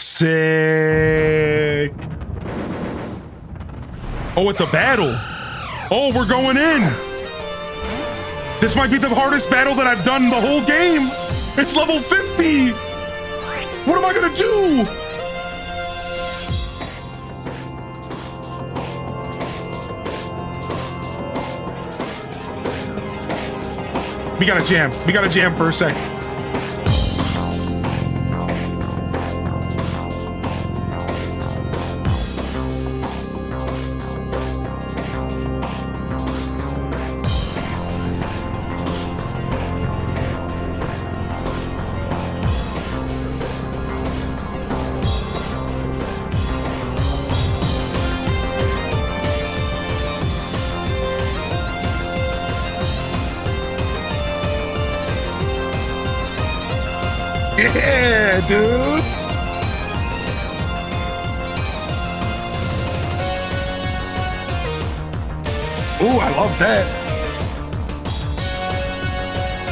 Speaker 1: Sick. Oh, it's a battle. Oh, we're going in. This might be the hardest battle that I've done the whole game. It's level 50. What am I gonna do? We gotta jam. We gotta jam for a sec. Yeah, dude. Ooh, I love that.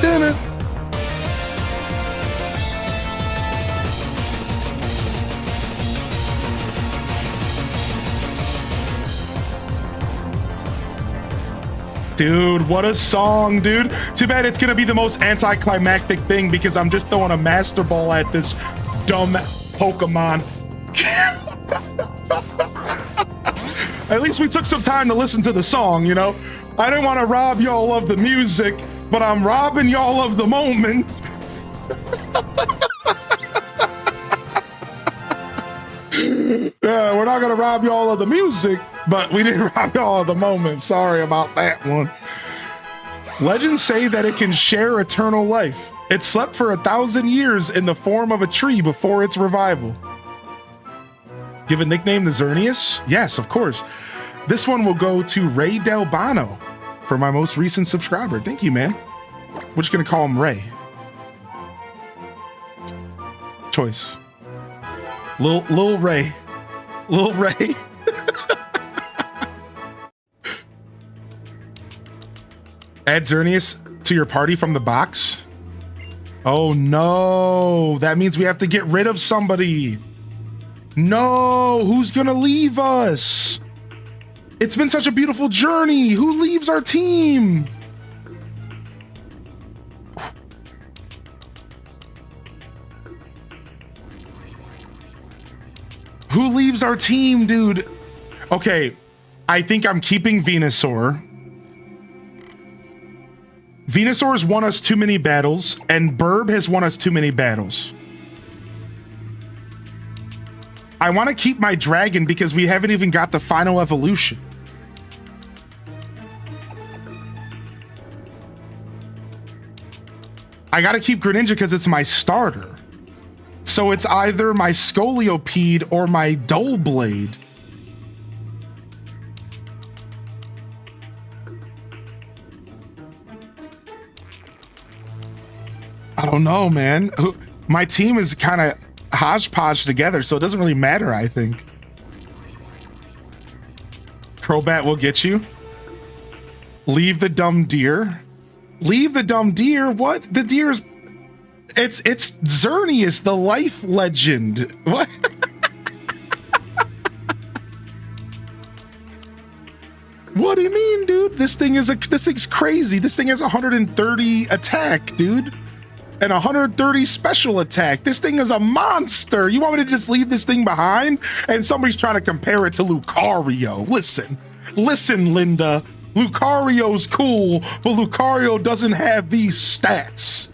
Speaker 1: Damn it. Dude, what a song, dude. Too bad it's gonna be the most anticlimactic thing because I'm just throwing a master ball at this dumb Pokemon. At least we took some time to listen to the song, you know? I didn't want to rob y'all of the music, but I'm robbing y'all of the moment. Yeah, we're not gonna rob y'all of the music, but we didn't rob y'all of the moment. Sorry about that one. Legends say that it can share eternal life. It slept for 1,000 years in the form of a tree before its revival. Give a nickname to Xerneas? Yes, of course. This one will go to Ray Del Bano for my most recent subscriber. Thank you, man. We're just gonna call him Ray. Choice. Lil Ray. Lil Ray. Add Xerneas to your party from the box. Oh no, that means we have to get rid of somebody. No, who's gonna leave us? It's been such a beautiful journey. Who leaves our team? Who leaves our team, dude? Okay, I think I'm keeping Venusaur. Venusaur's won us too many battles, and Burb has won us too many battles. I want to keep my dragon because we haven't even got the final evolution. I gotta keep Greninja because it's my starter. So it's either my Scolipede or my Doublade. I don't know, man. My team is kind of hodgepodge together, so it doesn't really matter, I think. Crobat will get you. Leave the dumb deer. Leave the dumb deer? What? The deer's... It's Xerneas, the life legend. What? What do you mean, dude? This thing's crazy. This thing has 130 attack, dude. And 130 special attack. This thing is a monster. You want me to just leave this thing behind? And somebody's trying to compare it to Lucario. Listen, Linda. Lucario's cool, but Lucario doesn't have these stats.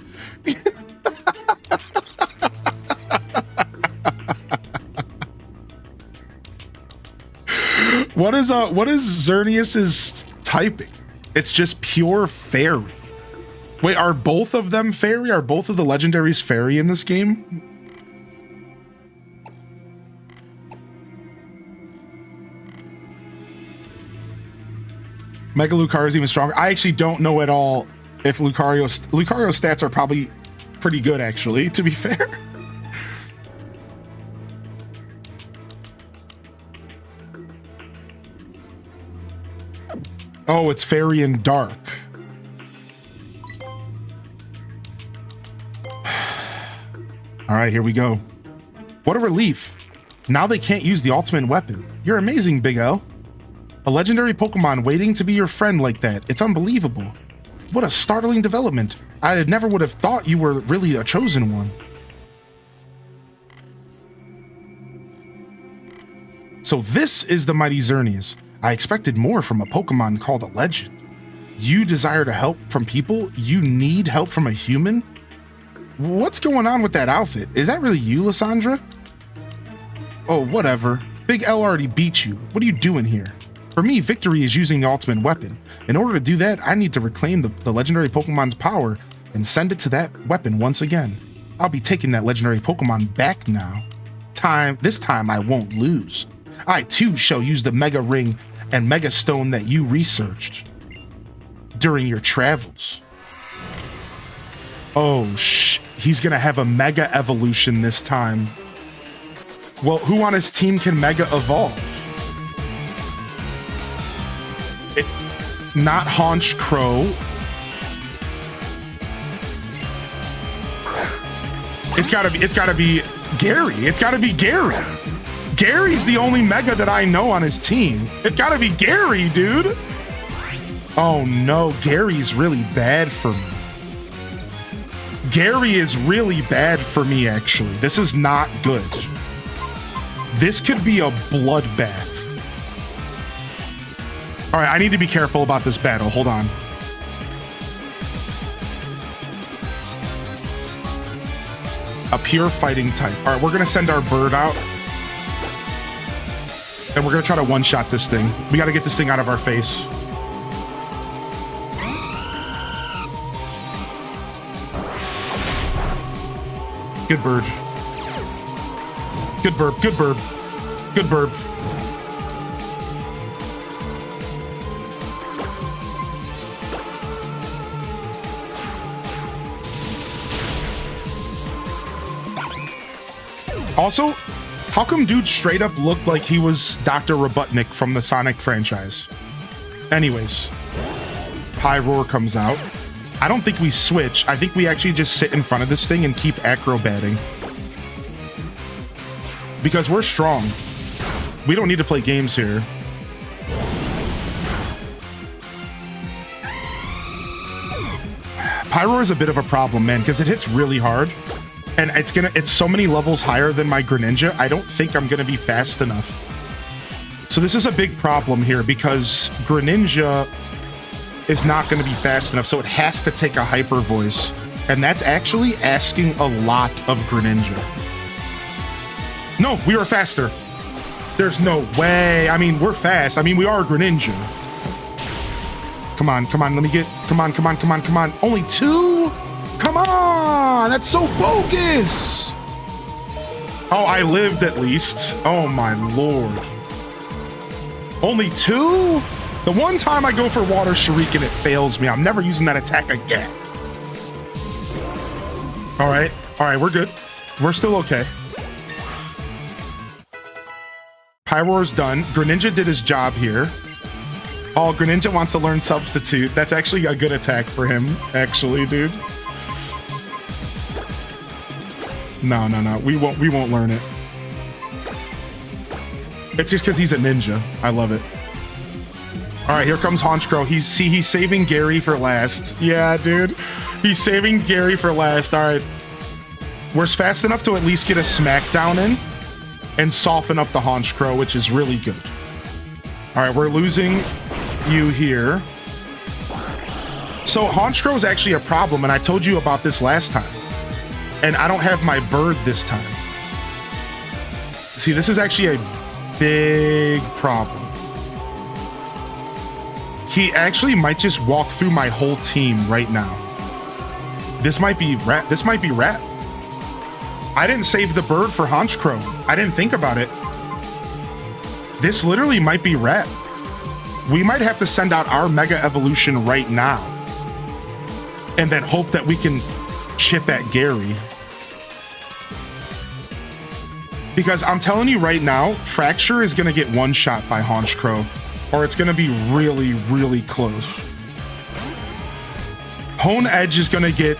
Speaker 1: What is Xerneas's typing? It's just pure fairy. Wait, are both of them fairy? Are both of the legendaries fairy in this game? Mega Lucario is even stronger. I actually don't know at all if Lucario's stats are probably pretty good, actually, to be fair. Oh, it's fairy and dark. All right, here we go. What a relief. Now they can't use the ultimate weapon. You're amazing, Big L. A legendary Pokemon waiting to be your friend like that. It's unbelievable. What a startling development. I never would have thought you were really a chosen one. So this is the mighty Xerneas. I expected more from a Pokemon called a legend. You desire to help from people? You need help from a human? What's going on with that outfit? Is that really you, Lysandra? Oh, whatever. Big L already beat you. What are you doing here? For me, victory is using the ultimate weapon. In order to do that, I need to reclaim the legendary Pokemon's power and send it to that weapon once again. I'll be taking that legendary Pokemon back now. This time I won't lose. I too shall use the Mega Ring and Mega Stone that you researched during your travels. Oh, he's gonna have a Mega Evolution this time. Well, who on his team can Mega Evolve? Not Haunch Crow. It's gotta be Gary. It's gotta be Gary. Gary's the only Mega that I know on his team. It's gotta be Gary, dude. Oh no, Gary's really bad for me. Gary is really bad for me, actually. This is not good. This could be a bloodbath. All right, I need to be careful about this battle. Hold on. A pure fighting type. All right, we're going to send our bird out. And we're going to try to one-shot this thing. We got to get this thing out of our face. Good bird. Good burp, good burp. Good burp. Also, how come dude straight up looked like he was Dr. Robotnik from the Sonic franchise? Anyways, Pyroar comes out. I don't think we switch. I think we actually just sit in front of this thing and keep acrobating. Because we're strong. We don't need to play games here. Pyroar is a bit of a problem, man, because it hits really hard. And it's so many levels higher than my Greninja, I don't think I'm gonna be fast enough. So this is a big problem here because Greninja is not gonna be fast enough, so it has to take a hyper voice. And that's actually asking a lot of Greninja. No, we are faster. There's no way. I mean, we're fast. I mean, we are Greninja. Come on, let me get, come on. Only two? Come on! That's so bogus! Oh, I lived at least. Oh my lord. Only 2? The one time I go for water shuriken, it fails me. I'm never using that attack again. All right, we're good. We're still okay. Pyroar's done. Greninja did his job here. Oh, Greninja wants to learn Substitute. That's actually a good attack for him, actually, dude. No. We won't learn it. It's just because he's a ninja. I love it. All right, here comes Honchkrow. He's saving Gary for last. Yeah, dude. He's saving Gary for last. All right. We're fast enough to at least get a smackdown in and soften up the Honchkrow, which is really good. All right, we're losing you here. So Honchkrow is actually a problem, and I told you about this last time. And I don't have my bird this time. See, this is actually a big problem. He actually might just walk through my whole team right now. This might be rat. I didn't save the bird for Honchkrow. I didn't think about it. This literally might be rat. We might have to send out our Mega Evolution right now. And then hope that we can chip at Gary. Because I'm telling you right now, Fracture is going to get one-shot by Honchkrow. Or it's going to be really, really close. Hone Edge is going to get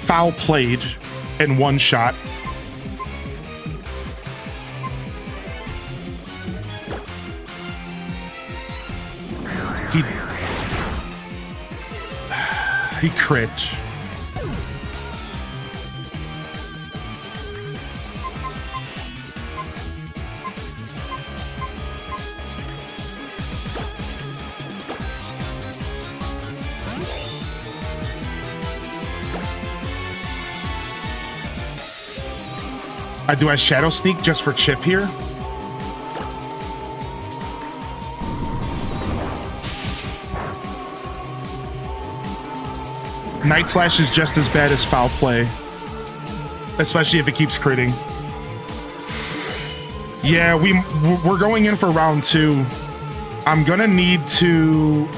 Speaker 1: foul played in one shot. He crit. Do I Shadow Sneak just for Chip here? Night Slash is just as bad as Foul Play. Especially if it keeps critting. Yeah, we're going in for round 2. I'm gonna need to...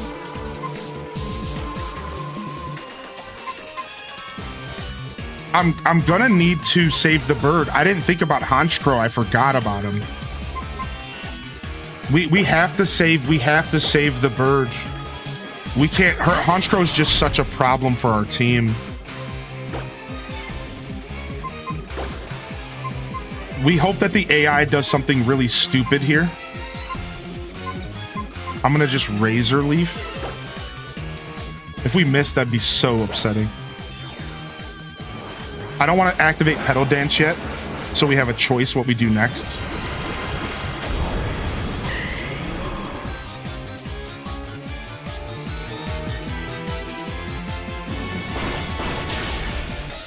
Speaker 1: I'm gonna need to save the bird. I didn't think about Honchkrow. I forgot about him. We have to save the bird. We can't. Honchkrow is just such a problem for our team. We hope that the AI does something really stupid here. I'm gonna just Razor Leaf. If we miss, that'd be so upsetting. I don't want to activate Petal Dance yet, so we have a choice what we do next.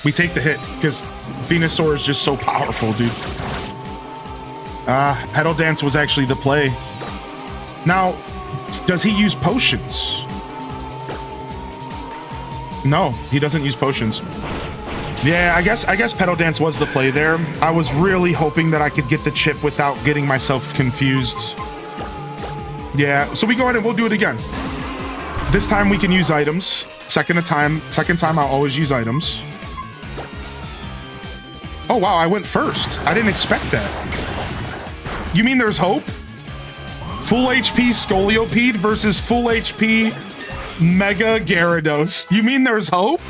Speaker 1: We take the hit, because Venusaur is just so powerful, dude. Petal Dance was actually the play. Now, does he use potions? No, he doesn't use potions. Yeah, I guess Petal Dance was the play there. I was really hoping that I could get the chip without getting myself confused. Yeah, so we go ahead and we'll do it again. This time we can use items. Second time I'll always use items. Oh wow, I went first. I didn't expect that. You mean there's hope? Full HP Scolipede versus full HP Mega Gyarados. You mean there's hope?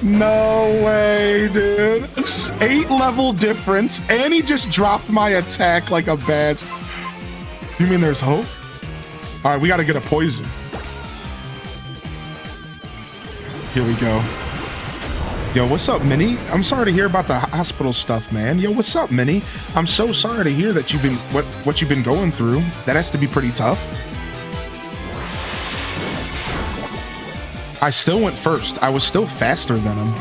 Speaker 1: No way, dude. It's 8 level difference, and he just dropped my attack like a bast. You mean there's hope? All right, we got to get a poison. Here we go. Yo, what's up, Minnie? I'm sorry to hear about the hospital stuff, man. Yo, what's up, Minnie? I'm so sorry to hear that you've been what you've been going through. That has to be pretty tough. I still went first. I was still faster than him.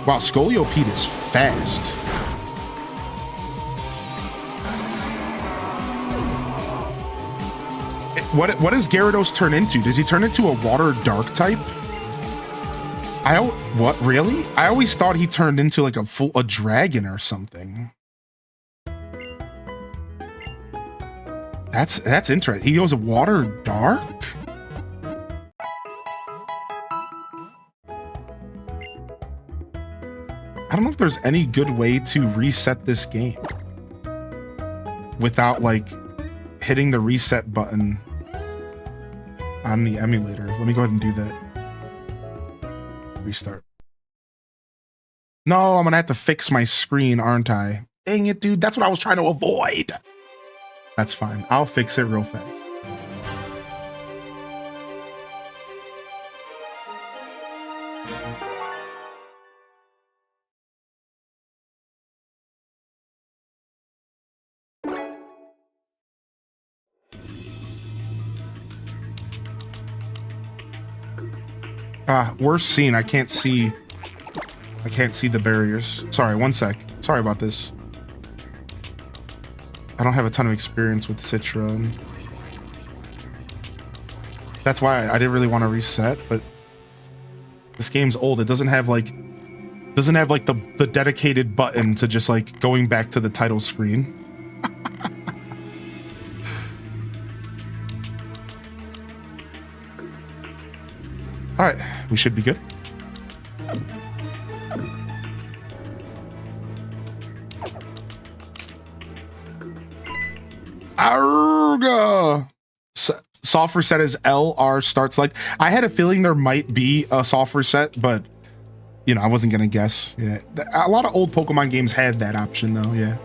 Speaker 1: Wow, Scolipede is fast. What does Gyarados turn into? Does he turn into a water dark type? What, really? I always thought he turned into like a dragon or something. That's interesting. He goes water dark? I don't know if there's any good way to reset this game without like hitting the reset button on the emulator. Let me go ahead and do that. Restart. No, I'm gonna have to fix my screen, aren't I? Dang it, dude. That's what I was trying to avoid. That's fine. I'll fix it real fast. Worst scene. I can't see the barriers. Sorry, one sec. Sorry about this. I don't have a ton of experience with Citra, and that's why I didn't really want to reset, but this game's old. It doesn't have like the dedicated button to just like going back to the title screen. All right, we should be good. Arga! Soft reset is LR starts like. I had a feeling there might be a soft reset, but you know, I wasn't gonna guess. Yeah, a lot of old Pokemon games had that option though. Yeah.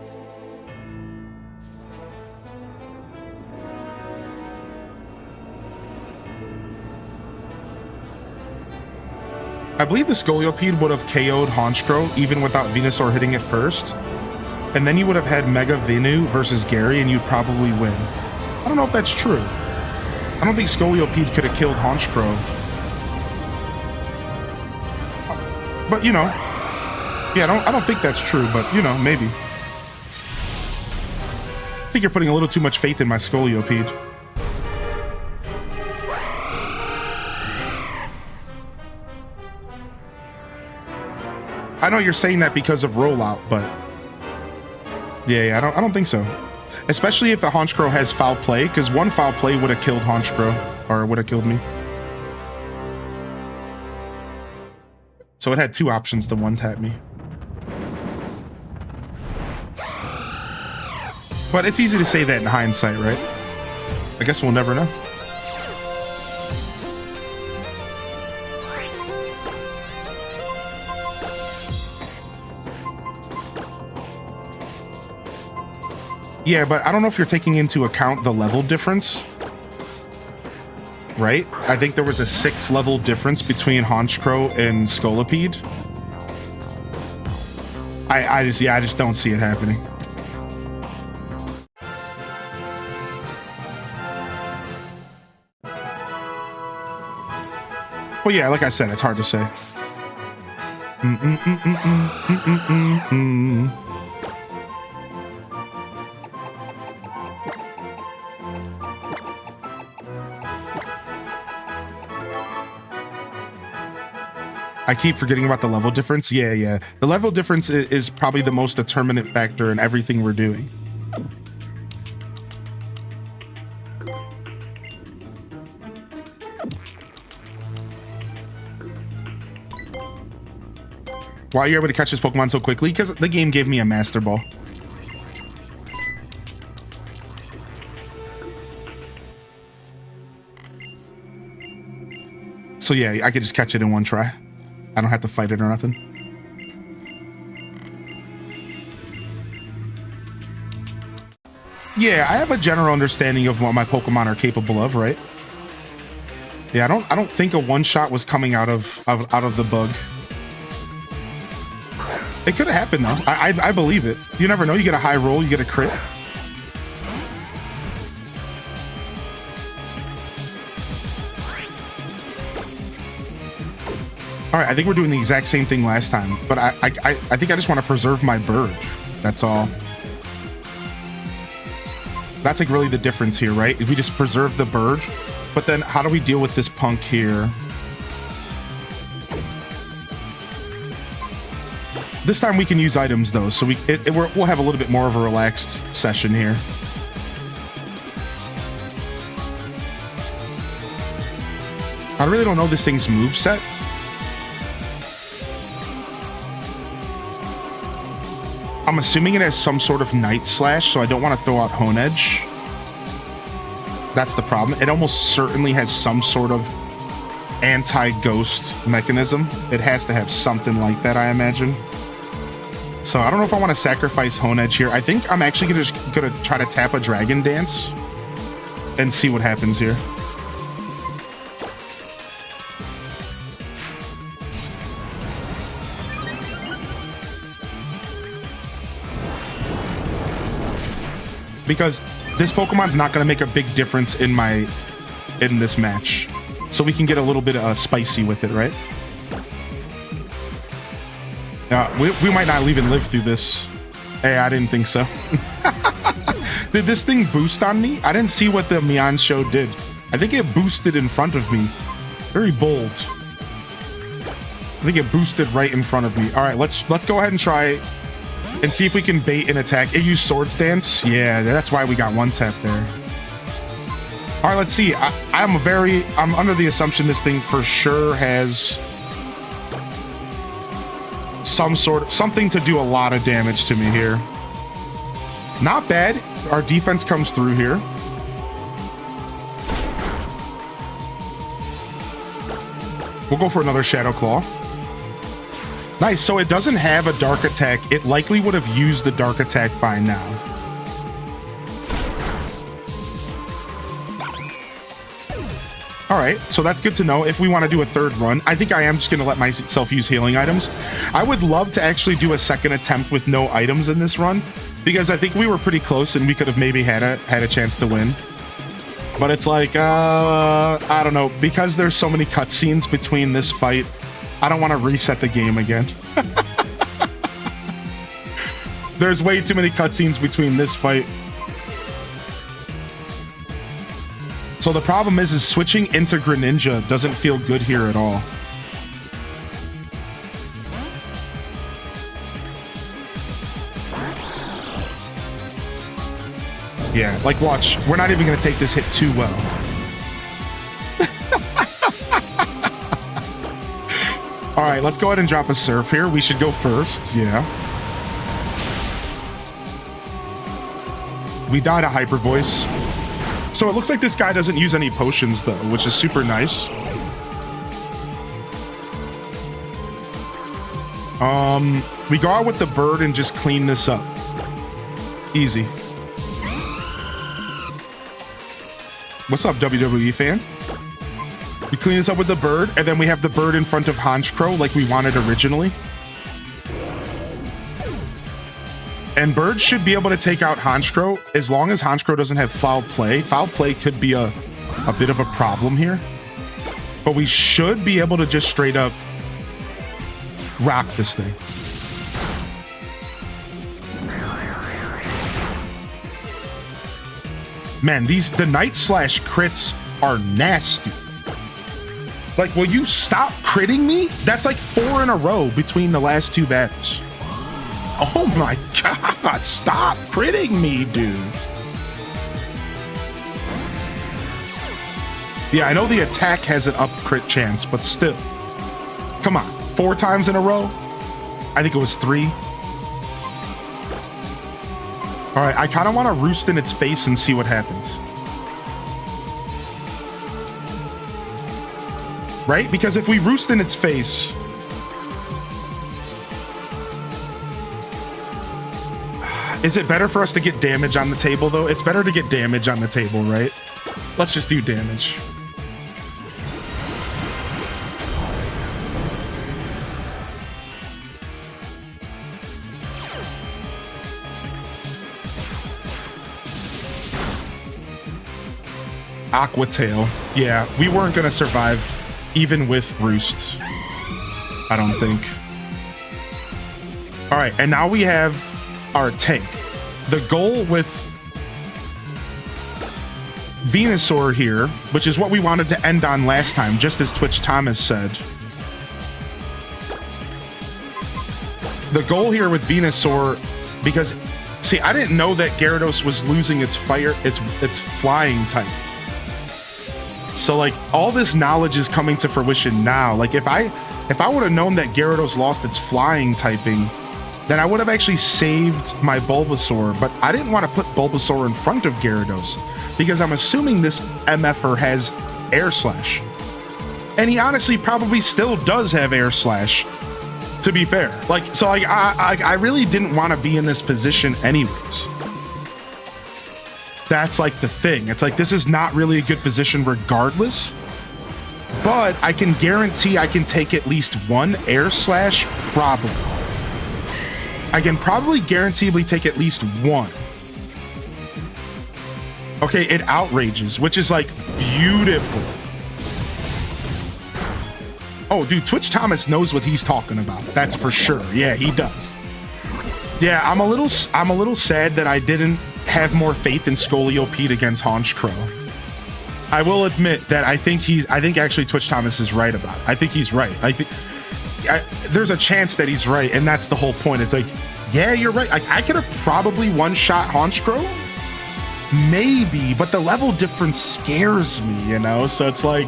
Speaker 1: I believe the Scolipede would have KO'd Honchkrow even without Venusaur hitting it first. And then you would have had Mega Venu versus Gary and you'd probably win. I don't know if that's true. I don't think Scolipede could have killed Honchkrow. But you know, yeah, I don't think that's true, but you know, maybe. I think you're putting a little too much faith in my Scolipede. I know you're saying that because of rollout, but yeah, I don't think so. Especially if a Honchkrow has foul play, because one foul play would have killed Honchkrow, or would have killed me. So it had two options to one-tap me. But it's easy to say that in hindsight, right? I guess we'll never know. Yeah, but I don't know if you're taking into account the level difference. Right? I think there was a 6 level difference between Honchkrow and Scolipede. I just don't see it happening. Well, yeah, like I said, it's hard to say. I keep forgetting about the level difference. Yeah. The level difference is probably the most determinant factor in everything we're doing. Why are you able to catch this Pokemon so quickly? Because the game gave me a Master Ball. So yeah, I could just catch it in one try. I don't have to fight it or nothing. Yeah, I have a general understanding of what my Pokemon are capable of, right? Yeah, I don't think a one-shot was coming out of the bug. It could have happened though. I believe it. You never know. You get a high roll, you get a crit. All right, I think we're doing the exact same thing last time, but I think I just want to preserve my bird. That's all. That's like really the difference here, right? We just preserve the bird, but then how do we deal with this punk here? This time we can use items though, so we'll have a little bit more of a relaxed session here. I really don't know this thing's moveset. I'm assuming it has some sort of Night Slash, so I don't want to throw out Hone Edge. That's the problem. It almost certainly has some sort of anti-ghost mechanism. It has to have something like that, I imagine. So I don't know if I want to sacrifice Hone Edge here. I think I'm actually gonna try to tap a Dragon Dance and see what happens here. Because this Pokemon's not going to make a big difference in this match. So we can get a little bit spicy with it, right? We might not even live through this. Hey, I didn't think so. Did this thing boost on me? I didn't see what the Mian show did. I think it boosted in front of me. Very bold. I think it boosted right in front of me. All right, let's go ahead and try and see if we can bait an attack. It used Swords Dance. Yeah, that's why we got one tap there. All right, let's see. I'm under the assumption this thing for sure has something to do a lot of damage to me here. Not bad. Our defense comes through here. We'll go for another Shadow Claw. Nice, so it doesn't have a Dark Attack. It likely would have used the Dark Attack by now. All right, so that's good to know if we want to do a third run. I think I am just going to let myself use healing items. I would love to actually do a second attempt with no items in this run, because I think we were pretty close and we could have maybe had a chance to win. But it's like, I don't know, because there's so many cutscenes between this fight, I don't want to reset the game again. There's way too many cutscenes between this fight. So the problem is switching into Greninja doesn't feel good here at all. Yeah, like watch, we're not even going to take this hit too well. All right, let's go ahead and drop a Surf here. We should go first. Yeah. We died a Hyper Voice. So it looks like this guy doesn't use any potions, though, which is super nice. We go out with the bird and just clean this up. Easy. What's up, WWE fan? We clean this up with the bird, and then we have the bird in front of Honchkrow like we wanted originally. And birds should be able to take out Honchkrow as long as Honchkrow doesn't have foul play. Foul play could be a bit of a problem here. But we should be able to just straight up rock this thing. Man, the Night Slash crits are nasty. Like, will you stop critting me? That's like 4 in a row between the last 2 battles. Oh my god, stop critting me, dude. Yeah, I know the attack has an up crit chance, but still. Come on, 4 times in a row? I think it was 3. All right, I kind of want to roost in its face and see what happens. Right? Because if we roost in its face... Is it better for us to get damage on the table, though? It's better to get damage on the table, right? Let's just do damage. Aqua Tail. Yeah, we weren't going to survive even with Roost. I don't think. All right, and now we have our tank. The goal with Venusaur here, which is what we wanted to end on last time, just as Twitch Thomas said. The goal here with Venusaur, because, see, I didn't know that Gyarados was losing its flying type. So, like, all this knowledge is coming to fruition now. Like, if I would have known that Gyarados lost its flying typing, then I would have actually saved my Bulbasaur, but I didn't want to put Bulbasaur in front of Gyarados, because I'm assuming this MFer has Air Slash. And he honestly probably still does have Air Slash, to be fair. Like, so I really didn't want to be in this position anyways. That's like the thing. It's like, this is not really a good position regardless, but I can guarantee I can take at least one Air Slash, probably. I can probably guaranteedly take at least one. Okay, it outrages, which is like beautiful. Oh, dude, Twitch Thomas knows what he's talking about. That's for sure. Yeah, he does. Yeah, I'm a little sad that I didn't have more faith in Scolio against Honchkrow. I will admit that I think actually Twitch Thomas is right about it. I think he's right. There's a chance that he's right, and that's the whole point. It's like, yeah, you're right. I could have probably one-shot Honchkrow, maybe, but the level difference scares me, you know? So it's like,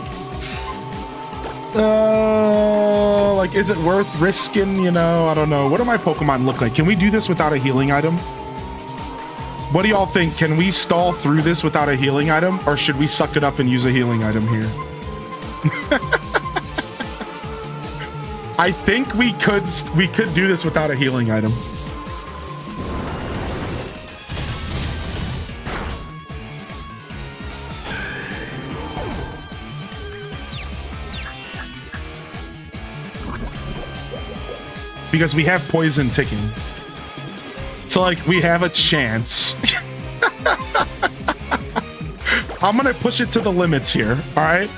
Speaker 1: is it worth risking, you know? I don't know. What do my Pokemon look like? Can we do this without a healing item? What do y'all think? Can we stall through this without a healing item, or should we suck it up and use a healing item here? I think we could do this without a healing item. Because we have poison ticking. So, like, we have a chance. I'm gonna push it to the limits here, all right?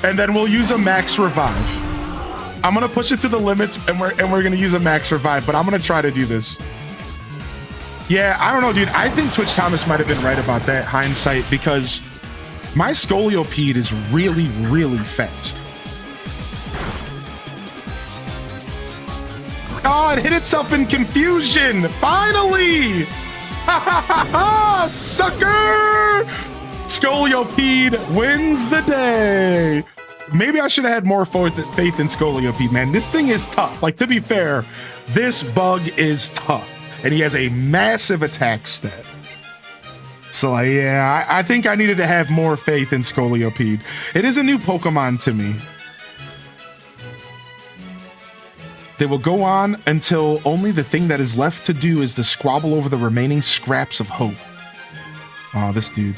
Speaker 1: And then we'll use a max revive. I'm gonna push it to the limits, and we're gonna use a max revive, but I'm gonna try to do this. Yeah, I don't know, dude. I think Twitch Thomas might have been right about that, hindsight, because my Scolipede is really, really fast. Oh, it hit itself in confusion! Finally! Ha ha ha ha! Sucker! Scolipede wins the day! Maybe I should have had more faith in Scolipede, man. This thing is tough. Like, to be fair, this bug is tough. And he has a massive attack stat. So, yeah, I think I needed to have more faith in Scolipede. It is a new Pokemon to me. They will go on until only the thing that is left to do is to squabble over the remaining scraps of hope. Oh, this dude.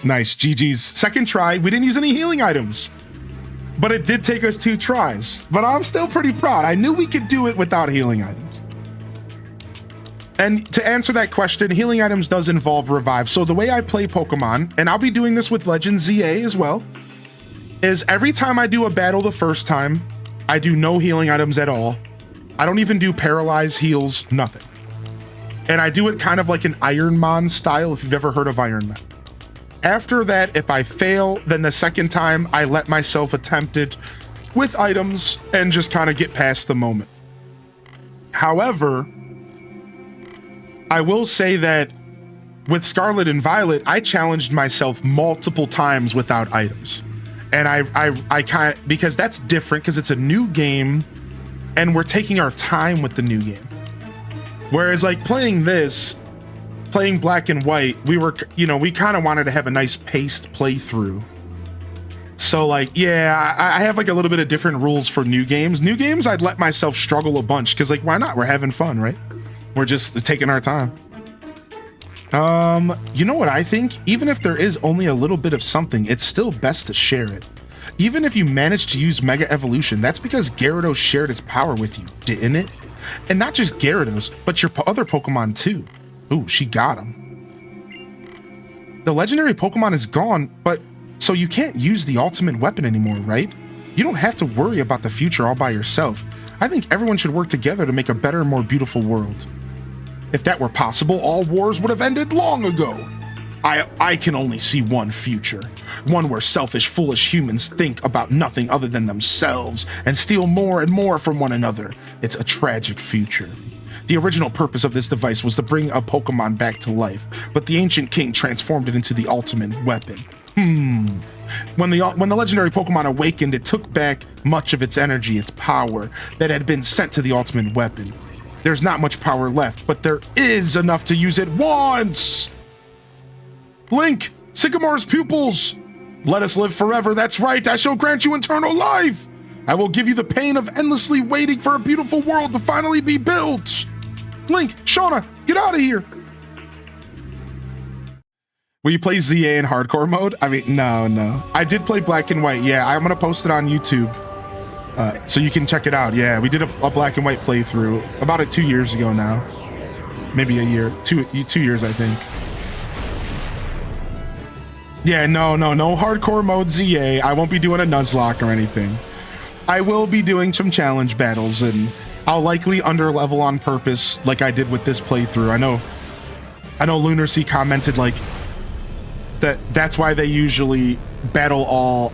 Speaker 1: Nice, GG's. Second try, we didn't use any healing items. But it did take us 2 tries. But I'm still pretty proud. I knew we could do it without healing items. And to answer that question, healing items does involve revive. So the way I play Pokemon, and I'll be doing this with Legend ZA as well, is every time I do a battle the first time, I do no healing items at all. I don't even do paralyze, heals, nothing. And I do it kind of like an Ironman style, if you've ever heard of Ironman. After that, if I fail, then the second time I let myself attempt it with items and just kind of get past the moment. However, I will say that with Scarlet and Violet, I challenged myself multiple times without items. And I kind of, because that's different, because it's a new game and we're taking our time with the new game. Whereas like playing Black and White, we were, you know, we kind of wanted to have a nice paced playthrough. So like, yeah, I have like a little bit of different rules for new games. New games, I'd let myself struggle a bunch because like, why not? We're having fun, right? We're just taking our time. You know what I think? Even if there is only a little bit of something, it's still best to share it. Even if you manage to use Mega Evolution, that's because Gyarados shared its power with you, didn't it? And not just Gyarados, but your other Pokemon too. Ooh, she got him. The legendary Pokemon is gone, but so you can't use the ultimate weapon anymore, right? You don't have to worry about the future all by yourself. I think everyone should work together to make a better, more beautiful world. If that were possible, all wars would have ended long ago. I can only see one future. One where selfish, foolish humans think about nothing other than themselves and steal more and more from one another. It's a tragic future. The original purpose of this device was to bring a Pokemon back to life, but the ancient king transformed it into the ultimate weapon. When the legendary Pokemon awakened, it took back much of its energy, its power, that had been sent to the ultimate weapon. There's not much power left, but there is enough to use it once! Link, Sycamore's pupils! Let us live forever, that's right, I shall grant you eternal life! I will give you the pain of endlessly waiting for a beautiful world to finally be built! Link, Shauna, get out of here! Will you play ZA in hardcore mode? I mean, no. I did play Black and White, yeah, I'm gonna post it on YouTube. So you can check it out, yeah, we did a Black and White playthrough about 2 years ago now. Maybe a year, two years I think. Yeah, no hardcore mode ZA. I won't be doing a Nuzlocke or anything. I will be doing some challenge battles, and I'll likely underlevel on purpose like I did with this playthrough. I know Lunar C commented like that's why they usually battle all.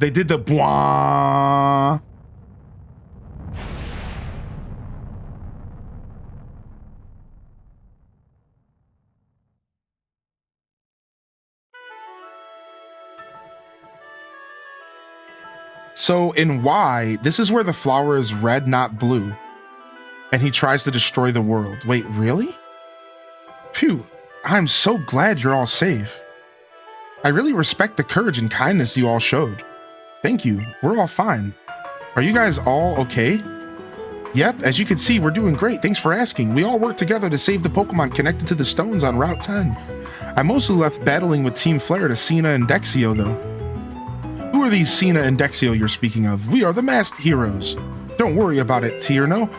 Speaker 1: They did the bwah. So in Y, this is where the flower is red, not blue. And he tries to destroy the world. Wait, really? Phew, I'm so glad you're all safe. I really respect the courage and kindness you all showed. Thank you, we're all fine. Are you guys all okay? Yep, as you can see, we're doing great, thanks for asking. We all worked together to save the Pokemon connected to the stones on Route 10. I mostly left battling with Team Flare to Cena and Dexio though. Who are these Cena and Dexio you're speaking of? We are the masked heroes. Don't worry about it, Tierno.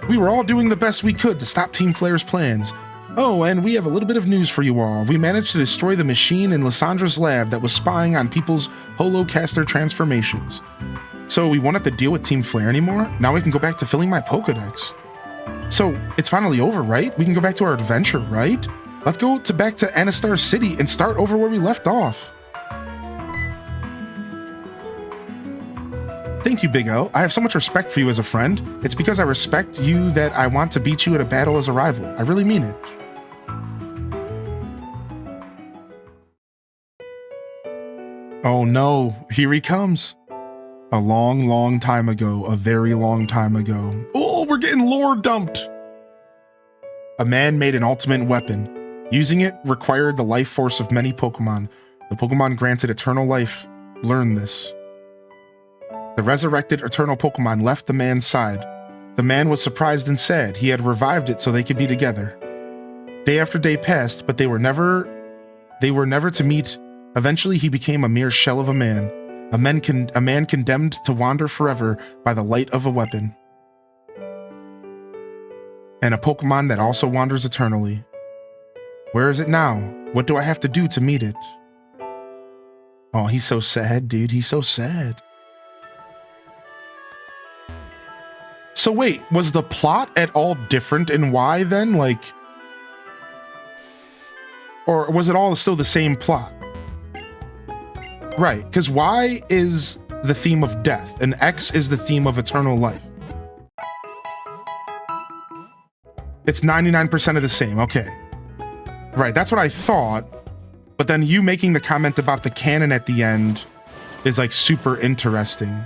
Speaker 1: We were all doing the best we could to stop Team Flare's plans. Oh, and we have a little bit of news for you all. We managed to destroy the machine in Lyssandra's lab that was spying on people's holocaster transformations. So we won't have to deal with Team Flare anymore? Now we can go back to filling my Pokedex. So it's finally over, right? We can go back to our adventure, right? Let's go back to Anastar City and start over where we left off. Thank you, Big O. I have so much respect for you as a friend. It's because I respect you that I want to beat you at a battle as a rival. I really mean it. Oh no, here he comes. A long time ago, a very long time ago. Oh, we're getting lore dumped. A man made an ultimate weapon. Using it required the life force of many Pokemon. The Pokemon granted eternal life. Learn this. The resurrected eternal Pokemon left the man's side. The man was surprised and sad. He had revived it so they could be together. Day after day passed, but they were never to meet. Eventually he became a mere shell of a man. A man condemned to wander forever by the light of a weapon. And a Pokemon that also wanders eternally. Where is it now? What do I have to do to meet it? Oh, he's so sad, dude. He's so sad. So wait, was the plot at all different in Y then? Like, or was it all still the same plot? Right, because Y is the theme of death, and X is the theme of eternal life. It's 99% of the same, okay. Right, that's what I thought, but then you making the comment about the canon at the end is like super interesting.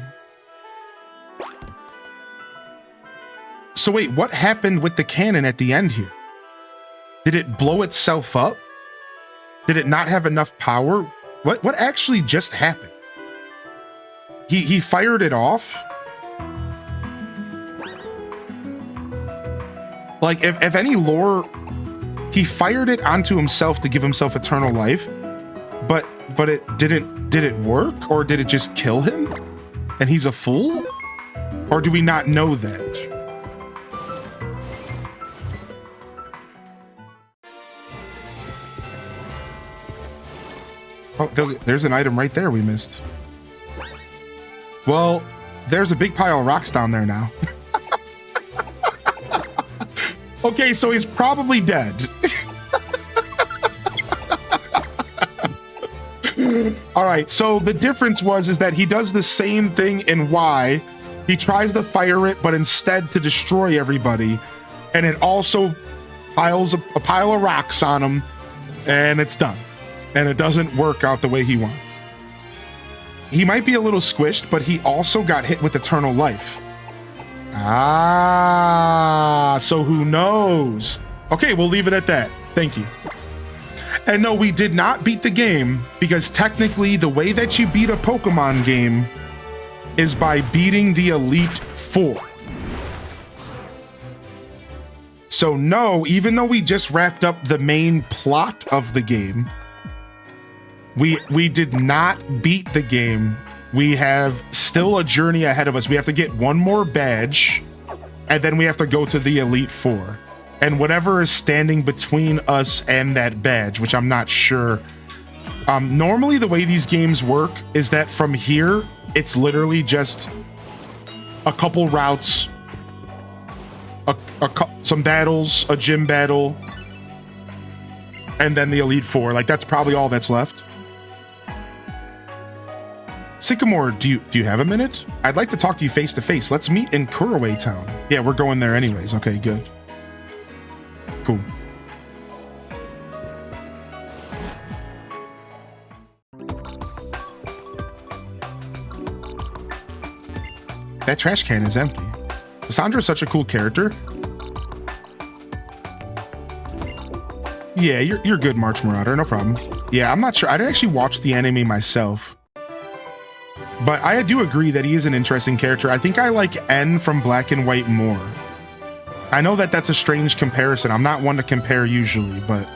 Speaker 1: So wait, what happened with the cannon at the end here? Did it blow itself up? Did it not have enough power? What actually just happened? He fired it off? Like if any lore, he fired it onto himself to give himself eternal life, but did it work, or did it just kill him? And he's a fool? Or do we not know that? Oh, there's an item right there we missed. Well, there's a big pile of rocks down there now. Okay, so he's probably dead. All right, so the difference is that he does the same thing in Y. He tries to fire it, but instead to destroy everybody. And it also piles a pile of rocks on him, and it's done. And it doesn't work out the way he wants. He might be a little squished, but he also got hit with eternal life. Ah, so who knows? Okay, we'll leave it at that. Thank you. And no, we did not beat the game, because technically the way that you beat a Pokemon game is by beating the Elite Four. So no, even though we just wrapped up the main plot of the game, we did not beat the game. We have still a journey ahead of us. We have to get one more badge, and then we have to go to the Elite Four. And whatever is standing between us and that badge, which I'm not sure. Normally the way these games work is that from here, it's literally just a couple routes, some battles, a gym battle, and then the Elite Four. Like, that's probably all that's left. Sycamore, do you have a minute? I'd like to talk to you face to face. Let's meet in Kuraway Town. Yeah, we're going there anyways. Okay, good. Cool. That trash can is empty. Cassandra is such a cool character. Yeah, you're good, March Marauder. No problem. Yeah, I'm not sure. I didn't actually watch the anime myself, but I do agree that he is an interesting character. I think I like N from Black and White more. I know that that's a strange comparison. I'm not one to compare usually, but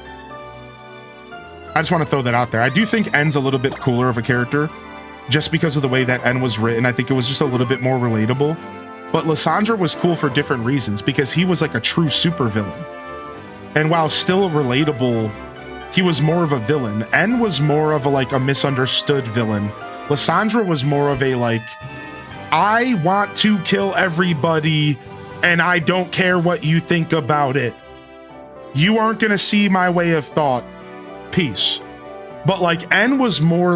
Speaker 1: I just want to throw that out there. I do think N's a little bit cooler of a character just because of the way that N was written. I think it was just a little bit more relatable. But Lysandra was cool for different reasons because he was like a true supervillain. And while still relatable, he was more of a villain. N was more of a misunderstood villain. Lysandra was more of a I want to kill everybody and I don't care what you think about it. You aren't gonna see my way of thought. Peace. But N was more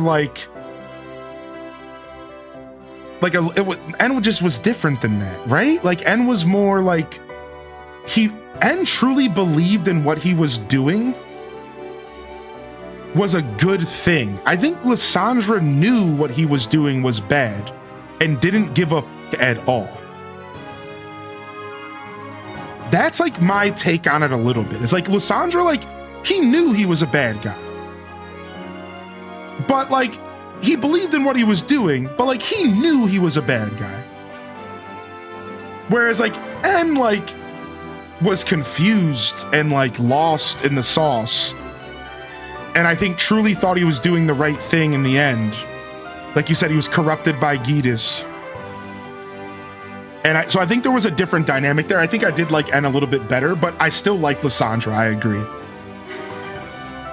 Speaker 1: N just was different than that, right? N was more N truly believed in what he was doing was a good thing. I think Lysandra knew what he was doing was bad and didn't give a f at all. That's my take on it a little bit. It's Lysandra, he knew he was a bad guy. But he believed in what he was doing, but he knew he was a bad guy. Whereas N was confused and lost in the sauce. And I think truly thought he was doing the right thing in the end. Like you said, he was corrupted by Gitas. And so I think there was a different dynamic there. I think I did like N a little bit better, but I still like Lysandra, I agree.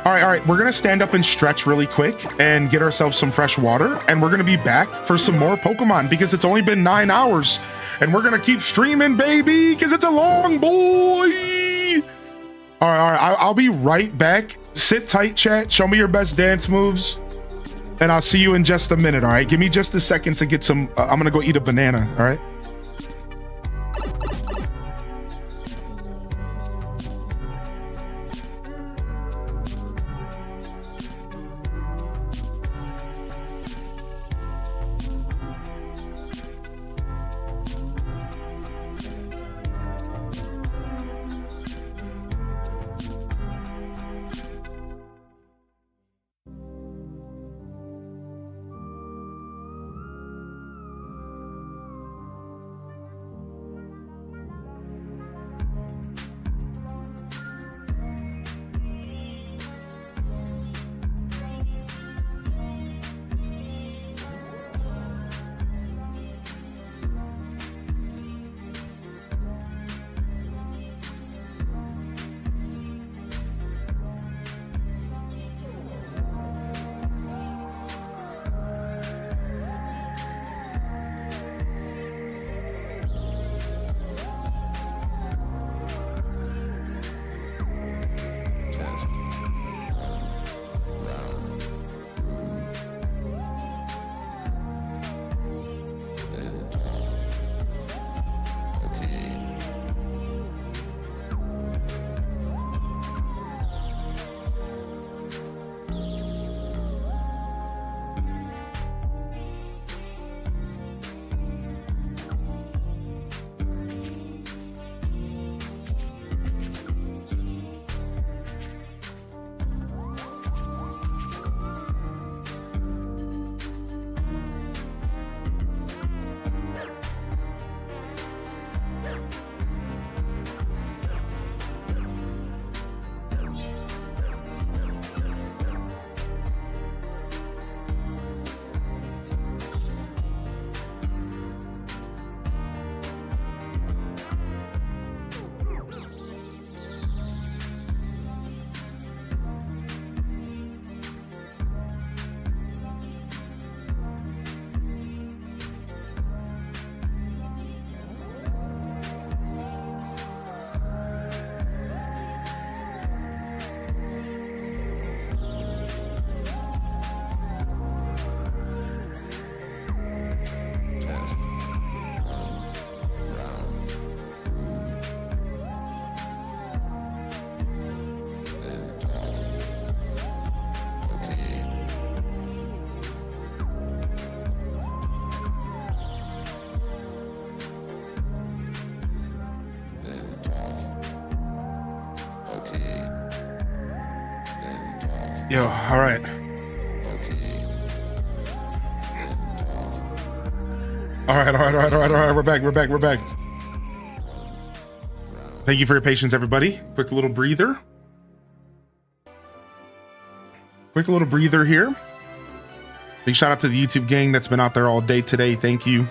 Speaker 1: All right, we're gonna stand up and stretch really quick and get ourselves some fresh water, and we're gonna be back for some more Pokemon because it's only been 9 hours, and we're gonna keep streaming, baby, because it's a long boy. All right, I'll be right back. Sit tight, chat. Show me your best dance moves, and I'll see you in just a minute. All right, give me just a second to get some. I'm gonna go eat a banana. All right. Yo, all right. All right. We're back. Thank you for your patience, everybody. Quick little breather. Here. Big shout out to the YouTube gang that's been out there all day today. Thank you.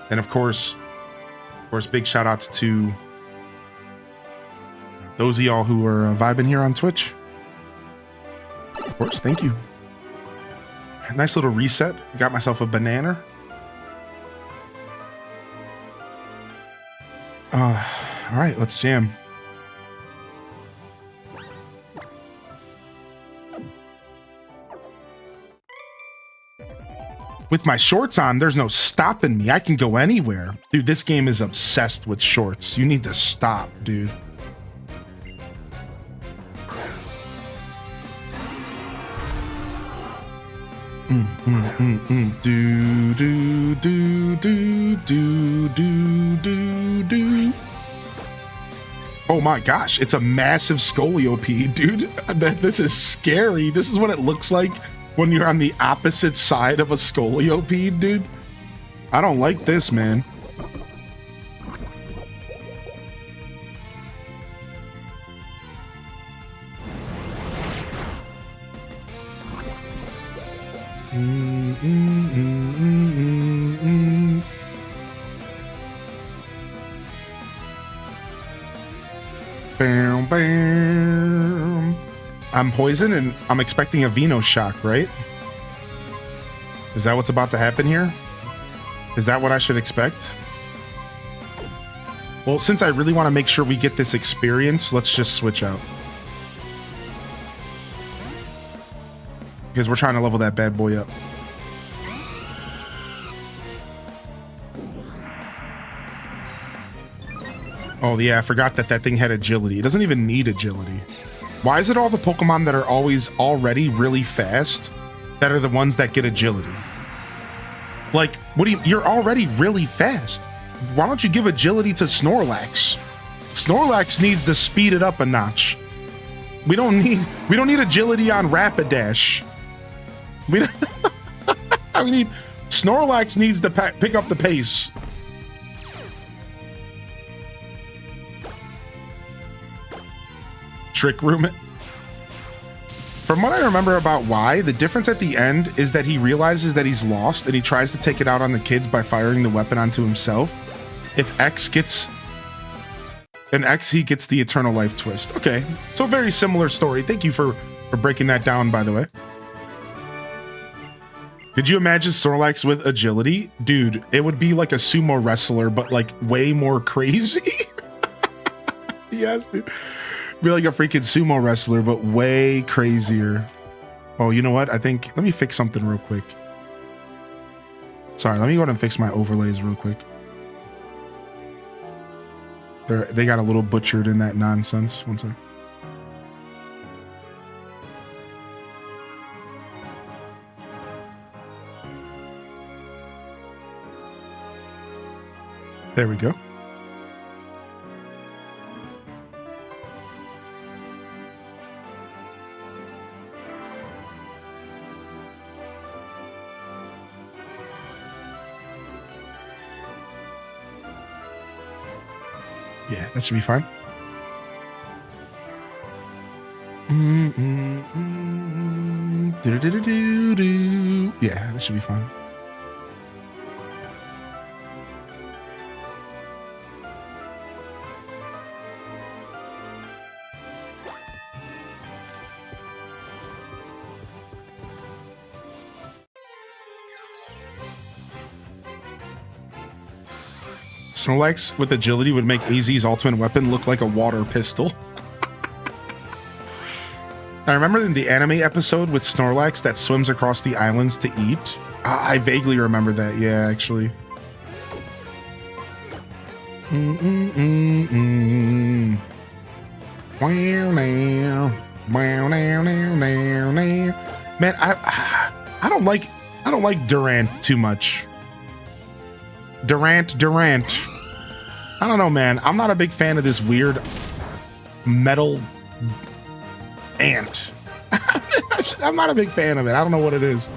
Speaker 1: And of course, big shout outs to those of y'all who are vibing here on Twitch. Of course, thank you. Nice little reset. Got myself a banana. All right, let's jam. With my shorts on, there's no stopping me. I can go anywhere. Dude, this game is obsessed with shorts. You need to stop, dude. Do. Oh my gosh, it's a massive scoliopede, dude. This is scary. This is what it looks like when you're on the opposite side of a scoliopede, dude. I don't like this, man. Bam, bam. I'm poisoned and I'm expecting a Veno shock, right? Is that what's about to happen here? Is that what I should expect? Well, since I really want to make sure we get this experience, let's just switch out. Because we're trying to level that bad boy up. Oh yeah, I forgot that thing had agility. It doesn't even need agility. Why is it all the Pokemon that are always already really fast that are the ones that get agility? Like, you're already really fast. Why don't you give agility to Snorlax? Snorlax needs to speed it up a notch. We don't need agility on Rapidash. We need Snorlax needs to pick up the pace. Trick Room. From what I remember about Y, the difference at the end is that he realizes that he's lost and he tries to take it out on the kids by firing the weapon onto himself. If X gets an X, he gets the eternal life twist. Okay, so a very similar story. Thank you for breaking that down, by the way. Did you imagine Snorlax with agility? Dude, it would be like a sumo wrestler, but like way more crazy. Yes, dude. Be like a freaking sumo wrestler, but way crazier. Oh, you know what? I think, let me fix something real quick. Sorry, let me go ahead and fix my overlays real quick. They got a little butchered in that nonsense. One sec. There we go. Yeah, that should be fine. Yeah, that should be fine. Snorlax with agility would make AZ's ultimate weapon look like a water pistol. I remember in the anime episode with Snorlax that swims across the islands to eat. I vaguely remember that, yeah, actually. Man, I don't like Durant too much. Durant. I don't know, man. I'm not a big fan of this weird metal ant. I I'm not a big fan of it. I don't know what it is.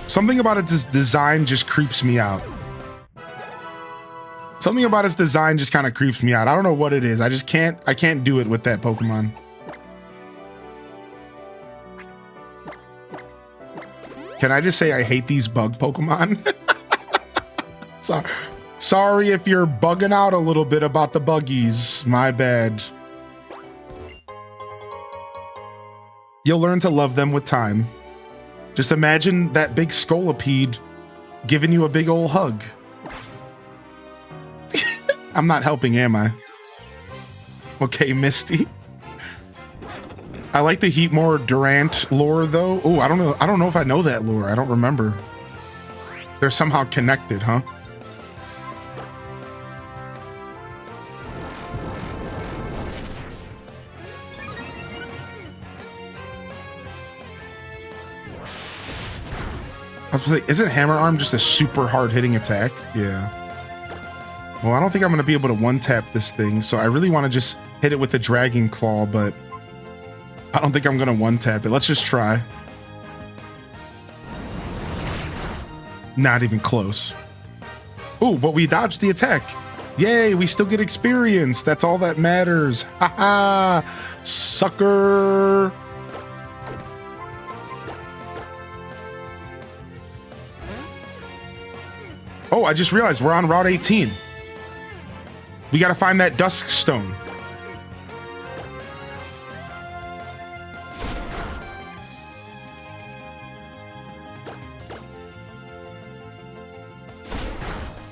Speaker 1: Something about its design just creeps me out. Something about its design just kind of creeps me out. I don't know what it is. I can't do it with that Pokemon. Can I just say I hate these bug Pokemon? Sorry if you're bugging out a little bit about the buggies. My bad. You'll learn to love them with time. Just imagine that big Scolipede giving you a big old hug. I'm not helping, am I? Okay, Misty. I like the Heatmore Durant lore, though. Oh, I don't know if I know that lore. I don't remember. They're somehow connected, huh? I was gonna say, isn't Hammer Arm just a super hard-hitting attack? Yeah. Well, I don't think I'm going to be able to one-tap this thing, so I really want to just hit it with the Dragon Claw, but I don't think I'm going to one-tap it. Let's just try. Not even close. Ooh, but we dodged the attack. Yay, we still get experience. That's all that matters. Haha, sucker. Oh, I just realized we're on Route 18. We gotta find that Dusk Stone.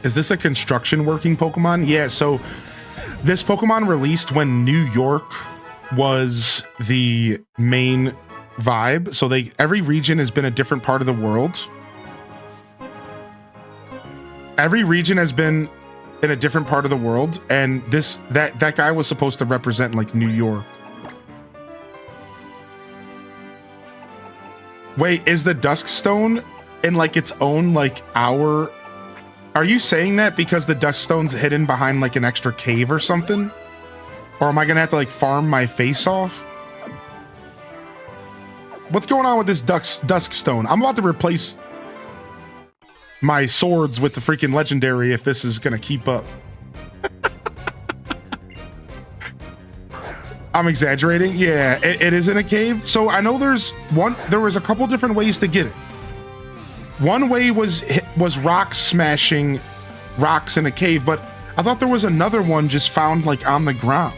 Speaker 1: Is this a construction working Pokemon? Yeah, so this Pokemon released when New York was the main vibe. So every region has been a different part of the world. Every region has been in a different part of the world, and that guy was supposed to represent like New York. Wait, is the Dusk Stone in like its own like hour? Are you saying that because the Dusk Stone's hidden behind like an extra cave or something? Or am I gonna have to like farm my face off? What's going on with this Dusk Stone? I'm about to replace my swords with the freaking legendary if this is gonna keep up. I'm exaggerating. Yeah, it is in a cave. So I know there was a couple different ways to get it. One way was rock smashing rocks in a cave, but I thought there was another one just found like on the ground.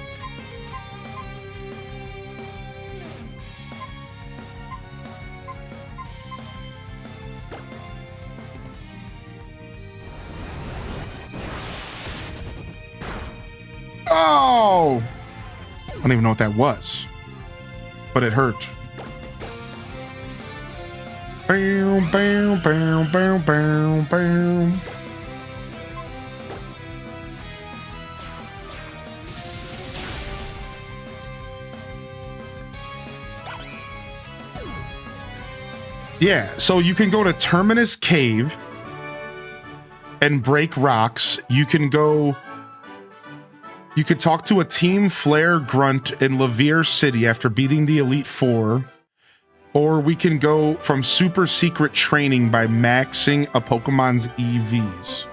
Speaker 1: Oh! I don't even know what that was, but it hurt. Bam, bam, bam, bam, bam, bam. Yeah, so you can go to Terminus Cave and break rocks. You could talk to a Team Flare Grunt in Lavier City after beating the Elite Four. Or we can go from super secret training by maxing a Pokemon's EVs.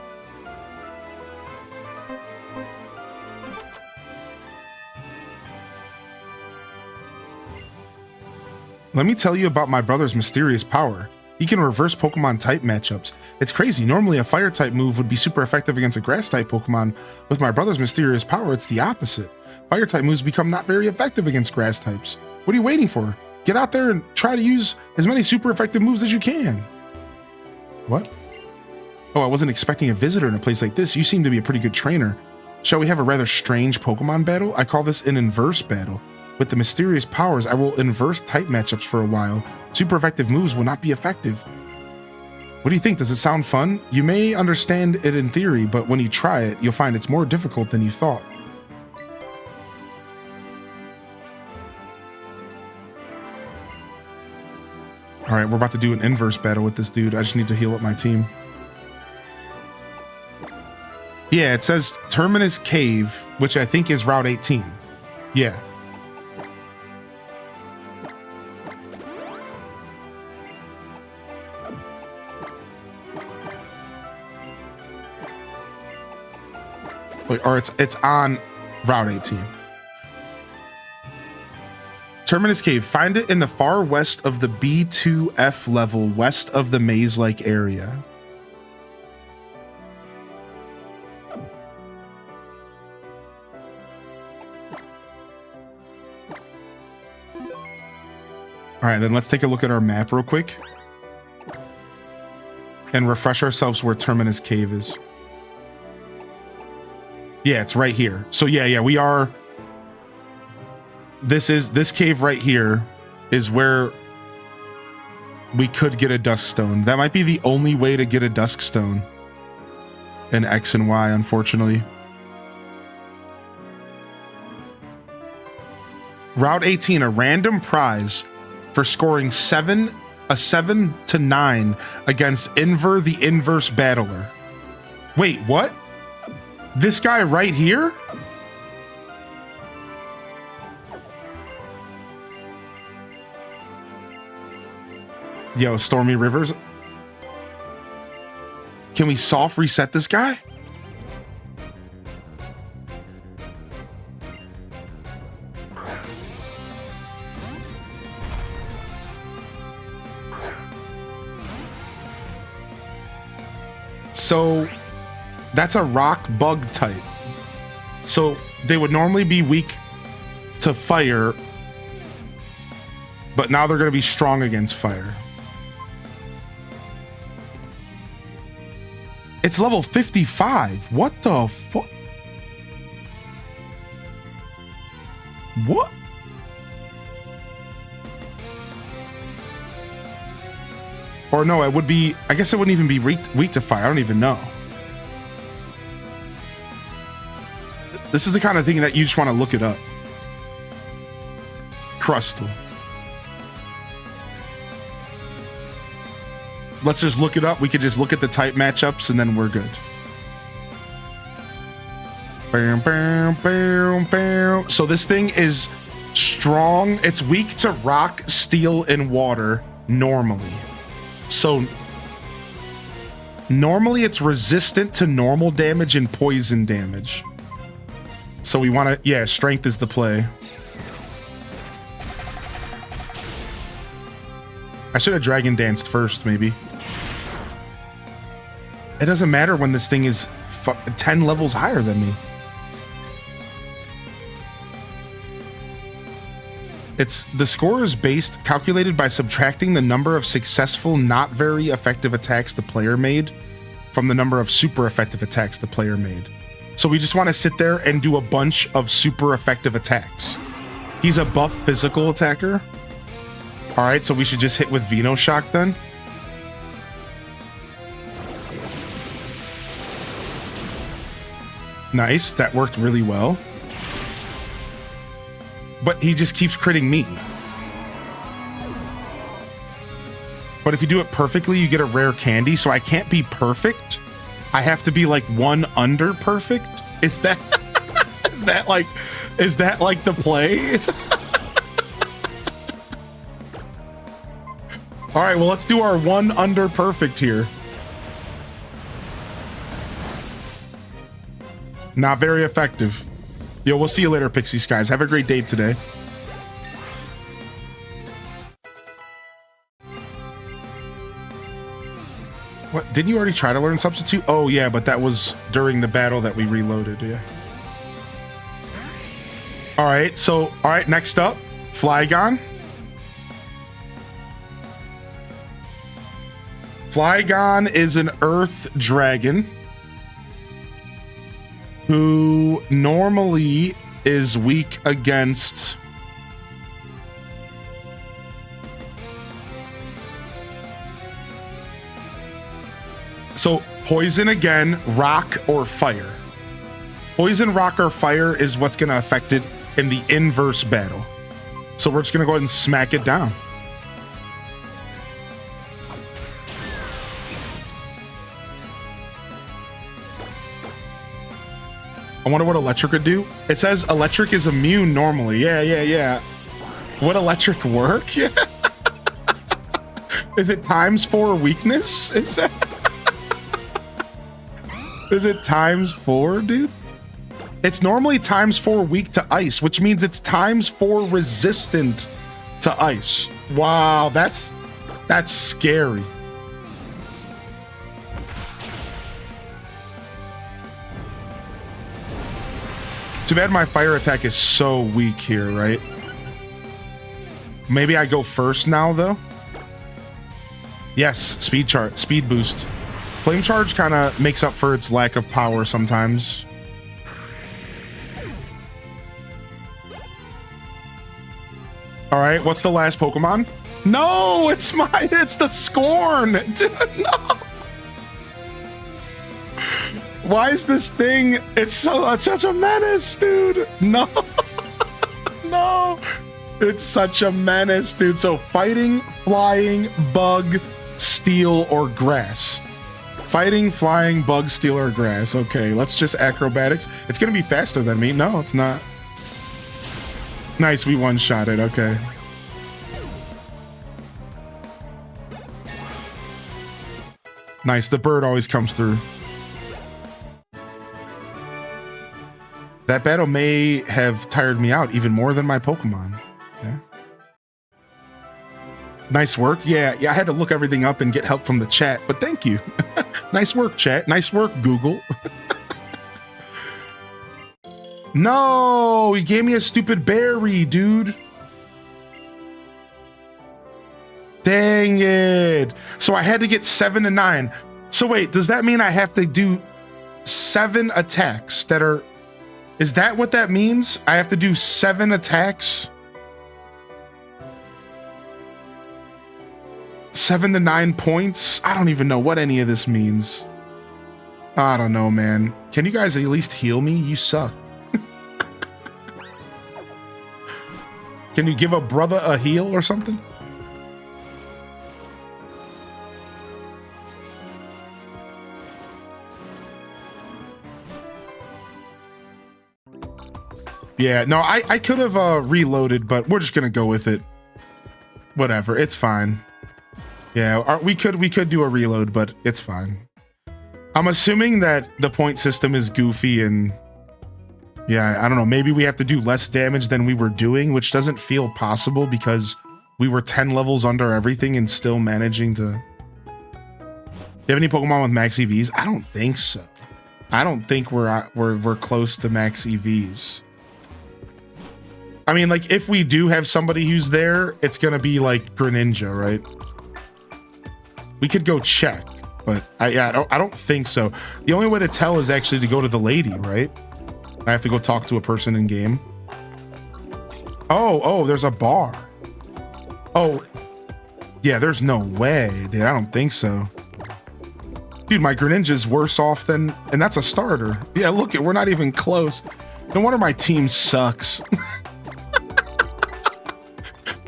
Speaker 1: Let me tell you about my brother's mysterious power. He can reverse Pokemon type matchups. It's crazy. Normally a fire type move would be super effective against a grass type Pokemon. With my brother's mysterious power, it's the opposite. Fire type moves become not very effective against grass types. What are you waiting for? Get out there and try to use as many super effective moves as you can. What? Oh, I wasn't expecting a visitor in a place like this. You seem to be a pretty good trainer. Shall we have a rather strange Pokemon battle? I call this an inverse battle. With the mysterious powers, I will inverse type matchups for a while. Super effective moves will not be effective. What do you think? Does it sound fun? You may understand it in theory, but when you try it, you'll find it's more difficult than you thought. All right, we're about to do an inverse battle with this dude. I just need to heal up my team. Yeah, it says Terminus Cave, which I think is Route 18. Yeah. Wait, or it's on Route 18. Terminus Cave. Find it in the far west of the B2F level, west of the maze-like area. All right, then let's take a look at our map real quick and refresh ourselves where Terminus Cave is. Yeah, it's right here. So yeah, we are. This cave right here is where we could get a dusk stone. That might be the only way to get a dusk stone in X and Y, unfortunately. Route 18, a random prize for scoring a 7 to 9 against Inver the Inverse Battler. Wait, what? This guy right here? Yo, Stormy Rivers. Can we soft reset this guy? So that's a rock bug type. So they would normally be weak to fire, but now they're going to be strong against fire. It's level 55. What the fuck? What? Or no, it would be, I guess it wouldn't even be weak to fire. I don't even know. This is the kind of thing that you just want to look it up. Crustal. Let's just look it up. We could just look at the type matchups and then we're good. Bam, bam, bam, bam. So this thing is strong. It's weak to rock, steel, and water normally. So normally it's resistant to normal damage and poison damage. So we want to, yeah, strength is the play. I should have Dragon Danced first, maybe. It doesn't matter when this thing is 10 levels higher than me. The score is calculated by subtracting the number of successful, not very effective attacks the player made from the number of super effective attacks the player made. So we just want to sit there and do a bunch of super effective attacks. He's a buff physical attacker. All right, so we should just hit with Venoshock then. Nice, that worked really well. But he just keeps critting me. But if you do it perfectly, you get a rare candy, so I can't be perfect. I have to be like one under perfect. Is that is that like the play? All right, well, let's do our one under perfect here. Not very effective. Yo, we'll see you later, Pixie Skies. Have a great day today. What? Didn't you already try to learn Substitute? Oh, yeah, but that was during the battle that we reloaded, yeah. All right, next up, Flygon. Flygon is an Earth Dragon who normally is weak against poison again, rock or fire. Poison, rock, or fire is what's going to affect it in the inverse battle. So we're just going to go ahead and smack it down. I wonder what electric would do. It says electric is immune normally. Yeah. Would electric work? Yeah. Is it ×4 weakness? Is it ×4, dude? It's normally ×4 weak to ice, which means it's ×4 resistant to ice. Wow, that's scary. Too bad my fire attack is so weak here, right? Maybe I go first now, though. Yes, speed boost. Flame charge kind of makes up for its lack of power sometimes. All right, what's the last Pokemon? No, it's the Scorn. Dude, no. Why is this thing? It's such a menace, dude. No, no, it's such a menace, dude. So fighting, flying, bug, steel, or grass. Fighting, flying, bug, steel, or grass. Okay, let's just acrobatics. It's gonna be faster than me. No, it's not. Nice, we one-shot it. Okay. Nice, the bird always comes through. That battle may have tired me out even more than my Pokemon. Yeah. Nice work. Yeah, I had to look everything up and get help from the chat, but thank you. Nice work, chat. Nice work, Google. No, he gave me a stupid berry, dude. Dang it. So I had to get 7 to 9. So wait, does that mean I have to do 7 attacks that are... Is that what that means? I have to do 7 attacks? 7 to 9 points? I don't even know what any of this means. I don't know, man. Can you guys at least heal me? You suck. Can you give a brother a heal or something? Yeah, no, I could have reloaded, but we're just gonna go with it. Whatever, it's fine. Yeah, we could do a reload, but it's fine. I'm assuming that the point system is goofy and yeah, I don't know, maybe we have to do less damage than we were doing, which doesn't feel possible because we were 10 levels under everything and still managing to... Do you have any Pokemon with max EVs? I don't think so. I don't think we're close to max EVs. I mean, like, if we do have somebody who's there, it's gonna be like Greninja, right? We could go check, but I don't think so. The only way to tell is actually to go to the lady, right? I have to go talk to a person in game. Oh, there's a bar. Oh, yeah, there's no way, dude. I don't think so. Dude, my Greninja's worse off than, and that's a starter. Yeah, look, we're not even close. No wonder my team sucks.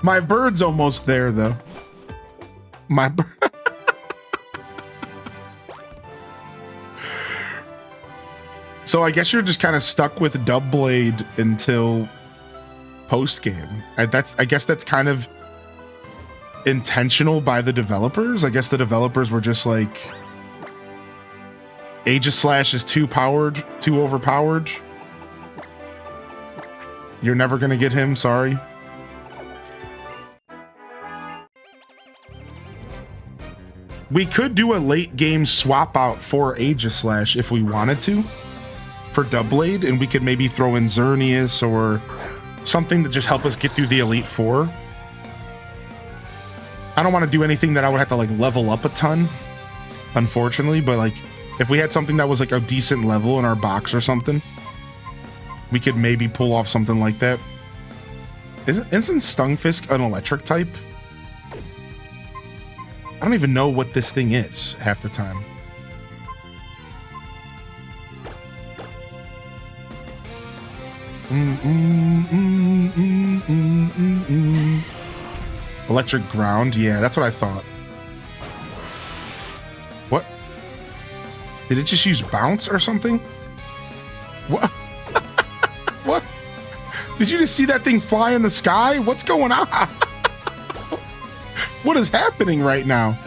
Speaker 1: My bird's almost there, though. My bird. So I guess you're just kind of stuck with Dubblade until post-game. I guess that's kind of intentional by the developers. I guess the developers were just like, Aegislash is too overpowered. You're never gonna get him, sorry. We could do a late game swap out for Aegislash if we wanted to, for Dubblade, and we could maybe throw in Xerneas or something to just help us get through the Elite Four. I don't want to do anything that I would have to like level up a ton, unfortunately, but like if we had something that was like a decent level in our box or something, we could maybe pull off something like that. Isn't Stunfisk an electric type? I don't even know what this thing is half the time. Electric ground? Yeah, that's what I thought. What? Did it just use bounce or something? What? What? Did you just see that thing fly in the sky? What's going on? What is happening right now?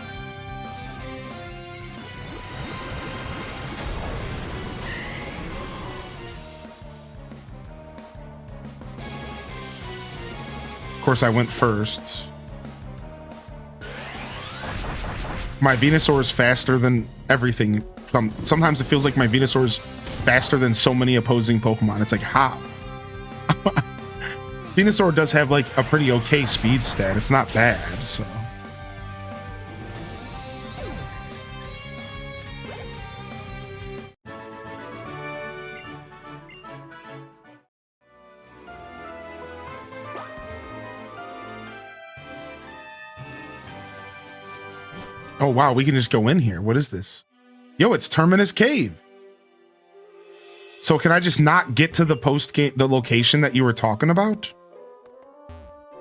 Speaker 1: course, I went first. My Venusaur is faster than everything. Sometimes it feels like my Venusaur is faster than so many opposing Pokemon. It's like, how? Venusaur does have like a pretty okay speed stat. It's not bad, so. Oh, wow, we can just go in here. What is this? Yo, it's Terminus Cave. So can I just not get to the the location that you were talking about?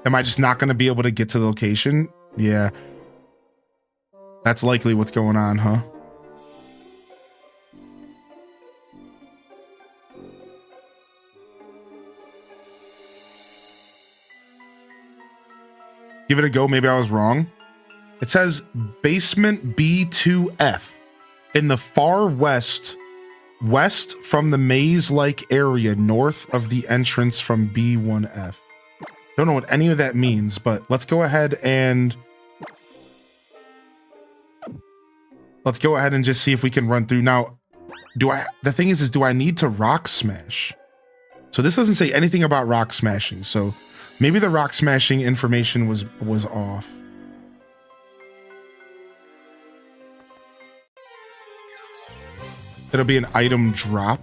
Speaker 1: Am I just not going to be able to get to the location? Yeah. That's likely what's going on, huh? Give it a go. Maybe I was wrong. It says basement B2F in the far west from the maze-like area north of the entrance from B1F. Don't know what any of that means, but let's go ahead and just see if we can run through. Now, the thing is do I need to rock smash? So this doesn't say anything about rock smashing, so maybe the rock smashing information was off. It'll be an item drop.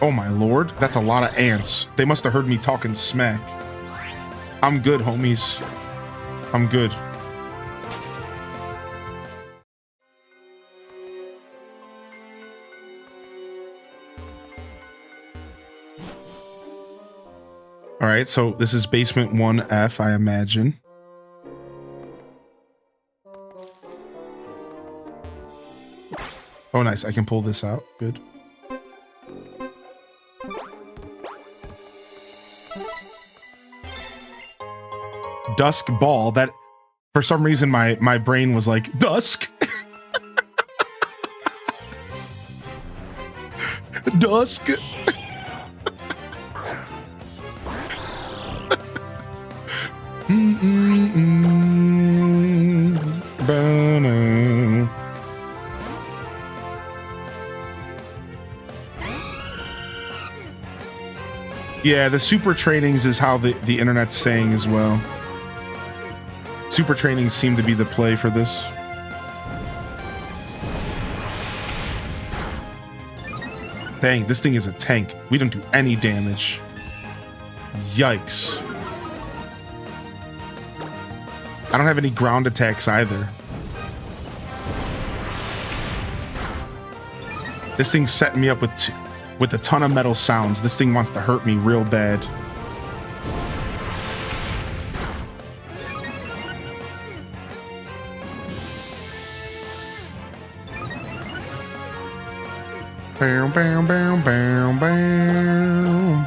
Speaker 1: Oh my lord, that's a lot of ants. They must have heard me talking smack. I'm good, homies. I'm good. All right, so this is basement 1F, I imagine. Oh, nice. I can pull this out. Good. Dusk Ball. That, for some reason, my brain was like, Dusk? Dusk? Yeah, the super trainings is how the internet's saying as well. Super trainings seem to be the play for this. Dang, this thing is a tank. We don't do any damage. Yikes. I don't have any ground attacks either. This thing's setting me up with a ton of metal sounds. This thing wants to hurt me real bad. Bam, bam, bam, bam, bam.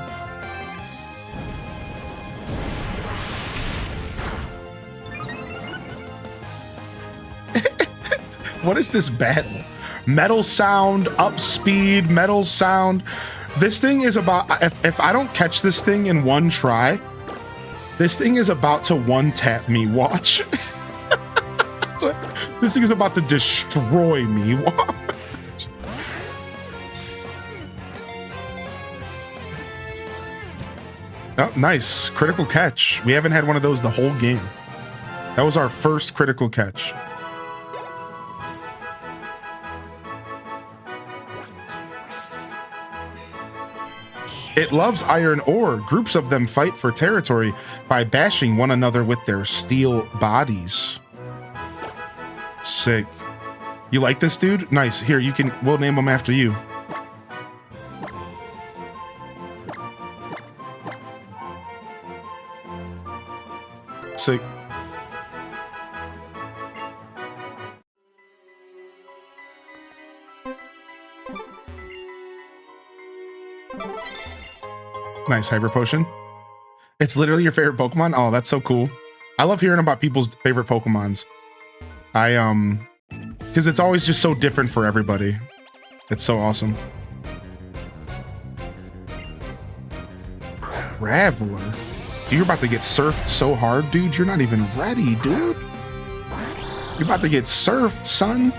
Speaker 1: What is this battle? Metal sound, up speed, metal sound. This thing is about, if I don't catch this thing in one try, this thing is about to one-tap me. Watch. This thing is about to destroy me. Watch. Oh, nice. Critical catch. We haven't had one of those the whole game. That was our first critical catch. It loves iron ore. Groups of them fight for territory by bashing one another with their steel bodies. Sick. You like this dude? Nice. Here, we'll name him after you. Sick. Nice. Hyper Potion. It's literally your favorite Pokemon? Oh, that's so cool. I love hearing about people's favorite Pokemons. Because it's always just so different for everybody. It's so awesome. Graveler. Dude, you're about to get surfed so hard, dude. You're not even ready, dude. You're about to get surfed, son.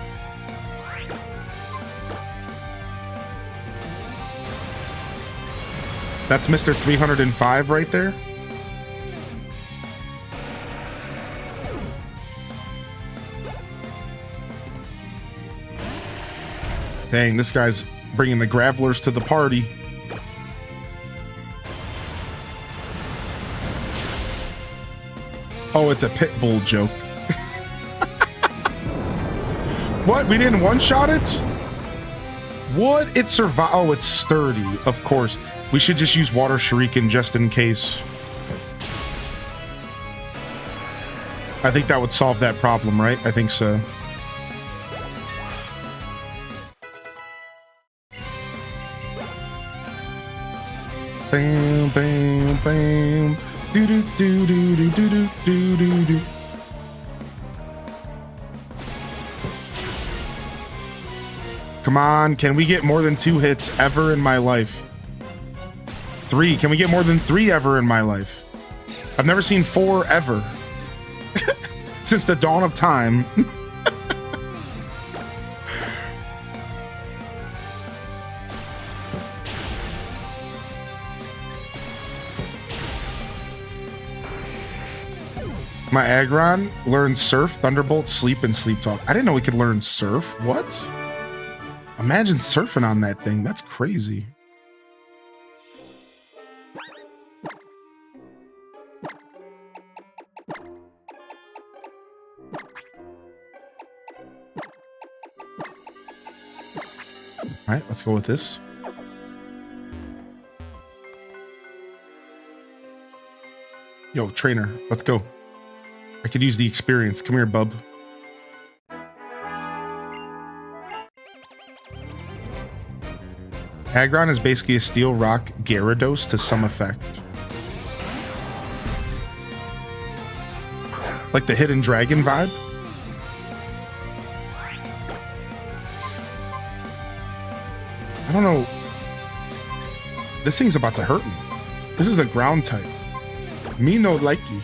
Speaker 1: That's Mr. 305 right there. Dang, this guy's bringing the Gravelers to the party. Oh, it's a pit bull joke. What? We didn't one-shot it? What? It survived. Oh, it's sturdy. Of course. We should just use Water Shuriken just in case. I think that would solve that problem, right? I think so. Bam, bam, bam. Do do do do do do do do do. Come on, can we get more than 2 hits ever in my life? 3, can we get more than 3 ever in my life? I've never seen 4 ever. Since the dawn of time. My Aggron learns Surf, Thunderbolt, Sleep, and Sleep Talk. I didn't know we could learn Surf. What? Imagine surfing on that thing. That's crazy. All right, let's go with this. Yo, trainer, let's go. I could use the experience. Come here, bub. Aggron is basically a Steel Rock Gyarados to some effect. Like the Hidden Dragon vibe. I don't know. This thing's about to hurt me. This is a ground type. Me no likey.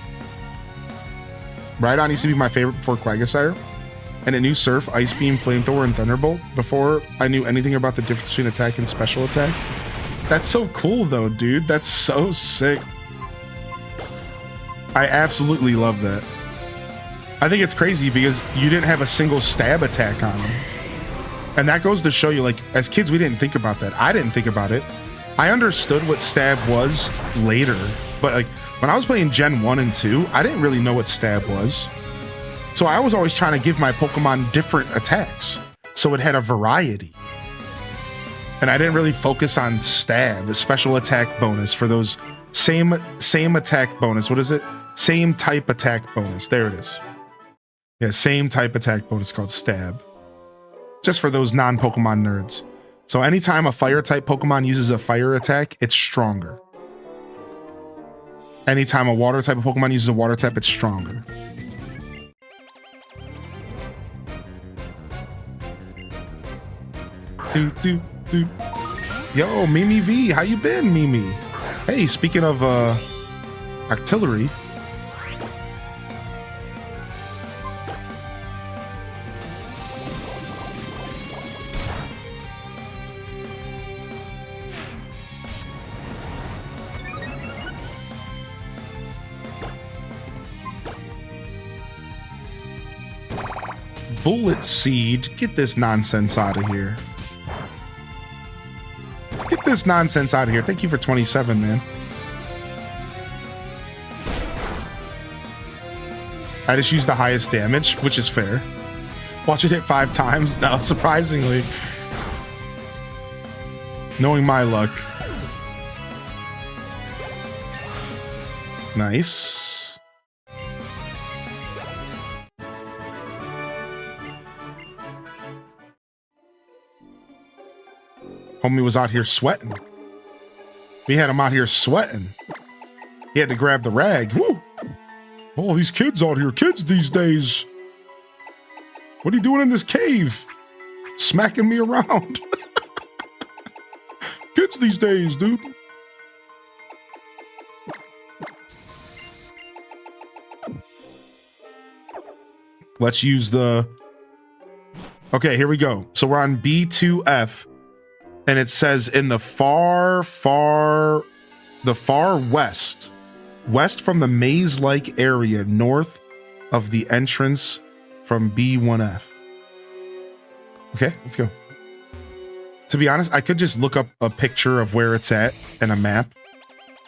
Speaker 1: Rhydon used to be my favorite before Quagsire. And it knew Surf, Ice Beam, Flamethrower, and Thunderbolt before I knew anything about the difference between attack and special attack. That's so cool though, dude. That's so sick. I absolutely love that. I think it's crazy because you didn't have a single stab attack on him. And that goes to show you, like, as kids, we didn't think about that. I didn't think about it. I understood what stab was later, but like when I was playing Gen 1 and 2, I didn't really know what stab was. So I was always trying to give my Pokemon different attacks, so it had a variety. And I didn't really focus on stab, the special attack bonus for those same attack bonus. What is it? Same type attack bonus. There it is. Yeah, same type attack bonus called stab. Just for those non-Pokemon nerds. So anytime a fire type Pokemon uses a fire attack, it's stronger. Anytime a water type of Pokemon uses a water type, it's stronger. Yo, Mimi V, how you been, Mimi? Hey, speaking of artillery. Bullet Seed, get this nonsense out of here. Get this nonsense out of here. Thank you for 27, man. I just used the highest damage, which is fair. Watch it hit 5 times. No, surprisingly. Knowing my luck. Nice. Homie was out here sweating. We had him out here sweating. He had to grab the rag. Woo! Oh, these kids out here. Kids these days. What are you doing in this cave? Smacking me around. Kids these days, dude. Let's use the... Okay, here we go. So we're on B2F, and it says in the far west, west from the maze-like area, north of the entrance from B1F. Okay, let's go. To be honest, I could just look up a picture of where it's at and a map,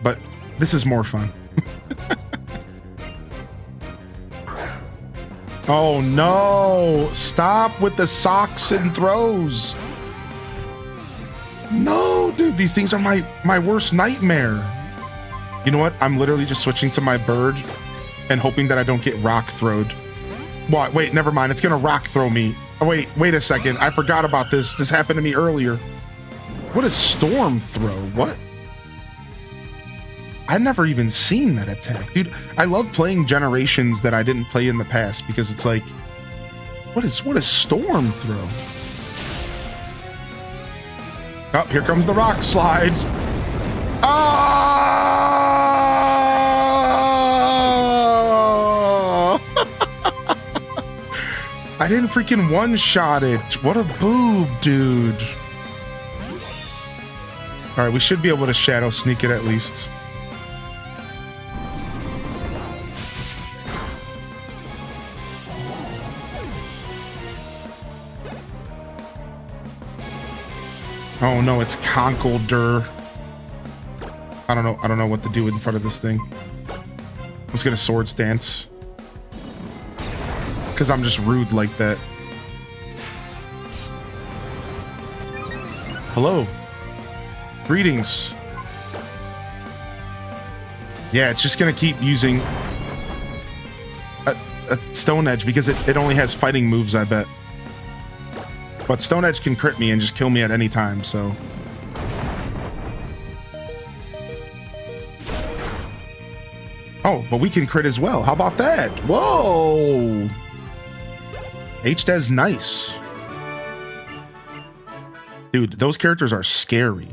Speaker 1: but this is more fun. Oh no! Stop with the socks and throws! No, dude, these things are my worst nightmare. You know what? I'm literally just switching to my bird and hoping that I don't get rock throwed. What? Wait, never mind. It's gonna rock throw me. Oh, wait a second. I forgot about this. This happened to me earlier. What is storm throw? What? I've never even seen that attack. Dude, I love playing generations that I didn't play in the past because it's like, what is storm throw? Oh, here comes the rock slide. Oh! I didn't freaking one-shot it. What a boob, dude. All right, we should be able to shadow sneak it at least. Oh no, it's Conkelder. I don't know what to do in front of this thing. I'm just gonna swords dance. Cause I'm just rude like that. Hello. Greetings. Yeah, it's just gonna keep using a Stone Edge because it only has fighting moves, I bet. But Stone Edge can crit me and just kill me at any time, so... Oh, but we can crit as well. How about that? Whoa! HDE's nice. Dude, those characters are scary.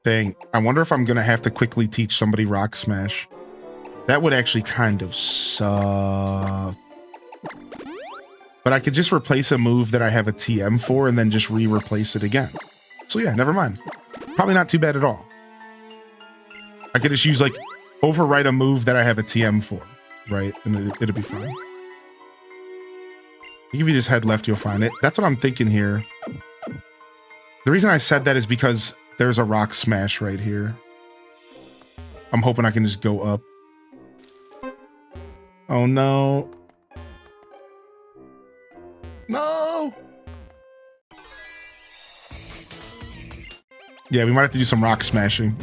Speaker 1: Dang, I wonder if I'm gonna have to quickly teach somebody Rock Smash. That would actually kind of suck. But I could just replace a move that I have a TM for and then just re-replace it again. So yeah, never mind. Probably not too bad at all. I could just use like overwrite a move that I have a TM for, right? And it'll be fine. If you just head left, you'll find it. That's what I'm thinking here. The reason I said that is because there's a Rock Smash right here. I'm hoping I can just go up. Oh no. No! Yeah, we might have to do some rock smashing.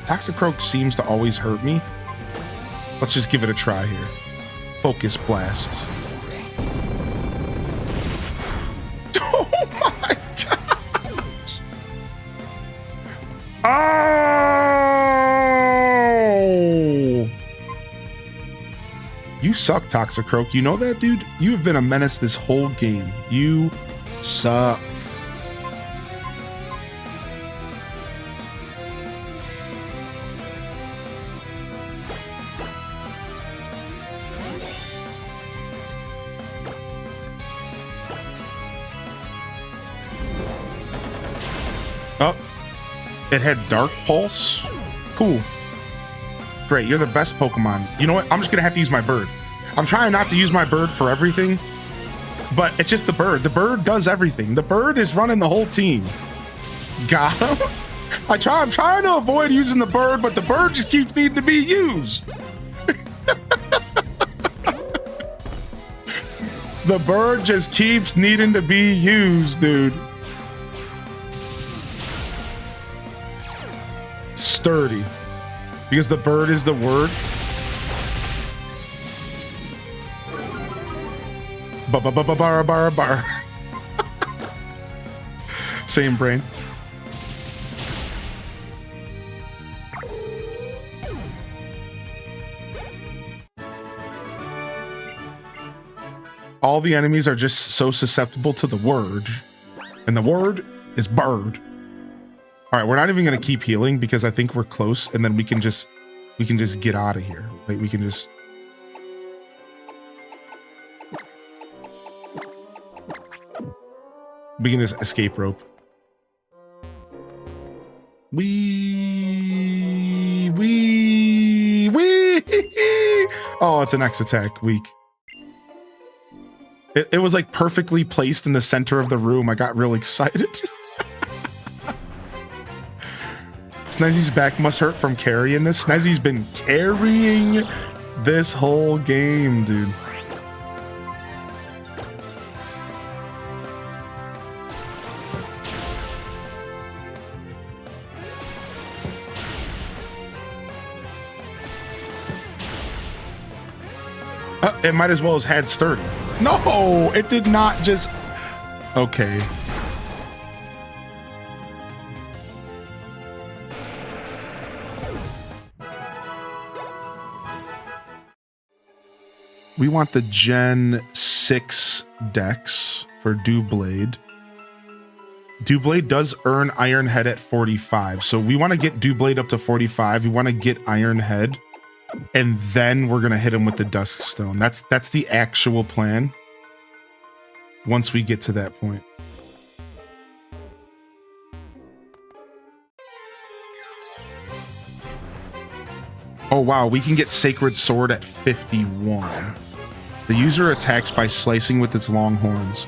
Speaker 1: Toxicroak seems to always hurt me. Let's just give it a try here. Focus Blast. Oh my gosh! Oh! You suck, Toxicroak. You know that, dude? You have been a menace this whole game. You suck. Oh, it had Dark Pulse. Cool. Great, you're the best Pokemon. You know what? I'm just gonna have to use my bird. I'm trying not to use my bird for everything, but it's just the bird. The bird does everything. The bird is running the whole team. Got him? I'm trying to avoid using the bird, but the bird just keeps needing to be used. The bird just keeps needing to be used, dude. Sturdy. Because the bird is the word. Bar. Same brain. all the enemies are just so susceptible to the word. And the word is bird. All right, we're not even going to keep healing because I think we're close, and then we can just get out of here. Like we can just escape rope. Wee. Oh, it's an X attack. Weak. It was like perfectly placed in the center of the room. I got real excited. Snezzy's back must hurt from carrying this. Snezzy's been carrying this whole game, dude. It might as well have had sturdy. No, it did not just... Okay. We want the Gen 6 Dex for Dewblade. Dewblade does earn Iron Head at 45. So we want to get Dewblade up to 45. We want to get Iron Head. And then we're going to hit him with the Dusk Stone. That's the actual plan. Once we get to that point. Oh, wow. We can get Sacred Sword at 51. The user attacks by slicing with its long horns.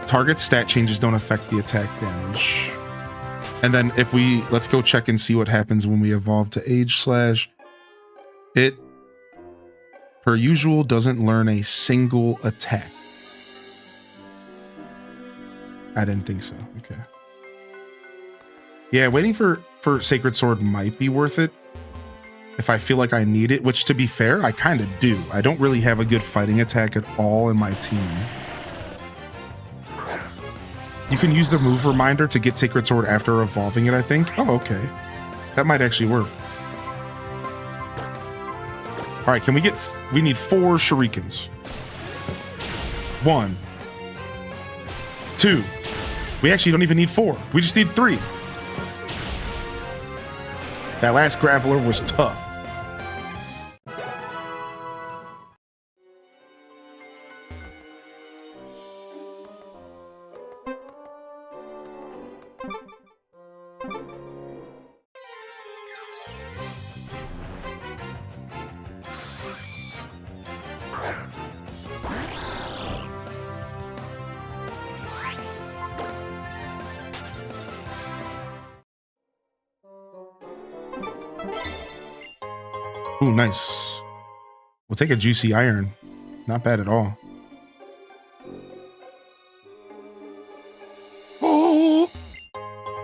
Speaker 1: Target stat changes don't affect the attack damage. And then if we... Let's go check and see what happens when we evolve to Age Slash. It, per usual, doesn't learn a single attack. I didn't think so. Okay. Yeah, waiting for Sacred Sword might be worth it. If I feel like I need it, which to be fair, I kind of do. I don't really have a good fighting attack at all in my team. You can use the move reminder to get Sacred Sword after evolving it, I think. Oh, okay. That might actually work. All right, can we get... We need 4 shurikens. 1. 2. We actually don't even need 4. We just need 3. That last Graveler was tough. Ooh, nice. We'll take a juicy iron. Not bad at all. Oh,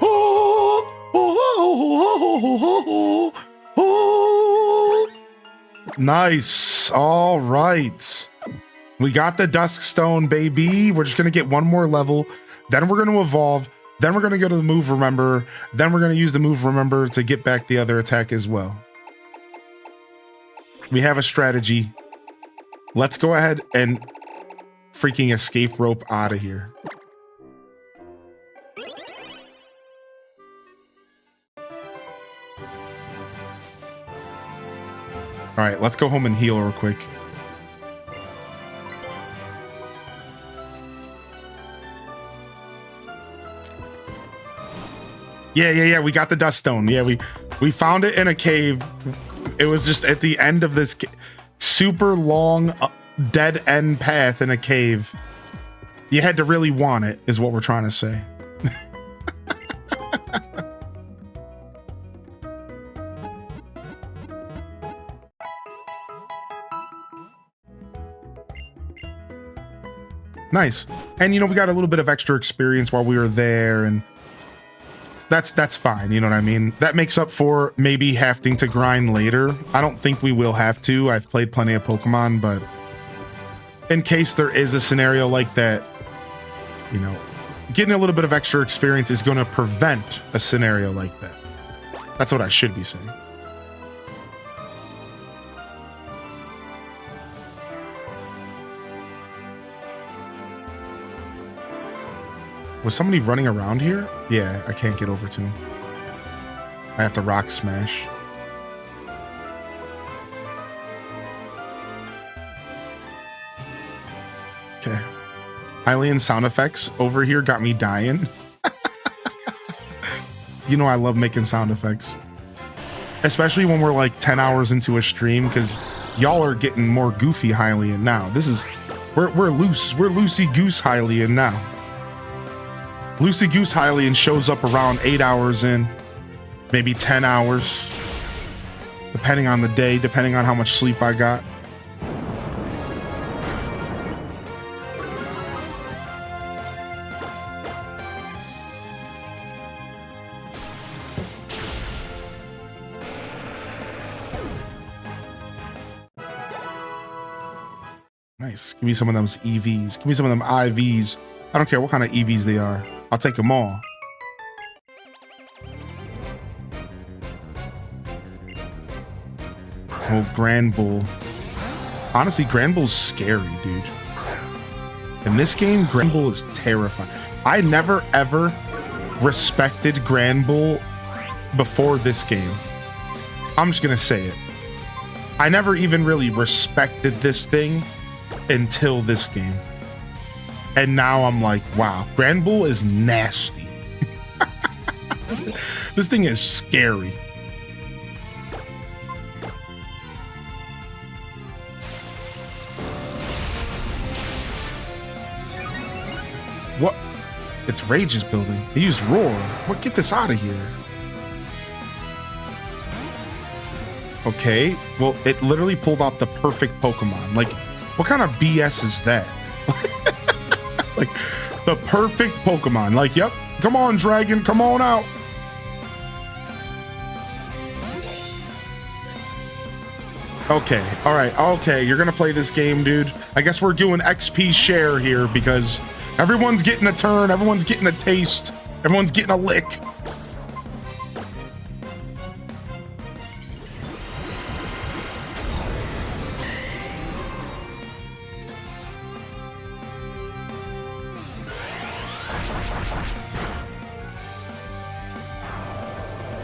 Speaker 1: oh, oh, oh, nice. All right. We got the Dusk Stone, baby. We're just going to get one more level. Then we're going to evolve. Then we're going to go to the move remember. Then we're going to use the move remember to get back the other attack as well. We have a strategy. Let's go ahead and freaking escape rope out of here. All right, let's go home and heal real quick. Yeah. We got the Dust Stone. Yeah, we found it in a cave. It was just at the end of this super long dead end path in a cave. You had to really want it, is what we're trying to say. Nice. And you know, we got a little bit of extra experience while we were there, and that's fine, you know what I mean? That makes up for maybe having to grind later. I don't think we will have to. I've played plenty of Pokemon, but in case there is a scenario like that, you know, getting a little bit of extra experience is going to prevent a scenario like that. That's what I should be saying. Was somebody running around here? Yeah, I can't get over to him. I have to rock smash. Okay. Hylian sound effects over here got me dying. You know I love making sound effects. Especially when we're like 10 hours into a stream, because y'all are getting more goofy Hylian now. This is... We're loosey goose Hylian now. Loosey goose Hylian shows up around 8 hours in. Maybe 10 hours. Depending on the day, depending on how much sleep I got. Nice. Give me some of those EVs. Give me some of them IVs. I don't care what kind of EVs they are. I'll take them all. Oh, Grand Bull. Honestly, Grand Bull's scary, dude. In this game, Grand Bull is terrifying. I never, ever respected Grand Bull before this game. I'm just gonna say it. I never even really respected this thing until this game. And now I'm like, wow, Grand Bull is nasty. This thing is scary. What? It's Rage is building. They use Roar. What? Get this out of here. Okay. Well, it literally pulled out the perfect Pokemon. Like, what kind of BS is that? Like, the perfect Pokemon. Like, yep. Come on, Dragon. Come on out. Okay. All right. Okay. You're going to play this game, dude. I guess we're doing XP share here because everyone's getting a turn. Everyone's getting a taste. Everyone's getting a lick.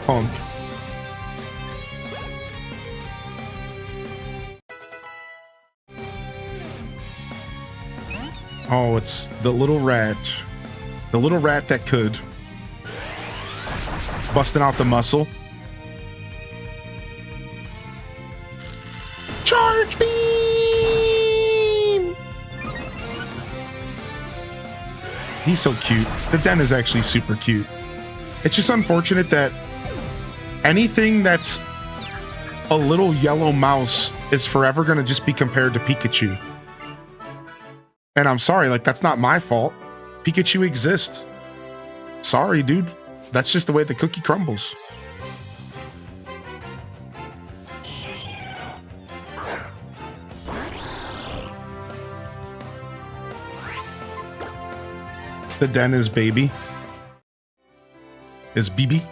Speaker 1: Punk. Oh, it's the little rat. The little rat that could. Busting out the muscle. Charge beam! He's so cute. The den is actually super cute. It's just unfortunate that anything that's a little yellow mouse is forever going to just be compared to Pikachu. And I'm sorry, like, that's not my fault. Pikachu exists. Sorry, dude. That's just the way the cookie crumbles. The den is baby. Is BB.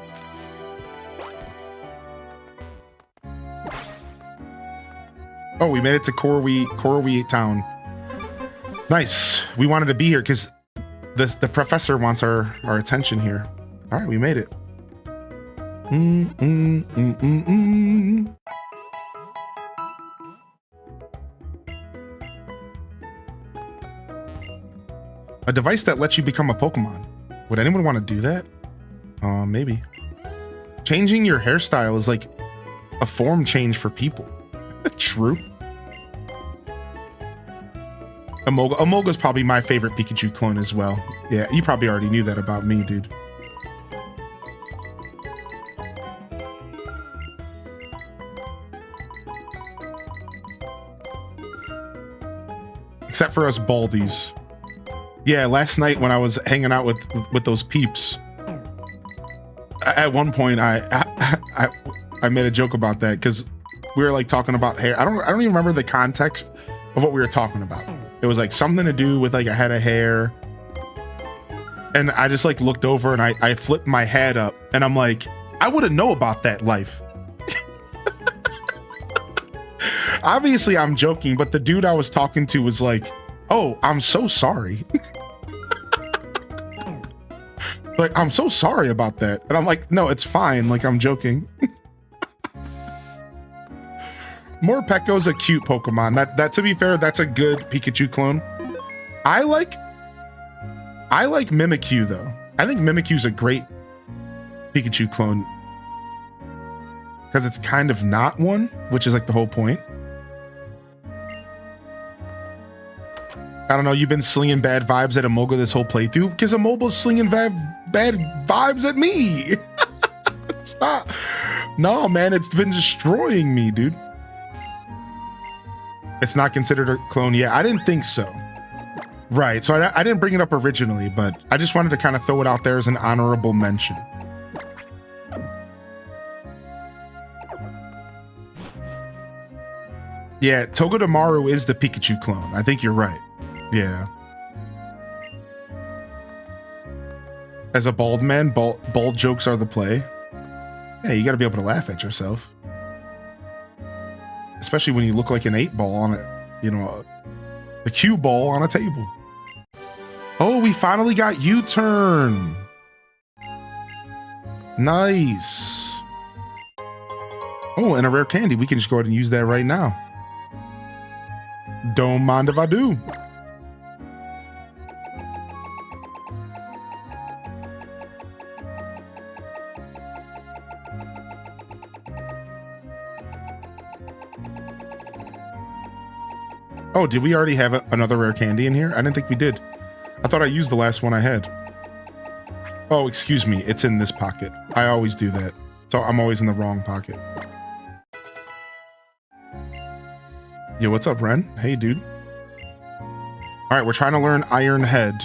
Speaker 1: Oh, we made it to Korwi town. Nice. We wanted to be here because the professor wants our attention here. All right, we made it. A device that lets you become a Pokemon. Would anyone want to do that? Maybe. Changing your hairstyle is like a form change for people. True. Emolga's probably my favorite Pikachu clone as well. Yeah, you probably already knew that about me, dude. Except for us Baldies. Yeah, last night when I was hanging out with those peeps, at one point I made a joke about that because we were like talking about hair. I don't even remember the context of what we were talking about. It was like something to do with like a head of hair. And I just like looked over and I flipped my head up and I'm like, I wouldn't know about that life. Obviously I'm joking, but the dude I was talking to was like, oh, I'm so sorry. Like, I'm so sorry about that. And I'm like, no, it's fine. Like, I'm joking. Morpeko's a cute Pokemon. That to be fair, that's a good Pikachu clone. I like Mimikyu though. I think Mimikyu's a great Pikachu clone because it's kind of not one, which is like the whole point. I don't know, you've been slinging bad vibes at Emolga this whole playthrough because Emolga's slinging bad vibes at me. Stop. No, man, it's been destroying me, dude. It's not considered a clone yet. I didn't think so. Right, so I didn't bring it up originally, but I just wanted to kind of throw it out there as an honorable mention. Yeah, Togedemaru is the Pikachu clone. I think you're right. Yeah. As a bald man, bald jokes are the play. Yeah, you gotta be able to laugh at yourself. Especially when you look like an 8-ball on a, you know, a cue ball on a table. Oh, we finally got U-turn. Nice. Oh, and a rare candy. We can just go ahead and use that right now. Don't mind if I do. Oh, did we already have another rare candy in here? I didn't think we did. I thought I used the last one I had. Oh, excuse me. It's in this pocket. I always do that. So I'm always in the wrong pocket. Yo, what's up, Ren? Hey, dude. All right, we're trying to learn Iron Head.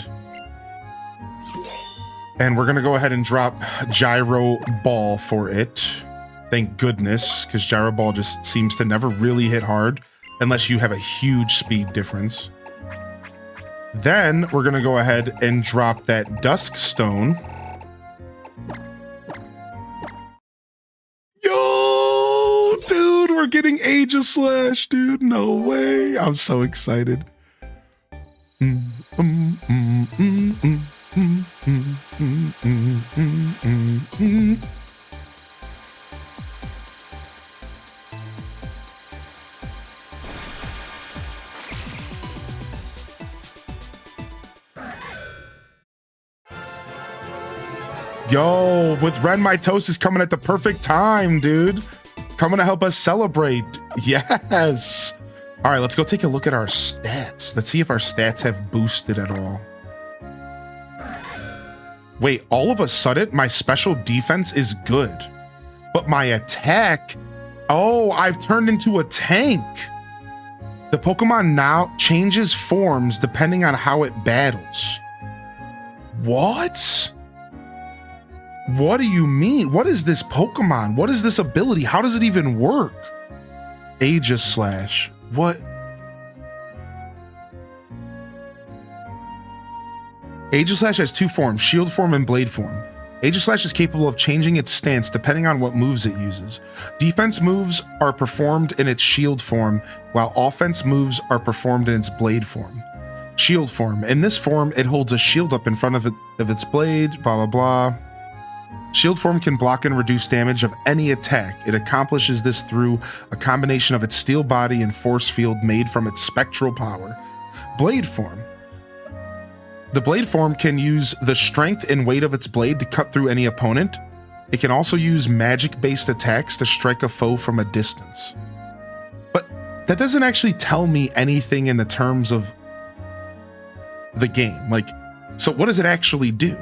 Speaker 1: And we're going to go ahead and drop Gyro Ball for it. Thank goodness, because Gyro Ball just seems to never really hit hard. Unless you have a huge speed difference. Then we're going to go ahead and drop that Dusk Stone. Yo, dude, we're getting Aegislash, dude. No way. I'm so excited. Yo, with Ren Mitosis coming at the perfect time, dude. Coming to help us celebrate. Yes. All right, let's go take a look at our stats. Let's see if our stats have boosted at all. Wait, all of a sudden, my special defense is good. But my attack... Oh, I've turned into a tank. The Pokemon now changes forms depending on how it battles. What? What do you mean? What is this Pokemon? What is this ability? How does it even work? Aegislash. What? Aegislash has two forms, shield form and blade form. Aegislash is capable of changing its stance depending on what moves it uses. Defense moves are performed in its shield form, while offense moves are performed in its blade form. Shield form. In this form, it holds a shield up in front of its blade, blah, blah, blah. Shield form can block and reduce damage of any attack. It accomplishes this through a combination of its steel body and force field made from its spectral power. Blade form. The blade form can use the strength and weight of its blade to cut through any opponent. It can also use magic-based attacks to strike a foe from a distance. But that doesn't actually tell me anything in the terms of the game. Like, so what does it actually do?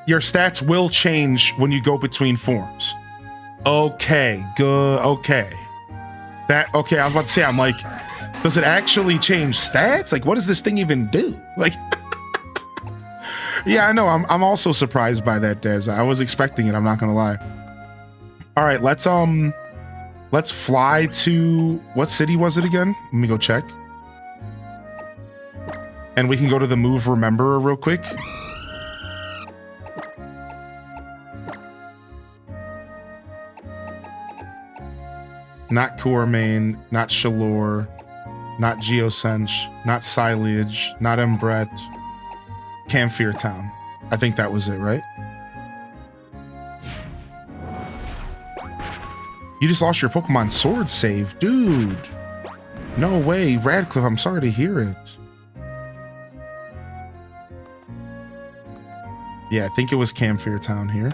Speaker 1: Your stats will change when you go between forms. Okay, good, okay. Okay, I was about to say, I'm like, does it actually change stats? Like, what does this thing even do? Like, yeah, I know, I'm also surprised by that, Des. I was expecting it, I'm not gonna lie. All right, let's fly to, what city was it again? Let me go check. And we can go to the Move Rememberer real quick. Not Cormain, not Shalor. Not Geosench, not Silage, not Embret. Camphor Town. I think that was it, right? You just lost your Pokemon Sword save. Dude. No way. Radcliffe, I'm sorry to hear it. Yeah, I think it was Camphor Town here.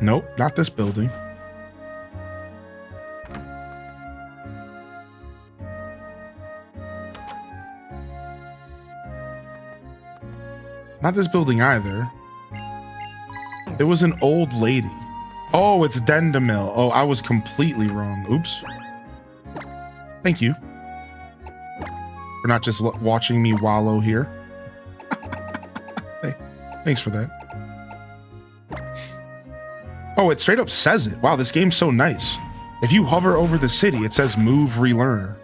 Speaker 1: Nope, not this building. Not this building either. It was an old lady. Oh, it's Dendamil. Oh, I was completely wrong. Oops. Thank you for not just watching me wallow here. Hey, thanks for that. Oh, it straight up says it. Wow, this game's so nice. If you hover over the city, it says move relearner.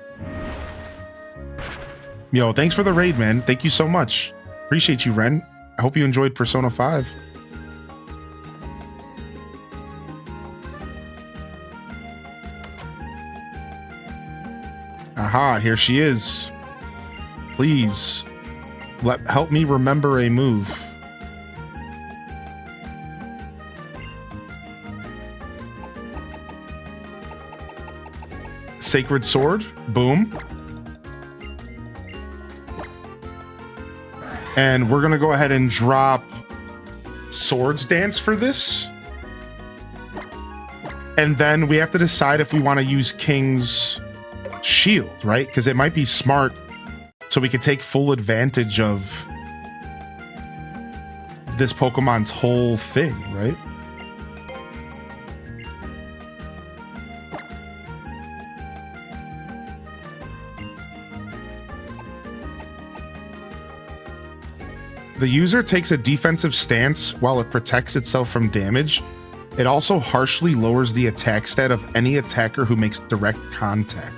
Speaker 1: Yo, thanks for the raid, man. Thank you so much. Appreciate you, Ren. I hope you enjoyed Persona 5. Aha, here she is. Please, help me remember a move. Sacred Sword, boom. And we're gonna go ahead and drop Swords Dance for this. And then we have to decide if we want to use King's Shield, right? Because it might be smart so we could take full advantage of this Pokemon's whole thing, right? The user takes a defensive stance while it protects itself from damage. It also harshly lowers the attack stat of any attacker who makes direct contact.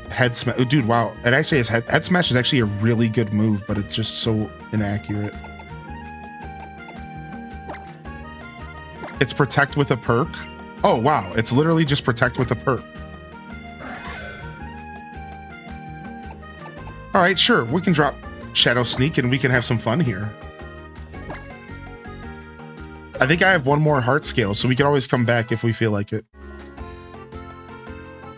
Speaker 1: Head smash, oh, dude, wow. It actually has head smash is actually a really good move, but it's just so inaccurate. It's protect with a perk. Oh, wow. It's literally just protect with a perk. All right, sure. We can drop Shadow Sneak and we can have some fun here. I think I have one more heart scale, so we can always come back if we feel like it.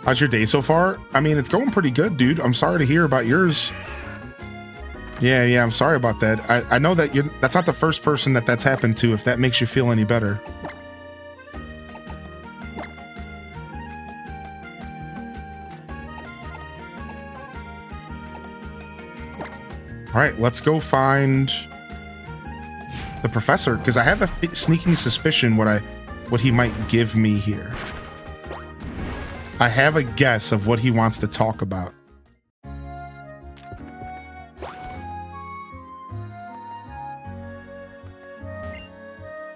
Speaker 1: How's your day so far? I mean, it's going pretty good, dude. I'm sorry to hear about yours. Yeah, I'm sorry about that. I know that that's not the first person that's happened to, if that makes you feel any better. All right, let's go find the professor, because I have a sneaking suspicion what he might give me here. I have a guess of what he wants to talk about.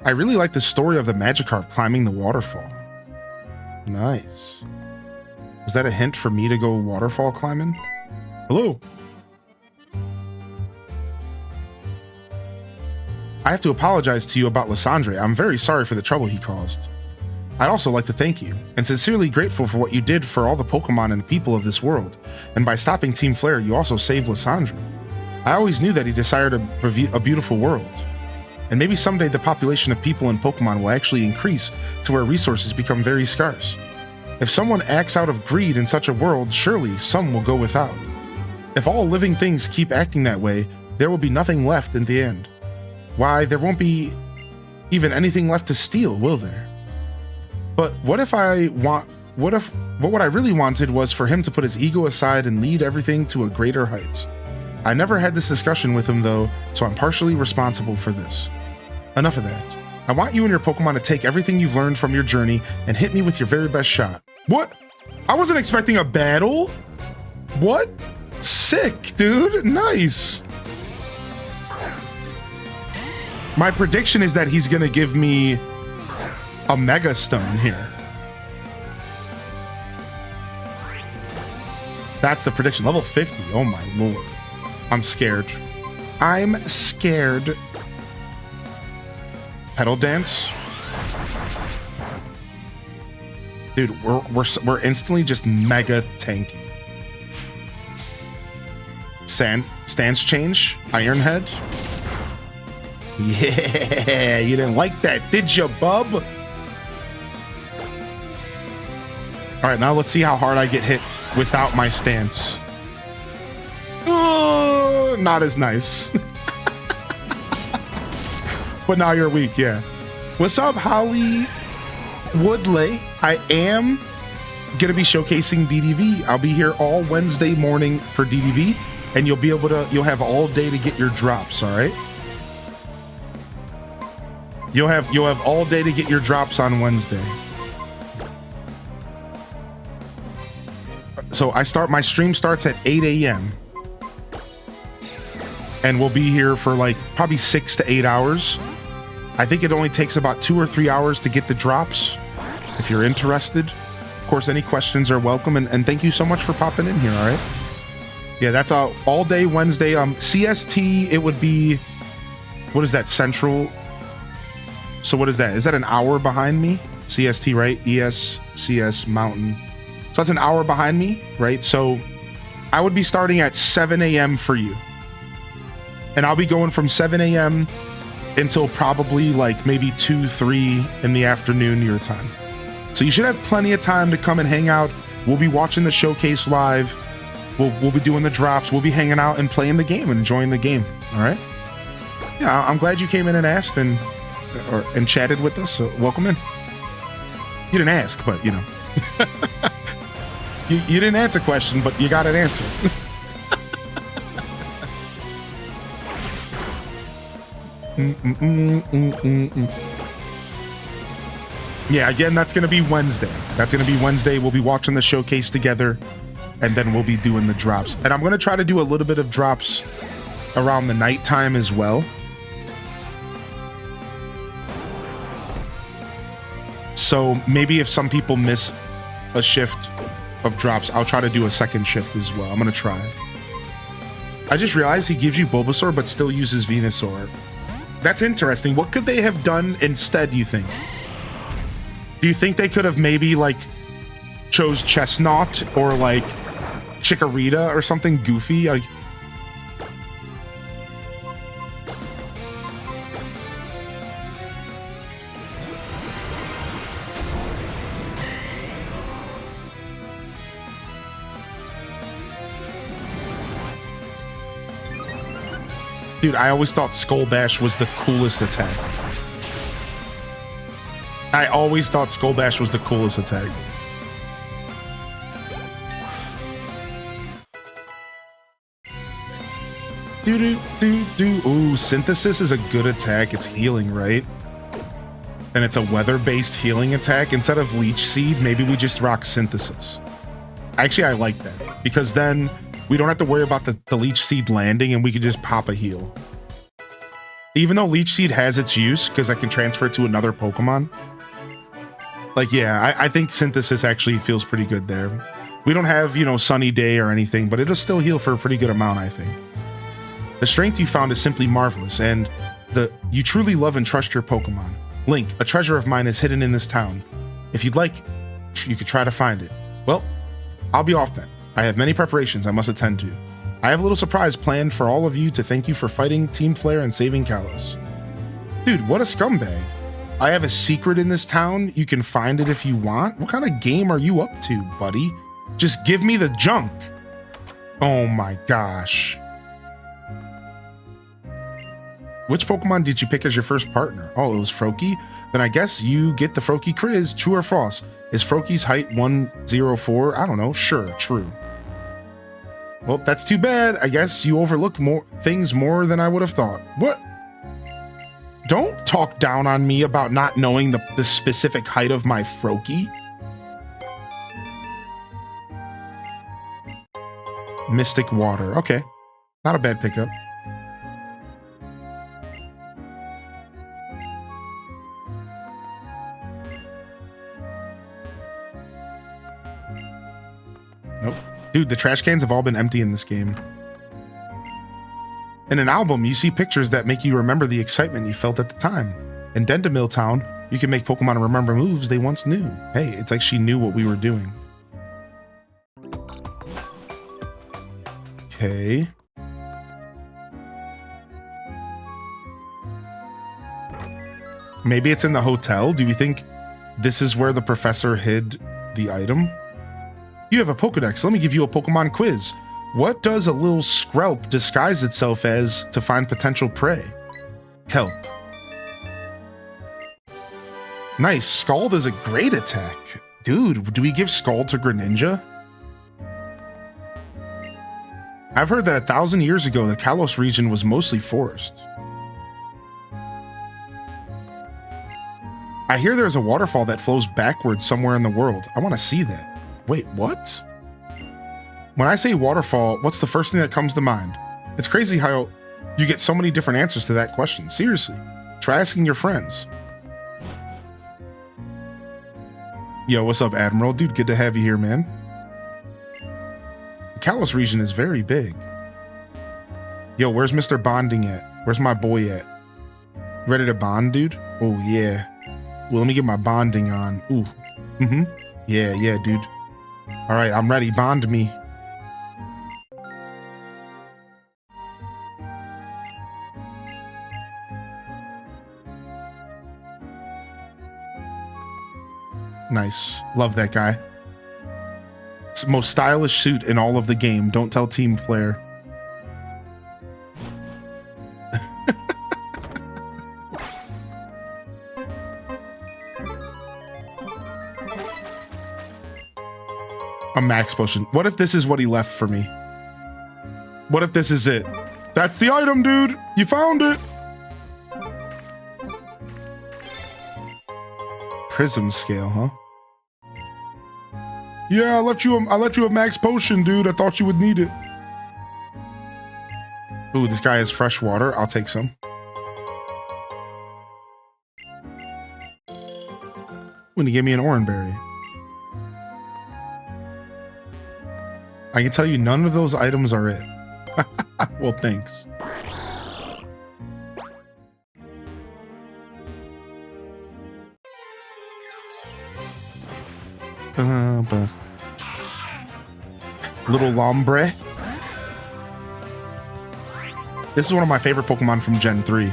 Speaker 1: I really like the story of the Magikarp climbing the waterfall. Nice. Was that a hint for me to go waterfall climbing? Hello. I have to apologize to you about Lysandre. I'm very sorry for the trouble he caused. I'd also like to thank you, and sincerely grateful for what you did for all the Pokemon and people of this world, and by stopping Team Flare, you also saved Lysandre. I always knew that he desired a beautiful world, and maybe someday the population of people and Pokemon will actually increase to where resources become very scarce. If someone acts out of greed in such a world, surely some will go without. If all living things keep acting that way, there will be nothing left in the end. Why, there won't be even anything left to steal, will there? But what I really wanted was for him to put his ego aside and lead everything to a greater heights. I never had this discussion with him though, so I'm partially responsible for this. Enough of that. I want you and your Pokemon to take everything you've learned from your journey and hit me with your very best shot. What? I wasn't expecting a battle? What? Sick, dude. Nice. My prediction is that he's gonna give me a Mega Stone here. That's the prediction. Level 50. Oh my lord. I'm scared. I'm scared. Petal Dance. Dude, we're instantly just mega tanky. Stance change, Iron Head. Yeah, you didn't like that, did you, bub? All right, now let's see how hard I get hit without my stance. Not as nice. But now you're weak, yeah. What's up, Holly Woodley? I am gonna be showcasing DDV. I'll be here all Wednesday morning for DDV, and you'll have all day to get your drops, all right? You'll have all day to get your drops on Wednesday. So my stream starts at 8 a.m. and we'll be here for like probably 6 to 8 hours. I think it only takes about 2 or 3 hours to get the drops. If you're interested, of course, any questions are welcome. And thank you so much for popping in here. All right. Yeah, that's all day Wednesday. CST, it would be, what is that, Central? So what is that? Is that an hour behind me? CST, right? CS Mountain. So that's an hour behind me, right? So I would be starting at 7 a.m. for you. And I'll be going from 7 a.m. until probably like maybe 2, 3 in the afternoon your time. So you should have plenty of time to come and hang out. We'll be watching the showcase live. We'll be doing the drops. We'll be hanging out and playing the game and enjoying the game. All right. Yeah, I'm glad you came in and asked and chatted with us. So welcome in. You didn't ask, but you know, you didn't answer a question, but you got an answer. Yeah, again, that's gonna be Wednesday. We'll be watching the showcase together, and then we'll be doing the drops. And I'm gonna try to do a little bit of drops around the nighttime as well. So maybe if some people miss a shift of drops, I'll try to do a second shift as well. I'm gonna try. I just realized he gives you Bulbasaur but still uses Venusaur. That's interesting. What could they have done instead, you think? Do you think they could have maybe like chose Chestnut or like Chikorita or something goofy? Like, dude, I always thought Skull Bash was the coolest attack. Ooh, Synthesis is a good attack. It's healing, right? And it's a weather-based healing attack. Instead of Leech Seed, maybe we just rock Synthesis. Actually, I like that, because then we don't have to worry about the Leech Seed landing, and we can just pop a heal. Even though Leech Seed has its use, because I can transfer it to another Pokemon. Like, yeah, I think Synthesis actually feels pretty good there. We don't have, you know, Sunny Day or anything, but it'll still heal for a pretty good amount, I think. The strength you found is simply marvelous, and you truly love and trust your Pokemon. Link, a treasure of mine is hidden in this town. If you'd like, you could try to find it. Well, I'll be off then. I have many preparations I must attend to. I have a little surprise planned for all of you to thank you for fighting Team Flare and saving Kalos. Dude, what a scumbag. I have a secret in this town. You can find it if you want. What kind of game are you up to, buddy? Just give me the junk. Oh my gosh. Which Pokemon did you pick as your first partner? Oh, it was Froakie? Then I guess you get the Froakie Criz. True or false? Is Froakie's height 104? I don't know. Sure, true. Well, that's too bad. I guess you overlooked things more than I would have thought. What? Don't talk down on me about not knowing the specific height of my Froakie. Mystic Water. Okay. Not a bad pickup. Nope. Dude, the trash cans have all been empty in this game. In an album, you see pictures that make you remember the excitement you felt at the time. In Dendamil Town, You can make Pokemon remember moves they once knew. Hey, it's like she knew what we were doing. Okay. Maybe it's in the hotel. Do you think this is where the professor hid the item? You have a Pokedex. Let me give you a Pokemon quiz. What does a little Skrelp disguise itself as to find potential prey? Kelp. Nice. Scald is a great attack. Dude, do we give Scald to Greninja? I've heard that 1,000 years ago, the Kalos region was mostly forest. I hear there's a waterfall that flows backwards somewhere in the world. I want to see that. Wait, what? When I say waterfall, what's the first thing that comes to mind? It's crazy how you get so many different answers to that question. Seriously, try asking your friends. Yo, what's up, Admiral? Dude, good to have you here, man. The Kalos region is very big. Yo, where's Mr. Bonding at? Where's my boy at? Ready to bond, dude? Oh, yeah. Well, let me get my bonding on. Ooh. Mm-hmm. Yeah, dude. All right, I'm ready. Bond me. Nice. Love that guy. It's the most stylish suit in all of the game. Don't tell Team Flare. A max potion. What if this is what he left for me? What if this is it? That's the item, dude. You found it. Prism scale, huh? Yeah, I let you a max potion, dude. I thought you would need it. Ooh, this guy has fresh water. I'll take some. When he gave me an Oranberry. I can tell you none of those items are it. Well, thanks. Little Lombre. This is one of my favorite Pokemon from Gen 3.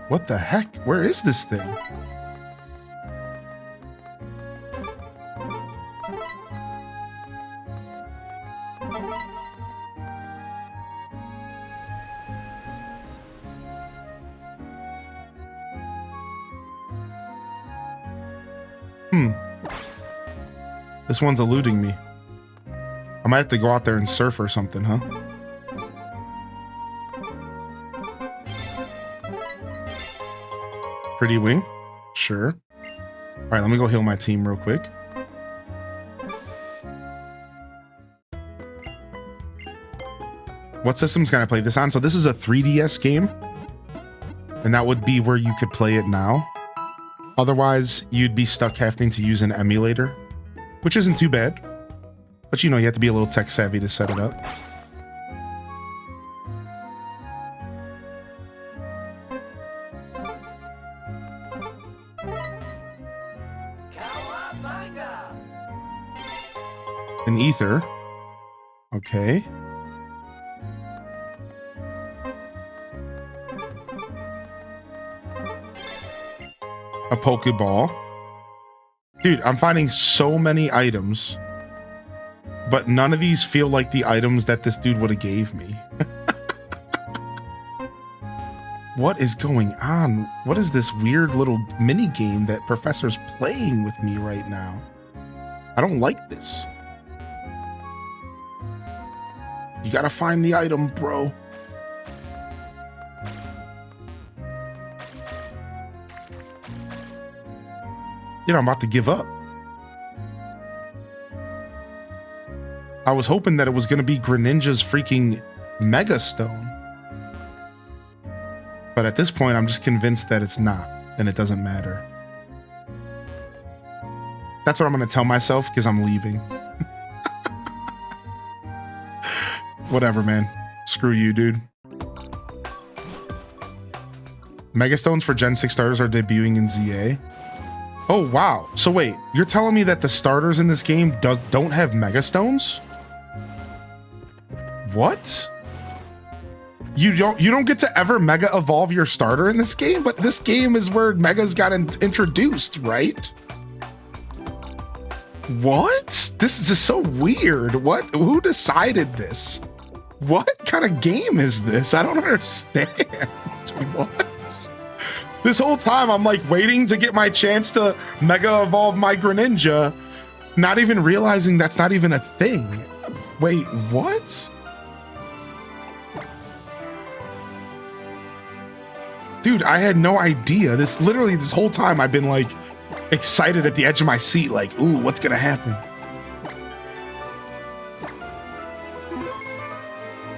Speaker 1: What the heck? Where is this thing? This one's eluding me. I might have to go out there and surf or something, huh? Pretty wing? Sure. All right, let me go heal my team real quick. What system's can I play this on? So this is a 3DS game, and that would be where you could play it now. Otherwise, you'd be stuck having to use an emulator, which isn't too bad. But you know, you have to be a little tech savvy to set it up. An ether. Okay. A Pokeball. Dude, I'm finding so many items, but none of these feel like the items that this dude would have gave me. What is going on? What is this weird little mini game that Professor's playing with me right now? I don't like this. You gotta find the item, bro. You know, I'm about to give up. I was hoping that it was going to be Greninja's freaking Mega Stone. But at this point, I'm just convinced that it's not, and it doesn't matter. That's what I'm going to tell myself because I'm leaving. Whatever, man. Screw you, dude. Mega Stones for Gen 6 starters are debuting in ZA. Oh, wow. So wait, you're telling me that the starters in this game don't have Mega Stones? What? You don't get to ever Mega Evolve your starter in this game? But this game is where Megas got introduced, right? What? This is just so weird. What? Who decided this? What kind of game is this? I don't understand. What? This whole time I'm like waiting to get my chance to Mega Evolve my Greninja, not even realizing that's not even a thing. Wait, what? Dude, I had no idea. This whole time I've been like excited at the edge of my seat, like, ooh, what's gonna happen?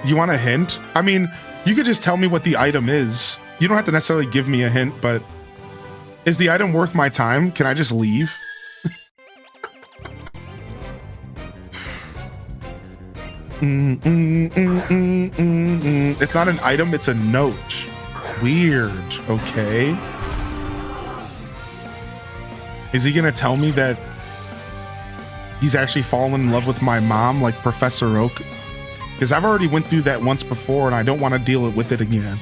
Speaker 1: You want a hint? I mean, you could just tell me what the item is. You don't have to necessarily give me a hint, but is the item worth my time? Can I just leave? It's not an item, it's a note. Weird. Okay. Is he gonna tell me that he's actually fallen in love with my mom like Professor Oak? Because I've already went through that once before and I don't want to deal with it again.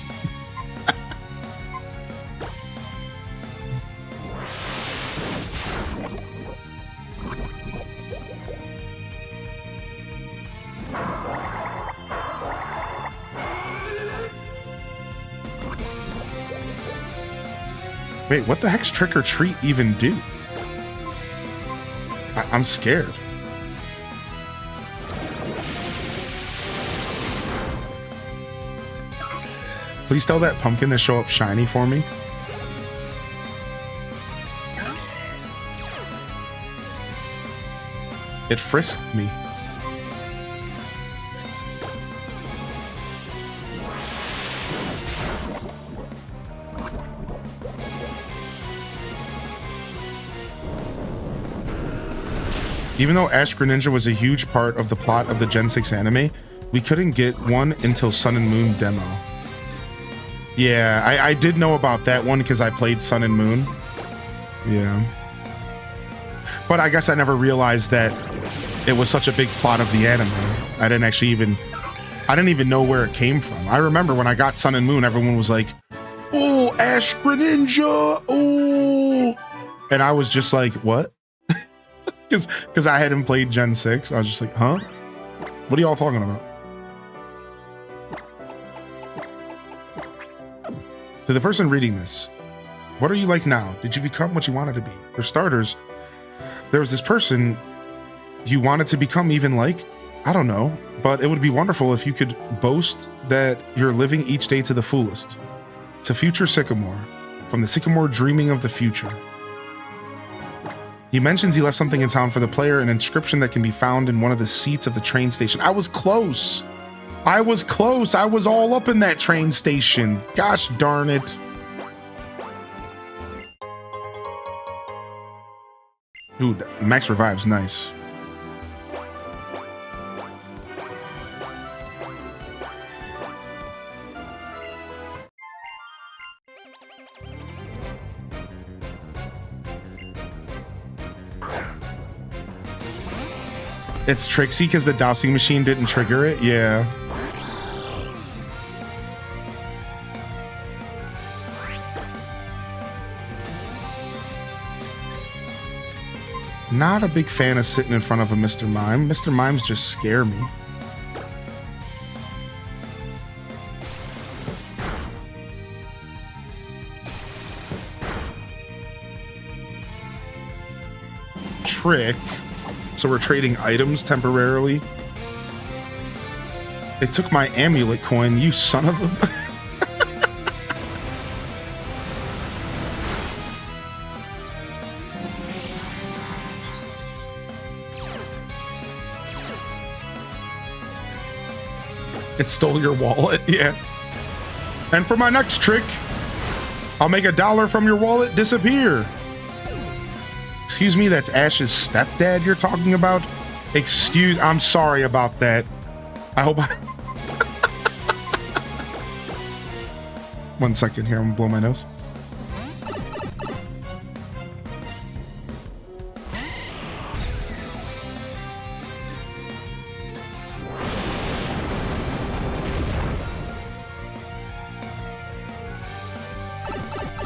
Speaker 1: Wait, what the heck's Trick or Treat even do? I'm scared. Please tell that pumpkin to show up shiny for me. It frisked me. Even though Ash Greninja was a huge part of the plot of the Gen 6 anime, we couldn't get one until Sun and Moon demo. Yeah, I did know about that one because I played Sun and Moon. Yeah. But I guess I never realized that it was such a big plot of the anime. I didn't even know where it came from. I remember when I got Sun and Moon, everyone was like, oh, Ash Greninja, oh. And I was just like, what? Because I hadn't played Gen 6. I was just like, huh? What are y'all talking about? To the person reading this, what are you like now? Did you become what you wanted to be? For starters, there was this person you wanted to become even like? I don't know, but it would be wonderful if you could boast that you're living each day to the fullest. To future Sycamore, from the Sycamore dreaming of the future. He mentions he left something in town for the player, an inscription that can be found in one of the seats of the train station. I was close. I was close. I was all up in that train station. Gosh darn it. Dude, Max Revive's nice. It's Trixie because the dowsing machine didn't trigger it? Yeah. Not a big fan of sitting in front of a Mr. Mime. Mr. Mimes just scare me. Trick. So we're trading items temporarily. It took my amulet coin, you son of a... It stole your wallet, yeah. And for my next trick, I'll make $1 from your wallet disappear. Excuse me, that's Ash's stepdad you're talking about? I'm sorry about that. I hope I... 1 second here, I'm gonna blow my nose.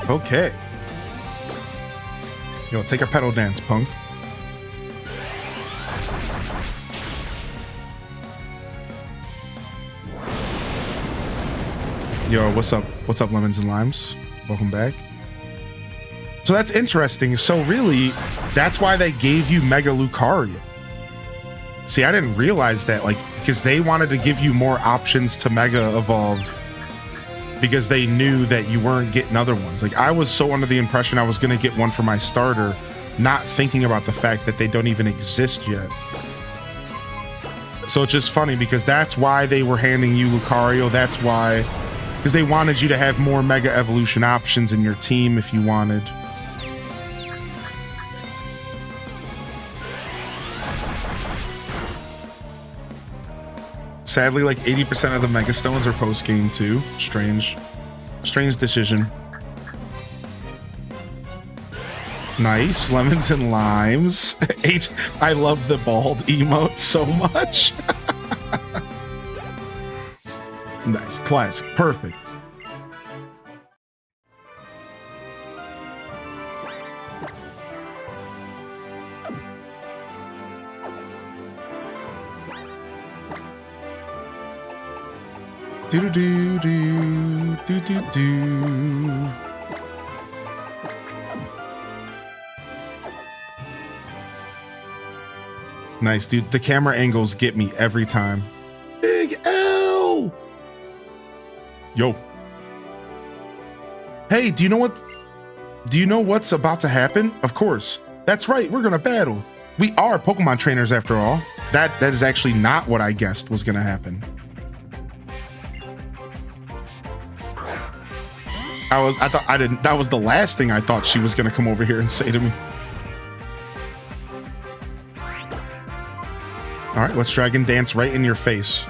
Speaker 1: Okay. Yo, take a pedal dance, punk. Yo, what's up? What's up, lemons and limes? Welcome back. So that's interesting. So really, that's why they gave you Mega Lucario. See, I didn't realize that, like, because they wanted to give you more options to Mega Evolve because they knew that you weren't getting other ones. Like, I was so under the impression I was going to get one for my starter, not thinking about the fact that they don't even exist yet. So it's just funny because that's why they were handing you Lucario. That's why, because they wanted you to have more Mega Evolution options in your team if you wanted. Sadly, like 80% of the Mega Stones are post-game too. Strange decision. Nice, lemons and limes. I love the bald emote so much. Nice, classic, perfect. Do do do do do do. Nice, dude. The camera angles get me every time. Big L. Yo. Hey, do you know what's about to happen? Of course. That's right. We're gonna battle. We are Pokemon trainers after all. That is actually not what I guessed was gonna happen. That was the last thing I thought she was gonna come over here and say to me. All right, let's Dragon Dance right in your face.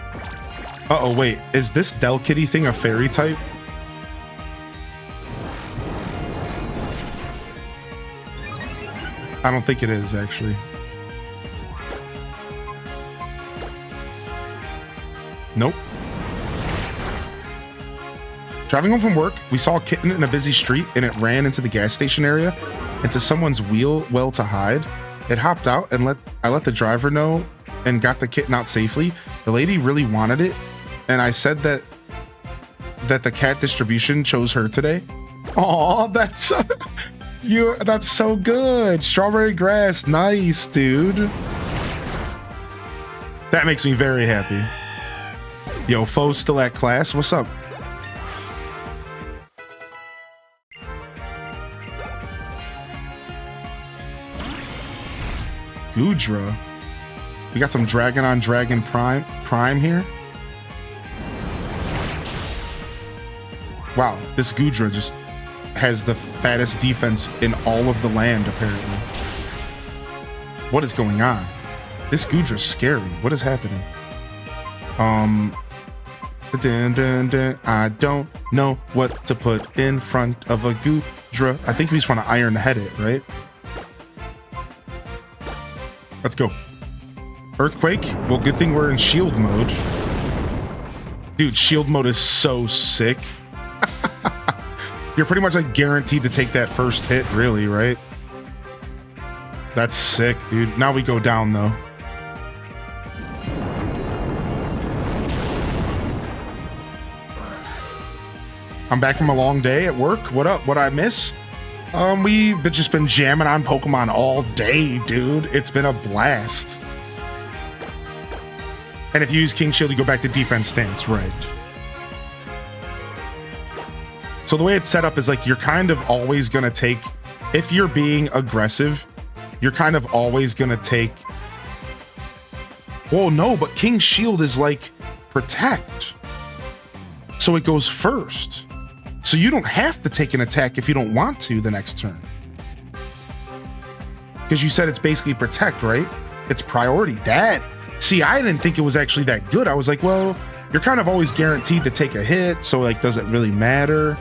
Speaker 1: Uh-oh, wait, is this Delkitty thing a fairy type? I don't think it is, actually. Nope. Driving home from work, we saw a kitten in a busy street and it ran into the gas station area, into someone's wheel well to hide. It hopped out and I let the driver know and got the kitten out safely. The lady really wanted it, and I said that the cat distribution chose her today. Aw, that's so good. Strawberry grass, nice, dude. That makes me very happy. Yo, Foe's still at class. What's up? Goodra. We got some Dragon on Dragon Prime here. Wow, this Goodra just has the fattest defense in all of the land, apparently. What is going on? This Goodra's scary. What is happening? I don't know what to put in front of a Goodra. I think we just want to Iron Head it, right? Let's go. Earthquake? Well, good thing we're in shield mode. Dude, shield mode is so sick. You're pretty much like guaranteed to take that first hit, really, right? That's sick, dude. Now we go down, though. I'm back from a long day at work. What up? What'd I miss? We've just been jamming on Pokemon all day, dude. It's been a blast. And if you use King Shield, you go back to defense stance, right? So the way it's set up is like you're kind of always going to take, if you're being aggressive, you're kind of always going to take. Well, no, but King Shield is like protect. So it goes first. So you don't have to take an attack if you don't want to the next turn. Because you said it's basically protect, right? It's priority. See, I didn't think it was actually that good. I was like, well, you're kind of always guaranteed to take a hit, so like, does it really matter?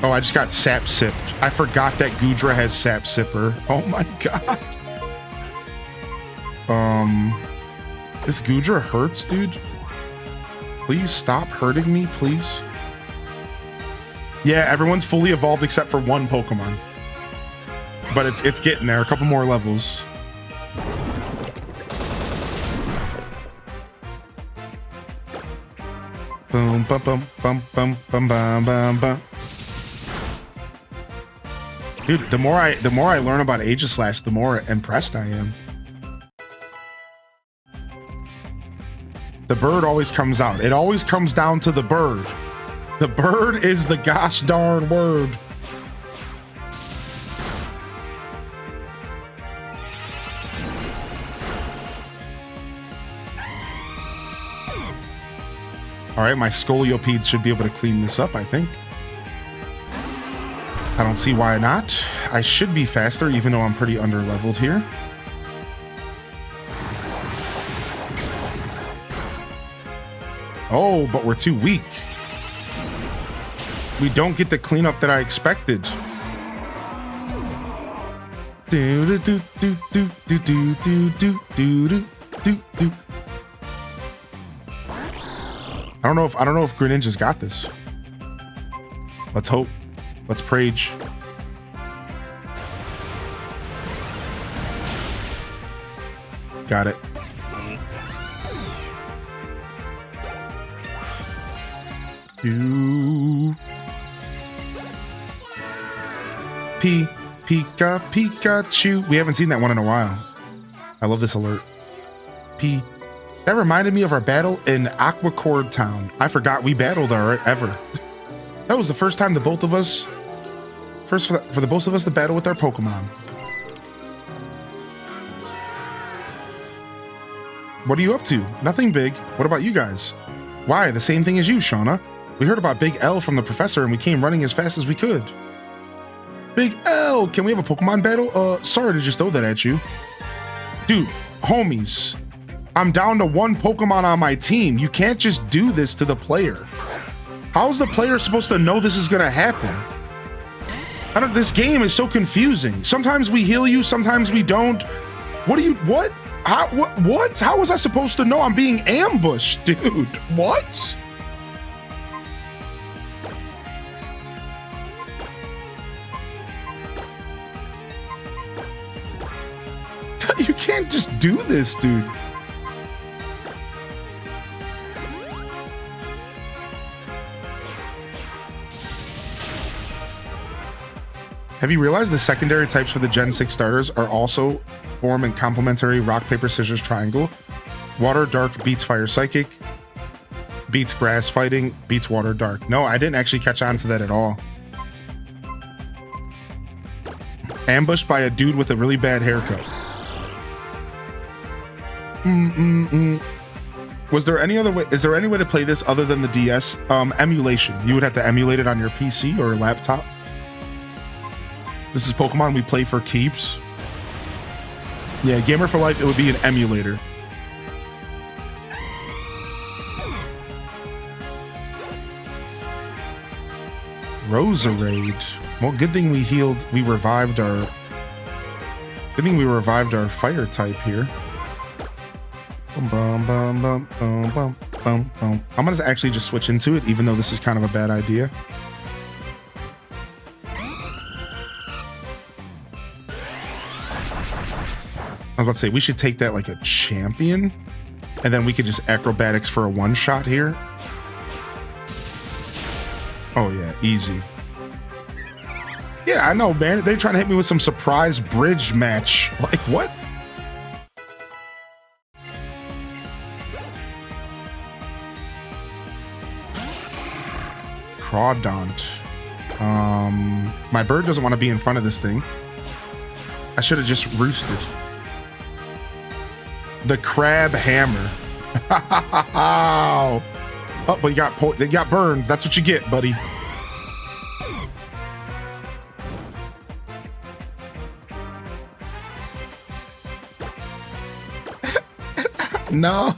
Speaker 1: Oh, I just got sap sipped. I forgot that Gudra has sap sipper. Oh my god. This Gudra hurts, dude. Please stop hurting me, please. Yeah, everyone's fully evolved except for one Pokemon. But it's getting there. A couple more levels. Boom, bum, bum, bum, bum, bum, bum, bum, bum. Dude, the more I learn about Aegislash, the more impressed I am. The bird always comes out. It always comes down to the bird. The bird is the gosh darn word. All right, my Scoliopedes should be able to clean this up, I think. I don't see why not. I should be faster, even though I'm pretty under-leveled here. Oh, but we're too weak. We don't get the cleanup that I expected. Do do do do do do do do do do do. I don't know if Greninja's got this. Let's hope. Let's prage. Got it. Pikachu. We haven't seen that one in a while. I love this alert. That reminded me of our battle in Aquacord Town. I forgot we battled ever. That was the first time the both of us, for the both of us to battle with our Pokemon. What are you up to? Nothing big. What about you guys? Why, the same thing as you, Shauna. We heard about Big L from the professor and we came running as fast as we could. Big L, can we have a Pokemon battle? Sorry to just throw that at you. Dude, homies, I'm down to one Pokemon on my team. You can't just do this to the player. How's the player supposed to know this is gonna happen? This game is so confusing. Sometimes we heal you, sometimes we don't. What? How was I supposed to know I'm being ambushed, dude? What? You can't just do this, dude. Have you realized the secondary types for the Gen 6 starters are also form and complementary rock, paper, scissors, triangle? Water, dark, beats fire, psychic, beats grass, fighting, beats water, dark. No, I didn't actually catch on to that at all. Ambushed by a dude with a really bad haircut. Was there any other way? Is there any way to play this other than the DS? Emulation. You would have to emulate it on your PC or laptop. This is Pokemon we play for keeps. Yeah, Gamer for Life, it would be an emulator. Roserade. Well, good thing we revived our fire type here. I'm gonna actually just switch into it, even though this is kind of a bad idea. I was about to say, we should take that like a champion, and then we could just acrobatics for a one-shot here. Oh yeah, easy. Yeah, I know, man. They're trying to hit me with some surprise bridge match. Like, what? Crawdaunt. My bird doesn't want to be in front of this thing. I should have just roosted. The crab hammer. Oh, but they got burned. That's what you get, buddy. No.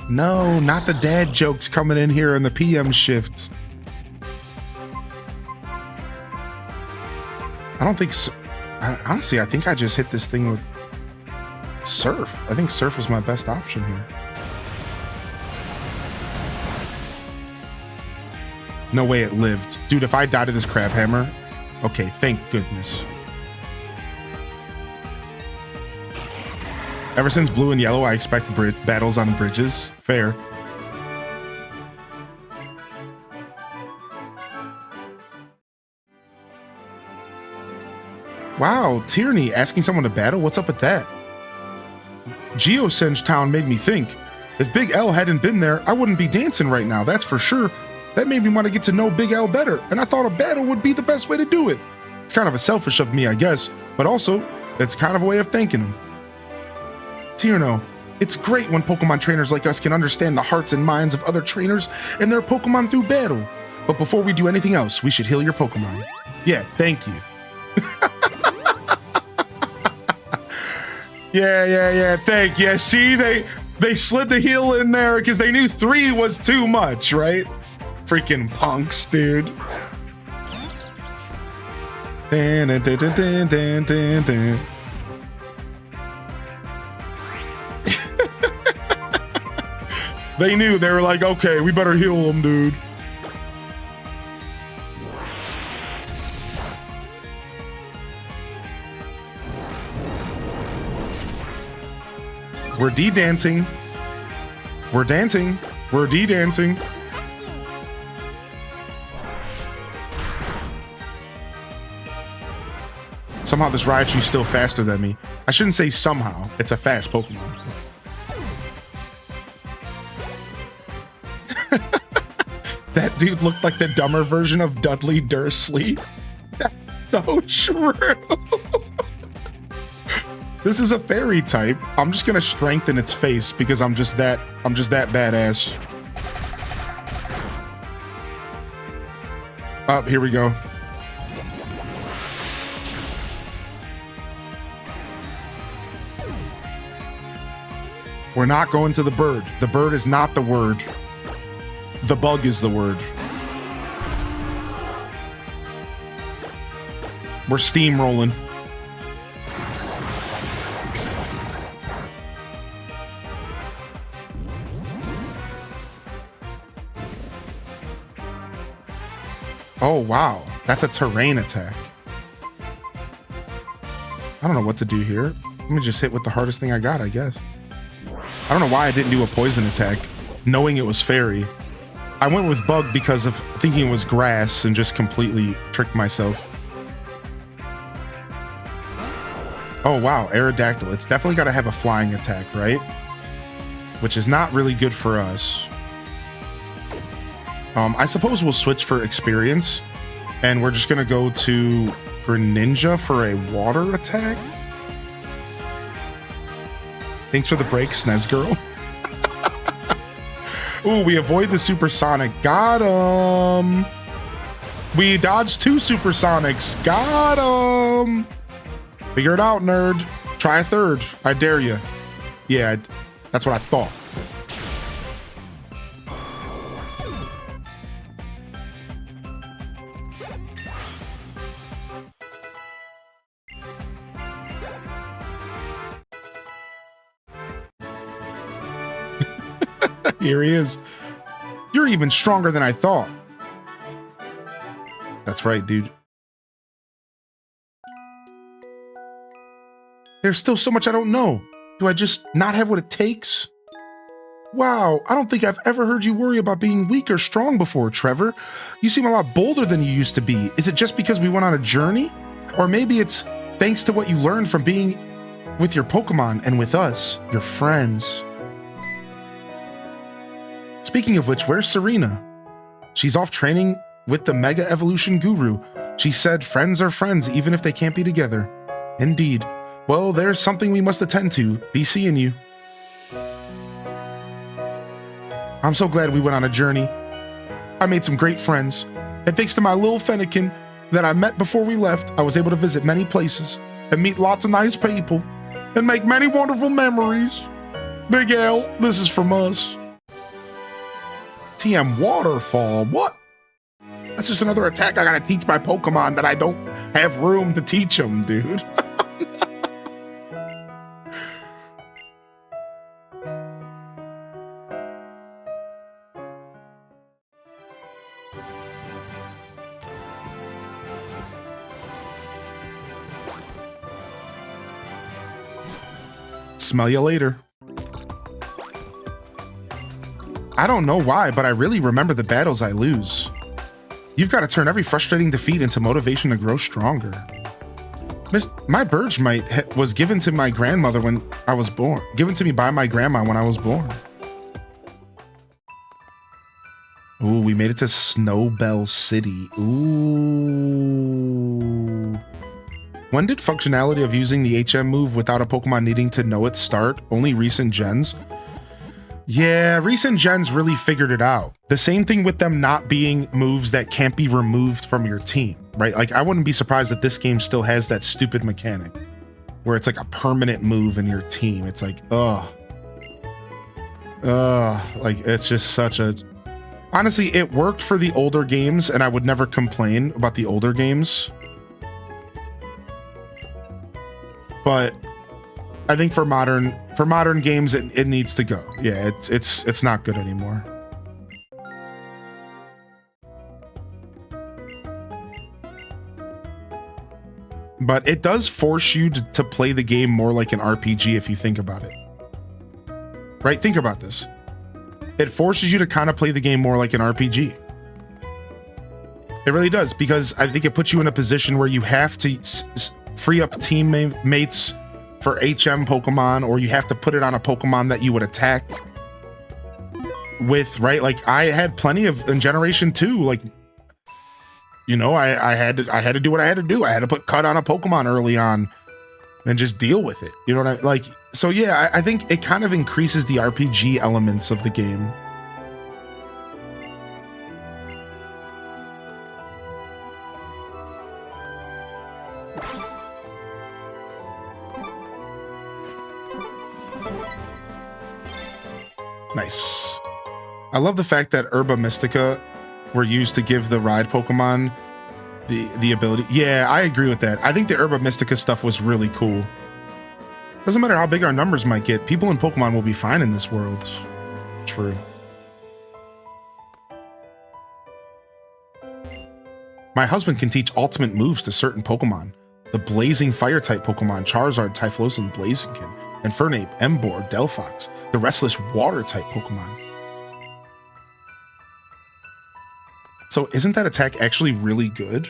Speaker 1: No, not the dad jokes coming in here in the PM shift. I don't think so. Honestly, I think I just hit this thing with Surf. I think Surf was my best option here. No way it lived. Dude, if I died to this crab hammer, okay, thank goodness. Ever since blue and yellow, I expect battles on bridges. Fair. Wow, Tierney asking someone to battle? What's up with that? Geosenge Town made me think. If Big L hadn't been there, I wouldn't be dancing right now, that's for sure. That made me want to get to know Big L better, and I thought a battle would be the best way to do it. It's kind of a selfish of me, I guess, but also, it's kind of a way of thanking him. Tierno, it's great when Pokemon trainers like us can understand the hearts and minds of other trainers and their Pokemon through battle. But before we do anything else, we should heal your Pokemon. Yeah, thank you. Yeah, thank you. See, they slid the heal in there because they knew 3 was too much, right? Freaking punks, dude. They knew. They were like, okay, we better heal them, dude. We're D-dancing. We're dancing. We're D-dancing. Somehow this Raichu's still faster than me. I shouldn't say somehow. It's a fast Pokemon. That dude looked like the dumber version of Dudley Dursley. That's so true. This is a fairy type. I'm just gonna strengthen its face because I'm just that badass. Oh, here we go. We're not going to the bird. The bird is not the word. The bug is the word. We're steamrolling. Oh, wow. That's a terrain attack. I don't know what to do here. Let me just hit with the hardest thing I got, I guess. I don't know why I didn't do a poison attack, knowing it was fairy. I went with bug because of thinking it was grass and just completely tricked myself. Oh, wow. Aerodactyl. It's definitely got to have a flying attack, right? Which is not really good for us. I suppose we'll switch for experience, and we're just going to go to Greninja for a water attack. Thanks for the break, Snez Girl. Ooh, we avoid the supersonic. Got him. We dodged 2 supersonics. Got him. Figure it out, nerd. Try a third. I dare you. Yeah, that's what I thought. Here he is. You're even stronger than I thought. That's right, dude. There's still so much I don't know. Do I just not have what it takes? Wow, I don't think I've ever heard you worry about being weak or strong before, Trevor. You seem a lot bolder than you used to be. Is it just because we went on a journey? Or maybe it's thanks to what you learned from being with your Pokemon and with us, your friends. Speaking of which, where's Serena? She's off training with the Mega Evolution Guru. She said friends are friends even if they can't be together. Indeed. Well, there's something we must attend to. Be seeing you. I'm so glad we went on a journey. I made some great friends. And thanks to my little Fennekin that I met before we left, I was able to visit many places and meet lots of nice people and make many wonderful memories. Big L, this is from us. TM Waterfall, what? That's just another attack I gotta teach my Pokemon that I don't have room to teach them, dude. Smell you later. I don't know why, but I really remember the battles I lose. You've got to turn every frustrating defeat into motivation to grow stronger. My Burgemite was given to my grandmother when I was born. Given to me by my grandma when I was born. Ooh, we made it to Snowbell City. Ooh. When did functionality of using the HM move without a Pokemon needing to know it start? Only recent gens? Yeah, recent gens really figured it out. The same thing with them not being moves that can't be removed from your team, right? Like, I wouldn't be surprised if this game still has that stupid mechanic where it's like a permanent move in your team. It's like, like, it's just such a... Honestly, it worked for the older games, and I would never complain about the older games. But I think for modern games, it needs to go. Yeah, it's not good anymore. But it does force you to play the game more like an RPG if you think about it. Right? Think about this. It forces you to kind of play the game more like an RPG. It really does, because I think it puts you in a position where you have to free up teammates for HM Pokemon, or you have to put it on a Pokemon that you would attack with, right? Like, I had plenty of in Generation 2, like, you know, I had to do what I had to do. I had to put Cut on a Pokemon early on and just deal with it. You know what I like? So yeah, I think it kind of increases the RPG elements of the game. Nice. I love the fact that Herba Mystica were used to give the ride Pokemon the ability. Yeah, I agree with that. I think the Herba Mystica stuff was really cool. Doesn't matter how big our numbers might get, people in Pokemon will be fine in this world. True. My husband can teach ultimate moves to certain Pokemon. The Blazing Fire-type Pokemon, Charizard, Typhlosion, Blaziken, Infernape, Emboar, Delphox. The Restless Water-type Pokemon. So isn't that attack actually really good?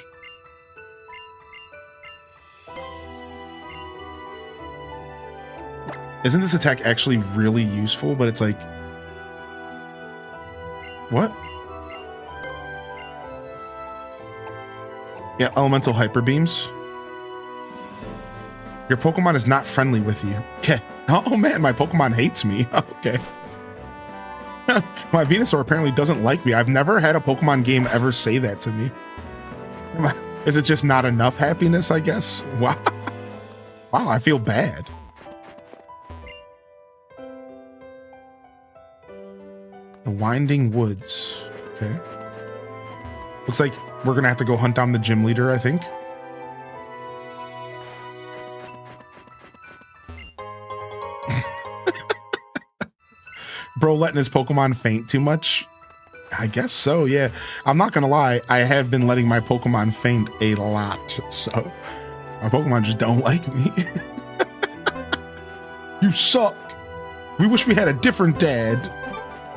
Speaker 1: Isn't this attack actually really useful? But it's like... What? Yeah, Elemental Hyper Beams. Your Pokemon is not friendly with you. Okay. Oh man, my Pokemon hates me. Okay. My Venusaur apparently doesn't like me. I've never had a Pokemon game ever say that to me. Is it just not enough happiness, I guess? Wow. Wow, I feel bad. The Winding Woods. Okay. Looks like we're gonna have to go hunt down the gym leader, I think. Bro letting his Pokemon faint too much? I guess so, yeah. I'm not gonna lie, I have been letting my Pokemon faint a lot, so my Pokemon just don't like me. You suck. We wish we had a different dad.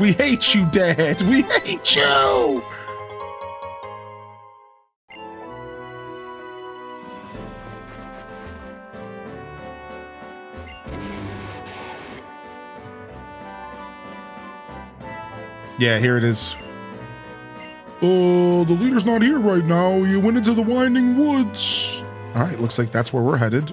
Speaker 1: We hate you, Dad. We hate you. Yeah, here it is. Oh, the leader's not here right now. You went into the Winding Woods. All right, looks like that's where we're headed.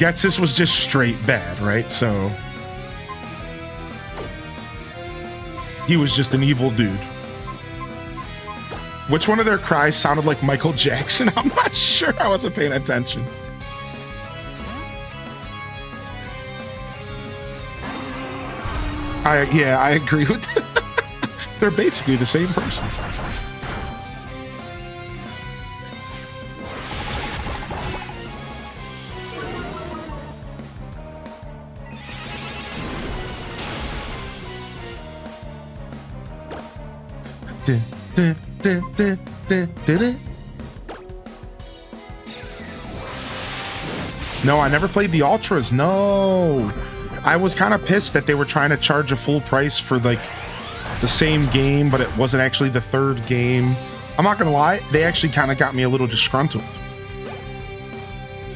Speaker 1: Getsus was just straight bad, right? So he was just an evil dude. Which one of their cries sounded like Michael Jackson? I'm not sure. I wasn't paying attention. I agree with that. They're basically the same person. No, I never played the Ultras. No. I was kind of pissed that they were trying to charge a full price for like the same game, but it wasn't actually the third game. I'm not gonna lie, they actually kind of got me a little disgruntled.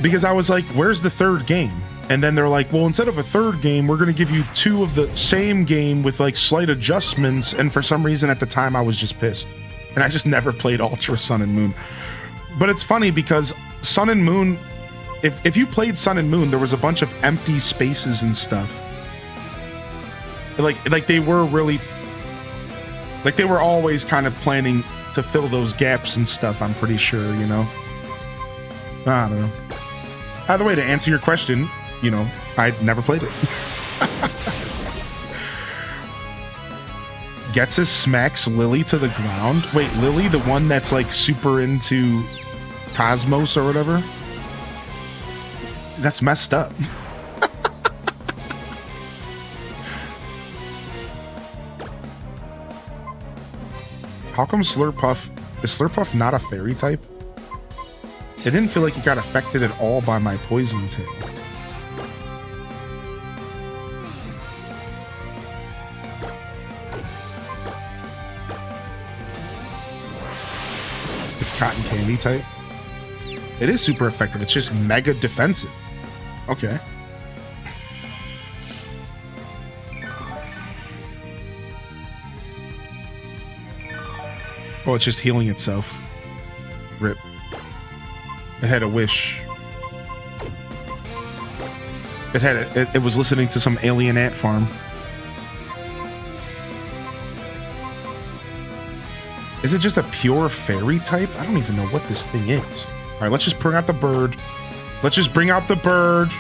Speaker 1: Because I was like, where's the third game? And then they're like, well, instead of a third game, we're gonna give you 2 of the same game with like slight adjustments. And for some reason at the time I was just pissed. And I just never played Ultra Sun and Moon. But it's funny because Sun and Moon, if you played Sun and Moon, there was a bunch of empty spaces and stuff. Like they were really, like they were always kind of planning to fill those gaps and stuff, I'm pretty sure, you know? I don't know. Either way, to answer your question, you know, I'd never played it. Getsus smacks Lily to the ground. Wait, Lily, the one that's like super into Cosmos or whatever? That's messed up. How come Slurpuff... Is Slurpuff not a fairy type? It didn't feel like it got affected at all by my poison tail. It's cotton candy type. It is super effective. It's just mega defensive. Okay. Oh, it's just healing itself. Rip. It had a wish. It was listening to some alien ant farm. Is it just a pure fairy type? I don't even know what this thing is. All right, let's just bring out the bird. Let's just bring out the bird.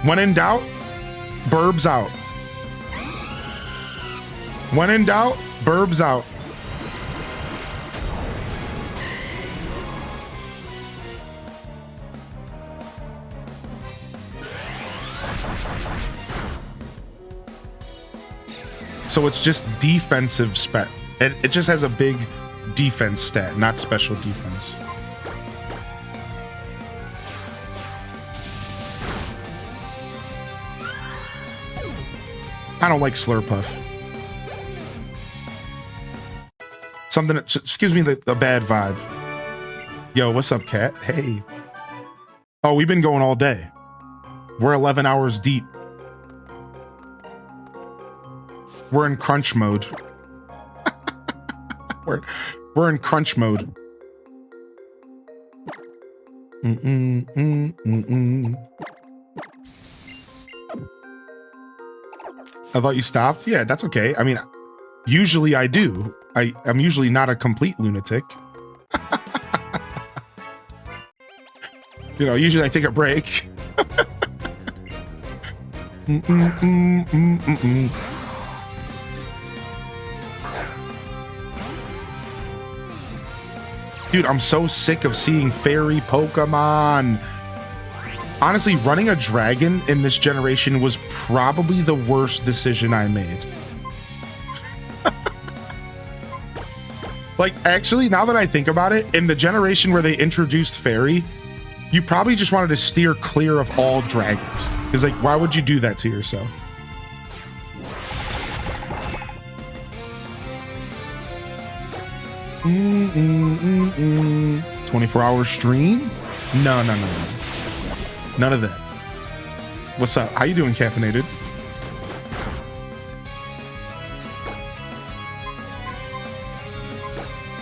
Speaker 1: When in doubt, burbs out. When in doubt, burbs out. So it's just defensive stat. It just has a big defense stat, not special defense. I don't like Slurpuff. Something that just gives me the bad vibe. Yo, what's up, cat? Hey. Oh, we've been going all day. We're 11 hours deep. We're in crunch mode. we're in crunch mode. I thought you stopped? Yeah, that's okay. I mean, usually I do. I'm usually not a complete lunatic. You know, usually I take a break. Dude, I'm so sick of seeing fairy Pokemon. Honestly, running a dragon in this generation was probably the worst decision I made. Like, actually, now that I think about it, in the generation where they introduced fairy, you probably just wanted to steer clear of all dragons. Because, like, why would you do that to yourself? 24-hour stream? No. None of that. What's up? How you doing, caffeinated?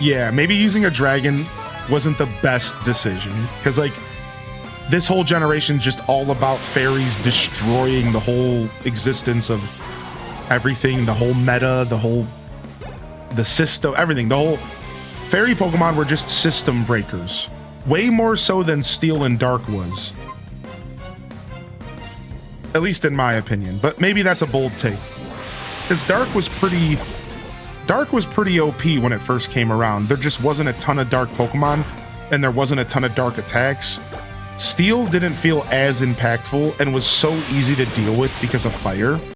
Speaker 1: Yeah, maybe using a dragon wasn't the best decision. Because, like, this whole generation's just all about fairies destroying the whole existence of everything, the whole meta, the system, everything. The whole fairy Pokemon were just system breakers. Way more so than Steel and Dark was. At least in my opinion. But maybe that's a bold take. Because Dark was pretty OP when it first came around. There just wasn't a ton of Dark Pokemon, and there wasn't a ton of Dark attacks. Steel didn't feel as impactful and was so easy to deal with because of fire.